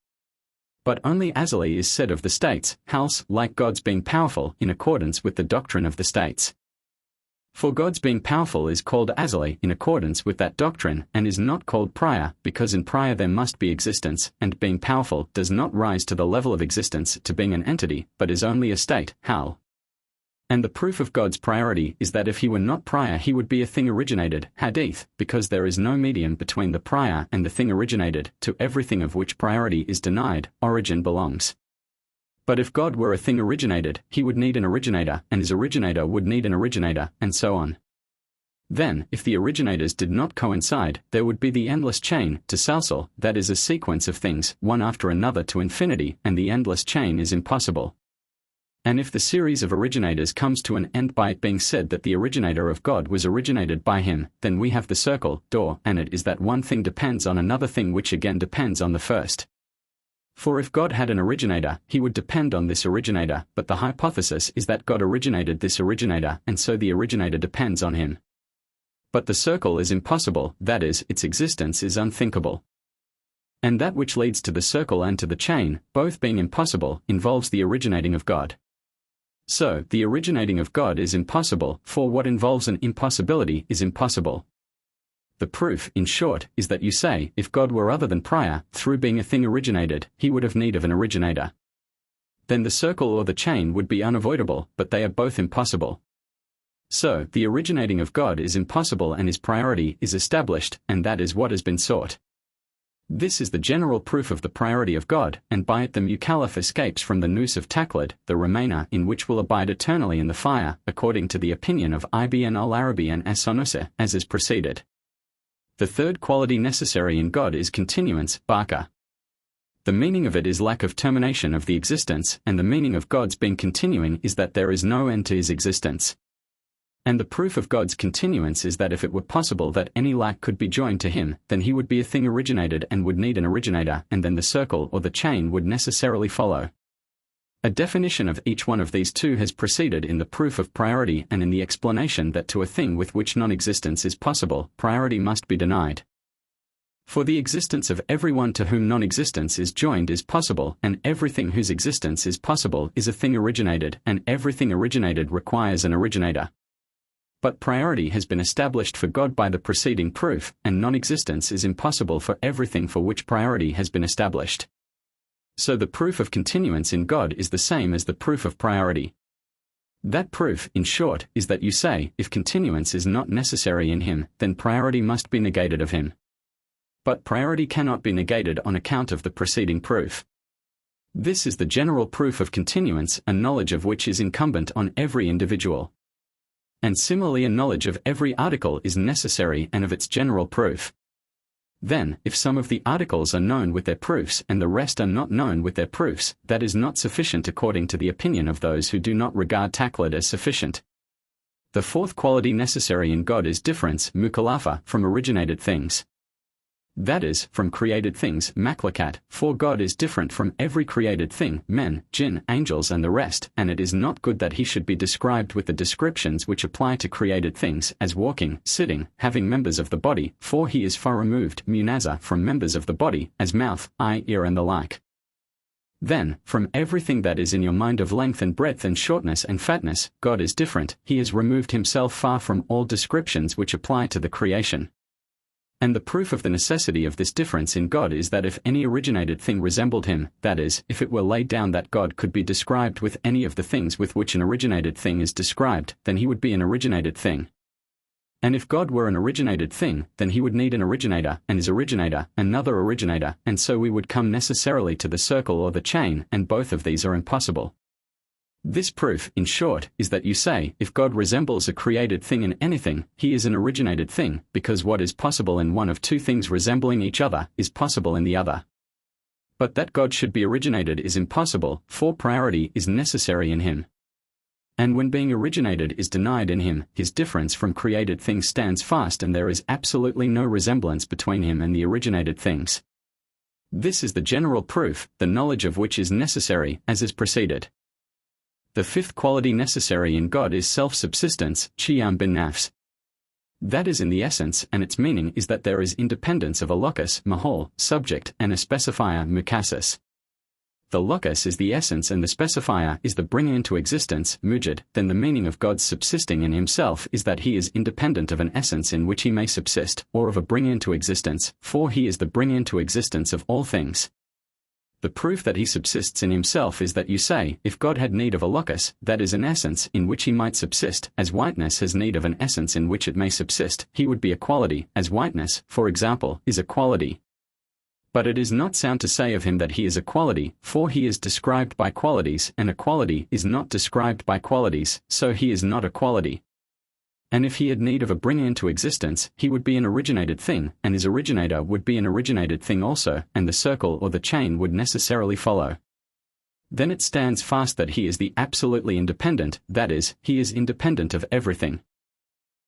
But only azali is said of the states, hals, like God's being powerful, in accordance with the doctrine of the states. For God's being powerful is called azali in accordance with that doctrine, and is not called prior, because in prior there must be existence, and being powerful does not rise to the level of existence to being an entity, but is only a state, hal. And the proof of God's priority is that if He were not prior He would be a thing originated, hadith, because there is no medium between the prior and the thing originated. To everything of which priority is denied, origin belongs. But if God were a thing originated, He would need an originator, and His originator would need an originator, and so on. Then, if the originators did not coincide, there would be the endless chain, tasalsul, that is a sequence of things, one after another to infinity, and the endless chain is impossible. And if the series of originators comes to an end by it being said that the originator of God was originated by Him, then we have the circle, door, and it is that one thing depends on another thing which again depends on the first. For if God had an originator, he would depend on this originator, but the hypothesis is that God originated this originator, and so the originator depends on him. But the circle is impossible, that is, its existence is unthinkable. And that which leads to the circle and to the chain, both being impossible, involves the originating of God. So, the originating of God is impossible, for what involves an impossibility is impossible. The proof, in short, is that you say, if God were other than prior, through being a thing originated, he would have need of an originator. Then the circle or the chain would be unavoidable, but they are both impossible. So, the originating of God is impossible and his priority is established, and that is what has been sought. This is the general proof of the priority of God, and by it the Mukallaf escapes from the noose of Taqlid, the Remainer in which will abide eternally in the fire, according to the opinion of Ibn al-Arabi and As-Sanusi, as is preceded. The third quality necessary in God is continuance, baqa. The meaning of it is lack of termination of the existence, and the meaning of God's being continuing is that there is no end to his existence. And the proof of God's continuance is that if it were possible that any lack could be joined to him, then he would be a thing originated and would need an originator, and then the circle or the chain would necessarily follow. A definition of each one of these two has preceded in the proof of priority and in the explanation that to a thing with which non-existence is possible, priority must be denied. For the existence of everyone to whom non-existence is joined is possible, and everything whose existence is possible is a thing originated, and everything originated requires an originator. But priority has been established for God by the preceding proof, and non-existence is impossible for everything for which priority has been established. So the proof of continuance in God is the same as the proof of priority. That proof, in short, is that you say, if continuance is not necessary in him, then priority must be negated of him. But priority cannot be negated on account of the preceding proof. This is the general proof of continuance, a knowledge of which is incumbent on every individual. And similarly a knowledge of every article is necessary and of its general proof. Then, if some of the articles are known with their proofs and the rest are not known with their proofs, that is not sufficient according to the opinion of those who do not regard Taqlid as sufficient. The fourth quality necessary in God is difference, mukhalafa, from originated things. That is, from created things, makhlukat, for God is different from every created thing, men, jinn, angels and the rest, and it is not good that he should be described with the descriptions which apply to created things, as walking, sitting, having members of the body, for he is far removed, munazza, from members of the body, as mouth, eye, ear and the like. Then, from everything that is in your mind of length and breadth and shortness and fatness, God is different, he has removed himself far from all descriptions which apply to the creation. And the proof of the necessity of this difference in God is that if any originated thing resembled him, that is, if it were laid down that God could be described with any of the things with which an originated thing is described, then he would be an originated thing. And if God were an originated thing, then he would need an originator, and his originator, another originator, and so we would come necessarily to the circle or the chain, and both of these are impossible. This proof, in short, is that you say, if God resembles a created thing in anything, he is an originated thing, because what is possible in one of two things resembling each other, is possible in the other. But that God should be originated is impossible, for priority is necessary in him. And when being originated is denied in him, his difference from created things stands fast and there is absolutely no resemblance between him and the originated things. This is the general proof, the knowledge of which is necessary, as is preceded. The fifth quality necessary in God is self-subsistence, qiyam bin nafs. That is in the essence, and its meaning is that there is independence of a locus, mahal, subject, and a specifier, mukassis. The locus is the essence and the specifier is the bringing into existence, mujid. Then the meaning of God's subsisting in himself is that he is independent of an essence in which he may subsist, or of a bring into existence, for he is the bring into existence of all things. The proof that he subsists in himself is that you say, if God had need of a locus, that is an essence in which he might subsist, as whiteness has need of an essence in which it may subsist, he would be a quality, as whiteness, for example, is a quality. But it is not sound to say of him that he is a quality, for he is described by qualities, and a quality is not described by qualities, so he is not a quality. And if he had need of a bringing into existence, he would be an originated thing, and his originator would be an originated thing also, and the circle or the chain would necessarily follow. Then it stands fast that he is the absolutely independent, that is, he is independent of everything.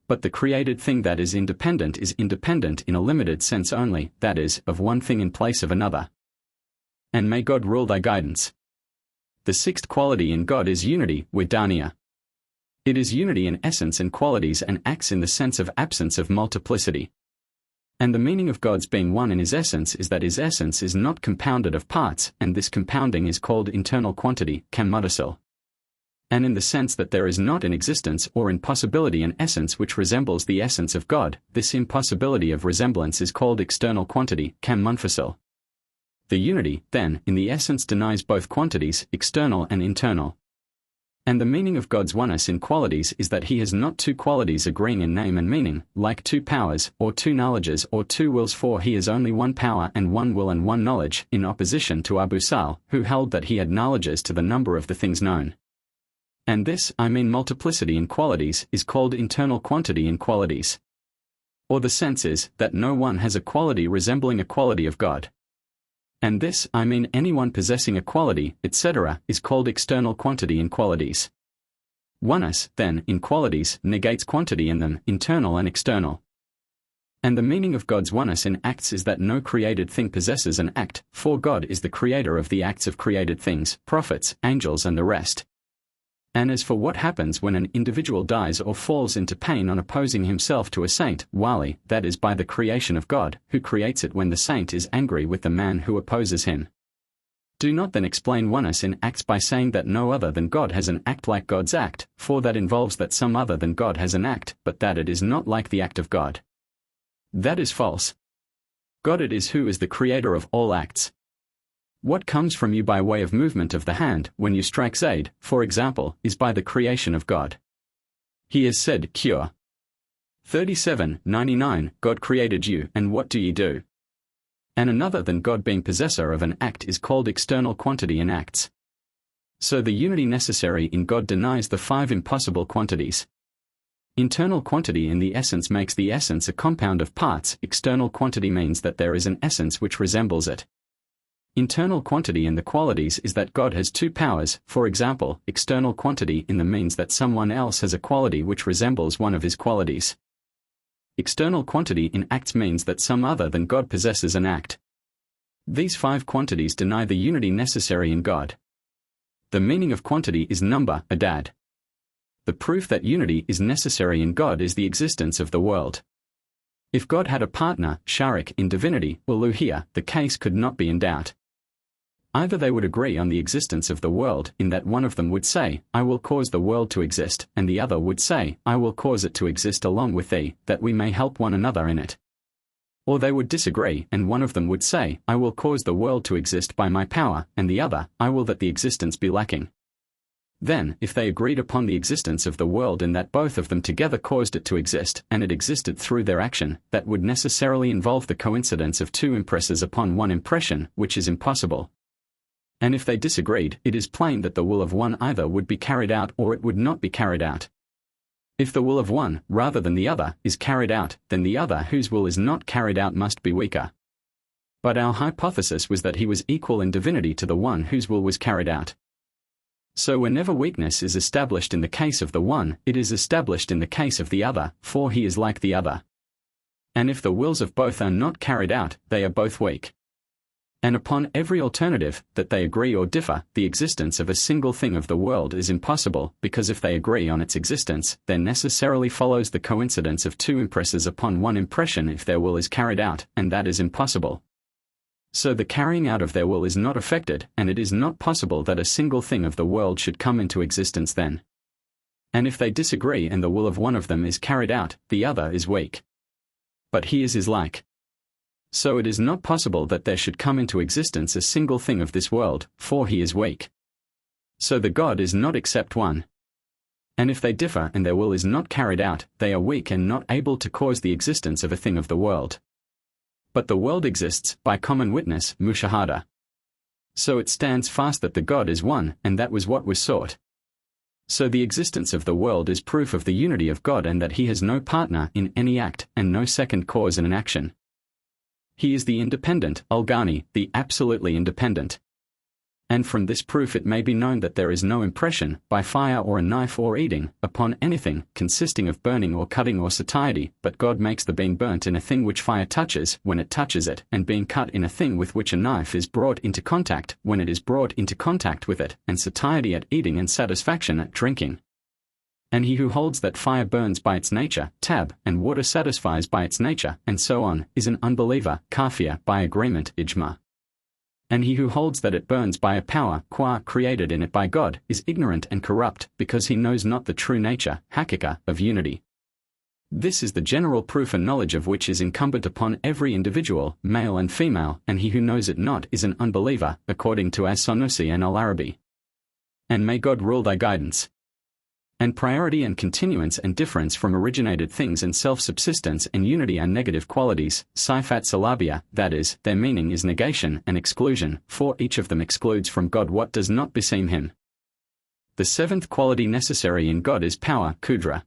But the created thing that is independent in a limited sense only, that is, of one thing in place of another. and may God rule thy guidance. The sixth quality in God is unity, Wedania. It is unity in essence and qualities and acts in the sense of absence of multiplicity. And the meaning of God's being one in his essence is that his essence is not compounded of parts, and this compounding is called internal quantity, kammudasil. And in the sense that there is not in existence or in possibility an essence which resembles the essence of God, this impossibility of resemblance is called external quantity, kammunfasil. The unity, then, in the essence denies both quantities, external and internal. And the meaning of God's oneness in qualities is that he has not two qualities agreeing in name and meaning, like two powers, or two knowledges or two wills, for he is only one power and one will and one knowledge, in opposition to Abu Sal, who held that he had knowledges to the number of the things known. And this, I mean multiplicity in qualities, is called internal quantity in qualities. Or the sense is, that no one has a quality resembling a quality of God. And this, I mean anyone possessing a quality, etc., is called external quantity in qualities. Oneness, then, in qualities, negates quantity in them, internal and external. And the meaning of God's oneness in acts is that no created thing possesses an act, for God is the creator of the acts of created things, prophets, angels and the rest. And as for what happens when an individual dies or falls into pain on opposing himself to a saint, wali, that is by the creation of God, who creates it when the saint is angry with the man who opposes him. Do not then explain oneness in acts by saying that no other than God has an act like God's act, for that involves that some other than God has an act, but that it is not like the act of God. That is false. God it is who is the creator of all acts. What comes from you by way of movement of the hand, when you strike Zaid, for example, is by the creation of God. He has said, Cure. 37:99, God created you, and what do ye do? And another than God being possessor of an act is called external quantity in acts. So the unity necessary in God denies the five impossible quantities. Internal quantity in the essence makes the essence a compound of parts, external quantity means that there is an essence which resembles it. Internal quantity in the qualities is that God has two powers, for example, external quantity in the means that someone else has a quality which resembles one of his qualities. External quantity in acts means that some other than God possesses an act. These five quantities deny the unity necessary in God. The meaning of quantity is number, adad. The proof that unity is necessary in God is the existence of the world. If God had a partner, sharik, in divinity, uluhiyah, the case could not be in doubt. Either they would agree on the existence of the world, in that one of them would say, I will cause the world to exist, and the other would say, I will cause it to exist along with thee, that we may help one another in it. Or they would disagree, and one of them would say, I will cause the world to exist by my power, and the other, I will that the existence be lacking. Then, if they agreed upon the existence of the world in that both of them together caused it to exist, and it existed through their action, that would necessarily involve the coincidence of two impresses upon one impression, which is impossible. And if they disagreed, it is plain that the will of one either would be carried out or it would not be carried out. If the will of one, rather than the other, is carried out, then the other whose will is not carried out must be weaker. But our hypothesis was that he was equal in divinity to the one whose will was carried out. So whenever weakness is established in the case of the one, it is established in the case of the other, for he is like the other. And if the wills of both are not carried out, they are both weak. And upon every alternative, that they agree or differ, the existence of a single thing of the world is impossible, because if they agree on its existence, there necessarily follows the coincidence of two impresses upon one impression if their will is carried out, and that is impossible. So the carrying out of their will is not affected, and it is not possible that a single thing of the world should come into existence then. And if they disagree and the will of one of them is carried out, the other is weak. But he is his like. So it is not possible that there should come into existence a single thing of this world, for he is weak. So the God is not except one. And if they differ and their will is not carried out, they are weak and not able to cause the existence of a thing of the world. But the world exists, by common witness, mushahada. So it stands fast that the God is one, and that was what was sought. So the existence of the world is proof of the unity of God and that he has no partner in any act, and no second cause in an action. He is the independent, Ulgani, the absolutely independent. And from this proof it may be known that there is no impression, by fire or a knife or eating, upon anything, consisting of burning or cutting or satiety, but God makes the being burnt in a thing which fire touches, when it touches it, and being cut in a thing with which a knife is brought into contact, when it is brought into contact with it, and satiety at eating and satisfaction at drinking. And he who holds that fire burns by its nature, tab, and water satisfies by its nature, and so on, is an unbeliever, kafir, by agreement, ijma. And he who holds that it burns by a power, qua, created in it by God, is ignorant and corrupt, because he knows not the true nature, hakika, of unity. This is the general proof and knowledge of which is incumbent upon every individual, male and female, and he who knows it not is an unbeliever, according to As-Sanusi and Al-Arabi. And may God rule thy guidance. And priority and continuance and difference from originated things and self-subsistence and unity are negative qualities, sifat salabia, that is, their meaning is negation and exclusion, for each of them excludes from God what does not beseem him. The seventh quality necessary in God is power, kudra.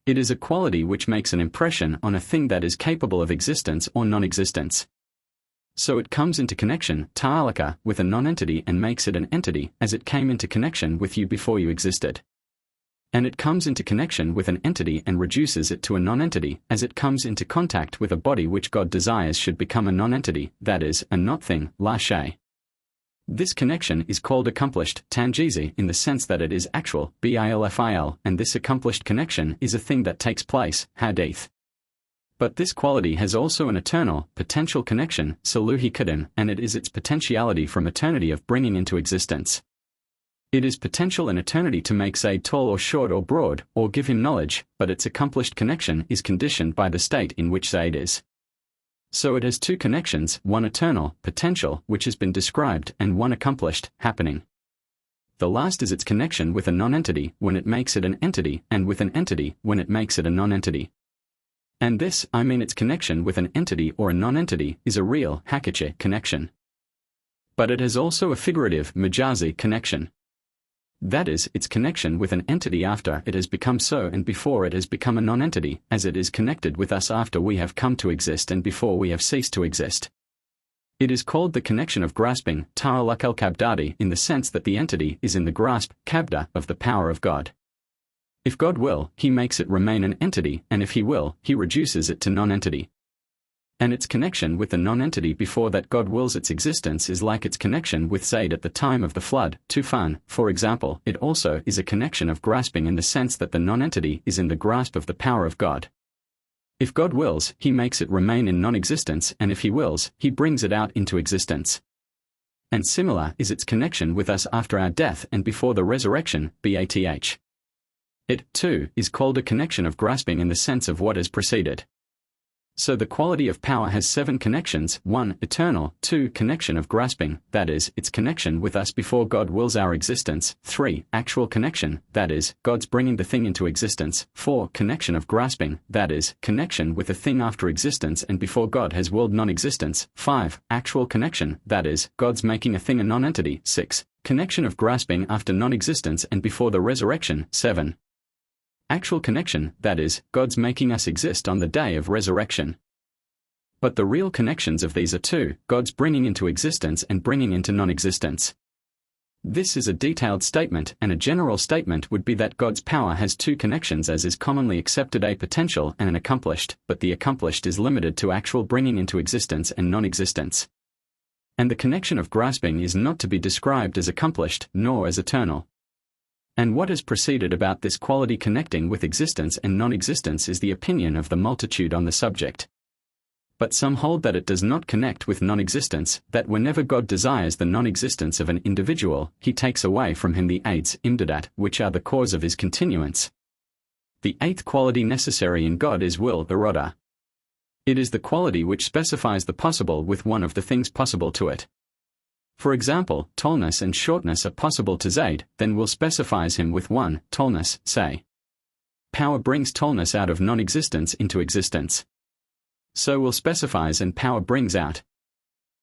It is a quality which makes an impression on a thing that is capable of existence or non-existence. So it comes into connection, ta'alaka, with a non-entity and makes it an entity, as it came into connection with you before you existed. And it comes into connection with an entity and reduces it to a non-entity, as it comes into contact with a body which God desires should become a non-entity, that is, a not-thing, la shay. This connection is called accomplished, tanjizi, in the sense that it is actual, bilfil, and this accomplished connection is a thing that takes place, hadith. But this quality has also an eternal, potential connection, saluhi kadim, and it is its potentiality from eternity of bringing into existence. It is potential in eternity to make Zayd tall or short or broad, or give him knowledge, but its accomplished connection is conditioned by the state in which Zayd is. So it has two connections, one eternal, potential, which has been described, and one accomplished, happening. The last is its connection with a non-entity, when it makes it an entity, and with an entity, when it makes it a non-entity. And this, I mean its connection with an entity or a non-entity, is a real, hakichi, connection. But it has also a figurative, majazi, connection. That is, its connection with an entity after it has become so and before it has become a non-entity, as it is connected with us after we have come to exist and before we have ceased to exist. It is called the connection of grasping, ta'alluq al-kabdadi, in the sense that the entity is in the grasp, kabda, of the power of God. If God will, he makes it remain an entity, and if he will, he reduces it to non-entity. And its connection with the non-entity before that God wills its existence is like its connection with Zayd at the time of the flood, Tufan, for example. It also is a connection of grasping in the sense that the non-entity is in the grasp of the power of God. If God wills, he makes it remain in non-existence, and if he wills, he brings it out into existence. And similar is its connection with us after our death and before the resurrection, bath. It, too, is called a connection of grasping in the sense of what has preceded. So the quality of power has 7 connections: 1, eternal; 2, connection of grasping, that is, its connection with us before God wills our existence; 3, actual connection, that is, God's bringing the thing into existence; 4, connection of grasping, that is, connection with a thing after existence and before God has willed non-existence; 5, actual connection, that is, God's making a thing a non-entity; 6, connection of grasping after non-existence and before the resurrection; 7, actual connection, that is, God's making us exist on the day of resurrection. But the real connections of these are 2, God's bringing into existence and bringing into non-existence. This is a detailed statement, and a general statement would be that God's power has 2 connections as is commonly accepted: a potential and an accomplished, but the accomplished is limited to actual bringing into existence and non-existence. And the connection of grasping is not to be described as accomplished, nor as eternal. And what has preceded about this quality connecting with existence and non-existence is the opinion of the multitude on the subject. But some hold that it does not connect with non-existence, that whenever God desires the non-existence of an individual, he takes away from him the aids, imdadat, which are the cause of his continuance. The 8th quality necessary in God is will, iroda. It is the quality which specifies the possible with one of the things possible to it. For example, tallness and shortness are possible to Zayd, then will specifies him with 1, tallness, say. Power brings tallness out of non-existence into existence. So will specifies and power brings out.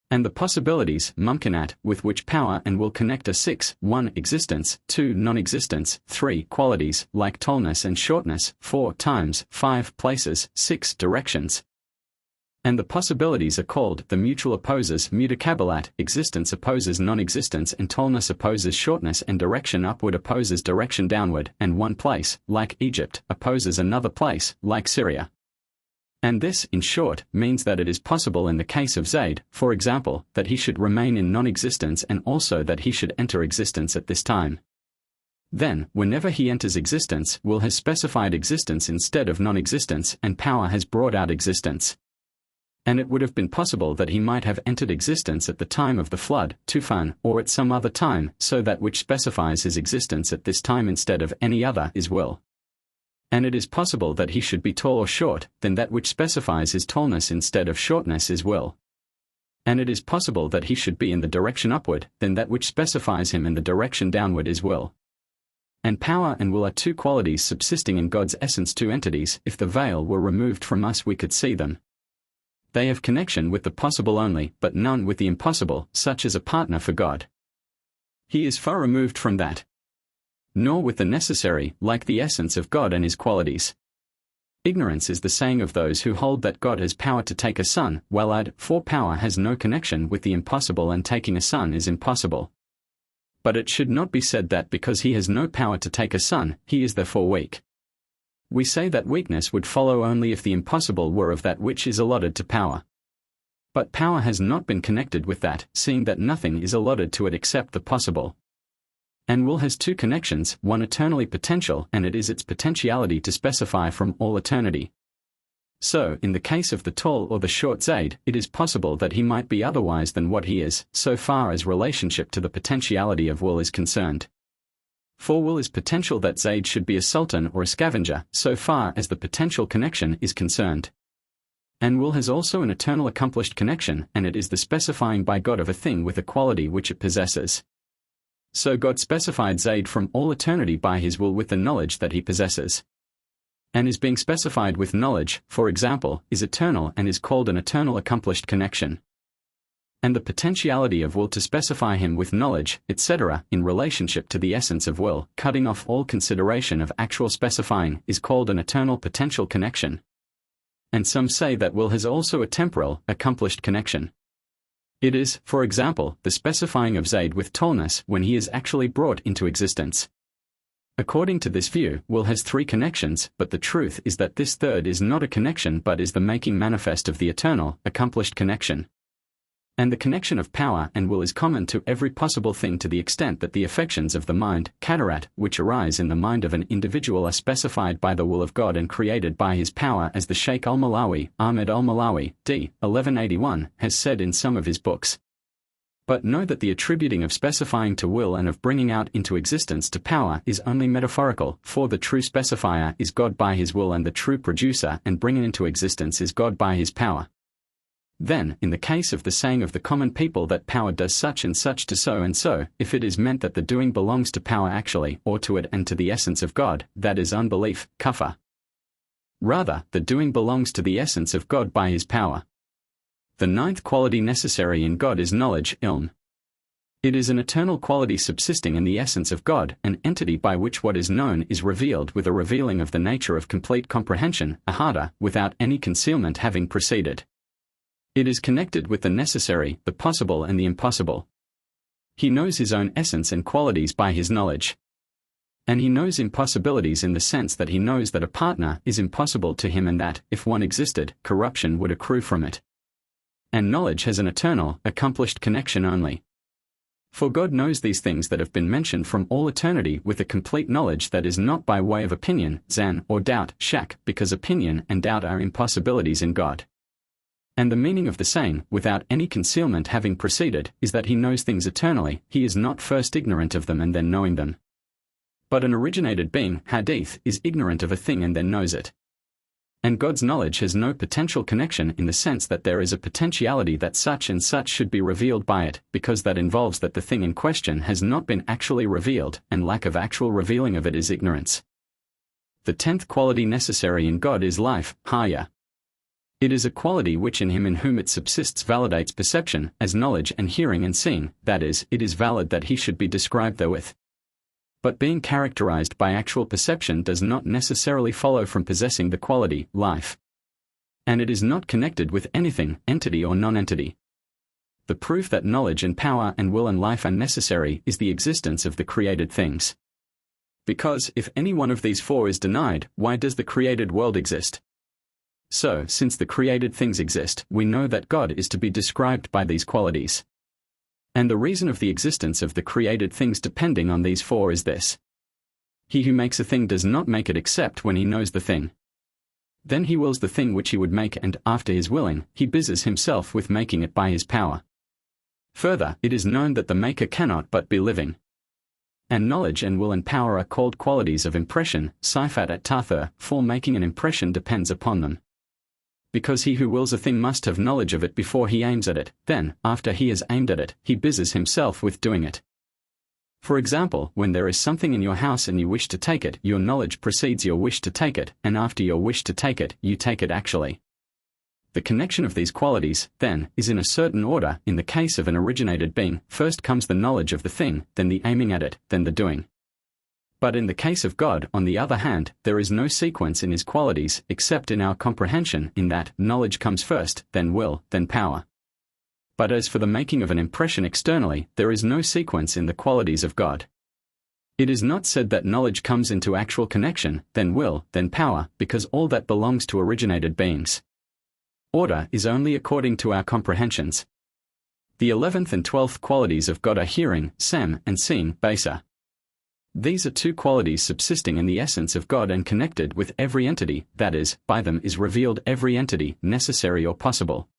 And the possibilities, mumkinat, with which power and will connect are 6, 1, existence; 2, non-existence; 3, qualities, like tallness and shortness; 4, times; 5, places; 6, directions. And the possibilities are called the mutual opposes mutakabalat, existence opposes non-existence, and tallness opposes shortness, and direction upward opposes direction downward, and one place, like Egypt, opposes another place, like Syria. And this, in short, means that it is possible in the case of Zayd, for example, that he should remain in non-existence and also that he should enter existence at this time. Then, whenever he enters existence, will has specified existence instead of non-existence, and power has brought out existence. And it would have been possible that he might have entered existence at the time of the flood, Tufan, or at some other time, so that which specifies his existence at this time instead of any other is will. And it is possible that he should be tall or short, then that which specifies his tallness instead of shortness is will. And it is possible that he should be in the direction upward, then that which specifies him in the direction downward is will. And power and will are two qualities subsisting in God's essence, two entities. If the veil were removed from us we could see them. They have connection with the possible only, but none with the impossible, such as a partner for God. He is far removed from that. Nor with the necessary, like the essence of God and his qualities. Ignorance is the saying of those who hold that God has power to take a son, while add, for power has no connection with the impossible and taking a son is impossible. But it should not be said that because he has no power to take a son, he is therefore weak. We say that weakness would follow only if the impossible were of that which is allotted to power. But power has not been connected with that, seeing that nothing is allotted to it except the possible. And will has two connections, one eternally potential, and it is its potentiality to specify from all eternity. So, in the case of the tall or the short Zayd, it is possible that he might be otherwise than what he is, so far as relationship to the potentiality of will is concerned. For will is potential that Zayd should be a sultan or a scavenger, so far as the potential connection is concerned. And will has also an eternal accomplished connection, and it is the specifying by God of a thing with a quality which it possesses. So God specified Zayd from all eternity by his will with the knowledge that he possesses. And is being specified with knowledge, for example, is eternal and is called an eternal accomplished connection. And the potentiality of will to specify him with knowledge, etc., in relationship to the essence of will, cutting off all consideration of actual specifying, is called an eternal potential connection. And some say that will has also a temporal, accomplished connection. It is, for example, the specifying of Zayd with tallness when he is actually brought into existence. According to this view, will has three connections, but the truth is that this third is not a connection but is the making manifest of the eternal, accomplished connection. And the connection of power and will is common to every possible thing to the extent that the affections of the mind, cataract, which arise in the mind of an individual are specified by the will of God and created by his power, as the Sheikh al-Malawi, Ahmed al-Malawi, d. 1181, has said in some of his books. But know that the attributing of specifying to will and of bringing out into existence to power is only metaphorical, for the true specifier is God by his will and the true producer and bringing into existence is God by his power. Then, in the case of the saying of the common people that power does such and such to so and so, if it is meant that the doing belongs to power actually, or to it and to the essence of God, that is unbelief, kufr. Rather, the doing belongs to the essence of God by his power. The ninth quality necessary in God is knowledge, ilm. It is an eternal quality subsisting in the essence of God, an entity by which what is known is revealed with a revealing of the nature of complete comprehension, ahada, without any concealment having preceded. It is connected with the necessary, the possible and the impossible. He knows his own essence and qualities by his knowledge. And he knows impossibilities in the sense that he knows that a partner is impossible to him and that, if one existed, corruption would accrue from it. And knowledge has an eternal, accomplished connection only. For God knows these things that have been mentioned from all eternity with a complete knowledge that is not by way of opinion, zan, or doubt, shak, because opinion and doubt are impossibilities in God. And the meaning of the saying, without any concealment having preceded, is that he knows things eternally, he is not first ignorant of them and then knowing them. But an originated being, hadith, is ignorant of a thing and then knows it. And God's knowledge has no potential connection in the sense that there is a potentiality that such and such should be revealed by it, because that involves that the thing in question has not been actually revealed, and lack of actual revealing of it is ignorance. The 10th quality necessary in God is life, haya. It is a quality which in him in whom it subsists validates perception, as knowledge and hearing and seeing, that is, it is valid that he should be described therewith. But being characterized by actual perception does not necessarily follow from possessing the quality, life. And it is not connected with anything, entity or non-entity. The proof that knowledge and power and will and life are necessary is the existence of the created things. Because, if any one of these four is denied, why does the created world exist? So, since the created things exist, we know that God is to be described by these qualities. And the reason of the existence of the created things depending on these four is this. He who makes a thing does not make it except when he knows the thing. Then he wills the thing which he would make, and, after his willing, he busies himself with making it by his power. Further, it is known that the maker cannot but be living. And knowledge and will and power are called qualities of impression, sifat at tathur, for making an impression depends upon them. Because he who wills a thing must have knowledge of it before he aims at it, then, after he has aimed at it, he busies himself with doing it. For example, when there is something in your house and you wish to take it, your knowledge precedes your wish to take it, and after your wish to take it, you take it actually. The connection of these qualities, then, is in a certain order. In the case of an originated being, first comes the knowledge of the thing, then the aiming at it, then the doing. But in the case of God, on the other hand, there is no sequence in his qualities, except in our comprehension, in that knowledge comes first, then will, then power. But as for the making of an impression externally, there is no sequence in the qualities of God. It is not said that knowledge comes into actual connection, then will, then power, because all that belongs to originated beings. Order is only according to our comprehensions. The 11th and 12th qualities of God are hearing, sem, and seeing, basa. These are two qualities subsisting in the essence of God and connected with every entity, that is, by them is revealed every entity, necessary or possible.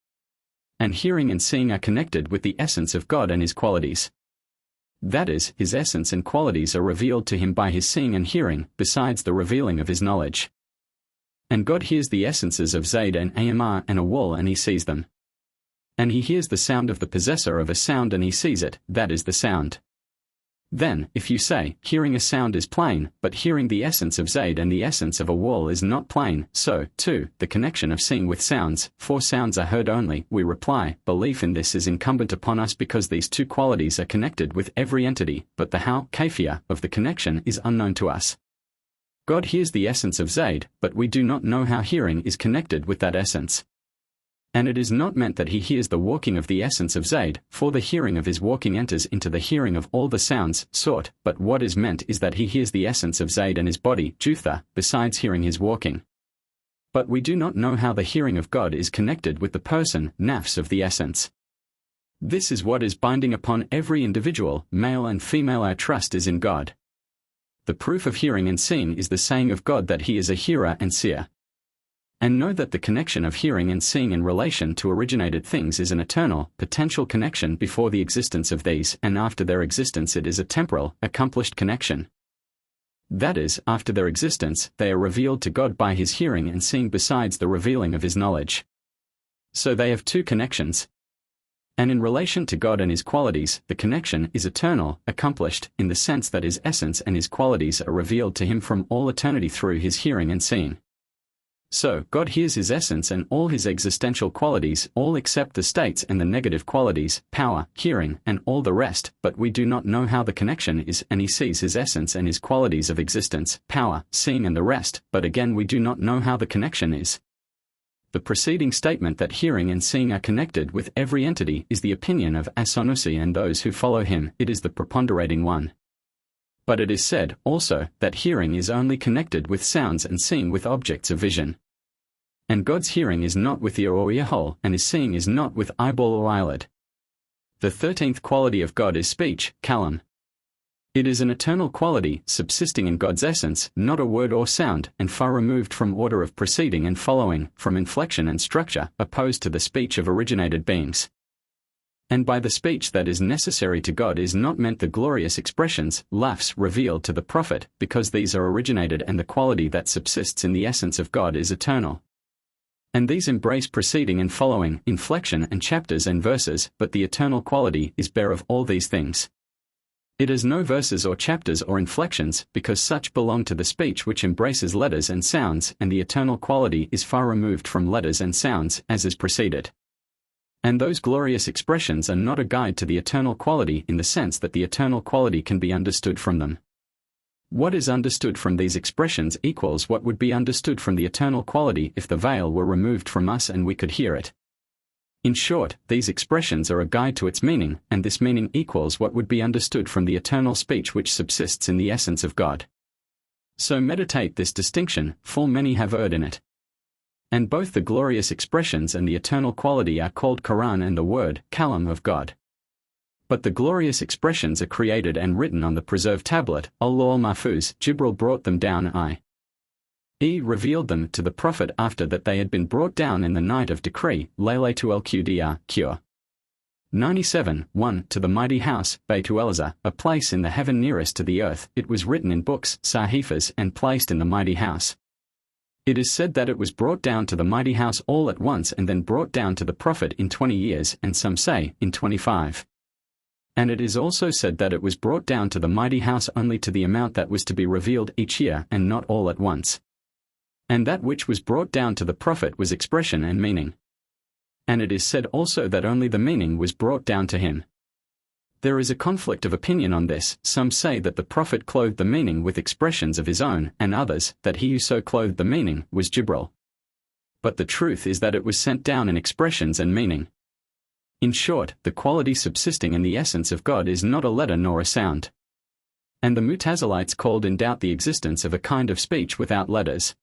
And hearing and seeing are connected with the essence of God and his qualities. That is, his essence and qualities are revealed to him by his seeing and hearing, besides the revealing of his knowledge. And God hears the essences of Zaid and Amr and Awal and he sees them. And he hears the sound of the possessor of a sound and he sees it, that is the sound. Then, if you say, hearing a sound is plain, but hearing the essence of Zaid and the essence of Awal is not plain, so, too, the connection of seeing with sounds, for sounds are heard only, we reply, belief in this is incumbent upon us because these two qualities are connected with every entity, but the how, kafiyah, of the connection is unknown to us. God hears the essence of Zaid, but we do not know how hearing is connected with that essence. And it is not meant that he hears the walking of the essence of Zaid, for the hearing of his walking enters into the hearing of all the sounds, sought, but what is meant is that he hears the essence of Zaid and his body, Jutha, besides hearing his walking. But we do not know how the hearing of God is connected with the person, nafs of the essence. This is what is binding upon every individual, male and female. Our trust is in God. The proof of hearing and seeing is the saying of God that he is a hearer and seer. And know that the connection of hearing and seeing in relation to originated things is an eternal, potential connection before the existence of these, and after their existence it is a temporal, accomplished connection. That is, after their existence, they are revealed to God by his hearing and seeing besides the revealing of his knowledge. So they have two connections. And in relation to God and his qualities, the connection is eternal, accomplished, in the sense that his essence and his qualities are revealed to him from all eternity through his hearing and seeing. So, God hears his essence and all his existential qualities, all except the states and the negative qualities, power, hearing, and all the rest, but we do not know how the connection is, and he sees his essence and his qualities of existence, power, seeing and the rest, but again we do not know how the connection is. The preceding statement that hearing and seeing are connected with every entity is the opinion of As-Sanusi and those who follow him, it is the preponderating one. But it is said, also, that hearing is only connected with sounds and seeing with objects of vision. And God's hearing is not with ear or ear hole, and his seeing is not with eyeball or eyelid. The 13th quality of God is speech, kalam. It is an eternal quality, subsisting in God's essence, not a word or sound, and far removed from order of preceding and following, from inflection and structure, opposed to the speech of originated beings. And by the speech that is necessary to God is not meant the glorious expressions, lafs, revealed to the prophet, because these are originated and the quality that subsists in the essence of God is eternal. And these embrace preceding and following, inflection and chapters and verses, but the eternal quality is bare of all these things. It has no verses or chapters or inflections, because such belong to the speech which embraces letters and sounds, and the eternal quality is far removed from letters and sounds, as is preceded. And those glorious expressions are not a guide to the eternal quality in the sense that the eternal quality can be understood from them. What is understood from these expressions equals what would be understood from the eternal quality if the veil were removed from us and we could hear it. In short, these expressions are a guide to its meaning, and this meaning equals what would be understood from the eternal speech which subsists in the essence of God. So meditate this distinction, for many have erred in it. And both the glorious expressions and the eternal quality are called Quran and the word, Kalam of God. But the glorious expressions are created and written on the preserved tablet, al-Lawh Mahfuz. Jibril brought them down, i.e. revealed them to the Prophet after that they had been brought down in the night of decree, Laylatul Qadr, Qur. 97, 1. To the mighty house, Baytul Izza, a place in the heaven nearest to the earth. It was written in books, Sahifas, and placed in the mighty house. It is said that it was brought down to the mighty house all at once and then brought down to the Prophet in 20 years, and some say, in 25. And it is also said that it was brought down to the mighty house only to the amount that was to be revealed each year and not all at once. And that which was brought down to the Prophet was expression and meaning. And it is said also that only the meaning was brought down to him. There is a conflict of opinion on this. Some say that the Prophet clothed the meaning with expressions of his own, and others, that he who so clothed the meaning was Jibril. But the truth is that it was sent down in expressions and meaning. In short, the quality subsisting in the essence of God is not a letter nor a sound. And the Mutazilites called in doubt the existence of a kind of speech without letters.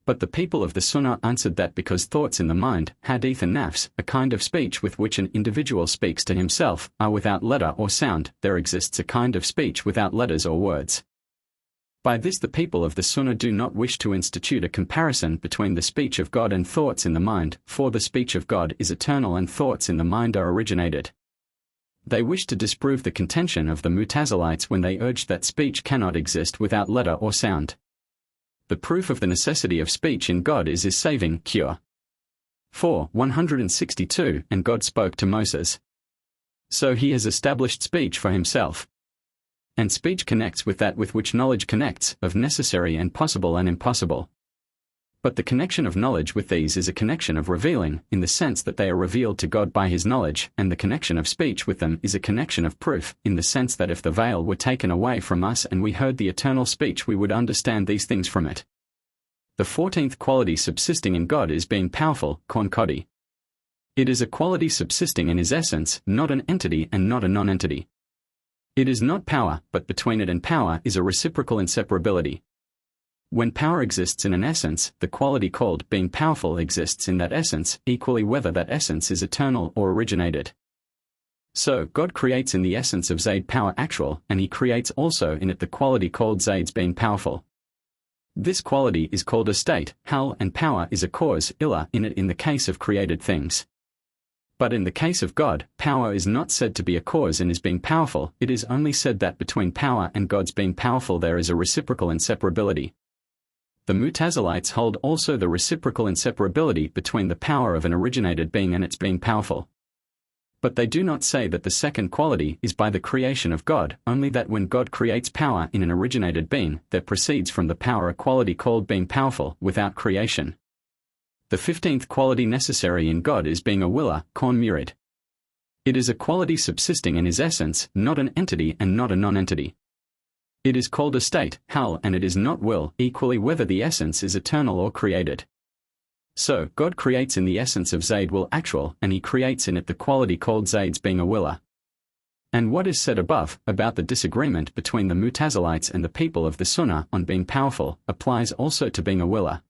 But the people of the Sunnah answered that because thoughts in the mind, hadith and nafs, a kind of speech with which an individual speaks to himself, are without letter or sound, there exists a kind of speech without letters or words. By this the people of the Sunnah do not wish to institute a comparison between the speech of God and thoughts in the mind, for the speech of God is eternal and thoughts in the mind are originated. They wish to disprove the contention of the Mutazilites when they urge that speech cannot exist without letter or sound. The proof of the necessity of speech in God is his saving cure. 4. 162 And God spoke to Moses. So he has established speech for himself. And speech connects with that with which knowledge connects, of necessary and possible and impossible. But the connection of knowledge with these is a connection of revealing, in the sense that they are revealed to God by his knowledge, and the connection of speech with them is a connection of proof, in the sense that if the veil were taken away from us and we heard the eternal speech we would understand these things from it. The 14th quality subsisting in God is being powerful, Qur'an. It is a quality subsisting in his essence, not an entity and not a non-entity. It is not power, but between it and power is a reciprocal inseparability. When power exists in an essence, the quality called being powerful exists in that essence, equally whether that essence is eternal or originated. So, God creates in the essence of Zayd power actual, and he creates also in it the quality called Zayd's being powerful. This quality is called a state, hal, and power is a cause, illa, in it in the case of created things. But in the case of God, power is not said to be a cause in his being powerful, it is only said that between power and God's being powerful there is a reciprocal inseparability. The Mutazilites hold also the reciprocal inseparability between the power of an originated being and its being powerful. But they do not say that the second quality is by the creation of God, only that when God creates power in an originated being, there proceeds from the power a quality called being powerful, without creation. The 15th quality necessary in God is being a willer, Qur'an murid. It is a quality subsisting in his essence, not an entity and not a non-entity. It is called a state, hal, and it is not will, equally whether the essence is eternal or created. So, God creates in the essence of Zayd will actual, and he creates in it the quality called Zayd's being a willer. And what is said above, about the disagreement between the Mutazilites and the people of the Sunnah on being powerful, applies also to being a willer.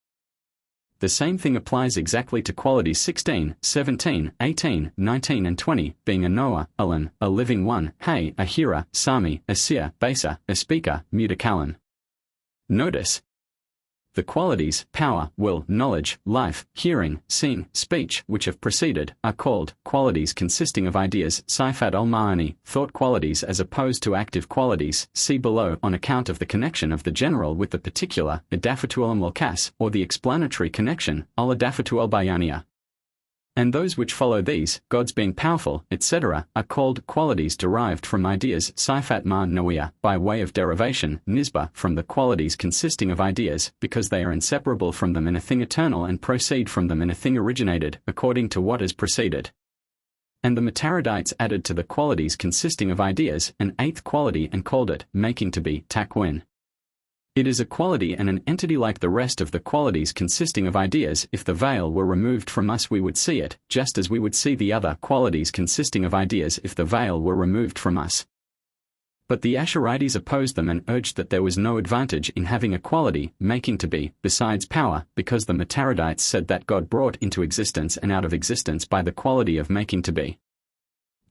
The same thing applies exactly to qualities 16, 17, 18, 19 and 20, being a knower, alim, a living one, hay, a hearer, sami, a seer, basa, a speaker, mutakalim. Notice the qualities, power, will, knowledge, life, hearing, seeing, speech, which have preceded, are called qualities consisting of ideas, sifat al-ma'ani, thought qualities as opposed to active qualities, see below, on account of the connection of the general with the particular, idafatu al-mulkas, or the explanatory connection, al-idafatu al-bayaniya. And those which follow these, God's being powerful, etc., are called qualities derived from ideas, sifat ma'nawiya, by way of derivation, nisba, from the qualities consisting of ideas, because they are inseparable from them in a thing eternal and proceed from them in a thing originated, according to what has preceded. And the Mataridites added to the qualities consisting of ideas an 8th quality and called it, making to be, takwin. It is a quality and an entity like the rest of the qualities consisting of ideas. If the veil were removed from us we would see it, just as we would see the other qualities consisting of ideas if the veil were removed from us. But the Ash'arites opposed them and urged that there was no advantage in having a quality, making to be, besides power, because the Mataridites said that God brought into existence and out of existence by the quality of making to be.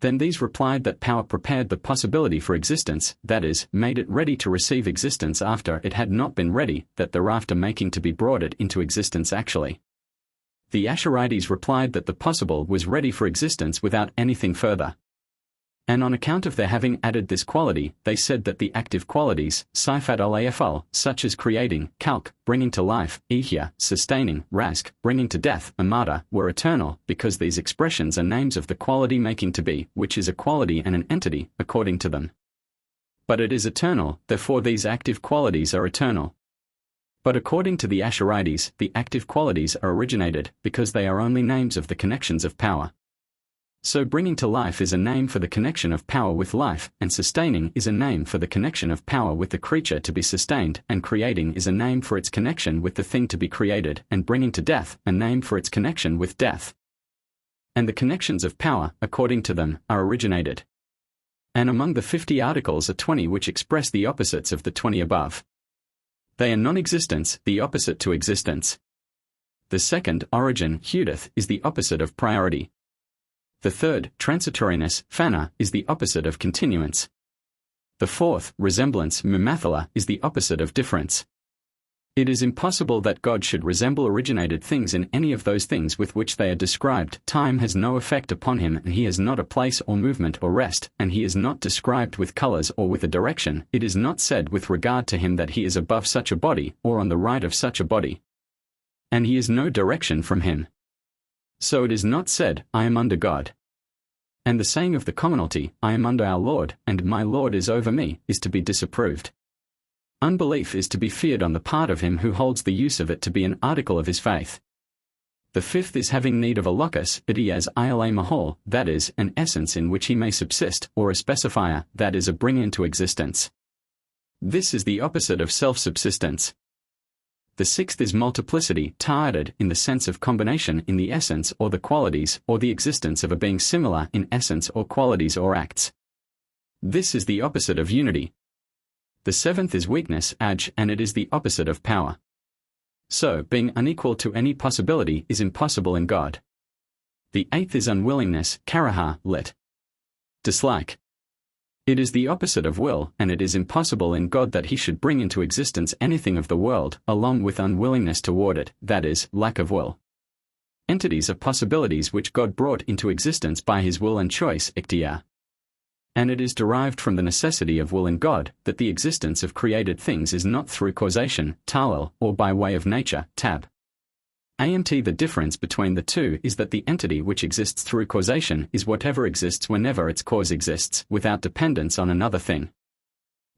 Then these replied that power prepared the possibility for existence, that is, made it ready to receive existence after it had not been ready, that thereafter making to be brought it into existence actually. The Ash'arites replied that the possible was ready for existence without anything further. And on account of their having added this quality, they said that the active qualities, sifat al-afal, such as creating, khalq, bringing to life, ihya, sustaining, razq, bringing to death, amata, were eternal, because these expressions are names of the quality making to be, which is a quality and an entity, according to them. But it is eternal, therefore these active qualities are eternal. But according to the Ash'arites, the active qualities are originated, because they are only names of the connections of power. So bringing to life is a name for the connection of power with life, and sustaining is a name for the connection of power with the creature to be sustained, and creating is a name for its connection with the thing to be created, and bringing to death, a name for its connection with death. And the connections of power, according to them, are originated. And among the 50 articles are 20 which express the opposites of the 20 above. They are non-existence, the opposite to existence. The second, origin, hudith, is the opposite of priority. The third, transitoriness, fana, is the opposite of continuance. The fourth, resemblance, mumathala, is the opposite of difference. It is impossible that God should resemble originated things in any of those things with which they are described. Time has no effect upon him, and he has not a place or movement or rest, and he is not described with colors or with a direction. It is not said with regard to him that he is above such a body, or on the right of such a body. And he is no direction from him. So it is not said, I am under God. And the saying of the commonalty, I am under our Lord, and my Lord is over me, is to be disapproved. Unbelief is to be feared on the part of him who holds the use of it to be an article of his faith. The fifth is having need of a locus, id as ile mahal, that is, an essence in which he may subsist, or a specifier, that is a bring into existence. This is the opposite of self-subsistence. The sixth is multiplicity, ta'addud, in the sense of combination in the essence or the qualities, or the existence of a being similar in essence or qualities or acts. This is the opposite of unity. The seventh is weakness, aj, and it is the opposite of power. So, being unequal to any possibility is impossible in God. The eighth is unwillingness, karaha, lit. Dislike. It is the opposite of will, and it is impossible in God that he should bring into existence anything of the world, along with unwillingness toward it, that is, lack of will. Entities are possibilities which God brought into existence by his will and choice, ikhtiyar. And it is derived from the necessity of will in God, that the existence of created things is not through causation, ta'lil, or by way of nature, tab. The difference between the two is that the entity which exists through causation is whatever exists whenever its cause exists, without dependence on another thing.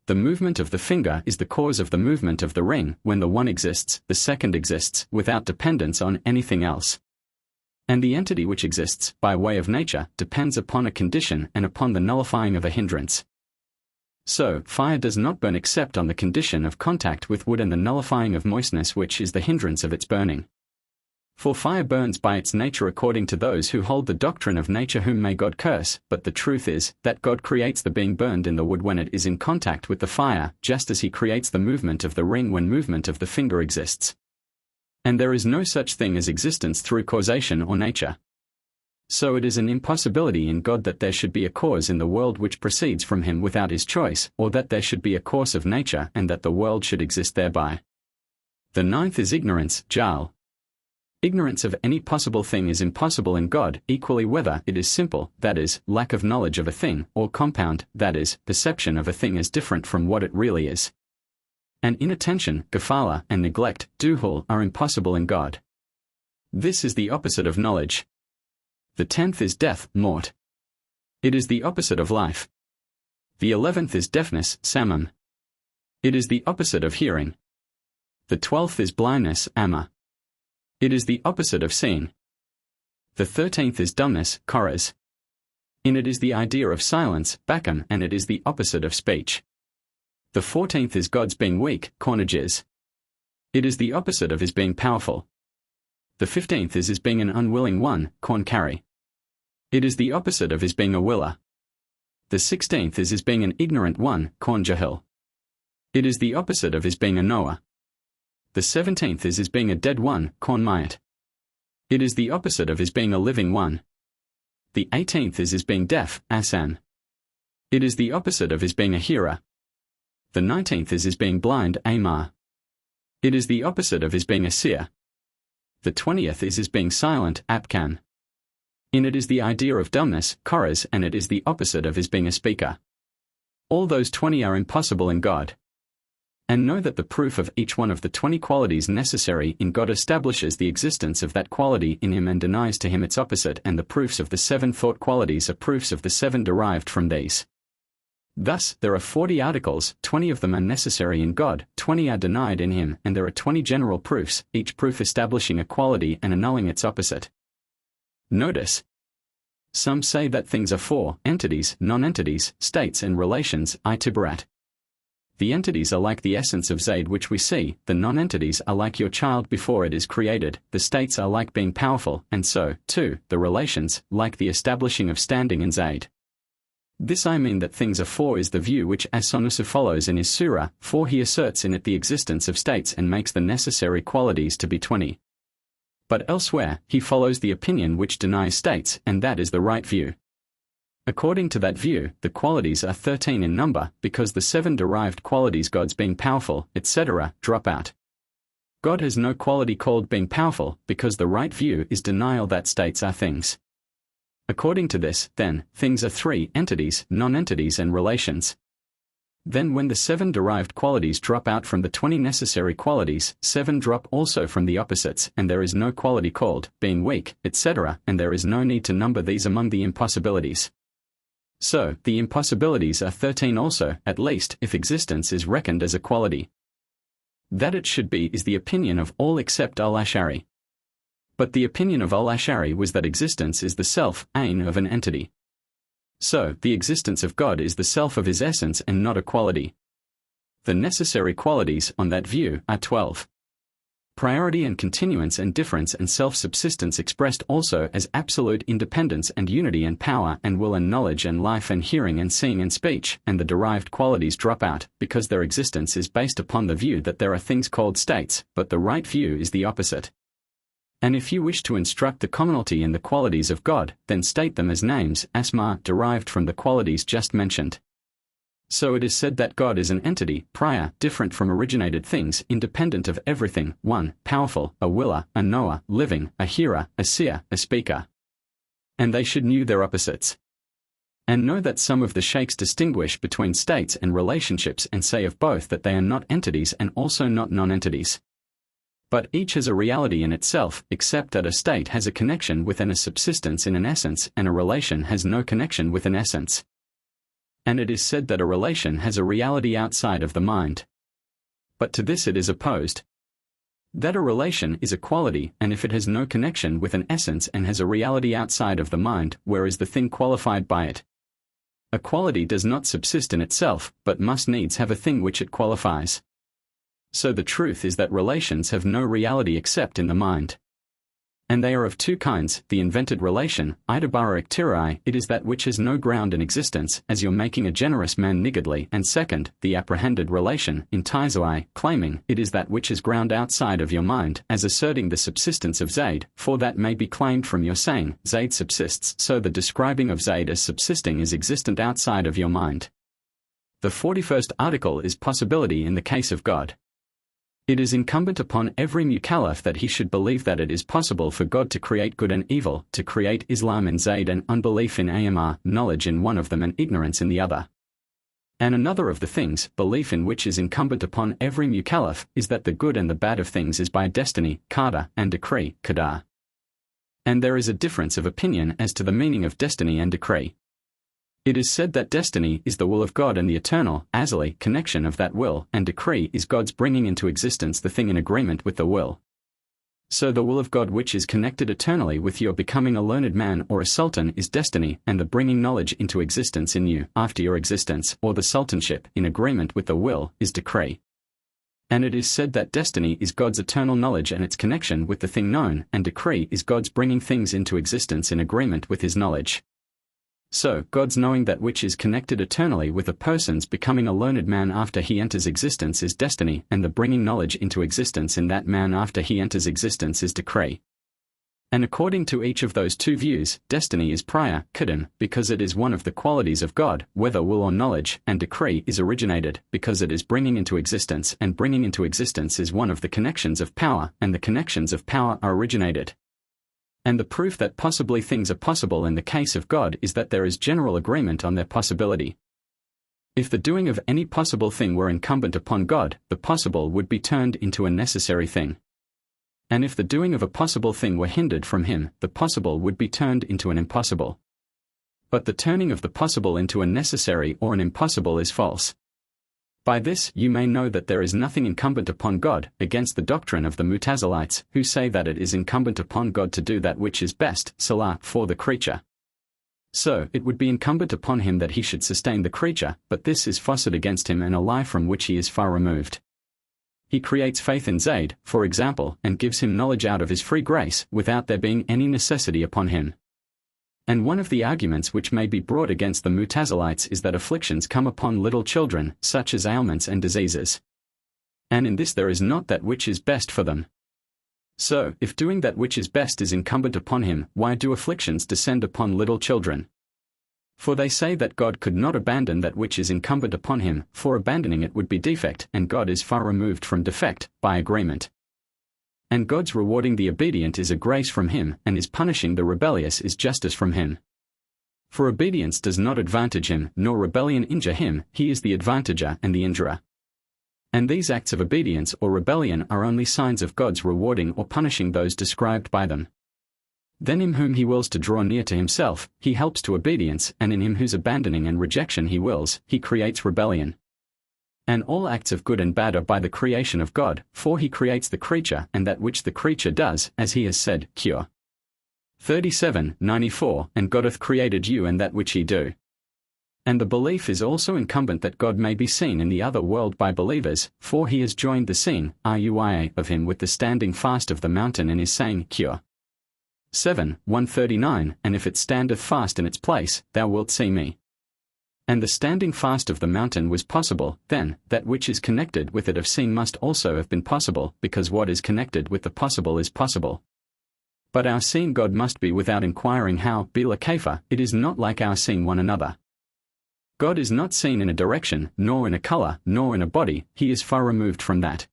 The movement of the finger is the cause of the movement of the ring. When the one exists, the second exists, without dependence on anything else. And the entity which exists, by way of nature, depends upon a condition and upon the nullifying of a hindrance. So, fire does not burn except on the condition of contact with wood and the nullifying of moistness which is the hindrance of its burning. For fire burns by its nature according to those who hold the doctrine of nature, whom may God curse, but the truth is, that God creates the being burned in the wood when it is in contact with the fire, just as he creates the movement of the ring when movement of the finger exists. And there is no such thing as existence through causation or nature. So it is an impossibility in God that there should be a cause in the world which proceeds from him without his choice, or that there should be a course of nature and that the world should exist thereby. The ninth is ignorance, jahl. Ignorance of any possible thing is impossible in God, equally whether it is simple, that is, lack of knowledge of a thing, or compound, that is, perception of a thing as different from what it really is. And inattention, gafala, and neglect, duhul, are impossible in God. This is the opposite of knowledge. The 10th is death, mort. It is the opposite of life. The 11th is deafness, samam. It is the opposite of hearing. The 12th is blindness, ama. It is the opposite of seeing. The 13th is dumbness, koraz. In it is the idea of silence, bakam, and it is the opposite of speech. The 14th is God's being weak, cornages. It is the opposite of his being powerful. The 15th is his being an unwilling one, corncari. It is the opposite of his being a willer. The 16th is his being an ignorant one, cornjahil. It is the opposite of his being a knower. The 17th is his being a dead one, cornmayat. It is the opposite of his being a living one. The 18th is his being deaf, asan. It is the opposite of his being a hearer. The 19th is his being blind, amar. It is the opposite of his being a seer. The 20th is his being silent, apkan. In it is the idea of dumbness, koras, and it is the opposite of his being a speaker. All those 20 are impossible in God. And know that the proof of each one of the 20 qualities necessary in God establishes the existence of that quality in him and denies to him its opposite, and the proofs of the 7 thought qualities are proofs of the 7 derived from these. Thus, there are 40 articles, 20 of them are necessary in God, 20 are denied in him, and there are 20 general proofs, each proof establishing a quality and annulling its opposite. Notice. Some say that things are 4 entities, non-entities, states and relations, itibarat. The entities are like the essence of Zayd which we see, the non-entities are like your child before it is created, the states are like being powerful, and so, too, the relations, like the establishing of standing in Zayd. This I mean that things are 4 is the view which As-Sanusi follows in his surah, for he asserts in it the existence of states and makes the necessary qualities to be 20. But elsewhere, he follows the opinion which denies states, and that is the right view. According to that view, the qualities are 13 in number, because the 7 derived qualities God's being powerful, etc., drop out. God has no quality called being powerful, because the right view is denial that states are things. According to this, then, things are 3 entities, non-entities and relations. Then when the 7 derived qualities drop out from the 20 necessary qualities, 7 drop also from the opposites, and there is no quality called being weak, etc., and there is no need to number these among the impossibilities. So, the impossibilities are 13 also, at least, if existence is reckoned as a quality. That it should be is the opinion of all except al-Ash'ari. But the opinion of al-Ash'ari was that existence is the self, ain of an entity. So, the existence of God is the self of his essence and not a quality. The necessary qualities, on that view, are 12. Priority and continuance and difference and self-subsistence expressed also as absolute independence and unity and power and will and knowledge and life and hearing and seeing and speech, and the derived qualities drop out, because their existence is based upon the view that there are things called states, but the right view is the opposite. And if you wish to instruct the commonalty in the qualities of God, then state them as names, asma, derived from the qualities just mentioned. So it is said that God is an entity, prior, different from originated things, independent of everything, one, powerful, a willer, a knower, living, a hearer, a seer, a speaker. And they should know their opposites. And know that some of the sheikhs distinguish between states and relationships and say of both that they are not entities and also not non-entities. But each has a reality in itself, except that a state has a connection with and a subsistence in an essence, and a relation has no connection with an essence. And it is said that a relation has a reality outside of the mind. But to this it is opposed. That a relation is a quality, and if it has no connection with an essence and has a reality outside of the mind, where is the thing qualified by it? A quality does not subsist in itself, but must needs have a thing which it qualifies. So the truth is that relations have no reality except in the mind. And they are of 2 kinds, the invented relation, idabara iktirai, it is that which has no ground in existence, as you're making a generous man niggardly, and second, the apprehended relation, intizai, claiming, it is that which has ground outside of your mind, as asserting the subsistence of Zayd, for that may be claimed from your saying, Zayd subsists, so the describing of Zayd as subsisting is existent outside of your mind. The 41st article is possibility in the case of God. It is incumbent upon every mukallaf that he should believe that it is possible for God to create good and evil, to create Islam in Zayd and unbelief in Amr, knowledge in one of them and ignorance in the other. And another of the things, belief in which is incumbent upon every mukallaf, is that the good and the bad of things is by destiny, qada, and decree, qadar. And there is a difference of opinion as to the meaning of destiny and decree. It is said that destiny is the will of God and the eternal, azali, connection of that will, and decree is God's bringing into existence the thing in agreement with the will. So the will of God which is connected eternally with your becoming a learned man or a sultan is destiny, and the bringing knowledge into existence in you after your existence or the sultanship in agreement with the will is decree. And it is said that destiny is God's eternal knowledge and its connection with the thing known, and decree is God's bringing things into existence in agreement with his knowledge. So, God's knowing that which is connected eternally with a person's becoming a learned man after he enters existence is destiny, and the bringing knowledge into existence in that man after he enters existence is decree. And according to each of those two views, destiny is prior, Qadam, because it is one of the qualities of God, whether will or knowledge, and decree is originated, because it is bringing into existence, and bringing into existence is one of the connections of power, and the connections of power are originated. And the proof that possibly things are possible in the case of God is that there is general agreement on their possibility. If the doing of any possible thing were incumbent upon God, the possible would be turned into a necessary thing. And if the doing of a possible thing were hindered from him, the possible would be turned into an impossible. But the turning of the possible into a necessary or an impossible is false. By this you may know that there is nothing incumbent upon God, against the doctrine of the Mutazilites, who say that it is incumbent upon God to do that which is best, salah, for the creature. So, it would be incumbent upon him that he should sustain the creature, but this is falsehood against him and a lie from which he is far removed. He creates faith in Zayd, for example, and gives him knowledge out of his free grace, without there being any necessity upon him. And one of the arguments which may be brought against the Mutazilites is that afflictions come upon little children, such as ailments and diseases. And in this there is not that which is best for them. So, if doing that which is best is incumbent upon him, why do afflictions descend upon little children? For they say that God could not abandon that which is incumbent upon him, for abandoning it would be defect, and God is far removed from defect, by agreement. And God's rewarding the obedient is a grace from him, and his punishing the rebellious is justice from him. For obedience does not advantage him, nor rebellion injure him, he is the advantager and the injurer. And these acts of obedience or rebellion are only signs of God's rewarding or punishing those described by them. Then him whom he wills to draw near to himself, he helps to obedience, and in him whose abandoning and rejection he wills, he creates rebellion. And all acts of good and bad are by the creation of God, for he creates the creature and that which the creature does, as he has said, Cure 37:94, and God hath created you and that which ye do. And the belief is also incumbent that God may be seen in the other world by believers, for he has joined the seeing, ruia, of him with the standing fast of the mountain in his saying, Cure 7:139, and if it standeth fast in its place, thou wilt see me. And the standing fast of the mountain was possible, then, that which is connected with it of seeing must also have been possible, because what is connected with the possible is possible. But our seeing God must be without inquiring how, bila kaifa, it is not like our seeing one another. God is not seen in a direction, nor in a color, nor in a body, he is far removed from that.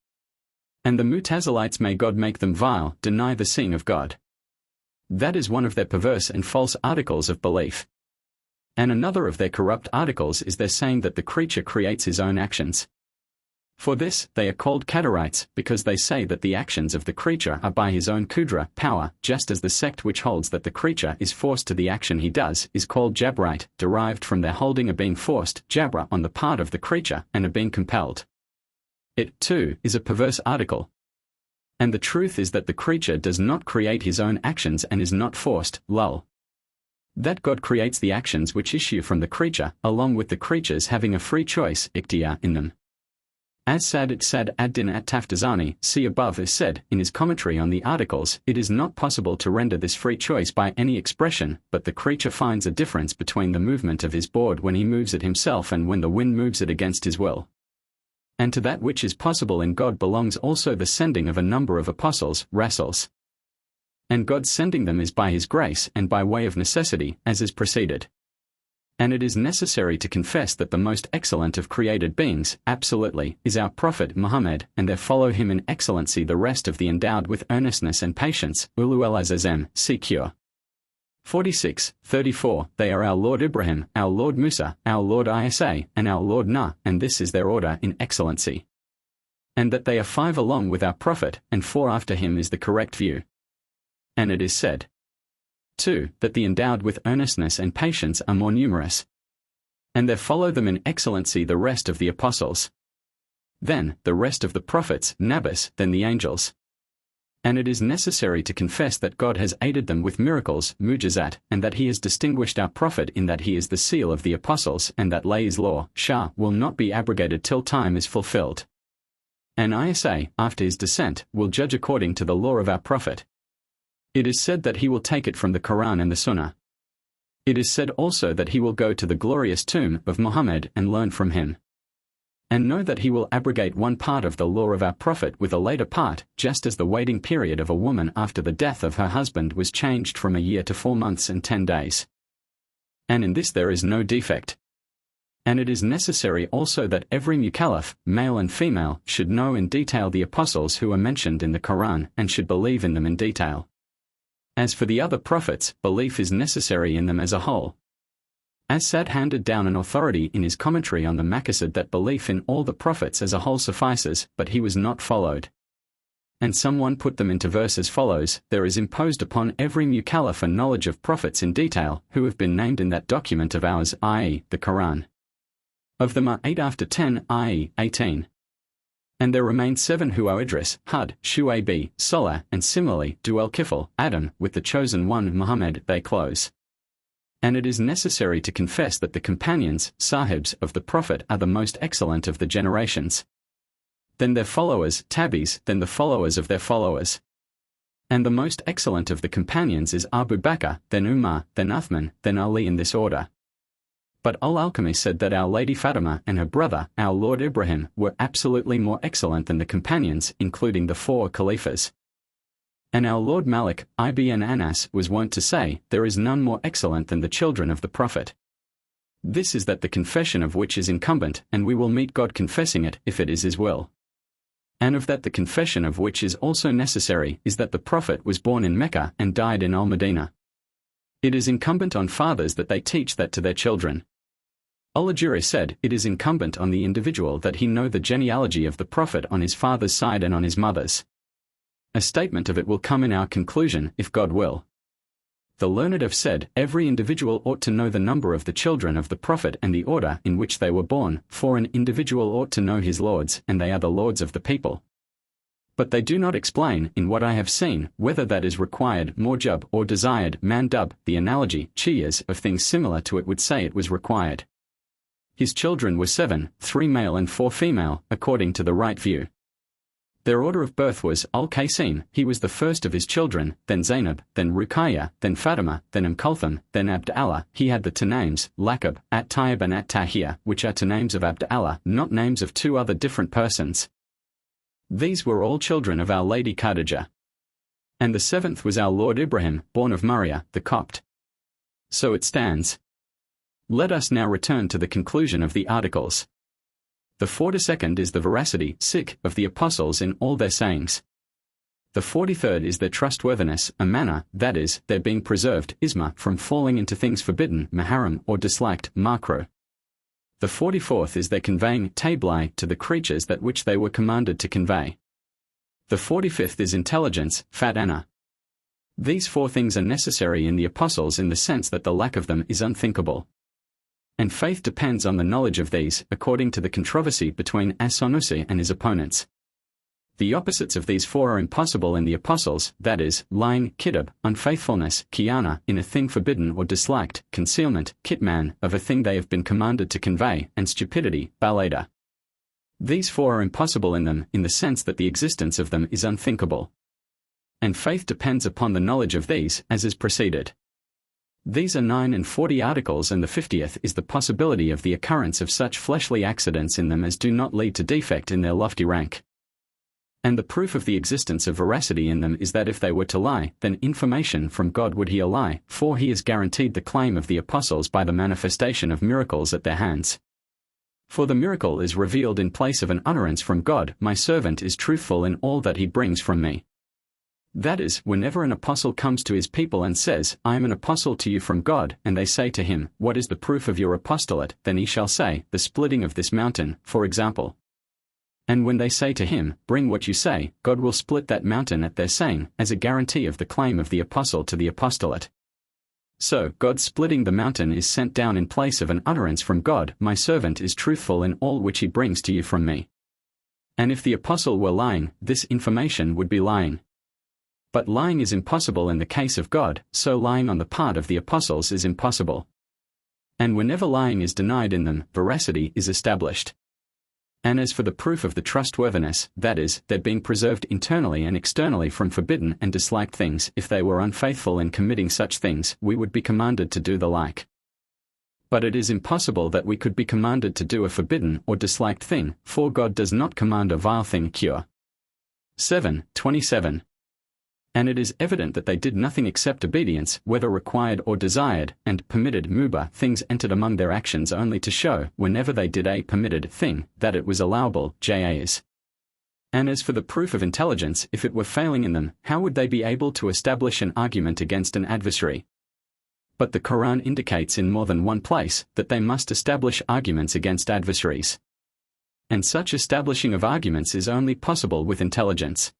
And the Mutazilites, may God make them vile, deny the seeing of God. That is one of their perverse and false articles of belief. And another of their corrupt articles is their saying that the creature creates his own actions. For this, they are called Qadarites, because they say that the actions of the creature are by his own Qudra, power, just as the sect which holds that the creature is forced to the action he does is called Jabrite, derived from their holding of being forced, Jabra, on the part of the creature, and of being compelled. It, too, is a perverse article. And the truth is that the creature does not create his own actions and is not forced, lul. That God creates the actions which issue from the creature, along with the creatures having a free choice, ikhtiar, in them. As Sad ad-Din at-Taftazani, see above, is said, in his commentary on the articles, it is not possible to render this free choice by any expression, but the creature finds a difference between the movement of his board when he moves it himself and when the wind moves it against his will. And to that which is possible in God belongs also the sending of a number of apostles, rasuls. And God's sending them is by his grace and by way of necessity, as is preceded. And it is necessary to confess that the most excellent of created beings, absolutely, is our Prophet Muhammad, and there follow him in excellency the rest of the endowed with earnestness and patience, Ulu el-Azazem, Secure 46:34, they are our Lord Ibrahim, our Lord Musa, our Lord Isa, and our Lord Nuh, and this is their order in excellency. And that they are 5 along with our Prophet, and 4 after him is the correct view. And it is said, 2, that the endowed with earnestness and patience are more numerous. And there follow them in excellency the rest of the apostles. Then, the rest of the prophets, Nabis, then the angels. And it is necessary to confess that God has aided them with miracles, mujizat, and that he has distinguished our prophet in that he is the seal of the apostles, and that Lay's law, Shah, will not be abrogated till time is fulfilled. And Isa, after his descent, will judge according to the law of our prophet. It is said that he will take it from the Quran and the Sunnah. It is said also that he will go to the glorious tomb of Muhammad and learn from him. And know that he will abrogate one part of the law of our prophet with a later part, just as the waiting period of a woman after the death of her husband was changed from a year to 4 months and 10 days. And in this there is no defect. And it is necessary also that every mukallaf, male and female, should know in detail the apostles who are mentioned in the Quran and should believe in them in detail. As for the other prophets, belief is necessary in them as a whole. As-Sad handed down an authority in his commentary on the Maqasid that belief in all the prophets as a whole suffices, but he was not followed. And someone put them into verse as follows: there is imposed upon every mukallaf a knowledge of prophets in detail, who have been named in that document of ours, i.e., the Quran. Of them are 8 after 10, i.e., 18. And there remain 7 who are Idris, Hud, Shu'ayb, Salah, and similarly, Dual-Kifl, Adam, with the chosen one Muhammad, they close. And it is necessary to confess that the companions, sahibs, of the Prophet are the most excellent of the generations. Then their followers, tabis, then the followers of their followers. And the most excellent of the companions is Abu Bakr, then Umar, then Uthman, then Ali in this order. But Al-Alchemy said that Our Lady Fatima and her brother, our Lord Ibrahim, were absolutely more excellent than the companions, including the 4 caliphs. And our Lord Malik, ibn Anas, was wont to say, there is none more excellent than the children of the Prophet. This is that the confession of which is incumbent, and we will meet God confessing it, if it is his will. And of that the confession of which is also necessary, is that the Prophet was born in Mecca and died in Al-Madinah. It is incumbent on fathers that they teach that to their children. Al-Ajuri said, it is incumbent on the individual that he know the genealogy of the Prophet on his father's side and on his mother's. A statement of it will come in our conclusion, if God will. The learned have said, every individual ought to know the number of the children of the Prophet and the order in which they were born, for an individual ought to know his lords, and they are the lords of the people. But they do not explain, in what I have seen, whether that is required, mujab, or desired, mandub. The analogy, chiyas, of things similar to it would say it was required. His children were 7, 3 male and 4 female, according to the right view. Their order of birth was Al-Qasim, he was the first of his children, then Zainab, then Ruqayya, then Fatima, then Kulthum, then Abd Allah. He had the 2 names, Laqab, At-Tayyib and At-Tahir, which are 2 names of Abd Allah, not names of 2 other different persons. These were all children of Our Lady Khadijah. And the 7th was our Lord Ibrahim, born of Maria, the Copt. So it stands. Let us now return to the conclusion of the articles. The 42nd is the veracity, of the apostles in all their sayings. The 43rd is their trustworthiness, amana, that is, their being preserved, isma, from falling into things forbidden, maharam, or disliked, makruh. The 44th is their conveying, tablai, to the creatures that which they were commanded to convey. The 45th is intelligence, fatana. These 4 things are necessary in the apostles in the sense that the lack of them is unthinkable. And faith depends on the knowledge of these, according to the controversy between As-Sanusi and his opponents. The opposites of these 4 are impossible in the apostles, that is, lying, kidab, unfaithfulness, khiyana, in a thing forbidden or disliked, concealment, kitman, of a thing they have been commanded to convey, and stupidity, balada. These 4 are impossible in them, in the sense that the existence of them is unthinkable. And faith depends upon the knowledge of these, as is preceded. These are 9 and 40 articles, and the 50th is the possibility of the occurrence of such fleshly accidents in them as do not lead to defect in their lofty rank. And the proof of the existence of veracity in them is that if they were to lie, then information from God would heal lie, for he has guaranteed the claim of the apostles by the manifestation of miracles at their hands. For the miracle is revealed in place of an utterance from God, my servant is truthful in all that he brings from me. That is, whenever an apostle comes to his people and says, I am an apostle to you from God, and they say to him, what is the proof of your apostolate? Then he shall say, the splitting of this mountain, for example. And when they say to him, bring what you say, God will split that mountain at their saying, as a guarantee of the claim of the apostle to the apostolate. So, God splitting the mountain is sent down in place of an utterance from God, my servant is truthful in all which he brings to you from me. And if the apostle were lying, this information would be lying. But lying is impossible in the case of God, so lying on the part of the apostles is impossible. And whenever lying is denied in them, veracity is established. And as for the proof of the trustworthiness, that is, their being preserved internally and externally from forbidden and disliked things, if they were unfaithful in committing such things, we would be commanded to do the like. But it is impossible that we could be commanded to do a forbidden or disliked thing, for God does not command a vile thing cure. 7:27. And it is evident that they did nothing except obedience, whether required or desired, and permitted mubah things entered among their actions only to show, whenever they did a permitted thing, that it was allowable, jais. And as for the proof of intelligence, if it were failing in them, how would they be able to establish an argument against an adversary? But the Quran indicates in more than one place that they must establish arguments against adversaries. And such establishing of arguments is only possible with intelligence.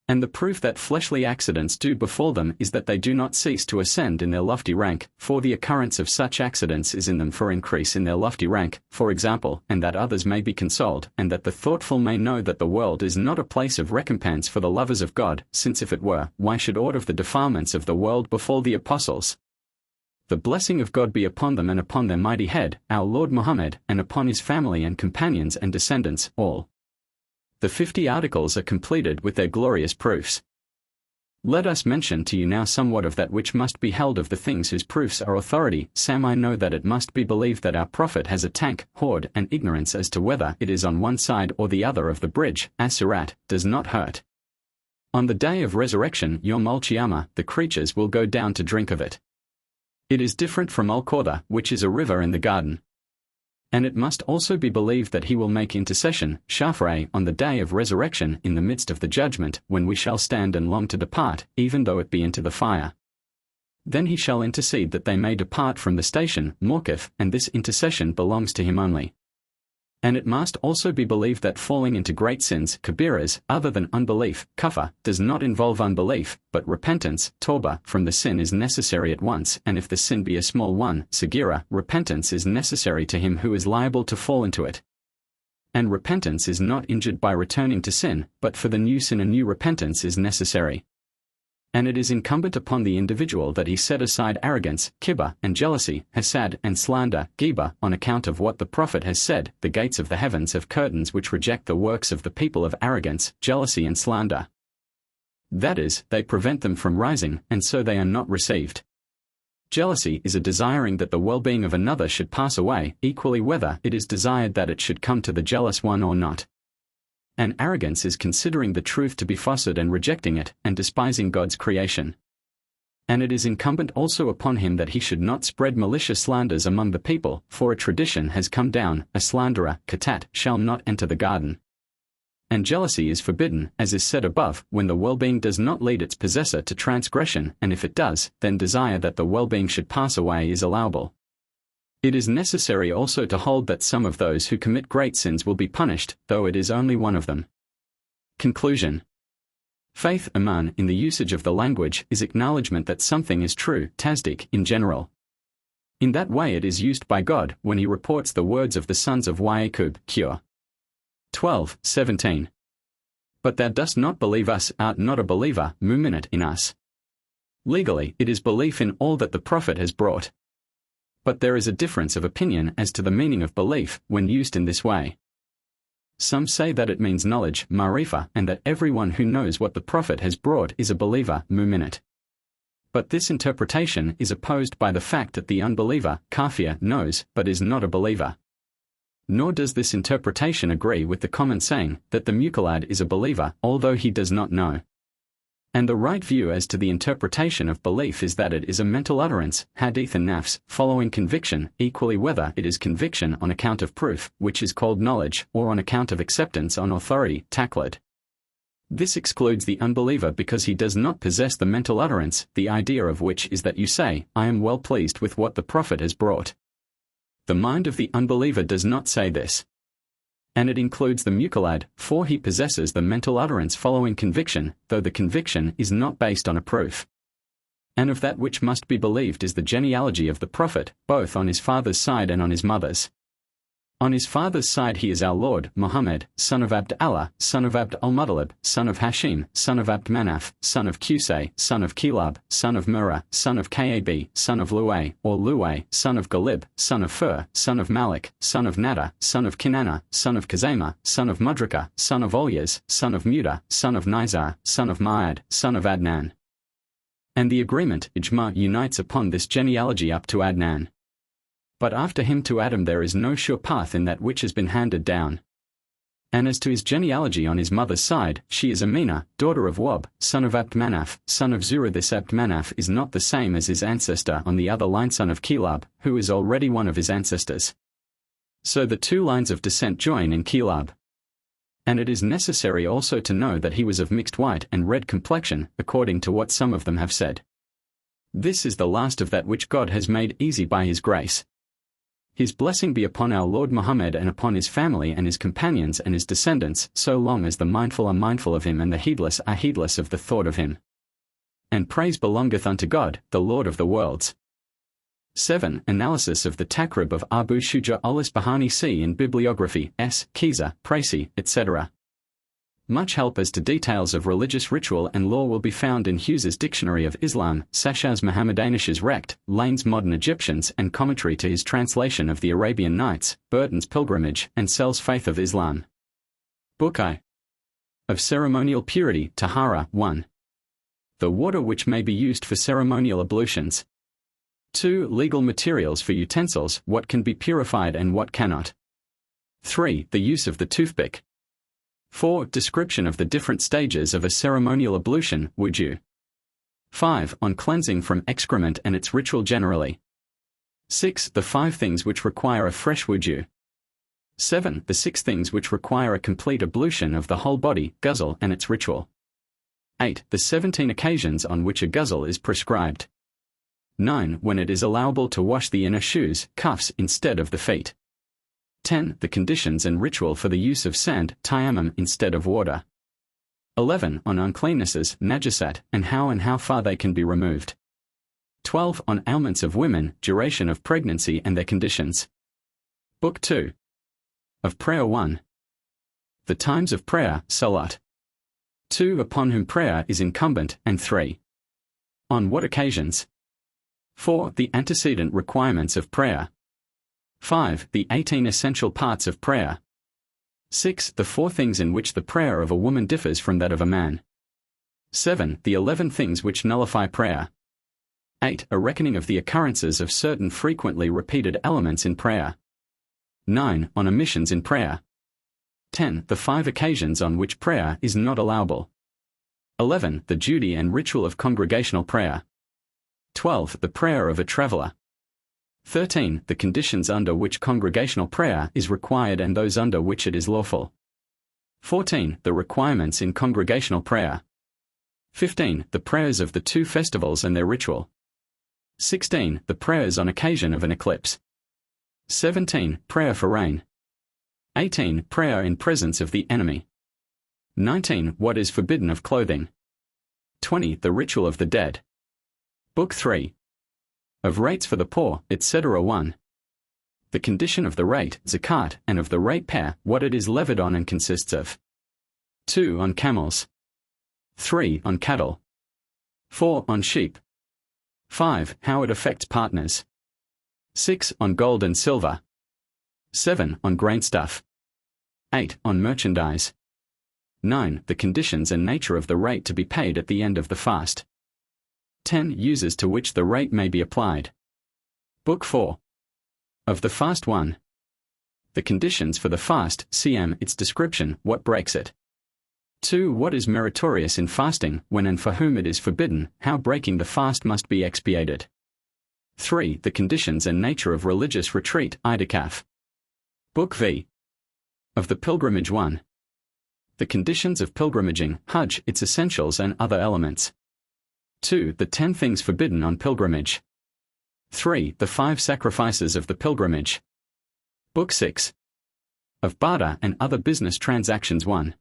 And the proof that fleshly accidents do befall them is that they do not cease to ascend in their lofty rank, for the occurrence of such accidents is in them for increase in their lofty rank, for example, and that others may be consoled, and that the thoughtful may know that the world is not a place of recompense for the lovers of God, since if it were, why should aught of the defilements of the world befall the apostles? The blessing of God be upon them and upon their mighty head, our Lord Muhammad, and upon his family and companions and descendants, all. The 50 articles are completed with their glorious proofs. Let us mention to you now somewhat of that which must be held of the things whose proofs are authority. Sam, I know that it must be believed that our Prophet has a tank, hoard, and ignorance as to whether it is on one side or the other of the bridge, as-sirat, does not hurt. On the day of resurrection, Yom al-Qiyamah, the creatures will go down to drink of it. It is different from al-Qawda, which is a river in the garden. And it must also be believed that he will make intercession, Shafrae, on the day of resurrection in the midst of the judgment, when we shall stand and long to depart, even though it be into the fire. Then he shall intercede that they may depart from the station, Mawqif, and this intercession belongs to him only. And it must also be believed that falling into great sins, kabiras, other than unbelief, kufr, does not involve unbelief, but repentance, tawbah, from the sin is necessary at once, and if the sin be a small one, sagira, repentance is necessary to him who is liable to fall into it. And repentance is not injured by returning to sin, but for the new sin a new repentance is necessary. And it is incumbent upon the individual that he set aside arrogance, kibr, and jealousy, hasad, and slander, ghibah, on account of what the Prophet has said, the gates of the heavens have curtains which reject the works of the people of arrogance, jealousy and slander. That is, they prevent them from rising, and so they are not received. Jealousy is a desiring that the well-being of another should pass away, equally whether it is desired that it should come to the jealous one or not. And arrogance is considering the truth to be falsehood and rejecting it, and despising God's creation. And it is incumbent also upon him that he should not spread malicious slanders among the people, for a tradition has come down, a slanderer, katat, shall not enter the garden. And jealousy is forbidden, as is said above, when the well-being does not lead its possessor to transgression, and if it does, then desire that the well-being should pass away is allowable. It is necessary also to hold that some of those who commit great sins will be punished, though it is only one of them. Conclusion. Faith, iman, in the usage of the language, is acknowledgement that something is true, tasdik, in general. In that way it is used by God, when he reports the words of the sons of Yaqub, Qur. 12:17. But thou dost not believe us, art not a believer, mu'minat, in us. Legally, it is belief in all that the Prophet has brought. But there is a difference of opinion as to the meaning of belief when used in this way. Some say that it means knowledge, ma'rifah, and that everyone who knows what the Prophet has brought is a believer, mu'minat. But this interpretation is opposed by the fact that the unbeliever, kafir, knows, but is not a believer. Nor does this interpretation agree with the common saying that the muqallid is a believer, although he does not know. And the right view as to the interpretation of belief is that it is a mental utterance, hadith and nafs, following conviction, equally whether it is conviction on account of proof, which is called knowledge, or on account of acceptance on authority, taqlid. This excludes the unbeliever because he does not possess the mental utterance, the idea of which is that you say, I am well pleased with what the Prophet has brought. The mind of the unbeliever does not say this. And it includes the muqallid, for he possesses the mental utterance following conviction, though the conviction is not based on a proof. And of that which must be believed is the genealogy of the Prophet, both on his father's side and on his mother's. On his father's side he is our Lord, Muhammad, son of Abd Allah, son of Abd al-Muttalib, son of Hashim, son of Abd Manaf, son of Qusay, son of Kilab, son of Murrah, son of Kab, son of Luay, or Luay, son of Galib, son of Fur, son of Malik, son of Nadar, son of Kinana, son of Kazama, son of Mudraka, son of Olyas, son of Muda, son of Nizar, son of Ma'ad, son of Adnan. And the agreement, ijma, unites upon this genealogy up to Adnan. But after him to Adam there is no sure path in that which has been handed down. And as to his genealogy on his mother's side, she is Amina, daughter of Wab, son of Abd Manaf, son of Zurah. This Abd Manaf is not the same as his ancestor on the other line, son of Kilab, who is already one of his ancestors. So the two lines of descent join in Kilab. And it is necessary also to know that he was of mixed white and red complexion, according to what some of them have said. This is the last of that which God has made easy by his grace. His blessing be upon our Lord Muhammad and upon his family and his companions and his descendants, so long as the mindful are mindful of him and the heedless are heedless of the thought of him. And praise belongeth unto God, the Lord of the worlds. 7. Analysis of the Takrib of Abu Shuja al-Isbahani. C. in Bibliography, S. Kiza, Pracy, etc. Much help as to details of religious ritual and law will be found in Hughes's Dictionary of Islam, Sashaz Mohammedanish's Rect, Lane's Modern Egyptians and commentary to his translation of the Arabian Nights, Burton's Pilgrimage, and Sell's Faith of Islam. Book I. Of Ceremonial Purity, Tahara, 1. The water which may be used for ceremonial ablutions. 2. Legal materials for utensils, what can be purified and what cannot. 3. The use of the toothpick. 4. Description of the different stages of a ceremonial ablution, wudu. 5. On cleansing from excrement and its ritual generally. 6. The 5 things which require a fresh wudu. 7. The 6 things which require a complete ablution of the whole body, ghusl, and its ritual. 8. The 17 occasions on which a ghusl is prescribed. 9. When it is allowable to wash the inner shoes, cuffs, instead of the feet. 10. The conditions and ritual for the use of sand, tayammum, instead of water. 11. On uncleannesses, najasat, and how far they can be removed. 12. On ailments of women, duration of pregnancy and their conditions. Book 2. Of Prayer 1. The times of prayer, salat. 2. Upon whom prayer is incumbent, and 3. On what occasions. 4. The antecedent requirements of prayer. 5. The 18 essential parts of prayer. 6. The 4 things in which the prayer of a woman differs from that of a man. 7. The 11 things which nullify prayer. 8. A reckoning of the occurrences of certain frequently repeated elements in prayer. 9. On omissions in prayer. 10. The 5 occasions on which prayer is not allowable. 11. The duty and ritual of congregational prayer. 12. The prayer of a traveler. 13. The conditions under which congregational prayer is required and those under which it is lawful. 14. The requirements in congregational prayer. 15. The prayers of the 2 festivals and their ritual. 16. The prayers on occasion of an eclipse. 17. Prayer for rain. 18. Prayer in presence of the enemy. 19. What is forbidden of clothing. 20. The ritual of the dead. Book 3. Of rates for the poor, etc. 1. The condition of the rate, zakat, and of the rate pair, what it is levied on and consists of. 2. On camels. 3. On cattle. 4. On sheep. 5. How it affects partners. 6. On gold and silver. 7. On grainstuff. 8. On merchandise. 9. The conditions and nature of the rate to be paid at the end of the fast. 10. Uses to which the rate may be applied. Book 4. Of the fast 1. The conditions for the fast, cm, its description, what breaks it. 2. What is meritorious in fasting, when and for whom it is forbidden, how breaking the fast must be expiated. 3. The conditions and nature of religious retreat, itikaf. Book V. Of the pilgrimage 1. The conditions of pilgrimaging, hajj, its essentials and other elements. 2. The 10 things forbidden on pilgrimage. 3. The 5 sacrifices of the pilgrimage. Book 6. Of barter and other business transactions 1.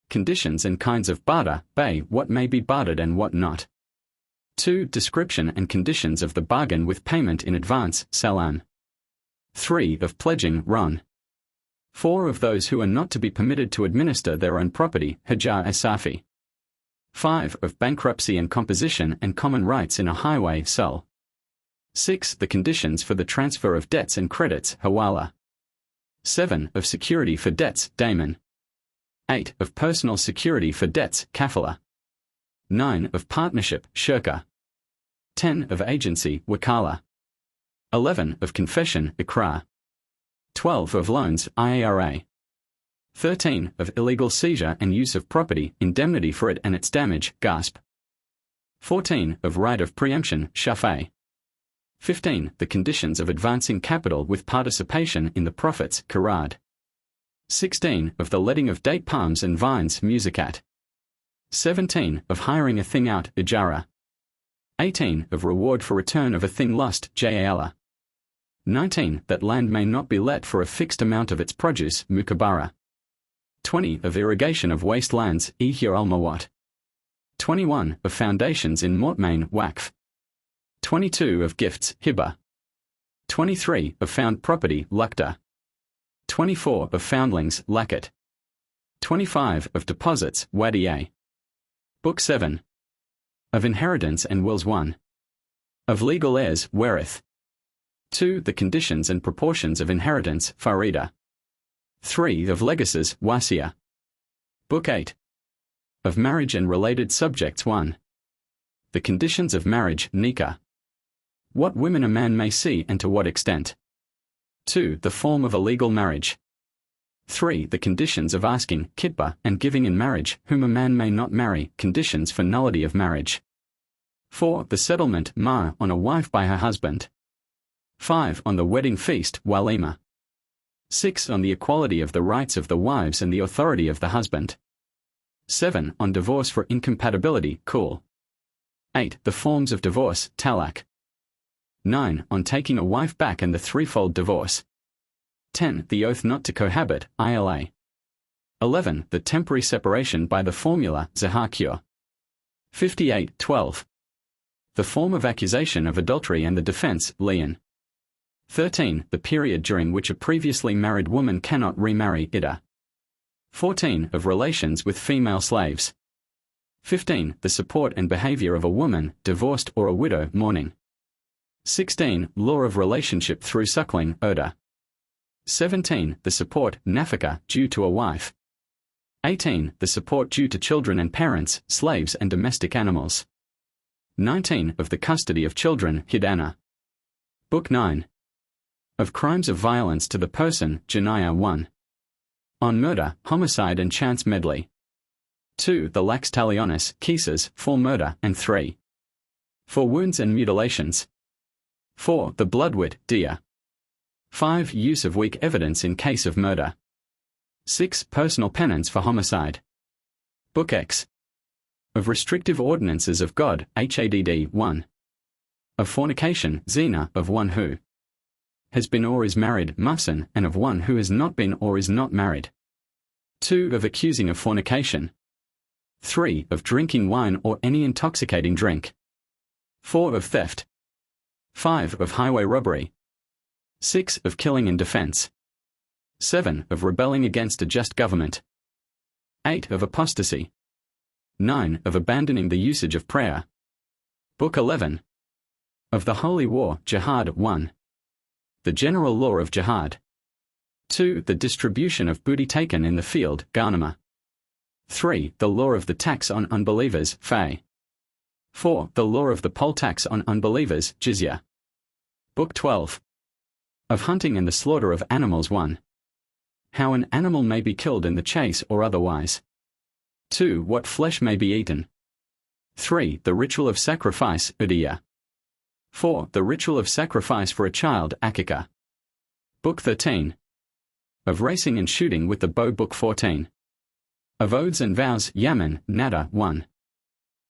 Conditions and kinds of barter, bay, what may be bartered and what not. 2. Description and conditions of the bargain with payment in advance, salam. 3. Of pledging, ron. 4 of those who are not to be permitted to administer their own property, Hajar Asafi. 5 of bankruptcy and composition and common rights in a highway, Sul. 6 the conditions for the transfer of debts and credits, Hawala. 7 of security for debts, Daemon. 8 of personal security for debts, Kafala. 9 of partnership, Shirka. 10 of agency, Wakala. 11 of confession, Ikrar. 12 of loans, IARA. 13 of illegal seizure and use of property, indemnity for it and its damage, Gasp. 14 of right of preemption, Shafe. 15 the conditions of advancing capital with participation in the profits, Karad. 16 of the letting of date palms and vines, Musicat. 17 of hiring a thing out, Ijara. 18 of reward for return of a thing lost, Jayala. 19 that land may not be let for a fixed amount of its produce, Mukabara. 20 of irrigation of wastelands, Ihya al-Mawat. 21 of foundations in Mortmain, Waqf. 22 of gifts, Hiba. 23 of found property, Lukta. 24 of foundlings, Lakat. 25 of deposits, Wadiye. Book 7. Of inheritance and wills 1. Of legal heirs, Werith. 2 the conditions and proportions of inheritance, Farida. 3 of legacies, Wasiya. Book 8. Of marriage and related subjects 1. The conditions of marriage, Nikah. What women a man may see and to what extent. 2 the form of a legal marriage. 3 the conditions of asking, Kitba, and giving in marriage, whom a man may not marry, conditions for nullity of marriage. 4 the settlement, Ma, on a wife by her husband. 5 on the wedding feast, Walima. 6 on the equality of the rights of the wives and the authority of the husband. 7 on divorce for incompatibility, Kul. 8 the forms of divorce, Talak. 9 on taking a wife back and the threefold divorce. 10 the oath not to cohabit, ILA. 11 the temporary separation by the formula, Zahakur. 58:12. The form of accusation of adultery and the defense, Leon. 13 the period during which a previously married woman cannot remarry, Ida. 14 of relations with female slaves. 15 the support and behavior of a woman, divorced or a widow, mourning. 16 law of relationship through suckling, Oda. 17 the support, nafaka, due to a wife. 18 the support due to children and parents, slaves and domestic animals. 19 of the custody of children, Hidana. Book 9. Of crimes of violence to the person, Janaya 1. On murder, homicide and chance medley. 2 the lax talionis, cases, for murder, and 3. For wounds and mutilations. 4 the bloodwit, dia. 5 use of weak evidence in case of murder. 6 personal penance for homicide. Book X. Of restrictive ordinances of God, HADD 1. Of fornication, zina, of one who has been or is married, muhsan, and of one who has not been or is not married. 2 of accusing of fornication. 3 of drinking wine or any intoxicating drink. 4 of theft. 5 of highway robbery. 6 of killing in defense. 7 of rebelling against a just government. 8 of apostasy. 9 of abandoning the usage of prayer. Book 11. Of the Holy War, Jihad 1. The general law of jihad. 2 the distribution of booty taken in the field, Ghanima. 3 the law of the tax on unbelievers, Fay. 4 the law of the poll tax on unbelievers, Jizya. Book 12. Of hunting and the slaughter of animals 1. How an animal may be killed in the chase or otherwise. 2 what flesh may be eaten. 3 the ritual of sacrifice, Udiyah. 4 the ritual of sacrifice for a child, Akika. Book 13. Of racing and shooting with the bow, Book 14. Of oaths and vows, Yaman, Nada 1.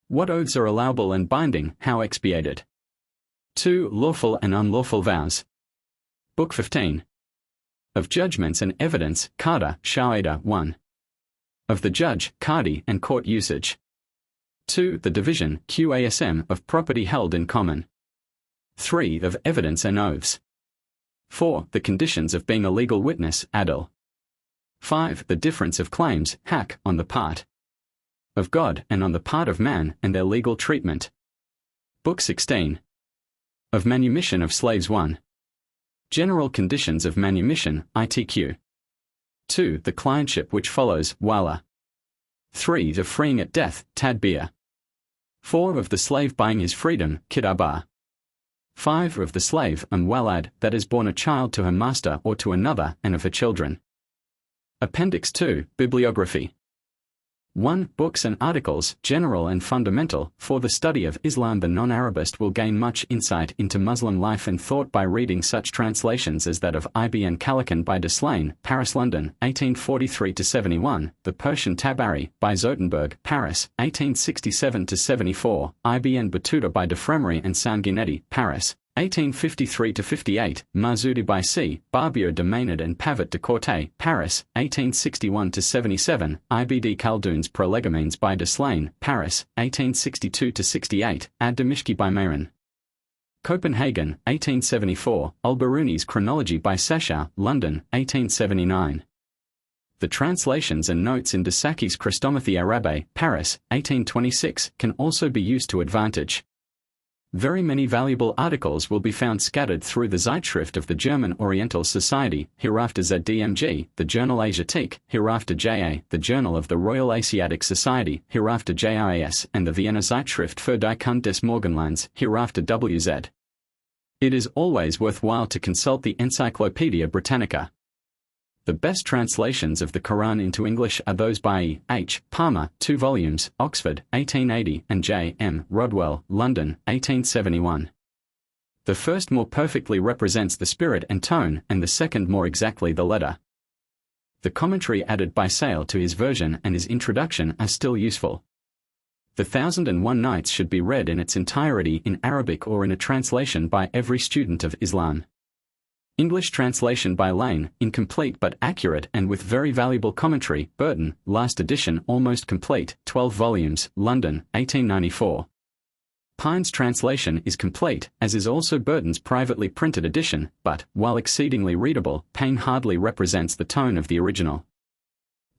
What oaths are allowable and binding, how expiated. 2 lawful and unlawful vows. Book 15. Of judgments and evidence, Qada, Sha'ida 1. Of the judge, Qadi, and court usage. 2 the division, QASM, of property held in common. 3 of evidence and oaths. 4 the conditions of being a legal witness, Adil. 5. The difference of claims, haq, on the part of God and on the part of man and their legal treatment. Book 16. Of Manumission of Slaves 1. General Conditions of Manumission, ITQ. 2. The Clientship which follows, Wala. 3. The Freeing at Death, Tadbir. 4. Of the Slave buying his freedom, Kidaba. 5. Of the slave, Walad, that is born a child to her master or to another, and of her children. Appendix 2, Bibliography. 1. Books and articles, general and fundamental. For the study of Islam, the non-Arabist will gain much insight into Muslim life and thought by reading such translations as that of Ibn Khaldun by Deslane, Paris, London, 1843-71, the Persian Tabari, by Zotenberg, Paris, 1867-74, Ibn Battuta by Defremery and Sanguinetti, Paris, 1853-58, Marzudi by C. Barbier de Maynard and Pavet de Corte, Paris, 1861-77, Ibd Khaldun's Prolegomens by Deslane, Paris, 1862-68, Ad-Damishki by Mayron. Copenhagen, 1874, Al-Biruni's Chronology by Sachar, London, 1879. The translations and notes in de Saki's Chrestomathie Arabe, Paris, 1826, can also be used to advantage. Very many valuable articles will be found scattered through the Zeitschrift of the German Oriental Society, hereafter ZDMG, the Journal Asiatique, hereafter JA, the Journal of the Royal Asiatic Society, hereafter JIAS, and the Vienna Zeitschrift für die Kunde des Morgenlands, hereafter WZ. It is always worthwhile to consult the Encyclopaedia Britannica. The best translations of the Quran into English are those by E. H. Palmer, 2 volumes, Oxford, 1880, and J. M. Rodwell, London, 1871. The first more perfectly represents the spirit and tone, and the second more exactly the letter. The commentary added by Sale to his version and his introduction are still useful. The 1001 Nights should be read in its entirety in Arabic or in a translation by every student of Islam. English translation by Lane, incomplete but accurate and with very valuable commentary, Burton, last edition almost complete, 12 volumes, London, 1894. Pine's translation is complete, as is also Burton's privately printed edition, but, while exceedingly readable, Payne hardly represents the tone of the original.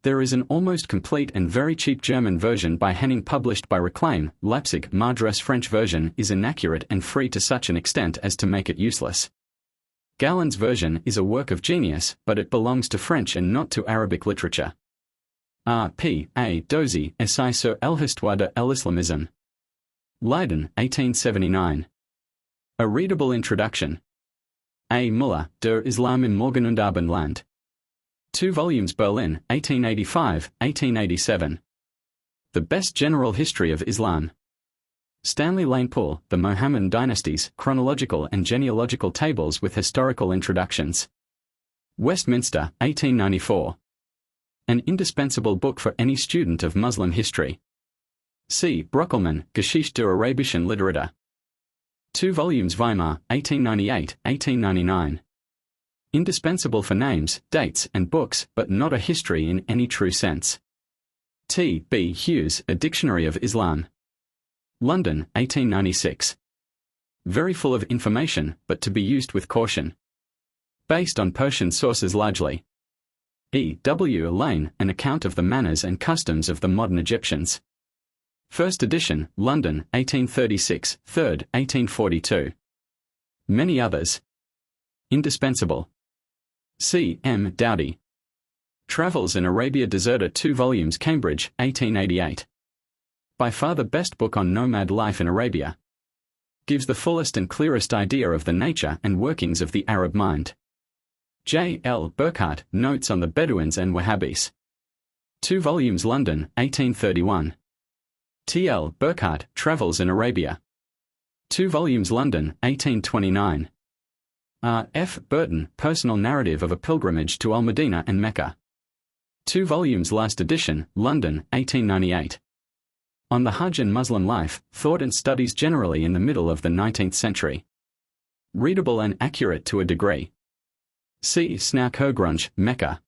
There is an almost complete and very cheap German version by Henning published by Reclaim, Leipzig. Madras' French version is inaccurate and free to such an extent as to make it useless. Galland's version is a work of genius, but it belongs to French and not to Arabic literature. R. P. A. Dozy, Essai sur l'histoire de l'islamisme. Leiden, 1879. A readable introduction. A. Müller, Der Islam im Morgen und Abendland. 2 volumes, Berlin, 1885, 1887. The Best General History of Islam. Stanley Lane Poole, The Mohammedan Dynasties, Chronological and Genealogical Tables with Historical Introductions. Westminster, 1894. An indispensable book for any student of Muslim history. C. Brockelmann, Geschichte der arabischen Literatur. 2 volumes, Weimar, 1898, 1899. Indispensable for names, dates, and books, but not a history in any true sense. T. B. Hughes, A Dictionary of Islam. London, 1896. Very full of information, but to be used with caution. Based on Persian sources largely. E. W. Lane, An Account of the Manners and Customs of the Modern Egyptians. First edition, London, 1836, 3rd, 1842. Many others. Indispensable. C. M. Dowdy. Travels in Arabia Deserta, 2 volumes, Cambridge, 1888. By far the best book on nomad life in Arabia. Gives the fullest and clearest idea of the nature and workings of the Arab mind. J. L. Burkhardt, Notes on the Bedouins and Wahhabis. 2 volumes, London, 1831. T. L. Burkhardt, Travels in Arabia. 2 volumes, London, 1829. R. F. Burton, Personal Narrative of a Pilgrimage to Al-Madinah and Mecca. 2 volumes, last edition, London, 1898. On the Hajj and Muslim Life, Thought and Studies generally in the middle of the 19th century. Readable and accurate to a degree. C. Snauk-Grunch, Mecca.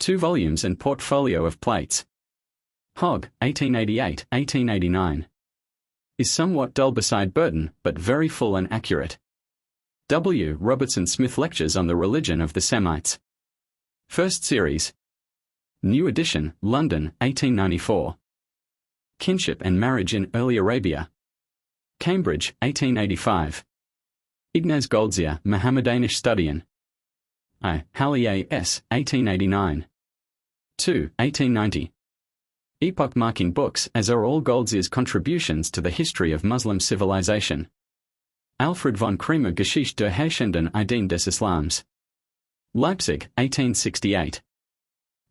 2 volumes and portfolio of plates. Hogg, 1888, 1889. Is somewhat dull beside Burton, but very full and accurate. W. Robertson Smith Lectures on the Religion of the Semites. First series. New edition, London, 1894. Kinship and Marriage in Early Arabia. Cambridge, 1885. Ignaz Goldziher, Mohammedanisch Studien. I. Halley A.S., 1889. 2. 1890. Epoch-marking books, as are all Goldziher's contributions to the history of Muslim civilization. Alfred von Kremer Geschichte der herrschenden Ideen des Islams. Leipzig, 1868.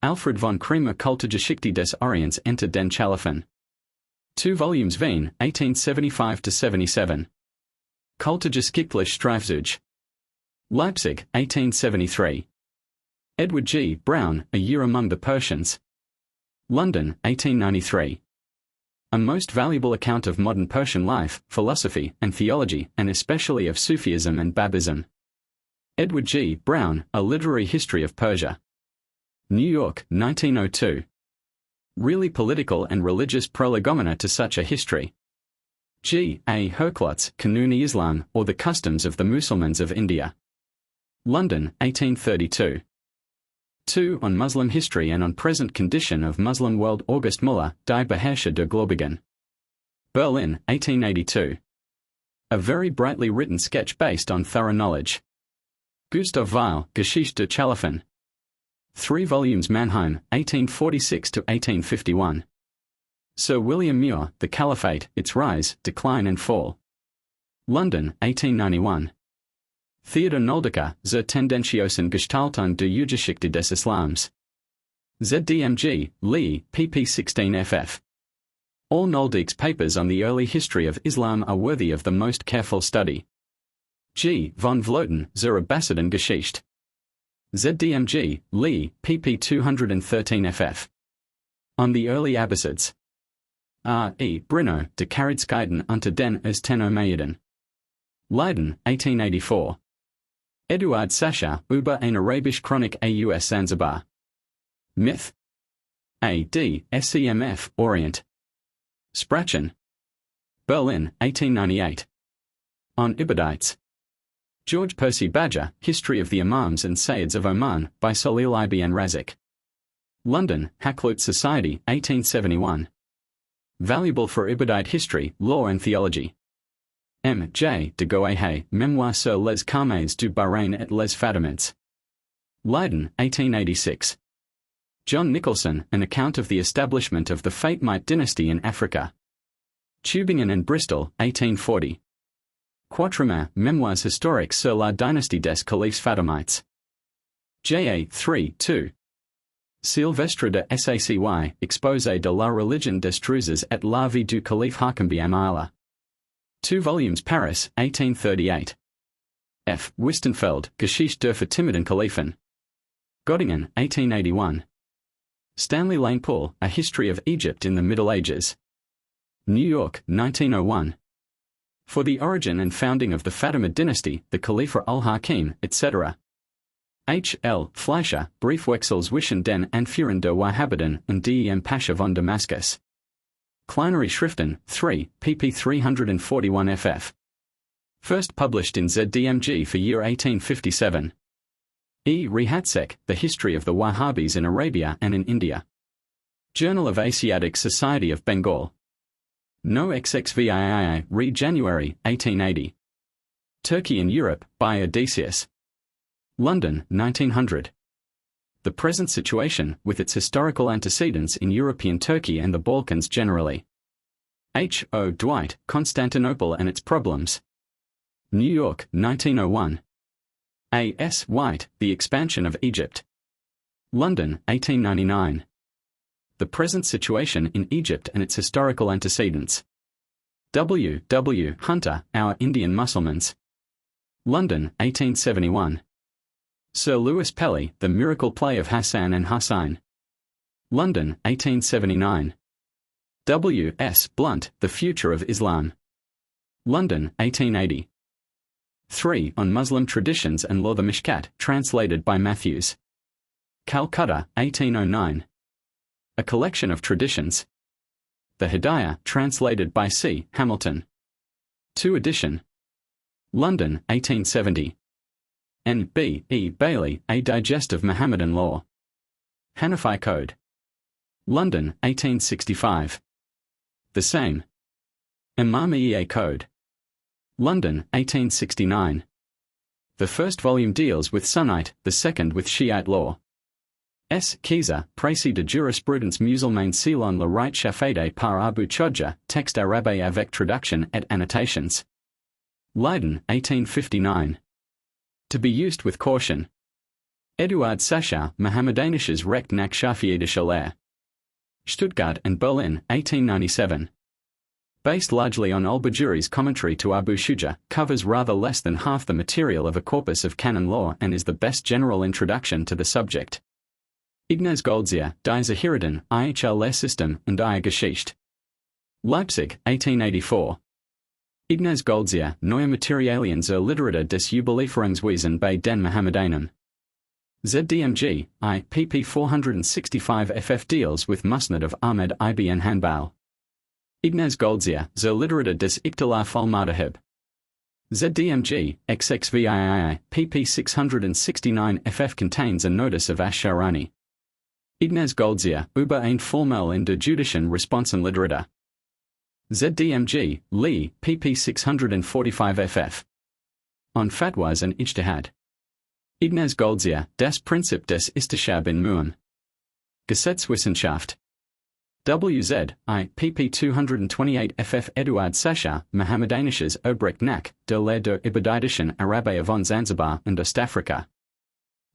Alfred von Kremer Kulturgeschichte des Orients unter den Chalifen. 2 volumes Wien, 1875–77. Kulturgeschichtliche Streifzüge. Leipzig, 1873. Edward G. Brown, A Year Among the Persians. London, 1893. A most valuable account of modern Persian life, philosophy, and theology, and especially of Sufism and Babism. Edward G. Brown, A Literary History of Persia. New York, 1902. Really political and religious prolegomena to such a history. G. A. Herklotz, Kanuni Islam, or the Customs of the Mussulmans of India. London, 1832. 2 on Muslim History and on Present Condition of Muslim World August Müller, Die Beherrscher der Gläubigen. Berlin, 1882. A very brightly written sketch based on thorough knowledge. Gustav Weil, Geschichte der Chalifen. 3 volumes Mannheim, 1846–1851. Sir William Muir, The Caliphate, Its Rise, Decline and Fall. London, 1891. Theodor Noldecker, Zur tendentiosen Gestaltung der Urgeschichte des Islams. ZDMG, Lee, pp 16 ff. All Noldeck's papers on the early history of Islam are worthy of the most careful study. G. von Vleuten, Zur Abbasidengeschichte. ZDMG, Lee, pp 213 ff. On the early Abbasids. R. E. Brino, De Carridskeiten unter den Umayyaden. Leiden, 1884. Eduard Sascha, Über eine Arabische Chronik aus Zanzibar. Myth. A. D. SEMF, Orient. Sprachen. Berlin, 1898. On Ibadites. George Percy Badger, History of the Imams and Sayyids of Oman, by Salil Ibn Razik. London, Hakluyt Society, 1871. Valuable for Ibadite history, law and theology. M. J. de Goehe, Memoire sur les Carmes du Bahrain et les Fatimids. Leiden, 1886. John Nicholson, An Account of the Establishment of the Fatimite Dynasty in Africa. Tübingen and Bristol, 1840. Quatremain, Mémoires historiques sur la dynastie des Califes Fatimites. JA 3, 2. Sylvestre de Sacy, Exposé de la religion des Druzes et la vie du calife Hakim Amayla. 2 volumes Paris, 1838. F. Wistenfeld, Geschichte der Fatimiden Kalifen. Göttingen, 1881. Stanley Lane Poole, A History of Egypt in the Middle Ages. New York, 1901. For the Origin and Founding of the Fatimid Dynasty, the Khalifa al-Hakim, etc. H. L. Fleischer, Briefwechsel den Anführern der Wahhabiten und dem Pascha von Damascus. Kleinere Schriften, 3, pp 341 ff. First published in ZDMG for year 1857. E. Rehatsek, The History of the Wahhabis in Arabia and in India. Journal of Asiatic Society of Bengal. No XXVII, re January, 1880. Turkey in Europe, by Odysseus. London, 1900. The present situation, with its historical antecedents in European Turkey and the Balkans generally. H. O. Dwight, Constantinople and its Problems. New York, 1901. A. S. White, The Expansion of Egypt. London, 1899. The Present Situation in Egypt and its Historical Antecedents. W. W. Hunter, Our Indian Mussulmans. London, 1871. Sir Lewis Pelly, The Miracle Play of Hassan and Hussein. London, 1879. W. S. Blunt, The Future of Islam. London, 1880. 3. On Muslim Traditions and Law, The Mishkat, translated by Matthews. Calcutta, 1809. A Collection of Traditions. The Hidayah, translated by C. Hamilton. 2 edition. London, 1870. N. B. E. Bailey, A Digest of Mohammedan Law. Hanafi Code. London, 1865. The same. Imamiyya Code. London, 1869. The first volume deals with Sunnite, the second with Shiite law. S. Kiza, Précis de Jurisprudence Musulmane selon le right Shafade par Abu Chodja, texte arabe avec traduction et annotations. Leiden, 1859. To be used with caution. Eduard Sachar, Mohammedanisches Recht nach Shafi'idischer Lehre. Stuttgart and Berlin, 1897. Based largely on al-Bajuri's commentary to Abu Shuja, covers rather less than half the material of a corpus of canon law and is the best general introduction to the subject. Ignaz Goldziher, Die Zahiriden, IHL Lehrsystem und ihre Geschichte. Leipzig, 1884. Ignaz Goldziher, Neue Materialien zur Literatur des Überlieferungswesen bei den Mohammedanen. ZDMG, I, pp 465 ff deals with Musnad of Ahmed ibn Hanbal. Ignaz Goldziher, zur Literatur des Ikhtilaf al-Madahib. ZDMG, XXVII, pp 669 ff contains a notice of Ash-Sharani. Ignaz Goldziher, über ein Formel in der jüdischen Responsenliteratur. ZDMG, Lee, pp 645 ff. On Fatwas and Ijtihad. Ignaz Goldziher, Das Prinzip des Istishab in Mu'am. Gesetzwissenschaft. WZ, I, pp 228 ff. Eduard Sachar, Mohammedanisches Obrecht nach der Lehre der Ibaditischen Arabier von Zanzibar und Ostafrika.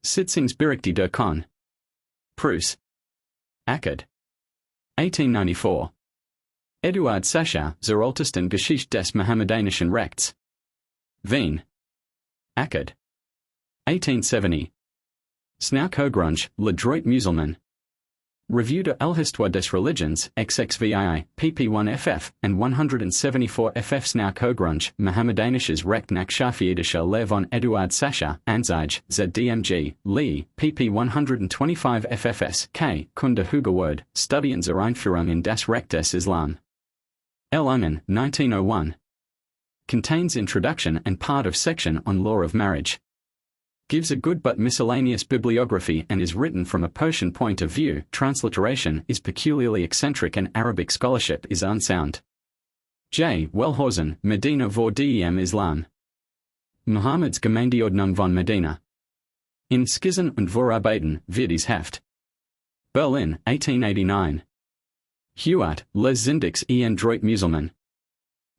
Sitzungsberichte der Con. Prus. Akkad. 1894. Eduard Sachar, zur ältesten Geschichte des Mohammedanischen Rechts. Wien. Akkad. 1870. Snaukogrunge, Le Droit Musulman. Revue de l'Histoire des Religions, XXVII, pp 1 ff. and 174 ff. Snaukogrunge, Mohammedanisches Recht nach Shafi'idischer Lehre von Eduard Sachar, Anzeige, ZDMG, Lee, pp 125 ffs. K. Kunde Hugeword, Studien zur Einführung in das Recht des Islam. L. Uman, 1901. Contains introduction and part of section on law of marriage. Gives a good but miscellaneous bibliography and is written from a Persian point of view. Transliteration is peculiarly eccentric and Arabic scholarship is unsound. J. Wellhausen, Medina vor dem Islam. Muhammad's Gemeindeordnung von Medina. In Skizzen und Vorarbeiten, Virdis Heft. Berlin, 1889. Huart, Les Zindiks en Droit Musulman.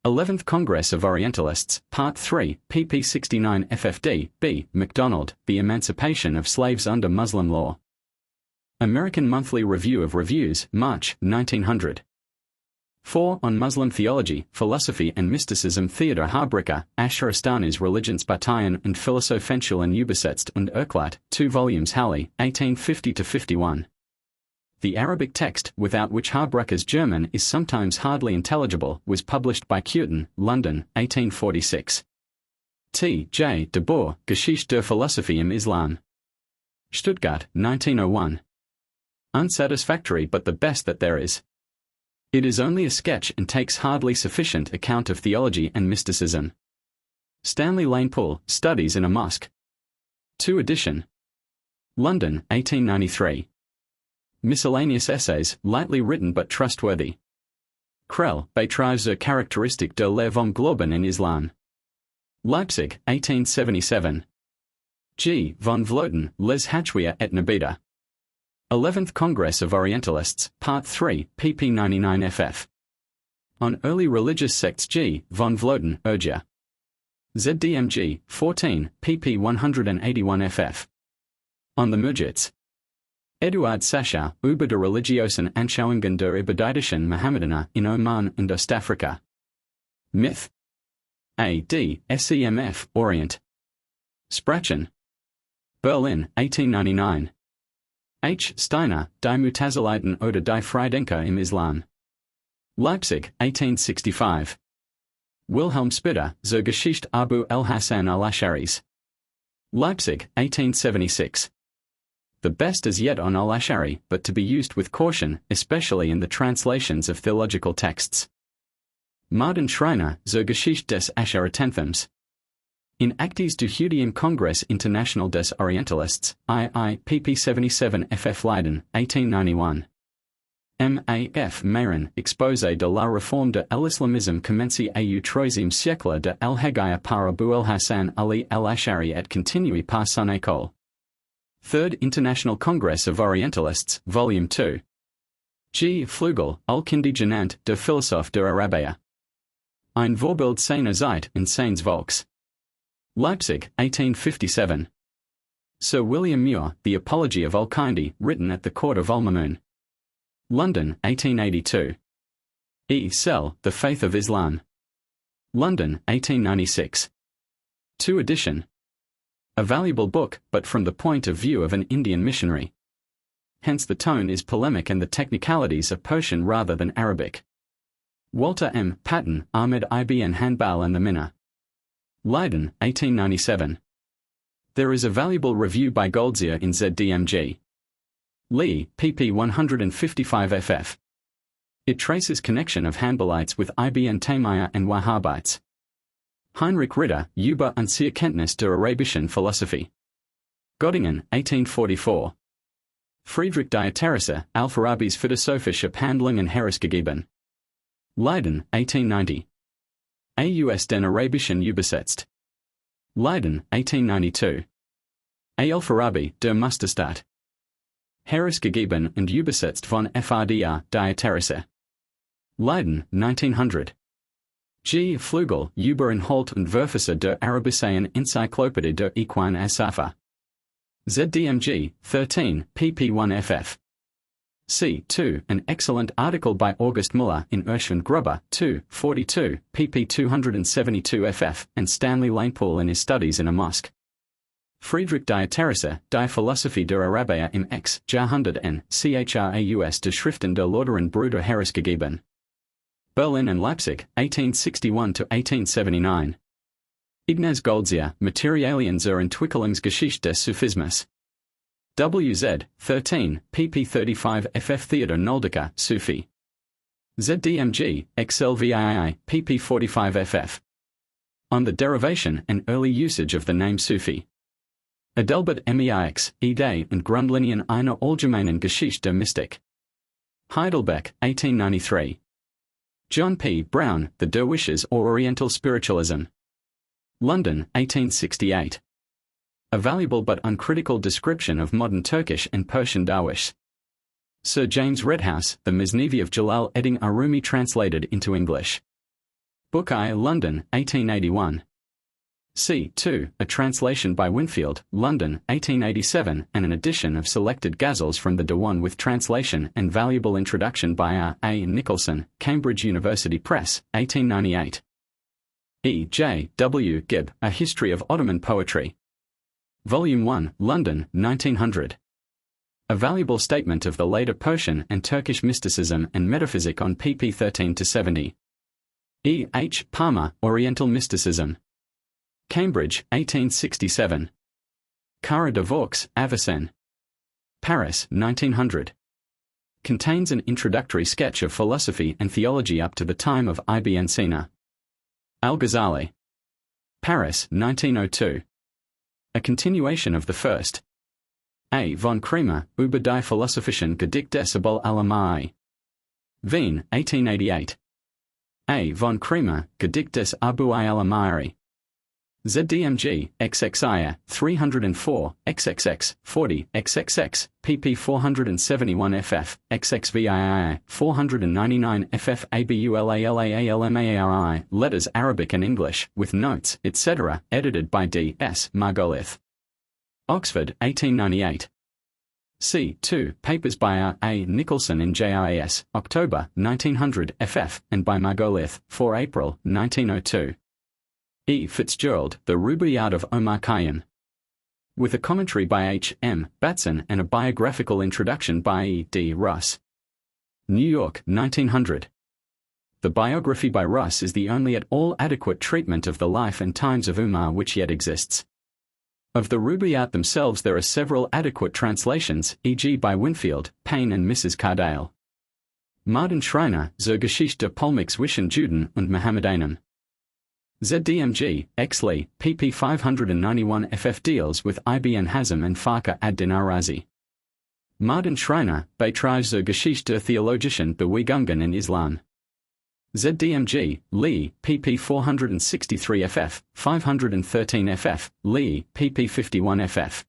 11th Congress of Orientalists, Part 3, pp 69 ffd, B. MacDonald, The Emancipation of Slaves Under Muslim Law. American Monthly Review of Reviews, March, 1900. 4. On Muslim Theology, Philosophy and Mysticism Theodor Harbricker, Ashurastani's Religionsparteien und Philosophenschulen Übersetzt und Erklärt, 2 volumes Halle, 1850-51. The Arabic text, without which Harbricker's German is sometimes hardly intelligible, was published by Curtin, London, 1846. T. J. de Boer, Geschichte der Philosophie im Islam. Stuttgart, 1901. Unsatisfactory but the best that there is. It is only a sketch and takes hardly sufficient account of theology and mysticism. Stanley Lane Poole, Studies in a Mosque. 2 edition. London, 1893. Miscellaneous essays, lightly written but trustworthy. Krell, Beschreibung zur Charakteristik der Lehre vom Glauben in Islam. Leipzig, 1877. G. von Vleuten, Les Hachwia et Nabida. 11th Congress of Orientalists, Part 3, pp 99 ff. On Early Religious Sects G. von Vleuten, Urgia. ZDMG, 14, pp 181 ff. On the Mujits. Eduard Sachar, über die religiösen Anschauungen der Ibaditischen Mohammedaner in Oman und Ostafrika. Myth. A. D. SEMF, Orient. Sprachen. Berlin, 1899. H. Steiner, Die Mutaziliten oder die Freidenker im Islam. Leipzig, 1865. Wilhelm Spitter, Zur Geschichte Abu el-Hasan al-Asharis. Leipzig, 1876. The best as yet on al-Ashari, but to be used with caution, especially in the translations of theological texts. Martin Schreiner, Zur Geschichte des Asharatenthums. In Actes du Judien Congrès International des Orientalistes, II, pp 77 ff Leiden, 1891. M. A. F. Mayron, Exposé de la réforme de l'islamisme commencé au troisième siècle de al-Hegaya par Abu al-Hassan Ali al-Ash'ari et continue par son école. Third International Congress of Orientalists, Volume 2. G. Flügel, Ulkindi Genannt, der Philosoph der Arabier. Ein Vorbild seiner Zeit und seines Volks. Leipzig, 1857. Sir William Muir, The Apology of Al-Kindi, written at the court of Al-Mamun. London, 1882. E. Sell, The Faith of Islam. London, 1896. 2 edition. A valuable book, but from the point of view of an Indian missionary. Hence the tone is polemic and the technicalities are Persian rather than Arabic. Walter M. Patton, Ahmed ibn Hanbal and the Minna. Leiden, 1897. There is a valuable review by Goldziher in ZDMG. Lee, pp 155 ff. It traces connection of Hanbalites with Ibn Taymiyyah and Wahhabites. Heinrich Ritter, Über und Erkenntnis der arabischen Philosophie. Göttingen, 1844. Friedrich Dieterisse, Al-Farabis philosophische Handlungen herausgegeben. Leiden, 1890. Aus den Arabischen übersetzt. Leiden, 1892. Al-Farabi, der Musterstaat. Herausgegeben und übersetzt von Frdr. Dieterisse. Leiden, 1900. G. Flügel, Über Inhalt und Verfasser der Arabischen Enzyklopädie der Equine Asafa. ZDMG, 13, pp 1 ff. C. 2. An excellent article by August Muller in Erschwin Gruber, 2, 42, pp 272 ff, and Stanley Lanepool in his Studies in a Mosque. Friedrich Dieterisse, Die Philosophie der Arabier im X. Jahrhundert n. Chraus des Schriften der Lorderen Brüder herausgegeben. Berlin and Leipzig, 1861–1879. Ignaz Goldziher, Materialien zur Entwicklungsgeschichte des Sufismus. WZ, 13, pp 35 ff. Theodor Noldecker, Sufi. ZDMG, XLVII, pp 45 ff. On the derivation and early usage of the name Sufi. Adelbert Meix, Idee und Grundlinien einer allgemeinen Geschichte der Mystik. Heidelberg, 1893. John P. Brown, The Derwishes or Oriental Spiritualism. London, 1868. A valuable but uncritical description of modern Turkish and Persian Darwish. Sir James Redhouse, The Mesnevi of Jalal Eddin Arumi translated into English. Book I, London, 1881. C. 2. A translation by Winfield, London, 1887, and an edition of selected ghazals from the Diwan with translation and valuable introduction by R. A. Nicholson, Cambridge University Press, 1898. E. J. W. Gibb, A History of Ottoman Poetry. Volume 1, London, 1900. A valuable statement of the later Persian and Turkish mysticism and metaphysic on pp 13–70. E. H. Palmer, Oriental Mysticism. Cambridge, 1867. Cara de Vaux, Avicenne. Paris, 1900. Contains an introductory sketch of philosophy and theology up to the time of Ibn Sina. Al-Ghazali. Paris, 1902. A continuation of the first. A. von Kremer, Über die Philosophischen Gedichte Abul al-Amai. Wien, 1888. A. von Kremer, Gedicht des Abu al-Amari. ZDMG, XXIA, 304, XXX, 40, XXX, pp 471 ff, XXVII, 499 ff. ABULALAALMARI, Letters Arabic and English, with notes, etc., edited by D. S. Margolith. Oxford, 1898. C. 2. Papers by R. A. Nicholson in JRAS, October, 1900, ff., and by Margolith, 4 April, 1902. E. Fitzgerald, The Rubaiyat of Omar Khayyam. With a commentary by H. M. Batson and a biographical introduction by E. D. Russ. New York, 1900. The biography by Russ is the only at all adequate treatment of the life and times of Umar which yet exists. Of the Rubaiyat themselves there are several adequate translations, e.g. by Winfield, Payne and Mrs. Cardale. Martin Schreiner, Zur Geschichte Polmix Zwischen Juden und Mohammedanum. ZDMG, Exley, pp 591 ff deals with Ibn Hazm and Farqa ad-Din Arazi. Martin Schreiner, Beitrag zur Geschichte theologischen Bewegungen in Islam. ZDMG, Lee, pp 463 ff, 513 ff, Lee, pp 51 ff.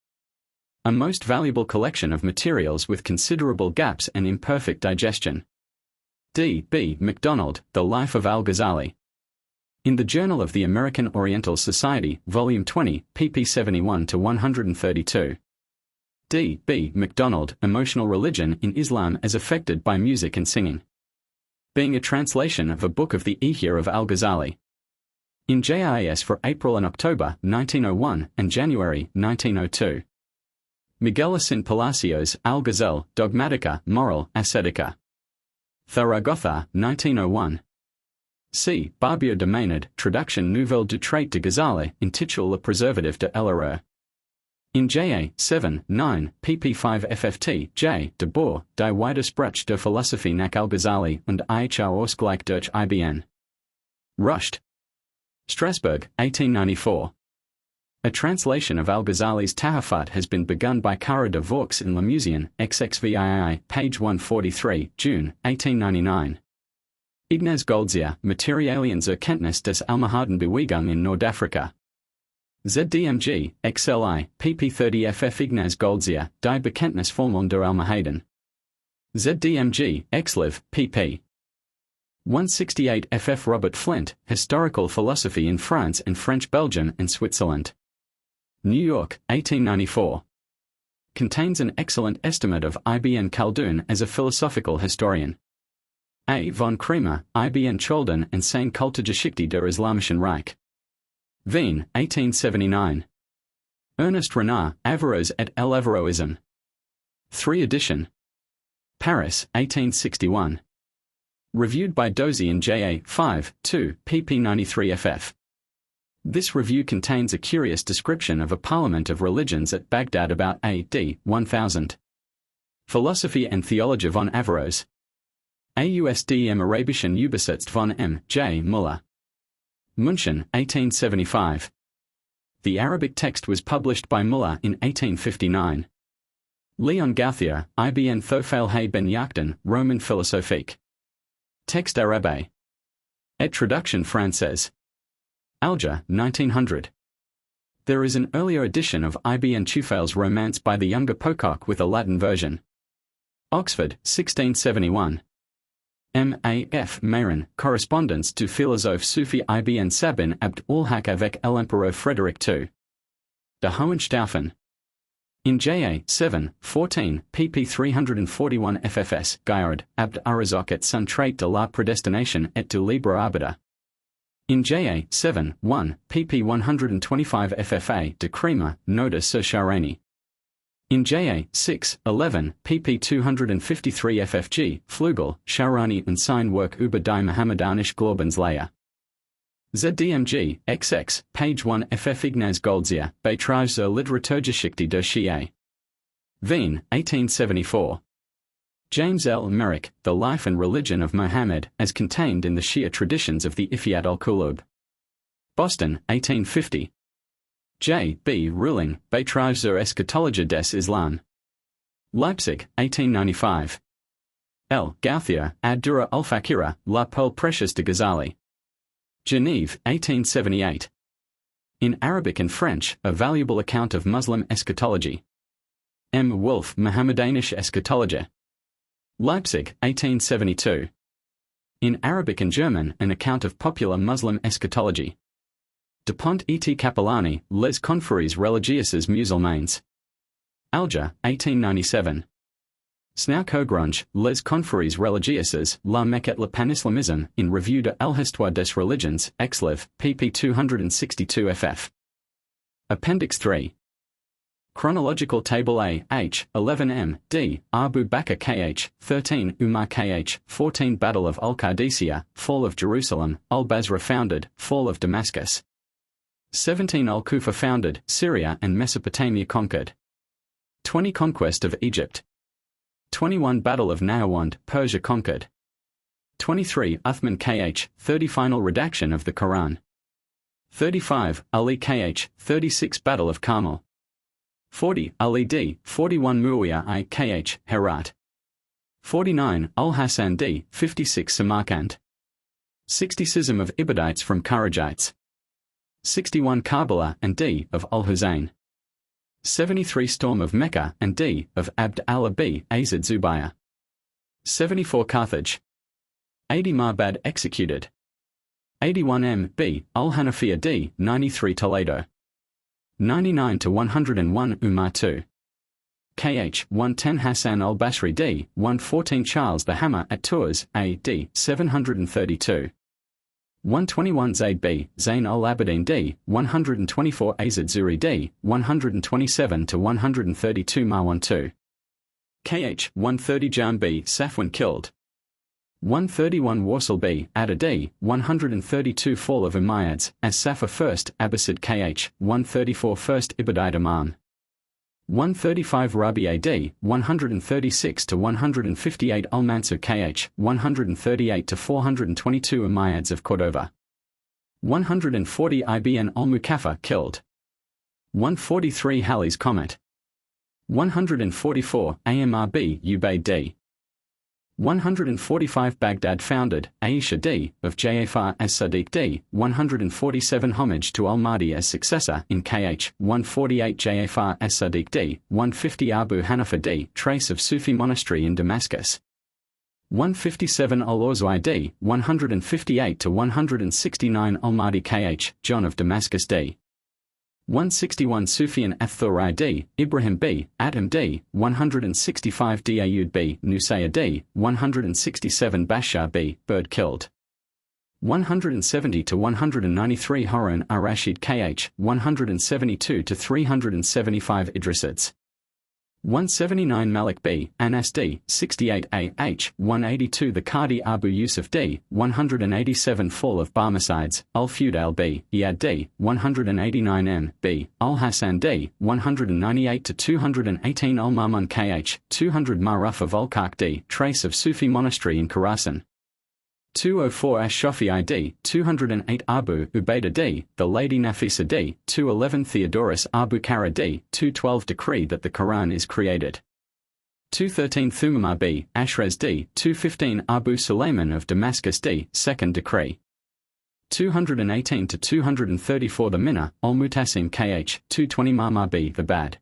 A most valuable collection of materials with considerable gaps and imperfect digestion. D. B. MacDonald, The Life of Al-Ghazali. In the Journal of the American Oriental Society, Volume 20, pp 71-132. D. B. MacDonald, Emotional Religion in Islam as Affected by Music and Singing. Being a translation of a book of the Ihya of Al-Ghazali. In JIS for April and October 1901 and January 1902. Miguel Asin Palacios, Al-Ghazal, Dogmatica, Moral, Ascetica. Zaragoza, 1901. C. Barbier de Maynard, Traduction Nouvelle du Trait de Ghazali, Intitule Le Preservative de l'Erreur. In JA 7, 9, pp 5 FFT, J. de Boer, Die Widersprach der Philosophie nach Al-Ghazali und IHR Ausgleich durch IBN. Ruscht. Strasbourg, 1894. A translation of Al-Ghazali's Tahafut has been begun by Cara de Vaux in Le Museen, XXVII, page 143, June, 1899. Ignaz Goldziher, Materialien zur Kenntnis des Almohadenbewegung in Nordafrika. ZDMG, XLI, pp 30 ff Ignaz Goldziher, Die Bekenntnis Vollmond der Almohaden. ZDMG, XLiv, pp. 168 ff Robert Flint, Historical Philosophy in France and French Belgium and Switzerland. New York, 1894. Contains an excellent estimate of Ibn Khaldun as a philosophical historian. A. von Kremer, Ibn Cholden and Seine Kulturgeschichte der Islamischen Reich. Wien, 1879. Ernest Renard, Averroes et l'Averroisme. 3 edition. Paris, 1861. Reviewed by Dozy in JA 5, 2, pp 93 ff. This review contains a curious description of a parliament of religions at Baghdad about A.D. 1000. Philosophy and Theology von Averroes. AUSD im Arabischen Übersetzt von M. J. Müller. München, 1875. The Arabic text was published by Müller in 1859. Leon Gauthier, Ibn Thofail ben Yachten, Roman Philosophique. Texte Arabe. Et Traduction Française. Alger, 1900. There is an earlier edition of Ibn Tufail's romance by the younger Pocock with a Latin version. Oxford, 1671. M. A. F. Mayron, Correspondence to Philosophe Sufi Ibn Sabin Abd ul-Haq avec l'Empereur Frédéric II. De Hohenstaufen. In JA 7, 14, pp 341 ffs, Gaillard, Abd Arazok et son trait de la prédestination et du libre arbitre. In JA 7, 1, pp 125 ffa, de Kremer, Noda sur Sharani. In JA 6, 11, pp 253 ffg, Flugel, Sharani und sein Werk über die Mohammedanische Glaubenslehre. ZDMG, XX, page 1 ff Ignaz Goldziher, Beitrag zur Literaturgeschichte der Shia. Wien, 1874. James L. Merrick, The Life and Religion of Mohammed, as contained in the Shia traditions of the Ifyat al-Qulub. Boston, 1850. J. B. Ruling, Beitrag zur Eschatologie des Islam. Leipzig, 1895. L. Gauthier, Ad-Dura al-Fakira, La Pearl Precious de Ghazali. Genève, 1878. In Arabic and French, a valuable account of Muslim eschatology. M. Wolf, Mohammedanische Eschatologie. Leipzig, 1872. In Arabic and German, an account of popular Muslim eschatology. Dupont et Capellani, Les Confréries Religieuses Musulmanes. Alger, 1897. Snaukogrange, Les Confréries Religieuses, La Mecque et le Panislamisme, in Revue de l'Histoire des Religions, Exliv, pp 262 ff. Appendix 3. Chronological Table A, H, 11M, D, Abu Bakr KH, 13, Umar KH, 14 Battle of Al-Qadisiyah, Fall of Jerusalem, Al-Basra founded, Fall of Damascus. 17 Al-Kufa founded, Syria and Mesopotamia conquered. 20 Conquest of Egypt. 21 Battle of Nahawand, Persia conquered. 23 Uthman KH, 30 Final redaction of the Quran. 35, Ali Kh. 36 Battle of Carmel. 40, Ali D. 41 Muawiyah I Kh. Herat. 49, Al-Hasan D. 56 Samarkand. 60 Schism of Ibadites from Kharijites. 61 Karbala and D. of Al-Husayn. 73 Storm of Mecca and D. of Abd Allah b. Azad Zubayr. 74 Carthage. 80 Marbad executed. 81 M. B. Al-Hanafiya D. 93 Toledo. 99 to 101 Umar II. Kh. 110 Hassan al-Basri D. 114 Charles the Hammer at Tours A. D. 732. 121 Zayd b. Zayn al-Abidin D. 124 Azad Zuri D. 127 to 132 Marwan II. Kh. 130 Jan b. Safwan killed. 131 Warsal b. Adda D. 132 Fall of Umayyads, as Safa 1st Abbasid Kh. 134 First Ibadite Imam. 135 Rabi A.D. 136 to 158 Al-Mansur Kh. 138 to 422 Umayyads of Cordova. 140 Ibn al-Mukafa killed. 143 Halley's Comet. 144 Amrb Ubayd D. 145 Baghdad founded, Aisha D. of Ja'far as Sadiq D. 147 Homage to al-Mahdi as successor in Kh. 148 Ja'far as Sadiq D. 150 Abu Hanifa D. Trace of Sufi monastery in Damascus. 157 Al-Awza'i D. 158 to 169 al-Mahdi Kh. John of Damascus D. 161 Sufyan Ath-Thawri D. Ibrahim B. Atam D. 165 Daoud B. Nusayr D. 167 Bashar B. Bird killed. 170 to 193 Harun ar-Rashid Kh. 172 to 375 Idrisids. 179 Malik B. Anas D. 68 A.H. 182 The Qadi Abu Yusuf D. 187 Fall of Barmecides, Al-Fudail B. Iyad D. 189 M. B. Al-Hasan D. 198 to 218 Al-Mamun Kh. 200 Maruf of Al-Kark D. Trace of Sufi monastery in Khorasan. 204 Ash-Shafi'i D. 208 Abu Ubaidah D. The Lady Nafisa D. 211 Theodorus Abu Kara D. 212 Decree that the Quran is created. 213 Thumama B. Ashrez D. 215 Abu Sulaiman of Damascus D. Second Decree. 218 to 234 The Minna, Al-Mutasim Kh. 220 Mama B. The Bad.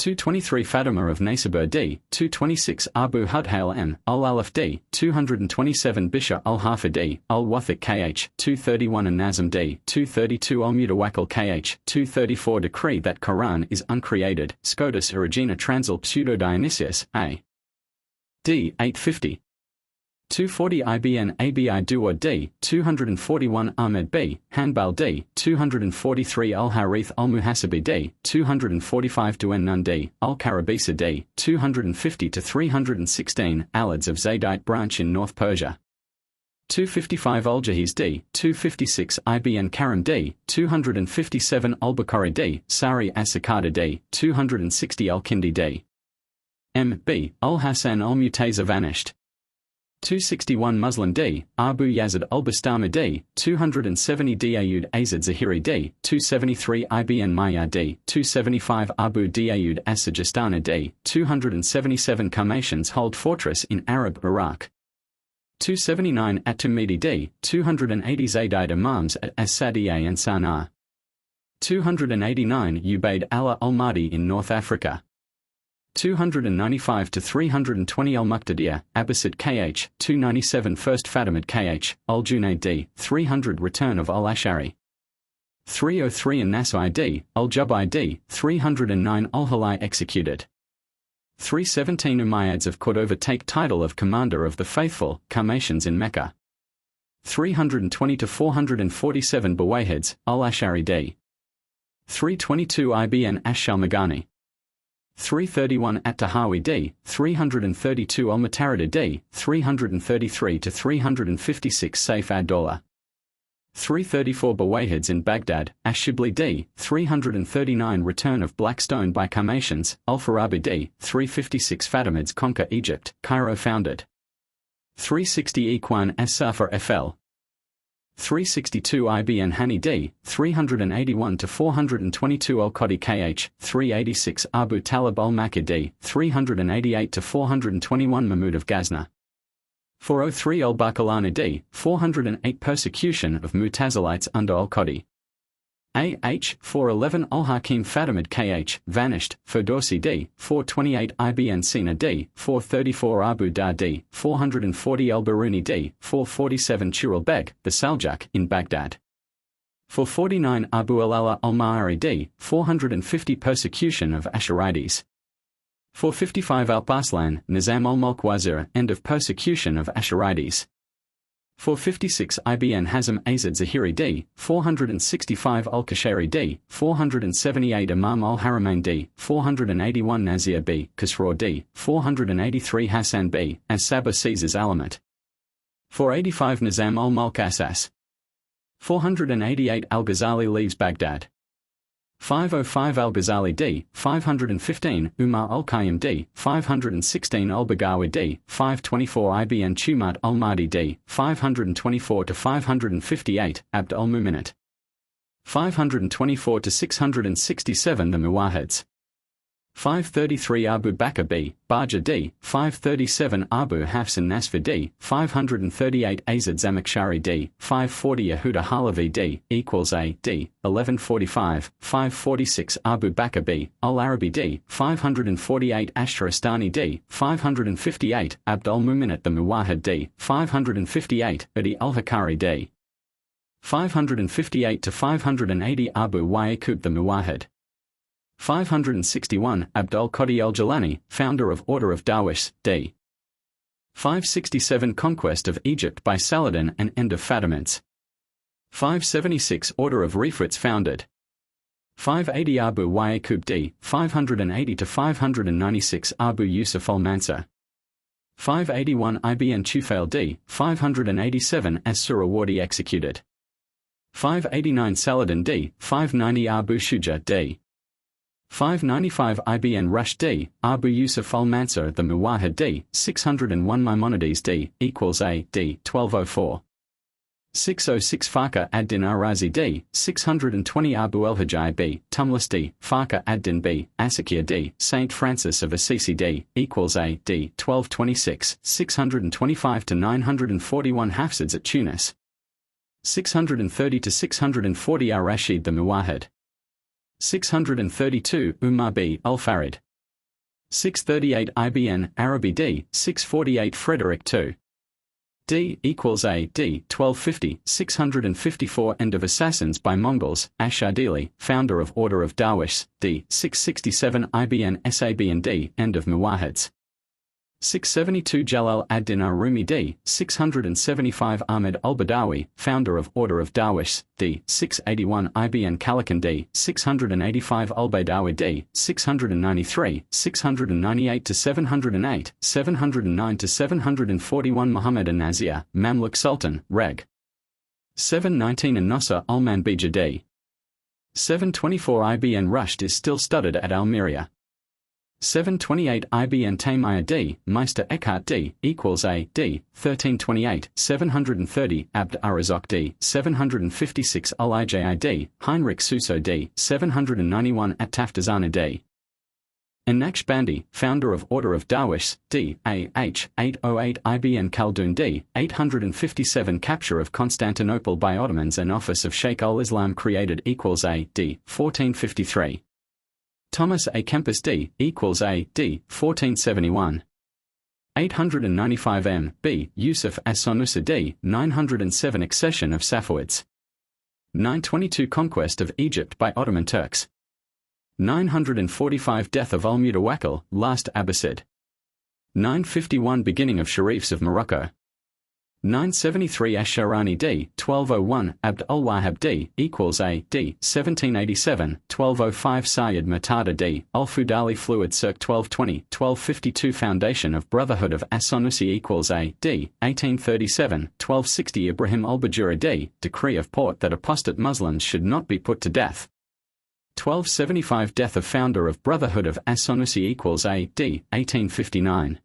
223 Fatima of Naysabur D. 226 Abu Hudhail M. Al-Alaf D. 227 Bishr al-Hafid D. Al-Wathiq Kh. 231 An-Nazm D. 232 Al-Mutawakkil Kh. 234 Decree that Quran is uncreated, Scotus Origina Transil Pseudo-Dionysius A. D. 850. 240 Ibn Abi Duwad D. 241 Ahmed B. Hanbal D. 243 Al-Harith Al-Muhasibi D. 245 Duan Nun D. Al-Karabisa D. 250 to 316 Alids of Zaydite branch in North Persia. 255 Al-Jahiz D. 256 Ibn Karam D. 257 Al-Bukhari D. Sari as-Sakada D. 260 Al-Kindi D. M. B. Al-Hasan Al-Mutaza vanished. 261 Muslim D. Abu Yazid al-Bastami D. 270 Daoud Azad Zahiri D. 273 Ibn Mayyar D. 275 Abu Daoud as-Sajistani D. 277 Karmatians hold fortress in Arab Iraq. 279 At-Tumidi D. 280 Zaydite Imams at As-Sadiyah and Sana'a. 289 Ubayd Allah al-Mahdi in North Africa. 295 to 320 Al-Muqtadiyah, Abbasid Kh. 297 First Fatimid Kh. Al-Junayd D. 300 Return of Al-Ash'ari. 303 An-Nasai D. Al-Jubai D. 309 Al-Halai executed. 317 Umayyads of Cordova take title of Commander of the Faithful, Karmatians in Mecca. 320 to 447 Buwayhids, Al-Ash'ari D. 322 Ibn Ash-Shalmagani. 331 At-Tahawi D. 332 Al-Mutarida D. 333 to 356 Saif ad-Dawla. 334 Buwayhids in Baghdad, Ash-Shibli D. 339 Return of Blackstone by Karmatians, Al-Farabi D. 356 Fatimids conquer Egypt, Cairo founded. 360 Ikhwan as-Safar fl. 362 ibn Hani d. 381 to 422 al-Qadi kh. 386 Abu Talib al-Makki d. 388 to 421 Mahmud of Ghazna. 403 al-Baqillani d. 408 Persecution of Mutazilites under al-Qadi. A.H. 411 al-Hakim Fatimid K.H. vanished, Ferdowsi d. 428 ibn Sina d. 434 Abu Dar d. 440 al-Biruni d. 447 Chirul Beg, the Saljuk, in Baghdad. 449 Abu al-Ala al-Ma'ari d. 450 Persecution of Ash'arites. 455 al-Baslan, Nizam al-Mulk Wazir, end of persecution of Ash'arites. 456 ibn Hazm Azad Zahiri d. 465 al-Kashari d. 478 Imam al-Haramain d. 481 Nazir b. Khusraw d. 483 Hassan b. as-Sabah seizes Alamat. 485 Nizam al-Mulk Asas. 488 al-Ghazali leaves Baghdad. 505 al-Ghazali d. 515 Umar al-Qayyim d. 516 al-Baghawi d. 524 ibn Tumat al-Mahdi d. 524 to 558 Abd al-Muminat. 524 to 667 the Muwahhids. 533 Abu Bakr b. Baja d. 537 Abu Hafs Nasfir d. 538 Azad Zamakhshari d. 540 Yehuda Halavi d. equals a d. 1145 546 Abu Bakr b. al-Arabi d. 548 Ashtaristani d. 558 Abd al-Muminat the Muwahhid d. 558 Adi al-Hakari d. 558 to 580 Abu Yaqub the Muwahhid. 561 Abd al-Qadi al-Jilani, founder of Order of Darwish, d. 567 Conquest of Egypt by Saladin and end of Fatimids. 576 Order of Rifrits founded. 580 Abu Yaqub d. 580 to 596 Abu Yusuf al-Mansur. 581 ibn Tufail d. 587 as-Surawardi executed. 589 Saladin d. 590 Abu Shuja d. 595 ibn Rushd d. Abu Yusuf al-Mansur the Muwahhid d. 601 Maimonides d. equals a d. 1204. 606 Fakhr ad-Din ar-Razi d. 620 Abu al-Hajjaj b. Tumlis d. Fakhr ad-Din b. Asakir d. Saint Francis of Assisi d. equals a d. 1226. 625 to 941 Hafsids at Tunis. 630 to 640 ar-Rashid the Muwahhid. 632 Umar b. al-Farid. 638 ibn Arabi d. 648 Frederick II. D equals a d. 1250. 654 End of Assassins by Mongols, Ash-Adili, founder of Order of Darwish, d. 667 ibn Sabn d. End of Muwahhids. 672 Jalal ad-Din ar-Rumi d. 675 Ahmed al-Badawi, founder of Order of Darwish, d. 681 ibn Kalakan d. 685 al-Baydawi d. 693, 698 to 708, 709 to 741 Muhammad an-Nazir, Mamluk Sultan, Reg. 719 an-Nasr al-Manbija d. 724 ibn Rushd is still studied at Almeria. 728 ibn Taymiyyah d. Meister Eckhart d. equals a d. 1328, 730 Abd ar-Razzaq d. 756 al-Iji d. Heinrich Suso d. 791 at-Taftazana d. An-Naqshbandi, founder of Order of Darwish, d. A.H. 808 ibn Khaldun d. 857 Capture of Constantinople by Ottomans and Office of Sheikh al-Islam created equals a d. 1453. Thomas A. Kempis d. equals a d. 1471. 895 M. B. Yusuf as-Sanusi d. 907 Accession of Safavids. 922 Conquest of Egypt by Ottoman Turks. 945 Death of al-Mutawakkil, last Abbasid. 951 Beginning of Sharifs of Morocco. 973 Ash-Sharani d. 1201 Abd al-Wahhab d. equals a d. 1787, 1205 Sayyid Murtada d. al-Fudali Fluid circ 1220, 1252 Foundation of Brotherhood of As-Sanusi equals a d. 1837, 1260 Ibrahim al-Bajuri d. Decree of Port that apostate Muslims should not be put to death. 1275 Death of Founder of Brotherhood of As-Sanusi equals a d. 1859.